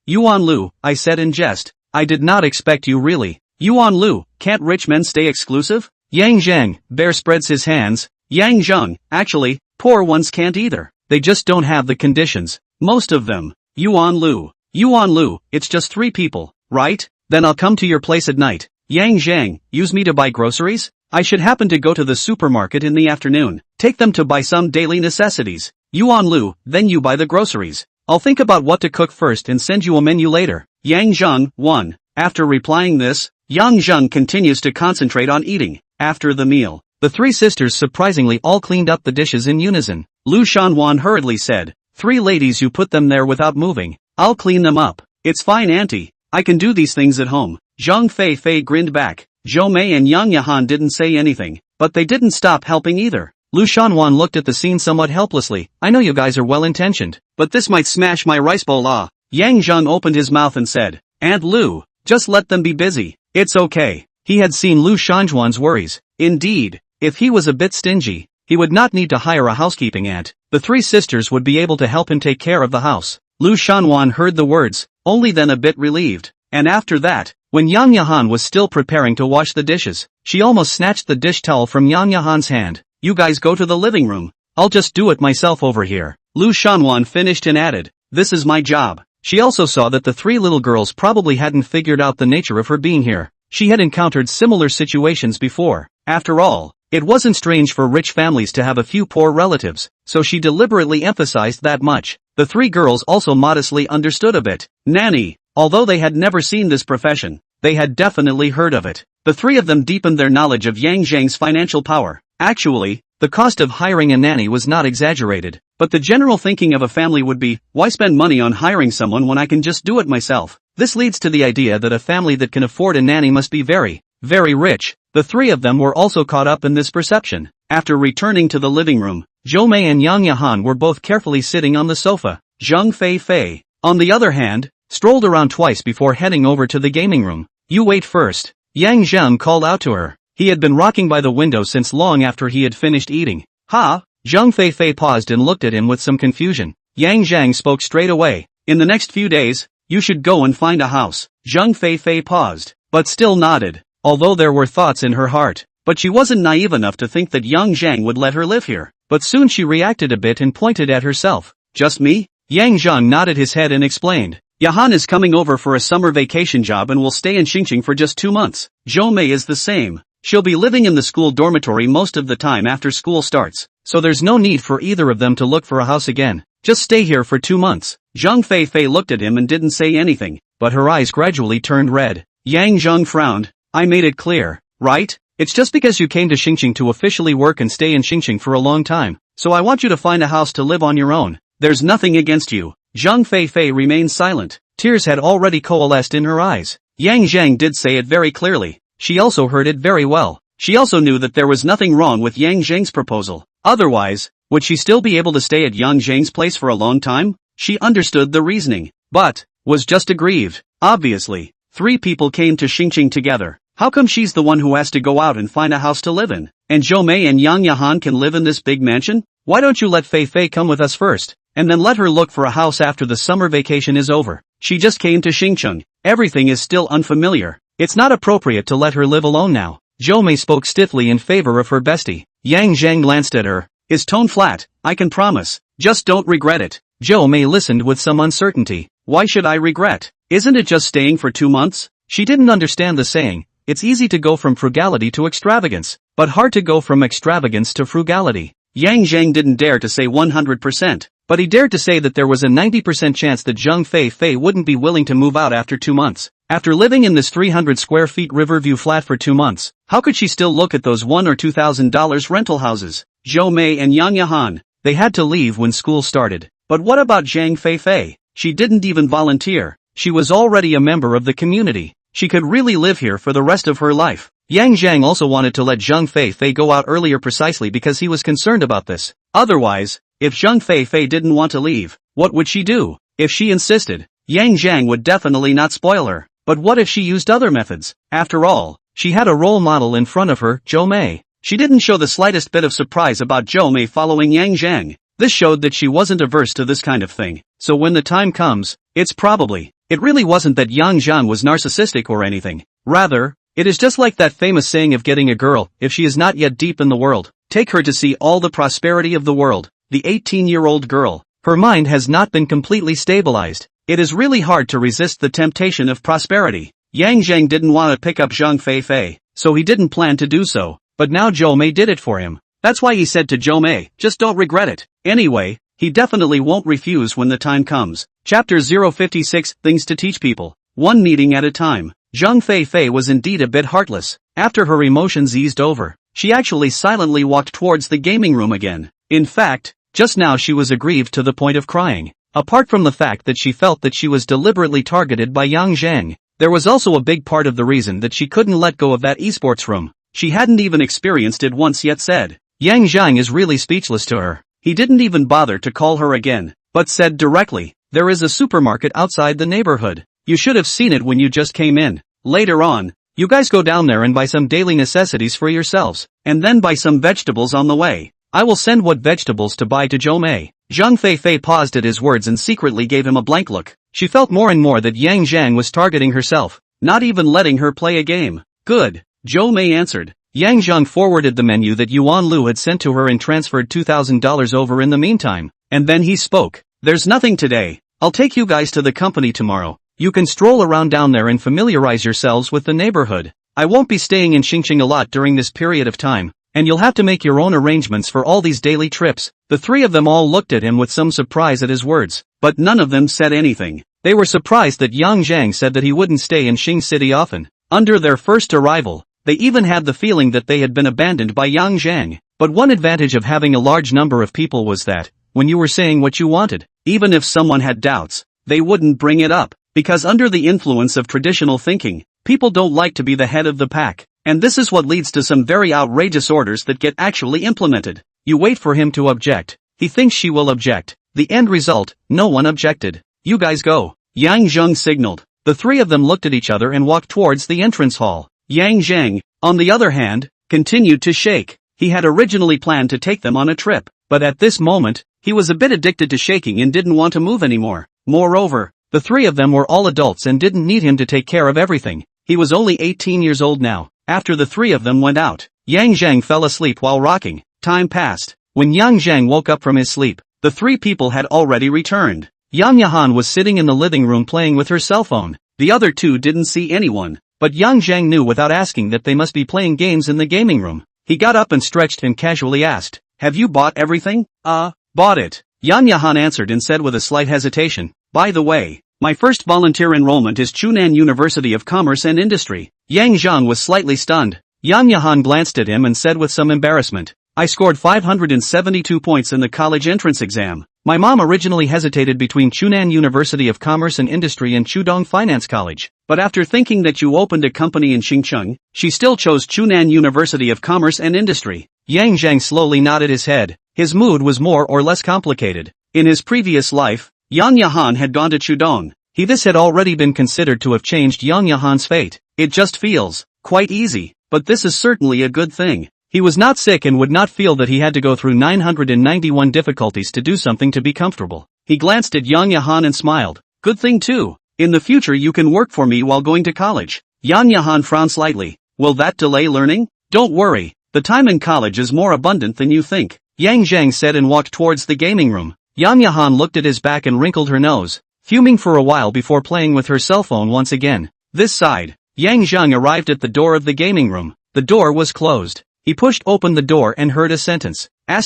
Yuan Lu, I said in jest. I did not expect you really. Yuan Lu, can't rich men stay exclusive? Yang Zheng, bear spreads his hands. Yang Zheng, actually, poor ones can't either. They just don't have the conditions. Most of them. Yuan Lu, it's just 3 people, right? Then I'll come to your place at night. Yang Zheng, use me to buy groceries? I should happen to go to the supermarket in the afternoon. Take them to buy some daily necessities. Yuan Lu, then you buy the groceries. I'll think about what to cook first and send you a menu later. Yang Zheng, 1. After replying this, Yang Zheng continues to concentrate on eating. After the meal, the 3 sisters surprisingly all cleaned up the dishes in unison. Lu Shanwan hurriedly said, 3 ladies, you put them there without moving. I'll clean them up. It's fine, auntie. I can do these things at home. Zheng Fei grinned back. Zhou Mei and Yang Yahan didn't say anything, but they didn't stop helping either. Lu Shanwan looked at the scene somewhat helplessly. I know you guys are well-intentioned, but this might smash my rice bowl. Yang Zheng opened his mouth and said, Aunt Lu, just let them be busy. It's okay. He had seen Lu Shanjuan's worries. Indeed, if he was a bit stingy, he would not need to hire a housekeeping aunt. The 3 sisters would be able to help him take care of the house. Lu Shanwan heard the words, only then a bit relieved. And after that, When Yang Yahan was still preparing to wash the dishes, she almost snatched the dish towel from Yang Yahan's hand. You guys go to the living room. I'll just do it myself over here. Lu Shanwan finished and added, this is my job. She also saw that the three little girls probably hadn't figured out the nature of her being here. She had encountered similar situations before. After all, it wasn't strange for rich families to have a few poor relatives, so she deliberately emphasized that much. The three girls also modestly understood a bit. Nanny. Although they had never seen this profession, they had definitely heard of it. The three of them deepened their knowledge of Yang Zheng's financial power. Actually, the cost of hiring a nanny was not exaggerated, but the general thinking of a family would be, why spend money on hiring someone when I can just do it myself? This leads to the idea that a family that can afford a nanny must be very, very rich. The three of them were also caught up in this perception. After returning to the living room, Zhou Mei and Yang Yahan were both carefully sitting on the sofa. Zheng Fei, on the other hand, strolled around twice before heading over to the gaming room. You wait first. Yang Zheng called out to her. He had been rocking by the window since long after he had finished eating. Ha! Zheng Fei paused and looked at him with some confusion. Yang Zheng spoke straight away. In the next few days, you should go and find a house. Zheng Fei paused, but still nodded, although there were thoughts in her heart. But she wasn't naive enough to think that Yang Zheng would let her live here. But soon she reacted a bit and pointed at herself. Just me? Yang Zheng nodded his head and explained. Yahan is coming over for a summer vacation job and will stay in Xingqing for just 2 months. Zhou Mei is the same. She'll be living in the school dormitory most of the time after school starts, so there's no need for either of them to look for a house again. Just stay here for 2 months. Zheng Fei looked at him and didn't say anything, but her eyes gradually turned red. Yang Zheng frowned. I made it clear, right? It's just because you came to Xingqing to officially work and stay in Xingqing for a long time, so I want you to find a house to live on your own. There's nothing against you. Zheng Fei remained silent. Tears had already coalesced in her eyes. Yang Zheng did say it very clearly. She also heard it very well. She also knew that there was nothing wrong with Yang Zheng's proposal. Otherwise, would she still be able to stay at Yang Zheng's place for a long time? She understood the reasoning, but was just aggrieved. Obviously, 3 people came to Xingqing together. How come she's the one who has to go out and find a house to live in? And Zhou Mei and Yang Yahan can live in this big mansion? Why don't you let Fei come with us first, and then let her look for a house after the summer vacation is over? She just came to Xingqing. Everything is still unfamiliar. It's not appropriate to let her live alone now. Zhou Mei spoke stiffly in favor of her bestie. Yang Zheng glanced at her, his tone flat. I can promise. Just don't regret it. Zhou Mei listened with some uncertainty. Why should I regret? Isn't it just staying for 2 months? She didn't understand the saying. It's easy to go from frugality to extravagance, but hard to go from extravagance to frugality. Yang Zheng didn't dare to say 100%, but he dared to say that there was a 90% chance that Zheng Fei wouldn't be willing to move out after 2 months. After living in this 300 square feet Riverview flat for 2 months, how could she still look at those $1,000 or $2,000 rental houses? Zhou Mei and Yang Yahan, they had to leave when school started. But what about Zheng Fei? She didn't even volunteer. She was already a member of the community. She could really live here for the rest of her life. Yang Zheng also wanted to let Zheng Fei go out earlier precisely because he was concerned about this. Otherwise, if Zheng Fei didn't want to leave, what would she do? If she insisted, Yang Zheng would definitely not spoil her. But what if she used other methods? After all, she had a role model in front of her, Zhou Mei. She didn't show the slightest bit of surprise about Zhou Mei following Yang Zheng. This showed that she wasn't averse to this kind of thing. So when the time comes, it really wasn't that Yang Zheng was narcissistic or anything. Rather, it is just like that famous saying of getting a girl, if she is not yet deep in the world, take her to see all the prosperity of the world. The 18-year-old girl, her mind has not been completely stabilized. It is really hard to resist the temptation of prosperity. Yang Zheng didn't want to pick up Zheng Fei, so he didn't plan to do so, but now Zhou Mei did it for him. That's why he said to Zhou Mei, just don't regret it. Anyway, he definitely won't refuse when the time comes. Chapter 056, Things to Teach People. One meeting at a time. Zheng Fei was indeed a bit heartless. After her emotions eased over, she actually silently walked towards the gaming room again. In fact, just now she was aggrieved to the point of crying. Apart from the fact that she felt that she was deliberately targeted by Yang Zheng, there was also a big part of the reason that she couldn't let go of that esports room. She hadn't even experienced it once yet said. Yang Zheng is really speechless to her. He didn't even bother to call her again, but said directly, there is a supermarket outside the neighborhood. You should have seen it when you just came in. Later on, you guys go down there and buy some daily necessities for yourselves, and then buy some vegetables on the way. I will send what vegetables to buy to Zhou Mei. Zheng Fei paused at his words and secretly gave him a blank look. She felt more and more that Yang Zheng was targeting herself. not even letting her play a game. Good, Zhou Mei answered. Yang Zheng forwarded the menu that Yuan Lu had sent to her and transferred $2,000 over in the meantime. And then he spoke. There's nothing today. I'll take you guys to the company tomorrow. You can stroll around down there and familiarize yourselves with the neighborhood. I won't be staying in Xingqing a lot during this period of time, and you'll have to make your own arrangements for all these daily trips. The three of them all looked at him with some surprise at his words, but none of them said anything. They were surprised that Yang Zhang said that he wouldn't stay in Xing City often. Under their first arrival, they even had the feeling that they had been abandoned by Yang Zhang. But one advantage of having a large number of people was that, when you were saying what you wanted, even if someone had doubts, they wouldn't bring it up. Because under the influence of traditional thinking, people don't like to be the head of the pack. And this is what leads to some very outrageous orders that get actually implemented. You wait for him to object. He thinks she will object. The end result, no one objected. You guys go. Yang Zheng signaled. The three of them looked at each other and walked towards the entrance hall. Yang Zheng, on the other hand, continued to shake. He had originally planned to take them on a trip, but at this moment, he was a bit addicted to shaking and didn't want to move anymore. Moreover, the three of them were all adults and didn't need him to take care of everything. He was only 18 years old now. After the three of them went out, Yang Zheng fell asleep while rocking. Time passed. When Yang Zheng woke up from his sleep, the three people had already returned. Yang Yahan was sitting in the living room playing with her cell phone. The other two didn't see anyone, but Yang Zheng knew without asking that they must be playing games in the gaming room. He got up and stretched and casually asked, "Have you bought everything?" Bought it," Yang Yahan answered and said with a slight hesitation. "By the way, my first volunteer enrollment is Chunan University of Commerce and Industry." Yang Zheng was slightly stunned. Yang Yahan glanced at him and said with some embarrassment, "I scored 572 points in the college entrance exam. My mom originally hesitated between Chunan University of Commerce and Industry and Chudong Finance College, but after thinking that you opened a company in Xingcheng, she still chose Chunan University of Commerce and Industry." Yang Zheng slowly nodded his head. His mood was more or less complicated. In his previous life, Yang Yahan had gone to Chudong. This had already been considered to have changed Yang Yahan's fate. It just feels quite easy, but this is certainly a good thing. He was not sick and would not feel that he had to go through 991 difficulties to do something to be comfortable. He glanced at Yang Yahan and smiled. "Good thing too. In the future you can work for me while going to college." Yang Yahan frowned slightly. "Will that delay learning?" "Don't worry, the time in college is more abundant than you think," Yang Zheng said and walked towards the gaming room. Yang Yahan looked at his back and wrinkled her nose, fuming for a while before playing with her cell phone once again. This side, Yang Zheng arrived at the door of the gaming room. The door was closed. He pushed open the door and heard a sentence. Tap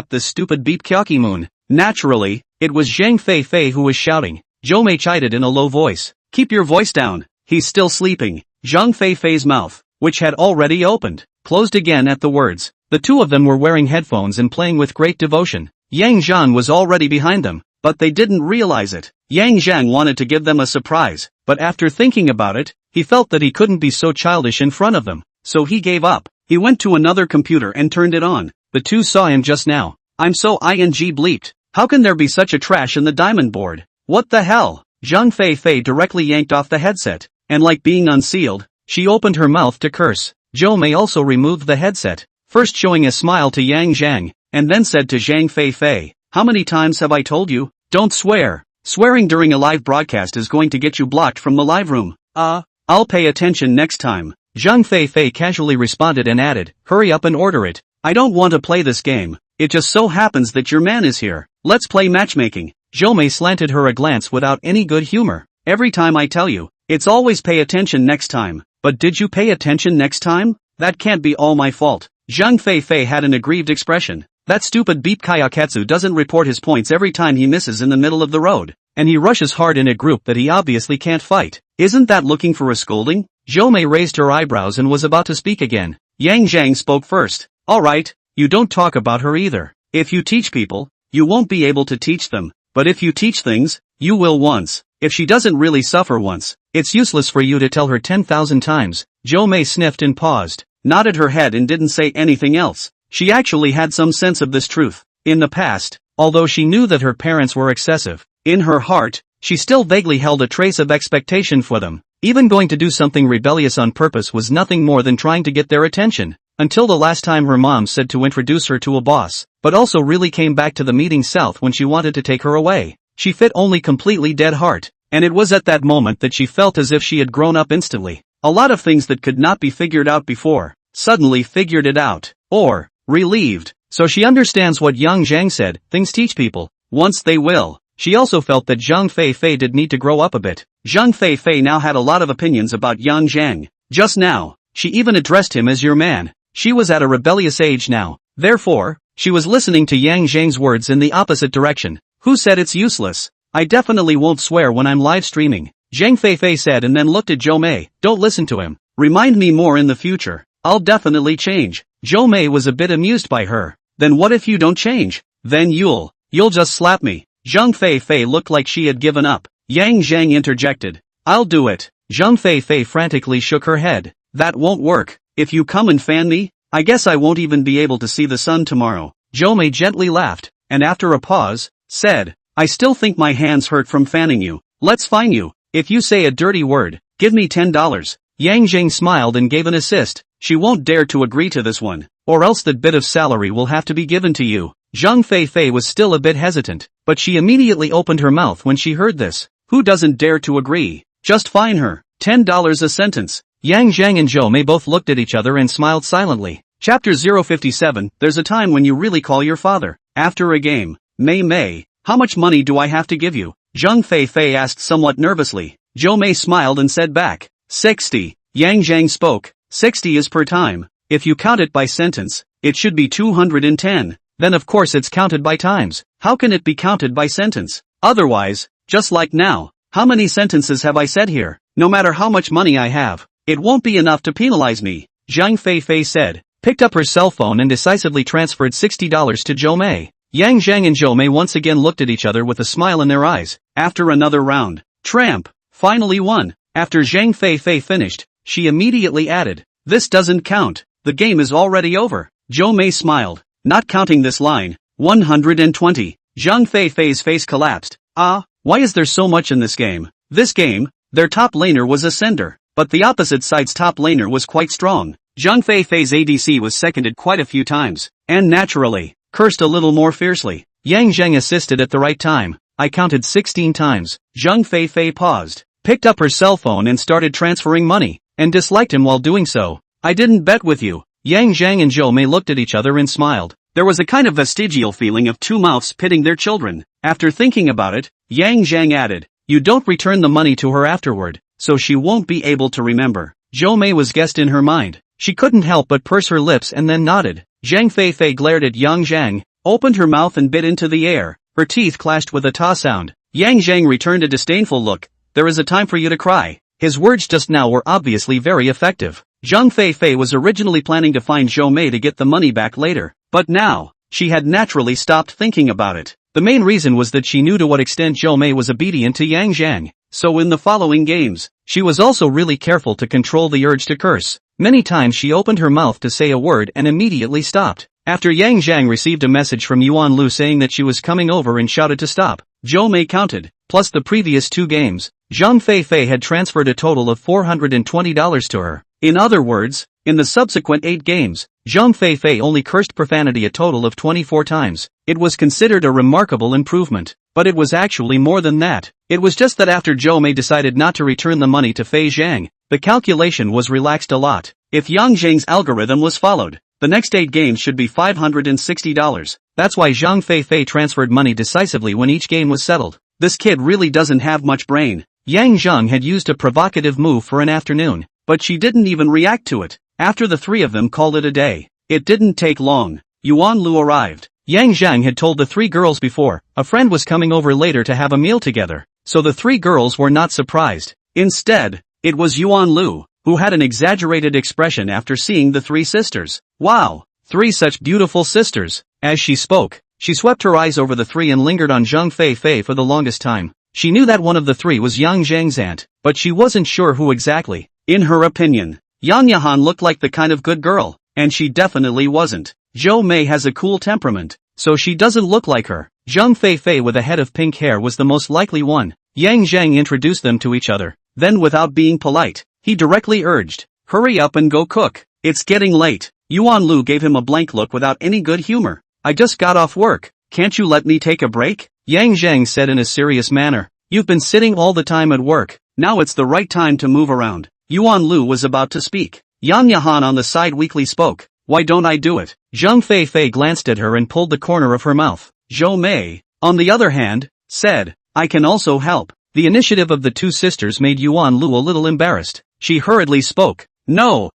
this stupid beep Kyoki moon. Naturally, it was Zheng Fei who was shouting. Zhou Mei chided in a low voice. "Keep your voice down. He's still sleeping." Zheng Fei's mouth, which had already opened, closed again at the words. The two of them were wearing headphones and playing with great devotion. Yang Zheng was already behind them, but they didn't realize it. Yang Zheng wanted to give them a surprise, but after thinking about it, he felt that he couldn't be so childish in front of them. So he gave up. He went to another computer and turned it on. The two saw him just now. "I'm so bleeped. How can there be such a trash in the diamond board? What the hell?" Zheng Fei directly yanked off the headset, and like being unsealed, she opened her mouth to curse. Zhou Mei also removed the headset, first showing a smile to Yang Zheng, and then said to Zheng Fei, "How many times have I told you? Don't swear. Swearing during a live broadcast is going to get you blocked from the live room." I'll pay attention next time." Zheng Fei casually responded and added, "Hurry up and order it. I don't want to play this game. It just so happens that your man is here. Let's play matchmaking." Zhou Mei slanted her a glance without any good humor. "Every time I tell you, it's always pay attention next time. But did you pay attention next time? That can't be all my fault." Zheng Fei had an aggrieved expression. "That stupid beep Kayaketsu doesn't report his points every time he misses in the middle of the road, and he rushes hard in a group that he obviously can't fight. Isn't that looking for a scolding?" Zhou Mei raised her eyebrows and was about to speak again. Yang Zheng spoke first. "Alright, you don't talk about her either. If you teach people, you won't be able to teach them, but if you teach things, you will once. If she doesn't really suffer once, it's useless for you to tell her 10,000 times." Zhou Mei sniffed and paused, nodded her head and didn't say anything else. She actually had some sense of this truth. In the past, although she knew that her parents were excessive, in her heart, she still vaguely held a trace of expectation for them. Even going to do something rebellious on purpose was nothing more than trying to get their attention. Until the last time her mom said to introduce her to a boss, but also really came back to the meeting south when she wanted to take her away. She fit only completely dead heart. and it was at that moment that she felt as if she had grown up instantly. A lot of things that could not be figured out before, suddenly figured it out, or, relieved. So she understands what young Zheng said, things teach people, once they will. She also felt that Zheng Fei did need to grow up a bit. Zheng Fei now had a lot of opinions about young Zheng. Just now, she even addressed him as your man. She was at a rebellious age now. Therefore, she was listening to Yang Zheng's words in the opposite direction. Who said it's useless? I definitely won't swear when I'm live streaming, Zheng Fei said and then looked at Zhou Mei. Don't listen to him. Remind me more in the future. I'll definitely change. Zhou Mei was a bit amused by her. Then what if you don't change? Then you'll just slap me. Zheng Fei looked like she had given up. Yang Zheng interjected. I'll do it. Zheng Fei frantically shook her head. That won't work. If you come and fan me, I guess I won't even be able to see the sun tomorrow. Zhou Mei gently laughed, and after a pause, said, I still think my hands hurt from fanning you. Let's fine you. If you say a dirty word, give me $10. Yang Zheng smiled and gave an assist. She won't dare to agree to this one, or else that bit of salary will have to be given to you. Zheng Fei was still a bit hesitant, but she immediately opened her mouth when she heard this. Who doesn't dare to agree? Just fine her. $10 a sentence. Yang Zheng and Zhou Mei both looked at each other and smiled silently. Chapter 057, There's a time when you really call your father. After a game. Mei, how much money do I have to give you? Zheng Fei asked somewhat nervously. Zhou Mei smiled and said back. 60. Yang Zheng spoke. 60 is per time. If you count it by sentence, it should be 210. Then of course it's counted by times. How can it be counted by sentence? Otherwise, just like now, how many sentences have I said here? No matter how much money I have, it won't be enough to penalize me, Zheng Fei said, picked up her cell phone and decisively transferred $60 to Zhou Mei. Yang Zheng and Zhou Mei once again looked at each other with a smile in their eyes. After another round, Tramp finally won. After Zheng Fei finished, she immediately added, this doesn't count. The game is already over. Zhou Mei smiled. Not counting this line. 120. Zheng Fei's face collapsed. Why is there so much in this game? This game, their top laner was a sender, but the opposite side's top laner was quite strong. Zheng Fei's ADC was seconded quite a few times, and naturally, cursed a little more fiercely. Yang Zheng assisted at the right time. I counted 16 times. Zheng Fei paused, picked up her cell phone and started transferring money, and disliked him while doing so. I didn't bet with you. Yang Zheng and Zhou Mei looked at each other and smiled. There was a kind of vestigial feeling of two mouths pitting their children. After thinking about it, Yang Zheng added, you don't return the money to her afterward, so she won't be able to remember. Zhou Mei was guessed in her mind. She couldn't help but purse her lips and then nodded. Zheng Fei glared at Yang Zheng, opened her mouth and bit into the air. Her teeth clashed with a ta sound. Yang Zheng returned a disdainful look. There is a time for you to cry. His words just now were obviously very effective. Zheng Fei was originally planning to find Zhou Mei to get the money back later, but now, she had naturally stopped thinking about it. The main reason was that she knew to what extent Zhou Mei was obedient to Yang Zheng, so in the following games, she was also really careful to control the urge to curse. Many times she opened her mouth to say a word and immediately stopped. After Yang Zheng received a message from Yuan Lu saying that she was coming over and shouted to stop, Zhou Mei counted, plus the previous two games, Zheng Fei had transferred a total of $420 to her. In other words, in the subsequent 8 games, Zheng Fei only cursed profanity a total of 24 times. It was considered a remarkable improvement, but it was actually more than that. It was just that after Zhou Mei decided not to return the money to Fei Zhang, the calculation was relaxed a lot. If Yang Zheng's algorithm was followed, the next 8 games should be $560. That's why Zheng Fei transferred money decisively when each game was settled. This kid really doesn't have much brain. Yang Zheng had used a provocative move for an afternoon, but she didn't even react to it. After the three of them called it a day, it didn't take long. Yuan Lu arrived. Yang Zheng had told the 3 girls before, a friend was coming over later to have a meal together, so the 3 girls were not surprised. Instead, it was Yuan Lu, who had an exaggerated expression after seeing the 3 sisters. Wow, 3 such beautiful sisters. As she spoke, she swept her eyes over the 3 and lingered on Zheng Fei for the longest time. She knew that one of the 3 was Yang Zheng's aunt, but she wasn't sure who exactly. In her opinion, Yang Yahan looked like the kind of good girl, and she definitely wasn't. Zhou Mei has a cool temperament, so she doesn't look like her. Zheng Fei with a head of pink hair was the most likely one. Yang Zheng introduced them to each other. Then without being polite, he directly urged, hurry up and go cook. It's getting late. Yuan Lu gave him a blank look without any good humor. I just got off work. Can't you let me take a break? Yang Zheng said in a serious manner. You've been sitting all the time at work, now it's the right time to move around. Yuan Lu was about to speak. Yang Yahan on the side weakly spoke. Why don't I do it? Zheng Fei glanced at her and pulled the corner of her mouth. Zhou Mei, on the other hand, said, I can also help. The initiative of the two sisters made Yuan Lu a little embarrassed. She hurriedly spoke. No,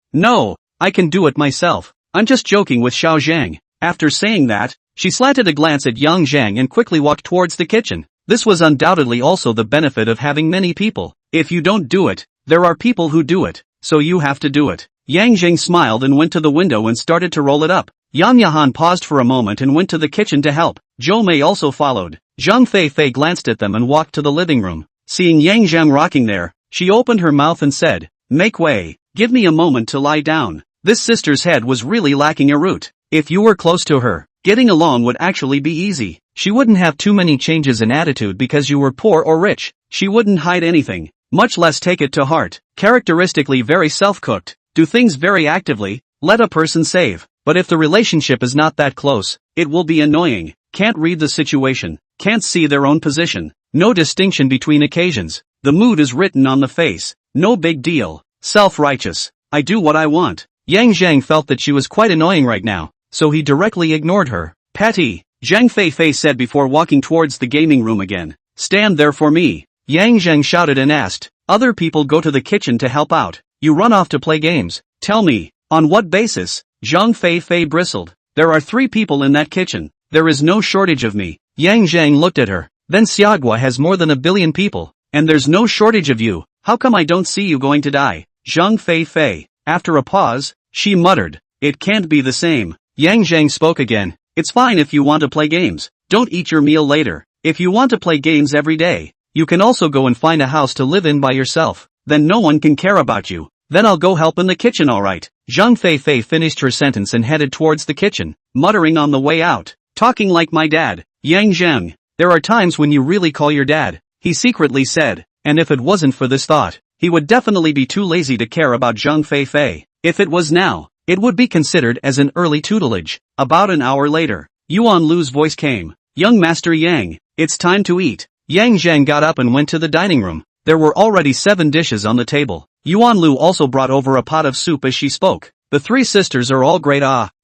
I can do it myself. I'm just joking with Xiao Zhang. After saying that, she slanted a glance at Yang Zhang and quickly walked towards the kitchen. This was undoubtedly also the benefit of having many people. If you don't do it, there are people who do it, so you have to do it. Yang Zhang smiled and went to the window and started to roll it up. Yang Yahan paused for a moment and went to the kitchen to help. Zhou Mei also followed. Zheng Fei glanced at them and walked to the living room. Seeing Yang Zhang rocking there, she opened her mouth and said, Make way, give me a moment to lie down. This sister's head was really lacking a root. If you were close to her, getting along would actually be easy. She wouldn't have too many changes in attitude because you were poor or rich. She wouldn't hide anything, much less take it to heart. Characteristically very self-cooked, do things very actively, let a person save. But if the relationship is not that close, it will be annoying. Can't read the situation, can't see their own position. No distinction between occasions. The mood is written on the face. No big deal. Self-righteous. I do what I want. Yang Zhang felt that she was quite annoying right now, so he directly ignored her. Patty, Zheng Fei said before walking towards the gaming room again. Stand there for me. Yang Zhang shouted and asked. Other people go to the kitchen to help out. You run off to play games. Tell me, on what basis? Zheng Fei bristled. There are 3 people in that kitchen. There is no shortage of me. Yang Zhang looked at her. Then Xiagua has more than 1 billion people, and there's no shortage of you. How come I don't see you going to die? Zheng Fei. After a pause, she muttered. It can't be the same. Yang Zhang spoke again. It's fine if you want to play games. Don't eat your meal later. If you want to play games every day, you can also go and find a house to live in by yourself. Then no one can care about you. Then I'll go help in the kitchen, alright. Zheng Fei finished her sentence and headed towards the kitchen, muttering on the way out. Talking like my dad. Yang Zhang. There are times when you really call your dad, he secretly said, and if it wasn't for this thought, he would definitely be too lazy to care about Zheng Fei. If it was now, it would be considered as an early tutelage. About an hour later, Yuan Lu's voice came. Young Master Yang, it's time to eat. Yang Zhang got up and went to the dining room. There were already 7 dishes on the table. Yuan Lu also brought over a pot of soup as she spoke. The 3 sisters are all great.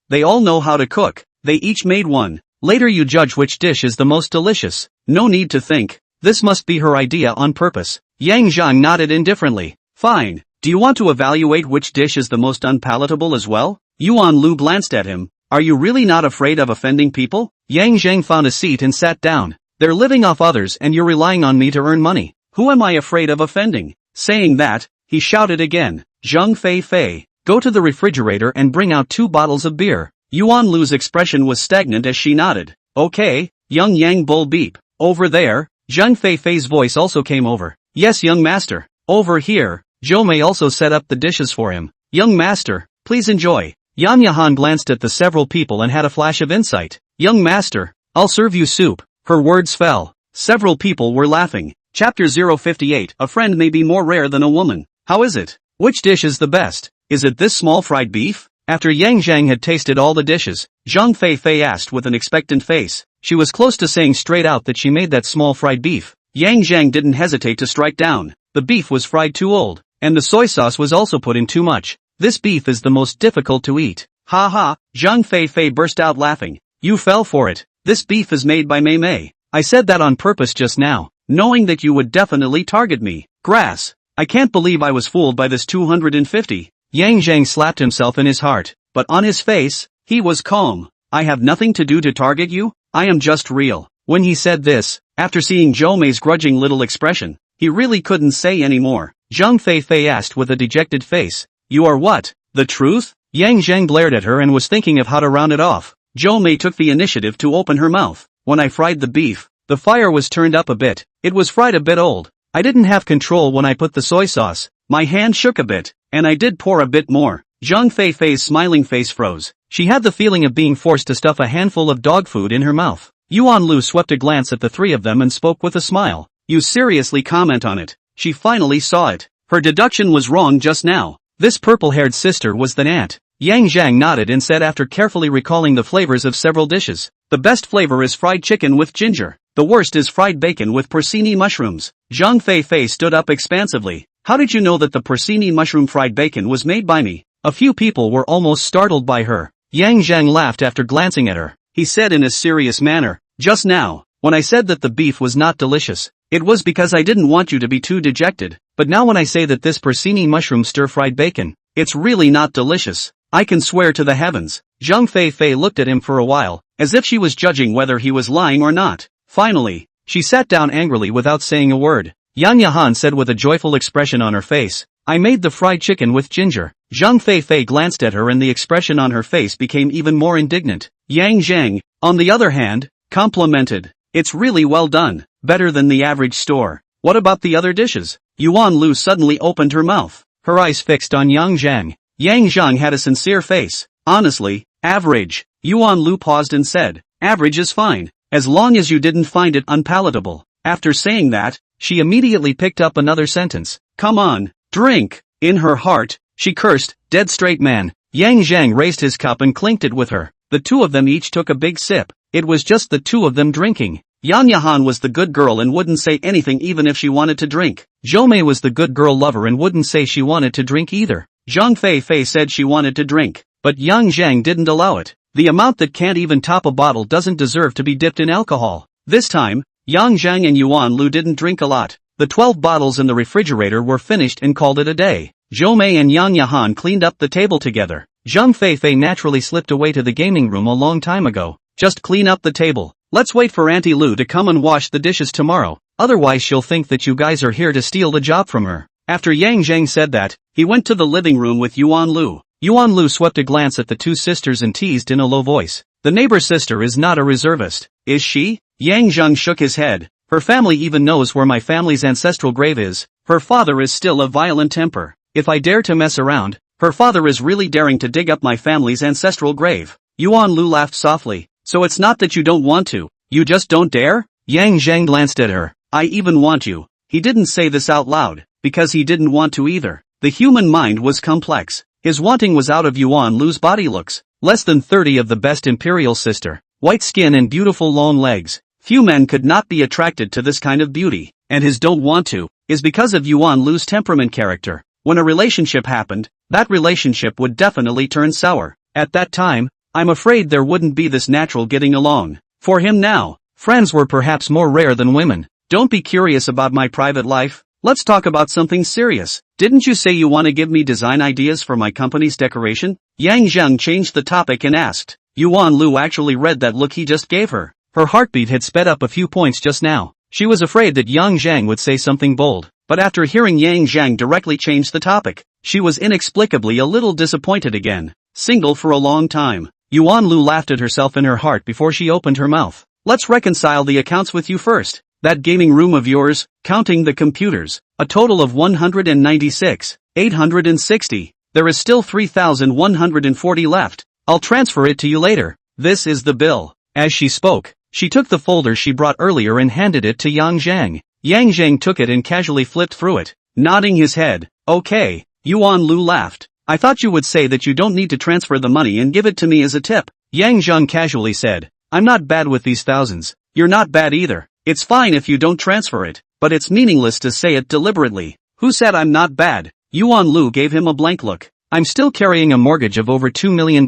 They all know how to cook. They each made one. Later you judge which dish is the most delicious. No need to think. This must be her idea on purpose. Yang Zhang nodded indifferently. Fine. Do you want to evaluate which dish is the most unpalatable as well? Yuan Lu glanced at him. Are you really not afraid of offending people? Yang Zhang found a seat and sat down. They're living off others and you're relying on me to earn money. Who am I afraid of offending? Saying that, he shouted again. Zheng Fei, go to the refrigerator and bring out 2 bottles of beer. Yuan Lu's expression was stagnant as she nodded. Okay, young Yang Bull Beep. Over there, Zheng Fei's voice also came over. Yes, young master. Over here, Zhou Mei also set up the dishes for him. Young master, please enjoy. Yan Yahan glanced at the several people and had a flash of insight. Young master, I'll serve you soup. Her words fell. Several people were laughing. Chapter 058. A friend may be more rare than a woman. How is it? Which dish is the best? Is it this small fried beef? After Yang Zhang had tasted all the dishes, Zheng Fei asked with an expectant face. She was close to saying straight out that she made that small fried beef. Yang Zhang didn't hesitate to strike down. The beef was fried too old, and the soy sauce was also put in too much. This beef is the most difficult to eat. Ha ha, Zheng Fei burst out laughing. You fell for it. This beef is made by Mei Mei. I said that on purpose just now, knowing that you would definitely target me. Grass. I can't believe I was fooled by this 250. Yang Zhang slapped himself in his heart, but on his face, he was calm. I have nothing to do to target you, I am just real. When he said this, after seeing Zhou Mei's grudging little expression, he really couldn't say any more. Zheng Fei asked with a dejected face. You are what? The truth? Yang Zhang glared at her and was thinking of how to round it off. Zhou Mei took the initiative to open her mouth. When I fried the beef, the fire was turned up a bit. It was fried a bit old. I didn't have control when I put the soy sauce. My hand shook a bit, and I did pour a bit more. Zheng Fei's smiling face froze. She had the feeling of being forced to stuff a handful of dog food in her mouth. Yuan Lu swept a glance at the 3 of them and spoke with a smile. You seriously comment on it? She finally saw it. Her deduction was wrong just now. This purple-haired sister was the aunt. Yang Zhang nodded and said after carefully recalling the flavors of several dishes. The best flavor is fried chicken with ginger. The worst is fried bacon with porcini mushrooms. Zheng Fei stood up expansively. How did you know that the porcini mushroom fried bacon was made by me? A few people were almost startled by her. Zheng laughed after glancing at her. He said in a serious manner, just now, when I said that the beef was not delicious, it was because I didn't want you to be too dejected, but now when I say that this porcini mushroom stir-fried bacon, it's really not delicious, I can swear to the heavens. Zheng Fei looked at him for a while, as if she was judging whether he was lying or not. Finally, she sat down angrily without saying a word. Yang Yahan said with a joyful expression on her face, I made the fried chicken with ginger. Zheng Fei glanced at her and the expression on her face became even more indignant. Yang Zheng, on the other hand, complimented. It's really well done, better than the average store. What about the other dishes? Yuan Lu suddenly opened her mouth, her eyes fixed on Yang Zheng. Yang Zheng had a sincere face. Honestly, average. Yuan Lu paused and said, average is fine, as long as you didn't find it unpalatable. After saying that, she immediately picked up another sentence. Come on, drink. In her heart, she cursed, dead straight man. Yang Zheng raised his cup and clinked it with her. The two of them each took a big sip. It was just the two of them drinking. Yan Yahan was the good girl and wouldn't say anything even if she wanted to drink. Zhomei was the good girl lover and wouldn't say she wanted to drink either. Zheng Fei said she wanted to drink, but Yang Zheng didn't allow it. The amount that can't even top a bottle doesn't deserve to be dipped in alcohol. This time, Yang Zheng and Yuan Lu didn't drink a lot. The 12 bottles in the refrigerator were finished and called it a day. Zhomei and Yang Yahan cleaned up the table together. Zheng Fei naturally slipped away to the gaming room a long time ago. Just clean up the table. Let's wait for Auntie Lu to come and wash the dishes tomorrow, otherwise she'll think that you guys are here to steal the job from her. After Yang Zheng said that, he went to the living room with Yuan Lu. Yuan Lu swept a glance at the two sisters and teased in a low voice. The neighbor sister is not a reservist, is she? Yang Zheng shook his head. Her family even knows where my family's ancestral grave is. Her father is still a violent temper. If I dare to mess around, her father is really daring to dig up my family's ancestral grave. Yuan Lu laughed softly. So it's not that you don't want to, you just don't dare? Yang Zheng glanced at her. I even want you. He didn't say this out loud, because he didn't want to either. The human mind was complex. His wanting was out of Yuan Lu's body looks. Less than 30 of the best imperial sister. White skin and beautiful long legs. Few men could not be attracted to this kind of beauty. And his don't want to, is because of Yuan Lu's temperament character. When a relationship happened, that relationship would definitely turn sour. At that time, I'm afraid there wouldn't be this natural getting along. For him now, friends were perhaps more rare than women. Don't be curious about my private life. Let's talk about something serious. Didn't you say you want to give me design ideas for my company's decoration? Yang Zheng changed the topic and asked. Yuan Lu actually read that look he just gave her. Her heartbeat had sped up a few points just now. She was afraid that Yang Zheng would say something bold. But after hearing Yang Zheng directly change the topic, she was inexplicably a little disappointed again. Single for a long time. Yuan Lu laughed at herself in her heart before she opened her mouth. Let's reconcile the accounts with you first. That gaming room of yours, counting the computers, a total of 196, 860. There is still 3,140 left. I'll transfer it to you later. This is the bill. As she spoke, she took the folder she brought earlier and handed it to Yang Zheng. Yang Zheng took it and casually flipped through it, nodding his head. Okay. Yuan Lu laughed. I thought you would say that you don't need to transfer the money and give it to me as a tip. Yang Zheng casually said. I'm not bad with these thousands. You're not bad either. It's fine if you don't transfer it, but it's meaningless to say it deliberately. Who said I'm not bad? Yuan Lu gave him a blank look. I'm still carrying a mortgage of over $2 million.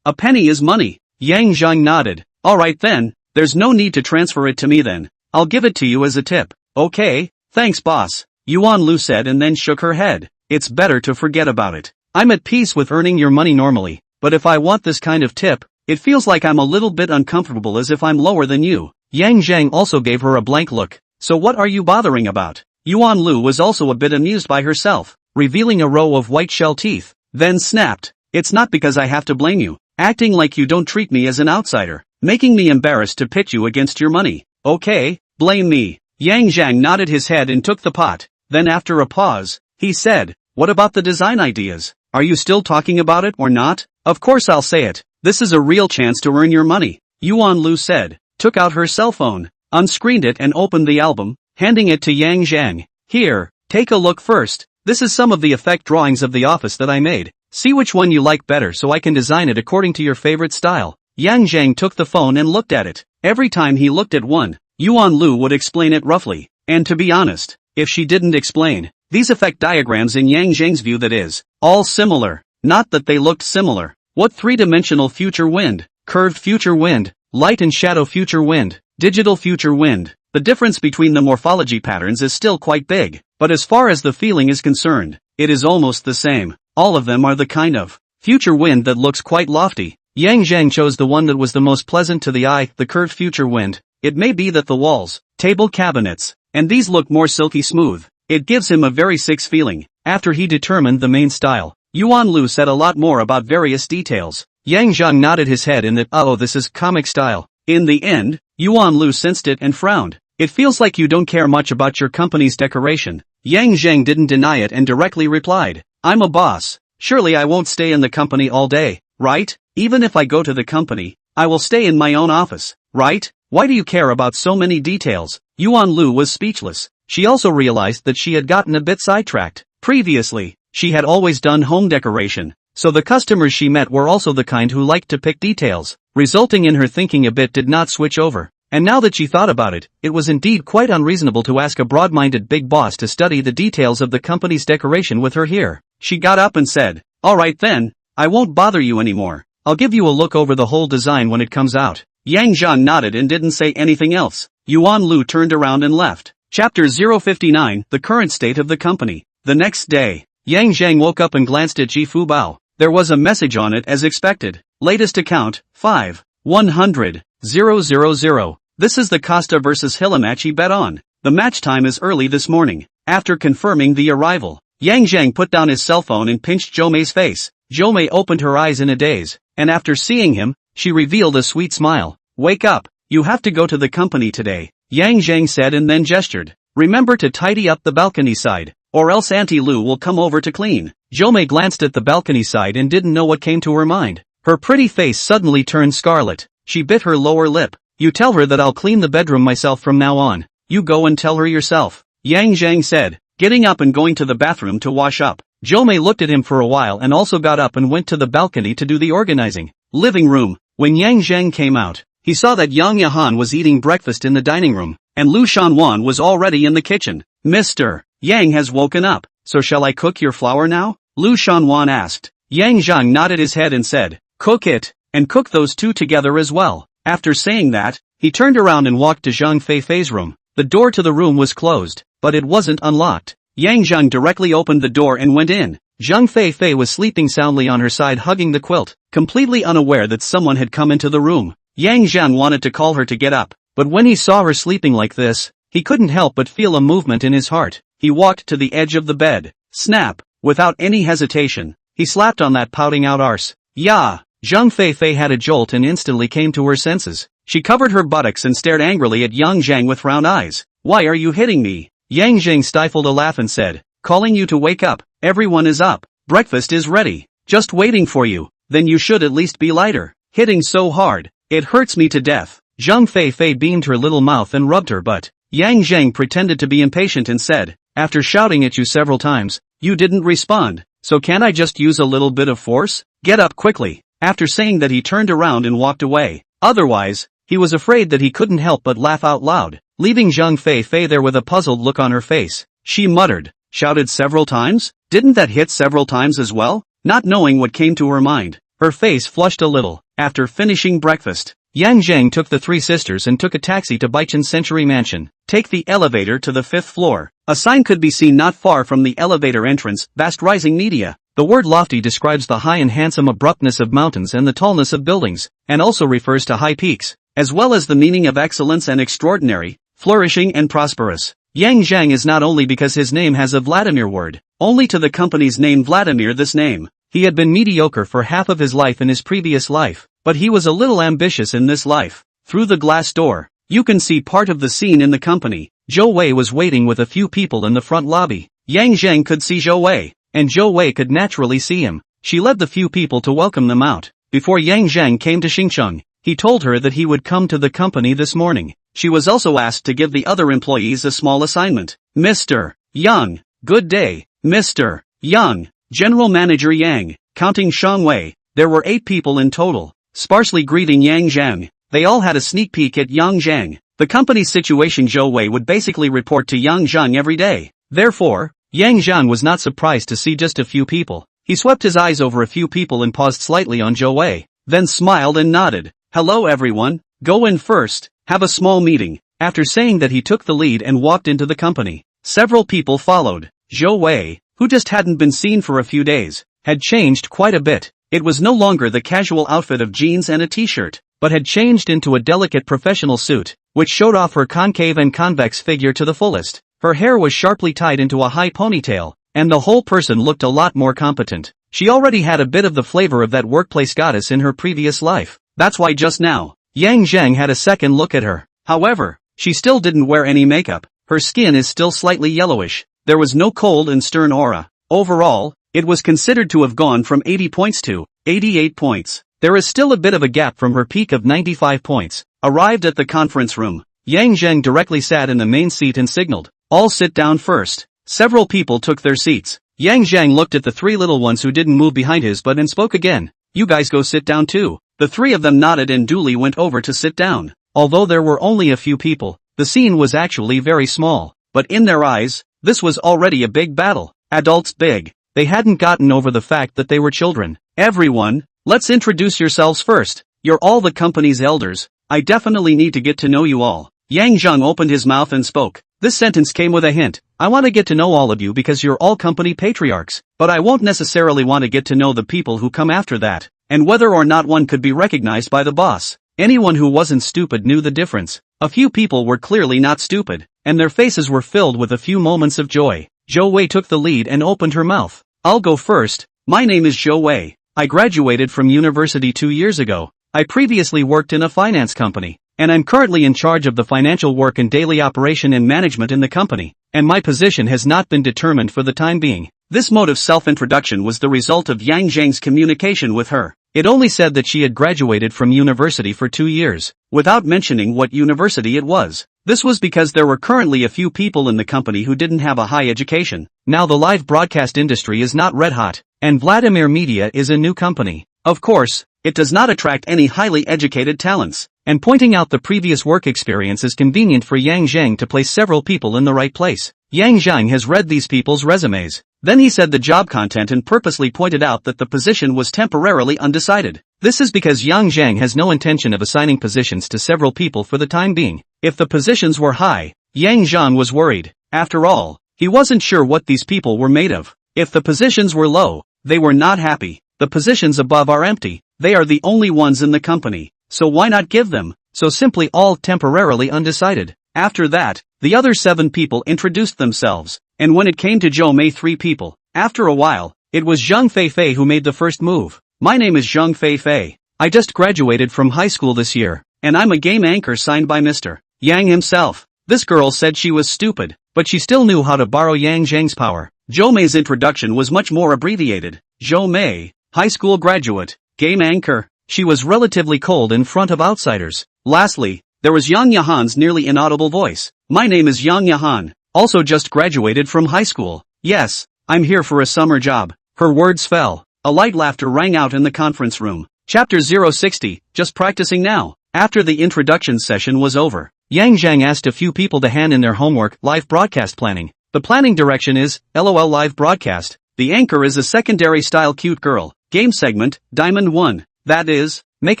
A penny is money. Yang Zheng nodded. Alright then, there's no need to transfer it to me then. I'll give it to you as a tip. Okay, thanks boss. Yuan Lu said and then shook her head. It's better to forget about it. I'm at peace with earning your money normally, but if I want this kind of tip, it feels like I'm a little bit uncomfortable as if I'm lower than you. Yang Zheng also gave her a blank look. So what are you bothering about? Yuan Lu was also a bit amused by herself, revealing a row of white shell teeth, then snapped. It's not because I have to blame you, acting like you don't treat me as an outsider, making me embarrassed to pit you against your money. Okay, blame me. Yang Zheng nodded his head and took the pot. Then after a pause, he said, what about the design ideas? Are you still talking about it or not? Of course I'll say it. This is a real chance to earn your money. Yuan Lu said, took out her cell phone, unscreened it and opened the album, handing it to Yang Zheng. Here, take a look first. This is some of the effect drawings of the office that I made. See which one you like better so I can design it according to your favorite style. Yang Zheng took the phone and looked at it. Every time he looked at one, Yuan Lu would explain it roughly. And to be honest, if she didn't explain, these affect diagrams in Yang Zheng's view, that is, all similar. Not that they looked similar. What three-dimensional future wind, curved future wind, light and shadow future wind, digital future wind. The difference between the morphology patterns is still quite big, but as far as the feeling is concerned, it is almost the same. All of them are the kind of future wind that looks quite lofty. Yang Zheng chose the one that was the most pleasant to the eye, the curved future wind. It may be that the walls, table cabinets, and these look more silky smooth. It gives him a very six feeling. After he determined the main style, Yuan Lu said a lot more about various details. Yang Zheng nodded his head in that, oh, this is comic style. In the end, Yuan Lu sensed it and frowned. It feels like you don't care much about your company's decoration. Yang Zheng didn't deny it and directly replied, I'm a boss. Surely I won't stay in the company all day, right? Even if I go to the company, I will stay in my own office, right? Why do you care about so many details? Yuan Lu was speechless. She also realized that she had gotten a bit sidetracked. Previously, she had always done home decoration, so the customers she met were also the kind who liked to pick details, resulting in her thinking a bit did not switch over. And now that she thought about it, it was indeed quite unreasonable to ask a broad-minded big boss to study the details of the company's decoration with her here. She got up and said, alright then, I won't bother you anymore. I'll give you a look over the whole design when it comes out. Yang Zheng nodded and didn't say anything else. Yuan Lu turned around and left. Chapter 059, The Current State of the Company. The next day, Yang Zheng woke up and glanced at Ji Fu Bao. There was a message on it as expected. Latest account, 5,100,000. This is the Costa vs Hillmatch he bet on. The match time is early this morning. After confirming the arrival, Yang Zheng put down his cell phone and pinched Zhou Mei's face. Zhou Mei opened her eyes in a daze, and after seeing him, she revealed a sweet smile. Wake up, you have to go to the company today, Yang Zheng said and then gestured. Remember to tidy up the balcony side, or else Auntie Lu will come over to clean. Zhou Mei glanced at the balcony side and didn't know what came to her mind. Her pretty face suddenly turned scarlet. She bit her lower lip. You tell her that I'll clean the bedroom myself from now on. You go and tell her yourself, Yang Zheng said, getting up and going to the bathroom to wash up. Zhou Mei looked at him for a while and also got up and went to the balcony to do the organizing. Living room. When Yang Zheng came out, he saw that Yang Yahan was eating breakfast in the dining room, and Lu Shanwan was already in the kitchen. Mr. Yang has woken up, so shall I cook your flour now? Lu Shanwan asked. Yang Zheng nodded his head and said, cook it, and cook those two together as well. After saying that, he turned around and walked to Zhang Feifei's room. The door to the room was closed, but it wasn't unlocked. Yang Zheng directly opened the door and went in. Zhang Feifei was sleeping soundly on her side hugging the quilt, completely unaware that someone had come into the room. Yang Zheng wanted to call her to get up, but when he saw her sleeping like this, he couldn't help but feel a movement in his heart. He walked to the edge of the bed. Snap! Without any hesitation, he slapped on that pouting out arse. Yeah! Zhang Feifei had a jolt and instantly came to her senses. She covered her buttocks and stared angrily at Yang Zheng with round eyes. Why are you hitting me? Yang Zheng stifled a laugh and said, calling you to wake up. Everyone is up. Breakfast is ready. Just waiting for you. Then you should at least be lighter. Hitting so hard. It hurts me to death. Zhang Feifei beamed her little mouth and rubbed her butt. Yang Zheng pretended to be impatient and said, after shouting at you several times, you didn't respond. So can't I just use a little bit of force? Get up quickly. After saying that, he turned around and walked away. Otherwise, he was afraid that he couldn't help but laugh out loud, leaving Zhang Feifei there with a puzzled look on her face. She muttered, shouted several times? Didn't that hit several times as well? Not knowing what came to her mind, her face flushed a little. After finishing breakfast, Yang Zheng took the three sisters and took a taxi to Baichen Century Mansion. Take the elevator to the 5th floor. A sign could be seen not far from the elevator entrance, Vast Rising Media. The word lofty describes the high and handsome abruptness of mountains and the tallness of buildings, and also refers to high peaks, as well as the meaning of excellence and extraordinary, flourishing and prosperous. Yang Zheng is not only because his name has a Vladimir word, only to the company's name Vladimir this name. He had been mediocre for half of his life in his previous life, but he was a little ambitious in this life. Through the glass door, you can see part of the scene in the company. Zhou Wei was waiting with a few people in the front lobby. Yang Zheng could see Zhou Wei, and Zhou Wei could naturally see him. She led the few people to welcome them out. Before Yang Zheng came to Xingcheng, he told her that he would come to the company this morning. She was also asked to give the other employees a small assignment. Mr. Yang, good day. Mr. Yang, General Manager Yang, counting Shang Wei, there were 8 people in total, sparsely greeting Yang Zheng. They all had a sneak peek at Yang Zheng. The company's situation Zhou Wei would basically report to Yang Zheng every day. Therefore, Yang Zheng was not surprised to see just a few people. He swept his eyes over a few people and paused slightly on Zhou Wei, then smiled and nodded. Hello everyone, go in first, have a small meeting. After saying that, he took the lead and walked into the company. Several people followed. Zhou Wei, who just hadn't been seen for a few days, had changed quite a bit. It was no longer the casual outfit of jeans and a t-shirt, but had changed into a delicate professional suit, which showed off her concave and convex figure to the fullest. Her hair was sharply tied into a high ponytail, and the whole person looked a lot more competent. She already had a bit of the flavor of that workplace goddess in her previous life. That's why just now, Yang Zheng had a second look at her. However, she still didn't wear any makeup. Her skin is still slightly yellowish. There was no cold and stern aura. Overall, it was considered to have gone from 80 points to 88 points. There is still a bit of a gap from her peak of 95 points. Arrived at the conference room, Yang Zheng directly sat in the main seat and signaled, "All sit down first." Several people took their seats. Yang Zheng looked at the three little ones who didn't move behind his butt and spoke again. "You guys go sit down too." The three of them nodded and duly went over to sit down. Although there were only a few people, the scene was actually very small. But in their eyes, this was already a big battle. Adults big. They hadn't gotten over the fact that they were children. "Everyone, let's introduce yourselves first. You're all the company's elders. I definitely need to get to know you all." Yang Zheng opened his mouth and spoke. This sentence came with a hint. "I want to get to know all of you because you're all company patriarchs, but I won't necessarily want to get to know the people who come after that, and whether or not one could be recognized by the boss." Anyone who wasn't stupid knew the difference. A few people were clearly not stupid, and their faces were filled with a few moments of joy. Zhou Wei took the lead and opened her mouth. "I'll go first. My name is Zhou Wei. I graduated from university 2 years ago. I previously worked in a finance company, and I'm currently in charge of the financial work and daily operation and management in the company, and my position has not been determined for the time being." This mode of self-introduction was the result of Yang Zheng's communication with her. It only said that she had graduated from university for 2 years, without mentioning what university it was. This was because there were currently a few people in the company who didn't have a high education. Now the live broadcast industry is not red hot, and Vladimir Media is a new company. Of course, it does not attract any highly educated talents, and pointing out the previous work experience is convenient for Yang Zheng to place several people in the right place. Yang Zheng has read these people's resumes. Then he said the job content and purposely pointed out that the position was temporarily undecided. This is because Yang Zheng has no intention of assigning positions to several people for the time being. If the positions were high, Yang Zheng was worried. After all, he wasn't sure what these people were made of. If the positions were low, they were not happy. The positions above are empty. They are the only ones in the company, so why not give them? So simply all temporarily undecided. After that, the other 7 people introduced themselves, and when it came to Zhou Mei 3 people, after a while, it was Zheng Feifei who made the first move. "My name is Zheng Feifei. I just graduated from high school this year, and I'm a game anchor signed by Mr. Yang himself." This girl said she was stupid, but she still knew how to borrow Yang Zheng's power. Zhou Mei's introduction was much more abbreviated. Zhou Mei, high school graduate, game anchor. She was relatively cold in front of outsiders. Lastly, there was Yang Yahan's nearly inaudible voice. "My name is Yang Yahan, also just graduated from high school. Yes, I'm here for a summer job." Her words fell. A light laughter rang out in the conference room. Chapter 060, just practicing now. After the introduction session was over, Yang Zheng asked a few people to hand in their homework, live broadcast planning. The planning direction is, LOL live broadcast. The anchor is a secondary style cute girl. Game segment, Diamond 1. That is, make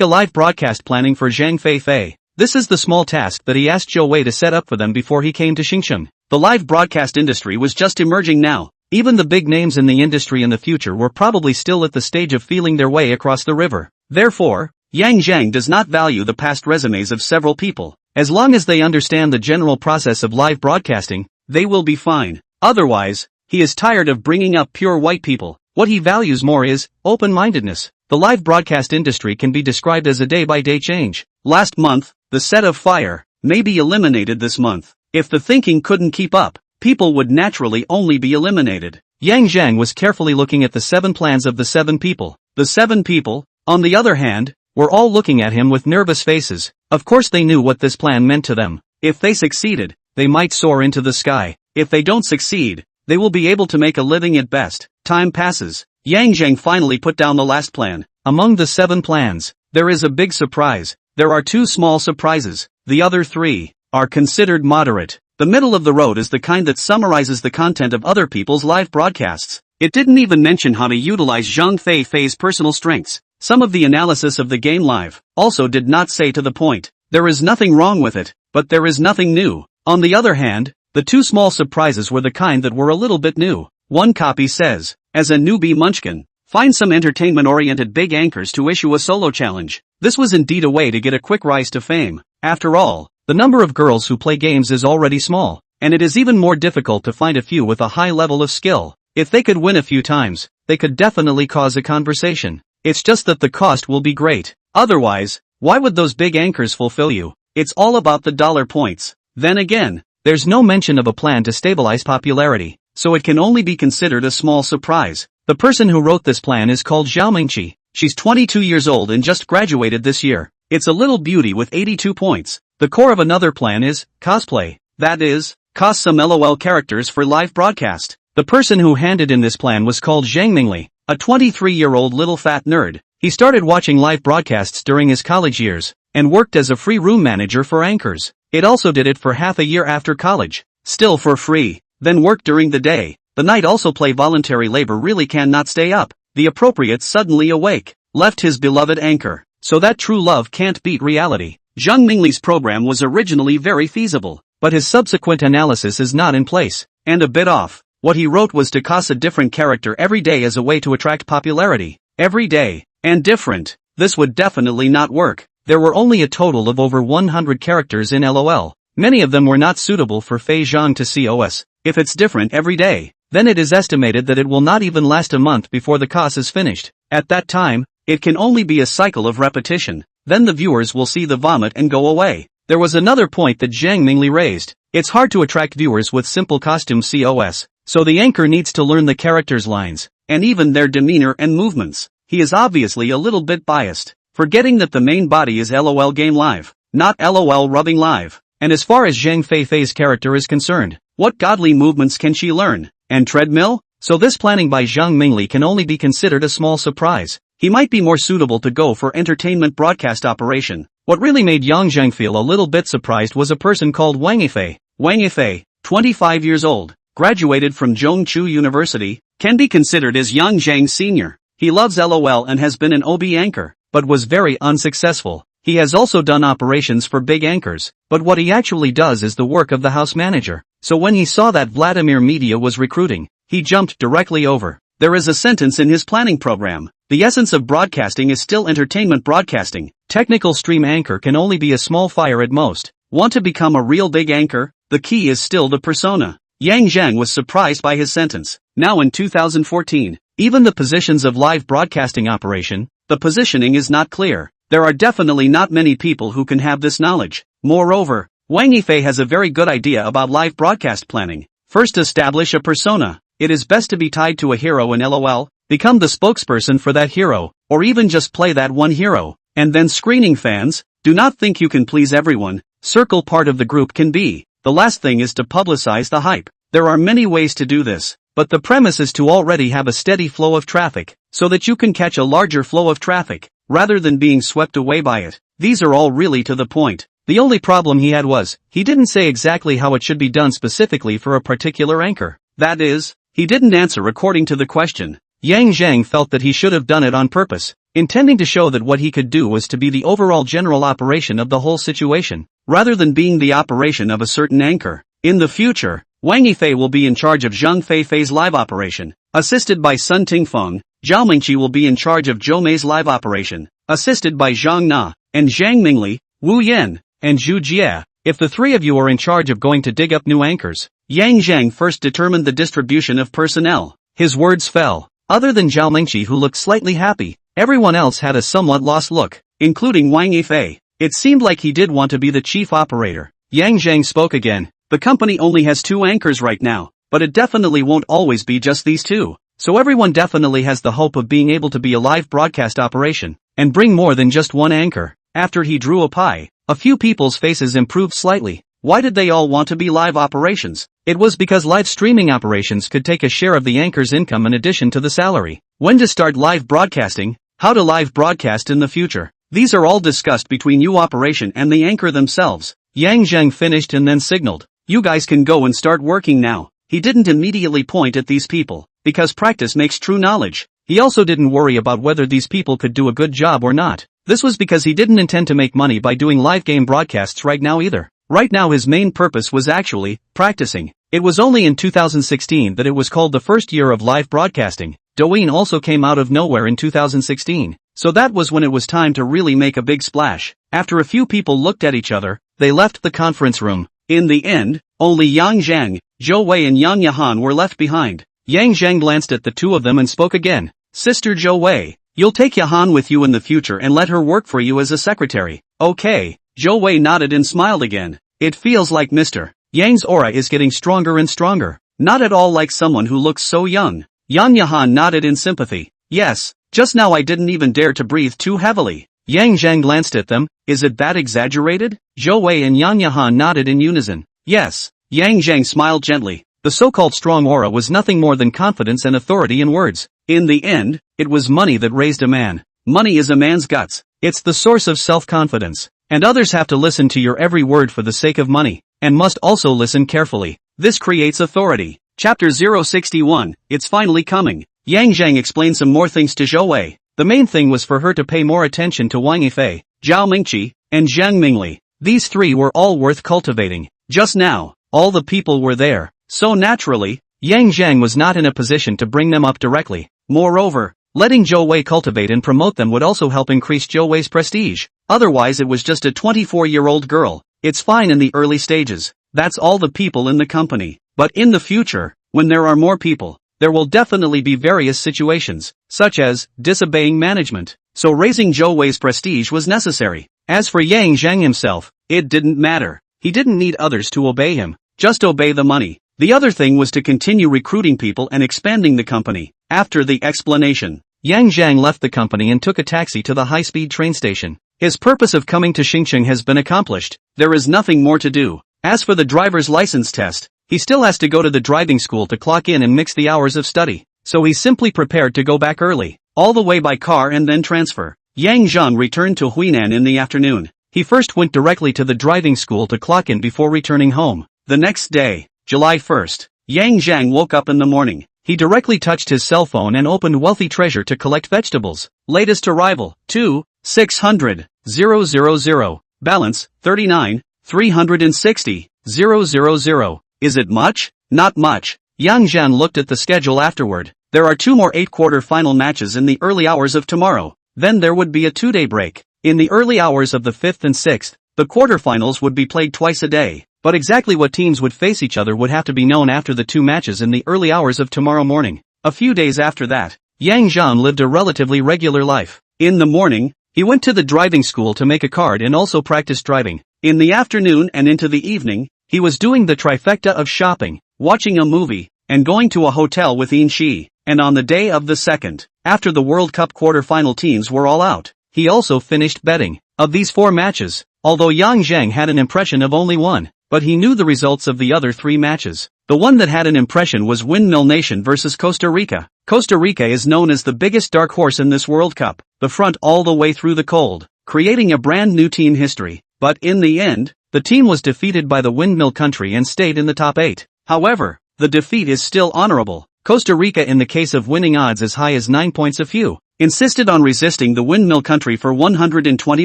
a live broadcast planning for Zheng Feifei. This is the small task that he asked Zhou Wei to set up for them before he came to Xingcheng. The live broadcast industry was just emerging now. Even the big names in the industry in the future were probably still at the stage of feeling their way across the river. Therefore, Yang Zheng does not value the past resumes of several people. As long as they understand the general process of live broadcasting, they will be fine. Otherwise, he is tired of bringing up pure white people. What he values more is open-mindedness. The live broadcast industry can be described as a day-by-day change. Last month, the set of fire may be eliminated this month. If the thinking couldn't keep up, people would naturally only be eliminated. Yang Zheng was carefully looking at the 7 plans of the 7 people. The 7 people, on the other hand, were all looking at him with nervous faces. Of course they knew what this plan meant to them. If they succeeded, they might soar into the sky. If they don't succeed, they will be able to make a living at best. Time passes. Yang Zheng finally put down the last plan. Among the 7 plans, there is a big surprise. There are 2 small surprises. The other 3 are considered moderate. The middle of the road is the kind that summarizes the content of other people's live broadcasts. It didn't even mention how to utilize Zheng Fei's personal strengths. Some of the analysis of the game live also did not say to the point. There is nothing wrong with it, but there is nothing new. On the other hand, the two small surprises were the kind that were a little bit new. One copy says, as a newbie munchkin, find some entertainment-oriented big anchors to issue a solo challenge. This was indeed a way to get a quick rise to fame. After all, the number of girls who play games is already small, and it is even more difficult to find a few with a high level of skill. If they could win a few times, they could definitely cause a conversation. It's just that the cost will be great. Otherwise, why would those big anchors fulfill you? It's all about the dollar points. Then again, there's no mention of a plan to stabilize popularity, so it can only be considered a small surprise. The person who wrote this plan is called Zhao. She's 22 years old and just graduated this year. It's a little beauty with 82 points. The core of another plan is cosplay. That is, cos some LOL characters for live broadcast. The person who handed in this plan was called Zheng, a 23-year-old little fat nerd. He started watching live broadcasts during his college years, and worked as a free room manager for anchors. It also did it for half a year after college, still for free, then worked during the day. The night also play voluntary labor really cannot stay up. The appropriate suddenly awake, left his beloved anchor, so that true love can't beat reality. Zheng Mingli's program was originally very feasible, but his subsequent analysis is not in place, and a bit off. What he wrote was to cast a different character every day as a way to attract popularity. Every day, and different. This would definitely not work. There were only a total of over 100 characters in LOL. Many of them were not suitable for Fei Zhang to COS. If it's different every day, then it is estimated that it will not even last a month before the COS is finished. At that time, it can only be a cycle of repetition. Then the viewers will see the vomit and go away. There was another point that Zheng Mingli raised. It's hard to attract viewers with simple costume COS, so the anchor needs to learn the characters' lines, and even their demeanor and movements. He is obviously a little bit biased, forgetting that the main body is LOL Game Live, not LOL Rubbing Live. And as far as Zheng Fei's character is concerned, what godly movements can she learn? And treadmill? So this planning by Zheng Mingli can only be considered a small surprise. He might be more suitable to go for entertainment broadcast operation. What really made Yang Zheng feel a little bit surprised was a person called Wang Yifei. Wang Yifei, 25 years old, graduated from Zhongchu University, can be considered as Yang Zheng's senior. He loves LOL and has been an OB anchor, but was very unsuccessful. He has also done operations for big anchors, but what he actually does is the work of the house manager. So when he saw that Vladimir Media was recruiting, he jumped directly over. There is a sentence in his planning program. The essence of broadcasting is still entertainment broadcasting. Technical stream anchor can only be a small fire at most. Want to become a real big anchor? The key is still the persona. Yang Zheng was surprised by his sentence. Now in 2014, even the positions of live broadcasting operation, the positioning is not clear. There are definitely not many people who can have this knowledge. Moreover, Wang Yifei has a very good idea about live broadcast planning. First, establish a persona. It is best to be tied to a hero in LOL, become the spokesperson for that hero, or even just play that one hero. And then screening fans. Do not think you can please everyone. Circle part of the group can be. The last thing is to publicize the hype. There are many ways to do this, but the premise is to already have a steady flow of traffic, so that you can catch a larger flow of traffic, rather than being swept away by it. These are all really to the point. The only problem he had was, he didn't say exactly how it should be done specifically for a particular anchor. That is, he didn't answer according to the question. Yang Zheng felt that he should have done it on purpose, intending to show that what he could do was to be the overall general operation of the whole situation, rather than being the operation of a certain anchor. In the future, Wang Yifei will be in charge of Zheng Fei's live operation, assisted by Sun Tingfeng. Zhao Mingqi will be in charge of Zhou Mei's live operation, assisted by Zhang Na, and Zhang Mingli, Wu Yan, and Zhu Jie. If the three of you are in charge of going to dig up new anchors, Yang Zheng first determined the distribution of personnel. His words fell. Other than Zhao Mingqi, who looked slightly happy, everyone else had a somewhat lost look, including Wang Yifei. It seemed like he did want to be the chief operator. Yang Zheng spoke again. The company only has 2 anchors right now, but it definitely won't always be just these 2. So everyone definitely has the hope of being able to be a live broadcast operation, and bring more than just one anchor. After he drew a pie, a few people's faces improved slightly. Why did they all want to be live operations? It was because live streaming operations could take a share of the anchor's income in addition to the salary. When to start live broadcasting, how to live broadcast in the future. These are all discussed between you operation and the anchor themselves. Yang Zheng finished and then signaled, "You guys can go and start working now." He didn't immediately point at these people, because practice makes true knowledge. He also didn't worry about whether these people could do a good job or not. This was because he didn't intend to make money by doing live game broadcasts right now either. Right now his main purpose was actually practicing. It was only in 2016 that it was called the first year of live broadcasting. Douyin also came out of nowhere in 2016. So that was when it was time to really make a big splash. After a few people looked at each other, they left the conference room. In the end, only Yang Zheng, Zhou Wei and Yang Yahan were left behind. Yang Zheng glanced at the two of them and spoke again. "Sister Zhou Wei, you'll take Yahan with you in the future and let her work for you as a secretary." "Okay." Zhou Wei nodded and smiled again. "It feels like Mr. Yang's aura is getting stronger and stronger. Not at all like someone who looks so young." Yang Yahan nodded in sympathy. "Yes, just now I didn't even dare to breathe too heavily." Yang Zheng glanced at them. "Is it that exaggerated?" Zhou Wei and Yang Yahan nodded in unison. "Yes." Yang Zheng smiled gently. The so-called strong aura was nothing more than confidence and authority in words. In the end, it was money that raised a man. Money is a man's guts. It's the source of self-confidence. And others have to listen to your every word for the sake of money, and must also listen carefully. This creates authority. Chapter 061, It's finally coming. Yang Zheng explained some more things to Zhou Wei. The main thing was for her to pay more attention to Wang Yifei, Zhao Mingqi, and Zheng Mingli. These three were all worth cultivating. Just now, all the people were there. So naturally, Yang Zheng was not in a position to bring them up directly. Moreover, letting Zhou Wei cultivate and promote them would also help increase Zhou Wei's prestige. Otherwise it was just a 24-year-old girl. It's fine in the early stages. That's all the people in the company. But in the future, when there are more people, there will definitely be various situations, such as disobeying management. So raising Zhou Wei's prestige was necessary. As for Yang Zheng himself, it didn't matter. He didn't need others to obey him. Just obey the money. The other thing was to continue recruiting people and expanding the company. After the explanation, Yang Zheng left the company and took a taxi to the high-speed train station. His purpose of coming to Xingcheng has been accomplished. There is nothing more to do. As for the driver's license test, he still has to go to the driving school to clock in and mix the hours of study. So he's simply prepared to go back early, all the way by car and then transfer. Yang Zheng returned to Huinan in the afternoon. He first went directly to the driving school to clock in before returning home. The next day, July 1st, Yang Zheng woke up in the morning. He directly touched his cell phone and opened Wealthy Treasure to collect vegetables. Latest arrival, 2,600,000. Balance, 39,360,000. Is it much? Not much. Yang Zheng looked at the schedule afterward. There are 2 more 8-quarter final matches in the early hours of tomorrow. Then there would be a 2-day break. In the early hours of the 5th and 6th, the quarterfinals would be played twice a day. But exactly what teams would face each other would have to be known after the 2 matches in the early hours of tomorrow morning. A few days after that, Yang Zheng lived a relatively regular life. In the morning, he went to the driving school to make a card and also practice driving. In the afternoon and into the evening, he was doing the trifecta of shopping, watching a movie, and going to a hotel with Yin Shi. And on the day of the 2nd, after the World Cup quarter-final teams were all out, he also finished betting. Of these 4 matches, although Yang Zheng had an impression of only one, but he knew the results of the other 3 matches. The one that had an impression was Windmill Nation versus Costa Rica. Costa Rica is known as the biggest dark horse in this World Cup, the front all the way through the cold, creating a brand new team history. But in the end, the team was defeated by the Windmill country and stayed in the top 8. However, the defeat is still honorable. Costa Rica, in the case of winning odds as high as 9 points a few, insisted on resisting the Windmill country for 120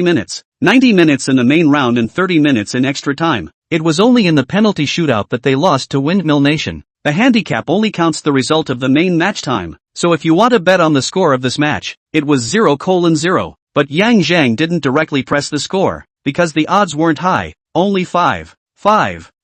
minutes, 90 minutes in the main round and 30 minutes in extra time. It was only in the penalty shootout that they lost to Windmill Nation. The handicap only counts the result of the main match time, so if you want to bet on the score of this match, it was 0:0. But Yang Zheng didn't directly press the score, because the odds weren't high, only 5.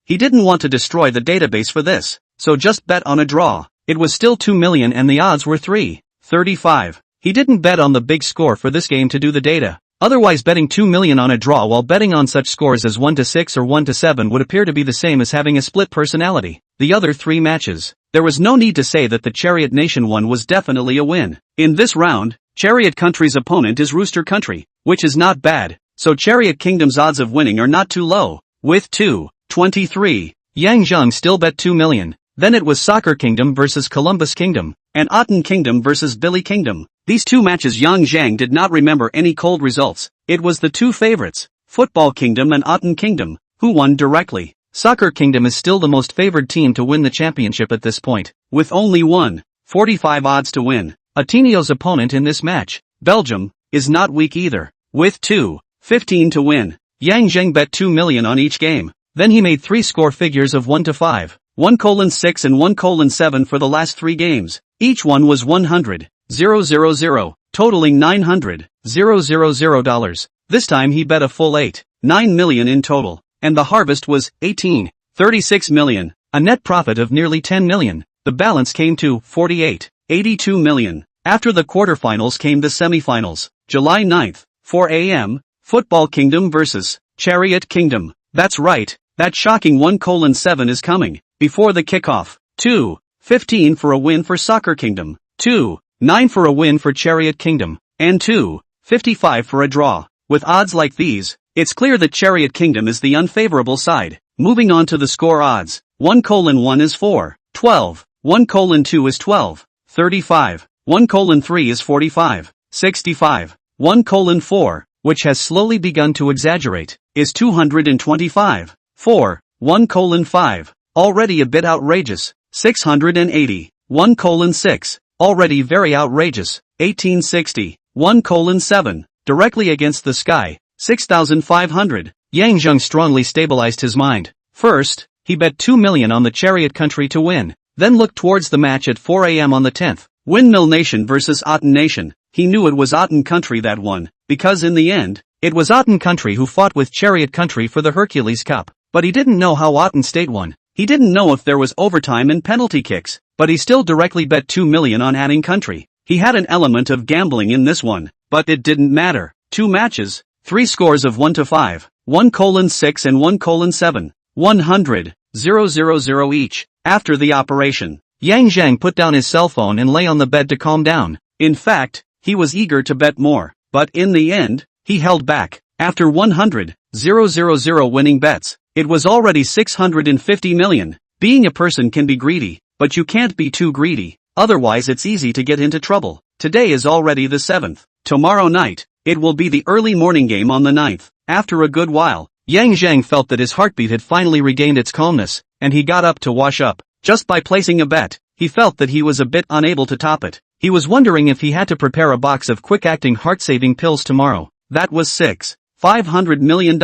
He didn't want to destroy the database for this, so just bet on a draw. It was still 2 million and the odds were 3.35. He didn't bet on the big score for this game to do the data. Otherwise, betting 2 million on a draw while betting on such scores as 1-6 or 1-7 would appear to be the same as having a split personality. The other 3 matches, there was no need to say that the Chariot Nation one was definitely a win. In this round, Chariot Country's opponent is Rooster Country, which is not bad, so Chariot Kingdom's odds of winning are not too low. With 2.23, Yang Zheng still bet 2 million. Then it was Soccer Kingdom versus Columbus Kingdom, and Aten Kingdom versus Billy Kingdom. These 2 matches Yang Zheng did not remember any cold results. It was the 2 favorites, Football Kingdom and Aten Kingdom, who won directly. Soccer Kingdom is still the most favored team to win the championship at this point, with only 1.45 odds to win. Ateneo's opponent in this match, Belgium, is not weak either, with 2.15 to win. Yang Zheng bet 2 million on each game. Then he made 3 score figures of 1 to 5, 1:6 and 1:7 for the last 3 games. Each one was 100,000, totaling $900,000. This time he bet a full 8.9 million in total, and the harvest was 18.36 million, a net profit of nearly 10 million. The balance came to 48.82 million. After the quarterfinals came the semifinals. July 9th, 4 a.m., Football Kingdom vs. Chariot Kingdom. That's right, that shocking 1:7 is coming. Before the kickoff, 2.15 for a win for Soccer Kingdom, 2.9 for a win for Chariot Kingdom, and 2.55 for a draw. With odds like these, it's clear that Chariot Kingdom is the unfavorable side. Moving on to the score odds, 1:1 is 4.12, 1:2 is 12.35, 1:3 is 45.65, 1:4, which has slowly begun to exaggerate, is 225, 1:5, already a bit outrageous, 680, 1:6, already very outrageous, 1860, 1:7, directly against the sky, 6,500. Yang Zheng strongly stabilized his mind. First, he bet 2 million on the Chariot Country to win, then looked towards the match at 4 a.m. on the 10th, Windmill Nation vs. Aten Nation. He knew it was Aten Country that won, because in the end, it was Aten Country who fought with Chariot Country for the Hercules Cup. But he didn't know how Aten State won. He didn't know if there was overtime and penalty kicks, but he still directly bet 2 million on Aten Country. He had an element of gambling in this one, but it didn't matter. 2 matches, 3 scores of 1 to 5, 1:6 and 1:7, 100,000 each. After the operation, Yang Zheng put down his cell phone and lay on the bed to calm down. In fact, he was eager to bet more, but in the end, he held back. After 100,000 winning bets, it was already 650 million. Being a person can be greedy, but you can't be too greedy, otherwise it's easy to get into trouble. Today is already the 7th. Tomorrow night, it will be the early morning game on the 9th. After a good while, Yang Zheng felt that his heartbeat had finally regained its calmness, and he got up to wash up. Just by placing a bet, he felt that he was a bit unable to top it. He was wondering if he had to prepare a box of quick-acting heart-saving pills tomorrow. That was $500 million.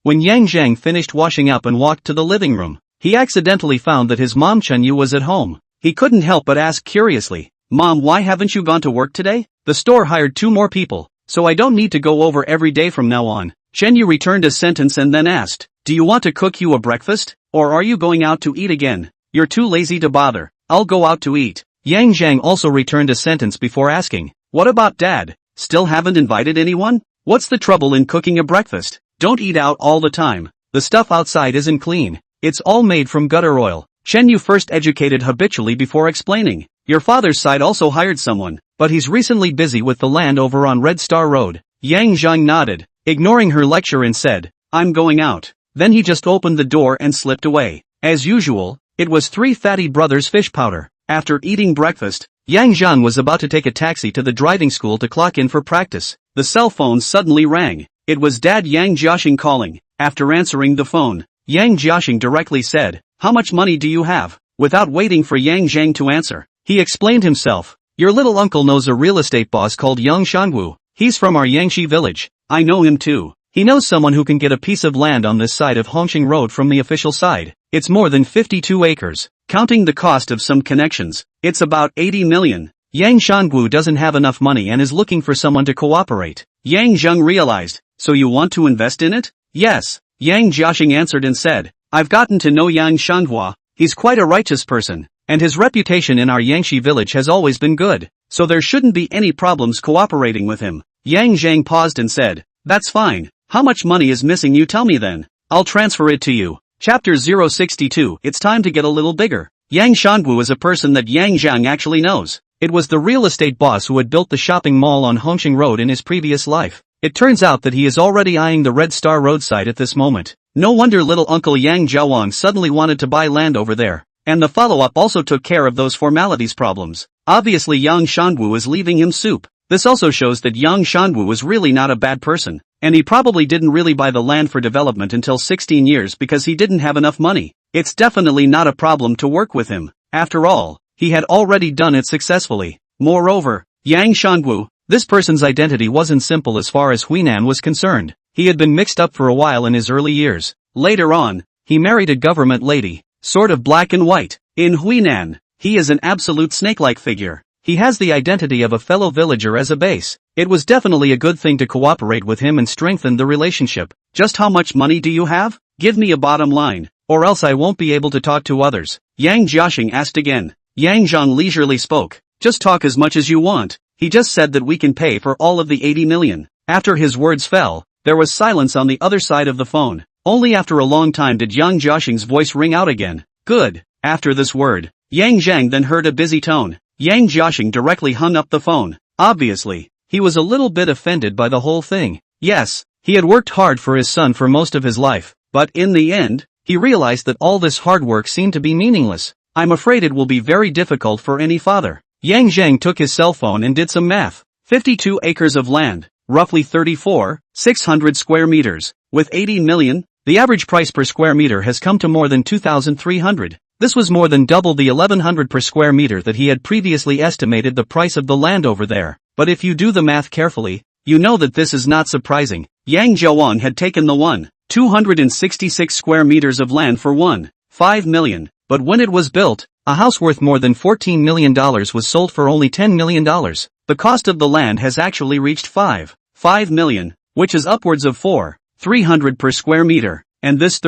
When Yang Zheng finished washing up and walked to the living room, he accidentally found that his mom Chenyu was at home. He couldn't help but ask curiously, "Mom, why haven't you gone to work today? The store hired 2 more people, so I don't need to go over every day from now on." Chenyu returned a sentence and then asked, "Do you want to cook you a breakfast? Or are you going out to eat again?" "You're too lazy to bother. I'll go out to eat." Yang Zheng also returned a sentence before asking, "What about Dad? Still haven't invited anyone? What's the trouble in cooking a breakfast? Don't eat out all the time. The stuff outside isn't clean. It's all made from gutter oil." Chenyu first educated habitually before explaining, "Your father's side also hired someone, but he's recently busy with the land over on Red Star Road." Yang Zheng nodded, ignoring her lecture, and said, "I'm going out." Then he just opened the door and slipped away. As usual, it was 3 Fatty Brothers fish powder. After eating breakfast, Yang Zheng was about to take a taxi to the driving school to clock in for practice. The cell phone suddenly rang. It was Dad Yang Jiaxing calling. After answering the phone, Yang Jiaxing directly said, "How much money do you have?" Without waiting for Yang Zheng to answer, he explained himself. "Your little uncle knows a real estate boss called Yang Shangwu. He's from our Yangshi village. I know him too. He knows someone who can get a piece of land on this side of Hongqing Road from the official side. It's more than 52 acres. Counting the cost of some connections, it's about 80 million. Yang Shangwu doesn't have enough money and is looking for someone to cooperate." Yang Zheng realized, "So you want to invest in it?" "Yes," Yang Jiaxing answered and said, "I've gotten to know Yang Shanghua. He's quite a righteous person, and his reputation in our Yangshi village has always been good, so there shouldn't be any problems cooperating with him." Yang Zheng paused and said, "That's fine. How much money is missing, you tell me then. I'll transfer it to you." Chapter 062. It's time to get a little bigger. Yang Shangwu is a person that Yang Zheng actually knows. It was the real estate boss who had built the shopping mall on Hongqing Road in his previous life. It turns out that he is already eyeing the Red Star roadside at this moment. No wonder little Uncle Yang Jiawang suddenly wanted to buy land over there. And the follow-up also took care of those formalities problems. Obviously Yang Shangwu is leaving him soup. This also shows that Yang Shangwu is really not a bad person. and he probably didn't really buy the land for development until 16 years because he didn't have enough money. It's definitely not a problem to work with him. After all, he had already done it successfully. Moreover, Yang Shangwu, this person's identity wasn't simple as far as Huinan was concerned. He had been mixed up for a while in his early years. Later on, he married a government lady, sort of black and white. In Huinan, he is an absolute snake-like figure. He has the identity of a fellow villager as a base. It was definitely a good thing to cooperate with him and strengthen the relationship. Just how much money do you have? Give me a bottom line, or else I won't be able to talk to others. Yang Jiaxing asked again. Yang Zheng leisurely spoke. Just talk as much as you want. He just said that we can pay for all of the 80 million. After his words fell, there was silence on the other side of the phone. Only after a long time did Yang Jiaxing's voice ring out again. Good. After this word, Yang Zheng then heard a busy tone. Yang Jiaxing directly hung up the phone. Obviously, he was a little bit offended by the whole thing. Yes, he had worked hard for his son for most of his life, but in the end, he realized that all this hard work seemed to be meaningless. I'm afraid it will be very difficult for any father. Yang Zheng took his cell phone and did some math. 52 acres of land, roughly 600 square meters. With 80 million, the average price per square meter has come to more than 2,300. This was more than double the 1,100 per square meter that he had previously estimated the price of the land over there. But if you do the math carefully, you know that this is not surprising. Yang Jiawan had taken the 266 square meters of land for 5 million. But when it was built, a house worth more than $14 million was sold for only $10 million. The cost of the land has actually reached 5 million, which is upwards of 300 per square meter. And this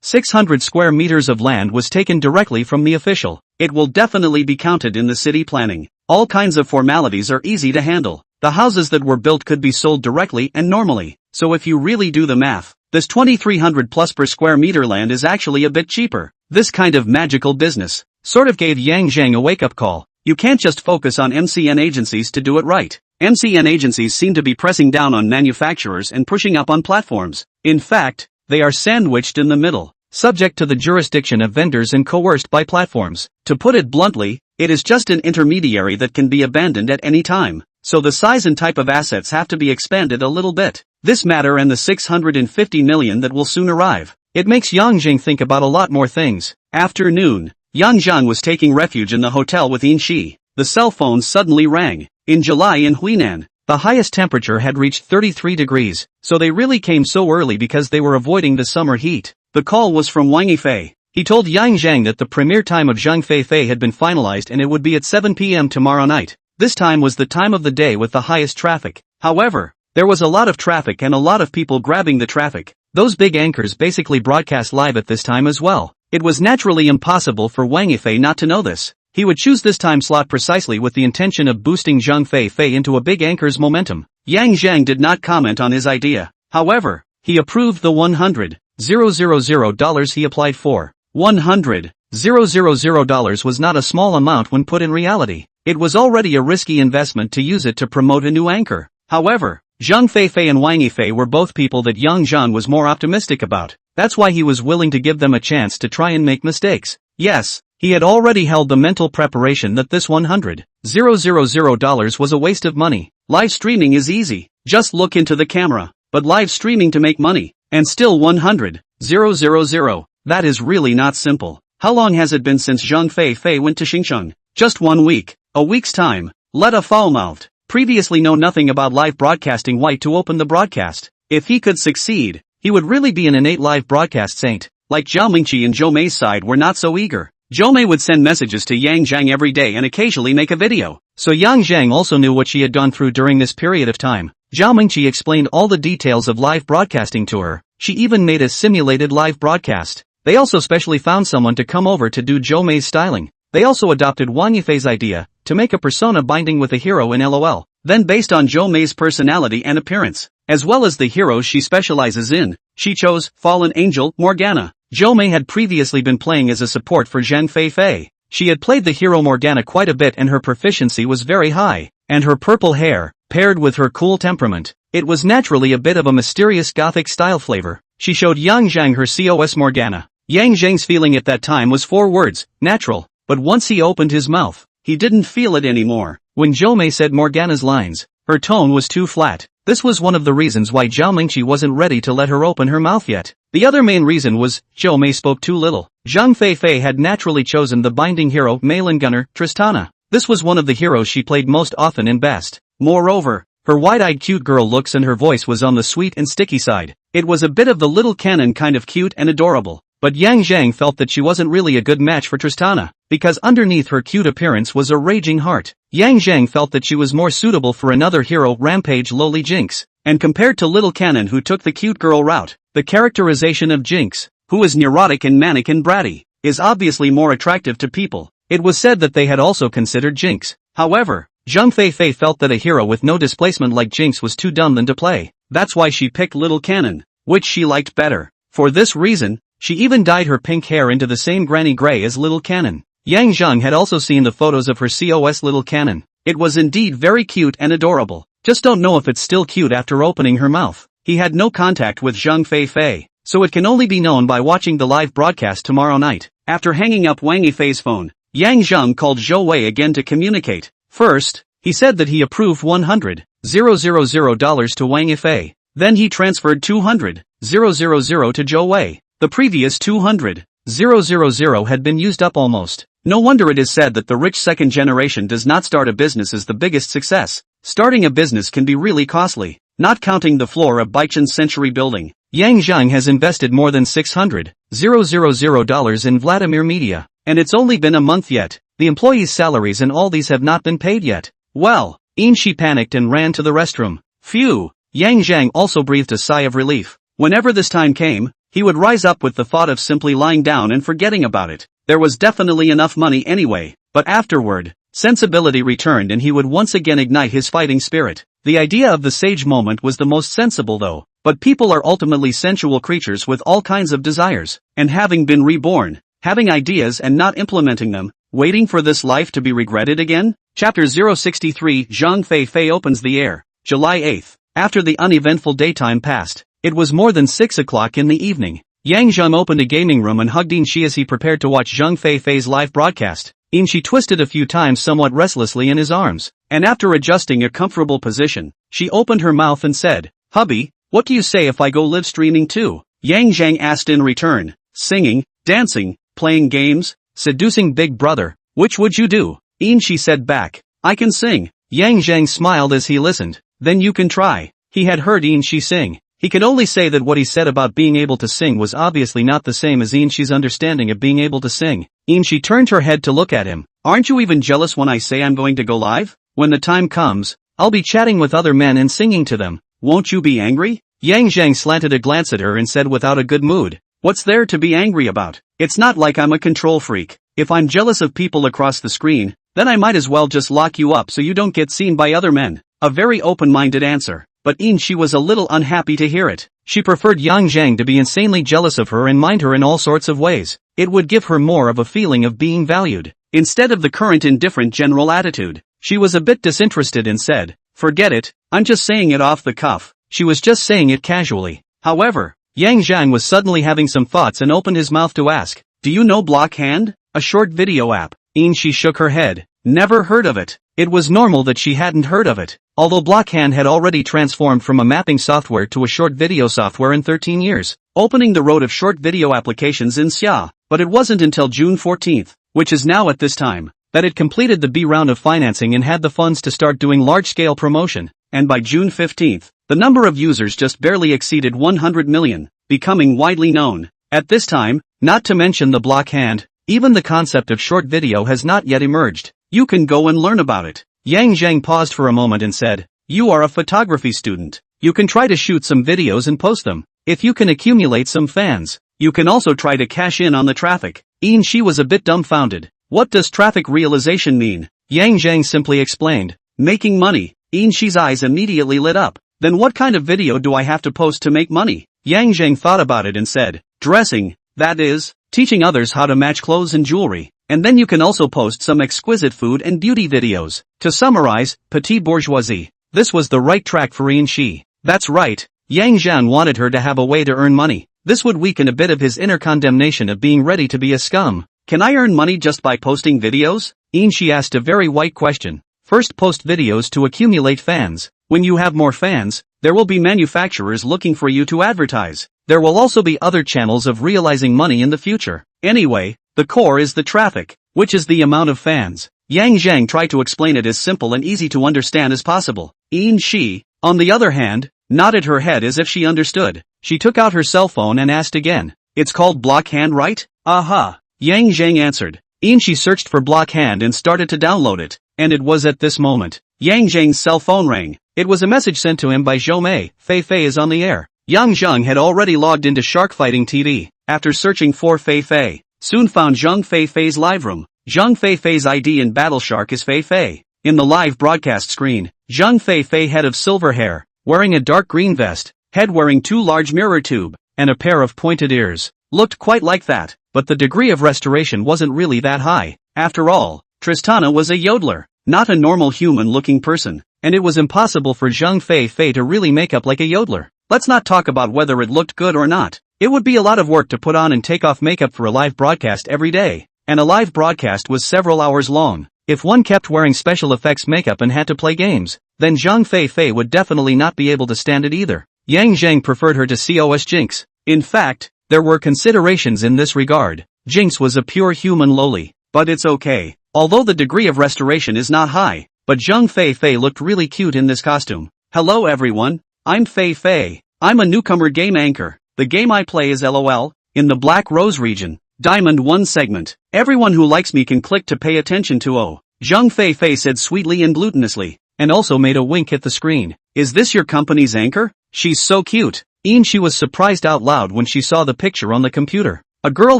600 square meters of land was taken directly from the official. It will definitely be counted in the city planning. All kinds of formalities are easy to handle. The houses that were built could be sold directly and normally. So if you really do the math, this 2,300 plus per square meter land is actually a bit cheaper. This kind of magical business sort of gave Yang Zheng a wake-up call. You can't just focus on MCN agencies to do it right. MCN agencies seem to be pressing down on manufacturers and pushing up on platforms. In fact, they are sandwiched in the middle, subject to the jurisdiction of vendors and coerced by platforms. To put it bluntly, it is just an intermediary that can be abandoned at any time. So the size and type of assets have to be expanded a little bit. This matter and the 650 million that will soon arrive. It makes Yang Zheng think about a lot more things. After noon, Yang Zheng was taking refuge in the hotel with Yin Shi. The cell phone suddenly rang. In July in Huinan, the highest temperature had reached 33 degrees, so they really came so early because they were avoiding the summer heat. The call was from Wang Yifei. He told Yang Zheng that the premiere time of Zheng Feifei had been finalized and it would be at 7 p.m. tomorrow night. This time was the time of the day with the highest traffic. However, there was a lot of traffic and a lot of people grabbing the traffic. Those big anchors basically broadcast live at this time as well. It was naturally impossible for Wang Yifei not to know this. He would choose this time slot precisely with the intention of boosting Zheng Feifei into a big anchor's momentum. Yang Zheng did not comment on his idea. However, he approved the $100,000 he applied for. $100,000 was not a small amount when put in reality. It was already a risky investment to use it to promote a new anchor. However, Zheng Feifei and Wang Yifei were both people that Yang Zheng was more optimistic about. That's why he was willing to give them a chance to try and make mistakes. Yes, he had already held the mental preparation that this $100,000 was a waste of money. Live streaming is easy. Just look into the camera. But live streaming to make money, and still $100,000. That is really not simple. How long has it been since Zheng Feifei went to Xincheng? Just 1 week. A week's time. Let a foul-mouthed, previously know nothing about live broadcasting white to open the broadcast. If he could succeed, he would really be an innate live broadcast saint. Like Zhao Mingqi and Zhou Mei's side were not so eager. Zhou Mei would send messages to Yang Zheng every day and occasionally make a video. So Yang Zheng also knew what she had gone through during this period of time. Zhao Mingqi explained all the details of live broadcasting to her. She even made a simulated live broadcast. They also specially found someone to come over to do Zhou Mei's styling. They also adopted Wang Yifei's idea to make a persona binding with a hero in LOL. Then based on Zhou Mei's personality and appearance, as well as the heroes she specializes in, she chose Fallen Angel Morgana. Zhou Mei had previously been playing as a support for Zheng Feifei. She had played the hero Morgana quite a bit and her proficiency was very high. And her purple hair, paired with her cool temperament, it was naturally a bit of a mysterious gothic style flavor. She showed Yang Zheng her COS Morgana. Yang Zheng's feeling at that time was 4 words, natural. But once he opened his mouth, he didn't feel it anymore. When Zhou Mei said Morgana's lines, her tone was too flat. This was one of the reasons why Zhao Mingqi wasn't ready to let her open her mouth yet. The other main reason was, Zhou Mei spoke too little. Zhang Feifei had naturally chosen the binding hero Malin Gunner, Tristana. This was one of the heroes she played most often and best. Moreover, her wide-eyed cute girl looks and her voice was on the sweet and sticky side. It was a bit of the little canon kind of cute and adorable. But Yang Zheng felt that she wasn't really a good match for Tristana, because underneath her cute appearance was a raging heart. Yang Zheng felt that she was more suitable for another hero, Rampage Lowly Jinx. And compared to Little Canon, who took the cute girl route, the characterization of Jinx, who is neurotic and manic and bratty, is obviously more attractive to people. It was said that they had also considered Jinx. However, Zhang Feifei felt that a hero with no displacement like Jinx was too dumb than to play. That's why she picked Little Canon, which she liked better. For this reason, she even dyed her pink hair into the same granny gray as Little Canon. Yang Zheng had also seen the photos of her COS Little Canon. It was indeed very cute and adorable. Just don't know if it's still cute after opening her mouth. He had no contact with Zhang Feifei, so it can only be known by watching the live broadcast tomorrow night. After hanging up Wang Yifei's phone, Yang Zheng called Zhou Wei again to communicate. First, he said that he approved $100,000 to Wang Yifei. Then he transferred $200,000 to Zhou Wei. The previous $200,000 had been used up almost. No wonder it is said that the rich second generation does not start a business as the biggest success. Starting a business can be really costly. Not counting the floor of Baichen's Century building, Yang Zheng has invested more than $600,000 in Vladimir Media. And it's only been a month yet. The employees' salaries and all these have not been paid yet. Well, she panicked and ran to the restroom. Phew! Yang Zheng also breathed a sigh of relief. Whenever this time came, he would rise up with the thought of simply lying down and forgetting about it. There was definitely enough money anyway, but afterward, sensibility returned and he would once again ignite his fighting spirit. The idea of the sage moment was the most sensible though, but people are ultimately sensual creatures with all kinds of desires, and having been reborn, having ideas and not implementing them, waiting for this life to be regretted again? Chapter 063 Zhang Feifei opens the air. July 8th. After the uneventful daytime passed, it was more than 6 o'clock in the evening. Yang Zheng opened a gaming room and hugged Shi as he prepared to watch Zhang Feifei's live broadcast. Shi twisted a few times somewhat restlessly in his arms, and after adjusting a comfortable position, she opened her mouth and said, "Hubby, what do you say if I go live streaming too?" Yang Zheng asked in return, "Singing, dancing, playing games, seducing Big Brother, which would you do?" Shi said back, "I can sing." Yang Zheng smiled as he listened. "Then you can try." He had heard Shi sing. He could only say that what he said about being able to sing was obviously not the same as Shi's understanding of being able to sing. Shi turned her head to look at him. "Aren't you even jealous when I say I'm going to go live? When the time comes, I'll be chatting with other men and singing to them. Won't you be angry?" Yang Zheng slanted a glance at her and said without a good mood, "What's there to be angry about? It's not like I'm a control freak. If I'm jealous of people across the screen, then I might as well just lock you up so you don't get seen by other men." A very open-minded answer. But Shi was a little unhappy to hear it. She preferred Yang Zheng to be insanely jealous of her and mind her in all sorts of ways. It would give her more of a feeling of being valued, instead of the current indifferent general attitude. She was a bit disinterested and said, "Forget it, I'm just saying it off the cuff." She was just saying it casually. However, Yang Zheng was suddenly having some thoughts and opened his mouth to ask, "Do you know Blockhand? A short video app?" She shook her head. Never heard of it. It was normal that she hadn't heard of it. Although Blockhand had already transformed from a mapping software to a short video software in 13 years, opening the road of short video applications in Xia. But it wasn't until June 14th, which is now at this time, that it completed the B round of financing and had the funds to start doing large-scale promotion, and by June 15th, the number of users just barely exceeded 100 million, becoming widely known. At this time, not to mention the Blockhand, even the concept of short video has not yet emerged. You can go and learn about it. Yang Zheng paused for a moment and said, "You are a photography student. You can try to shoot some videos and post them. If you can accumulate some fans, you can also try to cash in on the traffic." Shi was a bit dumbfounded. What does traffic realization mean? Yang Zheng simply explained, "Making money." Shi's eyes immediately lit up. "Then what kind of video do I have to post to make money?" Yang Zheng thought about it and said, "Dressing, that is, teaching others how to match clothes and jewelry. And then you can also post some exquisite food and beauty videos." To summarize, petite bourgeoisie. This was the right track for Shi. That's right. Yang Zheng wanted her to have a way to earn money. This would weaken a bit of his inner condemnation of being ready to be a scum. "Can I earn money just by posting videos?" Shi asked a very white question. "First post videos to accumulate fans. When you have more fans, there will be manufacturers looking for you to advertise. There will also be other channels of realizing money in the future. Anyway, the core is the traffic, which is the amount of fans. Zheng tried to explain it as simple and easy to understand as possible. She, on the other hand, nodded her head as if she understood. She took out her cell phone and asked again. It's called Blockhand, right? Aha. Zheng answered. She searched for Blockhand and started to download it, and it was at this moment. Zheng's cell phone rang. It was a message sent to him by Zhou Fei is on the air. Zheng had already logged into Shark Fighting TV, after searching for Fei. Soon found Zheng Fei's live room. Zheng Fei's ID in Battleshark is Fei. In the live broadcast screen, Zheng Fei head of silver hair, wearing a dark green vest, head wearing 2 large mirror tube, and a pair of pointed ears. Looked quite like that, but the degree of restoration wasn't really that high. After all, Tristana was a yodeler, not a normal human-looking person, and it was impossible for Zheng Fei to really make up like a yodeler. Let's not talk about whether it looked good or not. It would be a lot of work to put on and take off makeup for a live broadcast every day, and a live broadcast was several hours long. If one kept wearing special effects makeup and had to play games, then Zheng Fei would definitely not be able to stand it either. Zheng preferred her to COS Jinx. In fact, there were considerations in this regard. Jinx was a pure human loli, but it's okay. Although the degree of restoration is not high, but Zheng Fei looked really cute in this costume. Hello everyone, I'm Fei. I'm a newcomer game anchor. The game I play is LOL, in the Black Rose region. Diamond 1 segment. Everyone who likes me can click to pay attention to Zheng Fei said sweetly and gluttonously, and also made a wink at the screen. Is this your company's anchor? She's so cute. She was surprised out loud when she saw the picture on the computer. A girl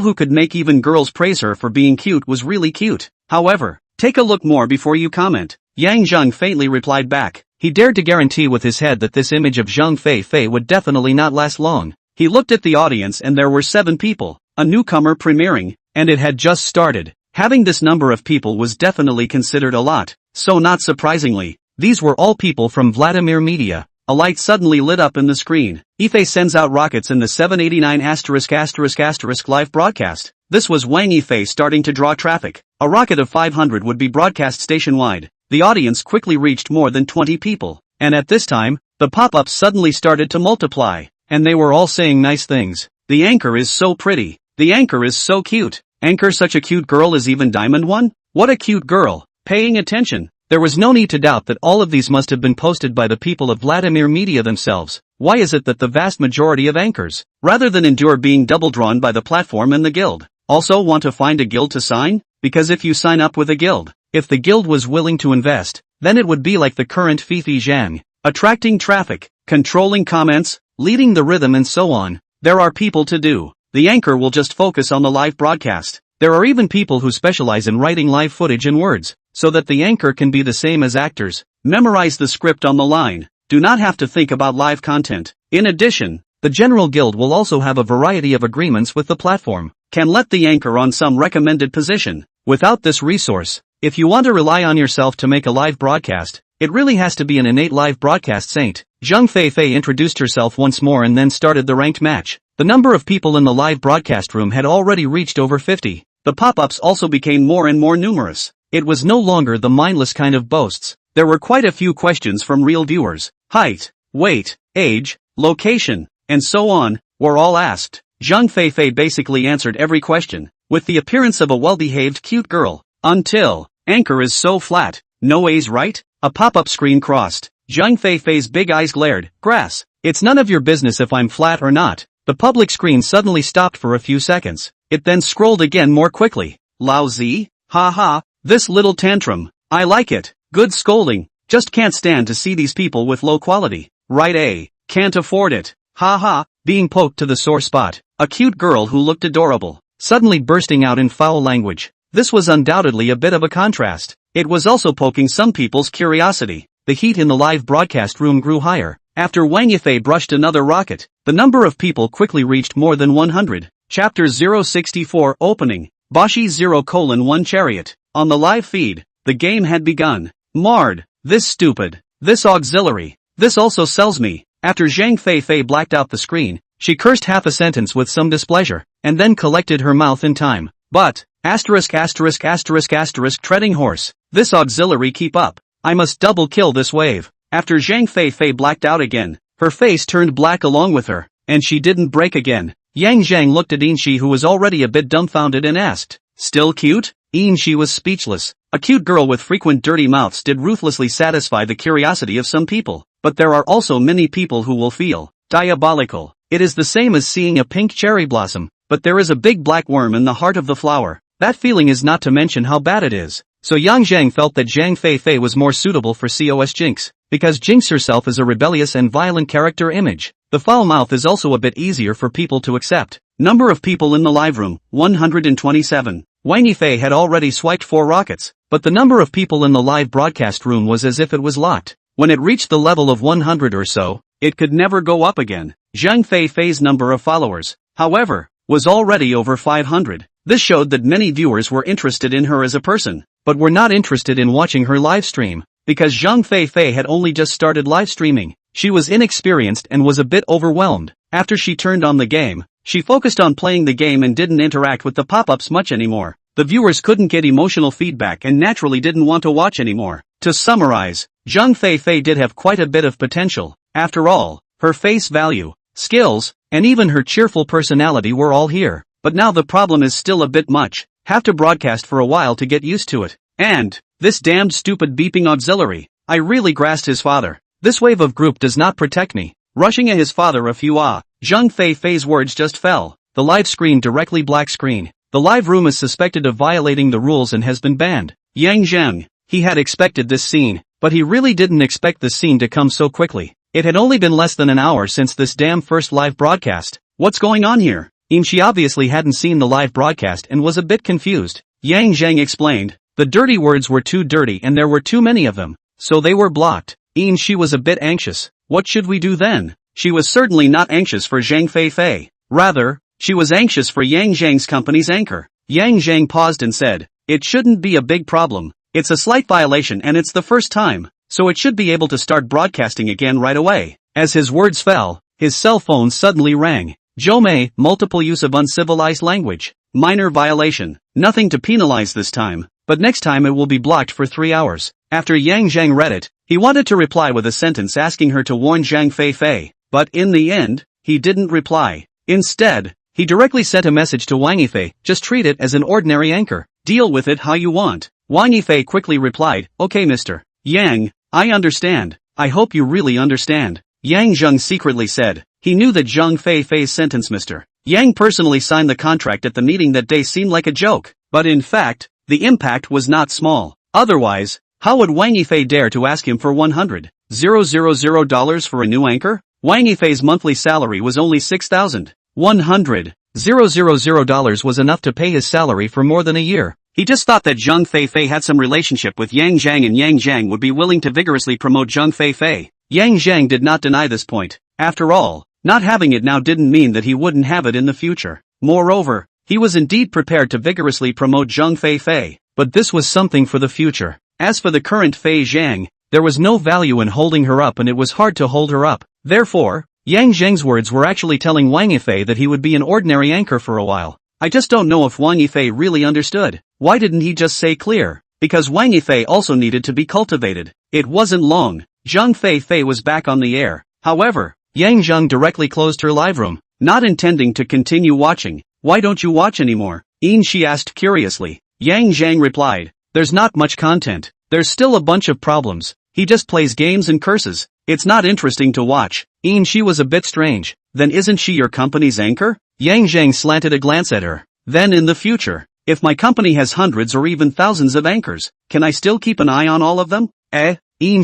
who could make even girls praise her for being cute was really cute. However, take a look more before you comment. Zheng faintly replied back. He dared to guarantee with his head that this image of Zheng Fei would definitely not last long. He looked at the audience and there were 7 people, a newcomer premiering, and it had just started. Having this number of people was definitely considered a lot, so not surprisingly, these were all people from Vladimir Media. A light suddenly lit up in the screen. Ife sends out rockets in the 789*** live broadcast. This was Wang Ife starting to draw traffic. A rocket of 500 would be broadcast stationwide. The audience quickly reached more than 20 people, and at this time, the pop-ups suddenly started to multiply, and they were all saying nice things. The anchor is so pretty. The anchor is so cute. Anchor such a cute girl is even Diamond 1? What a cute girl. Paying attention. There was no need to doubt that all of these must have been posted by the people of Vladimir Media themselves. Why is it that the vast majority of anchors, rather than endure being double-drawn by the platform and the guild, also want to find a guild to sign? Because if you sign up with a guild, if the guild was willing to invest, then it would be like the current Fifi Zhang, attracting traffic, controlling comments, leading the rhythm and so on. There are people to do. The anchor will just focus on the live broadcast. There are even people who specialize in writing live footage in words, so that the anchor can be the same as actors. Memorize the script on the line. Do not have to think about live content. In addition, the General Guild will also have a variety of agreements with the platform. Can let the anchor on some recommended position. Without this resource, if you want to rely on yourself to make a live broadcast, it really has to be an innate live broadcast saint. Zheng Fei introduced herself once more and then started the ranked match. The number of people in the live broadcast room had already reached over 50. The pop-ups also became more and more numerous. It was no longer the mindless kind of boasts. There were quite a few questions from real viewers. Height, weight, age, location, and so on, were all asked. Zheng Fei basically answered every question, with the appearance of a well-behaved cute girl. Until, anchor is so flat, no A's right? A pop-up screen crossed. Zheng Fei's big eyes glared. Grass. It's none of your business if I'm flat or not. The public screen suddenly stopped for a few seconds. It then scrolled again more quickly. Lousy? Ha, this little tantrum. I like it. Good scolding. Just can't stand to see these people with low quality. Right can't afford it. Ha, being poked to the sore spot. A cute girl who looked adorable, suddenly bursting out in foul language. This was undoubtedly a bit of a contrast. It was also poking some people's curiosity. The heat in the live broadcast room grew higher. After Wang Yifei brushed another rocket, the number of people quickly reached more than 100. Chapter 064 Opening. Bashi 0:1 Chariot. On the live feed, the game had begun. Marred. This stupid. This auxiliary. This also sells me. After Zheng Fei blacked out the screen, she cursed half a sentence with some displeasure, and then collected her mouth in time. But, ******** treading horse. This auxiliary keep up. I must double kill this wave. After Zhang Fei blacked out again, her face turned black along with her, and she didn't break again. Yang Zheng looked at Inshi, who was already a bit dumbfounded, and asked, "Still cute?" Inshi was speechless. A cute girl with frequent dirty mouths did ruthlessly satisfy the curiosity of some people, but there are also many people who will feel diabolical. It is the same as seeing a pink cherry blossom, but there is a big black worm in the heart of the flower. That feeling is not to mention how bad it is. So Yang Zheng felt that Zhang Fei was more suitable for COS Jinx, because Jinx herself is a rebellious and violent character image. The foul mouth is also a bit easier for people to accept. Number of people in the live room, 127. Wang Yifei had already swiped 4 rockets, but the number of people in the live broadcast room was as if it was locked. When it reached the level of 100 or so, it could never go up again. Zhang Fei's number of followers, however, was already over 500. This showed that many viewers were interested in her as a person, but were not interested in watching her live stream, because Zhang Fei had only just started live streaming. She was inexperienced and was a bit overwhelmed. After she turned on the game, she focused on playing the game and didn't interact with the pop-ups much anymore. The viewers couldn't get emotional feedback and naturally didn't want to watch anymore. To summarize, Zhang Fei did have quite a bit of potential. After all, her face value, skills, and even her cheerful personality were all here. But now the problem is still a bit much. Have to broadcast for a while to get used to it. And this damned stupid beeping auxiliary. I really grasped his father. This wave of group does not protect me. Rushing at his father a few Zhang Fei's words just fell. The live screen directly black screen. The live room is suspected of violating the rules and has been banned. Yang Zheng. He had expected this scene, but he really didn't expect this scene to come so quickly. It had only been less than an hour since this damn first live broadcast. What's going on here? She obviously hadn't seen the live broadcast and was a bit confused. Yang Zheng explained, the dirty words were too dirty and there were too many of them, so they were blocked. She was a bit anxious. What should we do then? She was certainly not anxious for Zhang Fei. Rather, she was anxious for Yang Zheng's company's anchor. Yang Zheng paused and said, it shouldn't be a big problem. It's a slight violation and it's the first time, so it should be able to start broadcasting again right away. As his words fell, his cell phone suddenly rang. Zhou, multiple use of uncivilized language. Minor violation. Nothing to penalize this time, but next time it will be blocked for 3 hours. After Yang Zheng read it, he wanted to reply with a sentence asking her to warn Zhang Fei, but in the end, he didn't reply. Instead, he directly sent a message to Wang Yifei, just treat it as an ordinary anchor. Deal with it how you want. Wang Yifei quickly replied, okay Mr. Yang, I understand. I hope you really understand. Yang Zheng secretly said. He knew that Zhang Fei's sentence Mr. Yang personally signed the contract at the meeting that day seemed like a joke, but in fact, the impact was not small. Otherwise, how would Wang Yifei dare to ask him for $100,000 for a new anchor? Wang Yifei's monthly salary was only $6,100,000 was enough to pay his salary for more than a year. He just thought that Zhang Fei had some relationship with Yang Zheng and Yang Zheng would be willing to vigorously promote Zhang Fei. Yang Zheng did not deny this point. After all, not having it now didn't mean that he wouldn't have it in the future. Moreover, he was indeed prepared to vigorously promote Zhang Fei, but this was something for the future. As for the current Fei Zhang, there was no value in holding her up and it was hard to hold her up. Therefore, Yang Zheng's words were actually telling Wang Yifei that he would be an ordinary anchor for a while. I just don't know if Wang Yifei really understood. Why didn't he just say clear? Because Wang Yifei also needed to be cultivated. It wasn't long. Zhang Fei was back on the air. However, Yang Zheng directly closed her live room, not intending to continue watching. Why don't you watch anymore? She asked curiously. Yang Zheng replied, there's not much content. There's still a bunch of problems. He just plays games and curses. It's not interesting to watch. She was a bit strange. Then isn't she your company's anchor? Yang Zheng slanted a glance at her. Then in the future, if my company has hundreds or even thousands of anchors, can I still keep an eye on all of them?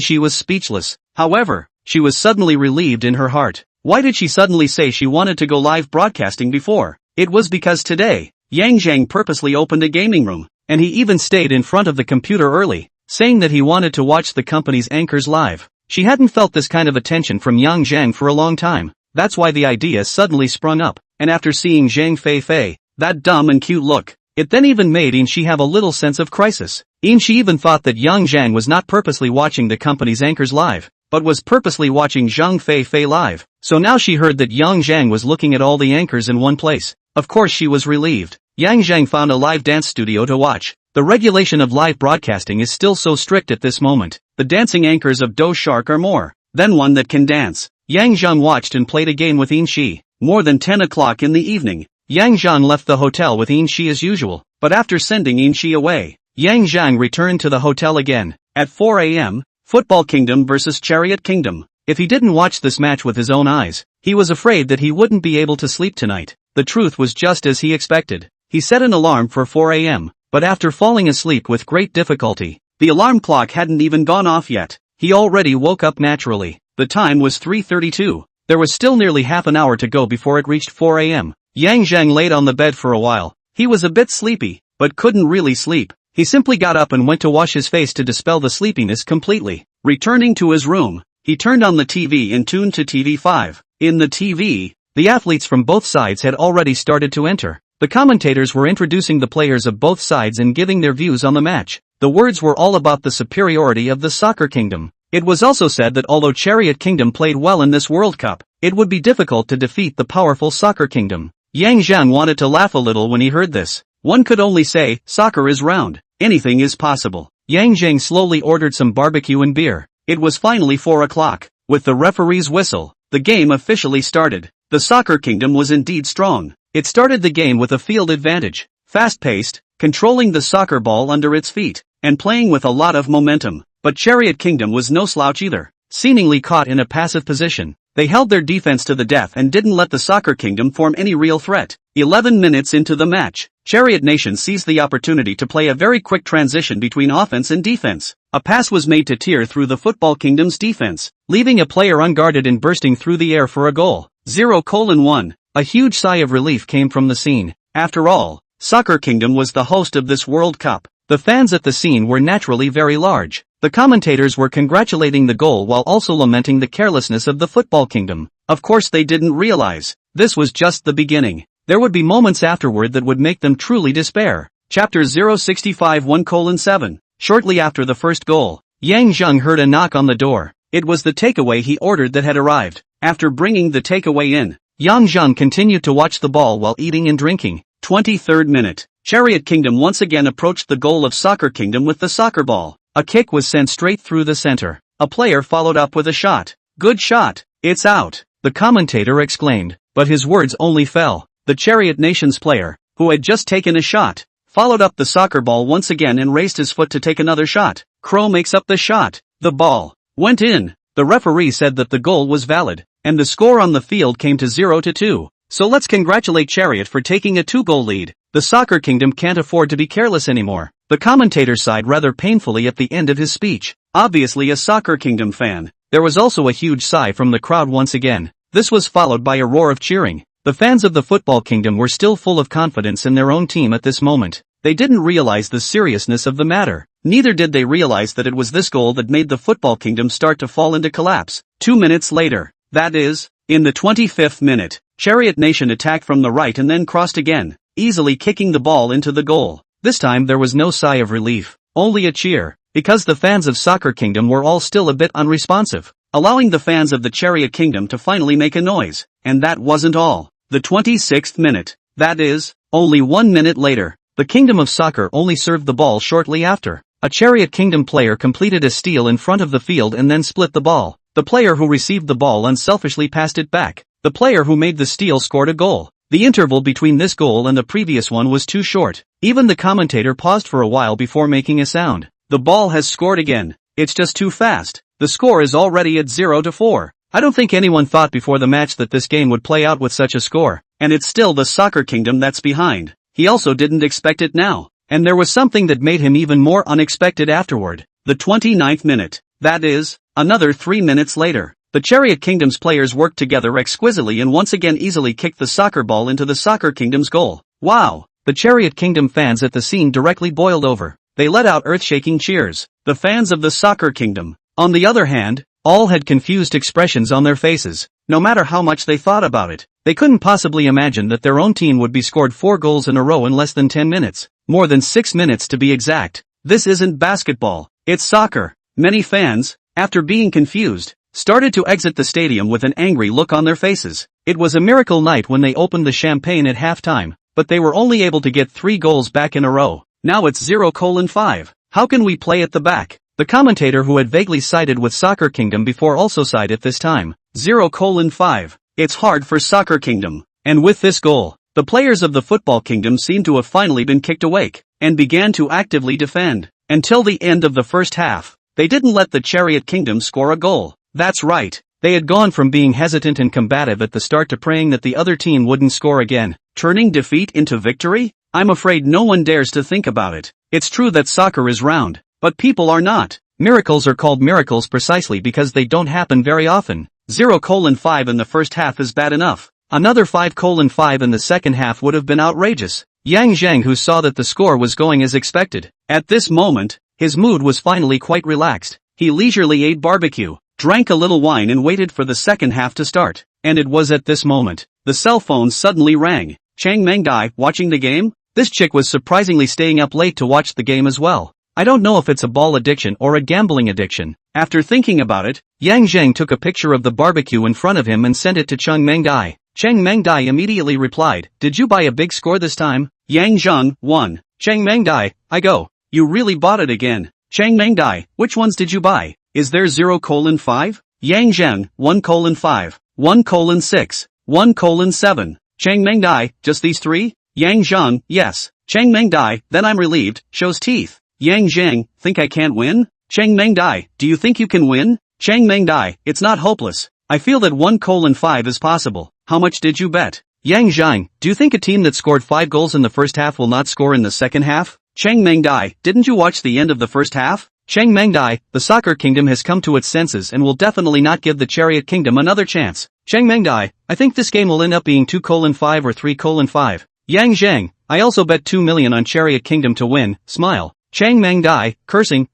She was speechless. However, she was suddenly relieved in her heart. Why did she suddenly say she wanted to go live broadcasting before? It was because today, Yang Zheng purposely opened a gaming room, and he even stayed in front of the computer early, saying that he wanted to watch the company's anchors live. She hadn't felt this kind of attention from Yang Zheng for a long time. That's why the idea suddenly sprung up, and after seeing Zhang Fei, that dumb and cute look, it then even made she have a little sense of crisis. She even thought that Yang Zheng was not purposely watching the company's anchors live, but was purposely watching Zhang Fei live. So now she heard that Yang Zheng was looking at all the anchors in one place. Of course she was relieved. Yang Zheng found a live dance studio to watch. The regulation of live broadcasting is still so strict at this moment. the dancing anchors of Do Shark are more than one that can dance. Yang Zheng watched and played a game with In Shi. More than 10 o'clock in the evening, Yang Zheng left the hotel with In Shi as usual, but after sending In Shi away, Yang Zheng returned to the hotel again. At 4 a.m., Football Kingdom vs Chariot Kingdom. If he didn't watch this match with his own eyes, he was afraid that he wouldn't be able to sleep tonight. The truth was just as he expected. He set an alarm for 4 a.m., but after falling asleep with great difficulty, the alarm clock hadn't even gone off yet. He already woke up naturally. The time was 3:32. There was still nearly half an hour to go before it reached 4 a.m. Yang Zheng laid on the bed for a while. He was a bit sleepy, but couldn't really sleep. He simply got up and went to wash his face to dispel the sleepiness completely. Returning to his room, he turned on the TV and tuned to TV5. In the TV, the athletes from both sides had already started to enter. The commentators were introducing the players of both sides and giving their views on the match. The words were all about the superiority of the Soccer Kingdom. It was also said that although Chariot Kingdom played well in this World Cup, it would be difficult to defeat the powerful Soccer Kingdom. Yang Zheng wanted to laugh a little when he heard this. One could only say, soccer is round. Anything is possible. Yang Zheng slowly ordered some barbecue and beer. It was finally 4 o'clock. With the referee's whistle, the game officially started. The Soccer Kingdom was indeed strong. It started the game with a field advantage, fast-paced, controlling the soccer ball under its feet, and playing with a lot of momentum. But Chariot Kingdom was no slouch either. Seemingly caught in a passive position, they held their defense to the death and didn't let the Soccer Kingdom form any real threat. 11 minutes into the match, Chariot Nation seized the opportunity to play a very quick transition between offense and defense. A pass was made to Tier through the Football Kingdom's defense, leaving a player unguarded and bursting through the air for a goal. 0:1. A huge sigh of relief came from the scene. After all, Soccer Kingdom was the host of this World Cup. The fans at the scene were naturally very large. The commentators were congratulating the goal while also lamenting the carelessness of the Football Kingdom. Of course they didn't realize, this was just the beginning. There would be moments afterward that would make them truly despair. Chapter 065 1:7. Shortly after the first goal, Yang Zheng heard a knock on the door. It was the takeaway he ordered that had arrived. After bringing the takeaway in, Yang Zheng continued to watch the ball while eating and drinking. 23rd minute. Chariot Kingdom once again approached the goal of Soccer Kingdom with the soccer ball. A kick was sent straight through the center. A player followed up with a shot. Good shot. It's out, the commentator exclaimed, but his words only fell. The Chariot Nation's player, who had just taken a shot, followed up the soccer ball once again and raised his foot to take another shot. Crow makes up the shot. The ball went in. The referee said that the goal was valid, and the score on the field came to 0-2. So let's congratulate Chariot for taking a 2-goal lead. The Soccer Kingdom can't afford to be careless anymore. The commentator sighed rather painfully at the end of his speech. Obviously a Soccer Kingdom fan. There was also a huge sigh from the crowd once again. This was followed by a roar of cheering. The fans of the Football Kingdom were still full of confidence in their own team at this moment. They didn't realize the seriousness of the matter. Neither did they realize that it was this goal that made the Football Kingdom start to fall into collapse. 2 minutes later, that is, in the 25th minute, Chariot Nation attacked from the right and then crossed again, easily kicking the ball into the goal. This time there was no sigh of relief, only a cheer, because the fans of Soccer Kingdom were all still a bit unresponsive, allowing the fans of the Chariot Kingdom to finally make a noise. And that wasn't all. The 26th minute, that is, only 1 minute later, the Kingdom of Soccer only served the ball shortly after. A Chariot Kingdom player completed a steal in front of the field and then split the ball. The player who received the ball unselfishly passed it back. The player who made the steal scored a goal. The interval between this goal and the previous one was too short. Even the commentator paused for a while before making a sound. The ball has scored again. It's just too fast. The score is already at 0-4. I don't think anyone thought before the match that this game would play out with such a score. And it's still the Soccer Kingdom that's behind. He also didn't expect it now. And there was something that made him even more unexpected afterward. The 29th minute. That is, another 3 minutes later. The Chariot Kingdom's players worked together exquisitely and once again easily kicked the soccer ball into the Soccer Kingdom's goal. Wow! The Chariot Kingdom fans at the scene directly boiled over. They let out earth-shaking cheers. The fans of the Soccer Kingdom, on the other hand, all had confused expressions on their faces. No matter how much they thought about it, they couldn't possibly imagine that their own team would be scored 4 goals in a row in less than 10 minutes. More than 6 minutes to be exact. This isn't basketball. It's soccer. Many fans, after being confused, started to exit the stadium with an angry look on their faces. It was a miracle night when they opened the champagne at halftime, but they were only able to get 3 goals back in a row. Now it's 0:5. How can we play at the back? The commentator who had vaguely sided with Soccer Kingdom before also sided this time. 0:5. It's hard for Soccer Kingdom. And with this goal, the players of the Football Kingdom seemed to have finally been kicked awake, and began to actively defend. Until the end of the first half, they didn't let the Chariot Kingdom score a goal. That's right. They had gone from being hesitant and combative at the start to praying that the other team wouldn't score again, turning defeat into victory? I'm afraid no one dares to think about it. It's true that soccer is round, but people are not. Miracles are called miracles precisely because they don't happen very often. 0:5 in the first half is bad enough. Another 5:5 in the second half would have been outrageous. Zheng, who saw that the score was going as expected. At this moment, his mood was finally quite relaxed. He leisurely ate barbecue, drank a little wine and waited for the second half to start. And it was at this moment, the cell phone suddenly rang. Chang Mengdai, watching the game? This chick was surprisingly staying up late to watch the game as well. I don't know if it's a ball addiction or a gambling addiction. After thinking about it, Zheng took a picture of the barbecue in front of him and sent it to Chang Mengdai. Chang Mengdai immediately replied, "Did you buy a big score this time?" Zheng, 1. Chang Mengdai, I go. You really bought it again. Chang Mengdai, which ones did you buy? Is there 0:5? Zheng, 1:5, 1:6, 1:7. Chang Mengdai, just these three? Zheng, yes. Chang Mengdai, then I'm relieved, shows teeth. Zheng, think I can't win? Chang Mengdai, do you think you can win? Chang Mengdai, it's not hopeless. I feel that 1:5 is possible. How much did you bet? Zheng, do you think a team that scored 5 goals in the first half will not score in the second half? Chang Mengdai, didn't you watch the end of the first half? Chang Mengdai, the Soccer Kingdom has come to its senses and will definitely not give the Chariot Kingdom another chance. Chang Mengdai, I think this game will end up being 2:5 or 3:5. Zheng, I also bet 2 million on Chariot Kingdom to win, smile. Chang Mengdai, cursing.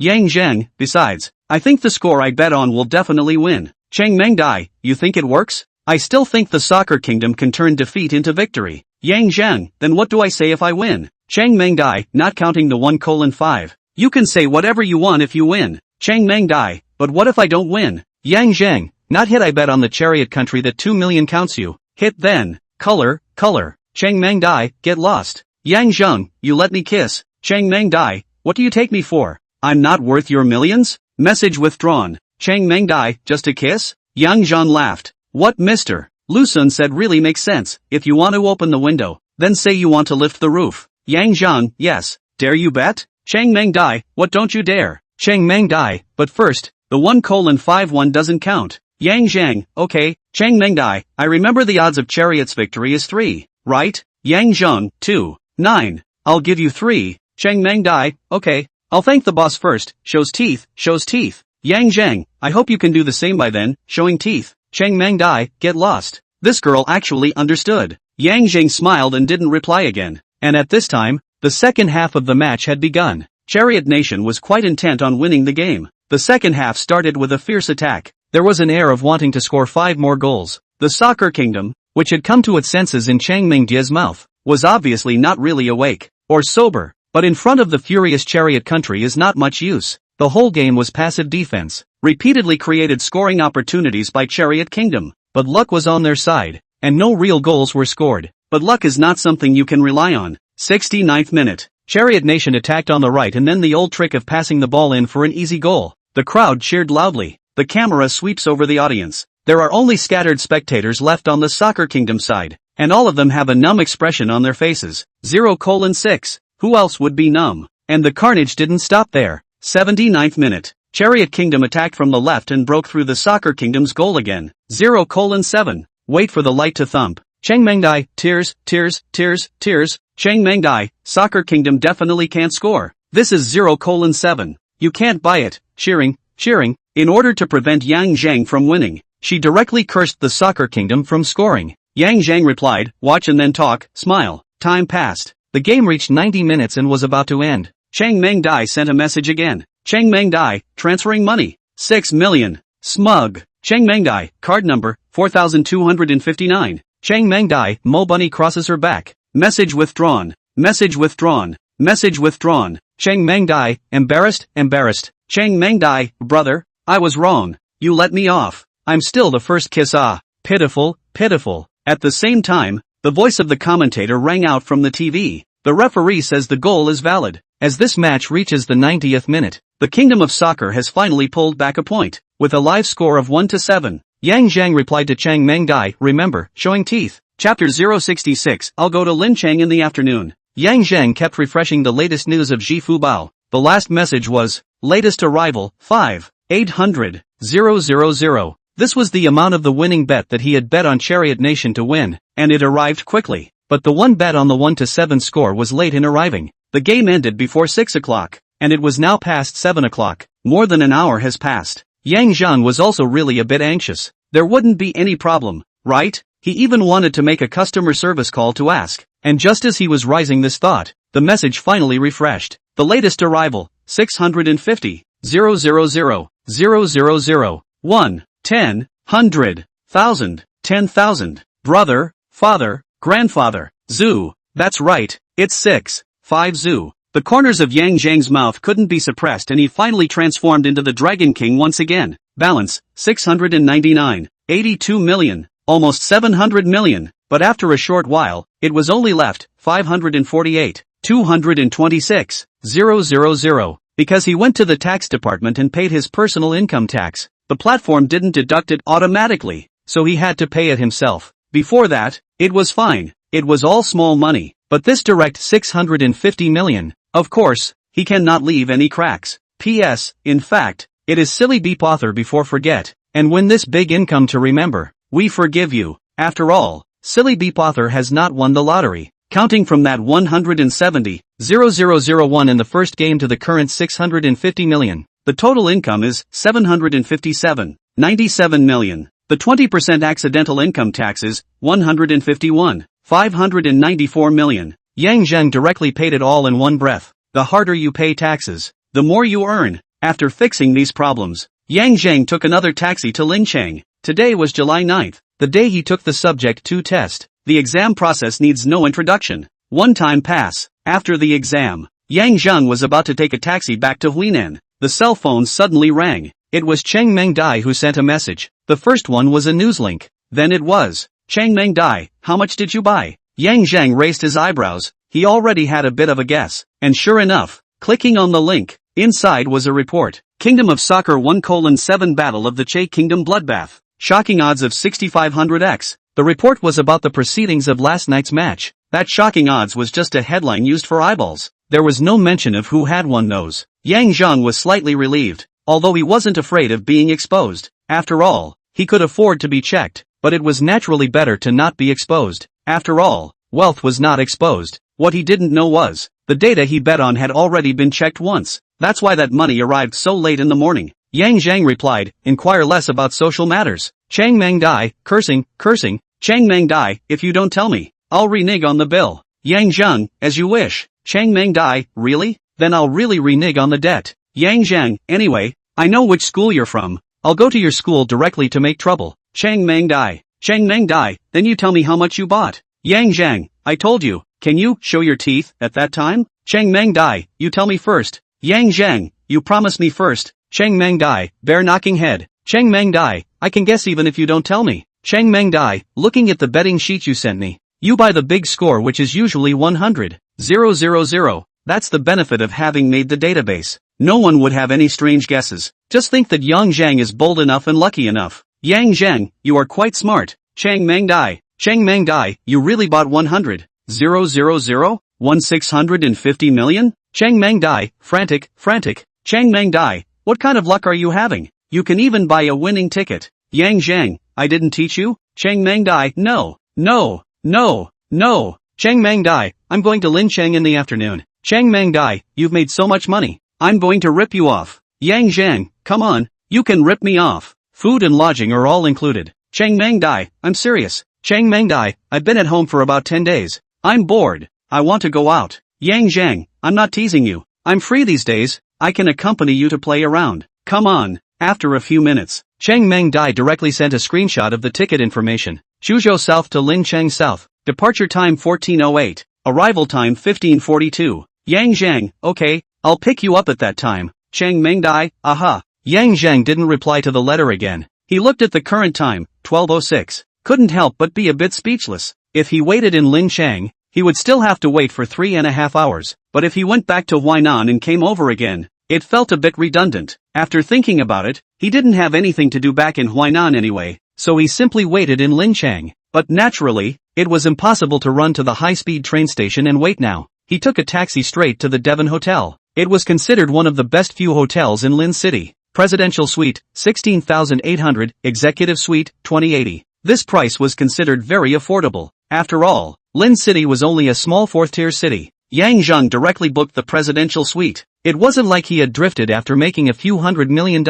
Zheng, besides, I think the score I bet on will definitely win. Chang Mengdai, you think it works? I still think the Soccer Kingdom can turn defeat into victory. Zheng, then what do I say if I win? Chang Mengdai, not counting the 1:5. You can say whatever you want if you win. Chang Mengdai, but what if I don't win? Zheng, not hit I bet on the Chariot Country that 2 million counts you. Hit then. Color. Chang Mengdai, get lost. Zheng, you let me kiss. Chang Mengdai, what do you take me for? I'm not worth your millions? Message withdrawn. Chang Mengdai, just a kiss? Zheng laughed. What Mr. Lusun said really makes sense. If you want to open the window, then say you want to lift the roof. Zheng, yes. Dare you bet? Chang Mengdai, what don't you dare? Chang Mengdai, but first, the 1:5 one doesn't count. Zheng, okay. Chang Mengdai, I remember the odds of Chariot's victory is 3, right? Zheng, 2, 9. I'll give you 3. Chang Mengdai, okay. I'll thank the boss first, shows teeth. Zheng, I hope you can do the same by then, showing teeth. Chang Mengdai, get lost. This girl actually understood. Zheng smiled and didn't reply again. And at this time, the second half of the match had begun. Chariot Nation was quite intent on winning the game. The second half started with a fierce attack. There was an air of wanting to score 5 more goals. The Soccer Kingdom, which had come to its senses in Chang Mengdia's mouth, was obviously not really awake or sober, but in front of the furious Chariot Country is not much use. The whole game was passive defense, repeatedly created scoring opportunities by Chariot Kingdom, but luck was on their side, and no real goals were scored. But luck is not something you can rely on. 69th minute. Chariot Nation attacked on the right and then the old trick of passing the ball in for an easy goal. The crowd cheered loudly. The camera sweeps over the audience. There are only scattered spectators left on the Soccer Kingdom side, and all of them have a numb expression on their faces. 0:6. Who else would be numb? And the carnage didn't stop there. 79th minute. Chariot Kingdom attacked from the left and broke through the Soccer Kingdom's goal again. 0:7. Wait for the light to thump. Chang Mengdai, tears. Chang Mengdai, Soccer Kingdom definitely can't score. This is 0:7. You can't buy it. Cheering. In order to prevent Zheng from winning, she directly cursed the Soccer Kingdom from scoring. Zheng replied, watch and then talk, smile. Time passed. The game reached 90 minutes and was about to end. Chang Mengdai sent a message again. Chang Mengdai, transferring money. 6 million. Smug. Chang Mengdai, card number, 4259. Chang Mengdai, Mo Bunny crosses her back. Message withdrawn. Chang Mengdai, embarrassed. Chang Mengdai, brother, I was wrong. You let me off. I'm still the first kiss. Pitiful. At the same time, the voice of the commentator rang out from the TV. The referee says the goal is valid. As this match reaches the 90th minute, the Kingdom of Soccer has finally pulled back a point, with a live score of 1-7. Yang Zheng replied to Chang Meng Dai, remember, showing teeth. Chapter 066, I'll go to Lin Chang in the afternoon. Yang Zheng kept refreshing the latest news of Ji Fu Bao. The last message was, latest arrival, 5,800,000. This was the amount of the winning bet that he had bet on Chariot Nation to win, and it arrived quickly. But the one bet on the 1-7 score was late in arriving. The game ended before 6 o'clock, and it was now past 7 o'clock. More than an hour has passed. Yang Zheng was also really a bit anxious. There wouldn't be any problem, right? He even wanted to make a customer service call to ask. And just as he was rising this thought, the message finally refreshed. The latest arrival, 650,000,000, 1, 10, 100, 1,000, 10,000. Brother, father, grandfather, zoo. That's right, it's 6, 5 zoo. The corners of Yang Zheng's mouth couldn't be suppressed and he finally transformed into the Dragon King once again. Balance, 699, 82 million, almost 700 million, but after a short while, it was only left, 548, 226, 000, because he went to the tax department and paid his personal income tax. The platform didn't deduct it automatically, so he had to pay it himself. Before that, it was fine, it was all small money, but this direct 650 million, of course, he cannot leave any cracks. P.S. In fact, it is silly beep author before forget, and win this big income to remember, we forgive you. After all, silly beep author has not won the lottery. Counting from that 170,001 in the first game to the current 650 million, the total income is 757.97 million. The 20% accidental income tax is 151.594 million. Yang Zheng directly paid it all in one breath. The harder you pay taxes, the more you earn. After fixing these problems, Yang Zheng took another taxi to Linchang. Today was July 9th, the day he took the Subject 2 test. The exam process needs no introduction. One time pass. After the exam, Yang Zheng was about to take a taxi back to Huinan. The cell phone suddenly rang. It was Chang Meng Dai who sent a message. The first one was a news link. Then it was, Chang Meng Dai, how much did you buy? Yang Zheng raised his eyebrows. He already had a bit of a guess. And sure enough, clicking on the link, inside was a report. Kingdom of Soccer 1:7 Battle of the Che Kingdom Bloodbath. Shocking odds of 6500x. The report was about the proceedings of last night's match. That shocking odds was just a headline used for eyeballs. There was no mention of who had won those. Yang Zheng was slightly relieved, although he wasn't afraid of being exposed. After all, he could afford to be checked, but it was naturally better to not be exposed. After all, wealth was not exposed. What he didn't know was, the data he bet on had already been checked once. That's why that money arrived so late in the morning. Yang Zheng replied, inquire less about social matters. Chang Meng Dai, cursing. Chang Meng Dai, if you don't tell me, I'll renege on the bill. Yang Zheng, as you wish. Chang Meng Dai, really? Then I'll really renege on the debt. Yang Zheng, anyway, I know which school you're from. I'll go to your school directly to make trouble. Chang Meng Dai, then you tell me how much you bought. Yang Zheng, I told you, can you show your teeth at that time? Chang Meng Dai, you tell me first. Yang Zheng, you promise me first. Chang Meng Dai, bear knocking head. Chang Meng Dai, I can guess even if you don't tell me. Chang Meng Dai, looking at the betting sheet you sent me. You buy the big score which is usually 100,000. That's the benefit of having made the database. No one would have any strange guesses. Just think that Yang Zheng is bold enough and lucky enough. Yang Zheng, you are quite smart. Chang Meng Dai, you really bought 100,000? 1,650 million? Chang Meng Dai, frantic. Chang Meng Dai, what kind of luck are you having? You can even buy a winning ticket. Yang Zheng, I didn't teach you? Chang Meng Dai, no. Chang Meng Dai, I'm going to Linchang in the afternoon. Chang Meng Dai, you've made so much money. I'm going to rip you off. Yang Zheng, come on, you can rip me off. Food and lodging are all included. Chang Meng Dai, I'm serious. Chang Meng Dai, I've been at home for about 10 days. I'm bored. I want to go out. Yang Zheng, I'm not teasing you. I'm free these days. I can accompany you to play around. Come on. After a few minutes, Chang Meng Dai directly sent a screenshot of the ticket information. Chuzhou South to Linchang South. Departure time 14:08. Arrival time 15:42. Yang Zheng, okay, I'll pick you up at that time. Chang Meng Dai, aha. Yang Zheng didn't reply to the letter again. He looked at the current time, 12:06. Couldn't help but be a bit speechless. If he waited in Linchang, he would still have to wait for 3.5 hours, but if he went back to Huainan and came over again, it felt a bit redundant. After thinking about it, he didn't have anything to do back in Huainan anyway, so he simply waited in Linchang. But naturally, it was impossible to run to the high-speed train station and wait now. He took a taxi straight to the Devon Hotel. It was considered one of the best few hotels in Lin City. Presidential Suite, 16,800, Executive Suite, 2080. This price was considered very affordable. After all, Lin City was only a small fourth-tier city. Yang Zheng directly booked the presidential suite. It wasn't like he had drifted after making a few $100 million.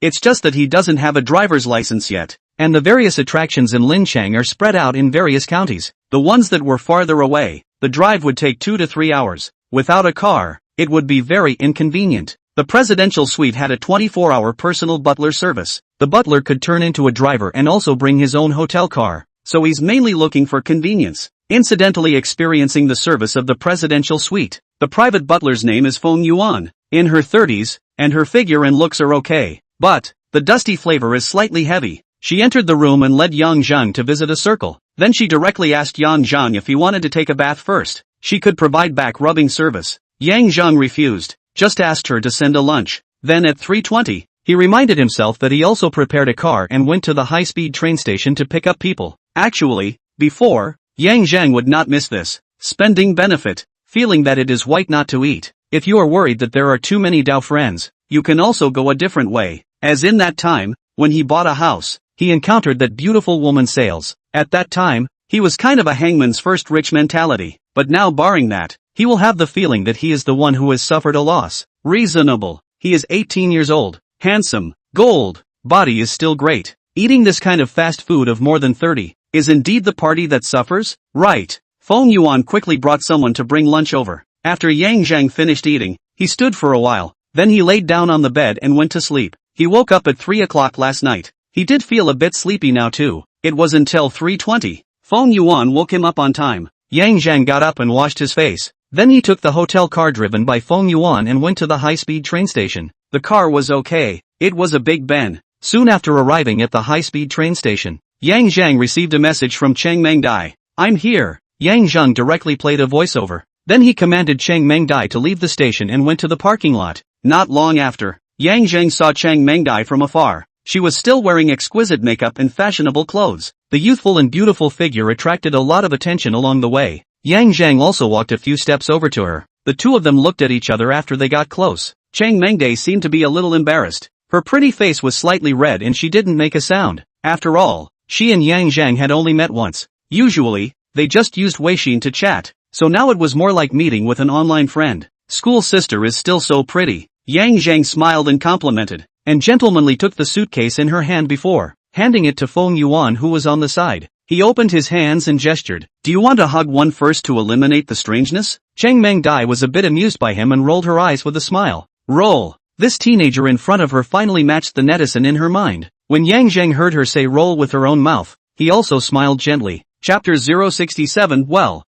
It's just that he doesn't have a driver's license yet. And the various attractions in Linchang are spread out in various counties. The ones that were farther away, the drive would take 2 to 3 hours. Without a car, it would be very inconvenient. The presidential suite had a 24-hour personal butler service. The butler could turn into a driver and also bring his own hotel car, so he's mainly looking for convenience. Incidentally experiencing the service of the presidential suite. The private butler's name is Feng Yuan, in her 30s, and her figure and looks are okay, but the dusty flavor is slightly heavy. She entered the room and led Yang Zheng to visit a circle. Then she directly asked Yang Zheng if he wanted to take a bath first. She could provide back rubbing service. Yang Zheng refused, just asked her to send a lunch. Then at 3:20, he reminded himself that he also prepared a car and went to the high-speed train station to pick up people. Actually, before, Yang Zheng would not miss this spending benefit, feeling that it is white not to eat. If you are worried that there are too many Dao friends, you can also go a different way. As in that time, when he bought a house, he encountered that beautiful woman sales. At that time, he was kind of a hangman's first rich mentality, but now barring that, he will have the feeling that he is the one who has suffered a loss. Reasonable. He is 18 years old, handsome, gold, body is still great. Eating this kind of fast food of more than 30, is indeed the party that suffers? Right. Feng Yuan quickly brought someone to bring lunch over. After Yang Zheng finished eating, he stood for a while, then he laid down on the bed and went to sleep. He woke up at 3 o'clock last night. He did feel a bit sleepy now too. It was until 3:20. Feng Yuan woke him up on time. Yang Zheng got up and washed his face. Then he took the hotel car driven by Feng Yuan and went to the high-speed train station. The car was okay. It was a Big Ben. Soon after arriving at the high-speed train station, Yang Zheng received a message from Cheng Mengdai. I'm here. Yang Zheng directly played a voiceover. Then he commanded Cheng Mengdai to leave the station and went to the parking lot. Not long after, Yang Zheng saw Cheng Mengdai from afar. She was still wearing exquisite makeup and fashionable clothes. The youthful and beautiful figure attracted a lot of attention along the way. Yang Zheng also walked a few steps over to her. The two of them looked at each other after they got close. Cheng Mengdai seemed to be a little embarrassed. Her pretty face was slightly red and she didn't make a sound. After all, she and Yang Zheng had only met once. Usually, they just used Weixin to chat, so now it was more like meeting with an online friend. School sister is still so pretty. Yang Zheng smiled and complimented, and gentlemanly took the suitcase in her hand before handing it to Feng Yuan who was on the side. He opened his hands and gestured. Do you want to hug one first to eliminate the strangeness? Cheng Mengdai was a bit amused by him and rolled her eyes with a smile. Roll. This teenager in front of her finally matched the netizen in her mind. When Yang Zheng heard her say roll with her own mouth, he also smiled gently. Chapter 067 Well,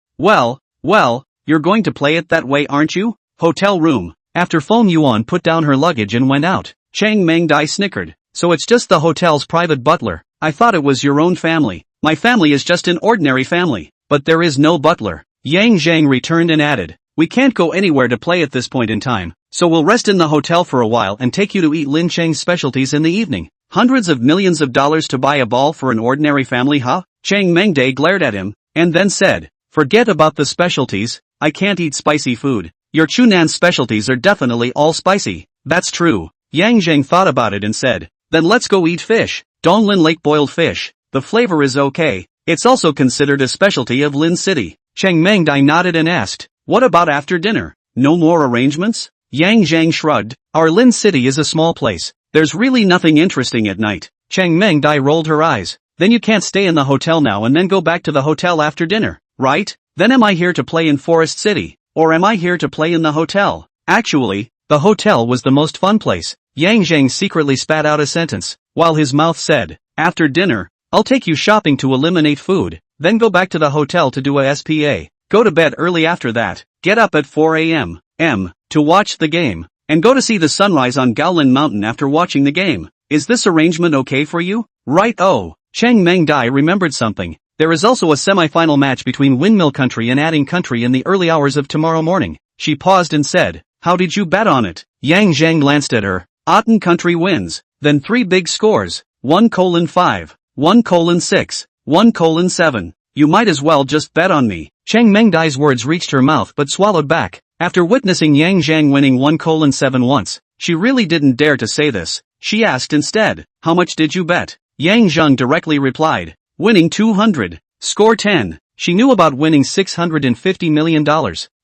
you're going to play it that way aren't you? Hotel room. After Feng Yuan put down her luggage and went out, Cheng Mengdai snickered. So it's just the hotel's private butler. I thought it was your own family. My family is just an ordinary family. But there is no butler. Yang Zheng returned and added. We can't go anywhere to play at this point in time, so we'll rest in the hotel for a while and take you to eat Lin Cheng's specialties in the evening. Hundreds of millions of dollars to buy a ball for an ordinary family, huh? Cheng Mengdai glared at him, and then said, forget about the specialties, I can't eat spicy food. Your Chunan specialties are definitely all spicy. That's true. Yang Zheng thought about it and said, then let's go eat fish. Donglin Lake boiled fish. The flavor is okay. It's also considered a specialty of Lin City. Cheng Mengdai nodded and asked, what about after dinner? No more arrangements? Yang Zheng shrugged. Our Lin City is a small place. There's really nothing interesting at night. Cheng Mengdai rolled her eyes. Then you can't stay in the hotel now and then go back to the hotel after dinner, right? Then am I here to play in Forest City? Or am I here to play in the hotel? Actually, the hotel was the most fun place. Yang Zheng secretly spat out a sentence, while his mouth said, after dinner, I'll take you shopping to eliminate food, then go back to the hotel to do a SPA. Go to bed early after that, get up at 4 a.m. To watch the game, and go to see the sunrise on Gaolin Mountain after watching the game. Is this arrangement okay for you? Right? Oh, Cheng Mengdai remembered something. There is also a semi-final match between Windmill Country and Adding Country in the early hours of tomorrow morning. She paused and said, how did you bet on it? Zheng glanced at her. Adding Country wins. Then 3 big scores. 1:5, 1:6, 1:7. You might as well just bet on me. Chang Mengdai's words reached her mouth but swallowed back. After witnessing Yang Zhang winning 1:7 once, she really didn't dare to say this. She asked instead, how much did you bet? Yang Zhang directly replied, winning 200. Score 10. She knew about winning $650 million,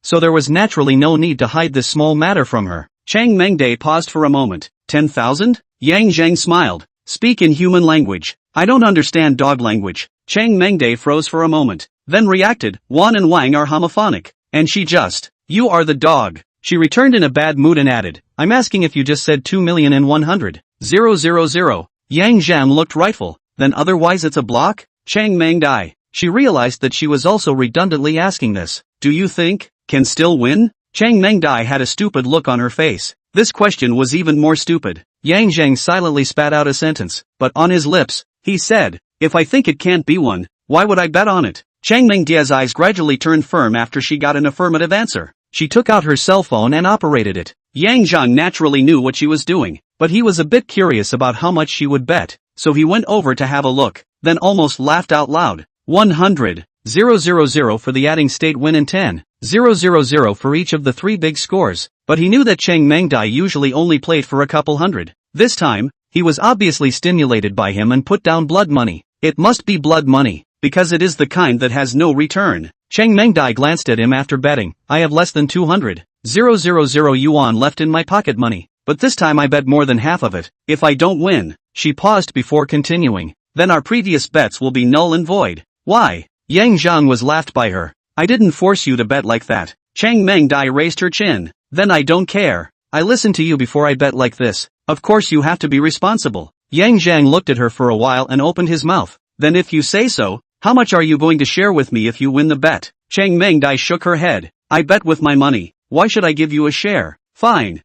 so there was naturally no need to hide this small matter from her. Chang Mengdai paused for a moment. 10,000? Yang Zhang smiled. Speak in human language. I don't understand dog language. Chang Mengdai froze for a moment, then reacted, Wan and Wang are homophonic. And she just, you are the dog. She returned in a bad mood and added, I'm asking if you just said 2,100,000. Yang Zhang looked rightful, then otherwise it's a block? Chang Mengdai. She realized that she was also redundantly asking this. Do you think, can still win? Chang Mengdai had a stupid look on her face. This question was even more stupid. Yang Zhang silently spat out a sentence, but on his lips, he said, if I think it can't be one, why would I bet on it? Chang Mengdai's eyes gradually turned firm after she got an affirmative answer. She took out her cell phone and operated it. Yang Zhang naturally knew what she was doing, but he was a bit curious about how much she would bet, so he went over to have a look, then almost laughed out loud. 100,000 for the Adding State win and 10,000 for each of the 3 big scores, but he knew that Chang Mengdai usually only played for a couple hundred. This time, he was obviously stimulated by him and put down blood money. It must be blood money, because it is the kind that has no return. Chang Mengdai glanced at him after betting, I have less than 200,000 yuan left in my pocket money, but this time I bet more than half of it. If I don't win, she paused before continuing, then our previous bets will be null and void. Why? Yang Zhang was laughed by her. I didn't force you to bet like that. Chang Mengdai raised her chin. Then I don't care. I listened to you before I bet like this. Of course you have to be responsible. Yang Zhang looked at her for a while and opened his mouth. Then if you say so, how much are you going to share with me if you win the bet? Chang Mengdai shook her head. I bet with my money. Why should I give you a share? Fine.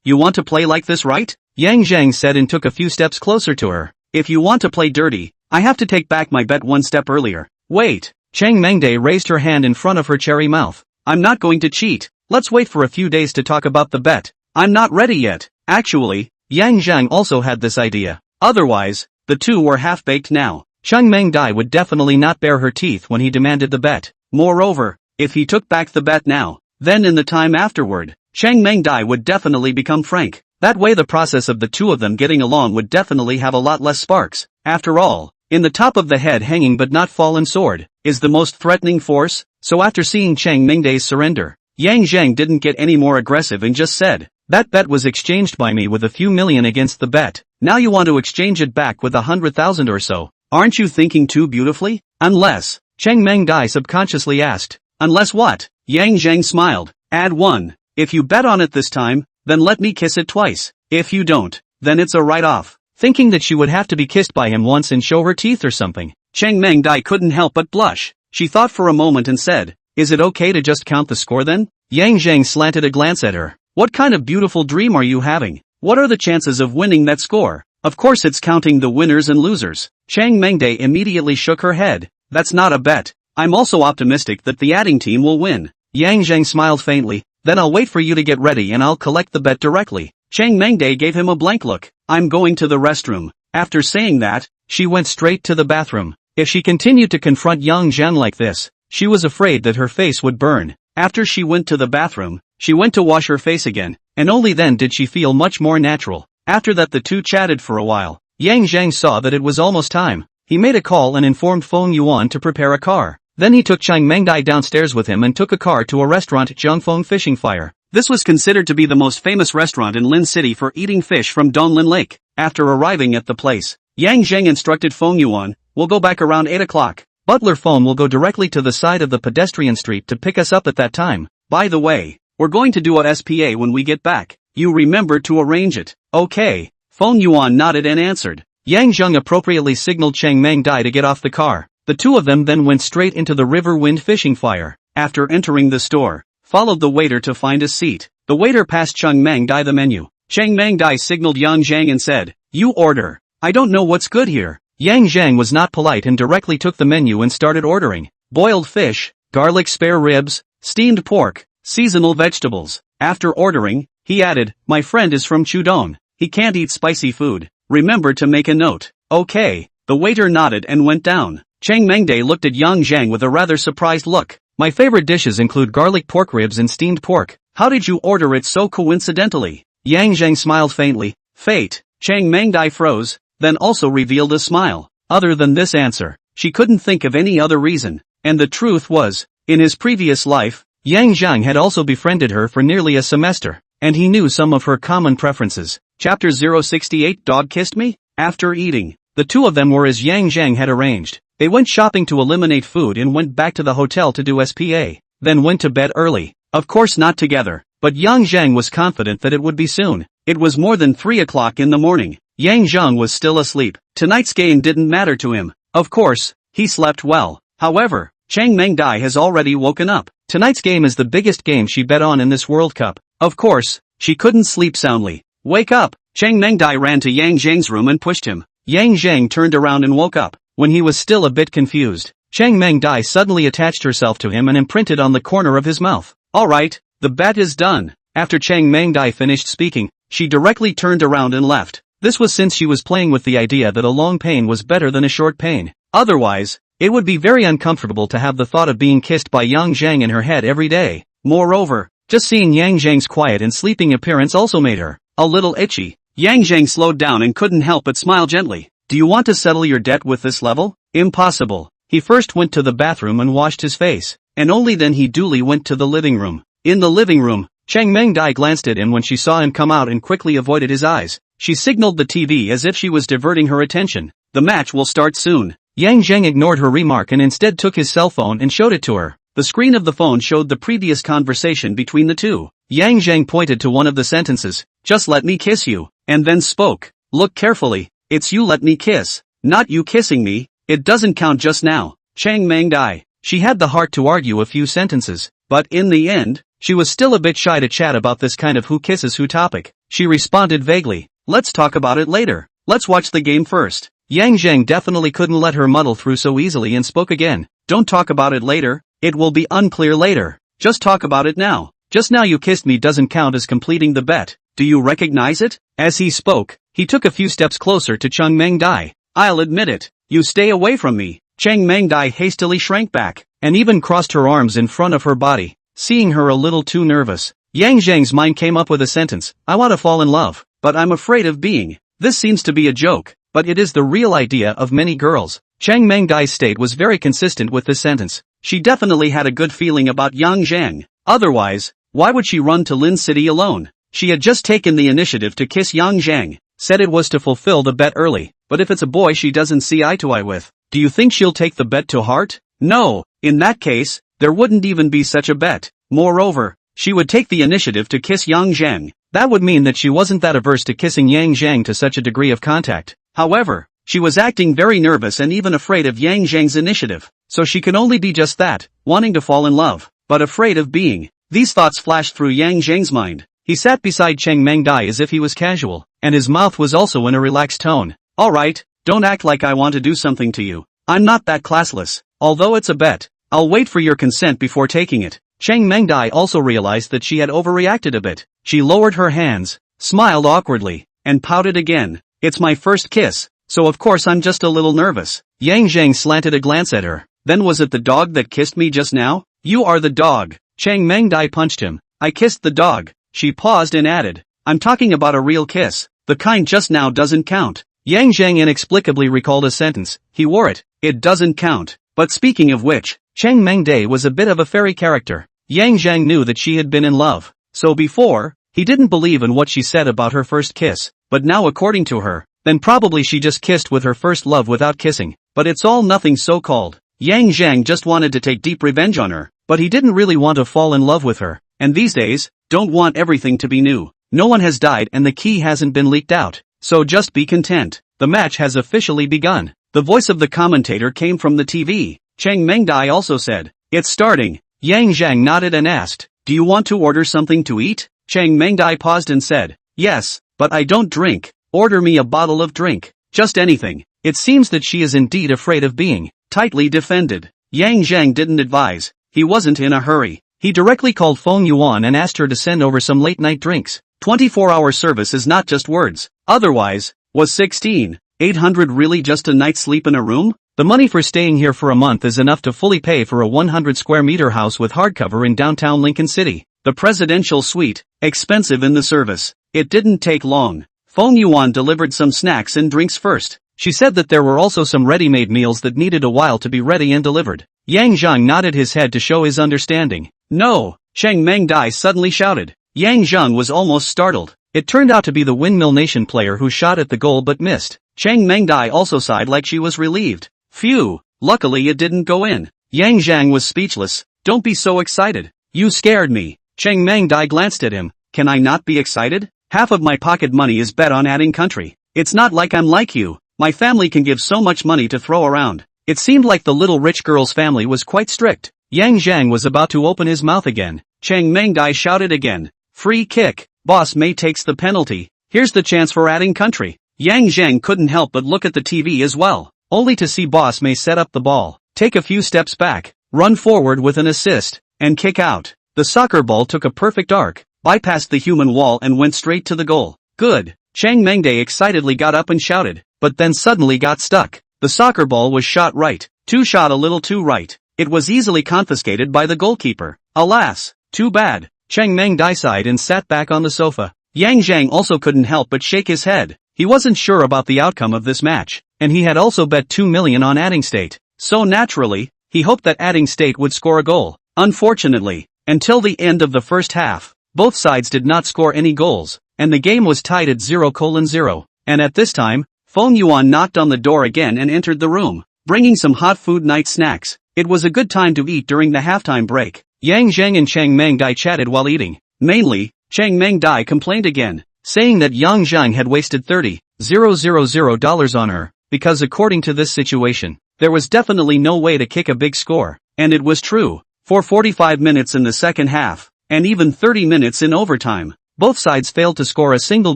You want to play like this, right? Yang Zhang said and took a few steps closer to her. If you want to play dirty, I have to take back my bet one step earlier. Wait. Chang Mengdai raised her hand in front of her cherry mouth. I'm not going to cheat. Let's wait for a few days to talk about the bet. I'm not ready yet. Actually, Yang Zhang also had this idea. Otherwise, the two were half-baked now. Chang Mengdai would definitely not bare her teeth when he demanded the bet. Moreover, if he took back the bet now, then in the time afterward, Chang Mengdai would definitely become frank. That way the process of the two of them getting along would definitely have a lot less sparks. After all, in the top of the head hanging but not fallen sword, is the most threatening force. So after seeing Chang Mengdai's surrender, Yang Zhang didn't get any more aggressive and just said, that bet was exchanged by me with a few million against the bet. Now you want to exchange it back with 100,000 or so. Aren't you thinking too beautifully? Unless, Chang Mengdai subconsciously asked. Unless what? Yang Zhang smiled. Add 1. If you bet on it this time, then let me kiss it twice. If you don't, then it's a write-off. Thinking that she would have to be kissed by him once and show her teeth or something, Chang Mengdai couldn't help but blush. She thought for a moment and said, is it okay to just count the score then? Yang Zhang slanted a glance at her. What kind of beautiful dream are you having? What are the chances of winning that score? Of course it's counting the winners and losers. Chang Mengdai immediately shook her head. That's not a bet. I'm also optimistic that the adding team will win. Yang Zhang smiled faintly. Then I'll wait for you to get ready and I'll collect the bet directly. Chang Mengdai gave him a blank look. I'm going to the restroom. After saying that, she went straight to the bathroom. If she continued to confront Yang Zhang like this, she was afraid that her face would burn. After she went to the bathroom, she went to wash her face again, and only then did she feel much more natural. After that the two chatted for a while. Yang Zhang saw that it was almost time. He made a call and informed Feng Yuan to prepare a car. Then he took Chang Mengdai downstairs with him and took a car to a restaurant Zhongfeng Fishing Fire. This was considered to be the most famous restaurant in Lin City for eating fish from Donlin Lake. After arriving at the place, Yang Zhang instructed Feng Yuan, we'll go back around 8 o'clock. Butler Feng will go directly to the side of the pedestrian street to pick us up at that time. By the way, we're going to do a SPA when we get back. You remember to arrange it. Okay. Feng Yuan nodded and answered. Yang Zhang appropriately signaled Chang Mengdai to get off the car. The two of them then went straight into the River Wind Fishing Fire. After entering the store, followed the waiter to find a seat. The waiter passed Chang Mengdai the menu. Chang Mengdai signaled Yang Zhang and said, you order. I don't know what's good here. Yang Zheng was not polite and directly took the menu and started ordering. Boiled fish, garlic spare ribs, steamed pork, seasonal vegetables. After ordering, he added, "My friend is from Chudong. He can't eat spicy food. Remember to make a note." "Okay." The waiter nodded and went down. Chang Mengde looked at Yang Zheng with a rather surprised look. "My favorite dishes include garlic pork ribs and steamed pork. How did you order it so coincidentally?" Yang Zheng smiled faintly. "Fate." Chang Mengde froze, then also revealed a smile. Other than this answer, she couldn't think of any other reason. And the truth was, in his previous life, Yang Zheng had also befriended her for nearly a semester, and he knew some of her common preferences. Chapter 068 Dog Kissed Me? After eating, the two of them were as Yang Zheng had arranged. They went shopping to eliminate food and went back to the hotel to do SPA, then went to bed early. Of course not together, but Yang Zheng was confident that it would be soon. It was more than 3 o'clock in the morning. Yang Zheng was still asleep. Tonight's game didn't matter to him. Of course, he slept well. However, Chang Mengde has already woken up. Tonight's game is the biggest game she bet on in this World Cup. Of course, she couldn't sleep soundly. "Wake up!" Chang Mengde ran to Yang Zheng's room and pushed him. Yang Zheng turned around and woke up. When he was still a bit confused, Chang Mengde suddenly attached herself to him and imprinted on the corner of his mouth. "Alright, the bet is done." After Chang Mengde finished speaking, she directly turned around and left. This was since she was playing with the idea that a long pain was better than a short pain. Otherwise, it would be very uncomfortable to have the thought of being kissed by Yang Zheng in her head every day. Moreover, just seeing Yang Zheng's quiet and sleeping appearance also made her a little itchy. Yang Zheng slowed down and couldn't help but smile gently. "Do you want to settle your debt with this level?" Impossible. He first went to the bathroom and washed his face, and only then he duly went to the living room. In the living room, Chang Mengde glanced at him when she saw him come out and quickly avoided his eyes. She signaled the TV as if she was diverting her attention. "The match will start soon." Yang Zheng ignored her remark and instead took his cell phone and showed it to her. The screen of the phone showed the previous conversation between the two. Yang Zheng pointed to one of the sentences, "Just let me kiss you," and then spoke. "Look carefully. It's you let me kiss, not you kissing me. It doesn't count just now." Chang Mengde. She had the heart to argue a few sentences, but in the end, she was still a bit shy to chat about this kind of who kisses who topic. She responded vaguely, "Let's talk about it later. Let's watch the game first." Yang Zheng definitely couldn't let her muddle through so easily and spoke again. "Don't talk about it later. It will be unclear later. Just talk about it now. Just now you kissed me doesn't count as completing the bet. Do you recognize it?" As he spoke, he took a few steps closer to Chang Mengde. "I'll admit it. You stay away from me." Chang Mengde hastily shrank back, and even crossed her arms in front of her body, seeing her a little too nervous. Yang Zheng's mind came up with a sentence, "I want to fall in love, but I'm afraid of being." This seems to be a joke, but it is the real idea of many girls. Chang Mengde's state was very consistent with this sentence. She definitely had a good feeling about Yang Zheng. Otherwise, why would she run to Lin City alone? She had just taken the initiative to kiss Yang Zheng, said it was to fulfill the bet early, but if it's a boy she doesn't see eye to eye with, do you think she'll take the bet to heart? No, in that case, there wouldn't even be such a bet. Moreover, she would take the initiative to kiss Yang Zheng. That would mean that she wasn't that averse to kissing Yang Zheng to such a degree of contact. However, she was acting very nervous and even afraid of Yang Zheng's initiative, so she could only be just that, wanting to fall in love, but afraid of being. These thoughts flashed through Yang Zheng's mind. He sat beside Chang Mengde as if he was casual, and his mouth was also in a relaxed tone. "Alright, don't act like I want to do something to you. I'm not that classless. Although it's a bet, I'll wait for your consent before taking it." Chang Mengde also realized that she had overreacted a bit. She lowered her hands, smiled awkwardly, and pouted again. "It's my first kiss, so of course I'm just a little nervous." Yang Zheng slanted a glance at her. "Then was it the dog that kissed me just now?" "You are the dog." Chang Mengde punched him. "I kissed the dog." She paused and added, "I'm talking about a real kiss. The kind just now doesn't count." Yang Zheng inexplicably recalled a sentence. He wore it. It doesn't count. But speaking of which, Chang Mengde was a bit of a fairy character. Yang Zheng knew that she had been in love. So before, he didn't believe in what she said about her first kiss. But now according to her, then probably she just kissed with her first love without kissing. But it's all nothing so-called. Yang Zheng just wanted to take deep revenge on her. But he didn't really want to fall in love with her. And these days, don't want everything to be new. No one has died and the key hasn't been leaked out. So just be content. The match has officially begun. The voice of the commentator came from the TV. Chang Mengde also said, "It's starting." Yang Zheng nodded and asked, "Do you want to order something to eat?" Chang Mengde paused and said, "Yes, but I don't drink. Order me a bottle of drink. Just anything. It seems that she is indeed afraid of being tightly defended. Yang Zheng didn't advise. He wasn't in a hurry. He directly called Feng Yuan and asked her to send over some late-night drinks. 24-hour service is not just words. Otherwise, was 16,800 really just a night's sleep in a room? The money for staying here for a month is enough to fully pay for a 100-square-meter house with hardcover in downtown Lincoln City. The presidential suite, expensive in the service. It didn't take long. Feng Yuan delivered some snacks and drinks first. She said that there were also some ready-made meals that needed a while to be ready and delivered. Yang Zheng nodded his head to show his understanding. No! Cheng Mengdai suddenly shouted. Yang Zheng was almost startled. It turned out to be the Windmill Nation player who shot at the goal but missed. Cheng Mengdai also sighed like she was relieved. Phew! Luckily it didn't go in. Yang Zheng was speechless. Don't be so excited. You scared me. Cheng Mengdai glanced at him. Can I not be excited? Half of my pocket money is bet on adding country. It's not like I'm like you. My family can give so much money to throw around. It seemed like the little rich girl's family was quite strict. Yang Zheng was about to open his mouth again. Cheng Mengdai shouted again. Free kick. Boss May takes the penalty. Here's the chance for adding country. Yang Zheng couldn't help but look at the TV as well, only to see Boss May set up the ball, take a few steps back, run forward with an assist, and kick out. The soccer ball took a perfect arc, bypassed the human wall and went straight to the goal. Good. Cheng Mengdai excitedly got up and shouted, but then suddenly got stuck. The soccer ball was shot right. Shot a little too right. It was easily confiscated by the goalkeeper. Alas, too bad. Cheng Mengdai sighed and sat back on the sofa. Yang Zheng also couldn't help but shake his head. He wasn't sure about the outcome of this match, and he had also bet 2 million on Adding State. So naturally, he hoped that Adding State would score a goal. Unfortunately, until the end of the first half, both sides did not score any goals, and the game was tied at 0:0. And at this time, Feng Yuan knocked on the door again and entered the room, bringing some hot food night snacks. It was a good time to eat during the halftime break. Yang Zheng and Cheng Mengdai chatted while eating. Mainly, Cheng Mengdai complained again, saying that Yang Zheng had wasted $30,000 on her, because according to this situation, there was definitely no way to kick a big score. And it was true. For 45 minutes in the second half, and even 30 minutes in overtime, both sides failed to score a single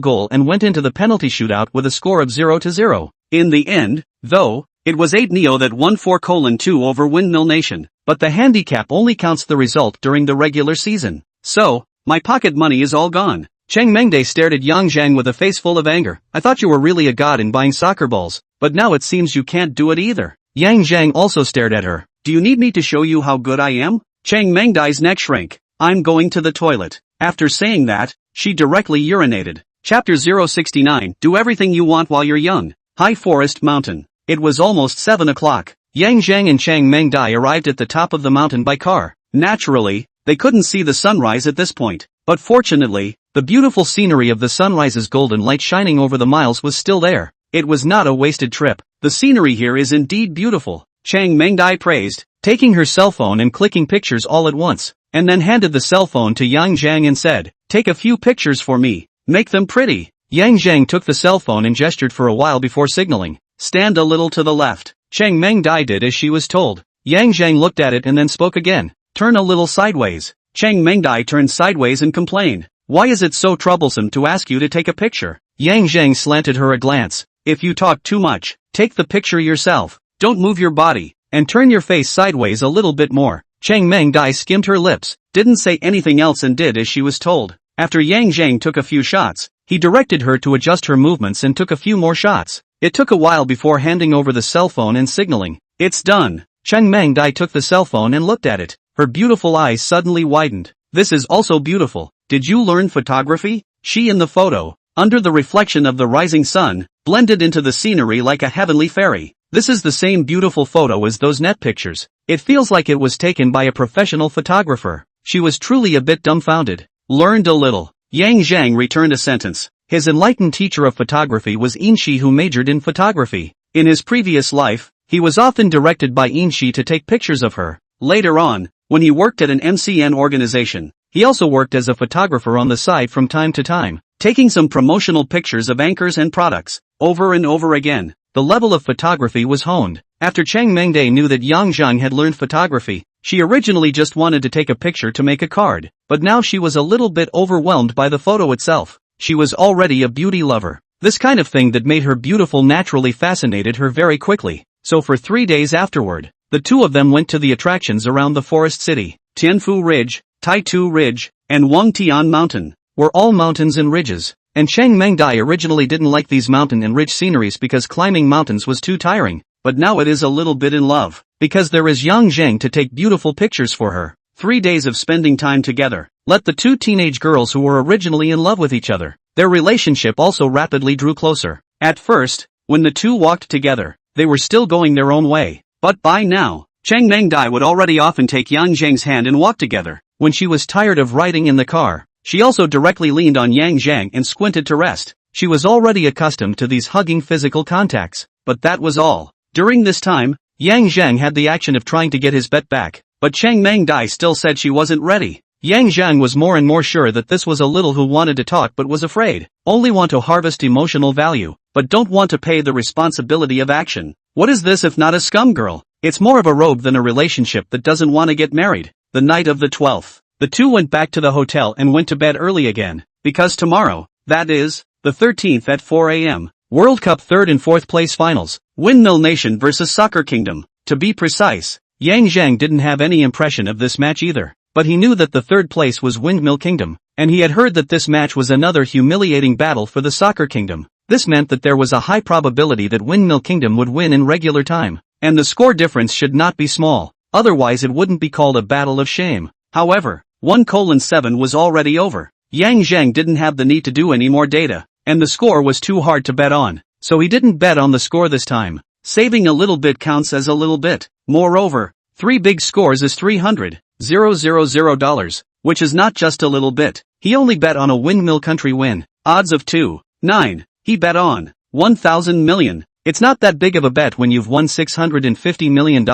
goal and went into the penalty shootout with a score of 0-0. In the end, though, it was 8-0 that won 4:2 over Windmill Nation, but the handicap only counts the result during the regular season. So, my pocket money is all gone. Cheng Mengdai stared at Yang Zheng with a face full of anger. I thought you were really a god in buying soccer balls, but now it seems you can't do it either. Yang Zheng also stared at her. Do you need me to show you how good I am? Cheng Mengdai's neck shrank. I'm going to the toilet. After saying that, she directly urinated. Chapter 069. Do everything you want while you're young. High Forest Mountain. It was almost 7 o'clock. Yang Zheng and Cheng Mengdai arrived at the top of the mountain by car. Naturally, they couldn't see the sunrise at this point, but fortunately, the beautiful scenery of the sunrise's golden light shining over the miles was still there. It was not a wasted trip. The scenery here is indeed beautiful, Cheng Mengdai praised, taking her cell phone and clicking pictures all at once, and then handed the cell phone to Yang Zheng and said, take a few pictures for me, make them pretty. Yang Zheng took the cell phone and gestured for a while before signaling, stand a little to the left. Cheng Mengdai did as she was told. Yang Zheng looked at it and then spoke again, turn a little sideways. Cheng Mengdai turned sideways and complained, why is it so troublesome to ask you to take a picture? Yang Zheng slanted her a glance, if you talk too much, take the picture yourself, don't move your body, and turn your face sideways a little bit more. Cheng Mengdai skimmed her lips, didn't say anything else and did as she was told. After Yang Zheng took a few shots, he directed her to adjust her movements and took a few more shots. It took a while before handing over the cell phone and signaling, it's done. Cheng Mengdai took the cell phone and looked at it. Her beautiful eyes suddenly widened. This is also beautiful. Did you learn photography? She in the photo, under the reflection of the rising sun, blended into the scenery like a heavenly fairy. This is the same beautiful photo as those net pictures. It feels like it was taken by a professional photographer. She was truly a bit dumbfounded. Learned a little. Yang Zheng returned a sentence. His enlightened teacher of photography was Inshi, who majored in photography. In his previous life, he was often directed by Inshi to take pictures of her. Later on, when he worked at an MCN organization, he also worked as a photographer on the side from time to time, taking some promotional pictures of anchors and products, over and over again. The level of photography was honed. After Cheng Mengdai knew that Yang Zheng had learned photography, she originally just wanted to take a picture to make a card, but now she was a little bit overwhelmed by the photo itself. She was already a beauty lover. This kind of thing that made her beautiful naturally fascinated her very quickly. So for 3 days afterward, the two of them went to the attractions around the forest city. Tianfu Ridge, Taitu Ridge, and Wangtian Mountain were all mountains and ridges, and Cheng Mengdai originally didn't like these mountain and ridge sceneries because climbing mountains was too tiring, but now it is a little bit in love, because there is young Zheng to take beautiful pictures for her. 3 days of spending time together let the two teenage girls who were originally in love with each other. Their relationship also rapidly drew closer. At first, when the two walked together, they were still going their own way, but by now, Cheng Mengdai would already often take Yang Zheng's hand and walk together. When she was tired of riding in the car, she also directly leaned on Yang Zheng and squinted to rest. She was already accustomed to these hugging physical contacts, but that was all. During this time, Yang Zheng had the action of trying to get his bet back, but Cheng Mengdai still said she wasn't ready. Yang Zheng was more and more sure that this was a little who wanted to talk but was afraid. Only want to harvest emotional value, but don't want to pay the responsibility of action. What is this if not a scum girl? It's more of a robe than a relationship that doesn't want to get married. The night of the 12th, the two went back to the hotel and went to bed early again, because tomorrow, that is, the 13th at 4 a.m., World Cup 3rd and 4th place finals, Windmill Nation vs Soccer Kingdom. To be precise, Yang Zheng didn't have any impression of this match either, but he knew that the 3rd place was Windmill Kingdom, and he had heard that this match was another humiliating battle for the Soccer Kingdom. This meant that there was a high probability that Windmill Kingdom would win in regular time, and the score difference should not be small, otherwise it wouldn't be called a battle of shame. However, 1:7 was already over. Yang Zheng didn't have the need to do any more data, and the score was too hard to bet on, so he didn't bet on the score this time. Saving a little bit counts as a little bit. Moreover, 3 big scores is $300,000, which is not just a little bit. He only bet on a Windmill Country win. Odds of 2.9. He bet on 1,000 million. It's not that big of a bet when you've won $650 million,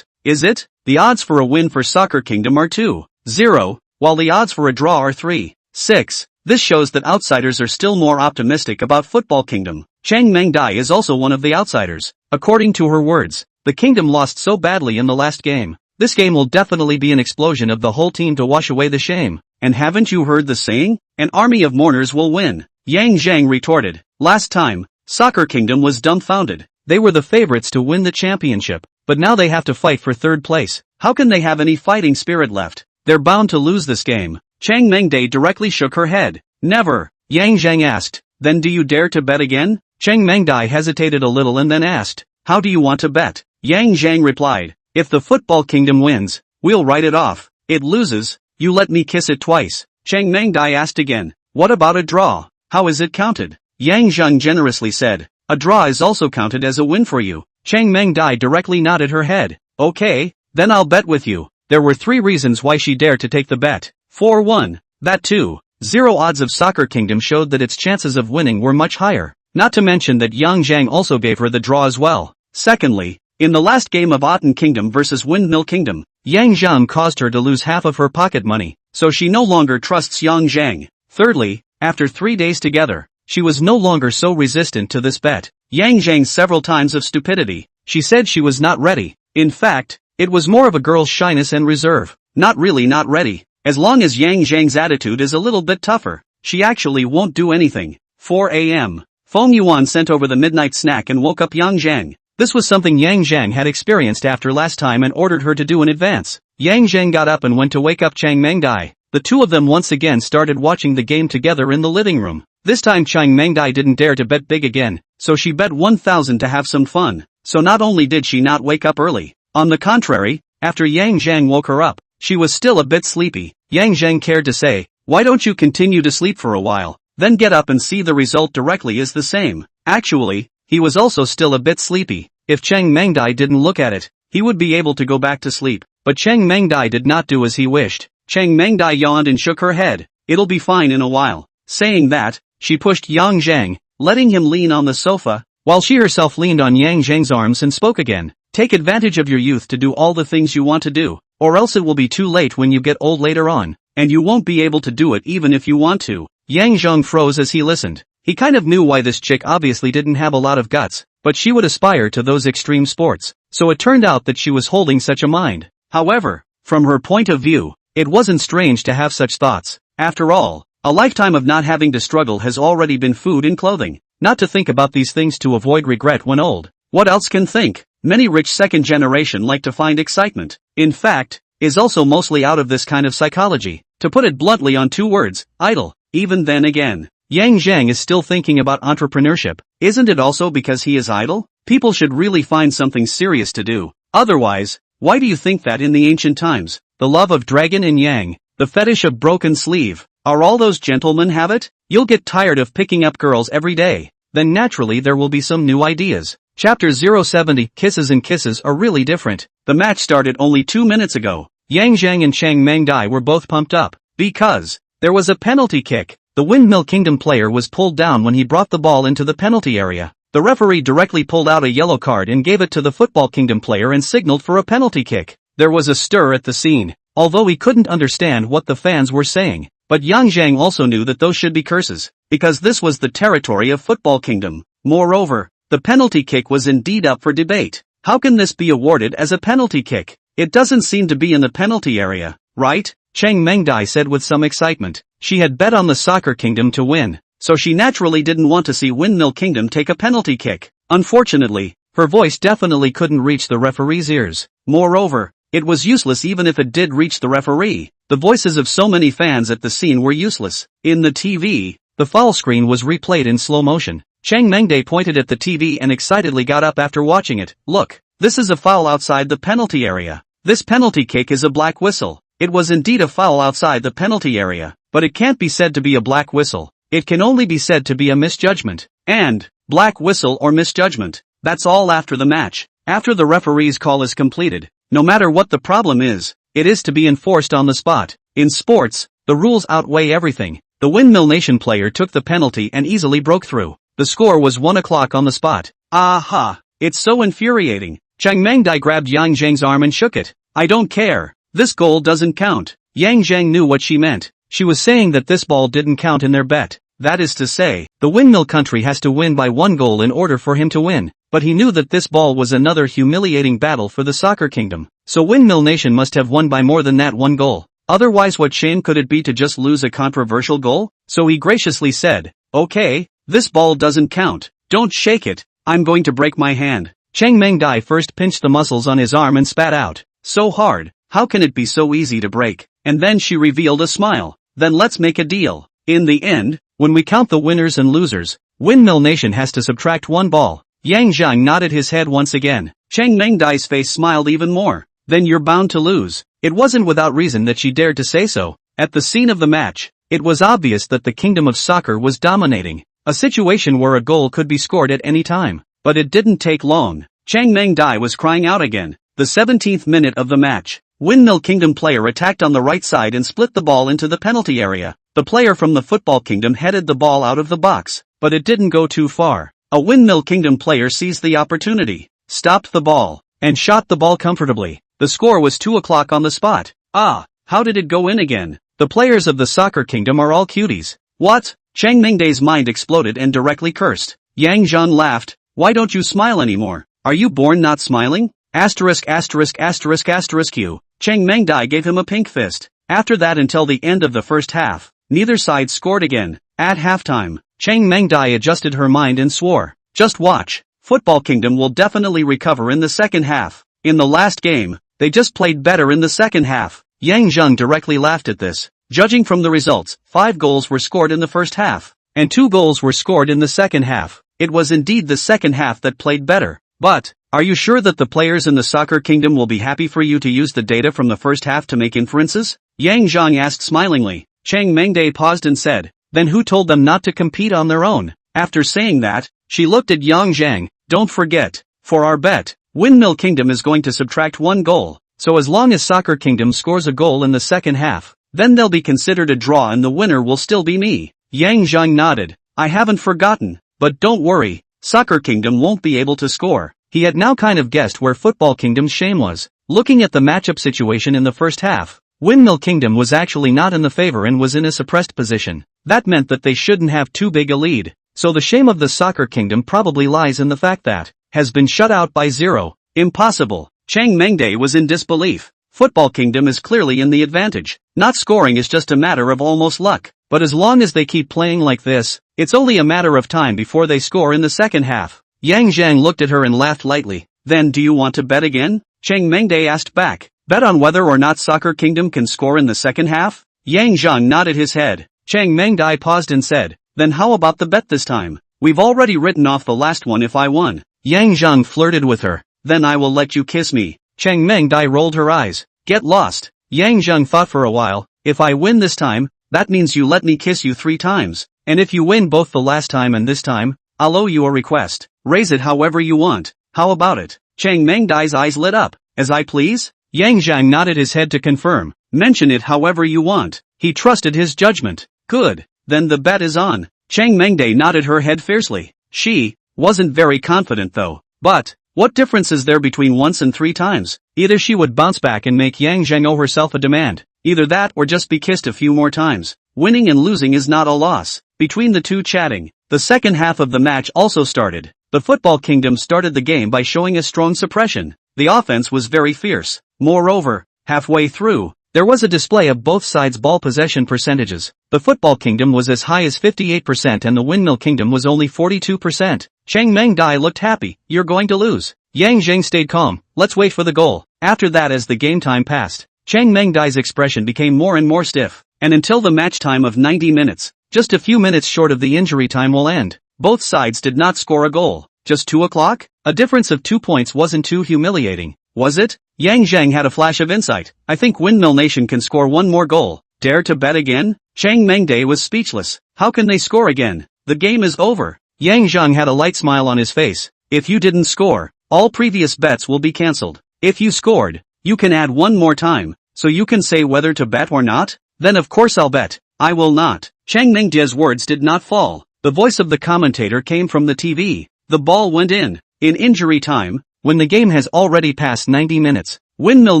is it? The odds for a win for Soccer Kingdom are 2.0, while the odds for a draw are 3.6. This shows that outsiders are still more optimistic about Football Kingdom. Cheng Mengdai is also one of the outsiders. According to her words, the kingdom lost so badly in the last game. This game will definitely be an explosion of the whole team to wash away the shame. And haven't you heard the saying? An army of mourners will win. Yang Zheng retorted. Last time, Soccer Kingdom was dumbfounded. They were the favorites to win the championship, but now they have to fight for 3rd place. How can they have any fighting spirit left? They're bound to lose this game. Cheng Mengdai directly shook her head. Never. Yang Zheng asked. Then do you dare to bet again? Cheng Mengdai hesitated a little and then asked. How do you want to bet? Yang Zheng replied. If the Football Kingdom wins, we'll write it off. It loses, you let me kiss it twice. Cheng Mengdai asked again. What about a draw? How is it counted? Yang Zheng generously said. A draw is also counted as a win for you. Cheng Mengdai directly nodded her head. Okay, then I'll bet with you. There were 3 reasons why she dared to take the bet. For 1, that 2.0 odds of Soccer Kingdom showed that its chances of winning were much higher. Not to mention that Yang Zheng also gave her the draw as well. Secondly, in the last game of Otten Kingdom vs Windmill Kingdom, Yang Zheng caused her to lose half of her pocket money, so she no longer trusts Yang Zheng. Thirdly, after 3 days together, she was no longer so resistant to this bet. Yang Zheng's several times of stupidity, she said she was not ready. In fact, it was more of a girl's shyness and reserve. Not really not ready. As long as Yang Zheng's attitude is a little bit tougher, she actually won't do anything. 4 a.m. Feng Yuan sent over the midnight snack and woke up Yang Zheng. This was something Yang Zheng had experienced after last time and ordered her to do in advance. Yang Zheng got up and went to wake up Cheng Mengdai. The two of them once again started watching the game together in the living room. This time Cheng Mengdai didn't dare to bet big again, so she bet 1,000 to have some fun. So not only did she not wake up early, on the contrary, after Yang Zheng woke her up, she was still a bit sleepy. Yang Zheng cared to say, why don't you continue to sleep for a while, then get up and see the result directly is the same. Actually, he was also still a bit sleepy. If Cheng Mengdai didn't look at it, he would be able to go back to sleep. But Cheng Mengdai did not do as he wished. Cheng Mengdai yawned and shook her head. It'll be fine in a while. Saying that, she pushed Yang Zheng, letting him lean on the sofa, while she herself leaned on Yang Zheng's arms and spoke again. Take advantage of your youth to do all the things you want to do, or else it will be too late when you get old later on, and you won't be able to do it even if you want to. Yang Zheng froze as he listened. He kind of knew why this chick obviously didn't have a lot of guts, but she would aspire to those extreme sports, so it turned out that she was holding such a mind. However, from her point of view, it wasn't strange to have such thoughts. After all, a lifetime of not having to struggle has already been food and clothing. not to think about these things to avoid regret when old. What else can think? Many rich second generation like to find excitement. In fact, is also mostly out of this kind of psychology. To put it bluntly on 2 words, idle. Even then again, Yang Zheng is still thinking about entrepreneurship. Isn't it also because he is idle? People should really find something serious to do. Otherwise, why do you think that in the ancient times, the love of dragon and yang, the fetish of broken sleeve, are all those gentlemen have it? You'll get tired of picking up girls every day. Then naturally there will be some new ideas. Chapter 070, Kisses and Kisses are really different. The match started only 2 minutes ago. Yang Zheng and Chang Mengdai were both pumped up, because there was a penalty kick. The Windmill Kingdom player was pulled down when he brought the ball into the penalty area. The referee directly pulled out a yellow card and gave it to the Football Kingdom player and signaled for a penalty kick. There was a stir at the scene, although he couldn't understand what the fans were saying. But Yang Zheng also knew that those should be curses, because this was the territory of Football Kingdom. Moreover, the penalty kick was indeed up for debate. How can this be awarded as a penalty kick? It doesn't seem to be in the penalty area, right? Chang Mengdai said with some excitement. She had bet on the Soccer Kingdom to win, so she naturally didn't want to see Windmill Kingdom take a penalty kick. Unfortunately, her voice definitely couldn't reach the referee's ears. Moreover, it was useless even if it did reach the referee. The voices of so many fans at the scene were useless. In the TV, the foul screen was replayed in slow motion. Chang Mengdai pointed at the TV and excitedly got up after watching it. Look, this is a foul outside the penalty area. This penalty kick is a black whistle. It was indeed a foul outside the penalty area, but it can't be said to be a black whistle. It can only be said to be a misjudgment. And, black whistle or misjudgment, that's all after the match. After the referee's call is completed, no matter what the problem is, it is to be enforced on the spot. In sports, the rules outweigh everything. The Windmill Nation player took the penalty and easily broke through. The score was 1 o'clock on the spot. Aha! It's so infuriating. Chang Mengdai grabbed Yang Zheng's arm and shook it. I don't care. This goal doesn't count. Yang Zheng knew what she meant. She was saying that this ball didn't count in their bet. That is to say, the Windmill country has to win by 1 goal in order for him to win. But he knew that this ball was another humiliating battle for the Soccer Kingdom. So Windmill Nation must have won by more than that 1 goal. Otherwise what shame could it be to just lose a controversial goal? So he graciously said, okay, this ball doesn't count. Don't shake it. I'm going to break my hand. Chang Mengdai first pinched the muscles on his arm and spat out. So hard. How can it be so easy to break? And then she revealed a smile. Then let's make a deal. In the end, when we count the winners and losers, Windmill Nation has to subtract 1 ball. Yang Zheng nodded his head once again. Chang Mengdai's face smiled even more. Then you're bound to lose. It wasn't without reason that she dared to say so. At the scene of the match, it was obvious that the Kingdom of Soccer was dominating. A situation where a goal could be scored at any time. But it didn't take long. Chang Mengdai was crying out again. The 17th minute of the match. Windmill Kingdom player attacked on the right side and split the ball into the penalty area. The player from the Football Kingdom headed the ball out of the box, but it didn't go too far. A Windmill Kingdom player seized the opportunity, stopped the ball, and shot the ball comfortably. The score was 2 o'clock on the spot. Ah, how did it go in again? The players of the Soccer Kingdom are all cuties. What? Chang Mengdai's mind exploded and directly cursed. Yang Zheng laughed. Why don't you smile anymore? Are you born not smiling? Asterisk Q. Chang Mengdai gave him a pink fist. After that until the end of the first half, neither side scored again. At halftime, Chang Mengdai adjusted her mind and swore, just watch, Football Kingdom will definitely recover in the second half. In the last game, they just played better in the second half. Yang Zheng directly laughed at this. Judging from the results, 5 goals were scored in the first half, and 2 goals were scored in the second half. It was indeed the second half that played better. But, are you sure that the players in the Soccer Kingdom will be happy for you to use the data from the first half to make inferences? Yang Zheng asked smilingly. Chang Mengdai paused and said, then who told them not to compete on their own? After saying that, she looked at Yang Zheng. Don't forget, for our bet, Windmill Kingdom is going to subtract 1 goal, so as long as Soccer Kingdom scores a goal in the second half, then they'll be considered a draw and the winner will still be me. Yang Zheng nodded. I haven't forgotten, but don't worry, Soccer Kingdom won't be able to score. He had now kind of guessed where Football Kingdom's shame was. Looking at the matchup situation in the first half, Windmill Kingdom was actually not in the favor and was in a suppressed position. That meant that they shouldn't have too big a lead. So the shame of the Soccer Kingdom probably lies in the fact that, has been shut out by 0. Impossible. Chang Mengdai was in disbelief. Football Kingdom is clearly in the advantage. Not scoring is just a matter of almost luck. but as long as they keep playing like this, it's only a matter of time before they score in the second half. Yang Zheng looked at her and laughed lightly. Then do you want to bet again? Cheng Mengde asked back. Bet on whether or not Soccer Kingdom can score in the second half? Yang Zheng nodded his head. Cheng Mengde paused and said, then how about the bet this time? We've already written off the last one if I won. Yang Zheng flirted with her. Then I will let you kiss me. Cheng Mengde rolled her eyes. Get lost. Yang Zheng thought for a while. If I win this time, that means you let me kiss you 3 times. And if you win both the last time and this time, I'll owe you a request. Raise it however you want. How about it? Cheng Mengde's eyes lit up. As I please? Yang Zheng nodded his head to confirm. Mention it however you want. He trusted his judgment. Good. Then the bet is on. Cheng Mengde nodded her head fiercely. She wasn't very confident though. But what difference is there between once and 3 times? Either she would bounce back and make Yang Zheng owe herself a demand. Either that or just be kissed a few more times. Winning and losing is not a loss. Between the two chatting, the second half of the match also started. The Football Kingdom started the game by showing a strong suppression. The offense was very fierce. Moreover, halfway through, there was a display of both sides' ball possession percentages. The Football Kingdom was as high as 58% and the Windmill Kingdom was only 42%. Cheng Mengde looked happy. You're going to lose. Yang Zheng stayed calm. Let's wait for the goal. After that, as the game time passed, Cheng Mengde's expression became more and more stiff. And until the match time of 90 minutes, just a few minutes short of the injury time will end, both sides did not score a goal. Just 2 o'clock? A difference of 2 points wasn't too humiliating, was it? Yang Zheng had a flash of insight. I think Windmill Nation can score 1 more goal. Dare to bet again? Cheng Mengde was speechless. How can they score again? The game is over. Yang Zheng had a light smile on his face. If you didn't score, all previous bets will be cancelled. If you scored, you can add 1 more time, so you can say whether to bet or not? Then of course I'll bet. I will not. Cheng Mengde's words did not fall. The voice of the commentator came from the TV. The ball went in. In injury time, when the game has already passed 90 minutes, Windmill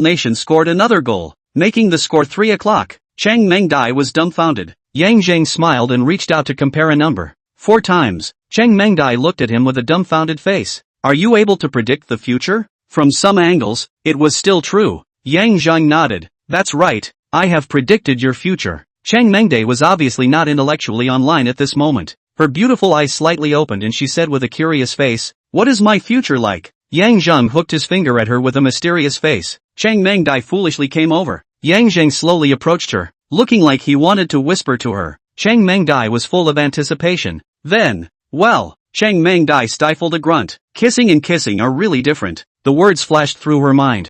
Nation scored another goal, making the score 3 o'clock. Cheng Mengde was dumbfounded. Yang Zheng smiled and reached out to compare a number. 4 times. Cheng Mengde looked at him with a dumbfounded face. Are you able to predict the future? From some angles, it was still true. Yang Zheng nodded. That's right. I have predicted your future. Cheng Mengde was obviously not intellectually online at this moment. Her beautiful eyes slightly opened and she said with a curious face, what is my future like? Yang Zheng hooked his finger at her with a mysterious face. Cheng Mengde foolishly came over. Yang Zheng slowly approached her, looking like he wanted to whisper to her. Cheng Mengde was full of anticipation. Then, well, Cheng Mengde stifled a grunt. Kissing and kissing are really different. The words flashed through her mind.